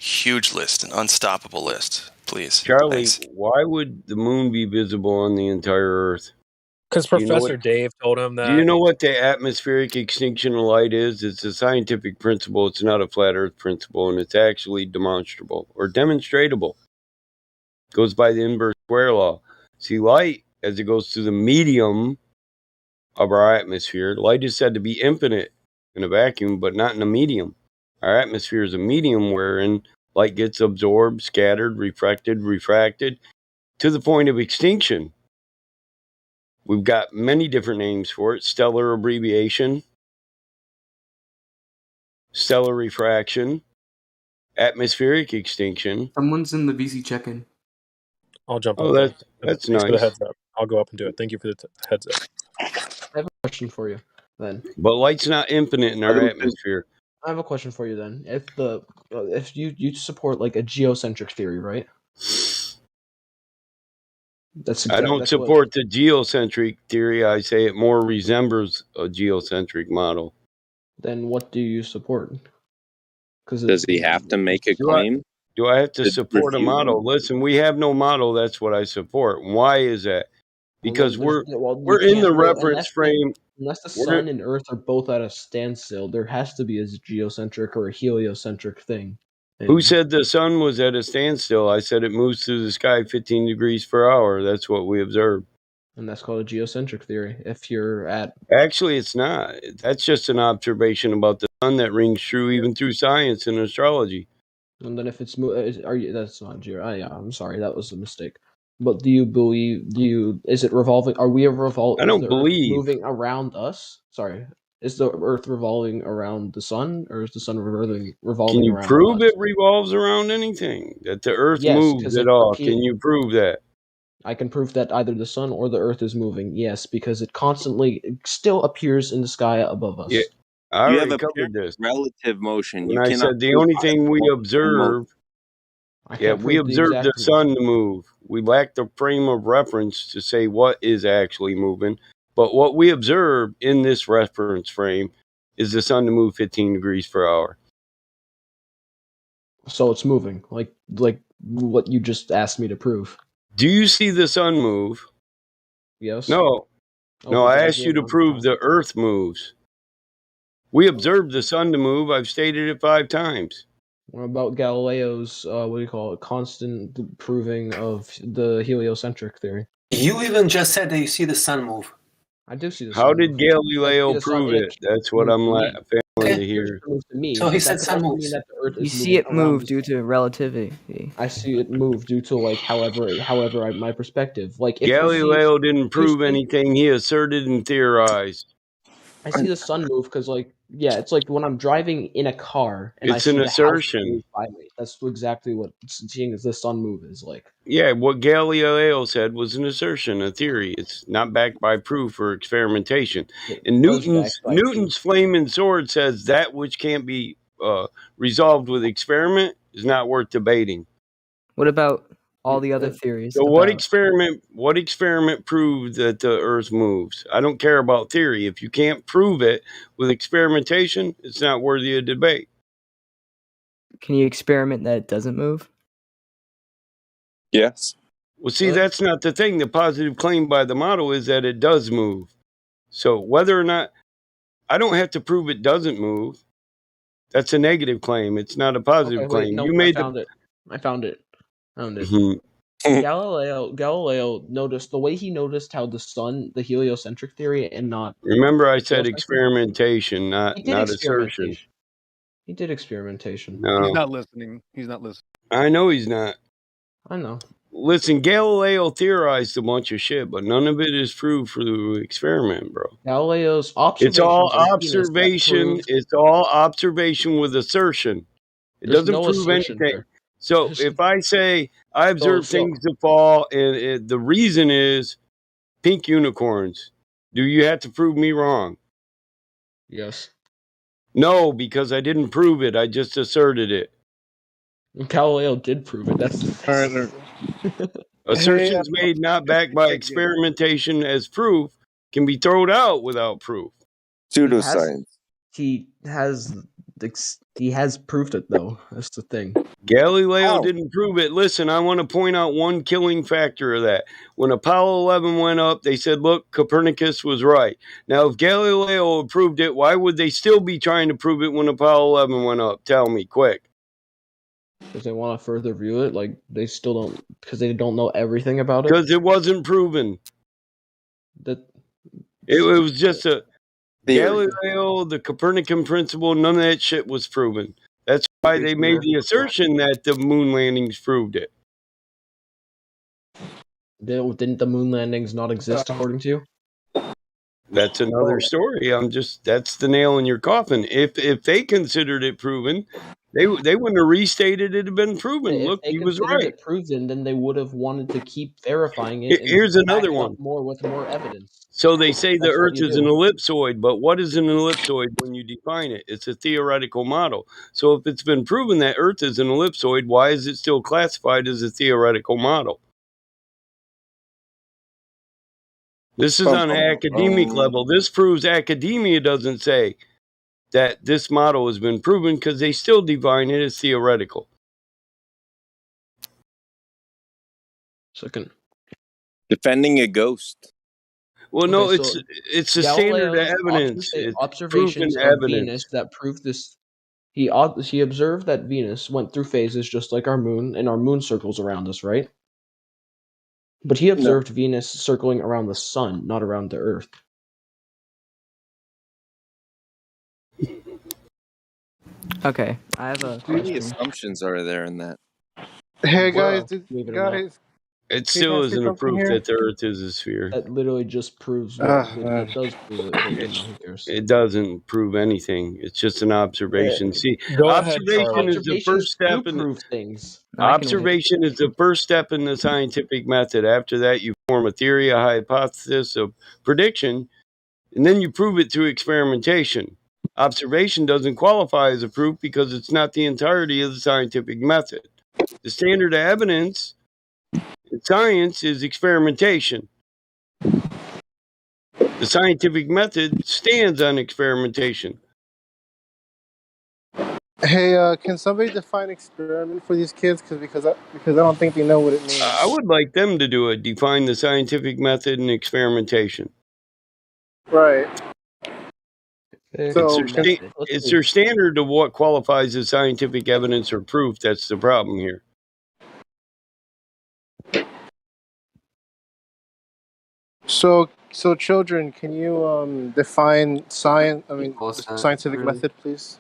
list, an unstoppable list. Please. Charlie, Thanks. why would the moon be visible on the entire Earth? Because Professor Dave told him that. Do you know what the atmospheric extinction of light is? It's a scientific principle. It's not a flat Earth principle, and it's actually demonstrable or demonstratable. It goes by the inverse square law. See, light, as it goes through the medium of our atmosphere, light is said to be infinite in a vacuum, but not in a medium. Our atmosphere is a medium wherein light gets absorbed, scattered, refracted, to the point of extinction. We've got many different names for it. Stellar abbreviation, stellar refraction, atmospheric extinction. Someone's in the VC check-in. I'll jump Oh, up there. that's Thanks for the nice. heads up. I'll go up and do it. Thank you for the heads up. I have a question for you then. But light's not infinite in our atmosphere. I have a question for you then. If you support like a geocentric theory, right? I don't support the geocentric theory. I say it more resembles a geocentric model. Then what do you support? Does he have to make a claim? Do I have to To support a refute model? him? Listen, we have no model. That's what I support. Why is that? Because we're you in the can't- well, reference frame. Unless the We're- sun and Earth are both at a standstill, there has to be a geocentric or a heliocentric thing. Who said the sun was at a standstill? I said it moves through the sky 15 degrees per hour. That's what we observed. And that's called a geocentric theory. If you're at Actually, it's not. That's just an observation about the sun that rings true even through science and astrology. And then if it's that's not geo. Yeah, I'm sorry, that was a mistake. But do you believe? Is it revolving? Are we revolving? I don't believe. Moving around us. Sorry, is the Earth revolving around the sun, or is the sun revolving Can you around prove us? it revolves around anything? That the Earth Yes, moves 'cause at it all? appear- Can you prove that? I can prove that either the sun or the Earth is moving. Yes, because it still appears in the sky above us. Yeah, I You have already a covered this. relative motion. When You I cannot said the prove only thing we observe, I yeah, can't we prove the observe the exact sun to move. We lack the frame of reference to say what is actually moving. But what we observe in this reference frame is the sun to move 15 degrees per hour. So it's moving, like what you just asked me to prove. Do you see the sun move? Yes. No. Oh, No, I because asked we you to have prove the Earth moves. We observed the sun to move. I've stated it 5 times. What about Galileo's constant proving of the heliocentric theory? You even just said that you see the sun move. I do see the How sun did move. Galileo I see the sun prove in a it? That's what I'm failing to hear. to me, So he but said that sun doesn't moves. mean that the Earth You is see it moving around move the due to relativity. I see it move due to like however my perspective. Like if Galileo didn't prove see- anything. He asserted and theorized. I see the sun move because it's like when I'm driving in a car and I It's see an the house assertion. move by me. That's exactly what seeing as the sun move is like. Yeah, what Galileo said was an assertion, a theory. It's not backed by proof or experimentation. And was backed by Newton's flaming sword says that which can't be resolved with experiment is not worth debating. What about all the other theories? So what experiment proved that the Earth moves? I don't care about theory. If you can't prove it with experimentation, it's not worthy of debate. Can you experiment that it doesn't move? Yes. Well, see, that's not the thing. The positive claim by the model is that it does move. So whether or not, I don't have to prove it doesn't move. That's a negative claim. It's not a positive claim. No, You I made found it. I found it. Mhm. Galileo noticed the way he noticed how the sun, the heliocentric theory, and not Remember, I said heliocentric. experimentation, He not did assertion. experimentation. He did experimentation. He's No, not listening. He's not listening. I know he's not. I know. Listen, Galileo theorized a bunch of shit, but none of it is proved through experiment, bro. Galileo's It's observations all of Venus that observation. proved It's all observation with assertion. It there's doesn't no prove assertion anything. there. So if I say I So observe things to fall, and the reason is pink unicorns, do you have to prove me wrong? yes, No, because I didn't prove it. I just asserted it. Galileo did prove it. That's the All right. Assertions made not backed by experimentation as proof can be thrown out without proof. Pseudoscience. He has proved it though. That's the thing. Galileo didn't prove it. Listen, I want to point out one killing factor of that. When Apollo 11 went up, they said, look, Copernicus was right. Now, if Galileo had proved it, why would they still be trying to prove it when Apollo 11 went up? Tell me, quick. Because they want to further view it, like they still don't, because they don't know everything about it. Because it wasn't proven. That it was just a theory. Galileo, the Copernican principle, none of that shit was proven. That's why they made the assertion that the moon landings proved it. Didn't the moon landings not exist according to you? That's another story. That's the nail in your coffin. If they considered it proven, they wouldn't have restated it had been proven. If Look, they he was considered right. it proven, then they would have wanted to keep verifying it. And Here's another back it up one. more with more evidence. So they say the That's what Earth you is an do. ellipsoid, but what is an ellipsoid when you define it? It's a theoretical model. So if it's been proven that Earth is an ellipsoid, why is it still classified as a theoretical model? This is on an academic level. This proves academia doesn't say that this model has been proven because they still define it as theoretical. Second. Defending a ghost. Well, no, it's the standard Galileo's evidence. It's proven observations of evidence. Venus that prove this. He observed that Venus went through phases just like our moon, and our moon circles around us, right? But he observed Venus circling around the sun, not around the Earth. Okay, I have a How many question. assumptions are there in that? Hey Well, guys, believe it or not. guys. It Can still I say isn't a something proof here? that the Earth is a sphere. That literally just proves man. it does prove it, but you know, who cares? It doesn't prove anything. It's just an observation. See, Go ahead, observation is the first step in prove things. observation is the first step in the scientific method. After that, you form a theory, a hypothesis, a prediction, and then you prove it through experimentation. Observation doesn't qualify as a proof because it's not the entirety of the scientific method. The standard of evidence in science is experimentation. The scientific method stands on experimentation. Hey, can somebody define experiment for these kids? Because I don't think they know what it means. I would like them to do it. Define the scientific method and experimentation. Right. So It's their standard of what qualifies as scientific evidence or proof. That's the problem here. So children, can you define science? I mean, the scientific method, please.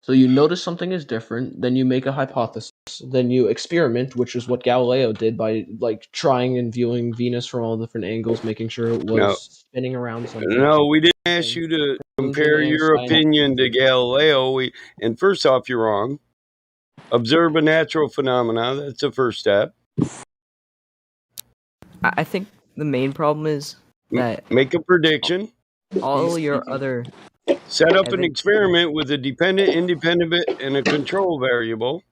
So you notice something is different, then you make a hypothesis, then you experiment, which is what Galileo did by like trying and viewing Venus from all different angles, making sure it was spinning around something. No, we didn't ask you to compare your opinion to Galileo. And first off, you're wrong. Observe a natural phenomena. That's the first step. I think the main problem is that make a prediction. All your other set up an experiment with a dependent, independent, and a control variable.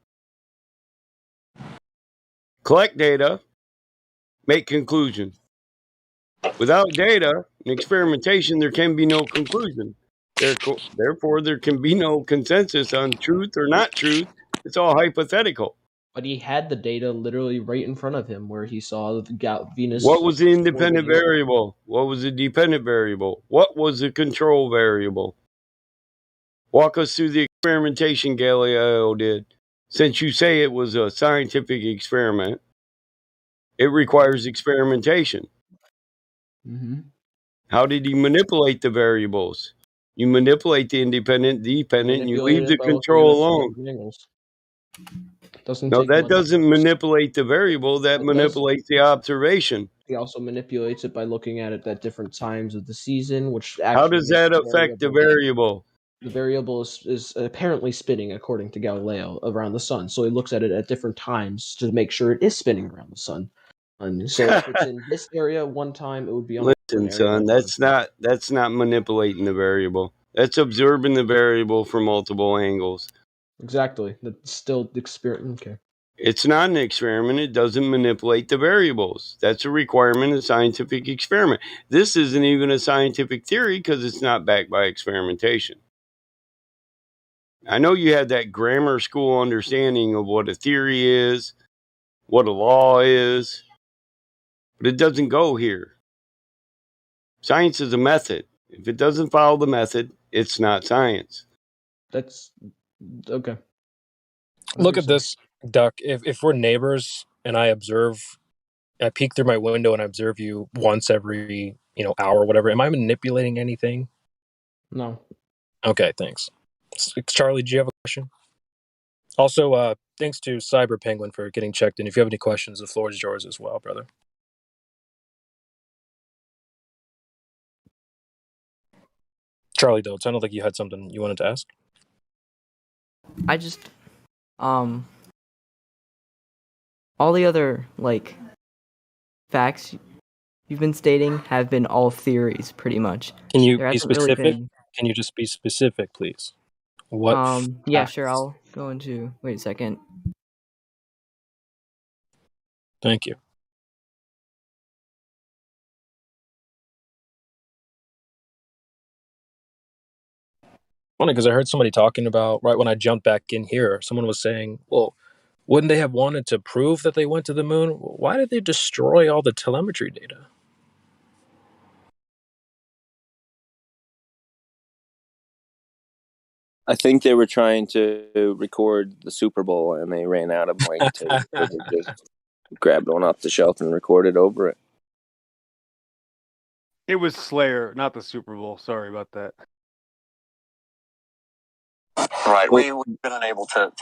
Collect data. Make conclusion. Without data and experimentation, there can be no conclusion. Therefore, there can be no consensus on truth or not truth. It's all hypothetical. But he had the data literally right in front of him where he saw the Venus. What was the independent variable? What was the dependent variable? What was the control variable? Walk us through the experimentation Galileo did? Since you say it was a scientific experiment, it requires experimentation. Mm-hmm. How did he manipulate the variables? You manipulate the independent, dependent, and you leave Manipulated the it by looking at control it from alone. different angles. Doesn't No, take that much. doesn't manipulate the variable. That It does. manipulates the observation. He also manipulates it by looking at it at different times of the season, which How actually does makes that the affect the variable. variable? The variable is apparently spinning, according to Galileo, around the sun. So he looks at it at different times to make sure it is spinning around the sun. And so if it's in this area one time, it would be on a Listen, different area. son, that's not manipulating the variable. That's observing the variable from multiple angles. Exactly. That's still the experiment. Okay. It's not an experiment. It doesn't manipulate the variables. That's a requirement of scientific experiment. This isn't even a scientific theory because it's not backed by experimentation. I know you had that grammar school understanding of what a theory is, what a law is, but it doesn't go here. Science is a method. If it doesn't follow the method, it's not science. That's okay. Look at this, Duck. If we're neighbors and I peek through my window and I observe you once every hour or whatever, am I manipulating anything? No. Okay, thanks. Charlie, do you have a question? Also, thanks to Cyber Penguin for getting checked in. If you have any questions, the floor is yours as well, brother. Charlie, though, it sounded like you had something you wanted to ask. I just, all the other, facts you've been stating have been all theories, pretty much. Can you There be hasn't really specific? been... Can you just be specific, please? What? Yeah, sure, I'll go into... Wait a second. Thank you. Funny, because I heard somebody talking about, right when I jumped back in here, someone was saying, well, wouldn't they have wanted to prove that they went to the moon? Why did they destroy all the telemetry data? I think they were trying to record the Super Bowl and they ran out of mic tape, so they just grabbed one off the shelf and recorded over it. It was Slayer, not the Super Bowl. Sorry about that. Right, we've been unable to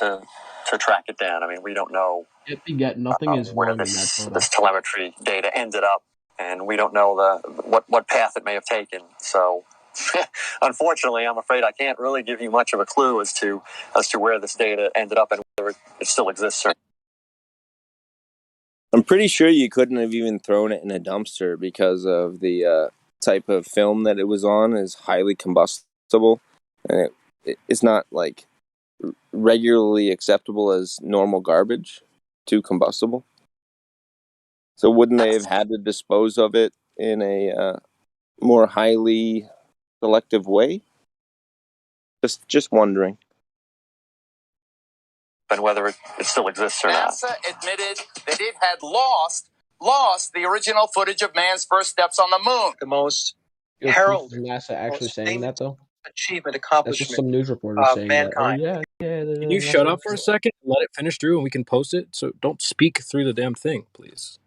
track it down. I mean, we don't know nothing is where wrong in that photo. this telemetry data ended up, and we don't know what path it may have taken. So, unfortunately, I'm afraid I can't really give you much of a clue as to where this data ended up and whether it still exists. I'm pretty sure you couldn't have even thrown it in a dumpster because of the type of film that it was on is highly combustible, and it's not regularly acceptable as normal garbage, too combustible. So wouldn't they have had to dispose of it in a more highly selective way? Just wondering. And whether it still exists or not. NASA admitted that it had lost the original footage of man's first steps on the moon. The most heralded NASA actually saying that, though? achievement, That's accomplishment just some news reporters of saying mankind. that. Oh, yeah. Can you shut up for a second and let it finish through and we can post it? So don't speak through the damn thing, please.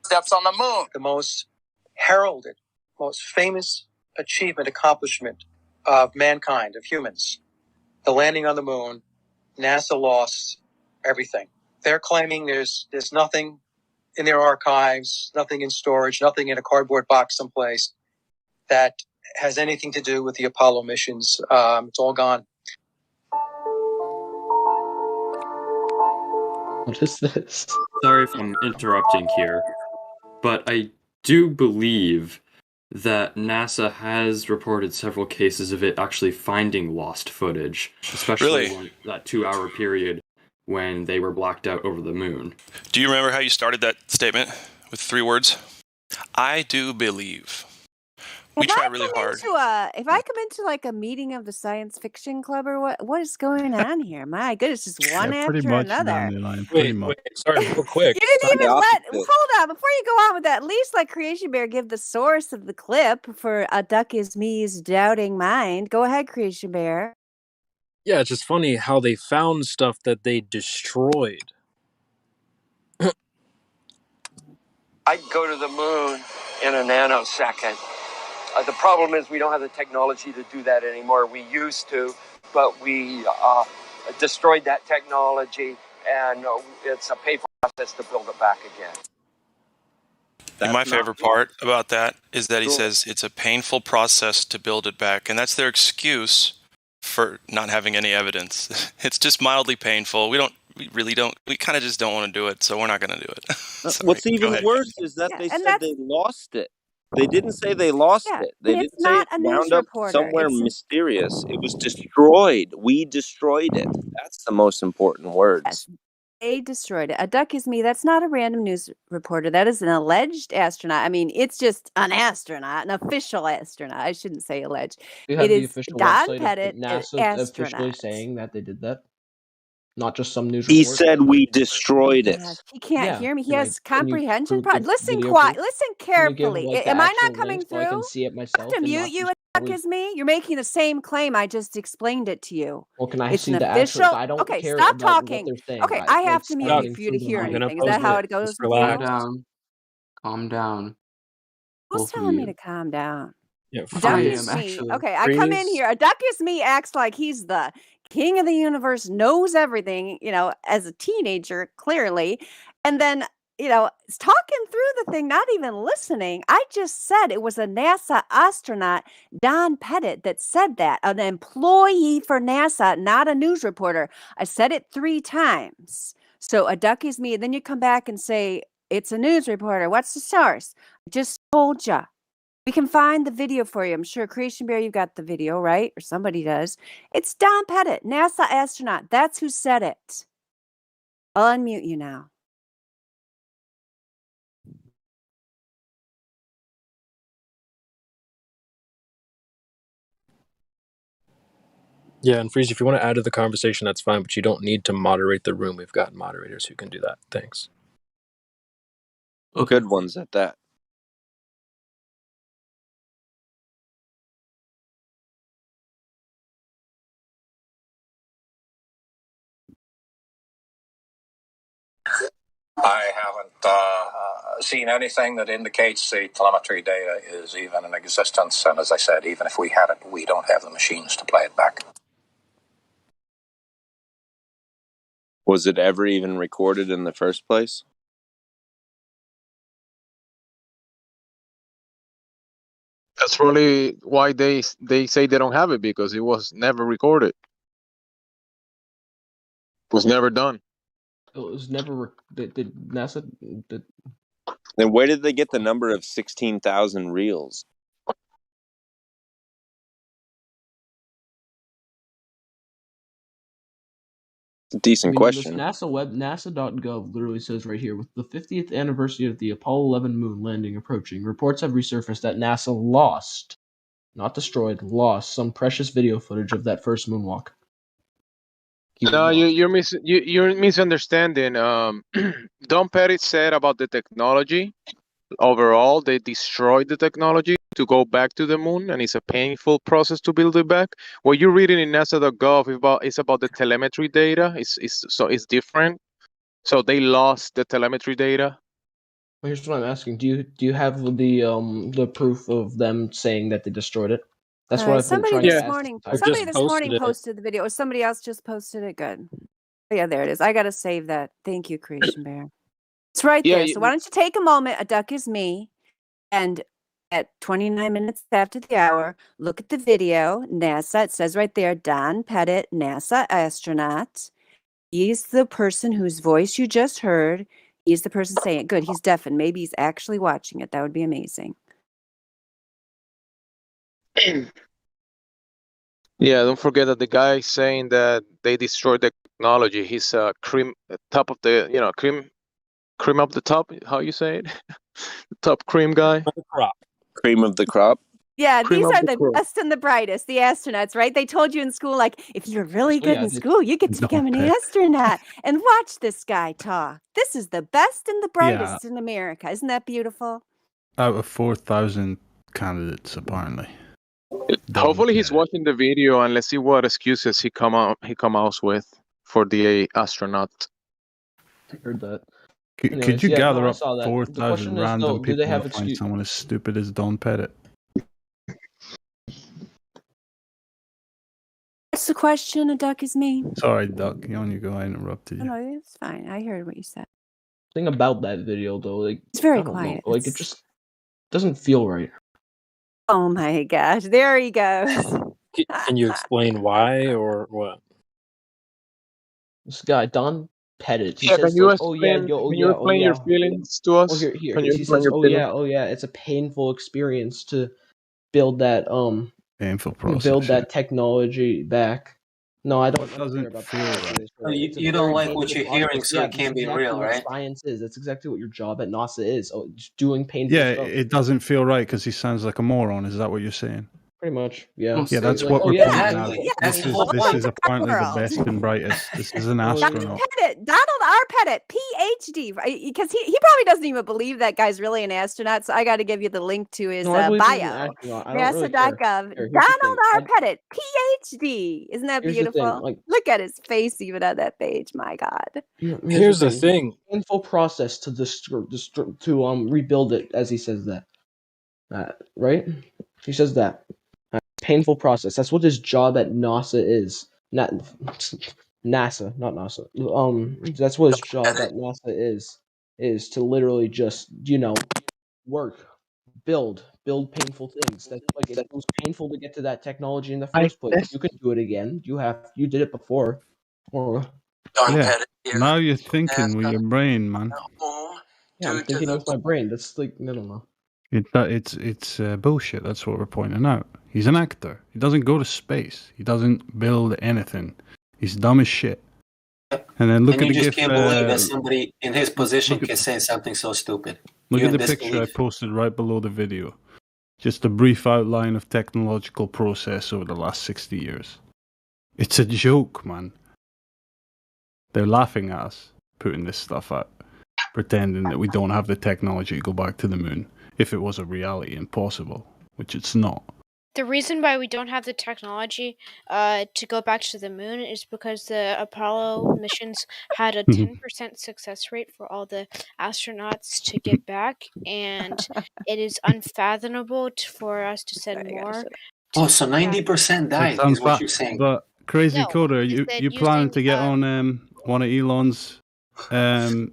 Steps on the moon. The most heralded, most famous achievement, accomplishment of mankind, of humans. The landing on the moon. NASA lost everything. They're claiming there's nothing in their archives, nothing in storage, nothing in a cardboard box someplace that has anything to do with the Apollo missions. It's all gone. What is this? Sorry if I'm interrupting here, but I do believe that NASA has reported several cases of it actually finding lost footage, especially that 2-hour period when they were blacked out over the moon. Do you remember how you started that statement with 3 words? I do believe. We If try I really come hard. if I come into like a meeting of the science fiction club or what is going on here? My goodness, just one Yeah, pretty after much, another. Dandelion. Pretty much. Sorry, real quick. You didn't even The let. opposite. Hold on, before you go on with that, at least let Creation Bear give the source of the clip for "A Duck Is Me's Doubting Mind." Go ahead, Creation Bear. Yeah, it's just funny how they found stuff that they destroyed. I'd go to the moon in a nanosecond. The problem is we don't have the technology to do that anymore. We used to, but we destroyed that technology, and it's a painful process to build it back again. And my favorite part about that is that he says it's a painful process to build it back, and that's their excuse for not having any evidence. It's just mildly painful. We kind of just don't want to do it, so we're not going to do it. Sorry, What's go even ahead. worse is that they said they lost it. They didn't say they lost it. They and it's didn't say not it a news wound up reporter. somewhere It's mysterious. It was destroyed. We destroyed it. That's the most important words. Yes, they destroyed it. A Duck Is Me. That's not a random news reporter. That is an alleged astronaut. I mean, it's just an astronaut, an official astronaut. I shouldn't say alleged. You have It the is official Don website Pettit, of an NASA officially astronaut. saying that they did that, not just some news He report. said we destroyed it. Gosh, he can't Yeah, hear me. He can has can you comprehension prove problems. the Listen video quiet. proof? Listen Can you give carefully. like the Am I actual not coming link so I can through? see it I have myself to and mute not you. just A Duck probably? Is Me. You're making the same claim. I just explained it to you. Well, can I It's see an the actual? official. I don't Okay, care stop about what talking. they're saying. Okay, I have Like to mute you sounding for you to through the hear mic. anything. Is that how it goes with Calm you? down. Calm down. Who's Both of telling me you. to calm down? Yeah, A Duck I Is am Me. actually. Okay, I come in here. A Duck Is Me acts like he's the king of the universe, knows everything, as a teenager, clearly. And then, is talking through the thing, not even listening. I just said it was a NASA astronaut, Don Pettit, that said that, an employee for NASA, not a news reporter. I said it 3 times. So A Duck Is Me. Then you come back and say, it's a news reporter. What's the source? I just told you. We can find the video for you. I'm sure Creation Bear, you've got the video, right? Or somebody does. It's Don Pettit, NASA astronaut. That's who said it. I'll unmute you now. Yeah, and Freeze, if you want to add to the conversation, that's fine, but you don't need to moderate the room. We've got moderators who can do that. Thanks. Good ones at that. I haven't seen anything that indicates the telemetry data is even in existence. And as I said, even if we had it, we don't have the machines to play it back. Was it ever even recorded in the first place? That's probably why they say they don't have it, because it was never recorded. It was never done. It was never. Did NASA? Then where did they get the number of 16,000 reels? It's a decent question. This NASA.gov literally says right here, with the 50th anniversary of the Apollo 11 moon landing approaching, reports have resurfaced that NASA lost, not destroyed, lost some precious video footage of that first moonwalk. No, you're misunderstanding. Don Pettit said about the technology. Overall, they destroyed the technology to go back to the moon, and it's a painful process to build it back. What you're reading in NASA.gov is about the telemetry data. It's different. So they lost the telemetry data. Well, here's what I'm asking: Do you have the proof of them saying that they destroyed it? That's what I've been trying to ask. Somebody this morning posted the video. Or somebody else just posted it. Good. Oh, yeah, there it is. I got to save that. Thank you, Creation Bear. It's right there. So why don't you take a moment? A Duck Is Me. And at 29 minutes after the hour, look at the video. NASA, it says right there, Don Pettit, NASA astronaut. He's the person whose voice you just heard. He's the person saying it. Good. He's deaf, and maybe he's actually watching it. That would be amazing. Yeah, don't forget that the guy saying that they destroyed the technology. He's cream top of the cream of the top. How you say it? Top cream guy. Cream of the crop. Yeah, Cream these of are the the crop. best and the brightest, the astronauts, right? They told you in school, like, if you're really good in school, you get to become an astronaut. And watch this guy talk. This is the best and the Yeah. brightest in America. Isn't that beautiful? Out of 4,000 candidates, apparently. Hopefully he's watching the video and let's see what excuses he come out with for the astronaut. I heard that. Could Anyways, you yeah, no, gather I up saw that. The 4,000 question is, random though, do they people have to find excuse? someone as stupid as Don Pettit? What's the question? A duck is me. Sorry, Duck. On you go. I interrupted No, you. no, it's fine. I heard what you said. Thing about that video, though, like, It's very I don't quiet. know, like, it just doesn't feel right. Oh my gosh, there he goes. Can you explain why or what? This guy, Don Pettit, he Yeah, says, can you like, oh yeah, explain? yo, oh Can you yeah, oh explain your yeah. feelings to us? Oh, here it Can you is. He explain says, your feelings? oh yeah, it's a painful experience to build that Painful process. build that technology back. No, I don't It care doesn't about feel the right. process, right? It's a You very don't like what painful you're hearing, process. so Yeah, it that's can't be exactly real, what right? science is. That's exactly what your job at NASA is. Oh, just doing painful Yeah, stuff. it doesn't feel right because he sounds like a moron. Is that what you're saying? Pretty much, yeah. Yeah, that's Like, what oh we're yeah, pointing it's out. painful. That's This the is whole this point. is apparently the World. best and brightest. This is an Well, yeah. astronaut. Pettit, Donald R. Pettit, PhD, because he probably doesn't even believe that guy's really an astronaut. So I got to give you the link to his No, I believe he's an bio. astronaut. I don't really care. NASA.gov. Here's the Donald thing. R. Pettit, PhD. Isn't that Here's the thing, beautiful? like- Look at his face even on that page. My God. Here's the thing. Painful process to rebuild it, as he says that. Right? He says that. Painful process. That's what his job at NASA is. Not NASA, not NASA. That's what his job at NASA is to literally just, work, build painful things. That's like it was painful to get to that technology in the first place. You can do it again. You did it before. Or Yeah. Now you're thinking with your brain, man. yeah, I'm thinking with my brain. That's like I don't know. It's bullshit. That's what we're pointing out. He's an actor. He doesn't go to space. He doesn't build anything. He's dumb as shit. And then look And at you the just GIF. can't believe that somebody in his position can say something so stupid. Look You're at in the picture I disbelief. posted right below the video. Just a brief outline of technological process over the last 60 years. It's a joke, man. They're laughing at us putting this stuff out, pretending that we don't have the technology to go back to the moon if it was a reality and possible, which it's not. The reason why we don't have the technology to go back to the moon is because the Apollo missions had a 10% success rate for all the astronauts to get back, and it is unfathomable for us to send more. Oh, so 90% died is what you're saying. But Crazy No, Coder, you planning to get on one of Elon's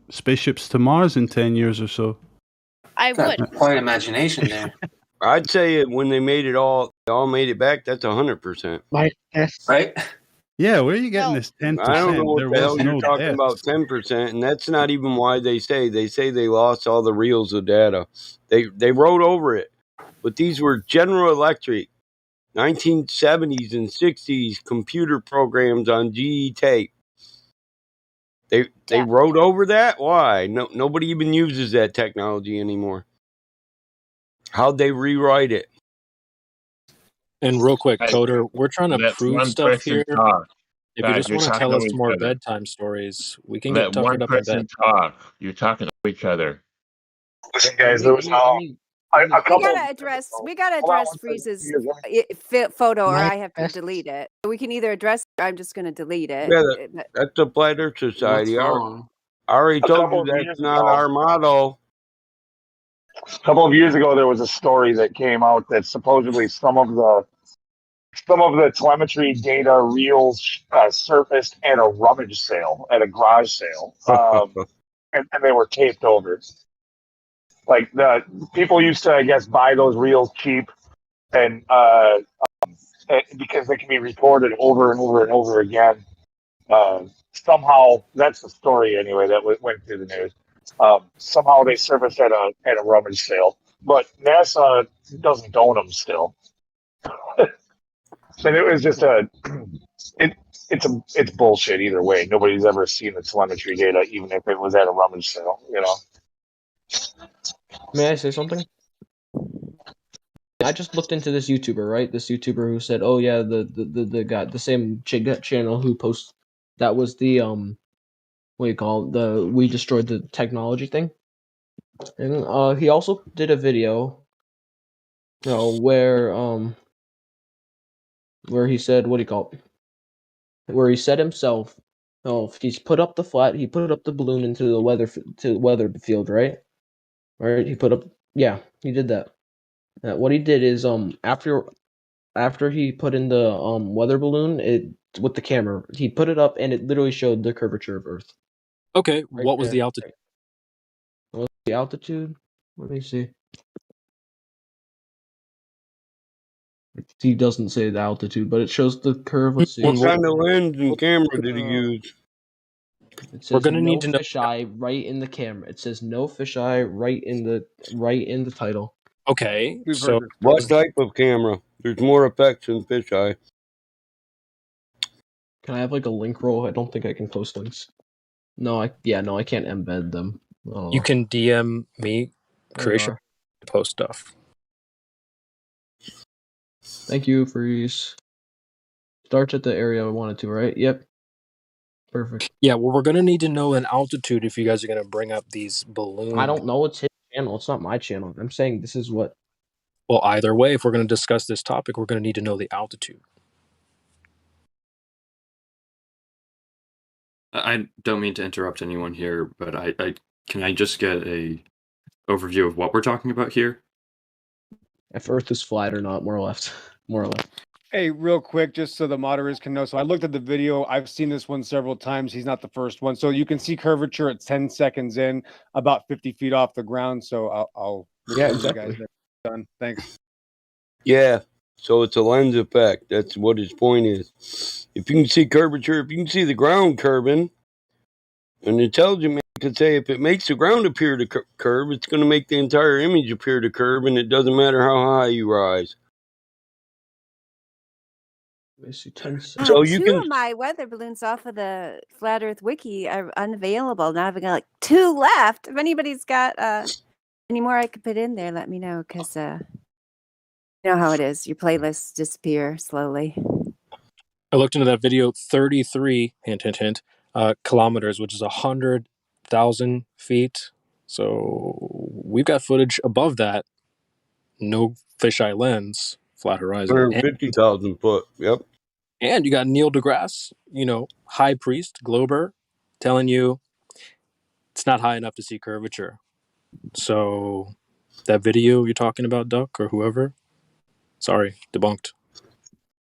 spaceships to Mars in 10 years or so? I would. Quite imagination there. I'd say when they all made it back, that's 100%. Right? Yeah, where are you getting this 10%? I don't know what There the hell was you're no talking deaths. about 10%, and that's not even why they say. They say they lost all the reels of data. They wrote over it. But these were General Electric, 1970s and 60s computer programs on GE tape. They wrote over that? Why? Nobody even uses that technology anymore. How'd they rewrite it? And real quick, Hey, Coder, we're trying to let prove one stuff person here. talk. If you Guys, just you're want to talking tell us over each more other. bedtime stories, we can Let get one tuckered up in person bed. talk. You're talking over each other. Listen, guys, there was a couple. We gotta address Freeze's photo, or I have to delete it. We can either address it or I'm just gonna delete it. Yeah, that's the Flat Earth Society. I wrong? already A told couple you of that's years not ago- our motto. A couple of years ago, there was a story that came out that supposedly some of the telemetry data reels surfaced at a rummage sale, at a garage sale, and they were taped over. Like the people used to, I guess, buy those reels cheap, and because they can be recorded over and over and over again. Somehow, that's the story anyway that went through the news. Somehow they surfaced at a rummage sale, but NASA doesn't own them still. And it was just it's bullshit either way. Nobody's ever seen the telemetry data, even if it was at a rummage sale. May I say something? I just looked into this YouTuber, right? This YouTuber who said, "Oh yeah, the guy, the same channel who posts that was the what do you call it? The we destroyed the technology thing." And he also did a video, where he said, what do you call it? Where he said himself, he's put up he put up the balloon into the weather field, right? Right? He put up, yeah, he did that. What he did is, after he put in the weather balloon, with the camera, he put it up and it literally showed the curvature of Earth. Okay, Right what was there. the altitude? What was the altitude? Let me see. He doesn't say the altitude, but it shows the curve. Let's see. What kind of lens and camera did he use? It We're says gonna no need to know. fisheye right in the camera. It says no fisheye right in the title. Okay, We've so heard this. What type of camera? There's more effects than fisheye. Can I have like a link roll? I don't think I can post links. No, I can't embed them. you can DM me, There you creation, are. post stuff. Thank you, Freeze. Starts at the area I wanted to, right? Yep. Perfect. Yeah, well, we're gonna need to know an altitude if you guys are gonna bring up these balloons. I don't know. It's his channel. It's not my channel. I'm saying this is what. Well, either way, if we're gonna discuss this topic, we're gonna need to know the altitude. I don't mean to interrupt anyone here, but I can I just get a overview of what we're talking about here? If Earth is flat or not, more or less. More or less. Hey, real quick, just so the moderators can know. So I looked at the video. I've seen this one several times. He's not the first one. So you can see curvature at 10 seconds in, about 50 feet off the ground. So I'll return to you guys there. Done. Thanks. Yeah, so it's a lens effect. That's what his point is. If you can see curvature, if you can see the ground curving, an intelligent man could say if it makes the ground appear to curve, it's going to make the entire image appear to curve, and it doesn't matter how high you rise. Let me see, 10 seconds. So you Two can. of my weather balloons off of the Flat Earth Wiki are unavailable. Now I've got like 2 left. If anybody's got any more I could put in there, let me know, because you know how it is. Your playlists disappear slowly. I looked into that video. 33 hint hint hint kilometers, which is 100,000 feet. So we've got footage above that. No fisheye lens, flat horizon. 150,000 foot. Yep. And you got Neil deGrasse, high priest, Glober, telling you it's not high enough to see curvature. So that video you're talking about, Duck, or whoever, sorry, debunked.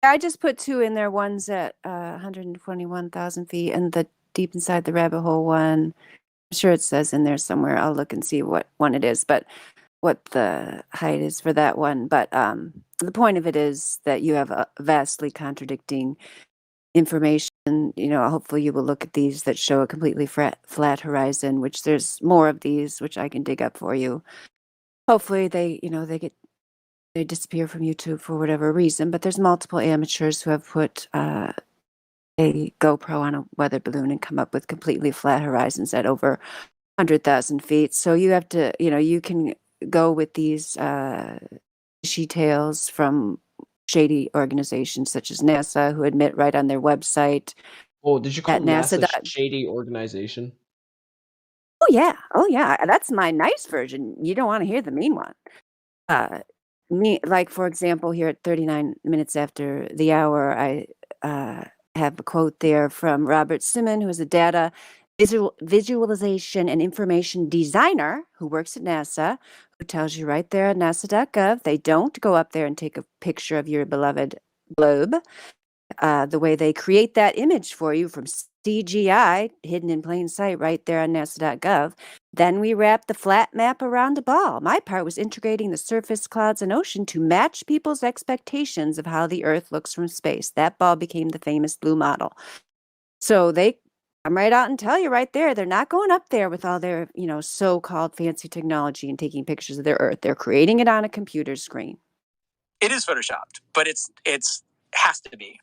I just put 2 in there. One's at 121,000 feet, and the deep inside the rabbit hole one. I'm sure it says in there somewhere. I'll look and see what one it is, but what the height is for that one. But the point of it is that you have a vastly contradicting information. Hopefully you will look at these that show a completely flat horizon, which there's more of these, which I can dig up for you. Hopefully they disappear from YouTube for whatever reason, but there's multiple amateurs who have put a GoPro on a weather balloon and come up with completely flat horizons at over 100,000 feet. So you have to, you can go with these fishy tales from shady organizations such as NASA, who admit right on their website. Oh, did you call at NASA NASA. shady organization? Oh yeah. That's my nice version. You don't want to hear the mean one. Like for example, here at 39 minutes after the hour, I have a quote there from Robert Simon, who is a data visualization and information designer who works at NASA, who tells you right there at nasa.gov, they don't go up there and take a picture of your beloved globe. The way they create that image for you from CGI, hidden in plain sight right there on nasa.gov. Then we wrap the flat map around a ball. My part was integrating the surface, clouds, and ocean to match people's expectations of how the Earth looks from space. That ball became the famous blue model. So they come right out and tell you right there, they're not going up there with all their, so-called fancy technology and taking pictures of their Earth. They're creating it on a computer screen. It is photoshopped, but it's has to be.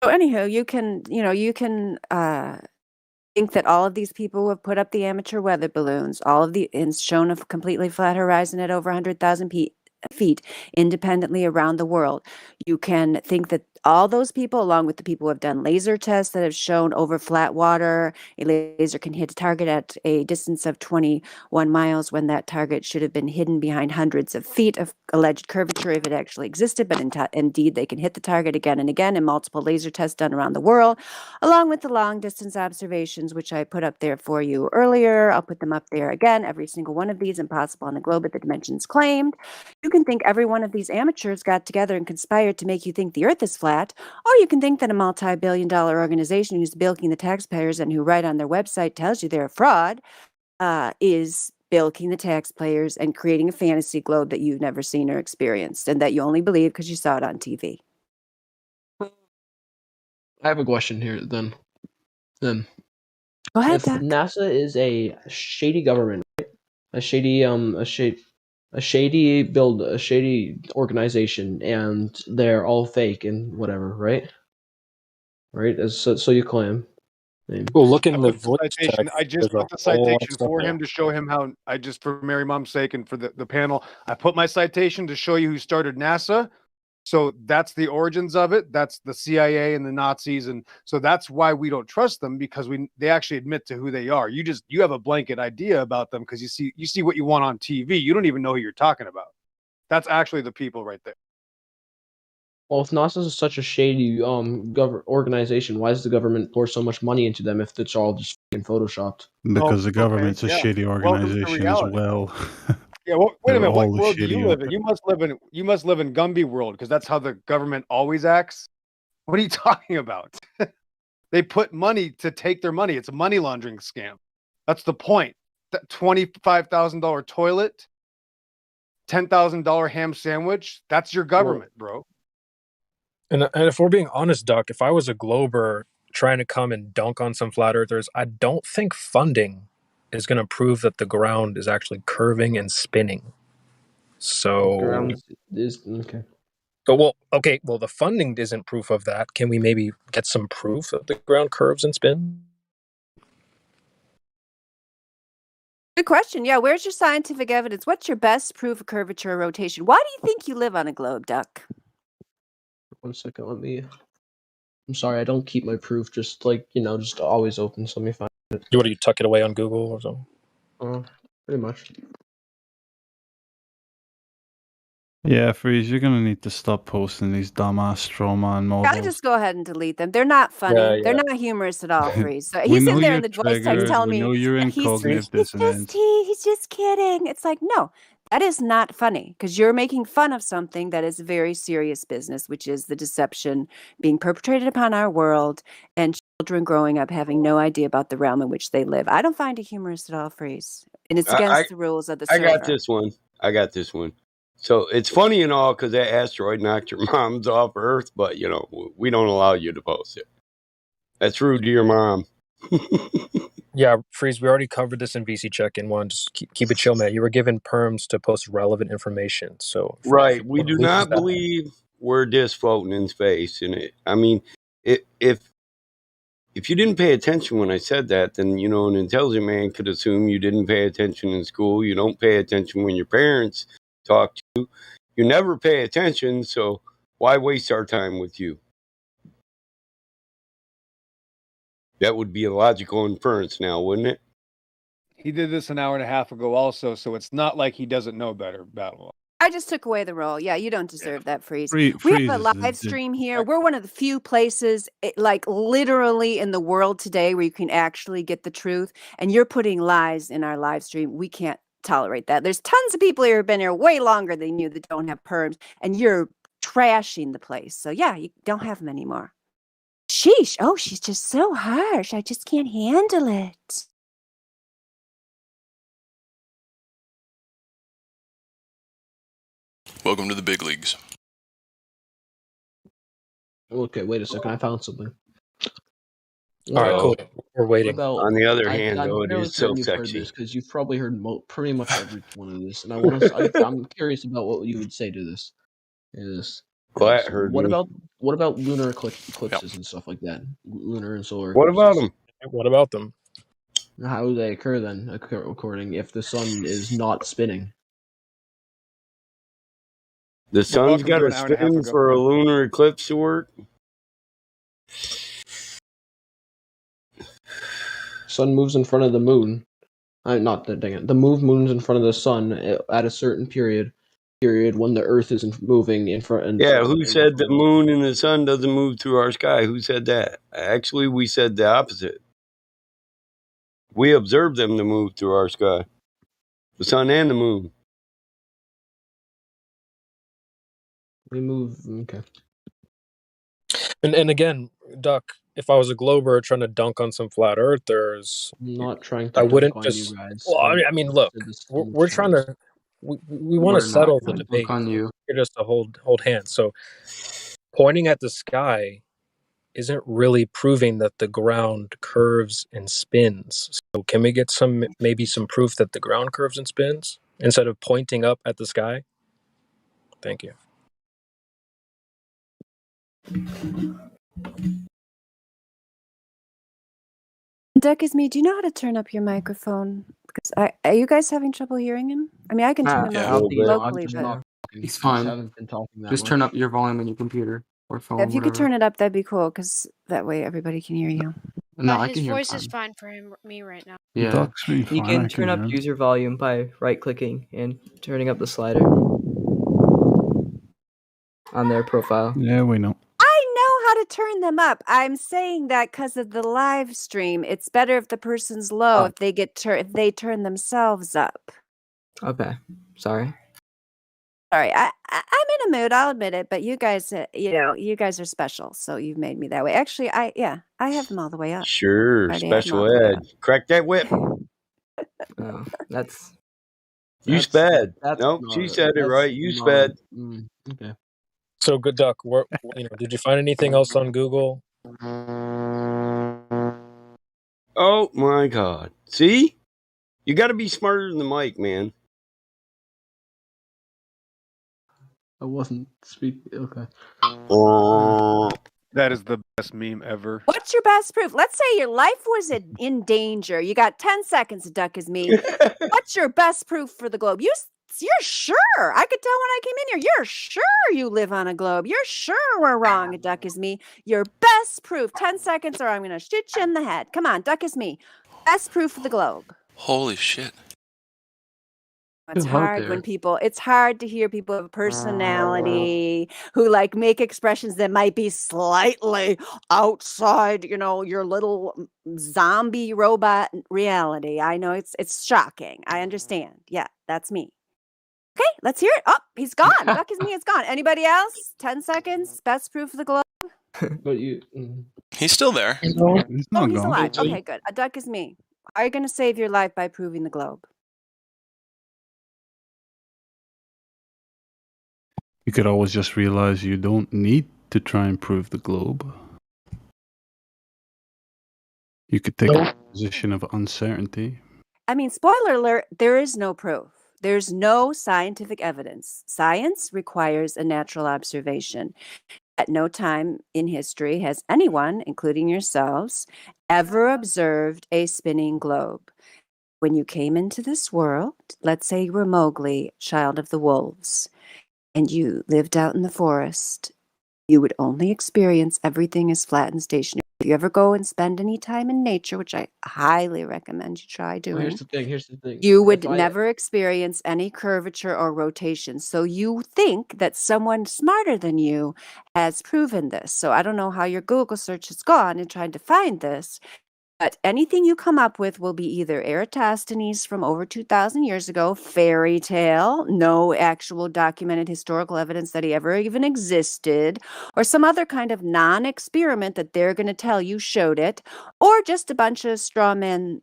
So anyhow, you can think that all of these people who have put up the amateur weather balloons, and shown a completely flat horizon at over 100,000 feet independently around the world, you can think that all those people, along with the people who have done laser tests that have shown over flat water, a laser can hit a target at a distance of 21 miles when that target should have been hidden behind hundreds of feet of alleged curvature if it actually existed. But indeed, they can hit the target again and again in multiple laser tests done around the world, along with the long distance observations, which I put up there for you earlier. I'll put them up there again. Every single one of these impossible on the globe at the dimensions claimed. You can think every one of these amateurs got together and conspired to make you think the Earth is flat, or you can think that a multi-billion-dollar organization who's bilking the taxpayers and who right on their website tells you they're a fraud is bilking the taxpayers and creating a fantasy globe that you've never seen or experienced and that you only believe because you saw it on TV. I have a question here then. Go ahead, If Doc. NASA is a shady government, right? a shady organization, and they're all fake and whatever, right? Right? So you claim. Well, look in I the put the voice citation. text. I just There's put the a whole lot of citation stuff for there. him to show him how. For Mary Mom's sake and for the panel, I put my citation to show you who started NASA. So that's the origins of it. That's the CIA and the Nazis, and so that's why we don't trust them, because they actually admit to who they are. You have a blanket idea about them because you see what you want on TV. You don't even know who you're talking about. That's actually the people right there. Well, if NASA is such a shady organization, why does the government pour so much money into them if it's all just fucking photoshopped? Because the government's a shady Welcome to organization as reality. well. Yeah, well, wait a They're minute. What all world do you shitty live in? You must live in Gumby world, because that's how the government always acts. What are you talking about? They put money to take their money. It's a money laundering scam. That's the point. That $25,000 toilet, $10,000 ham sandwich. That's your government, bro. And if we're being honest, Doc, if I was a Glober trying to come and dunk on some flat earthers, I don't think funding is going to prove that the ground is actually curving and spinning. So, Ground is okay. Well, the funding isn't proof of that. Can we maybe get some proof that the ground curves and spins? Good question. Yeah, where's your scientific evidence? What's your best proof of curvature or rotation? Why do you think you live on a globe, Duck? 1 second, I'm sorry, I don't keep my proof just just always open, so let me find it. What do you tuck it away on Google or something? Pretty much. Yeah, Freeze, you're gonna need to stop posting these dumbass straw man I models. just go ahead and delete them. They're not funny. Yeah, They're yeah. not humorous at all, Freeze. So We he's know in there you're in the voice text triggered, telling we me know you're in he's cognitive dissonance. he's just kidding. It's like, no, that is not funny, because you're making fun of something that is very serious business, which is the deception being perpetrated upon our world and children growing up having no idea about the realm in which they live. I don't find it humorous at all, Freeze. And it's against the rules of the server. I got this one. So it's funny and all because that asteroid knocked your mom's off Earth, but we don't allow you to post it. That's rude to your mom. Yeah, Freeze, we already covered this in VC check-in one. Just keep it chill, man. You were given perms to post relevant information. So Right. We do not believe we're just floating in space. And I mean, if you didn't pay attention when I said that, then, an intelligent man could assume you didn't pay attention in school. You don't pay attention when your parents talk to you. You never pay attention, so why waste our time with you? That would be a logical inference now, wouldn't it? He did this an hour and a half ago also, so it's not like he doesn't know better, Battle. I just took away the role. Yeah, you don't deserve that, Freeze. Freeze We have a is the- live stream here. We're one of the few places, like literally in the world today, where you can actually get the truth. And you're putting lies in our live stream. We can't tolerate that. There's tons of people here who've been here way longer than you that don't have perms, and you're trashing the place. So yeah, you don't have them anymore. Sheesh. Oh, she's just so harsh. I just can't handle it. Welcome to the big leagues. Okay, wait a second. I found something. All right, cool. We're waiting. On the other hand, though, it barely is so certain you've heard sexy. this because you've probably heard pretty much every one of this, and I'm curious about what you would say to this. Flat heard what me. about lunar eclipses and stuff like that? Lunar and solar. What about them? What about them? How do they occur then, according if the sun is not spinning? The sun's got to spin for a lunar eclipse to work. Sun moves in front of the moon. Not the dang it. The moon's in front of the sun at a certain period when the Earth isn't moving in front. Yeah, who said the moon and the sun doesn't move through our sky? Who said that? Actually, we said the opposite. We observed them to move through our sky. The sun and the moon. We move. Okay. And again, Duck, if I was a glober trying to dunk on some flat earthers, I'm not trying to I wouldn't dunk on just. you guys. Well, I mean, look, we're trying to. We want We're to not settle the trying to debate. dunk on you. We're just to hold hands. So, pointing at the sky isn't really proving that the ground curves and spins. So, can we get maybe some proof that the ground curves and spins instead of pointing up at the sky? Thank you. Duck is me. Do you know how to turn up your microphone? Because are you guys having trouble hearing him? I mean, I can turn him up locally, but He's fine. haven't been talking that Just much. turn up your volume on your computer or phone. if you could whatever. turn it up, that'd be cool. Because that way everybody can hear you. No, I His can hear voice fine. is fine for me right now. Yeah. Duck's been You fine, can I turn up hear him. user volume by right-clicking and turning up the slider on their profile. Yeah, we know. I know how to turn them up. I'm saying that because of the live stream. It's better if the person's low if they turn themselves up. Okay, sorry. Sorry, I'm in a mood. I'll admit it. But you guys, you guys are special. So you've made me that way. Actually, I have them all the way up. Sure, Already have them special all the way ed. Crack that whip. Oh, that's You sped. That's Nope, not she a- said it that's right. You not sped. Okay. So, good Duck. Did you find anything else on Google? Oh my God! See, you got to be smarter than the mic, man. I wasn't speaking. Okay. That is the best meme ever. What's your best proof? Let's say your life was in danger. You got 10 seconds. Duck is me. What's your best proof for the globe? You're sure. I could tell when I came in here. You're sure you live on a globe. You're sure we're wrong. Duck is me. Your best proof. 10 seconds, or I'm going to shoot you in the head. Come on, Duck is me. Best proof of the globe. Holy shit. It's hard when it's hard to hear people of personality who like make expressions that might be slightly outside, your little zombie robot reality. I know it's shocking. I understand. Yeah, that's me. Okay, let's hear it. Oh, he's gone. Duck is me. It's gone. Anybody else? 10 seconds. Best proof of the globe. But you. He's still there. He's Oh, not he's gone. alive. Okay, good. A duck is me. Are you going to save your life by proving the globe? You could always just realize you don't need to try and prove the globe. You could take a position of uncertainty. I mean, spoiler alert, there is no proof. There's no scientific evidence. Science requires a natural observation. At no time in history has anyone, including yourselves, ever observed a spinning globe. When you came into this world, let's say you were Mowgli, child of the wolves, and you lived out in the forest, you would only experience everything as flat and stationary. If you ever go and spend any time in nature, which I highly recommend you try doing, Here's the thing. you would never experience any curvature or rotation. So you think that someone smarter than you has proven this. So I don't know how your Google search has gone in trying to find this, but anything you come up with will be either Eratosthenes from over 2,000 years ago, fairy tale, no actual documented historical evidence that he ever even existed, or some other kind of non-experiment that they're going to tell you showed it, or just a bunch of straw men,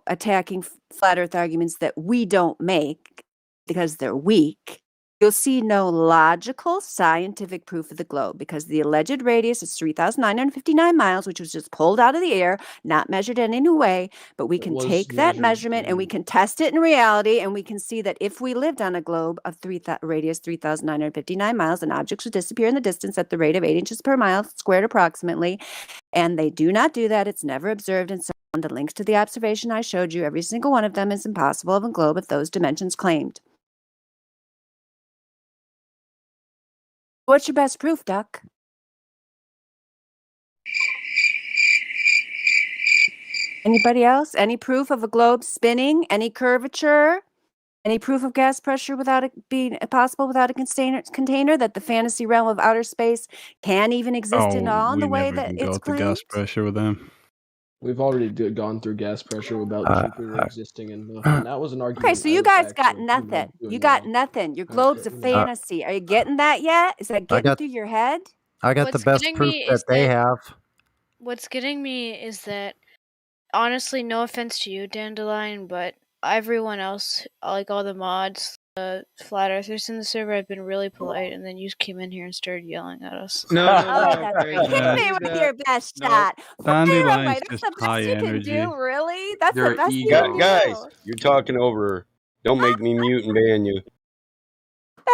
attacking flat earth arguments that we don't make because they're weak. You'll see no logical scientific proof of the globe because the alleged radius is 3,959 miles, which was just pulled out of the air, not measured in any way. But we can take that measurement and we can test it in reality, and we can see that if we lived on a globe of radius 3,959 miles, then objects would disappear in the distance at the rate of 8 inches per mile squared approximately. And they do not do that. It's never observed. And so The links to the observation I showed you, every single one of them is impossible of a globe if those dimensions claimed. What's your best proof, Duck? Anybody else? Any proof of a globe spinning? Any curvature? Any proof of gas pressure without it being possible without a container? That the fantasy realm of outer space can even exist in all in we the way never that even it's got the claimed? gas pressure with them. We've already gone through gas pressure without Jupiter existing, and that was an Okay, argument so I you was guys got actually nothing. doing You got well. nothing. Your globe's a fantasy. Are you getting that yet? Is that I getting got through your head? I got the What's best getting proof me that is they that have. what's getting me is that honestly, no offense to you, Dandelion, but everyone else, like all the mods, the flat earthers in the server, have been really polite, and then you came in here and started yelling at us. No, Oh, that's Crazy. hit Don't me do with that. your best No. shot. Fire Dandelion's away. That's just the best high you can energy. do, really? That's the Their best you can ego. Guys, do. you're talking over her. Don't make me mute and ban you.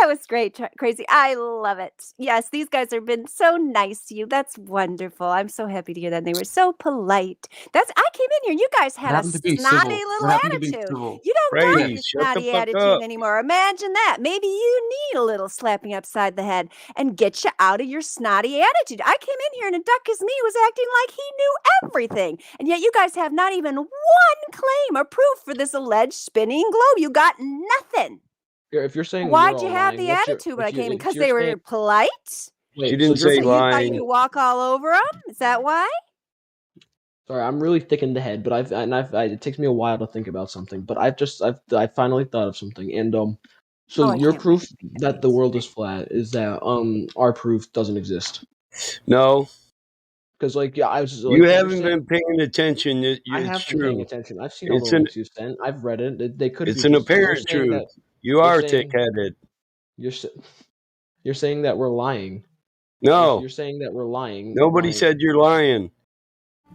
That was great, Crazy. I love it. Yes, these guys have been so nice to you. That's wonderful. I'm so happy to hear that. And they were so polite. I came in here. You guys What had a happened to being snotty civil? little What happened to being attitude. civil? You don't got Praise, your shut the snotty fuck attitude up. anymore. Imagine that. Maybe you need a little slapping upside the head and get you out of your snotty attitude. I came in here and a duck as me was acting like he knew everything. And yet you guys have not even one claim or proof for this alleged spinning globe. You got nothing. If you're saying Why'd we're you all have lying, the attitude when I came in? if Because you're they were saying, polite? She wait, didn't so say So you thought you lying. could walk all over them? Is that why? sorry, I'm really thick in the head, but it takes me a while to think about something, but I finally thought of something, and so Oh, I your can't proof wait. that the world is flat is that our proof doesn't exist. No, Because I was you you're haven't saying, been paying attention. I It's have been paying true. attention. I've seen all the It's an links you sent. I've read it. They could be it's an just. You're apparent saying truth. that You you're are saying thick-headed. you're you're saying that we're lying. No, You're saying that we're lying. nobody said you're lying.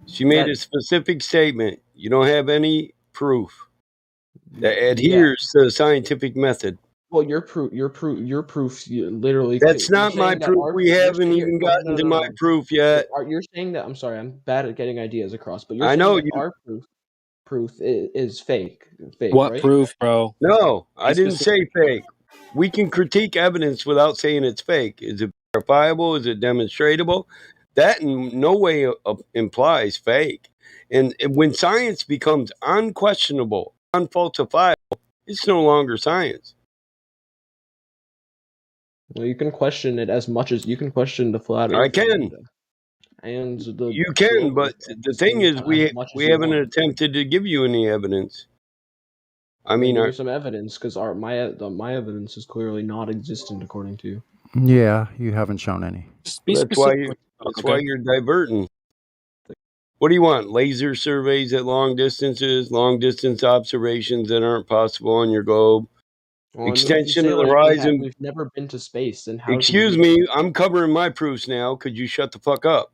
She made That a specific statement. You don't have any proof that Yeah. adheres to the scientific method. Well, your proof literally. That's You're not my saying that proof. We you're haven't saying even no, gotten to my proof yet. You're saying that. I'm sorry, I'm bad at getting ideas across, but you're I saying know that you. our proof is fake, What right? proof, bro? No, I Be didn't specific. say fake. We can critique evidence without saying it's fake. Is it verifiable? Is it demonstrable? That in no way implies fake. And when science becomes unquestionable, unfalsifiable, it's no longer science. Well, you can question it as much as you can question the flat I Earth can. and the You can, globe but at the the thing same is, time as we much as we you haven't want. attempted to give you any evidence. I Then mean, give me some evidence, because my evidence is clearly not existent according to you. Yeah, you haven't shown any. Just be that's why specific. Okay. you're diverting. What do you want? Laser surveys at long distances, long distance observations that aren't possible on your globe, Well, I mean, if you extension say of the like horizon. we've never been to space, then how can Excuse you? me, I'm covering my proofs now. Could you shut the fuck up?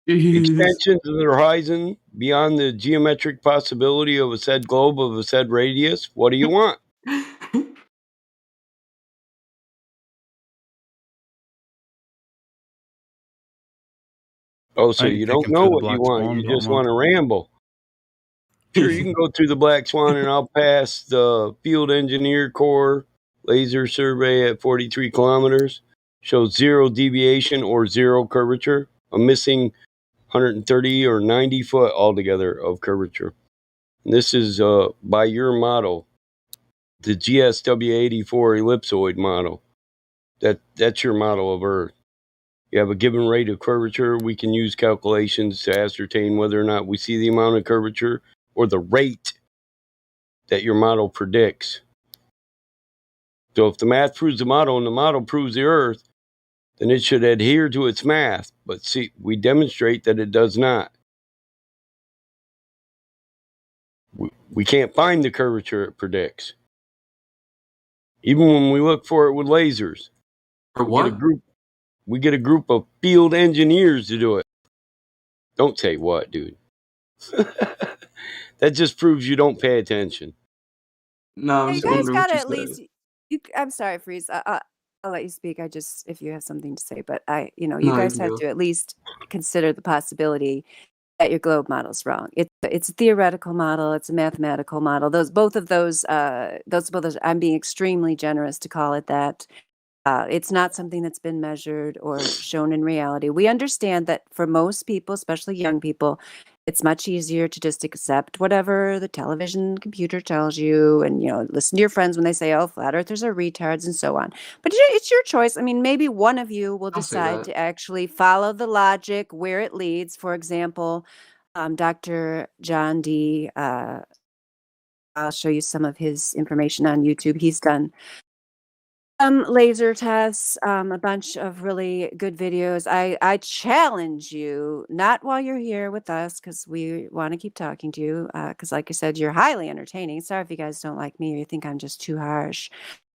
Extensions of the horizon beyond the geometric possibility of a said globe of a said radius. What do you want? Oh, so I you take don't him know through the what you Black want. Swan, You but I'm just on. want to ramble. Sure, you can go through the Black Swan and I'll pass the Field Engineer Corps laser survey at 43 kilometers. Shows zero deviation or zero curvature. A missing 130 or 90 foot altogether of curvature. And this is by your model, the GSW84 ellipsoid model. That's your model of Earth. You have a given rate of curvature. We can use calculations to ascertain whether or not we see the amount of curvature or the rate that your model predicts. So if the math proves the model and the model proves the Earth, then it should adhere to its math. But see, we demonstrate that it does not. We can't find the curvature it predicts. Even when we look for it with lasers. Or what? We get a group of field engineers to do it. Don't say what, dude. That just proves you don't pay attention. No, I'm You just guys wondering got what to you at said. least. I'm sorry, Freeze. I'll let you speak. If you have something to say, but you No, you guys can have go. to at least consider the possibility that your globe model's wrong. It's a theoretical model. It's a mathematical model. Both of those, I'm being extremely generous to call it that. It's not something that's been measured or shown in reality. We understand that for most people, especially young people, it's much easier to just accept whatever the television computer tells you and, listen to your friends when they say, oh, flat earthers are retards and so on. But it's your choice. I mean, maybe one of you will Don't say decide that. to actually follow the logic where it leads. For example, Dr. John D. I'll show you some of his information on YouTube. He's done laser tests, a bunch of really good videos. I challenge you, not while you're here with us, because we want to keep talking to you, because like I said, you're highly entertaining. Sorry if you guys don't like me or you think I'm just too harsh.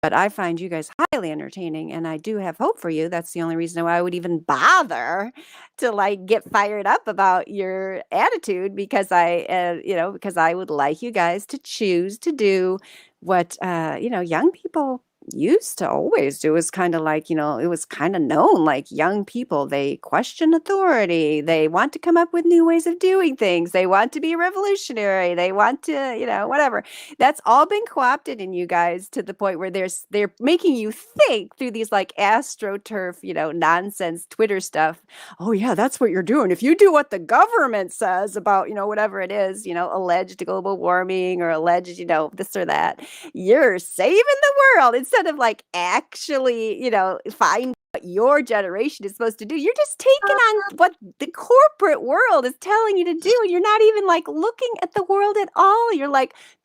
But I find you guys highly entertaining, and I do have hope for you. That's the only reason why I would even bother to get fired up about your attitude, because because I would like you guys to choose to do what young people used to always do. Is kind of it was kind of known, like young people, they question authority, they want to come up with new ways of doing things, they want to be revolutionary, they want to whatever. That's all been co-opted in you guys to the point where they're making you think through these astroturf nonsense Twitter stuff. Oh yeah, that's what you're doing if you do what the government says about whatever it is, alleged global warming or alleged this or that. You're saving the world instead of actually find what your generation is supposed to do. You're just taking on what the corporate world is telling you to do, and you're not even looking at the world at all. You're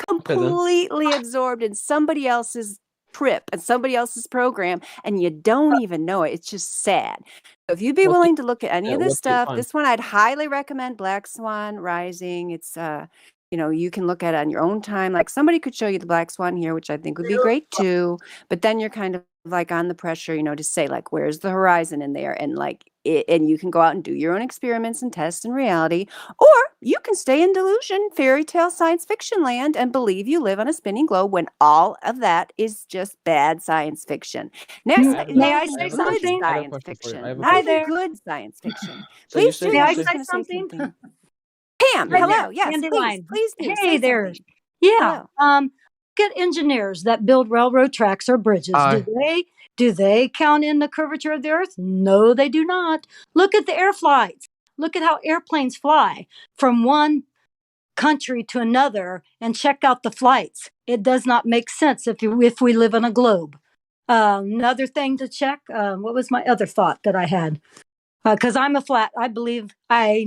completely absorbed in somebody else's trip and somebody else's program, and you don't even know it. It's just sad. So if you'd be willing to look at any of this stuff, this one I'd highly recommend, Black Swan Rising. It's you can look at it on your own time. Somebody could show you the Black Swan here, which I think would be great too. But then you're kind of on the pressure, to say where's the horizon in there, and and you can go out and do your own experiments and test in reality, or you can stay in delusion, fairy tale, science fiction land, and believe you live on a spinning globe when all of that is just bad science fiction. Next, May I say something? Science fiction, Hi not there. even good science fiction. So you Please say do. May I I'm just say going to say something? something. Pam, Right hello. there, Yes, please, Dandelion. please do. Hey Say there. something. Yeah. Hello. Look at engineers that build railroad tracks or bridges. Do they count in the curvature of the earth? No, they do not. Look at the air flights. Look at how airplanes fly from one country to another and check out the flights. It does not make sense if we live on a globe. Another thing to check. What was my other thought that I had? Because I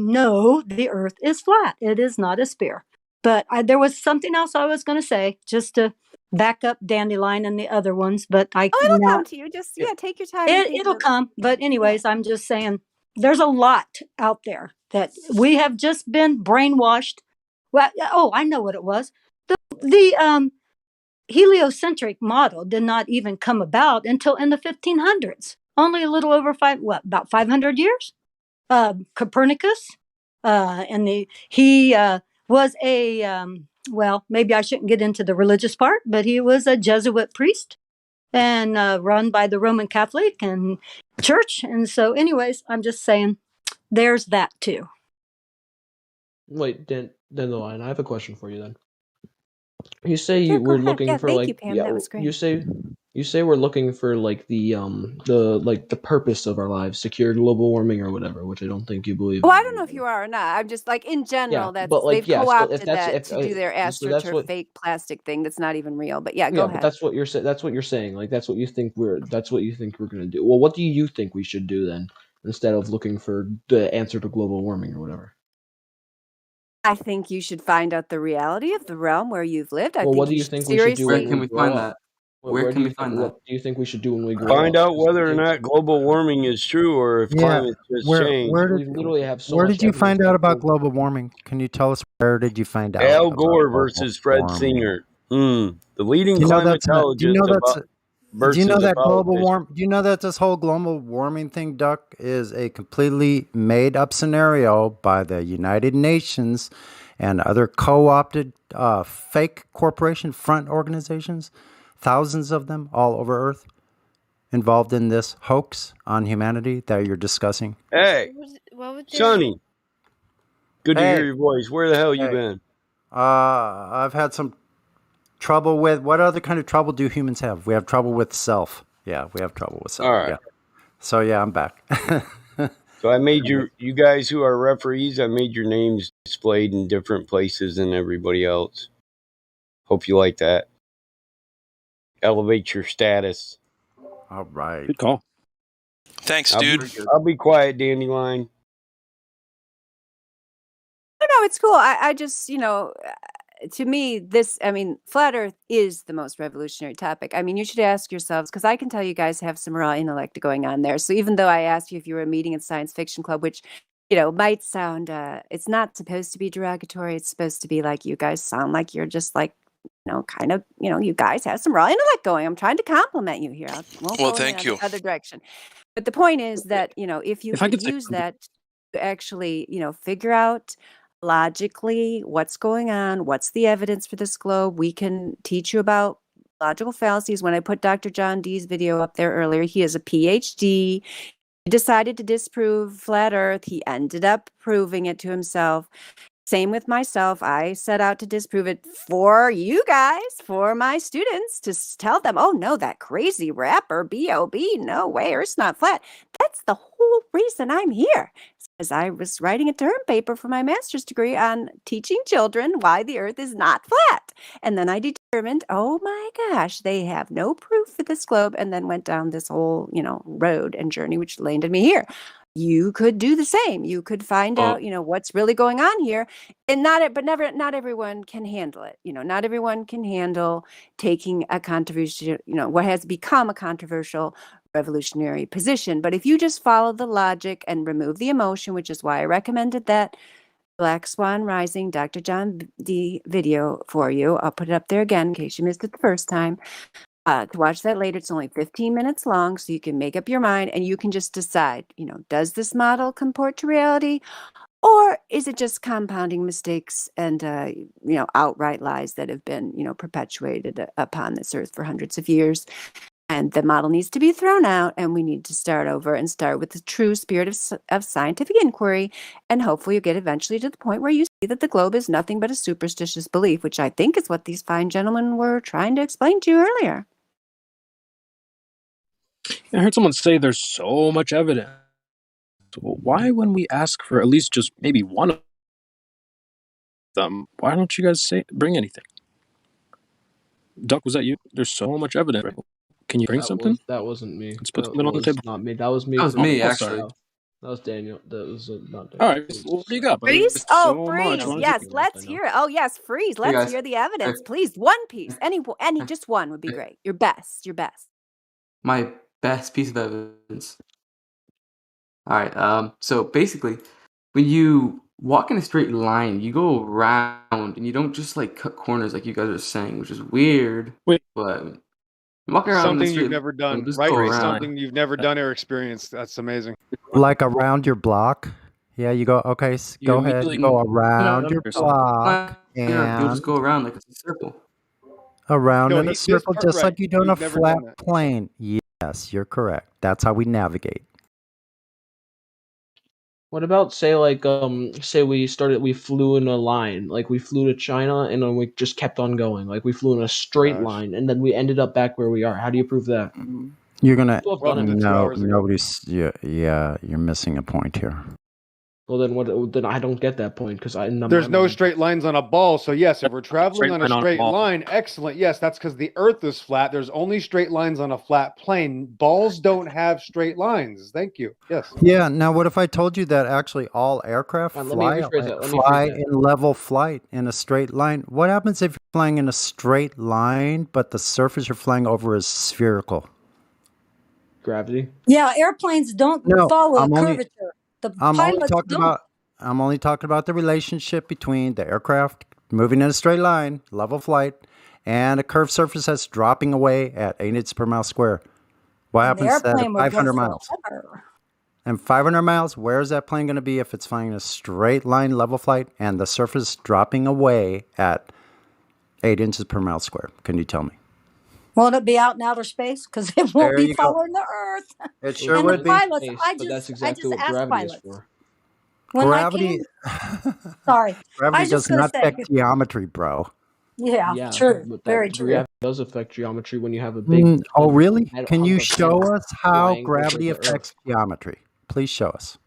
know the earth is flat. It is not a sphere. But there was something else I was going to say, just to back up Dandelion and the other ones. But it'll come to you. Just take your time. It'll come. But anyways, I'm just saying there's a lot out there that we have just been brainwashed. Well, I know what it was. The heliocentric model did not even come about until in the 1500s. Only a little over about 500 years. Copernicus, and he was a maybe I shouldn't get into the religious part, but he was a Jesuit priest and run by the Roman Catholic and Church. And so, anyways, I'm just saying, there's that too. Wait, Dandelion, I have a question for you then. You say Sure, we're go ahead. looking Yeah, for thank you, Pam. That was great. You say we're looking for the purpose of our lives, secure global warming or whatever, which I don't think you believe. Well, I don't know if you are or not. I'm just in general, Yeah, that's but they've so co-opted if that's that to do their so that's astroturf what fake plastic thing that's not even real. But yeah, yeah, go but ahead. that's what you're saying. That's what you're saying. That's what you think we're gonna do. Well, what do you think we should do then, instead of looking for the answer to global warming or whatever? I think you should find out the reality of the realm where you've lived. I Well, think what do you think we should do when we grow up? Where can we find that? What do you think we should do when we grow Find up? out whether or not global warming is true or if climate just changed. We literally have so Where much did you evidence find out that about global warming? Can you tell us where did you find out? Al about Gore global versus Fred warming? Singer. The leading Do you know that's climatologist do you know that's about do you know versus a that global politician. warm? Do you know that this whole global warming thing, Duck, is a completely made up scenario by the United Nations and other co-opted fake corporation front organizations, thousands of them all over Earth, involved in this hoax on humanity that you're discussing? Hey, What would Sonny, Good to hear Hey. your voice. Where the hell you Hey. been? I've had some trouble with, what other kind of trouble do humans have? We have trouble with self. Yeah, we have trouble with self. All right. Yeah. So yeah, I'm back. So I made you guys who are referees, I made your names displayed in different places than everybody else. Hope you like that. Elevate your status. All right. Good call. Thanks, dude. I'll be quiet, Dandelion. No, it's cool. I just, to me, flat Earth is the most revolutionary topic. I mean, you should ask yourselves, because I can tell you guys have some raw intellect going on there. So even though I asked you if you were meeting at Science Fiction Club, which, might sound, it's not supposed to be derogatory. It's supposed to be like, you guys sound like you're just like, kind of, you guys have some raw intellect going. I'm trying to compliment you here. I won't Well, go thank in the you. other direction. But the point is that, if you If I could could say use something. that to actually, figure out logically what's going on, what's the evidence for this globe, we can teach you about logical fallacies. When I put Dr. John Dee's video up there earlier, he has a PhD. He decided to disprove flat Earth. He ended up proving it to himself. Same with myself. I set out to disprove it for you guys, for my students, to tell them, oh no, that crazy rapper, B.O.B., no way, Earth's not flat. That's the whole reason I'm here. As I was writing a term paper for my master's degree on teaching children why the Earth is not flat. And then I determined, oh my gosh, they have no proof for this globe, and then went down this whole, road and journey, which landed me here. You could do the same. You could find out, what's really going on here, and not everyone can handle it. Not everyone can handle taking a controversial, what has become a controversial revolutionary position. But if you just follow the logic and remove the emotion, which is why I recommended that Black Swan Rising, Dr. John D video for you. I'll put it up there again in case you missed it the first time. To watch that later, it's only 15 minutes long, so you can make up your mind and you can just decide, does this model comport to reality, or is it just compounding mistakes and, outright lies that have been, perpetuated upon this earth for hundreds of years? And the model needs to be thrown out, and we need to start over and start with the true spirit of scientific inquiry. And hopefully you'll get eventually to the point where you see that the globe is nothing but a superstitious belief, which I think is what these fine gentlemen were trying to explain to you earlier. I heard someone say there's so much evidence. Well, why, when we ask for at least just maybe one of them, why don't you guys bring anything? Duck, was that you? There's so much evidence. Can you bring something? That wasn't me. Let's put That something on the was table. not me. That was me. That was me, Oh, actually. sorry. That was Daniel. That was not Daniel. All right. Well, what do you got? buddy? Freeze? There's Oh, so freeze. much. Why don't Yes, you- let's hear it. Oh, yes, freeze. Hey, Let's guys. hear the evidence. Please, one piece. Any, just one would be great. Your best. My best piece of evidence. All right. So basically, when you walk in a straight line, you go around, and you don't just like cut corners like you guys are saying, which is weird. Wait. But walking around in a Something straight you've never done, line, just right? go around. Something you've never done or experienced. That's amazing. Like around your block. Yeah, you go, okay, go ahead. You go around your block You'll just and go around like it's a circle. around No, in a this circle, part just right. like you do on a You've never flat done that. plane. Yes, you're correct. That's how we navigate. What about say we flew in a line, like we flew to China and then we just kept on going, like we flew in a straight line and then we ended up back where we are. How do you prove that? You're gonna People have done it. no, nobody's. Yeah, you're missing a point here. Well, then what? Then I don't get that point because There's no straight lines on a ball. So yes, if we're traveling on a straight ball. line, excellent. Yes, that's because the Earth is flat. There's only straight lines on a flat plane. Balls don't have straight lines. Thank you. Yes. Yeah. Now, what if I told you that actually all aircraft Let me fly rephrase that. fly in level flight in a straight line? What happens if you're flying in a straight line, but the surface you're flying over is spherical? Gravity. Yeah, airplanes don't follow a curvature. I'm only talking about the relationship between the aircraft moving in a straight line, level flight, and a curved surface that's dropping away at 8 inches per mile square. What happens at 500 miles? And 500 miles, where is that plane going to be if it's flying in a straight line level flight and the surface dropping away at 8 inches per mile square? Can you tell me? Won't it be out in outer space? Because it won't be following the Earth. It sure and would the be. pilots, Space, I but that's just exactly what asked gravity pilots. is for. When Gravity. Sorry, I Gravity was just does going to not say, affect geometry, bro. yeah, Yeah, true, but very that true. gravity does affect geometry when you have a big Oh, really? metal, Can you hunk of metal show us how flying over gravity the affects Earth. geometry? Please show us.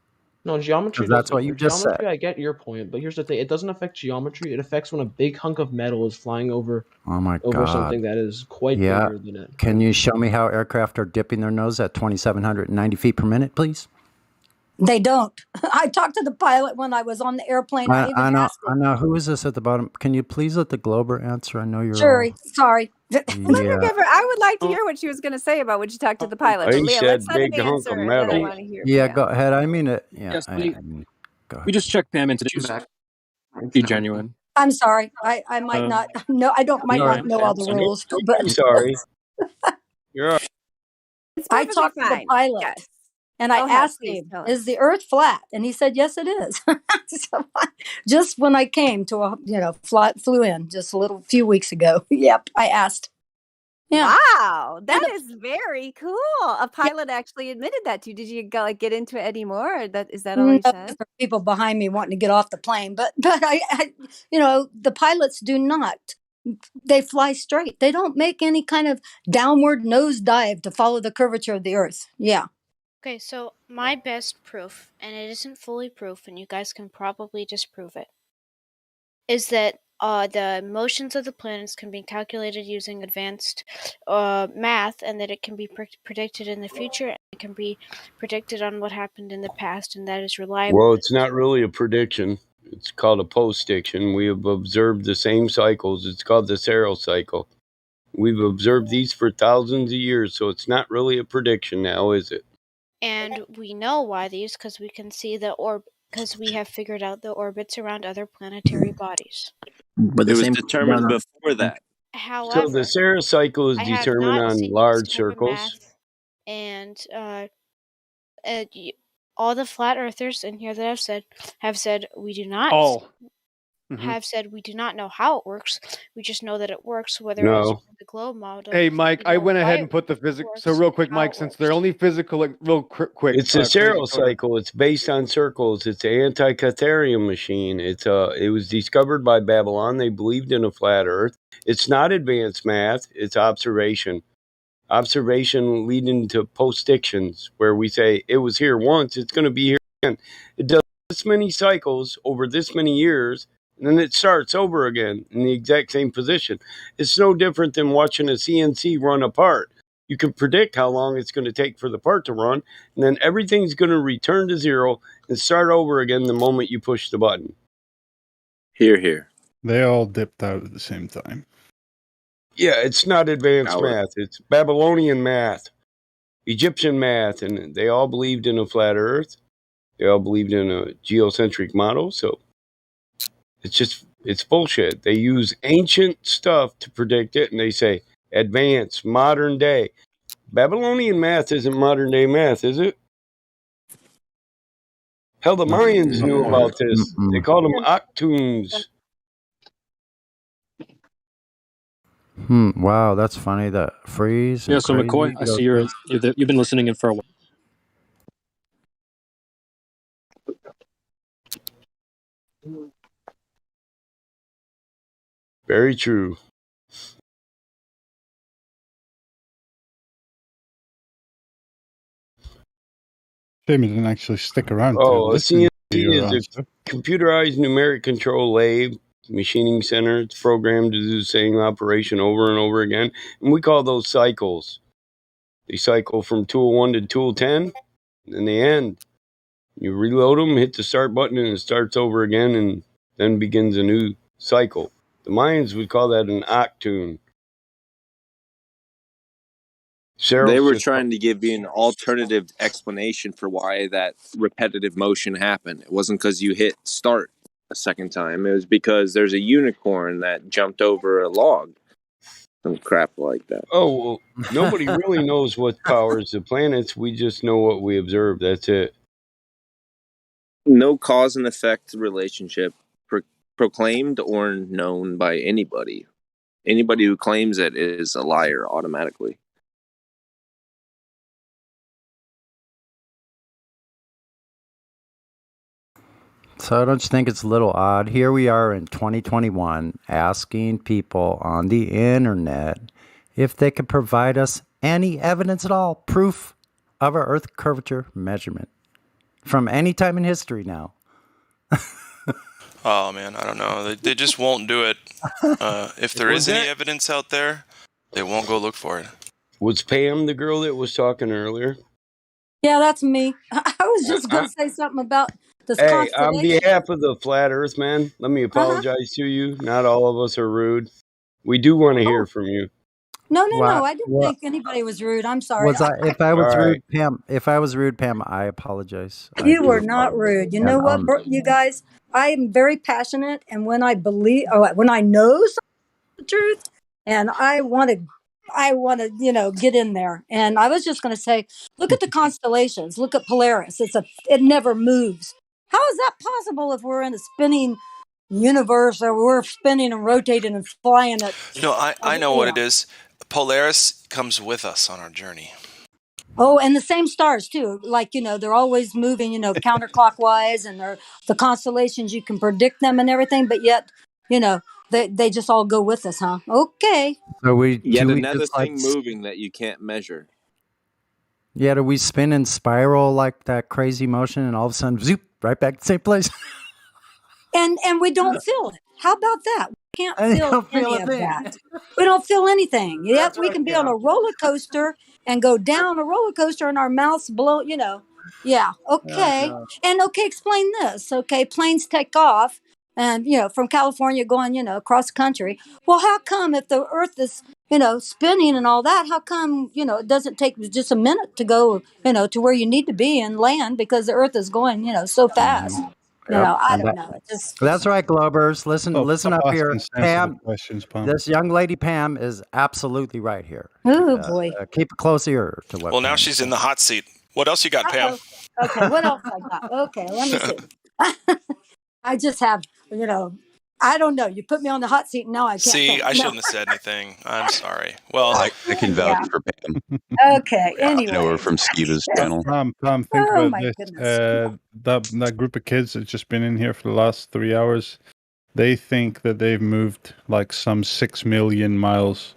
No, geometry. Because that's what you just said. Geometry, I get your point, but here's the thing: it doesn't affect geometry. It affects when a big hunk of metal is flying over Oh my over God. something that is quite Yeah. bigger than it. Can you show me how aircraft are dipping their nose at 2,790 feet per minute, please? They don't. I talked to the pilot when I was on the airplane. I even asked I him. know. Who is this at the bottom? Can you please let the Glober answer? I know you're Sorry, all. sorry. Let her Yeah. give her. I would like to hear what she was going to say about when she talked to the pilot. But He Leah, said let's let him big hunk of answer, and then I metal. want to hear. Yeah, go ahead. I mean it. Yeah. Yes, I mean, go ahead. We just checked Pam into this. Be genuine. I'm sorry. I might not know. I might all not right. know all the rules, but I'm sorry. You're all right. It's I perfectly talked to the fine. pilot Yes. and I Go ahead, asked please him, tell "Is us. the Earth flat?" And he said, "Yes, it is." So just when I came to flew in just a few weeks ago. Yep, I asked. Yeah. Wow, that is very cool. A pilot actually admitted that to you. Did you get into it anymore? Or is that all No, he said? there are people behind me wanting to get off the plane, but I the pilots do not. They fly straight. They don't make any kind of downward nosedive to follow the curvature of the Earth. Yeah. Okay, so my best proof, and it isn't fully proof, and you guys can probably disprove it, is that the motions of the planets can be calculated using advanced math, and that it can be predicted in the future, and it can be predicted on what happened in the past, and that is reliable. Well, it's not really a prediction. It's called a post-diction. We have observed the same cycles. It's called the Saryl cycle. We've observed these for thousands of years, so it's not really a prediction now, is it? And we know why these, because we can see because we have figured out the orbits around other planetary bodies. But it was determined before that. However, So the Saryl cycle is I have determined not on seen large this type of circles. math, and all the flat earthers in here that have said we do not All. have said we do not know how it works. We just know that it works, whether No. it's the globe model. Hey, Mike, I went why ahead it and put the physics. So works, real quick, how Mike, it since they're only physical, real quick. It's the crazy Saryl coder. cycle. It's based on circles. It's an anti-Catharian machine. It was discovered by Babylon. They believed in a flat Earth. It's not advanced math. It's observation. Observation leading to post-dictions, where we say it was here once. It's going to be here again. It does this many cycles over this many years, and then it starts over again in the exact same position. It's no different than watching a CNC run a part. You can predict how long it's going to take for the part to run, and then everything's going to return to zero and start over again the moment you push the button. Here. They all dipped out at the same time. Yeah, it's not advanced Howard. math. It's Babylonian math, Egyptian math, and they all believed in a flat Earth. They all believed in a geocentric model, so it's bullshit. They use ancient stuff to predict it, and they say advanced, modern day. Babylonian math isn't modern day math, is it? Hell, the Mayans knew about this. They called them Octunes. Wow, that's funny. That freeze. Yeah, so McCoy, I see you've been listening in for a while. Very true. Shame he didn't actually stick around to Oh, a listen CNC to your is answer. a computerized numeric control lathe machining center. It's programmed to do the same operation over and over again. And we call those cycles. They cycle from tool 1 to tool 10, and they end. You reload them, hit the start button, and it starts over again, and then begins a new cycle. The Mayans would call that an octune. They were trying to give you an alternative explanation for why that repetitive motion happened. It wasn't because you hit start a second time. It was because there's a unicorn that jumped over a log. Some crap like that. Oh, well, nobody really knows what powers the planets. We just know what we observe. That's it. No cause and effect relationship proclaimed or known by anybody. Anybody who claims it is a liar automatically. So don't you think it's a little odd? Here we are in 2021 asking people on the internet if they could provide us any evidence at all, proof of our Earth curvature measurement from any time in history now. Oh man, I don't know. They just won't do it. If there is any evidence out there, they won't go look for it. Was Pam the girl that was talking earlier? Yeah, that's me. I was just going to say something about this Hey, on constellation. behalf of the Flat Earth man, let me apologize to you. Not all of us are rude. We do want to hear from you. No, What? I didn't think anybody was rude. I'm sorry. Was I? If I was All rude, right. Pam. If I was rude, Pam, I apologize. I You do were not apologize. rude. You And, know what, you guys? I am very passionate, and when I believe, when I know the truth, and I want to, get in there. And I was just going to say, look at the constellations. Look at Polaris. It never moves. How is that possible if we're in a spinning universe, or we're spinning and rotating and flying at? No, I know what it is. Polaris comes with us on our journey. Oh, and the same stars too. Like, they're always moving, counterclockwise, and they're the constellations, you can predict them and everything, but yet, they just all go with us, huh? Okay. So Yet do we another just like, thing moving that you can't measure. yeah, do we spin and spiral like that crazy motion, and all of a sudden, zoop, right back to the same place? And we don't feel it. How about that? We can't I feel don't feel any a of thing. that. We don't feel anything. Yet That's we right, can be on Pam. a roller coaster and go down a roller coaster and our mouths blow, Yeah. Okay. No. And okay, explain this. Okay. Planes take off and, from California going, across country. Well, how come if the earth is, spinning and all that, how come, it doesn't take just a minute to go, to where you need to be and land, because the earth is going, so fast. Yep. I And don't know. It just, that's right, Globers. Listen Stop up asking here. sensitive Pam, questions, Pam. this young lady Pam is absolutely right here. oh boy. Keep a close ear to what Well, now Pam she's in says. the hot seat. What else you got, Pam? Uh-oh. Okay, what else I got? Okay, let me see. I just have, I don't know. You put me on the hot seat and now I can't See, think. I No. shouldn't have said anything. I'm sorry. Well, I can vouch Yeah. for Pam. Okay, I know her anyway. from Skiva's channel. Pam, think Oh about my this. goodness. That group of kids that's just been in here for the last 3 hours, they think that they've moved like some 6 million miles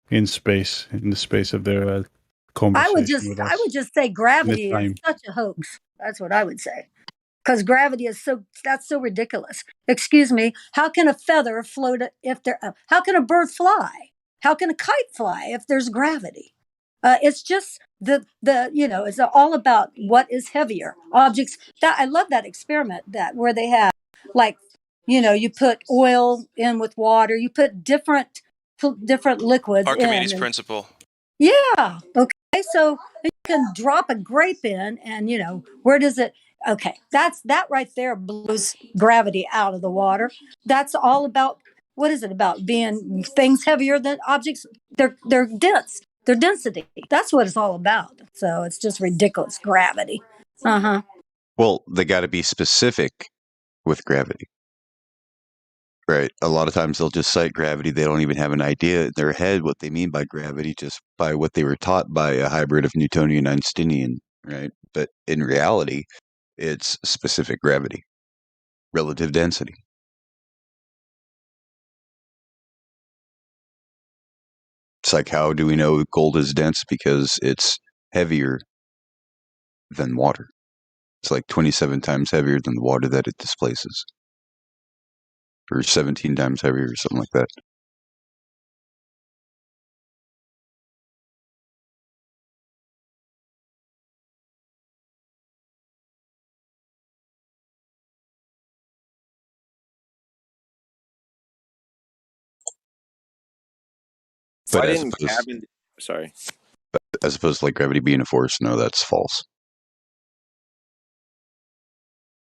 in space, in the space of their conversation with us. I would just say In gravity this is time. such a hoax. That's what I would say. Because gravity is that's so ridiculous. Excuse me. How can a feather float if there? How can a bird fly? How can a kite fly if there's gravity? It's just it's all about what is heavier objects. That I love that experiment where they have like, you put oil in with water, you put different liquids Archimedes in. principle. Yeah. Okay. So you can drop a grape in, and where does it? Okay, that right there blows gravity out of the water. That's all about, what is it about? Being things heavier than objects. They're dense. Their density. That's what it's all about. So it's just ridiculous. Gravity. Uh-huh. Well, they got to be specific with gravity. Right. A lot of times they'll just cite gravity. They don't even have an idea in their head what they mean by gravity, just by what they were taught by a hybrid of Newtonian and Einsteinian, right? But in reality, it's specific gravity, relative density. It's like, how do we know gold is dense? Because it's heavier than water. It's like 27 times heavier than the water that it displaces. Or 17 times heavier or something like that. Why But didn't Cavendish? Sorry. as opposed to like gravity being a force, no, that's false.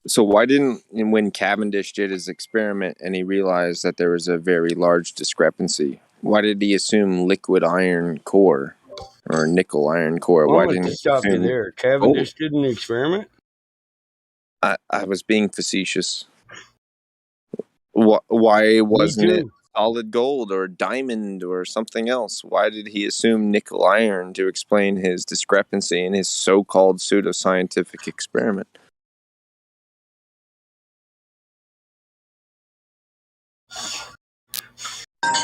So why didn't, when Cavendish did his experiment and he realized that there was a very large discrepancy, why did he assume liquid iron core or nickel iron core? Well, Why I'm going didn't to he stop you assume there. Cavendish did an experiment? I was being facetious. Why wasn't it solid gold or diamond or something else? Why did he assume nickel iron to explain his discrepancy in his so-called pseudoscientific experiment?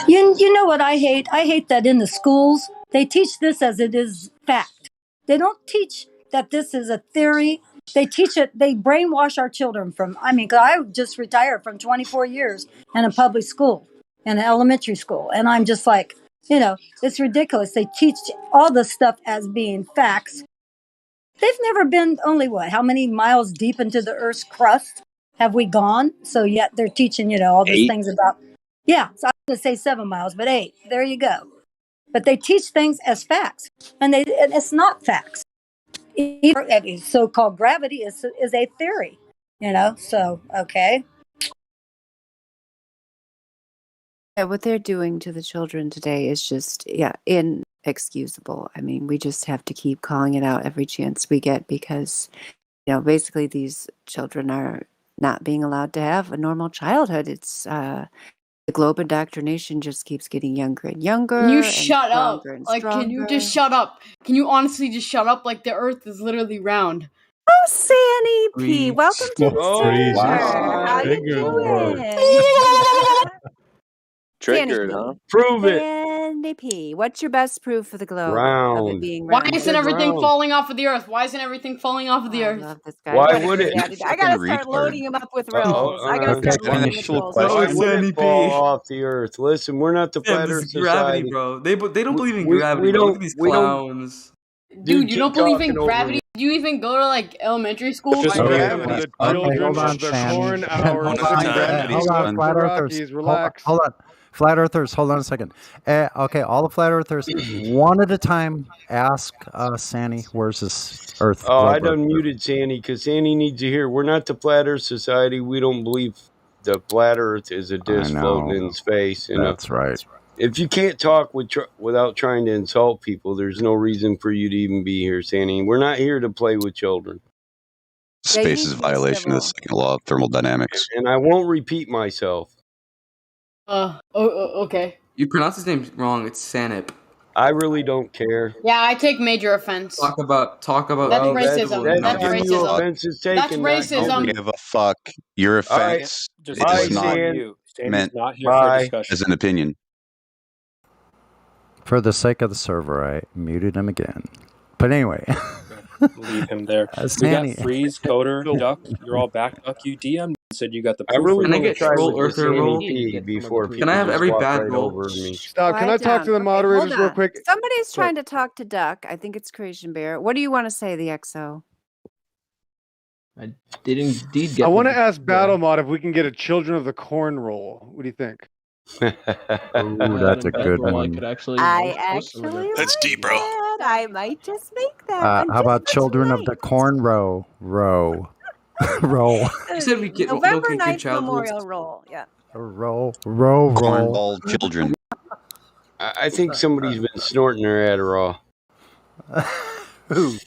You know what I hate? I hate that in the schools they teach this as it is fact. They don't teach that this is a theory. They teach it. They brainwash our children from. I mean, 'cause I just retired from 24 years in a public school, in an elementary school, and I'm just like, it's ridiculous. They teach all this stuff as being facts. They've never been only how many miles deep into the Earth's crust have we gone? So yet they're teaching, all these 8. things about. Yeah, so I was going to say 7 miles, but 8. There you go. But they teach things as facts, and it's not facts. So-called gravity is a theory, So okay. Yeah, what they're doing to the children today is just, inexcusable. I mean, we just have to keep calling it out every chance we get because, basically these children are not being allowed to have a normal childhood. It's the globe indoctrination just keeps getting younger and younger. Can you and shut up? stronger and Like, can you just stronger. shut up? Can you honestly just shut up? Like, the Earth is literally round. Oh, Sandy P, welcome to the Oh, server. wow. How you Triggered doing? Triggered, huh? Prove it. Sandy P, what's your best proof for the globe of it Round. being Why round? isn't everything round. falling off of the Earth? Why isn't everything falling off of the I Earth? love this guy. Why What a would great it? attitude. I gotta start loading him up with riddles. I gotta start Okay, loading him with actual riddles. Why question. would Sandy it fall P. off the Earth? Listen, we're not the Sam, Flat this Earth is gravity, Society. bro. They don't believe in We gravity, bro. Look at these we don't. clowns. Dude, you keep don't believe in talking over gravity? me. Do you even go to like elementary school? Just Okay, them and the children hold on, of the Sammy. corn hour One at a sipping time, gravity please. Hold on, up flat the earthers. Rockies. Relax. Hold on. Flat earthers, hold on a second. Okay, all the flat earthers, one at a time, ask Sandy, where's this Earth? Oh, I globe done Earth? muted Sandy because Sandy needs to hear. We're not the Flat Earth Society. We don't believe the Flat Earth is a disc floating in space. That's right. If you can't talk without trying to insult people, there's no reason for you to even be here, Sandy. We're not here to play with children. Space is a violation of the second law of thermodynamics. And I won't repeat myself. Okay. You pronounce his name wrong. It's Sanip. I really don't care. Yeah, I take major offense. Talk about. That's Well, racism. That's on you. racism. Offense is That's taken. racism. Don't give a fuck. Your All right. offense Just is bye, not San. meant not here for a discussion. as an opinion. For the sake of the server, I muted him again. But anyway. Leave him there. We Sandy. got Freeze, Coder, Duck. You're all back. Duck, you DM'd said you got the I proof. really Can I want to get try troll with the earther roll? Sandy P before people Can I have just every walk bad right roll? over me. Stop. Can I Quiet talk to down. the Okay, moderators hold real on. quick? Somebody's trying to talk to Duck. I think it's Creation Bear. What do you want to say, the XO? I did indeed get. I want to ask Battle Mod if we can get a Children of the Corn roll. What do you think? Ooh, that's a good one. I actually That's like deep, bro. that. I might just make that one. How about Children of the Corn Row? Roll. You said we get November good 9th childhoods. Memorial Roll. Yeah. Roll. Cornball children. I think somebody's been snorting their Adderall. Who?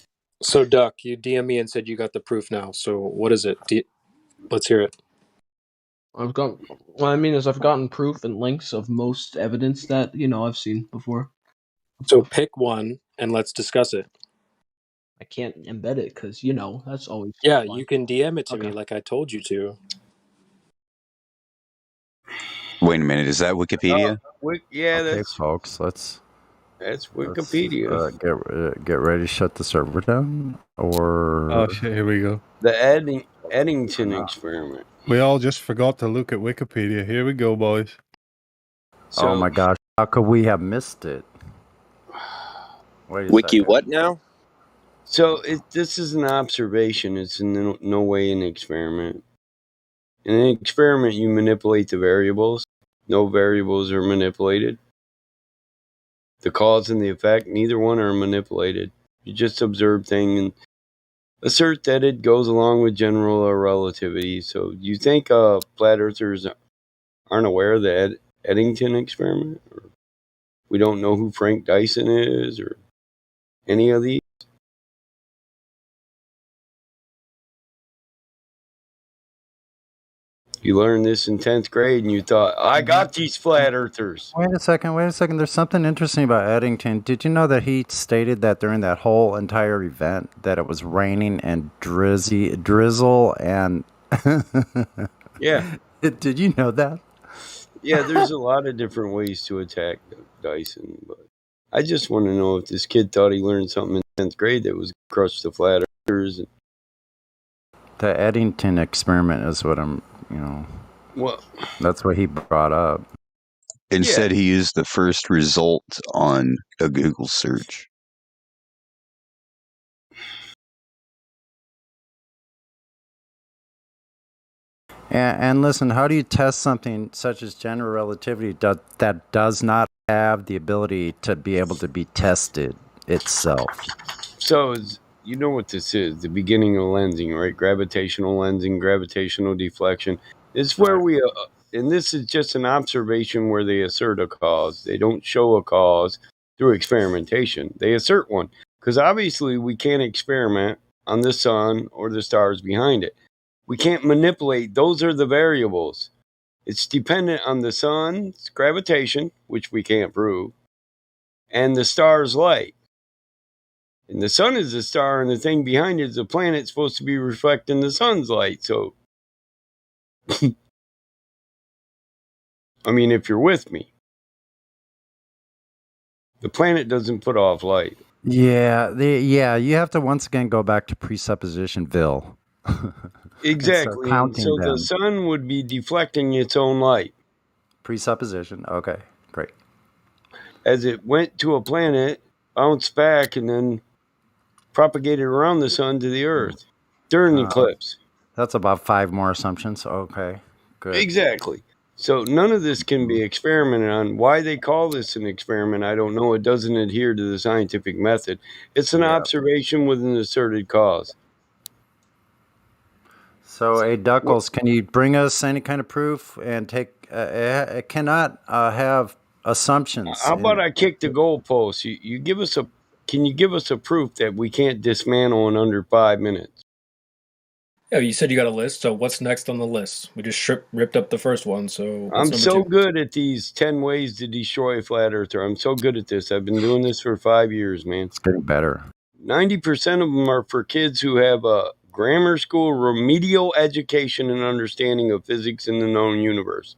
So, Duck, you DM me and said you got the proof now. So, what is it? Let's hear it. I've gotten proof and links of most evidence that I've seen before. So pick one and let's discuss it. I can't embed it because that's always Yeah, fun. you can DM it to Okay. me like I told you to. Wait a minute, is that Wikipedia? Yeah, Okay, that's folks, that's Wikipedia. Get ready to shut the server down, or Oh shit! Here we go. The Eddington experiment. We all just forgot to look at Wikipedia. Here we go, boys. oh my gosh, how could we have missed it? Wait a Wiki second. what now? So this is an observation. It's in no way an experiment. In an experiment, you manipulate the variables. No variables are manipulated. The cause and the effect, neither one are manipulated. You just observe things and assert that it goes along with general relativity. So you think flat earthers aren't aware of the Eddington experiment? Or we don't know who Frank Dyson is or any of these? You learned this in 10th grade and you thought, I got these flat earthers. Wait a second. There's something interesting about Eddington. Did you know that he stated that during that whole entire event that it was raining and drizzle and Yeah. Did you know that? Yeah, there's a lot of different ways to attack Dyson, but I just want to know if this kid thought he learned something in 10th grade that was crush the flat earthers. And, The Eddington experiment is what well, that's what he brought up. Instead, he used the first result on a Google search. And listen, how do you test something such as general relativity that does not have the ability to be able to be tested itself? So, you know what this is, the beginning of lensing, right? Gravitational lensing, gravitational deflection. It's where we, and this is just an observation where they assert a cause. They don't show a cause through experimentation. They assert one. Because obviously we can't experiment on the sun or the stars behind it. We can't manipulate. Those are the variables. It's dependent on the sun's gravitation, which we can't prove, and the star's light. And the sun is a star, and the thing behind it is a planet supposed to be reflecting the sun's light. So, I mean, if you're with me, the planet doesn't put off light. Yeah, you have to once again go back to presuppositionville. Exactly. And so the sun would be deflecting its own light. Presupposition. Okay, great. As it went to a planet, bounced back, and then propagated around the sun to the earth during the eclipse. That's about 5 more assumptions. Okay, good. Exactly. So none of this can be experimented on. Why they call this an experiment, I don't know. It doesn't adhere to the scientific method. It's an observation with an asserted cause. So, Duckles, can you bring us any kind of proof and take? It cannot have assumptions. How about I kick the goalpost? You give us a. Can you give us a proof that we can't dismantle in under 5 minutes? Yeah, you said you got a list. So what's next on the list? We just ripped up the first one. So I'm so good at these 10 ways to destroy a flat earther. I'm so good at this. I've been doing this for 5 years, man. It's getting better. 90% of them are for kids who have a grammar school remedial education and understanding of physics in the known universe.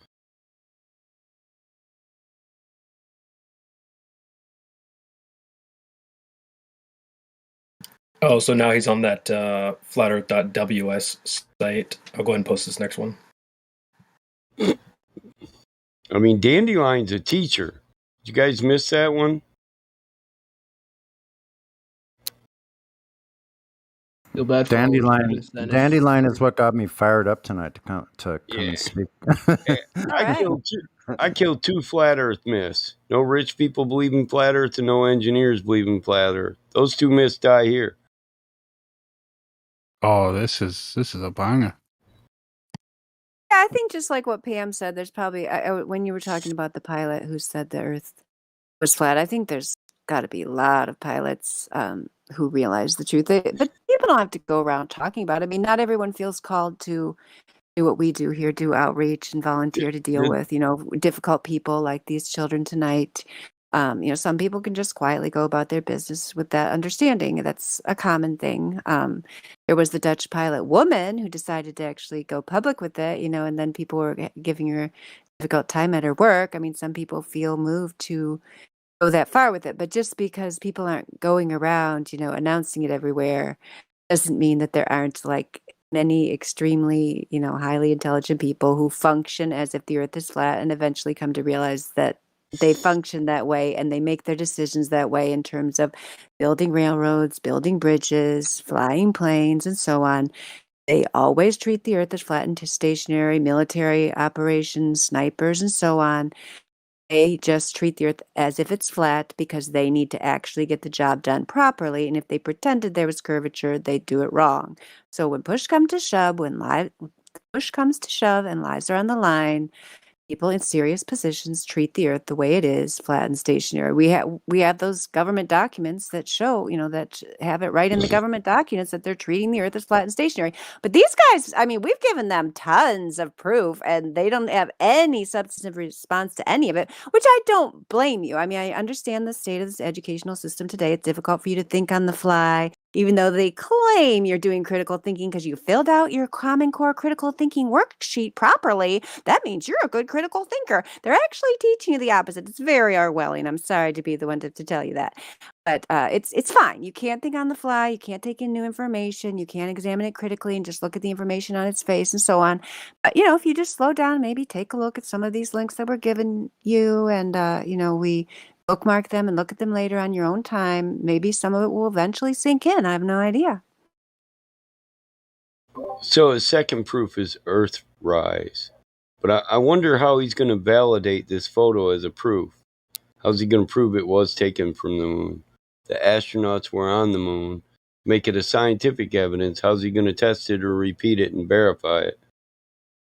Oh, so now he's on that flatearth.ws site. I'll go ahead and post this next one. I mean, Dandelion's a teacher. Did you guys miss that one? Dandelion is what got me fired up tonight to come and speak. I killed 2 flat earth myths. No rich people believe in flat earth and no engineers believe in flat earth. Those 2 myths die here. Oh, this is a banger. Yeah, I think just like what Pam said, there's probably when you were talking about the pilot who said the Earth was flat, I think there's got to be a lot of pilots who realize the truth. But people don't have to go around talking about it. I mean, not everyone feels called to do what we do here, do outreach and volunteer to deal with, difficult people like these children tonight. Some people can just quietly go about their business with that understanding. That's a common thing. There was the Dutch pilot woman who decided to actually go public with it, and then people were giving her a difficult time at her work. I mean, some people feel moved to go that far with it, but just because people aren't going around, announcing it everywhere doesn't mean that there aren't like many extremely, highly intelligent people who function as if the earth is flat and eventually come to realize that they function that way and they make their decisions that way in terms of building railroads, building bridges, flying planes, and so on. They always treat the earth as flat and stationary, military operations, snipers, and so on. They just treat the earth as if it's flat because they need to actually get the job done properly. And if they pretended there was curvature, they'd do it wrong. So when push comes to shove, and lives are on the line, people in serious positions treat the earth the way it is, flat and stationary. We have those government documents that show, that have it right in the government documents that they're treating the earth as flat and stationary. But these guys, I mean, we've given them tons of proof and they don't have any substantive response to any of it, which I don't blame you. I mean, I understand the state of this educational system today. It's difficult for you to think on the fly. Even though they claim you're doing critical thinking because you filled out your Common Core critical thinking worksheet properly, that means you're a good critical thinker. They're actually teaching you the opposite. It's very Orwellian. I'm sorry to be the one to tell you that. But it's fine. You can't think on the fly. You can't take in new information. You can't examine it critically and just look at the information on its face and so on. But, if you just slow down, maybe take a look at some of these links that were given you and, we bookmark them and look at them later on your own time. Maybe some of it will eventually sink in. I have no idea. So his second proof is Earthrise. But I wonder how he's going to validate this photo as a proof. How's he going to prove it was taken from the moon? The astronauts were on the moon. Make it a scientific evidence. How's he going to test it or repeat it and verify it?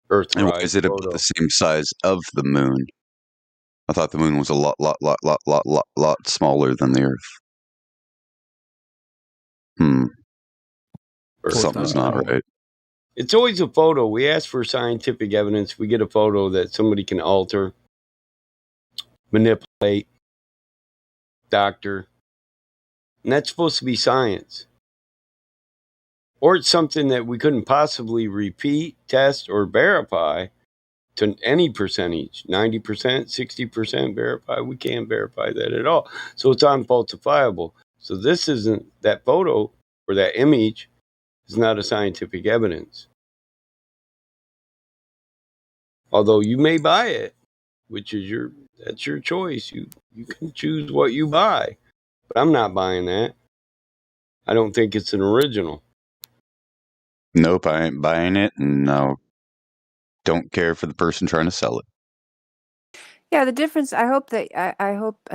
Earthrise And why is it about photo. the same size of the moon? I thought the moon was a lot smaller than the Earth. Something's not right. It's always a photo. We ask for scientific evidence. We get a photo that somebody can alter, manipulate, doctor. And that's supposed to be science. Or it's something that we couldn't possibly repeat, test, or verify to any percentage. 90%, 60% verify. We can't verify that at all. So it's unfalsifiable. So this isn't, that photo or that image is not a scientific evidence. Although you may buy it, which is that's your choice. You can choose what you buy. But I'm not buying that. I don't think it's an original. Nope, I ain't buying it, and no, don't care for the person trying to sell it. Yeah, the difference, I hope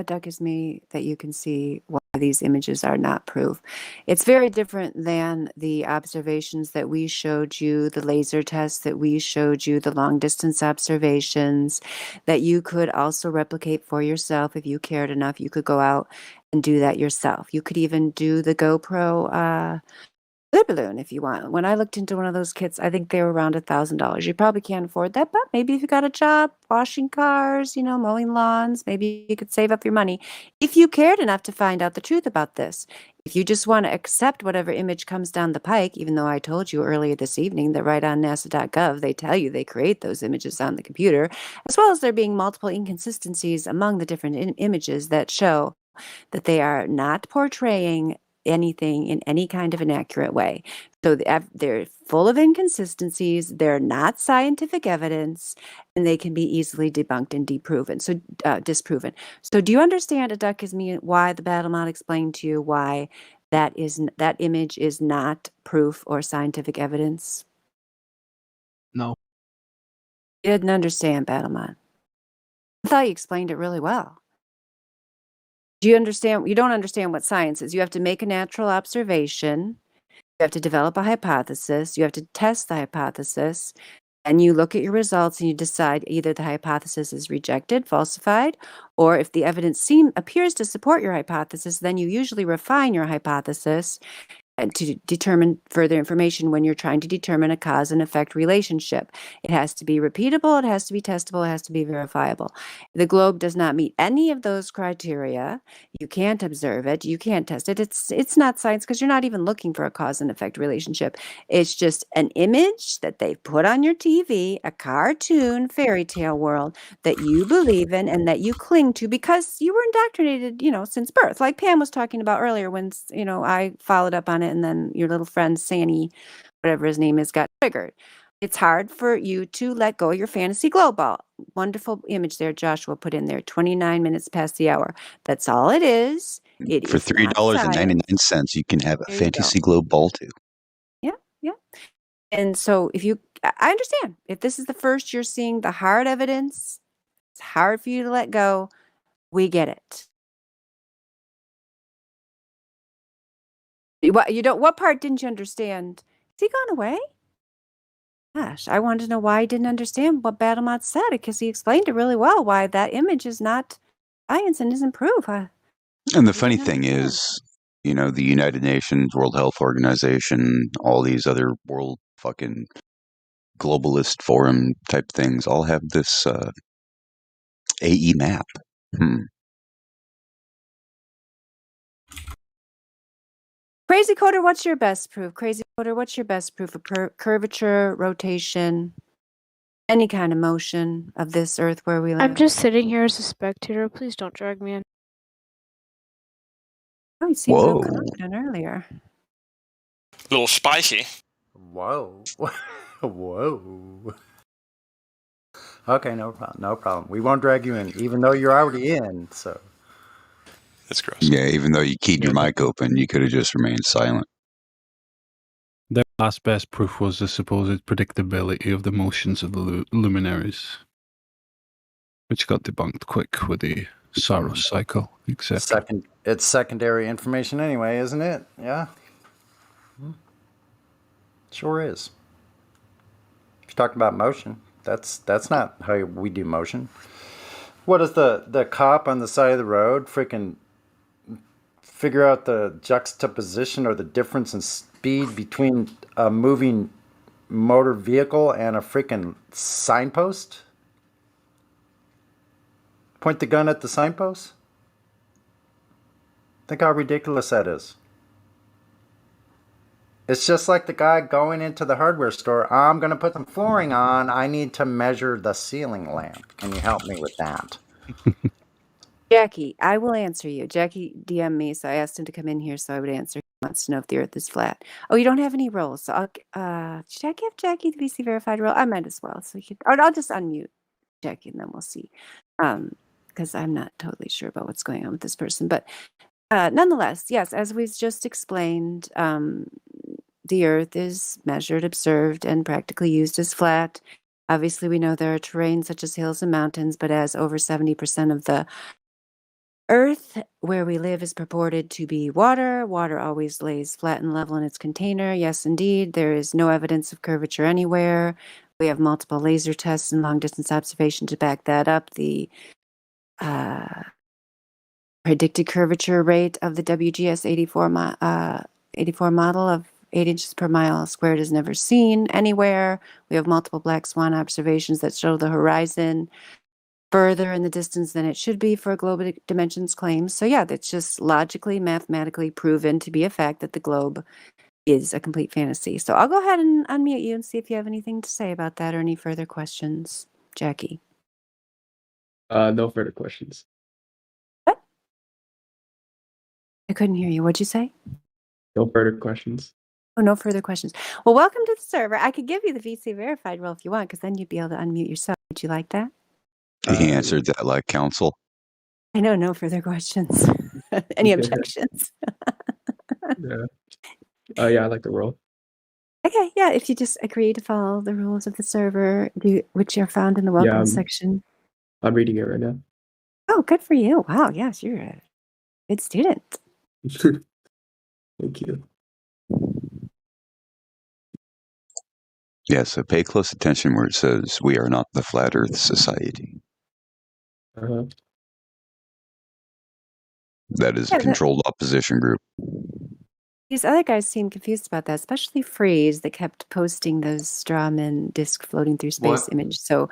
Duck is me that you can see why these images are not proof. It's very different than the observations that we showed you, the laser tests that we showed you, the long distance observations that you could also replicate for yourself if you cared enough. You could go out and do that yourself. You could even do the GoPro balloon if you want. When I looked into one of those kits, I think they were around $1,000. You probably can't afford that, but maybe if you got a job washing cars, mowing lawns, maybe you could save up your money if you cared enough to find out the truth about this. If you just want to accept whatever image comes down the pike, even though I told you earlier this evening that right on nasa.gov, they tell you they create those images on the computer, as well as there being multiple inconsistencies among the different images that show that they are not portraying anything in any kind of an accurate way. So they're full of inconsistencies. They're not scientific evidence, and they can be easily debunked and disproven. So do you understand, a duck is me, why the battle mod explained to you why that image is not proof or scientific evidence? No. You didn't understand, Battlemon. I thought you explained it really well. Do you understand? You don't understand what science is. You have to make a natural observation. You have to develop a hypothesis. You have to test the hypothesis. And you look at your results and you decide either the hypothesis is rejected, falsified, or if the evidence appears to support your hypothesis, then you usually refine your hypothesis and to determine further information when you're trying to determine a cause and effect relationship. It has to be repeatable, it has to be testable, it has to be verifiable. The globe does not meet any of those criteria. You can't observe it, you can't test it. It's not science because you're not even looking for a cause and effect relationship. It's just an image that they've put on your TV, a cartoon fairy tale world that you believe in and that you cling to because you were indoctrinated, since birth. Like Pam was talking about earlier when, I followed up on it and then your little friend Sanny, whatever his name is, got triggered. It's hard for you to let go of your fantasy glow ball. Wonderful image there Joshua put in there, 29 minutes past the hour. That's all it is. It For is not $3.99, science. you can have a There you fantasy go. globe ball too. Yeah. And so I understand, if this is the first you're seeing the hard evidence, it's hard for you to let go. We get it. What part didn't you understand? Has he gone away? Gosh, I wanted to know why he didn't understand what Battlemod said, because he explained it really well, why that image is not science and isn't proof. And the funny thing is, the United Nations, World Health Organization, all these other world fucking globalist forum type things all have this AE map. Crazy Coder, what's your best proof? Crazy Coder, what's your best proof of curvature, rotation, any kind of motion of this Earth where we live? I'm just sitting here as a spectator. Please don't drag me in. Oh, you seemed real Whoa. confident earlier. Little spicy. Whoa. Whoa. Okay, no problem. No problem. We won't drag you in, even though you're already in. So That's gross. Yeah, even though you keyed your mic open, you could have just remained silent. Their last best proof was the supposed predictability of the motions of the luminaries, which got debunked quick with the Saros cycle, etc. it's secondary information anyway, isn't it? Yeah. Sure is. If you're talking about motion, that's not how we do motion. What does the cop on the side of the road freaking figure out the juxtaposition or the difference in speed between a moving motor vehicle and a freaking signpost? Point the gun at the signpost? Think how ridiculous that is. It's just like the guy going into the hardware store. I'm going to put some flooring on. I need to measure the ceiling lamp. Can you help me with that? Jackie, I will answer you. Jackie DM'd me, so I asked him to come in here so I would answer. He wants to know if the Earth is flat. Oh, you don't have any roles. So should I give Jackie the VC verified role? I might as well. So I'll just unmute Jackie and then we'll see. Because I'm not totally sure about what's going on with this person. But nonetheless, yes, as we've just explained, the Earth is measured, observed, and practically used as flat. Obviously, we know there are terrains such as hills and mountains, but as over 70% of the Earth where we live is purported to be water, water always lays flat and level in its container. Yes, indeed, there is no evidence of curvature anywhere. We have multiple laser tests and long-distance observation to back that up. The predicted curvature rate of the WGS 84 model of 8 inches per mile squared is never seen anywhere. We have multiple black swan observations that show the horizon further in the distance than it should be for a globe dimensions claim. So yeah, that's just logically, mathematically proven to be a fact that the globe is a complete fantasy. So I'll go ahead and unmute you and see if you have anything to say about that or any further questions. Jackie. No further questions. What? I couldn't hear you. What'd you say? No further questions. Oh, no further questions. Well, welcome to the server. I could give you the VC verified role if you want, because then you'd be able to unmute yourself. Would you like that? He answered that like counsel. I know, no further questions. Any objections? Yeah. Yeah, I like the role. Okay, yeah, if you just agree to follow the rules of the server, which are found in the Yeah, welcome section. I'm reading it right now. Oh, good for you. Wow, yes, you're a good student. Thank you. Yeah, so pay close attention where it says, "We are not the Flat Earth Society." Uh-huh. That is a controlled opposition group. These other guys seem confused about that, especially Freeze that kept posting those strawman disc floating through space image. So,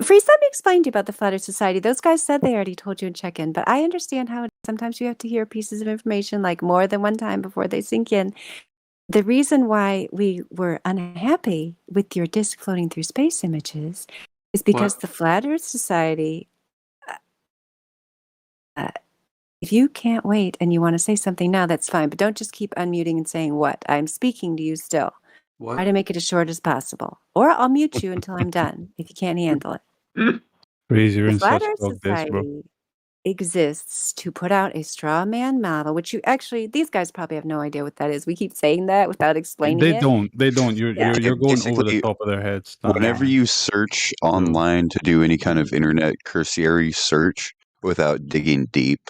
Freeze, let me explain to you about the Flat Earth Society. Those guys said they already told you in check-in, but I understand how sometimes you have to hear pieces of information like more than one time before they sink in. The reason why we were unhappy with your disc floating through space images is because the Flat Earth Society, if you can't wait and you want to say something now, that's fine. But don't just keep unmuting and saying what. I'm speaking to you still. What? Try to make it as short as possible. Or I'll mute you until I'm done if you can't handle it. Crazy, you're The in Flat such Earth dog days, bro. Society exists to put out a straw man model, which you actually, these guys probably have no idea what that is. We keep saying that without explaining They it. don't. They don't. Yeah. You're going over the Basically, top of their heads. Not whenever you search online to do any kind of internet cursory search without digging deep,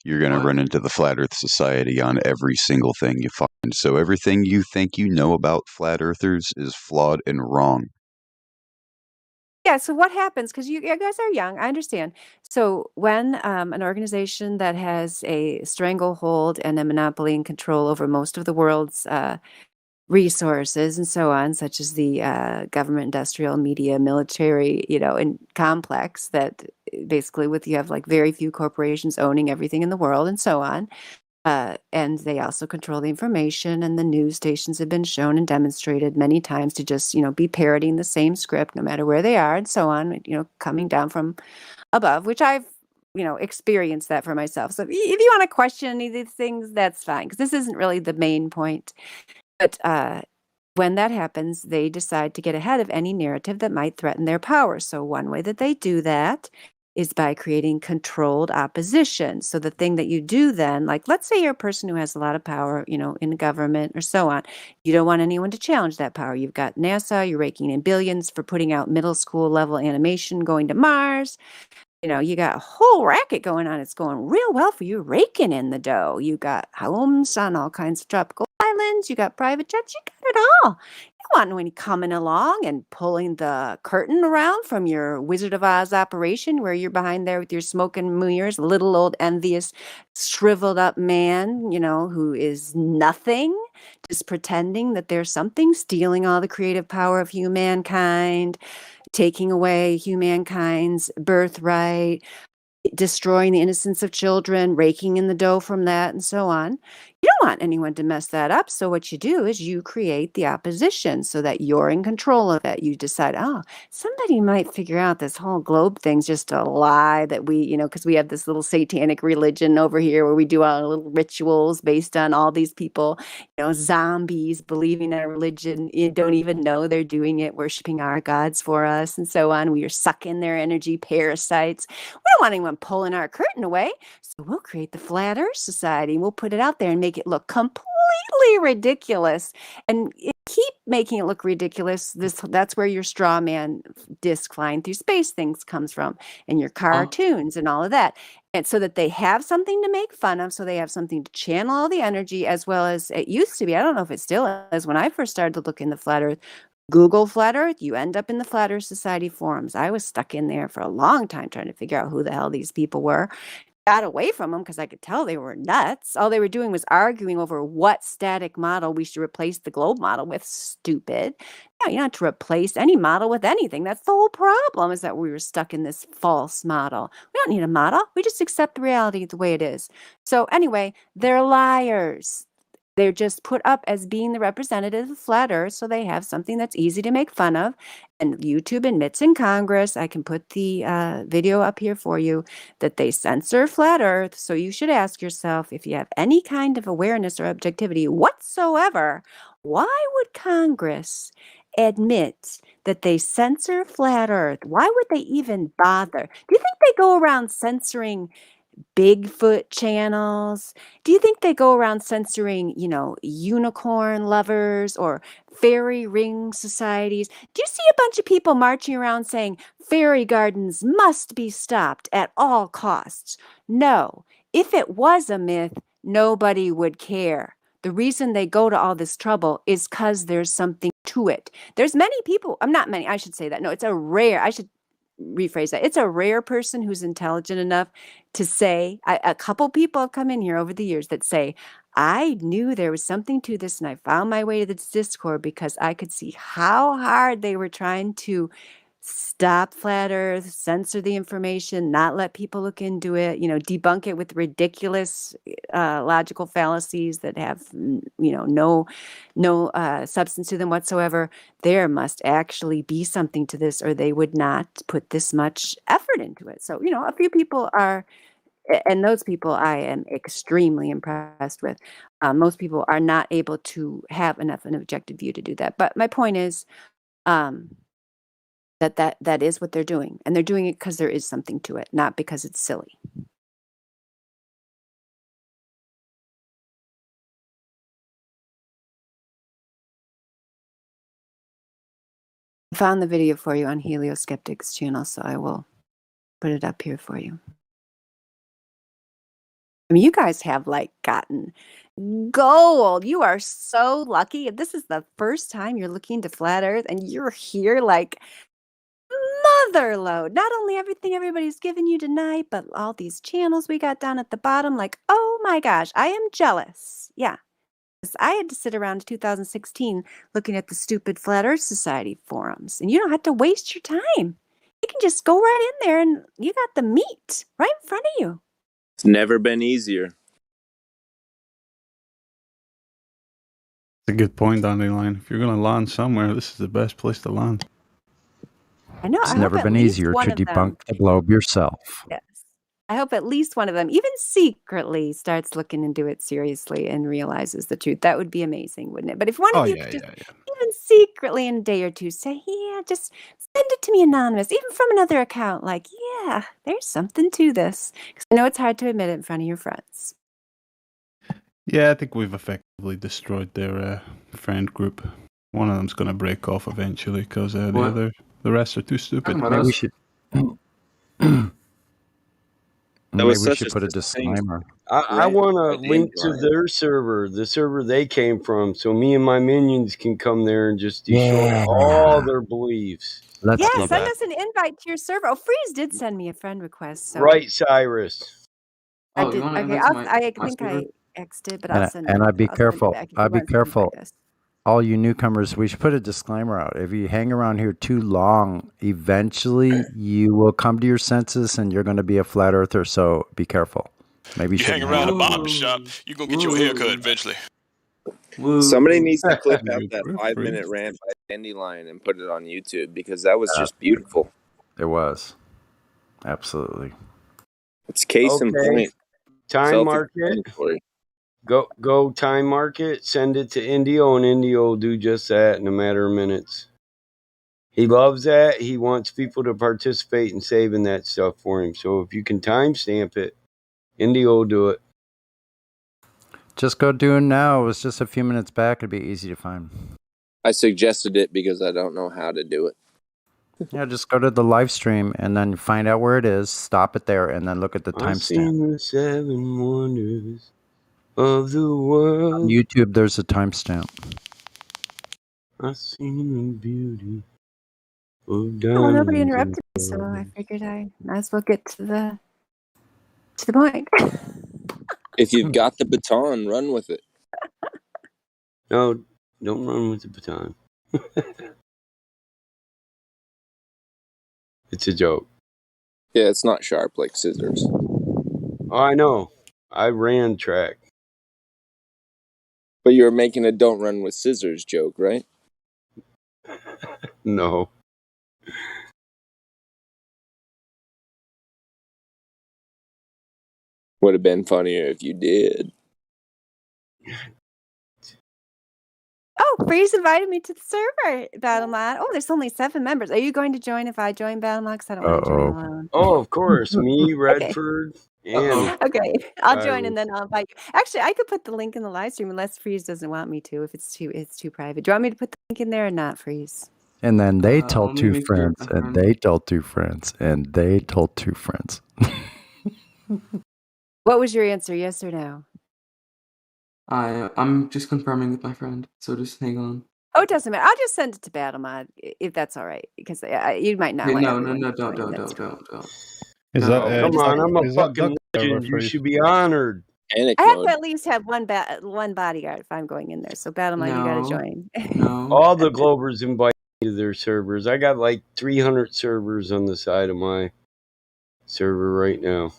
you're going to run into the Flat Earth Society on every single thing you find. So everything you think you know about flat earthers is flawed and wrong. Yeah, so what happens, because you guys are young, I understand. So when an organization that has a stranglehold and a monopoly and control over most of the world's resources and so on, such as the government, industrial, media, military, and complex that basically you have like very few corporations owning everything in the world and so on. And they also control the information, and the news stations have been shown and demonstrated many times to just, be parroting the same script no matter where they are and so on, coming down from above, which I've, experienced that for myself. So if you want to question any of these things, that's fine, because this isn't really the main point. But when that happens, they decide to get ahead of any narrative that might threaten their power. So one way that they do that is by creating controlled opposition. So the thing that you do then, like let's say you're a person who has a lot of power, in government or so on. You don't want anyone to challenge that power. You've got NASA, you're raking in billions for putting out middle school level animation going to Mars. You got a whole racket going on. It's going real well for you, raking in the dough. You got homes on all kinds of tropical islands. You got private jets. You got it all. You don't want nobody coming along and pulling the curtain around from your Wizard of Oz operation where you're behind there with your smoke and mirrors, little old envious, shriveled up man, who is nothing, just pretending that there's something, stealing all the creative power of humankind, taking away humankind's birthright, destroying the innocence of children, raking in the dough from that, and so on. You don't want anyone to mess that up. So what you do is you create the opposition so that you're in control of it. You decide, somebody might figure out this whole globe thing's just a lie that we, because we have this little satanic religion over here where we do our little rituals based on all these people, zombies believing in a religion, don't even know they're doing it, worshiping our gods for us, and so on. We are sucking their energy, parasites. We don't want anyone pulling our curtain away. So we'll create the Flat Earth Society. We'll put it out there and make it look completely ridiculous, and keep making it look ridiculous. That's where your straw man disc flying through space things comes from, and your cartoons and all of that. And so that they have something to make fun of, so they have something to channel all the energy, as well as it used to be. I don't know if it still is. When I first started to look into Flat Earth, Google Flat Earth, you end up in the Flat Earth Society forums. I was stuck in there for a long time trying to figure out who the hell these people were. Got away from them because I could tell they were nuts. All they were doing was arguing over what static model we should replace the globe model with. Stupid. No, you don't have to replace any model with anything. That's the whole problem, is that we were stuck in this false model. We don't need a model. We just accept the reality the way it is. So anyway, they're liars. They're just put up as being the representative of Flat Earth, so they have something that's easy to make fun of. And YouTube admits in Congress, I can put the video up here for you, that they censor Flat Earth. So you should ask yourself, if you have any kind of awareness or objectivity whatsoever, why would Congress admit that they censor Flat Earth? Why would they even bother? Do you think they go around censoring Bigfoot channels? Do you think they go around censoring, unicorn lovers or fairy ring societies? Do you see a bunch of people marching around saying fairy gardens must be stopped at all costs? No. If it was a myth, nobody would care. The reason they go to all this trouble is because there's something to it. There's many people, not many, I should say that. No, it's a rare, I should rephrase that. It's a rare person who's intelligent enough to say, a couple people have come in here over the years that say, I knew there was something to this, and I found my way to this Discord because I could see how hard they were trying to stop Flat Earth, censor the information, not let people look into it, debunk it with ridiculous logical fallacies that have, no substance to them whatsoever. There must actually be something to this, or they would not put this much effort into it. So, a few people are, and those people I am extremely impressed with. Most people are not able to have enough an objective view to do that. But my point is, that is what they're doing, and they're doing it because there is something to it, not because it's silly. I found the video for you on Helioskeptics channel, so I will put it up here for you. I mean, you guys have gotten gold. You are so lucky. If this is the first time you're looking to Flat Earth and you're here motherload, not only everything everybody's given you tonight, but all these channels we got down at the bottom, oh my gosh, I am jealous. Yeah. I had to sit around 2016 looking at the stupid Flat Earth Society forums, and you don't have to waste your time. You can just go right in there and you got the meat right in front of you. It's never been easier. That's a good point, Dandelion. If you're going to land somewhere, this is the best place to land. I know. It's I hope never at been least easier one to of them. debunk the globe yourself. Yes. I hope at least one of them, even secretly, starts looking into it seriously and realizes the truth. That would be amazing, wouldn't it? But if one of you could just even secretly in a day or two say, yeah, just send it to me anonymous, even from another account, like, yeah, there's something to this. Because I know it's hard to admit it in front of your friends. Yeah, I think we've effectively destroyed their friend group. One of them's going to break off eventually because What? the rest are too stupid. Talking about Maybe we us? should. That Maybe was we such should a put a simple thing. disclaimer. I Rant want by to link to Dandelion. their server, the server they came from, so me and my minions can come there and just destroy all their beliefs. Let's Yeah, do send that. us an invite to your server. Oh, Freeze did send me a friend request. So Right, Cyrus? I Oh, you did. want to Okay, invite to my I my think server? I X'd it, but I'll send And it. I'd be I'll send it careful. back if I'd you be want to invite careful. us. All you newcomers, we should put a disclaimer out. If you hang around here too long, eventually you will come to your senses and you're going to be a flat earther. So be careful. Maybe You hang shouldn't around a out. barber shop, you're gonna get your hair cut eventually. Somebody needs to clip out You that were 5-minute Freeze. rant by Dandelion and put it on YouTube because that was just beautiful. It was. Absolutely. It's case in Okay. point. Time mark it. Self-explanatory. Go time mark it. Send it to Indio, and Indio will do just that in a matter of minutes. He loves that. He wants people to participate in saving that stuff for him. So if you can timestamp it, Indio will do it. Just go do it now. It was just a few minutes back. It'd be easy to find. I suggested it because I don't know how to do it. Yeah, just go to the live stream and then find out where it is, stop it there, and then look at the I've timestamp. seen the 7 wonders of the On world. YouTube, there's a timestamp. I've seen the beauty of Well, nobody diamonds interrupted me, and so I pearls. figured I might as well get to the point. If you've got the baton, run with it. No, don't run with the baton. It's a joke. Yeah, it's not sharp like scissors. Oh, I know. I ran track. But you were making a don't run with scissors joke, right? No. Would have been funnier if you did. Oh, Freeze invited me to the server, Battlemod. Oh, there's only 7 members. Are you going to join if I join Battlemod? Because I don't want to join alone. Oh, of course. Me, Okay. Redford, and Okay, I'll join Cyrus. and then I'll invite you. Actually, I could put the link in the live stream unless Freeze doesn't want me to. If it's too private. Do you want me to put the link in there or not, Freeze? And then they let told me 2 make sure friends, I'm and they told 2 friends, and they told 2 friends. What was your answer? Yes or no? I'm just confirming with my friend, so just hang on. Oh, it doesn't matter. I'll just send it to Battlemod if that's all right, because you might not Okay, want no, everyone to don't. join. That's fine. Is Oh, that come on. I'm a is that fucking duck server, legend. You Freeze? should be honored. Panic I have mode. to at least have one bodyguard if I'm going in there. So Battlemod, you got to No, join. no. All the Globers invite me to their servers. I got like 300 servers on the side of my server right now.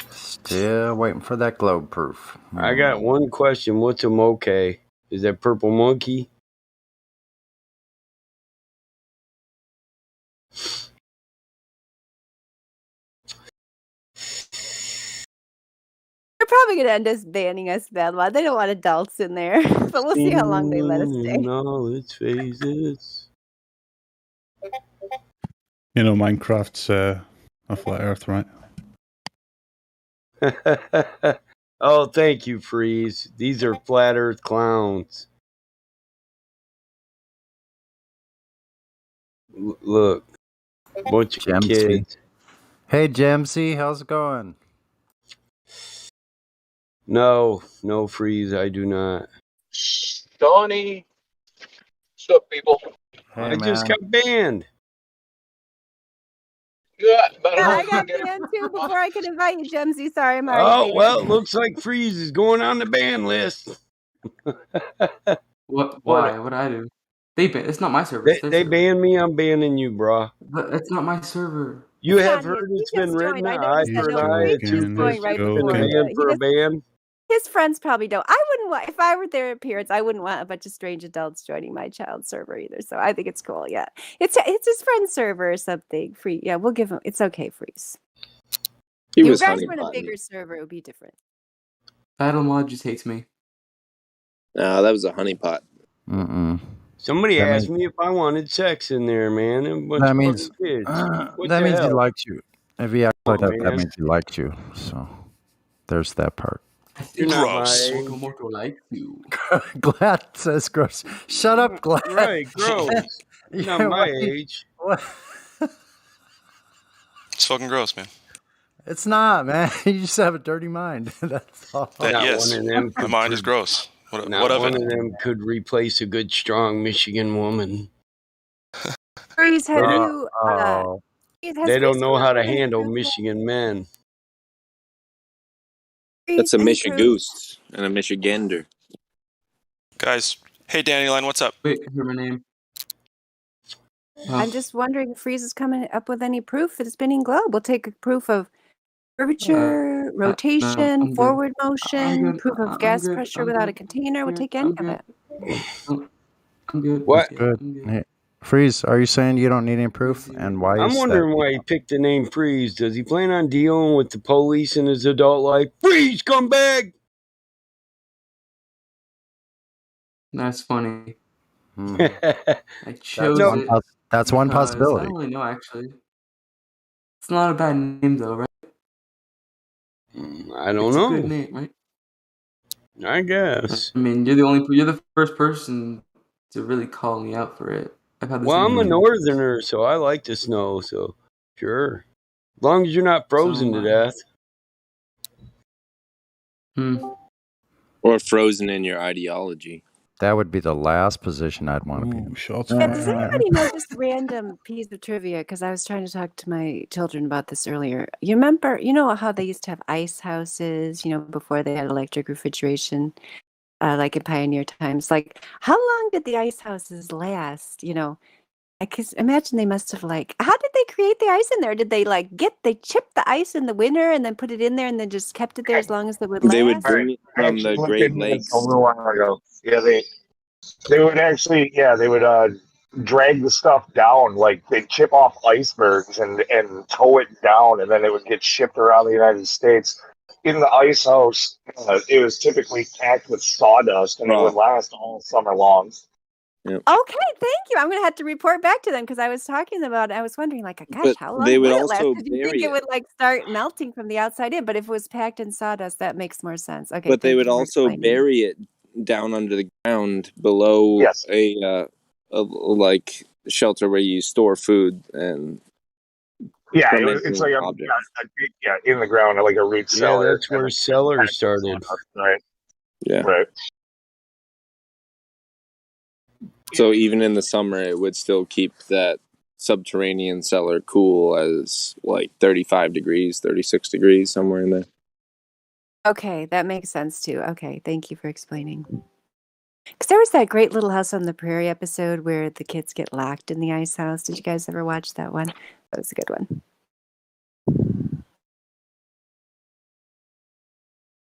Still waiting for that globe proof. I got one question. What's a moke? Is that purple monkey? They're probably going to end up banning us, Battlemod. They don't want adults in there, but we'll see how long they let us stay. In all its phases. You know, Minecraft's a flat Earth, right? Oh, thank you, Freeze. These are flat Earth clowns. Look, bunch of Gemsy. kids. Hey, Gemsy, how's it going? No, Freeze, I do not. Donnie. What's up, people? Hey, I man. just got banned. Yeah, I got banned too before I could invite you, Gemsy. Sorry, I'm already Oh, banned. well, it looks like Freeze is going on the ban list. What? Why? What did I do? It's not my server. It's their They server. banned me. I'm banning you, bro. But it's not my server. You have Sonny, heard he it's just been written, joined. I eye noticed that. for an No, eye, a Freeze tooth is for a going right tooth, and a before band for a band. his friends probably don't. I wouldn't want if I were their appearance. I wouldn't want a bunch of strange adults joining my child's server either. So I think it's cool. Yeah, it's his friend's server or something. Free. Yeah, we'll give him. It's okay, Freeze. He You was guys were in a honeypotting. bigger server. It would be different. Battle Mod just hates me. No, that was a honeypot. Mm-mm. Somebody That asked means me if I wanted sex in there, man. And a bunch that of means fucking kids. What that the means he hell? likes you. If he acts Come like on, that, that man. means he likes you. So there's that part. I You're think not my Morto age. Morto likes you. Glad says gross. Shut up, Glad. Right, gross. You're not my age. What? It's fucking gross, man. It's not, man. You just have a dirty mind. That's all. That Not yes, one of them my could mind is gross. What Not of one it? of them could replace a good, strong Michigan woman. Freeze, have you? Oh, Has They don't Freeze know come how up to with any handle proof yet? Michigan men. That's a Any proof? Michigoose and a Michigander. Guys, hey Dandelion, what's up? Wait, hear my name. I'm just wondering if Freeze is coming up with any proof for the spinning globe. We'll take a proof of curvature, No, rotation, I'm good. forward I'm motion, good. proof of I'm gas good. pressure I'm without a good. container. We'll take I'm any of good. it. I'm good. What? Yeah, good. I'm good. Hey, Freeze, are you saying you don't need any proof? And why I'm is wondering that? why he picked the name Freeze. Does he plan on dealing with the police in his adult life? Freeze, come back! That's funny. Hmm. I chose No. it. That's one because possibility. I don't really know, actually. It's not a bad name, though, right? I don't It's know. a good name, right? I guess. I mean, you're the first person to really call me out for it. I've had this Well, I'm a name. northerner, so I like the snow, so sure. As long as you're not frozen to death. Or frozen in your ideology. That would be the last position I'd want to be in. Yeah, does anybody know just random piece of trivia? Because I was trying to talk to my children about this earlier. You remember, you know how they used to have ice houses, before they had electric refrigeration, like in pioneer times? Like, how long did the ice houses last? I can imagine they must have how did they create the ice in there? Did they they chipped the ice in the winter and then put it in there and then just kept it there as long as it would last? They would bring it from the Great Lakes. A little while ago. Yeah, they would actually, they would drag the stuff down, like they'd chip off icebergs and tow it down, and then it would get shipped around the United States. In the ice house, it was typically packed with sawdust, and it would last all summer long. Okay, thank you. I'm gonna have to report back to them because I was talking about it. I was wondering, gosh, But how long they would would it last? also Because you think bury it it. would start melting from the outside in, but if it was packed in sawdust, that makes more sense. Okay, But they thank would you for also explaining. bury it down under the ground below a like shelter where you store food and It's like objects. in the ground, like a root Yeah, cellar. that's where cellars started. Right. Yeah. Right. So even in the summer, it would still keep that subterranean cellar cool as like 35 degrees, 36 degrees, somewhere in there. Okay, that makes sense too. Okay, thank you for explaining. Because there was that great Little House on the Prairie episode where the kids get locked in the ice house. Did you guys ever watch that one? That was a good one.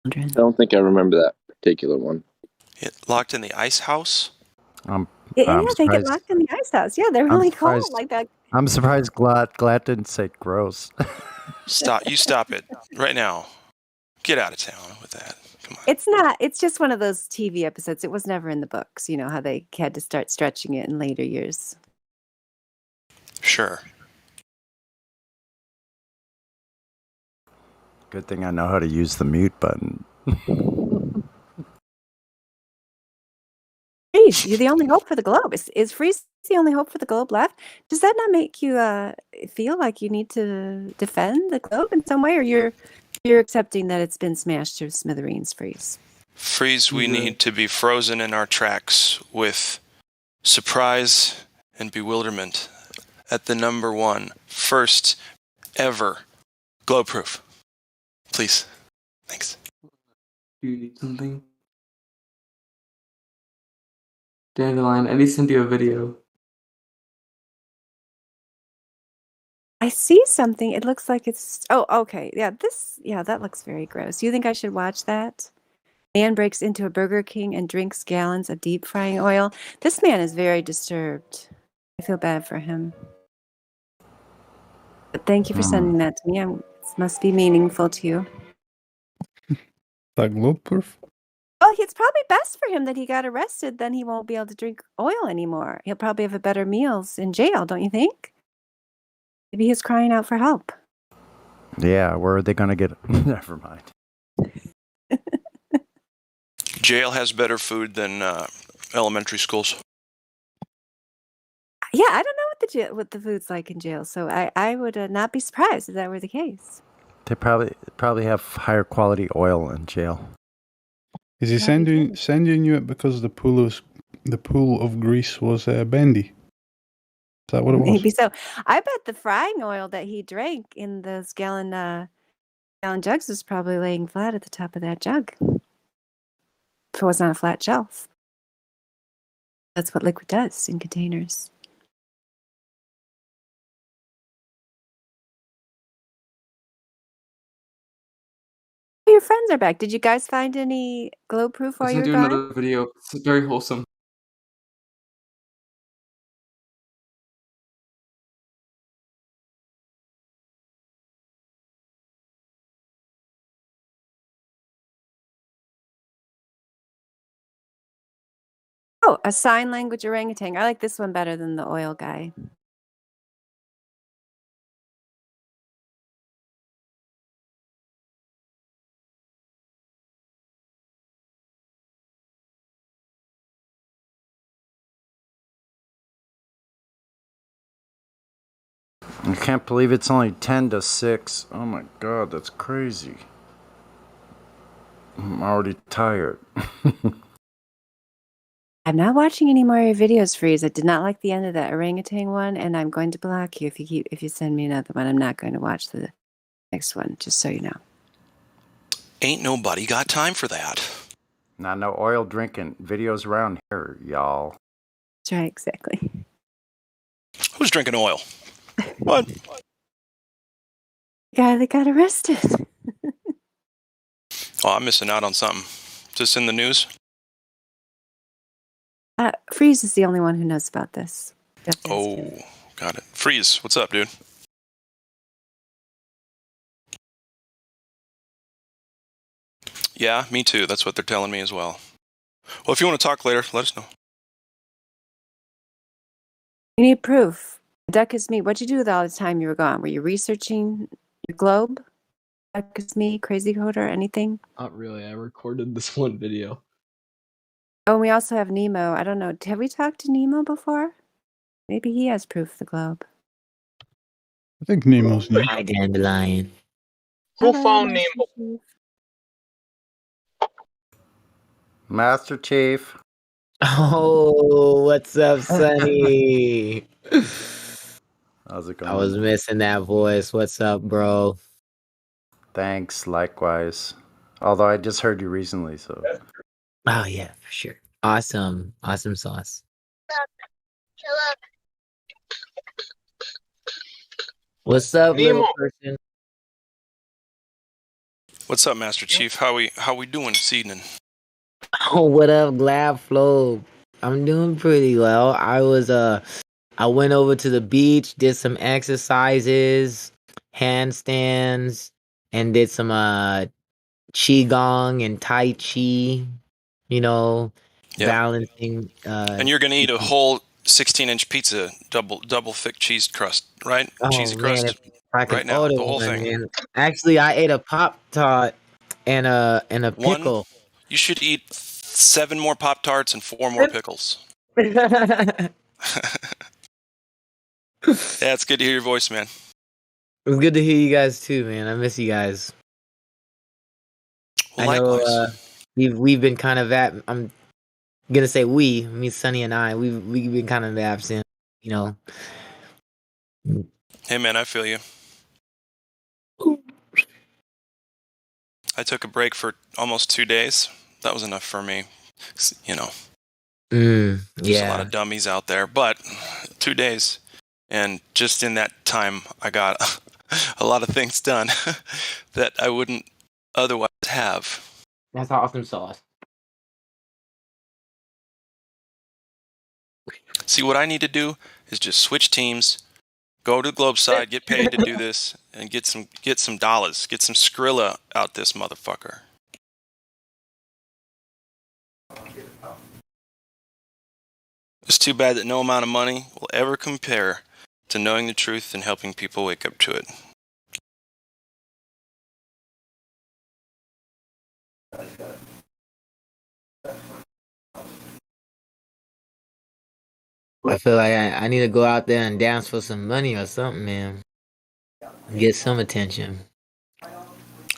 I don't think I remember that particular one. Locked in the ice house? Yeah, I'm they get surprised. locked in the ice house. Yeah, they're I'm really cool surprised. like that. I'm surprised Glad didn't say gross. Stop! You stop it right now. Get out of town with that. It's not. It's just one of those TV episodes. It was never in the books. You know how they had to start stretching it in later years. Sure. Good thing I know how to use the mute button. Freeze, you're the only hope for the globe. Is Freeze the only hope for the globe left? Does that not make you feel like you need to defend the globe in some way, or you're accepting that it's been smashed to smithereens, Freeze? Freeze, we need to be frozen in our tracks with surprise and bewilderment at the number one, first ever globe proof. Please. Thanks. Do you need something? Dandelion, I need to send you a video. I see something. It looks like it's. Oh, okay. Yeah, that looks very gross. You think I should watch that? Man breaks into a Burger King and drinks gallons of deep frying oil. This man is very disturbed. I feel bad for him. But thank you for sending that to me. It must be meaningful to you. That globe proof? Well, it's probably best for him that he got arrested. Then he won't be able to drink oil anymore. He'll probably have better meals in jail, don't you think? Maybe he's crying out for help. Yeah, where are they going to get Never mind. Jail has better food than elementary schools. Yeah, I don't know what the food's like in jail, so I would not be surprised if that were the case. They probably have higher quality oil in jail. Is he sending you it because the pool of grease was bendy? Is that what it was? Maybe so. I bet the frying oil that he drank in those gallon jugs was probably laying flat at the top of that jug. If it was on a flat shelf. That's what liquid does in containers. Your friends are back. Did you guys find any glow proof I while was you were gonna do gone? another video. It's very wholesome. Oh, a sign language orangutan. I like this one better than the oil guy. I can't believe it's only 10 to 6. Oh my god, that's crazy. I'm already tired. I'm not watching any more of your videos, Freeze. I did not like the end of that orangutan one, and I'm going to block you if you send me another one. I'm not going to watch the next one, just so you know. Ain't nobody got time for that. Nah, no oil drinking videos around here, y'all. That's right, exactly. Who's drinking oil? What? The guy that got arrested. Oh, I'm missing out on something. Is this in the news? Freeze is the only one who knows about this. Oh, got it. Freeze, what's up, dude? Yeah, me too. That's what they're telling me as well. Well, if you want to talk later, let us know. You need proof. Duck is me. What'd you do with all the time you were gone? Were you researching your globe? Duck is me, crazy coder, anything? Not really. I recorded this one video. Oh, and we also have Nemo. I don't know. Have we talked to Nemo before? Maybe he has proof of the globe. I think Nemo's new. Hi, Dandelion. Hello, Who found Master Nemo? Chief. Master Chief. Oh, what's up, Sonny? How's it going? I was missing that voice. What's up, bro? Thanks, likewise. Although I just heard you recently, so. Oh, yeah, for sure. Awesome. Awesome sauce. What's up, little person? What's up, Master Chief? How we doing this evening? Oh, what up, Glad Flow? I'm doing pretty well. I went over to the beach, did some exercises, handstands, and did some qigong and tai chi. You know, balancing. And you're gonna eat a whole 16-inch pizza, double thick cheese crust, right? Cheesy crust. If I could Right now, order the whole one, thing. man. Actually, I ate a Pop-Tart and a pickle. You should eat 7 more Pop-Tarts and 4 more pickles. Yeah, it's good to hear your voice, man. It was good to hear you guys too, man. I miss you guys. Well, I know likewise. we've been kind of I'm gonna say me, Sonny and I, we've been kind of absent, you know. Hey, man, I feel you. I took a break for almost 2 days. That was enough for me. You know, there's a lot of dummies out there, but 2 days. And just in that time, I got a lot of things done that I wouldn't otherwise have. That's awesome sauce. See, what I need to do is just switch teams, go to the globe side, get paid to do this, and get some dollars, get some Skrilla out this motherfucker. It's too bad that no amount of money will ever compare to knowing the truth and helping people wake up to it. I feel like I need to go out there and dance for some money or something, man. Get some attention.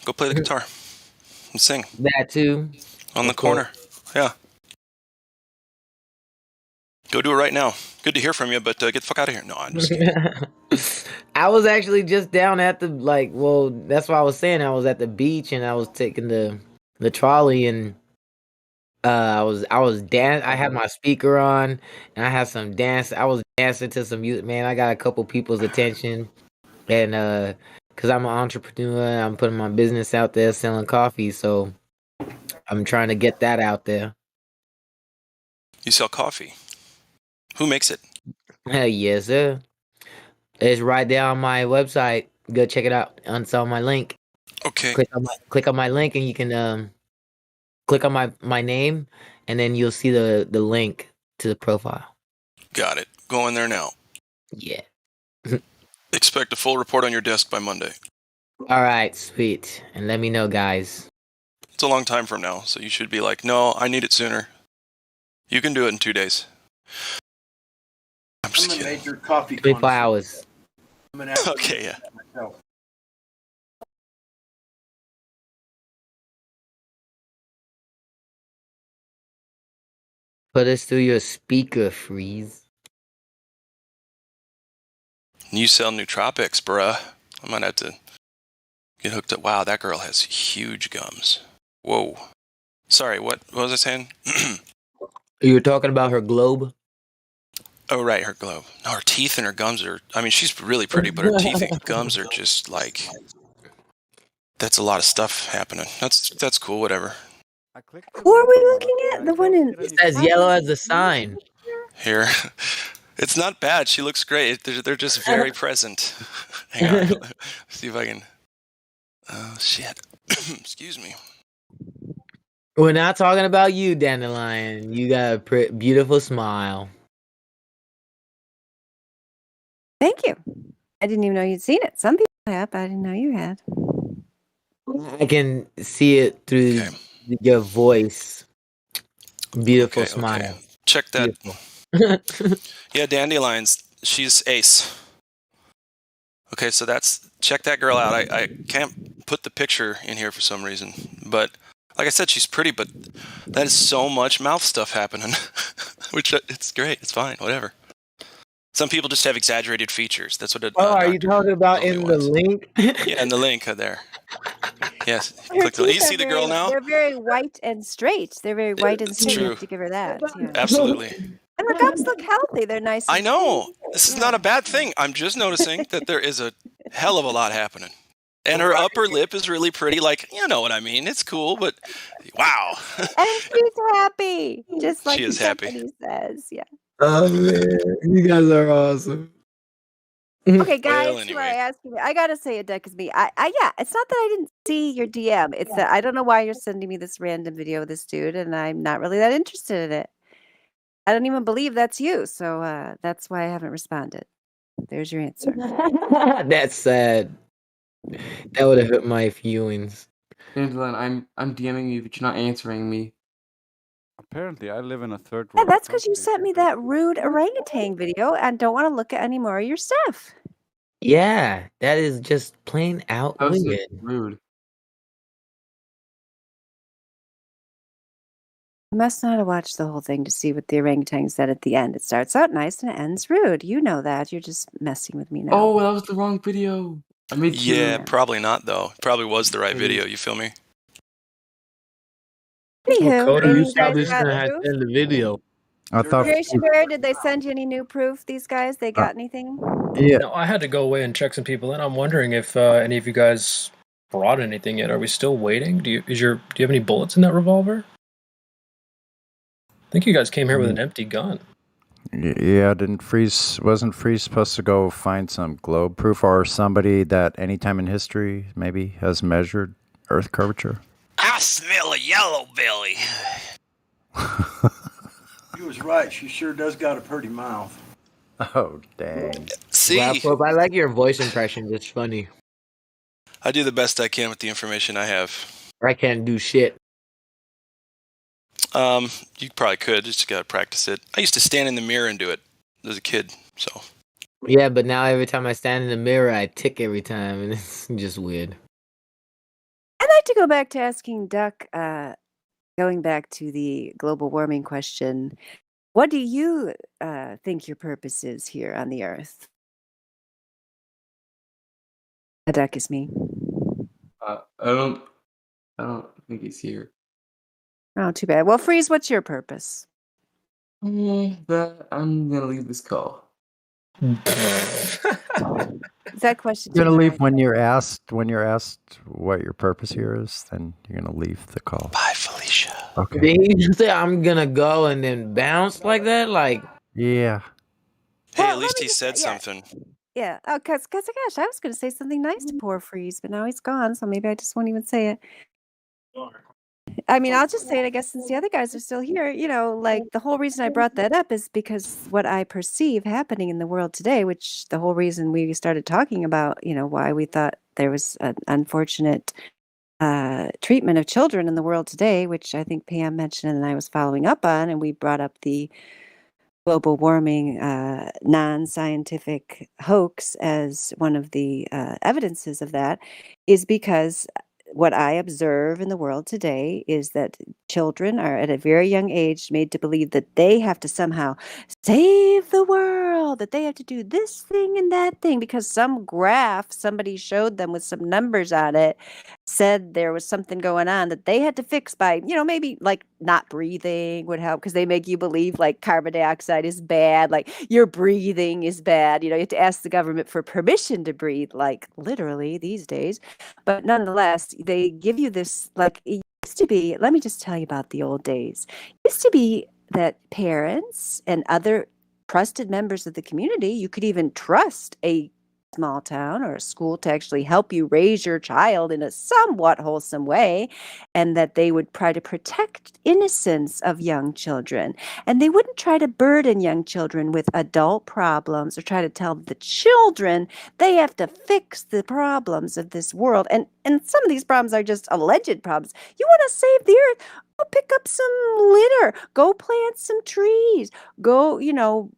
Go play the guitar and sing. That too. On the corner. Yeah. Go do it right now. Good to hear from you, but get the fuck out of here. No, I'm just kidding. I was actually just down at the that's why I was saying I was at the beach and I was taking the trolley and I was I had my speaker on and I had some dance. I was dancing to some music. Man, I got a couple people's attention and because I'm an entrepreneur, I'm putting my business out there selling coffee, so I'm trying to get that out there. You sell coffee. Who makes it? Yes, sir. It's right there on my website. Go check it out. It's on my link. Okay. Click on my link and you can click on my name and then you'll see the link to the profile. Got it. Go in there now. Yeah. Expect a full report on your desk by Monday. All right, sweet. And let me know, guys. It's a long time from now, so you should be like, no, I need it sooner. You can do it in 2 days. I'm just kidding. Major coffee 24 hours. Okay, yeah. Put us through your speaker, Freeze. You sell nootropics, bruh. I might have to get hooked up. Wow, that girl has huge gums. Whoa. Sorry, what was I saying? You were talking about her globe? Oh, right, her globe. No, her teeth and her gums are... I mean, she's really pretty, but her teeth and gums are just like... That's a lot of stuff happening. That's cool, whatever. Who are we looking at? The one in... It's as yellow as the sign. Here. It's not bad. She looks great. They're just very present. Hang on. Let's see if I can... Oh, shit. Excuse me. We're not talking about you, Dandelion. You got a beautiful smile. Thank you. I didn't even know you'd seen it. Some people have, but I didn't know you had. I can see it through your voice. Beautiful smile. Okay. Check that. Yeah, Dandelions. She's ace. Okay, so check that girl out. I can't put the picture in here for some reason, but like I said, she's pretty, but that is so much mouth stuff happening, which it's great. It's fine, whatever. Some people just have exaggerated features. That's what. Are you talking about in the link? Yeah, in the link there. Yes. Click the, you see the girl now? They're very white and straight. They're very white and straight. true. You have to give her that. Yeah. Absolutely. And her gums look healthy. They're nice. I know. This is not a bad thing. I'm just noticing that there is a hell of a lot happening. And her upper lip is really pretty. Like, you know what I mean. It's cool, but wow. And she's happy. Just like she is happy. Says. Yeah. Oh, man. You guys are awesome. Okay, guys, Well, anyway. I ask you, I gotta say it is me. Yeah, it's not that I didn't see your DM. It's that I don't know why you're sending me this random video of this dude, and I'm not really that interested in it. I don't even believe that's you, so that's why I haven't responded. There's your answer. That's sad. That would have hurt my feelings. Dandelion, I'm DMing you, but you're not answering me. Apparently, I live in a third Yeah, world. that's because you sent me that rude orangutan video and don't want to look at any more of your stuff. Yeah, that is just plain out That was weird. rude. You must not have watched the whole thing to see what the orangutan said at the end. It starts out nice and it ends rude. You know that. You're just messing with me now. Oh, that was the wrong video. I made two. Yeah, probably not, though. Probably was the right video. You feel me? Anywho, Cody, you guys probably got shouldn't have proof? sent the video. I thought. Creation Bear, did they send you any new proof? These guys, they got anything? Yeah. No, I had to go away and check some people in. I'm wondering if any of you guys brought anything yet. Are we still waiting? Do you have any bullets in that revolver? I think you guys came here with an empty gun. Yeah, wasn't Freeze supposed to go find some globe proof or somebody that anytime in history maybe has measured Earth curvature? I smell a yellow belly. He was right. She sure does got a pretty mouth. Oh, dang. See? I like your voice impressions. It's funny. I do the best I can with the information I have. I can't do shit. You probably could. Just gotta practice it. I used to stand in the mirror and do it as a kid. So. Yeah, but now every time I stand in the mirror, I tick every time, and it's just weird. I'd like to go back to asking Duck, going back to the global warming question. What do you think your purpose is here on the Earth? Duck is me. I don't think he's here. Oh, too bad. Well, Freeze, what's your purpose? But I'm gonna leave this call. That question. You're gonna leave when you're asked what your purpose here is. Then you're gonna leave the call. Bye, Felicia. Okay. Did he say I'm gonna go and then bounce like that? Like, yeah. Hey, at least he said something. Yeah. Oh, cause gosh, I was going to say something nice to poor Freeze, but now he's gone, so maybe I just won't even say it. I mean, I'll just say it, I guess, since the other guys are still here. You know, like the whole reason I brought that up is because what I perceive happening in the world today, which the whole reason we started talking about, you know, why we thought there was an unfortunate treatment of children in the world today, which I think Pam mentioned and I was following up on, and we brought up the global warming non-scientific hoax as one of the evidences of that, is because what I observe in the world today is that children are at a very young age made to believe that they have to somehow save the world, that they have to do this thing and that thing because some graph somebody showed them with some numbers on it said there was something going on that they had to fix by, you know, maybe like not breathing would help because they make you believe like carbon dioxide is bad, like your breathing is bad. You know, you have to ask the government for permission to breathe, like literally these days. But nonetheless, they give you this, like it used to be, let me just tell you about the old days. It used to be that parents and other trusted members of the community, you could even trust a small town or a school to actually help you raise your child in a somewhat wholesome way, and that they would try to protect innocence of young children, and they wouldn't try to burden young children with adult problems or try to tell the children they have to fix the problems of this world, and some of these problems are just alleged problems. You want to save the earth? Go pick up some litter, go plant some trees, go, you know,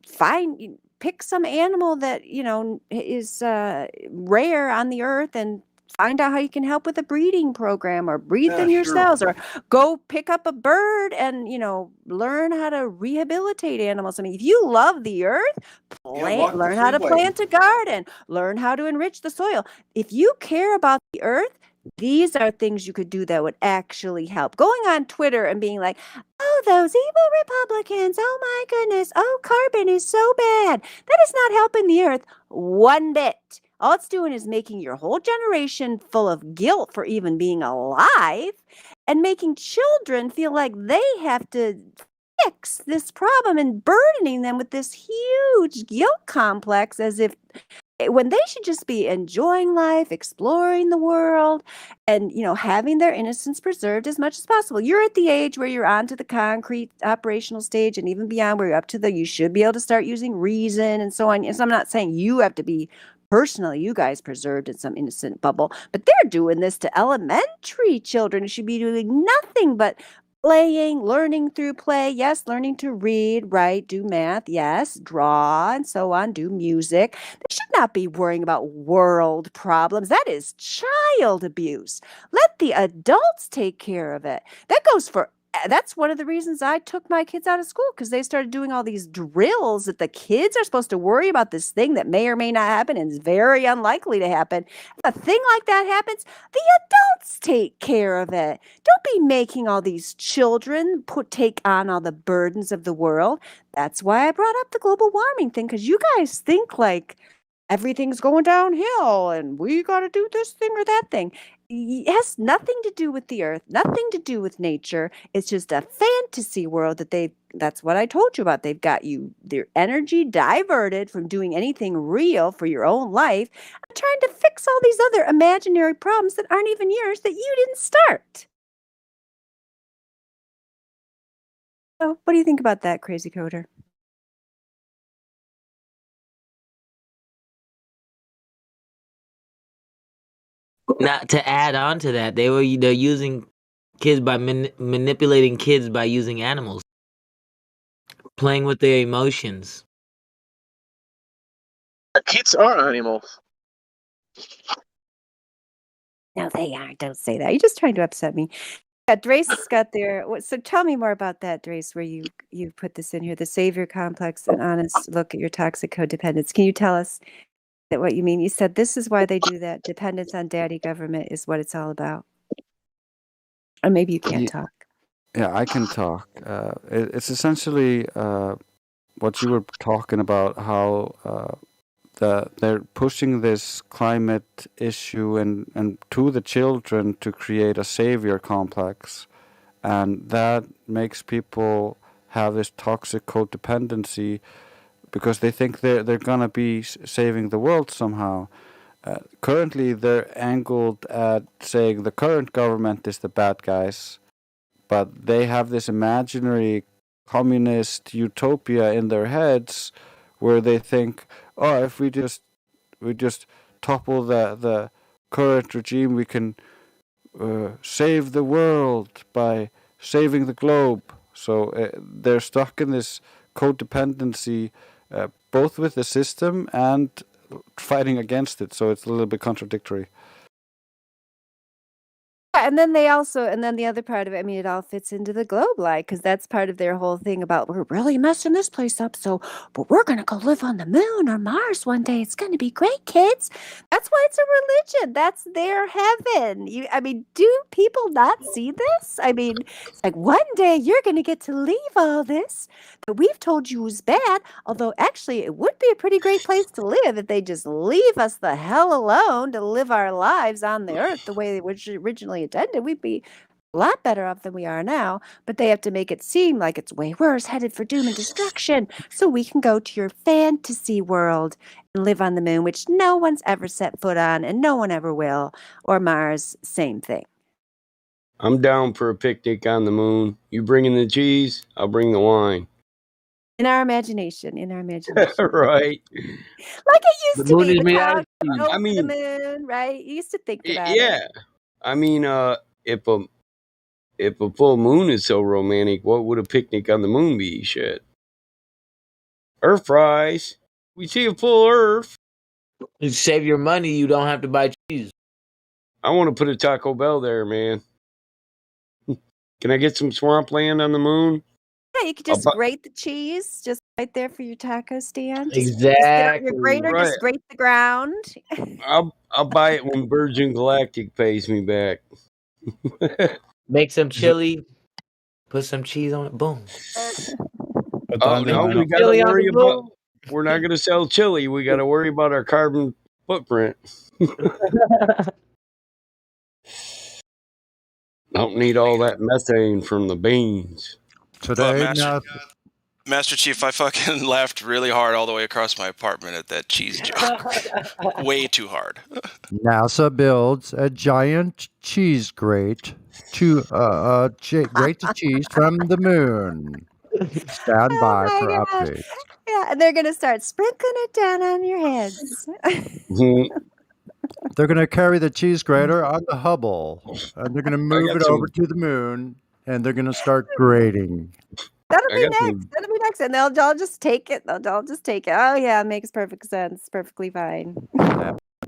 pick some animal that, you know, is rare on the earth and find out how you can help with a breeding program or breed them yourselves, or go pick up a bird and, you know, learn how to rehabilitate animals. I mean, if you love the earth, learn how to plant a garden, learn how to enrich the soil. If you care about the earth, these are things you could do that would actually help. Going on Twitter and being like, oh, those evil Republicans, oh my goodness, oh, carbon is so bad. That is not helping the earth one bit. All it's doing is making your whole generation full of guilt for even being alive and making children feel like they have to fix this problem and burdening them with this huge guilt complex as if when they should just be enjoying life, exploring the world, and, you know, having their innocence preserved as much as possible. You're at the age where you're onto the concrete operational stage and even beyond where you're up to you should be able to start using reason and so on. And so I'm not saying you have to be personally, you guys preserved in some innocent bubble, but they're doing this to elementary children who should be doing nothing but playing, learning through play. Yes, learning to read, write, do math. Yes, draw and so on, do music. They should not be worrying about world problems. That is child abuse. Let the adults take care of it. That goes for that's one of the reasons I took my kids out of school, because they started doing all these drills that the kids are supposed to worry about this thing that may or may not happen and is very unlikely to happen. If a thing like that happens, the adults take care of it. Don't be making all these children take on all the burdens of the world. That's why I brought up the global warming thing, because you guys think like everything's going downhill and we got to do this thing or that thing. It has nothing to do with the earth, nothing to do with nature. It's just a fantasy world that's what I told you about. They've got their energy diverted from doing anything real for your own life and trying to fix all these other imaginary problems that aren't even yours, that you didn't start. So, what do you think about that, Crazy Coder? Not to add on to that, they're using kids by manipulating kids by using animals, playing with their emotions. Kids are animals. No, they aren't. Don't say that. You're just trying to upset me. Yeah, Drace has got there. So tell me more about that, Drace, where you put this in here, the savior complex, an honest look at your toxic codependence. Can you tell us what you mean? You said this is why they do that. Dependence on daddy government is what it's all about. Or maybe you can't talk. Yeah, I can talk. It's essentially what you were talking about, how they're pushing this climate issue and to the children to create a savior complex. And that makes people have this toxic codependency because they think they're going to be saving the world somehow. Currently, they're angled at saying the current government is the bad guys, but they have this imaginary communist utopia in their heads where they think, oh, if we just topple the current regime, we can save the world by saving the globe. So they're stuck in this codependency, both with the system and fighting against it. So it's a little bit contradictory. And then the other part of it, I mean, it all fits into the globe light, because that's part of their whole thing about, we're really messing this place up, but we're going to go live on the moon or Mars one day. It's going to be great, kids. That's why it's a religion. That's their heaven. Do people not see this? I mean, it's like one day you're going to get to leave all this that we've told you is bad, although actually it would be a pretty great place to live if they just leave us the hell alone to live our lives on the earth the way they originally intended. We'd be a lot better off than we are now, but they have to make it seem like it's way worse, headed for doom and destruction, so we can go to your fantasy world and live on the moon, which no one's ever set foot on and no one ever will, or Mars, same thing. I'm down for a picnic on the moon. You bring in the cheese, I'll bring the wine. In our imagination. Right. Like it used to be. The moon Go is to the moon, right? You used to think about it. Yeah. I mean, if a full moon is so romantic, what would a picnic on the moon be? Shit. Earth fries. We see a full Earth. You save your money, you don't have to buy cheese. I want to put a Taco Bell there, man. Can I get some swampland on the moon? Yeah, you could just grate the cheese just right there for your taco stand. Just Exactly. get out your grater, just grate the ground. I'll buy it when Virgin Galactic pays me back. Make some chili, put some cheese on it, boom. Oh no, we gotta worry about. We're not gonna sell chili. We gotta worry about our carbon footprint. Don't need all that methane from the beans. Today, Master Chief, I fucking laughed really hard all the way across my apartment at that cheese joke. Way too hard. NASA builds a giant cheese grate to grate the cheese from the moon. Stand by for updates. Yeah, and they're going to start sprinkling it down on your heads. They're going to carry the cheese grater on the Hubble, and they're going to move it over to the moon, and they're going to start grating. That'll be next. And they'll just take it. They'll just take it. Oh, yeah, it makes perfect sense. Perfectly fine.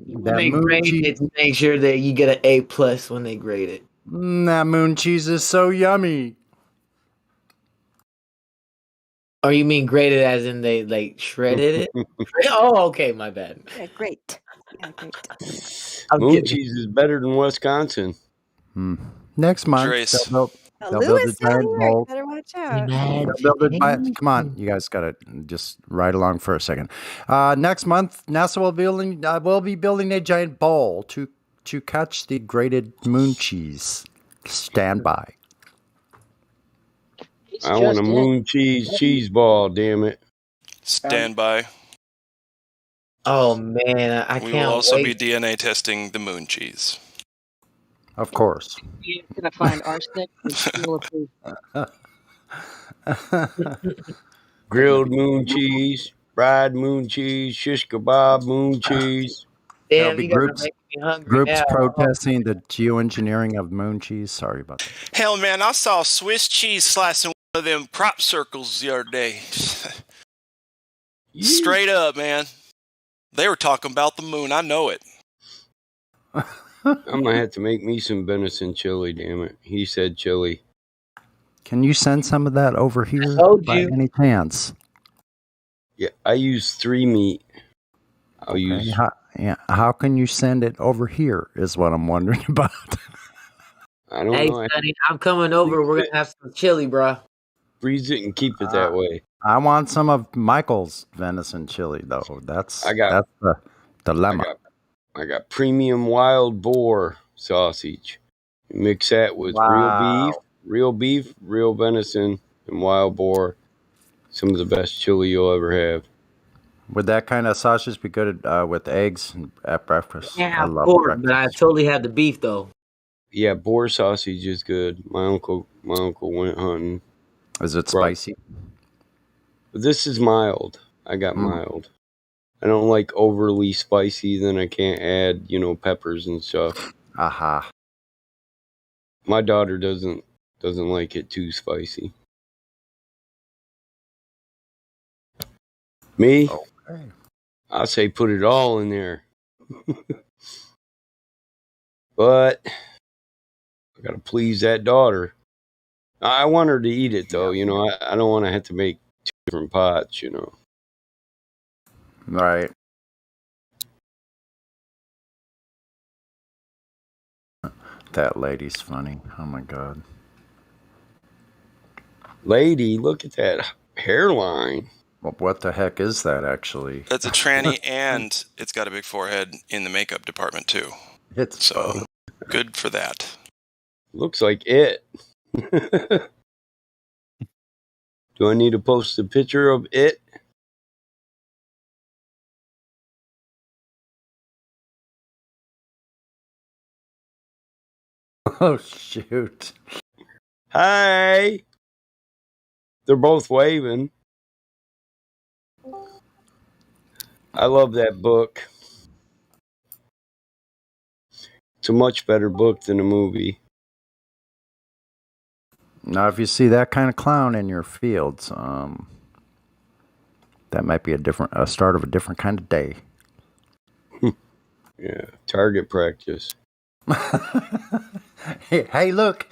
They grade it to make sure that you get an A+ when they grade it. That moon cheese is so yummy. Or you mean grated as in they like shredded it? Oh, okay, my bad. Yeah, great. Yeah, great. I'm Moon kidding. cheese is better than Wisconsin. Next month, Trace. they'll build a Lewis down giant here. You bowl. better watch out. They'll build it by, come on, you guys got to just ride along for a second. Next month, NASA will be building a giant bowl to catch the grated moon cheese. Stand by. I want a moon cheese ball, damn it. Stand by. Oh man, I We will can't also be wait. DNA testing the moon cheese. Of course. You're gonna find arsenic and steel approved. Grilled moon cheese, fried moon cheese, shish kebab moon cheese. There'll Damn, be you guys are groups making me hungry now. protesting the geoengineering of moon cheese. Sorry about that. Hell, man, I saw Swiss cheese slicing one of them crop circles the other day. Straight up, man. They were talking about the moon. I know it. I'm gonna have to make me some venison chili, damn it. He said chili. Can you send some of that over here Told by you. any chance? Yeah, I use 3 meat. I'll use. How can you send it over here is what I'm wondering about. I don't Hey, know. Sonny, I'm coming over. We're gonna have some chili, bro. Freeze it and keep it that way. I want some of Michael's venison chili, though. That's the dilemma. I got premium wild boar sausage. Mix that with real beef, real venison, and wild boar. Some of the best chili you'll ever have. Would that kind of sausage be good with eggs at breakfast? Yeah, I of love course, breakfast. but I totally have the beef though. Yeah, boar sausage is good. My uncle went hunting. Is it spicy? This is mild. I got mild. I don't like overly spicy. Then I can't add, peppers and stuff. Aha. My daughter doesn't like it too spicy. Me? Okay. I say put it all in there. But I gotta please that daughter. I want her to eat it though, I don't want to have to make 2 different pots, Right. That lady's funny. Oh my God. Lady, look at that hairline. Well, what the heck is that actually? That's a tranny, and it's got a big forehead in the makeup department too. It's so good for that. Looks like it. Do I need to post a picture of it? Oh shoot. Hi. They're both waving. I love that book. It's a much better book than a movie. Now, if you see that kind of clown in your fields, that might be a start of a different kind of day. Yeah, target practice. Hey, look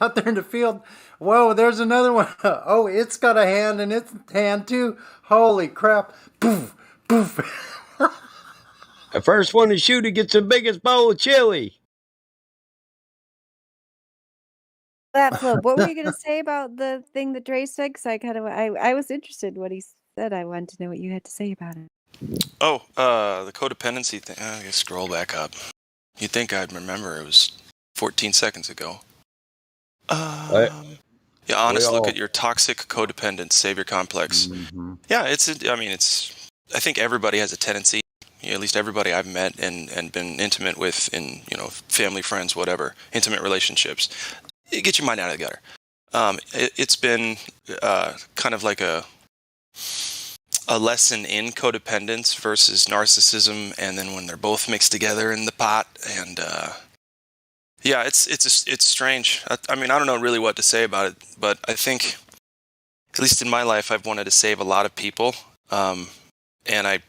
out there in the field. Whoa, there's another one. Oh, it's got a hand in its hand too. Holy crap. Poof, poof. The first one to shoot it gets the biggest bowl of chili. That Flip, what were you going to say about the thing that Dre said? Because I was interested in what he said. I wanted to know what you had to say about it. Oh, the codependency thing. I guess scroll back up. You'd think I'd remember. It was 14 seconds ago. Yeah, honest look at your toxic codependent savior complex. Mm-hmm. Yeah, I think everybody has a tendency, at least everybody I've met and been intimate with in, family, friends, whatever, intimate relationships. Get your mind out of the gutter. It's been kind of like a lesson in codependence versus narcissism, and then when they're both mixed together in the pot, and yeah, it's strange. I don't know really what to say about it, but I think, at least in my life, I've wanted to save a lot of people, and I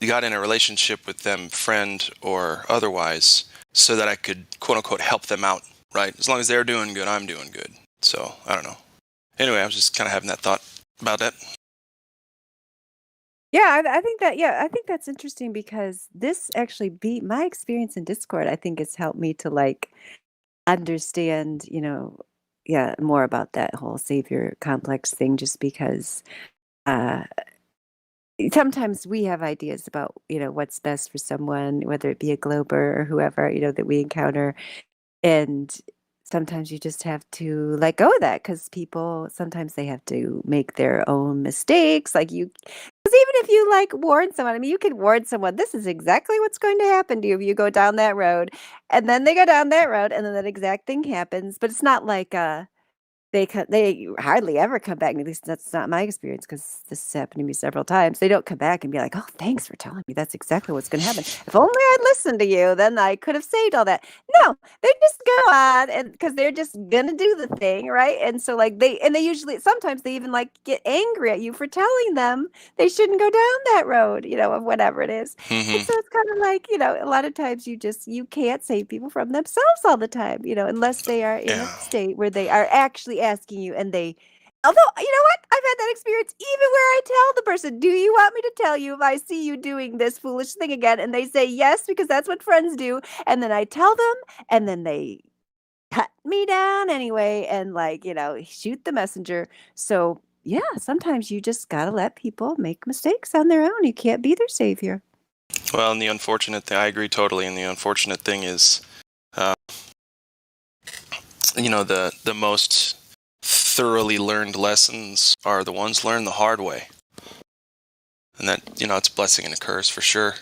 got in a relationship with them, friend or otherwise, so that I could quote unquote help them out. Right? As long as they're doing good, I'm doing good. So, I don't know. Anyway, I was just kind of having that thought about that. Yeah, I think that. Yeah, I think that's interesting because this actually beat my experience in Discord. I think it's helped me to like understand, yeah, more about that whole savior complex thing. Just because uh, sometimes we have ideas about what's best for someone, whether it be a glober or whoever that we encounter, and sometimes you just have to let go of that because people sometimes they have to make their own mistakes. Like because even if you like warn someone, I mean, you can warn someone, this is exactly what's going to happen to you if you go down that road, and then they go down that road, and then that exact thing happens. But it's not like they hardly ever come back. At least that's not my experience because this has happened to me several times. They don't come back and be like, "Oh, thanks for telling me. That's exactly what's going to happen. If only I'd listened to you, then I could have saved all that." No, they just go on, and because they're just gonna do the thing, right? And so like they usually sometimes they even like get angry at you for telling them they shouldn't go down that road, of whatever it is. And Mm-hmm. so it's kind of like, a lot of times you can't save people from themselves all the time, unless they are in a state where they are actually asking you and although, you know what? I've had that experience even where I tell the person, do you want me to tell you if I see you doing this foolish thing again? And they say yes, because that's what friends do. And then I tell them, and then they cut me down anyway and shoot the messenger. So yeah, sometimes you just gotta let people make mistakes on their own. You can't be their savior. Well, and the unfortunate thing, I agree totally. And the unfortunate thing is, the most thoroughly learned lessons are the ones learned the hard way. And that, it's a blessing and a curse for sure.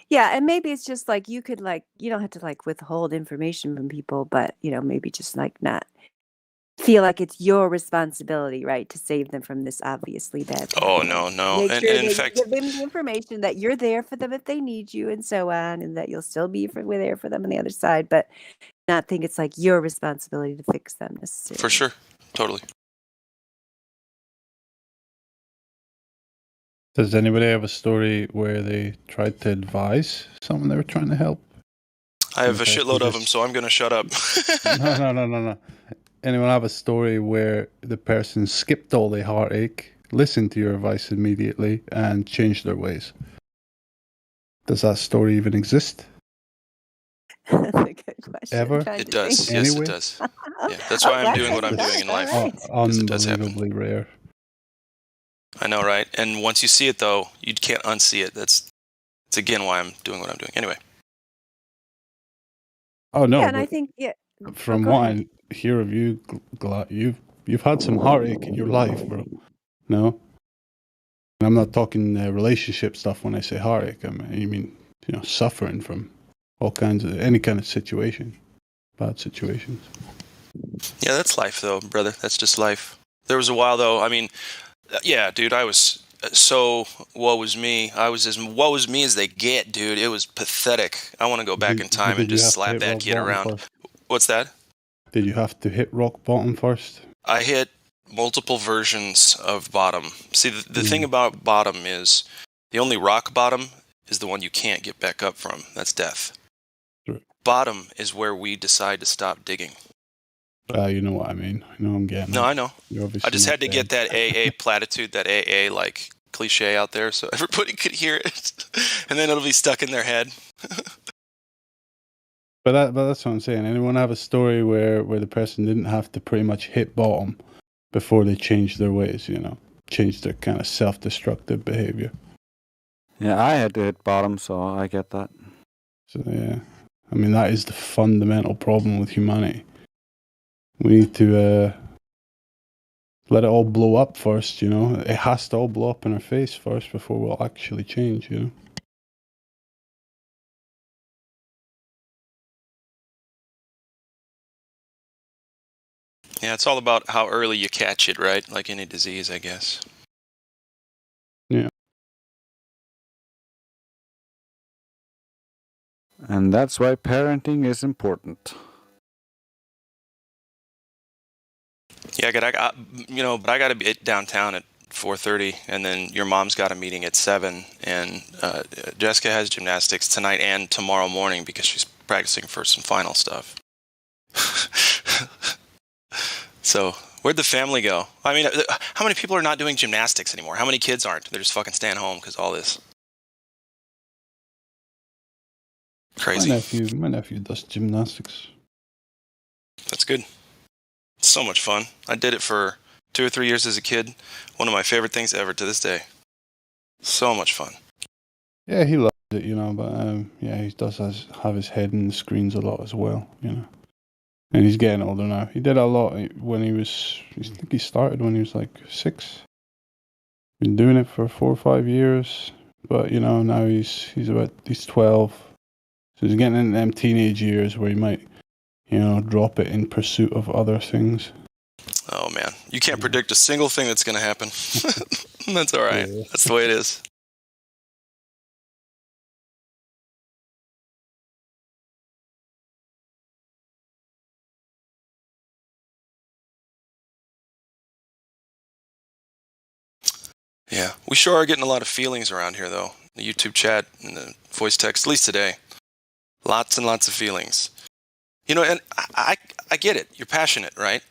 Yeah, and maybe it's just like you could you don't have to withhold information from people, but maybe just not feel like it's your responsibility, right, to save them from this obviously bad thing. Oh, no. Make And sure in that fact, you give them the information that you're there for them if they need you and so on, and that you'll still be there for them on the other side, but not think it's like your responsibility to fix them necessarily. for sure. Totally. Does anybody have a story where they tried to advise someone they were trying to help? I have a shitload of them, so I'm going to shut up. No. Anyone have a story where the person skipped all the heartache, listened to your advice immediately, and changed their ways? Does that story even exist? That's a good question. Ever? It does. Anyway? Yes, it does. Yeah, that's why I'm doing what I'm doing in life. Because it does happen. Unbelievably rare. I know, right? And once you see it, though, you can't unsee it. It's again why I'm doing what I'm doing. Anyway. Oh no! Yeah, and I think from go what ahead. I hear of you, you've had some heartache in your life, bro. No, and I'm not talking relationship stuff when I say heartache. I mean suffering from all kinds of any kind of situation, bad situations. Yeah, that's life, though, brother. That's just life. There was a while, though. I mean, yeah, dude, I was so woe was me. I was as woe was me as they get, dude. It was pathetic. I want to go back in time and just slap that kid around. First? What's that? Did you have to hit rock bottom first? I hit multiple versions of bottom. See, the thing about bottom is the only rock bottom is the one you can't get back up from. That's death. Sure. Bottom is where we decide to stop digging. You know what I mean. I know I'm getting. No, I know. I just had to get that AA platitude, that AA cliche out there, so everybody could hear it, and then it'll be stuck in their head. But that's what I'm saying. Anyone have a story where the person didn't have to pretty much hit bottom before they changed their ways? Changed their kind of self-destructive behavior. Yeah, I had to hit bottom, so I get that. So yeah, I mean that is the fundamental problem with humanity. We need to let it all blow up first, It has to all blow up in our face first before we'll actually change, Yeah, it's all about how early you catch it, right? Like any disease, I guess. Yeah. And that's why parenting is important. Yeah, but I got to be downtown at 4:30, and then your mom's got a meeting at 7, and Jessica has gymnastics tonight and tomorrow morning because she's practicing for some final stuff. So Where'd the family go? I mean, how many people are not doing gymnastics anymore? How many kids aren't? They're just fucking staying home because all this. Crazy. My nephew does gymnastics. That's good. It's so much fun. I did it for 2 or 3 years as a kid. One of my favorite things ever to this day. So much fun. Yeah, he loves it, but yeah, he does have his head in the screens a lot as well, And he's getting older now. He did a lot when I think he started when he was like 6. Been doing it for 4 or 5 years, but now he's 12. So he's getting into them teenage years where he might, drop it in pursuit of other things. Oh man, you can't predict a single thing that's going to happen. That's all right. Yeah. That's the way it is. Yeah, we sure are getting a lot of feelings around here, though. The YouTube chat and the voice text, at least today. Lots and lots of feelings. And I get it. You're passionate, right?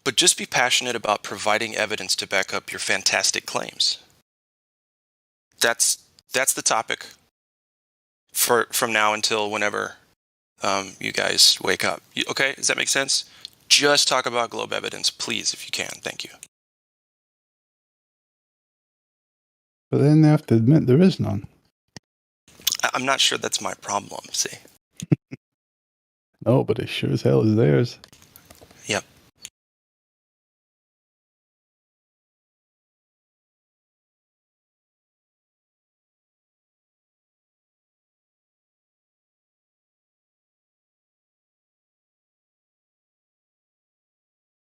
But just be passionate about providing evidence to back up your fantastic claims. That's the topic from now until whenever you guys wake up. Okay, does that make sense? Just talk about globe evidence, please, if you can. Thank you. But then they have to admit there is none. I'm not sure that's my problem, see? No, but it sure as hell is theirs. Yep.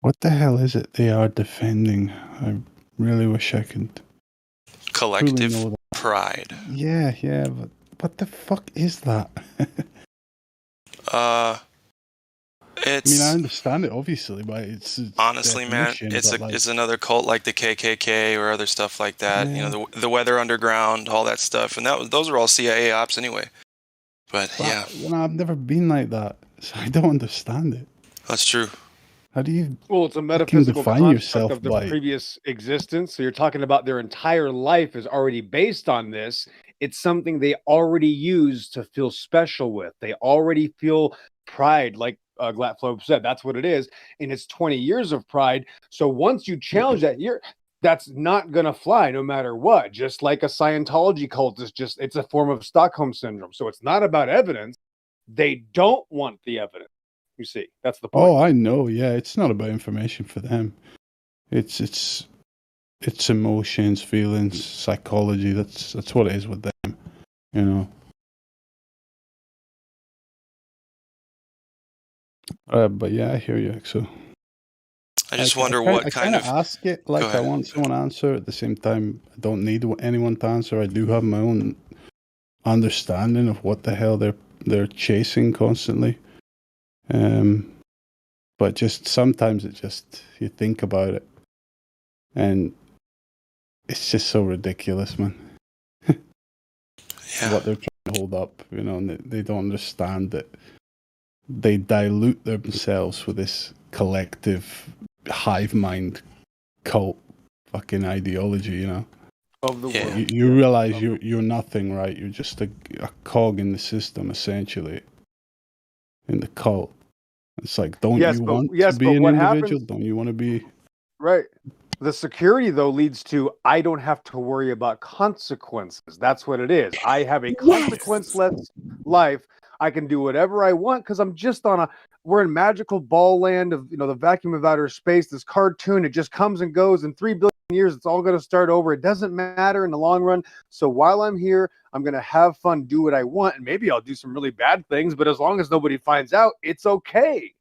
What the hell is it they are defending? I really wish I could. Collective pride. Yeah, but what the fuck is that? It's. I understand it obviously, but it's honestly, man, it's another cult like the KKK or other stuff like that. Yeah. The Weather Underground, all that stuff, and those are all CIA ops anyway. But yeah, I've never been like that, so I don't understand it. That's true. How do you? Well, it's a metaphysical define construct yourself of the by previous existence. So you're talking about their entire life is already based on this. It's something they already use to feel special with. They already feel pride, like Glatflow said. That's what it is, and it's 20 years of pride. So once you challenge that, that's not going to fly no matter what. Just like a Scientology cult is it's a form of Stockholm syndrome. So it's not about evidence. They don't want the evidence. You see, that's the point. Oh, I know. Yeah, it's not about information for them. It's emotions, feelings, psychology. That's what it is with them. But yeah, I hear you. So I just wonder what kind of. Ask it like I want someone to answer. At the same time, I don't need anyone to answer. I do have my own understanding of what the hell they're chasing constantly. But just sometimes you think about it, and it's just so ridiculous, man. Yeah. What they're trying to hold up, and they don't understand that they dilute themselves with this collective hive mind cult fucking ideology, Of the world. You realize you're nothing, right? You're just a cog in the system, essentially, in the cult. It's like, don't you want to be an individual? Don't you want to be... Right. The security, though, leads to I don't have to worry about consequences. That's what it is. I have a consequence-less life. I can do whatever I want because I'm just we're in magical ball land of, the vacuum of outer space, this cartoon. It just comes and goes. In 3 billion years, it's all going to start over. It doesn't matter in the long run. So while I'm here, I'm going to have fun, do what I want, and maybe I'll do some really bad things, but as long as nobody finds out, it's okay.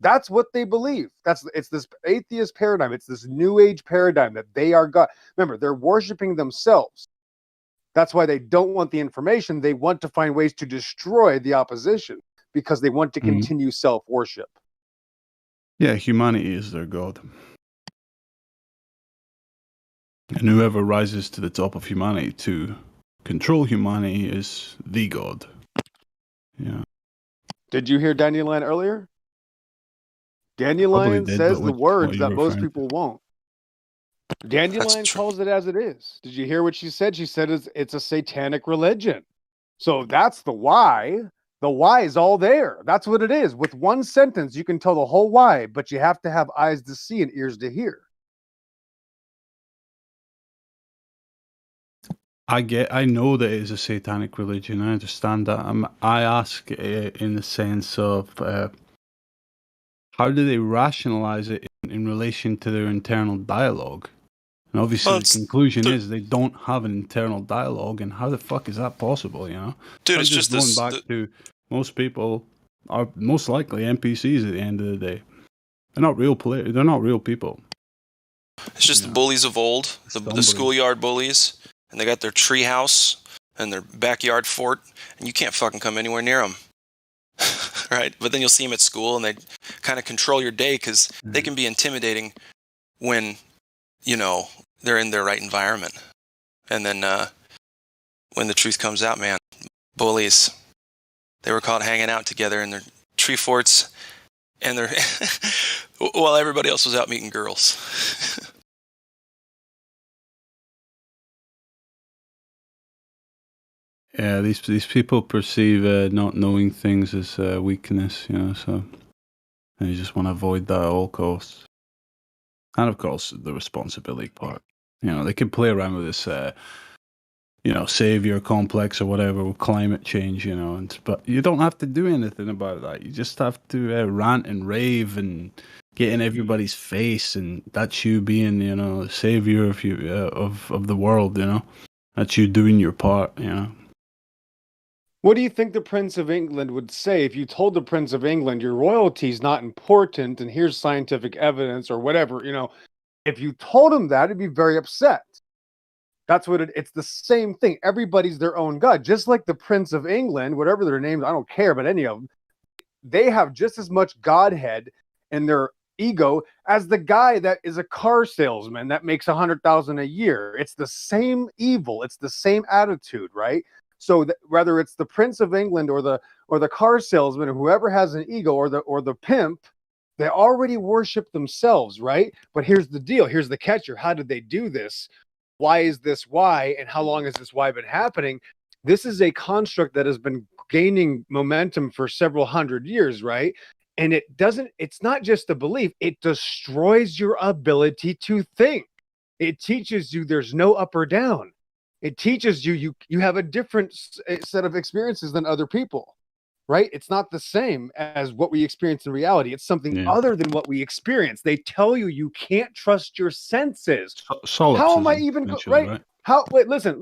That's what they believe. It's this atheist paradigm. It's this new age paradigm that they are God. Remember, they're worshiping themselves. That's why they don't want the information. They want to find ways to destroy the opposition because they want to continue self-worship. Yeah, humanity is their God. And whoever rises to the top of humanity to control humanity is the God. Yeah. Did you hear Dandelion earlier? Dandelion did, says but the what words are you that most referring to? people won't. Dandelion calls it as it is. Did you hear what she said? She said it's a satanic religion. So that's the why. The why is all there. That's what it is. With one sentence, you can tell the whole why, but you have to have eyes to see and ears to hear. I know that it is a satanic religion. I understand that. I ask in the sense of how do they rationalize it in relation to their internal dialogue? And obviously, Well, the conclusion is they don't have an internal dialogue. And how the fuck is that possible? You know, Dude, I'm it's just going this. back to most people are most likely NPCs at the end of the day. They're not real They're not real people. It's just the bullies of old, the schoolyard bullies, and they got their tree house and their backyard fort, and you can't fucking come anywhere near them. Right? But then you'll see them at school, and they kind of control your day because they can be intimidating when, you know, they're in their right environment. And then when the truth comes out, man, bullies, they were caught hanging out together in their tree forts, and they're while everybody else was out meeting girls. Yeah, these people perceive not knowing things as weakness, you know, so they just want to avoid that at all costs. And of course, the responsibility part. You know, they can play around with this, you know, savior complex or whatever with climate change, you know, but you don't have to do anything about that. You just have to rant and rave and get in everybody's face, and that's you being, you know, the savior of you of the world, you know. That's you doing your part, you know. What do you think the Prince of England would say if you told the Prince of England your royalty is not important and here's scientific evidence or whatever, you know? If you told him that, he'd be very upset. That's what it's the same thing. Everybody's their own God. Just like the Prince of England, whatever their names, I don't care about any of them. They have just as much godhead in their ego as the guy that is a car salesman that makes 100,000 a year. It's the same evil. It's the same attitude, right? So whether it's the Prince of England or the car salesman or whoever has an ego or the pimp, they already worship themselves, right? But here's the deal. Here's the catcher. How did they do this? Why is this why? And how long has this why been happening? This is a construct that has been gaining momentum for several hundred years, right? And it's not just a belief, it destroys your ability to think. It teaches you there's no up or down. It teaches you have a different set of experiences than other people, right? It's not the same as what we experience in reality. It's something other than what we experience. They tell you can't trust your senses. How am I even right? How? Wait, listen.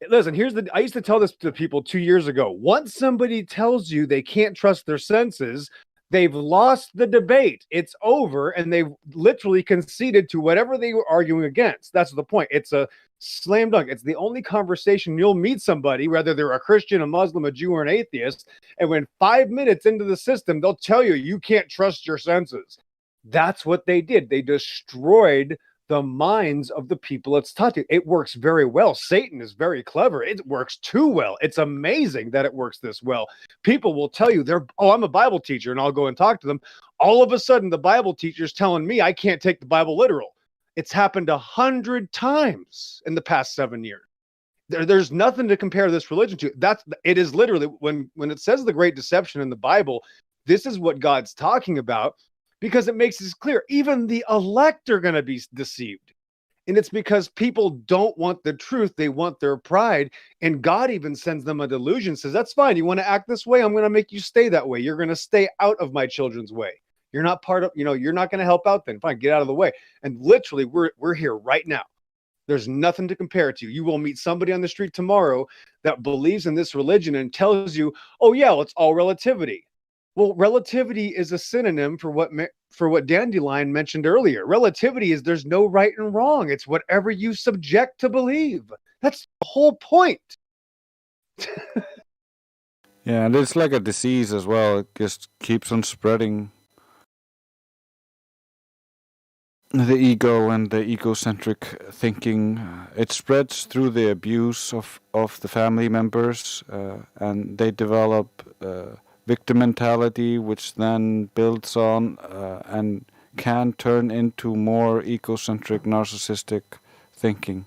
Here's I used to tell this to people 2 years ago. Once somebody tells you they can't trust their senses, they've lost the debate. It's over, and they've literally conceded to whatever they were arguing against. That's the point. It's a slam dunk. It's the only conversation you'll meet somebody, whether they're a Christian, a Muslim, a Jew, or an atheist, and when 5 minutes into the system, they'll tell you can't trust your senses. That's what they did. They destroyed the minds of the people it's taught to. It works very well. Satan is very clever. It works too well. It's amazing that it works this well. People will tell you I'm a Bible teacher, and I'll go and talk to them. All of a sudden, the Bible teacher's telling me I can't take the Bible literal. It's happened 100 times in the past 7 years. There's nothing to compare this religion to. It is literally when it says the great deception in the Bible, this is what God's talking about. Because it makes it clear, even the elect are going to be deceived. And it's because people don't want the truth. They want their pride. And God even sends them a delusion, says, that's fine. You want to act this way? I'm going to make you stay that way. You're going to stay out of my children's way. You're not part of, you're not going to help out then. Fine, get out of the way. And literally, we're here right now. There's nothing to compare it to. You will meet somebody on the street tomorrow that believes in this religion and tells you, oh, yeah, it's all relativity. Well, relativity is a synonym for what Dandelion mentioned earlier. Relativity is there's no right and wrong. It's whatever you subject to believe. That's the whole point. Yeah, and it's like a disease as well. It just keeps on spreading. The ego and the egocentric thinking, it spreads through the abuse of the family members, and they develop victim mentality, which then builds on and can turn into more egocentric, narcissistic thinking.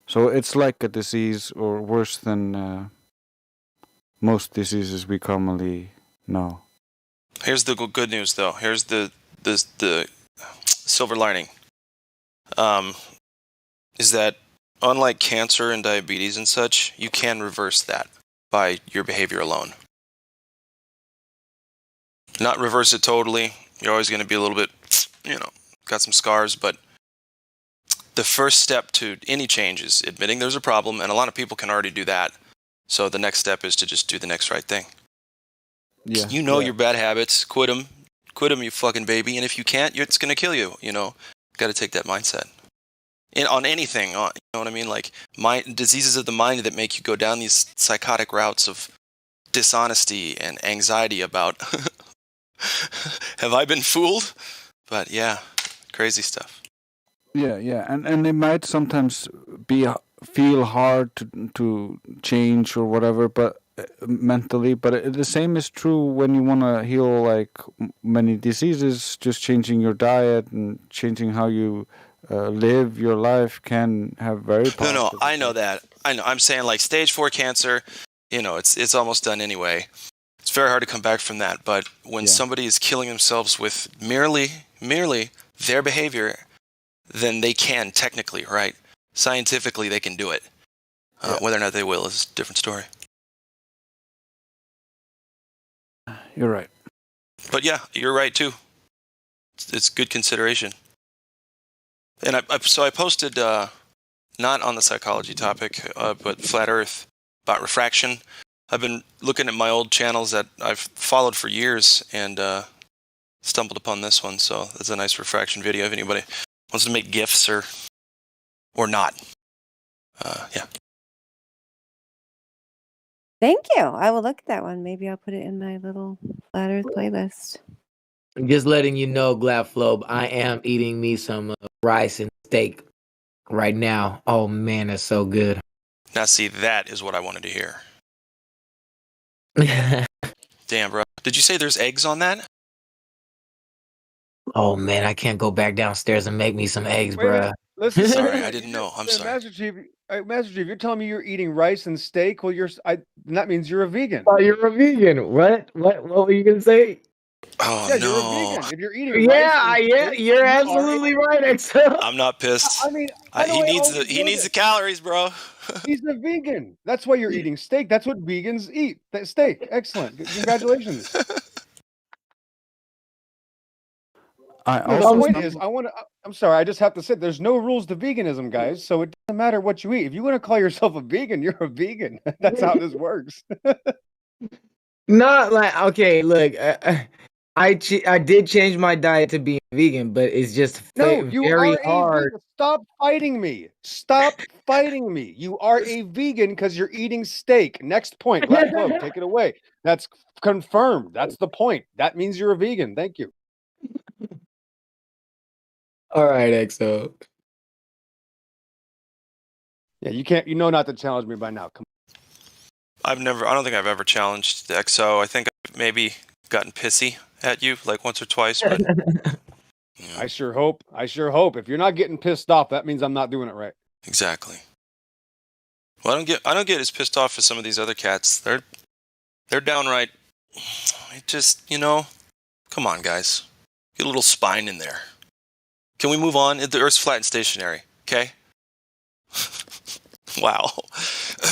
So it's like a disease, or worse than most diseases we commonly know. Here's the good news, though. Here's the silver lining. Is that unlike cancer and diabetes and such, you can reverse that by your behavior alone. Not reverse it totally. You're always going to be a little bit, got some scars, but the first step to any change is admitting there's a problem, and a lot of people can already do that. So the next step is to just do the next right thing. Yeah, your bad habits, quit them, you fucking baby, and if you can't, it's going to kill you, Got to take that mindset. On anything, you know what I mean? Like diseases of the mind that make you go down these psychotic routes of dishonesty and anxiety about, have I been fooled? But yeah, crazy stuff. Yeah, and it might sometimes feel hard to change or whatever, but mentally. But the same is true when you want to heal like many diseases. Just changing your diet and changing how you live your life can have very positive. No, I know that. I know. I'm saying like stage 4 cancer. It's almost done anyway. It's very hard to come back from that. But when somebody is killing themselves with merely their behavior, then they can technically, right? Scientifically, they can do it. Whether or not they will is a different story. You're right. But yeah, you're right too. It's good consideration. And I posted, not on the psychology topic, but flat Earth, about refraction. I've been looking at my old channels that I've followed for years and stumbled upon this one. So that's a nice refraction video if anybody wants to make GIFs or not. Yeah. Thank you. I will look at that one. Maybe I'll put it in my little Flat Earth playlist. Just letting you know, Glaflobe, I am eating me some rice and steak right now. Oh man, that's so good. Now see, that is what I wanted to hear. Damn, bro. Did you say there's eggs on that? Oh man, I can't go back downstairs and make me some eggs, Wait a bruh. minute. Listen, Sorry, I didn't know. I'm sorry. Master Chief, you're telling me you're eating rice and steak? Well, that means you're a vegan. Oh, you're a vegan. What were you gonna say? Oh yeah, no! You're a vegan. If you're eating Yeah, you're absolutely right, Exo. I'm not pissed. I mean, he needs the calories, bro. He's a vegan. That's why you're eating steak. That's what vegans eat. Steak. Excellent. Congratulations. The point is, I'm sorry, I just have to say, there's no rules to veganism, guys. So it doesn't matter what you eat. If you want to call yourself a vegan, you're a vegan. That's how this works. Not like, okay, look, I did change my diet to be vegan, but it's just very hard. Stop fighting me. Stop fighting me. You are a vegan because you're eating steak. Next point. Glad take it away. That's confirmed. That's the point. That means you're a vegan. Thank you. All right, EXO. Yeah, you can't. You know not to challenge me by now. Come on. I don't think I've ever challenged the XO. I think I've maybe gotten pissy at you like once or twice, but I sure hope. If you're not getting pissed off, that means I'm not doing it right. Exactly. Well, I don't get as pissed off as some of these other cats. They're downright. It just, come on, guys, get a little spine in there. Can we move on? The Earth's flat and stationary. Okay. Wow.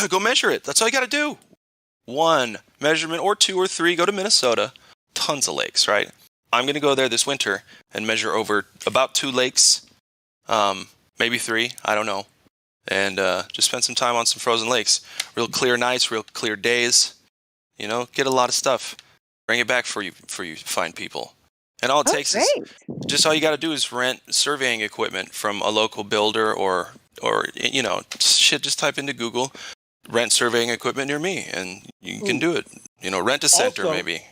Go measure it. That's all you got to do. 1 measurement or 2 or 3. Go to Minnesota. Tons of lakes, right? I'm going to go there this winter and measure over about 2 lakes, maybe 3. I don't know. And just spend some time on some frozen lakes. Real clear nights, real clear days. Get a lot of stuff. Bring it back for you fine people. And all it takes is just all you got to do is rent surveying equipment from a local builder or just type into Google, rent surveying equipment near me, and you can do it. Rent a center also, maybe.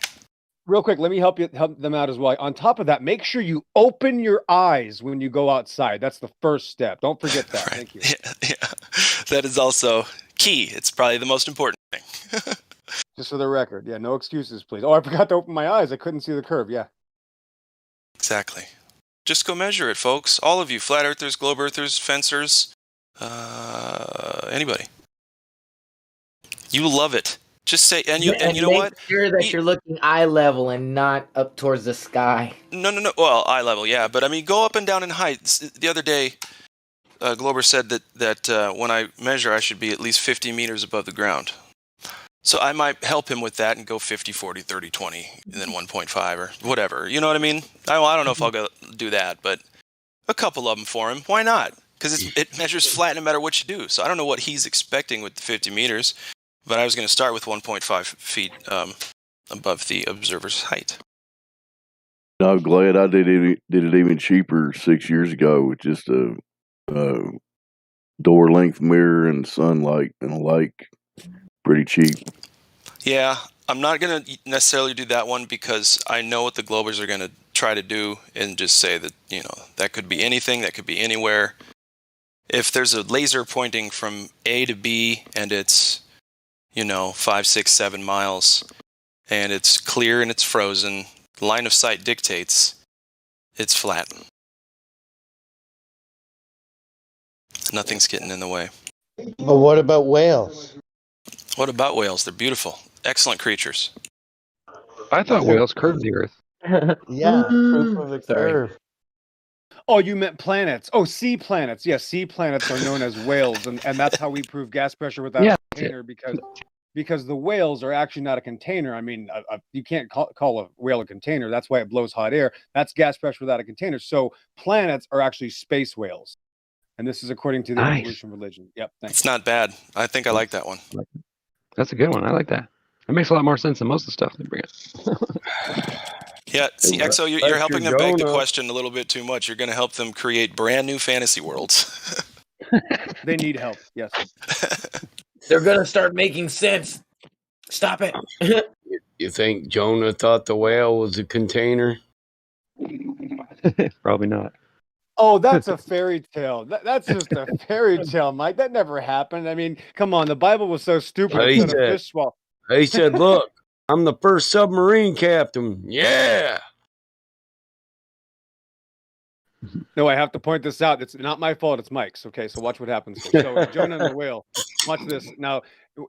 Real quick, let me help them out as well. On top of that, make sure you open your eyes when you go outside. That's the first step. Don't forget that. Right. Thank you. Yeah. That is also key. It's probably the most important thing. Just for the record. Yeah, no excuses, please. Oh, I forgot to open my eyes. I couldn't see the curve. Yeah. Exactly. Just go measure it, folks. All of you, flat earthers, globe earthers, fencers, anybody. You love it. Just say, and you know make what? sure that you're looking eye level and not up towards the sky. No. Well, eye level, yeah. But I mean, go up and down in height. The other day, Glober said that when I measure, I should be at least 50 meters above the ground. So I might help him with that and go 50, 40, 30, 20, and then 1.5 or whatever. You know what I mean? I don't know if I'll go do that, but a couple of them for him. Why not? Because it measures flat no matter what you do. So I don't know what he's expecting with the 50 meters, but I was going to start with 1.5 feet above the observer's height. I'm glad I did it even cheaper 6 years ago with just a door length mirror and sunlight and a lake. Pretty cheap. Yeah, I'm not going to necessarily do that one because I know what the Globers are going to try to do and just say that, that could be anything, that could be anywhere. If there's a laser pointing from A to B and it's, 5, 6, 7 miles and it's clear and it's frozen, line of sight dictates it's flat. Nothing's getting in the way. But what about whales? What about whales? They're beautiful. Excellent creatures. I thought whales curved the earth. Yeah, proof of the curve. Oh, you meant planets. Oh, sea planets. Yes, sea planets are known as whales, and that's how we prove gas pressure without a container because the whales are actually not a container. I mean, you can't call a whale a container. That's why it blows hot air. That's gas pressure without a container. So planets are actually space whales. And this is according to the evolution religion. Yep. Thanks. It's not bad. I think I like that one. That's a good one. I like that. It makes a lot more sense than most of the stuff they bring up. Yeah, see, XO, you're helping them beg the question a little bit too much. You're going to help them create brand new fantasy worlds. They need help, yes. They're going to start making sense. Stop it. You think Jonah thought the whale was a container? Probably not. Oh, that's a fairy tale. That's just a fairy tale, Mike. That never happened. I mean, come on. The Bible was so stupid. He said, look, I'm the first submarine captain. Yeah. No, I have to point this out. It's not my fault. It's Mike's. Okay, so watch what happens here. So Jonah and the whale. Watch this. Now,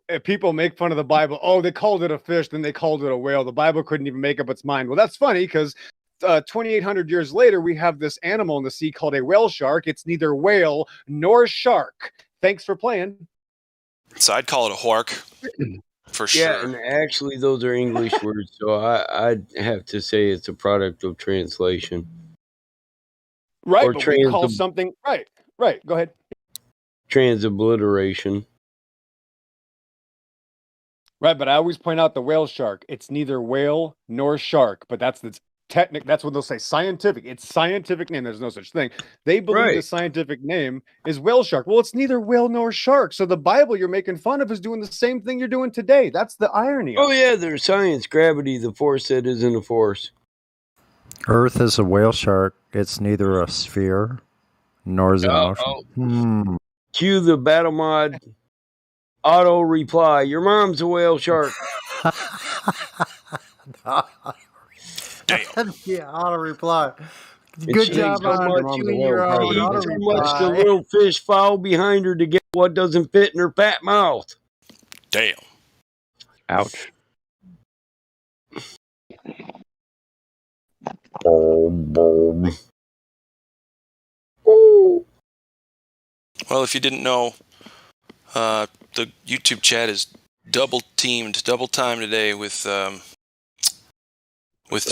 if people make fun of the Bible, oh, they called it a fish, then they called it a whale. The Bible couldn't even make up its mind. Well, that's funny because 2,800 years later, we have this animal in the sea called a whale shark. It's neither whale nor shark. Thanks for playing. So I'd call it a hork. For sure. Yeah, and actually those are English words, so I'd have to say it's a product of translation. Right, or but we call something... Right, go ahead. Transobliteration. Right, but I always point out the whale shark. It's neither whale nor shark, but that's what they'll say. Scientific. It's scientific name. There's no such thing. They believe the scientific name is whale shark. Well, it's neither whale nor shark. So the Bible you're making fun of is doing the same thing you're doing today. That's the irony. Oh yeah, there's science, gravity, the force that isn't a force. Earth is a whale shark. It's neither a sphere nor is it a motion. Cue the battle mod auto reply. Your mom's a whale shark. Damn. Yeah, auto reply. And Good she job ain't so on much, doing your own auto so much the reply. little fish fall behind her to get what doesn't fit in her fat mouth. Damn. Ouch. Boom. Well, if you didn't know, the YouTube chat is double timed today with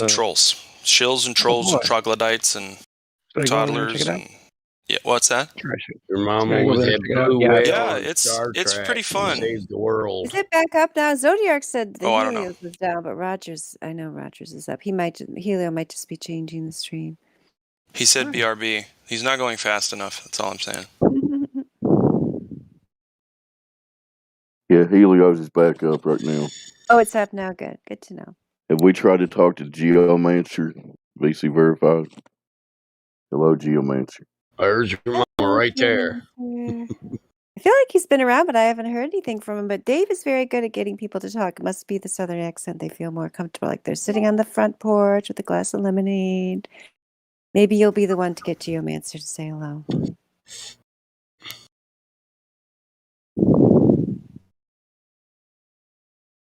trolls, shills and trolls and troglodytes and toddlers and what's that? Your mom always had blue whale. Yeah, it's pretty fun. Saved the world. Is it back up now? Zodiac said the I don't know. Helios was down, but I know Rogers is up. Helio might just be changing the stream. He said BRB. He's not going fast enough. That's all I'm saying. Yeah, Helios is back up right now. Oh, it's up now. Good to know. Have we tried to talk to Geomancer? VC verified. Hello, Geomancer. There's your mama right there. I feel like he's been around, but I haven't heard anything from him. But Dave is very good at getting people to talk. It must be the Southern accent. They feel more comfortable, like they're sitting on the front porch with a glass of lemonade. Maybe you'll be the one to get Geomancer to say hello.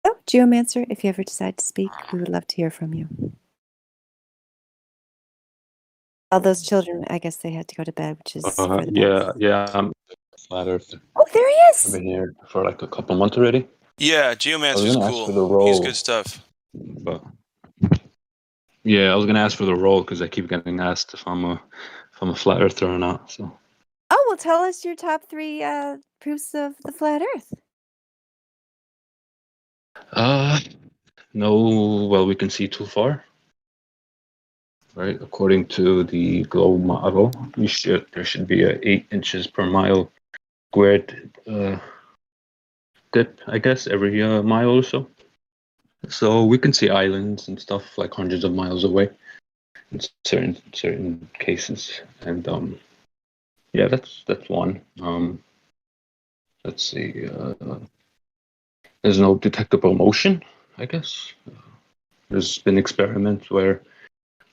Oh, Geomancer, if you ever decide to speak, we would love to hear from you. All those children, I guess they had to go to bed, which is for the best. Yeah, I'm flat Earth. Oh, there he I've is! been here for like a couple months already. Yeah, I was Geomancer's gonna ask for the cool. He's role, good stuff. but yeah, I was gonna ask for the role because I keep getting asked if I'm a flat earther or not. So Oh, well, tell us your top 3 proofs of the flat Earth. no, well, we can see too far, right? According to the globe model, there should be a 8 inches per mile squared dip, I guess, every mile or so. So we can see islands and stuff like hundreds of miles away in certain cases, and yeah, that's one. Let's see. There's no detectable motion, I guess. There's been experiments where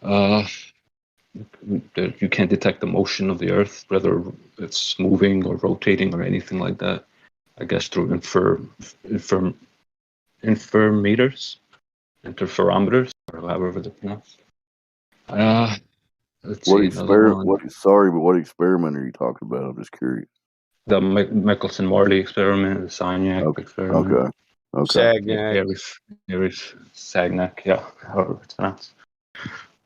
you can't detect the motion of the Earth, whether it's moving or rotating or anything like that. I guess through interferometers, or however they're pronounced. Let's see another one. What experiment are you talking about? I'm just curious. The Michelson-Morley experiment, the Sagnac experiment. Okay. Aries Sagnac, yeah, however it's pronounced.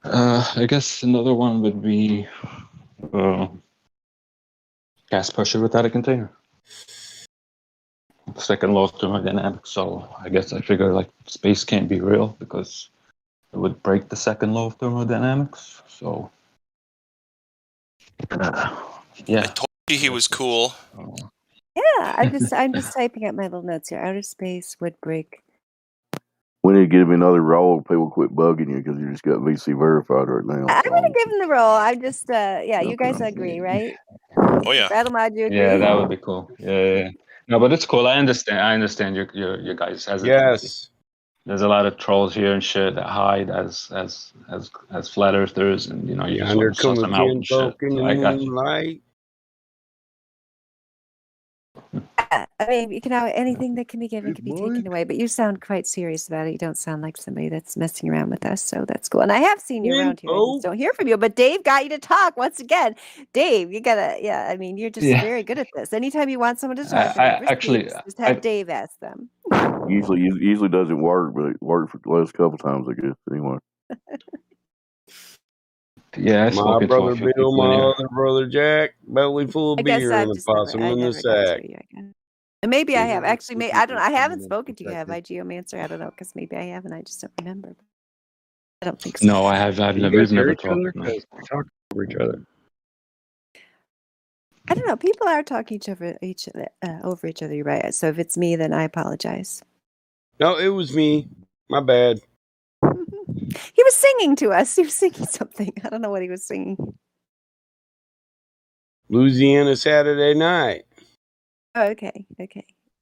I guess another one would be gas pressure without a container. Second law of thermodynamics. So I guess I figure like space can't be real because it would break the second law of thermodynamics. So yeah. I told you he was cool. Yeah, I'm just typing up my little notes here. Outer space would break. We need to give him another role. People quit bugging you because you just got VC verified right now. I'm gonna give him the role. I'm just yeah, you guys agree, right? Oh yeah. Battle Mod, you agree? Yeah, that would be cool. Yeah. No, but it's cool. I understand your guys' hesitancy. Yes. There's a lot of trolls here and shit that hide as flat earthers, and you just Yonder want to suss them out and shit. folk in the So I got you. moonlight. I mean, you can have anything that can be given can be taken away, but you sound quite serious about it. You don't sound like somebody that's messing around with us, so that's cool. And I have seen you around here. I just don't hear from you. But Dave got you to talk once again. Dave, you gotta, yeah. I mean, you're just very good at this. Anytime you want someone to talk, just have Dave ask them. Usually doesn't work, but it worked for the last couple times, I guess. Anyway. Yeah, my brother Bill, my other brother Jack, belly full of beer and a possum in the sack. And maybe I have actually. I don't. I haven't spoken to you, have I, Geomancer? I don't know, because maybe I haven't. I just don't remember. I don't think so. No, I have. I've never talked. No. We talk over each other. I don't know. People are talking over each other. You're right. So if it's me, then I apologize. No, it was me. My bad. He was singing to us. He was singing something. I don't know what he was singing. Louisiana Saturday Night. Oh, okay.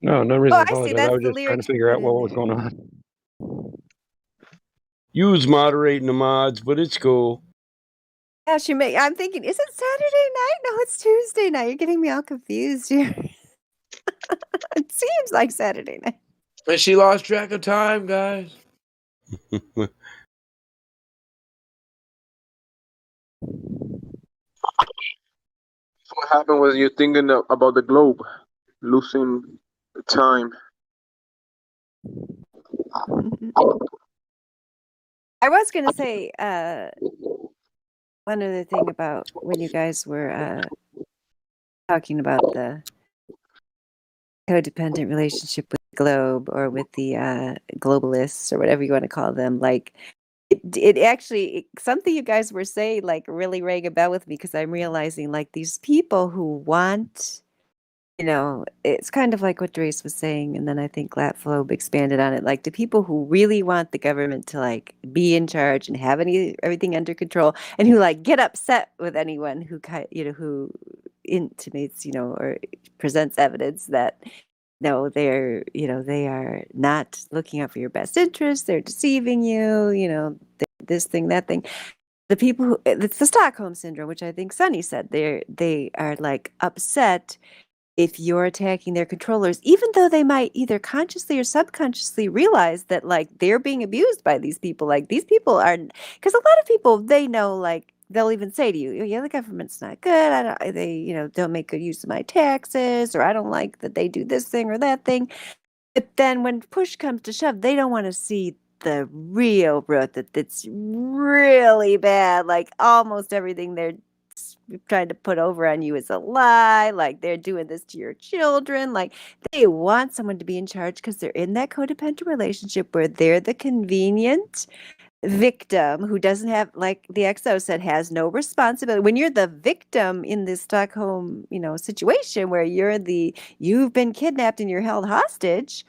No reason to I see. apologize. That's I was the just trying to lyrics figure out put what in was there. going on. You was moderating the mods, but it's cool. Gosh, I'm thinking, is it Saturday night? No, it's Tuesday night. You're getting me all confused here. It seems like Saturday night. And she lost track of time, guys. What happened was you thinking about the globe, losing time. I was going to say one other thing about when you guys were talking about the codependent relationship with the globe or with the globalists or whatever you want to call them. Like, it actually, something you guys were saying, like, really rang a bell with me, because I'm realizing, like, these people who want, it's kind of like what Drace was saying, and then I think Glatflobe expanded on it. Like, the people who really want the government to, like, be in charge and have everything under control, and who, like, get upset with anyone who intimates, or presents evidence that no, they are not looking out for your best interest. They're deceiving you, this thing, that thing. The people who, it's the Stockholm syndrome, which I think Sunny said, they are like upset if you're attacking their controllers, even though they might either consciously or subconsciously realize that like they're being abused by these people. Like these people are, because a lot of people, they know, like they'll even say to you, yeah, the government's not good. They don't make good use of my taxes, or I don't like that they do this thing or that thing. But then when push comes to shove, they don't want to see the real root that's really bad. Like almost everything they're trying to put over on you is a lie. Like they're doing this to your children. Like they want someone to be in charge because they're in that codependent relationship where they're the convenient victim who doesn't have, like the XO said, has no responsibility. When you're the victim in this Stockholm, situation where you've been kidnapped and you're held hostage,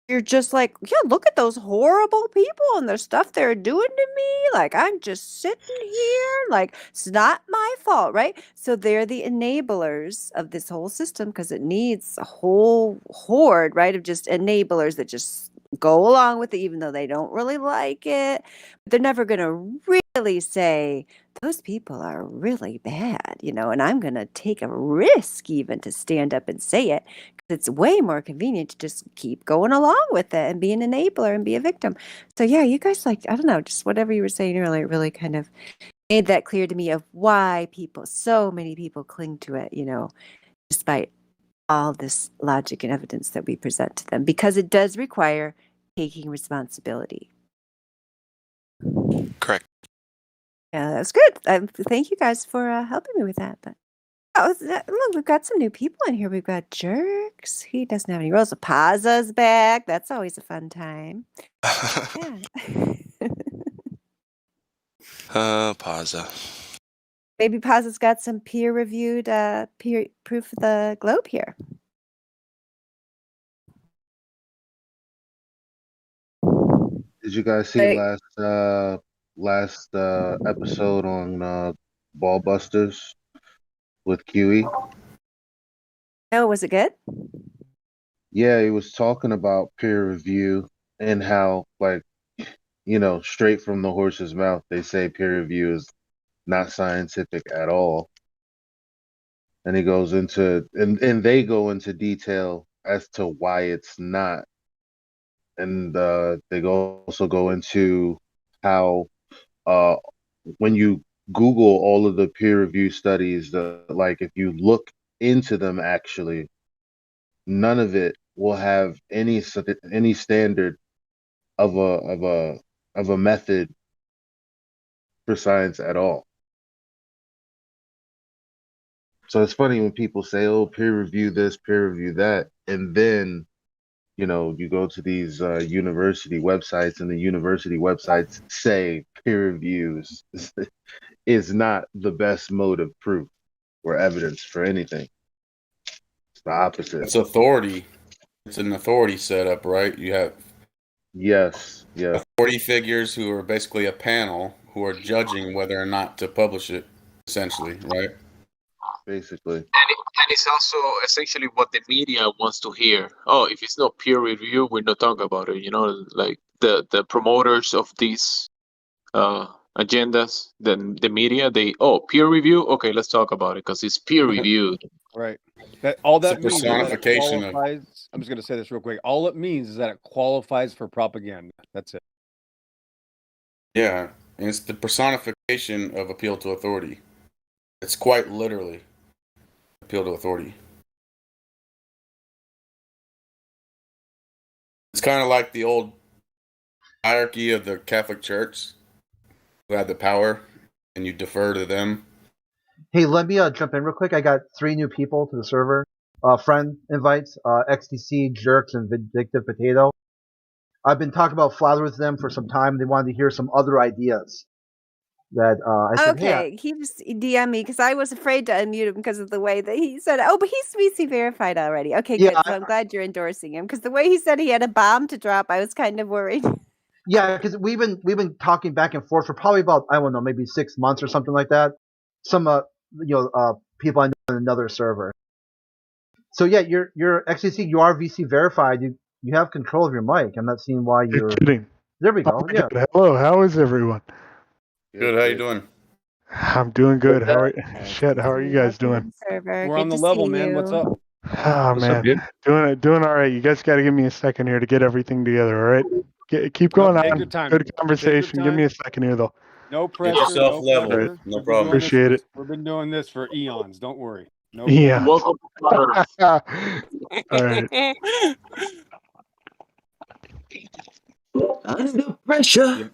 you're just like, yeah, look at those horrible people and the stuff they're doing to me. Like, I'm just sitting here. Like, it's not my fault, right? So they're the enablers of this whole system because it needs a whole horde, right, of just enablers that just go along with it, even though they don't really like it. But they're never going to really say, those people are really bad, and I'm going to take a risk even to stand up and say it. It's way more convenient to just keep going along with it and be an enabler and be a victim. So yeah, you guys, like, I don't know, just whatever you were saying earlier really kind of made that clear to me of why so many people cling to it, despite all this logic and evidence that we present to them, because it does require taking responsibility. Correct. Yeah, that's good. Thank you guys for helping me with that. But look, we've got some new people in here. We've got Jerks. He doesn't have any roles. Paza's back. That's always a fun time. Yeah. Paza. Maybe Paza's got some peer-reviewed peer proof of the globe here. Did you guys see last episode on Ball Busters with QE? Oh, was it good? Yeah, he was talking about peer review and how, like, straight from the horse's mouth, they say peer review is not scientific at all. And he goes into and they go into detail as to why it's not. And they also go into how when you Google all of the peer review studies, like if you look into them, actually, none of it will have any standard of a method for science at all. So it's funny when people say, "Oh, peer review this, peer review that," and then you go to these university websites, and the university websites say peer reviews is not the best mode of proof or evidence for anything. It's the opposite. It's authority. It's an authority setup, right? You have authority figures who are basically a panel who are judging whether or not to publish it, essentially, right? Basically. And it's also essentially what the media wants to hear. Oh, if it's not peer review, we're not talking about it. Like the promoters of these agendas, the media, peer review. Okay, let's talk about it because it's peer reviewed. Right. That all It's a that means is that it personification of- qualifies. I'm just going to say this real quick. All it means is that it qualifies for propaganda. That's it. Yeah, and it's the personification of appeal to authority. It's quite literally appeal to authority. It's kind of like the old hierarchy of the Catholic Church, who had the power, and you defer to them. Hey, let me jump in real quick. I got 3 new people to the server. Friend invites, XTC, Jerks, and Vindictive Potato. I've been talking about flat with them for some time. They wanted to hear some other ideas. That I said, Okay, he just DM me because I was afraid to unmute him because of the way that he said, "Oh, but he's VC verified already." Okay, Yeah, good. So I'm glad you're endorsing him because the way he said he had a bomb to drop, I was kind of worried. Yeah, because we've been talking back and forth for probably about, I don't know, maybe 6 months or something like that. Some people I know another server. So yeah, you're XCC. You are VC verified. You have control of your mic. I'm not seeing why You're you're. kidding. There we Oh go. my Yeah. God. Hello, how is everyone? Good. How you doing? I'm doing good. How are shit? How are you guys doing? Server. We're Good on the to level, see man. What's you. up? Oh What's up, man, dude? doing all right. You guys got to give me a second here to get everything together. All right, keep going Take your on. time. Good Take your conversation. Give me time. a second here though. No Get pressure. yourself No leveled. All right, pressure. No We've been problem. doing this. appreciate it. We've been doing this for eons. Don't worry. No Yeah. pressure. Welcome to Flat All right. Under pressure.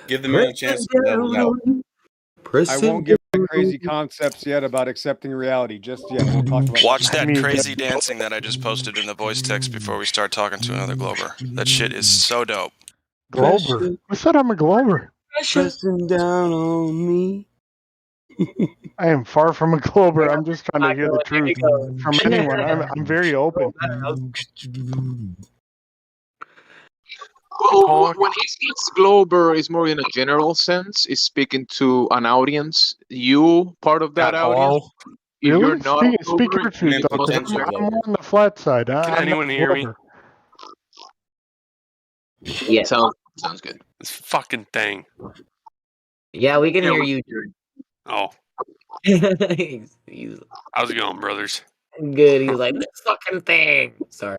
Give the man a chance to level out. I won't give my crazy concepts yet about accepting reality just yet. We'll talk about Watch that. that crazy dancing that I just posted in the voice text before we start talking to another Glober. That shit is so dope. Glober. Who said I'm a Glober? Pressing down on me. I am far from a Glober. I'm just trying to hear the truth from anyone. I'm very open. Well, when he speaks Glober, is more in a general sense. Is speaking to an audience. You part of that audience. If you're Really? not a Speak Glober, your truth, you though, must 'cause answer I'm more on the flat side. Can I'm anyone not hear me? Glober. Yeah. Sounds good. This fucking thing. Yeah, we can Yeah, hear we- you. Oh, He's how's it going, brothers? good. He was like, this fucking thing. Sorry.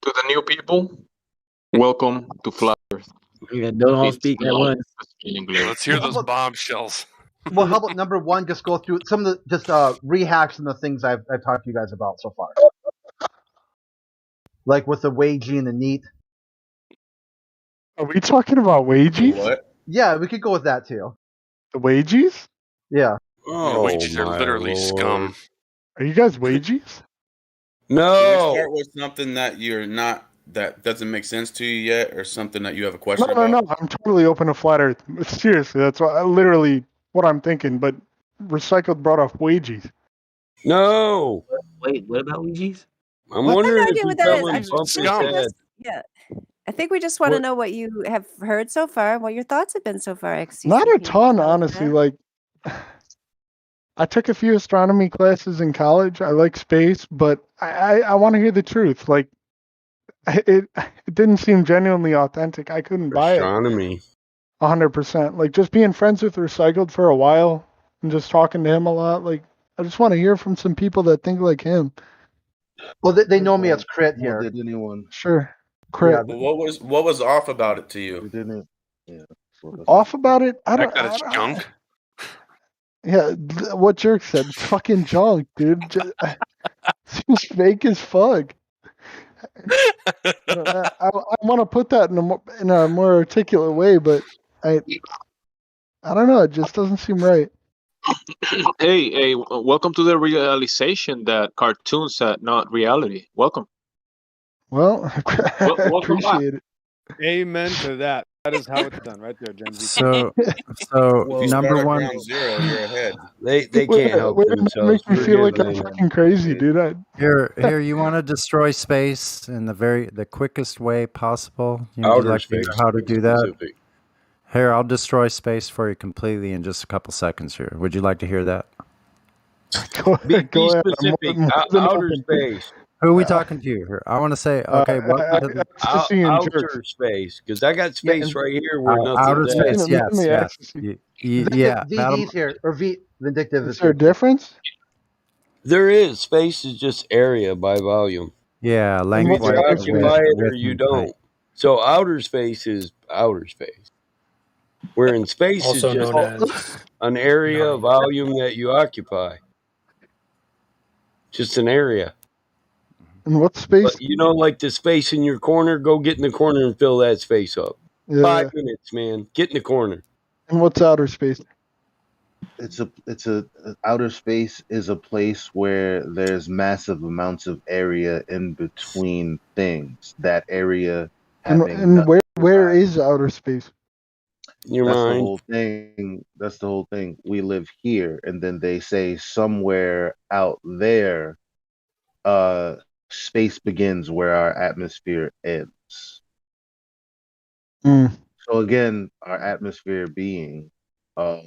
To the new people, welcome to Flat Earth. Yeah, don't all It's speak at not once. in English. Let's hear Well, how those about- bombshells. Well, how about number one? Just go through some of the just rehacks and the things I've talked to you guys about so far, like with the wagey and the neat. Are we talking about wages? What? Yeah, we could go with that too. The wages? Yeah. Oh, Wages are my literally Lord. scum. Are you guys wages? Can we No. start with something that you're not, that doesn't make sense to you yet, or something that you have a No, question no, about? no. I'm totally open to flat Earth. Seriously, that's literally what I'm thinking. But recycled brought off wages. No. Wait, what about Ouija's? I'm Well, I have wondering no if idea you're what that is. telling I Bump think we instead. just, yeah. I think we just want to know what you have heard so far and what your thoughts have been so far, XCC. Not a Can you ton, tell us honestly. that? Like, I took a few astronomy classes in college. I like space, but I want to hear the truth. Like, it didn't seem genuinely authentic. I couldn't buy it Astronomy. 100%. Like, just being friends with Recycled for a while and just talking to him a lot. Like, I just want to hear from some people that think like him. Well, they know me as Crit Well, here. did anyone? Sure. Crit. Yeah. Well, what was off about it to you? Didn't. Yeah. Off about it? I The don't. fact that it's junk. Yeah, what Jerk said. It's fucking junk, dude. Seems fake as fuck. I want to put that in a more articulate way, but I don't know. It just doesn't seem right. Hey, welcome to the realization that cartoons are not reality. Welcome. Well, I Welcome back. appreciate it. Amen to that. That is how it's done, right there, Gen Z. So If you start number at one. ground zero, you're ahead. They can't help Way to not themselves. make me We're feel like giving I'm in. fucking crazy, dude. Here, you want to destroy space in the quickest way possible? Would you Outer like to hear space, how to to be do that? specific. Here, I'll destroy space for you completely in just a couple seconds here. Would you like to hear that? Go Be ahead. I'm specific. more than Outer open. space. Who are we talking to here? I want to say, okay, welcome to the Ecstasy and Jerks. Outer space. Because I got space and- right here where outer nothing's space. at. Yes, me yes. ecstasy. Yeah, that'll, VD's here, or Vindictive Is is there a here. difference? There is. Space is just area by volume. yeah, And length, what's You width, outer occupy space? it or you don't. So outer space is outer space. Where in space Also is just known as an area of volume that you occupy. Just an area. And what's space? But you know, like the space in your corner, go get in the corner and fill that space up. Yeah. 5 minutes, man. Get in the corner. And what's outer space? It's a outer space is a place where there's massive amounts of area in between things. That area having And nothing where inside. is outer space? Your That's the mind. whole thing. That's the whole thing. We live here, and then they say somewhere out there space begins where our atmosphere ends. Mm. So again, our atmosphere being a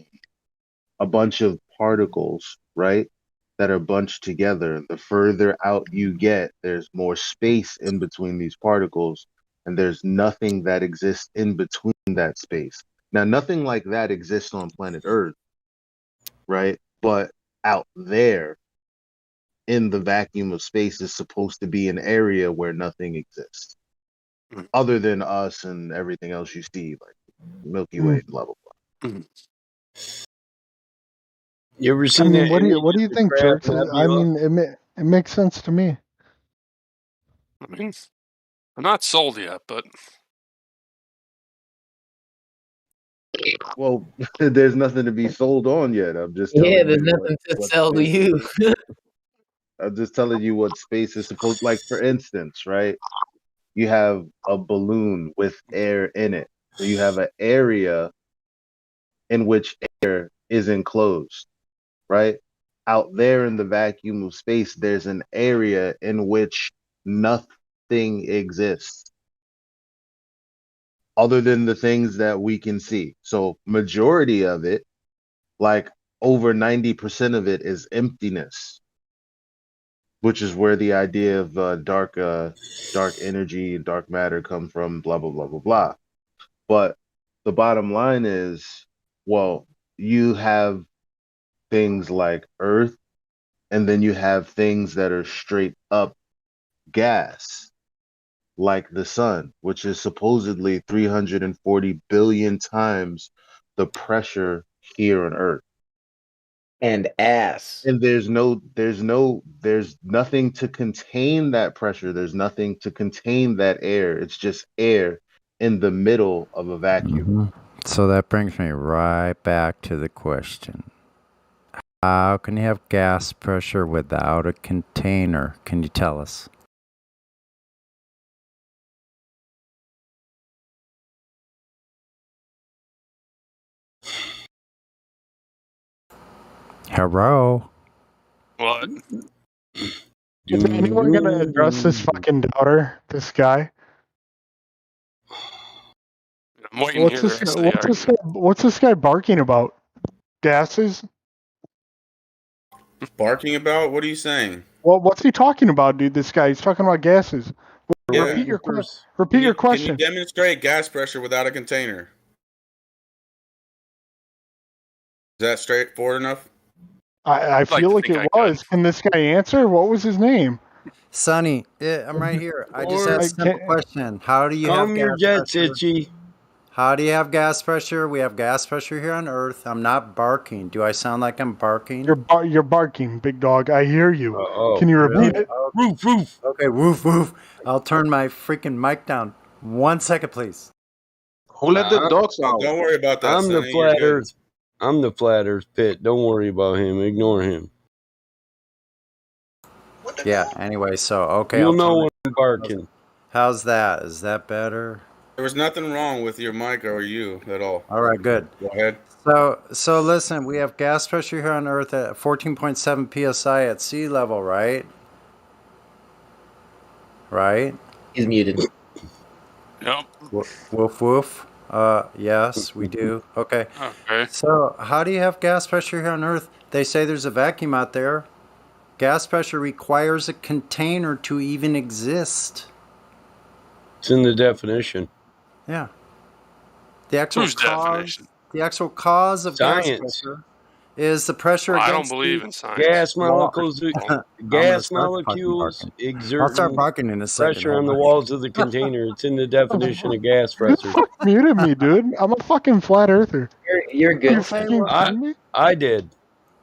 bunch of particles, right? That are bunched together. The further out you get, there's more space in between these particles, and there's nothing that exists in between that space. Now, nothing like that exists on planet Earth, right? But out there in the vacuum of space is supposed to be an area where nothing exists, other than us and everything else you see, like Milky Way, blah blah blah. You ever I seen mean, that what do image you of the think, Crab Jerks? I Nebula? mean, it makes sense to me. I mean, I'm not sold yet, but Well, there's nothing to be sold on yet. I'm just telling Yeah, there's you nothing to what sell to space you. I'm just telling you what space is supposed, like, for instance, right? You have a balloon with air in it. So you have an area in which air is enclosed, right? Out there in the vacuum of space, there's an area in which nothing exists other than the things that we can see. So majority of it, like over 90% of it, is emptiness, which is where the idea of dark energy and dark matter come from, blah blah blah blah blah. But the bottom line is, well, you have things like Earth, and then you have things that are straight up gas, like the sun, which is supposedly 340 billion times the pressure here on Earth. And ass. And there's nothing to contain that pressure. There's nothing to contain that air. It's just air in the middle of a vacuum. So that brings me right back to the question. How can you have gas pressure without a container? Can you tell us? Hello? what? Is anyone gonna address this fucking doubter? This guy? I'm waiting to hear the rest of the argument. What's this guy barking about? Gases? Barking about? What are you saying? Well, what's he talking about, dude? This guy, he's talking about gases. Yeah. Repeat your question. Can you demonstrate gas pressure without a container? Is that straightforward enough? I feel like it was. Can this guy answer? What was his name? Sonny, I'm right here. I just asked a simple question. How do you have Calm gas your jets, pressure? Itchy. How do you have gas pressure? We have gas pressure here on Earth. I'm not barking. Do I sound like I'm barking? You're barking, big dog. I hear you. Can you repeat it? Roof, roof. Okay, woof, woof. I'll turn my freaking mic down. 1 second, please. Who let the dogs out? Don't worry about that. I'm the Sonny. You're flat good. Earth. I'm the flat Earth pit. Don't worry about him. Ignore him. Yeah, anyway, so, okay. You'll I'll know turn when I'm barking. How's that? Is that better? There was nothing wrong with your mic or you at all. All right, good. Go ahead. So listen, we have gas pressure here on Earth at 14.7 psi at sea level, right? Right? He's muted. Yep. Woof woof. Yes, we do. Okay. Okay. So how do you have gas pressure here on Earth? They say there's a vacuum out there. Gas pressure requires a container to even exist. It's in the definition. Yeah. The actual Whose definition? The actual cause of gas Science. pressure is the pressure Well, I against don't believe the in science. Gas molecules, gas start molecules I'll exert start barking in a second. pressure on the walls of the container. It's in the definition of gas pressure. You muted me, dude. I'm a fucking flat earther. You're good. You fucking kidding me? I did.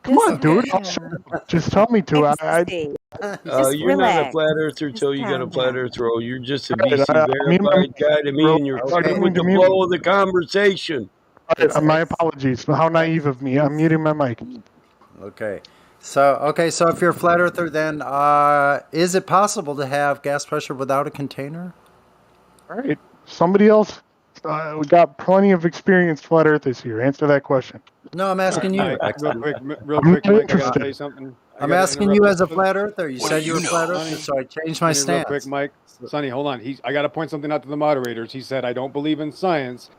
Come on, dude. I'll shut up. Just tell me to. You're not a flat earther till you got a flat earth roll. You're just a BC me and my verified guy to me, and you're cutting with the flow of the conversation. My apologies. How naive of me. I'm muting my mic. Okay. So if you're a flat earther, then is it possible to have gas pressure without a container? All right. Somebody else. We got plenty of experienced flat earthers here. Answer that question. No, I'm asking you. Real quick, Mike, I gotta say something. I I'm gotta asking interrupt you just as a for flat earther. You What said do you you were a flat know? earther, so I changed my Sonny, real quick, stance. Mike. Sonny, hold on. I got to point something out to the moderators. He said, I don't believe in science.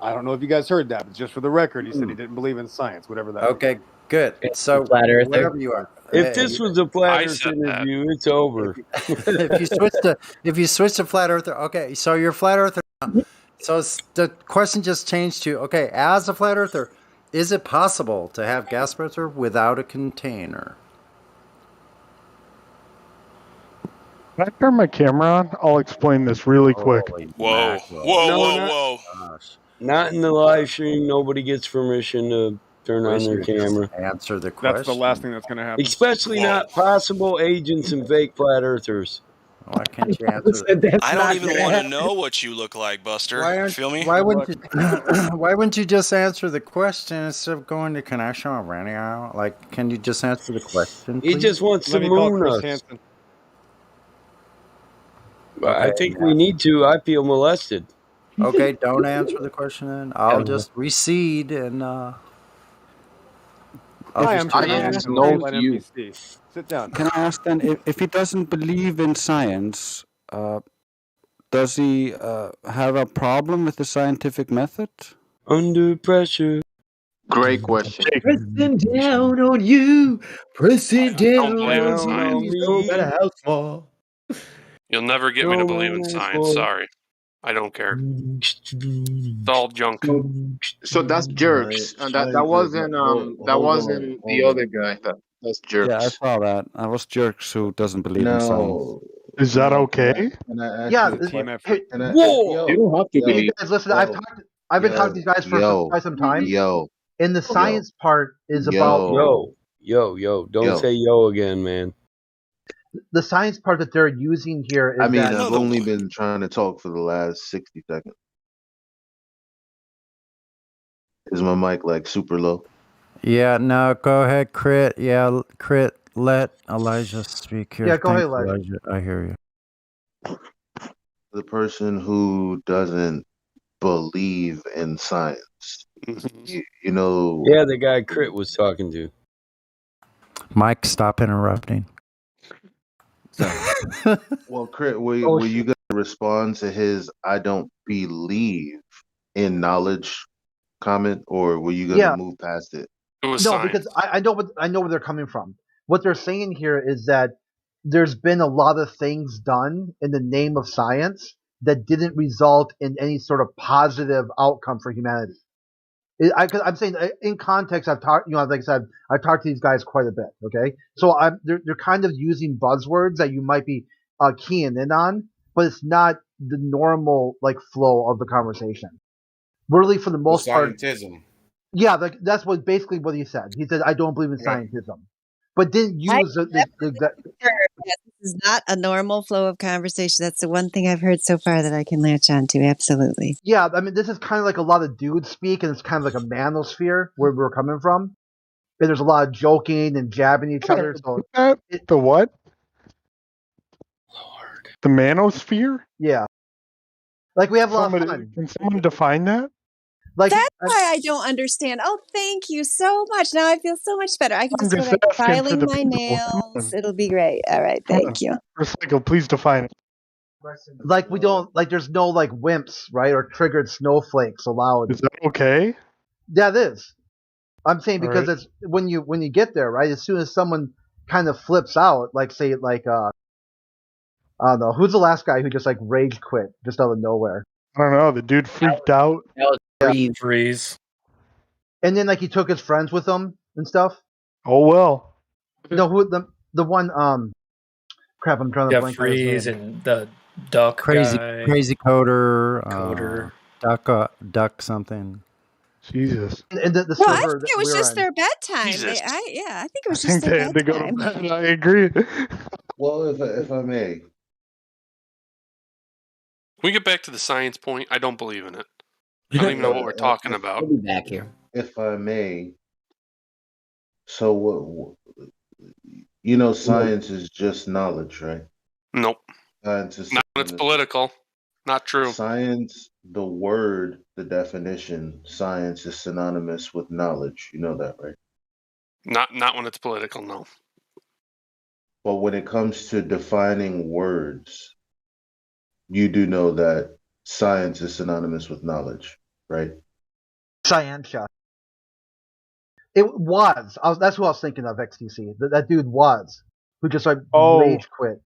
I don't know if you guys heard that, but just for the record, he said he didn't believe in science, whatever that means. Okay, good. So Flat earther. whatever you are, If this was a flat I Earth said that. interview, it's over. if you switch to flat earther, okay. So you're a flat earther now. So the question just changed to okay. As a flat earther, is it possible to have gas pressure without a container? Can I turn my camera on? I'll explain this really quick. Holy Whoa, mackerel. whoa, No, whoa, not whoa! Gosh. not in the live stream. Nobody gets permission to turn on Wish their you would just camera. answer the That's the last question. thing that's going to happen. Especially Whoa! not possible agents and fake flat earthers. Why can't you answer? That's I don't not even gonna want to happen. know what you look like, Buster. Why aren't? Feel me? Why Good wouldn't luck. you? Why wouldn't you just answer the question instead of going to connection or radio? Like, can you just answer the question, He please? just wants to Let me call moon Chris us. Hansen. I Okay. think we need to. I feel molested. Okay, don't answer the question then. I'll just recede and I'll Hi, just I'm turn Chris my Hansen video with off. Dateline NBC. Sit down. Can I ask then, if he doesn't believe in science, does he have a problem with the scientific method? Under pressure. Great question. Pressing down on you. Pressing Don't down believe in on science. you. No matter how small. You'll never get me to believe in science. Sorry. I don't care. It's all junk. So that's Jerks, and that wasn't the other guy. That's Yeah, I Jerks. saw that. I was Jerks who doesn't believe in science. No. Is that No, okay? Can I ask Yeah, you a It's a team question? effort. Can I, Whoa! You don't have to yo, Hey believe. guys, listen. yo, I've been talking to these guys for quite some time, yo, and the science part is about Yo. Don't say yo again, man. the science part that they're using here is I mean, that I've only been trying to talk for the last 60 seconds. Is my mic like super low? Yeah, no, go ahead, Crit. Yeah, Crit, let Elijah speak here. Yeah, go ahead, Thanks, Elijah. I hear you. The person who doesn't believe in science. You know. Yeah, the guy Crit was talking to. Mike, stop interrupting. Well, Crit, were you going to respond to his "I don't believe in knowledge" comment, or were you going to move past it? It was No, science. because I know where they're coming from. What they're saying here is that there's been a lot of things done in the name of science that didn't result in any sort of positive outcome for humanity. I'm saying in context, I've talked, like I said, I've talked to these guys quite a bit. Okay, so they're kind of using buzzwords that you might be keying in on, but it's not the normal like flow of the conversation. Really, for the most part, Scientism. yeah, that's basically what he said. He said, "I don't believe in scientism," but didn't use the exact. Yes, this is not a normal flow of conversation. That's the one thing I've heard so far that I can latch on to. Absolutely. Yeah, I mean, this is kind of like a lot of dudes speak, and it's kind of like a manosphere where we're coming from. And there's a lot of joking and jabbing each other. So The what? Lord. The manosphere? Yeah. Like we have a lot of fun. Can someone define that? Like that's why I don't understand. Oh, thank you so much. Now I feel so much better. I can I'm just go just back to asking for filing the my people. Come nails. It'll be great. All right, thank you. Recycle, please define it. Like we don't like there's no like wimps, right? Or triggered snowflakes allowed. Is that okay? Yeah, it is. I'm saying All because right. it's when you get there, right? As soon as someone kind of flips out, like say like I don't know, who's the last guy who just like rage quit just out of nowhere? I don't know. The dude freaked out. Freeze. And then like he took his friends with him and stuff. Oh well. No, who the one crap, I'm trying to Yeah, blank on his Freeze name. and the duck Crazy guy. coder. Duck something. Jesus. And the Well, I server think it was we're just on. their bedtime. Jesus. I think it was I just think their they had to go to bedtime. bed. I agree. Well, if I may, Can we get back to the science point? I don't believe in it. I don't even know what we're talking about. We'll be back here. if I may, so what? Science is just knowledge, right? Nope. Science is Not when it's political. Not true. Science, the word, the definition, science is synonymous with knowledge. You know that, right? Not when it's political, no. But when it comes to defining words, you do know that science is synonymous with knowledge, right? Scientia. It was. That's who I was thinking of. XTC. That dude was who just like rage quit.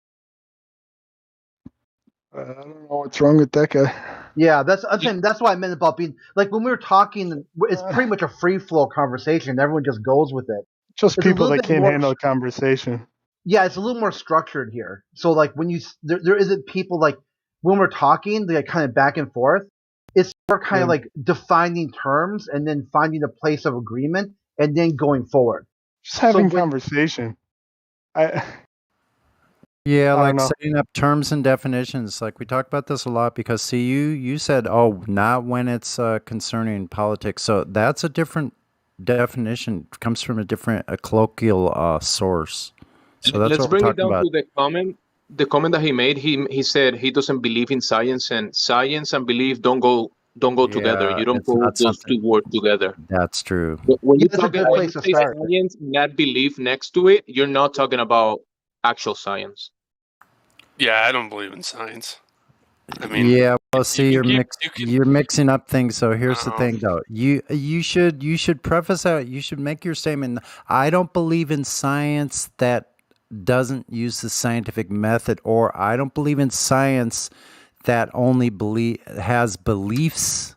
I don't know what's wrong with that guy. Yeah, I'm saying that's what I meant about being like when we were talking. It's pretty much a free flow conversation. Everyone just goes with it. Just It's people that can't handle a conversation. Yeah, it's a little more structured here. So like when there isn't people like when we're talking, they kind of back and forth. It's more kind of like defining terms and then finding a place of agreement and then going forward. Just having conversation. Yeah, I like don't know. setting up terms and definitions. Like we talk about this a lot because see, you said, oh, not when it's concerning politics. So that's a different definition. It comes from a different colloquial source. So that's Let's what we're bring it talking down about. to the comment. The comment that he made. He said he doesn't believe in science, and science and belief don't go together. Yeah, You don't it's put not those something. two words together. That's true. When you That's a talk, good when place you to say start. science and that belief next to it, you're not talking about actual science. Yeah, I don't believe in science. I mean, Yeah, well, see, you can- you're mixing up things. So here's the thing, though. You should preface out. You should make your statement. I don't believe in science that doesn't use the scientific method, or I don't believe in science that only has beliefs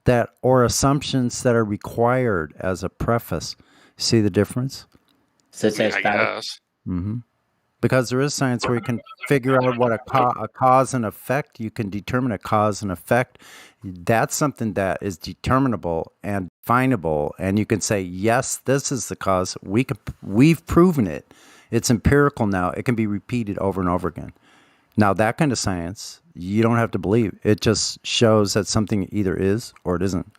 that or assumptions that are required as a preface. See the difference? I mean, I guess. Mm-hmm. Because there is science where you can figure out what a cause and effect. You can determine a cause and effect. That's something that is determinable and definable, and you can say, yes, this is the cause. We've proven it. It's empirical now. It can be repeated over and over again. Now, that kind of science, you don't have to believe. It just shows that something either is or it isn't.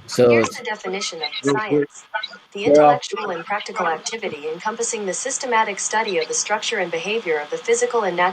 So here's the definition of science. The intellectual and practical activity encompassing the systematic study of the structure and behavior of the physical and natural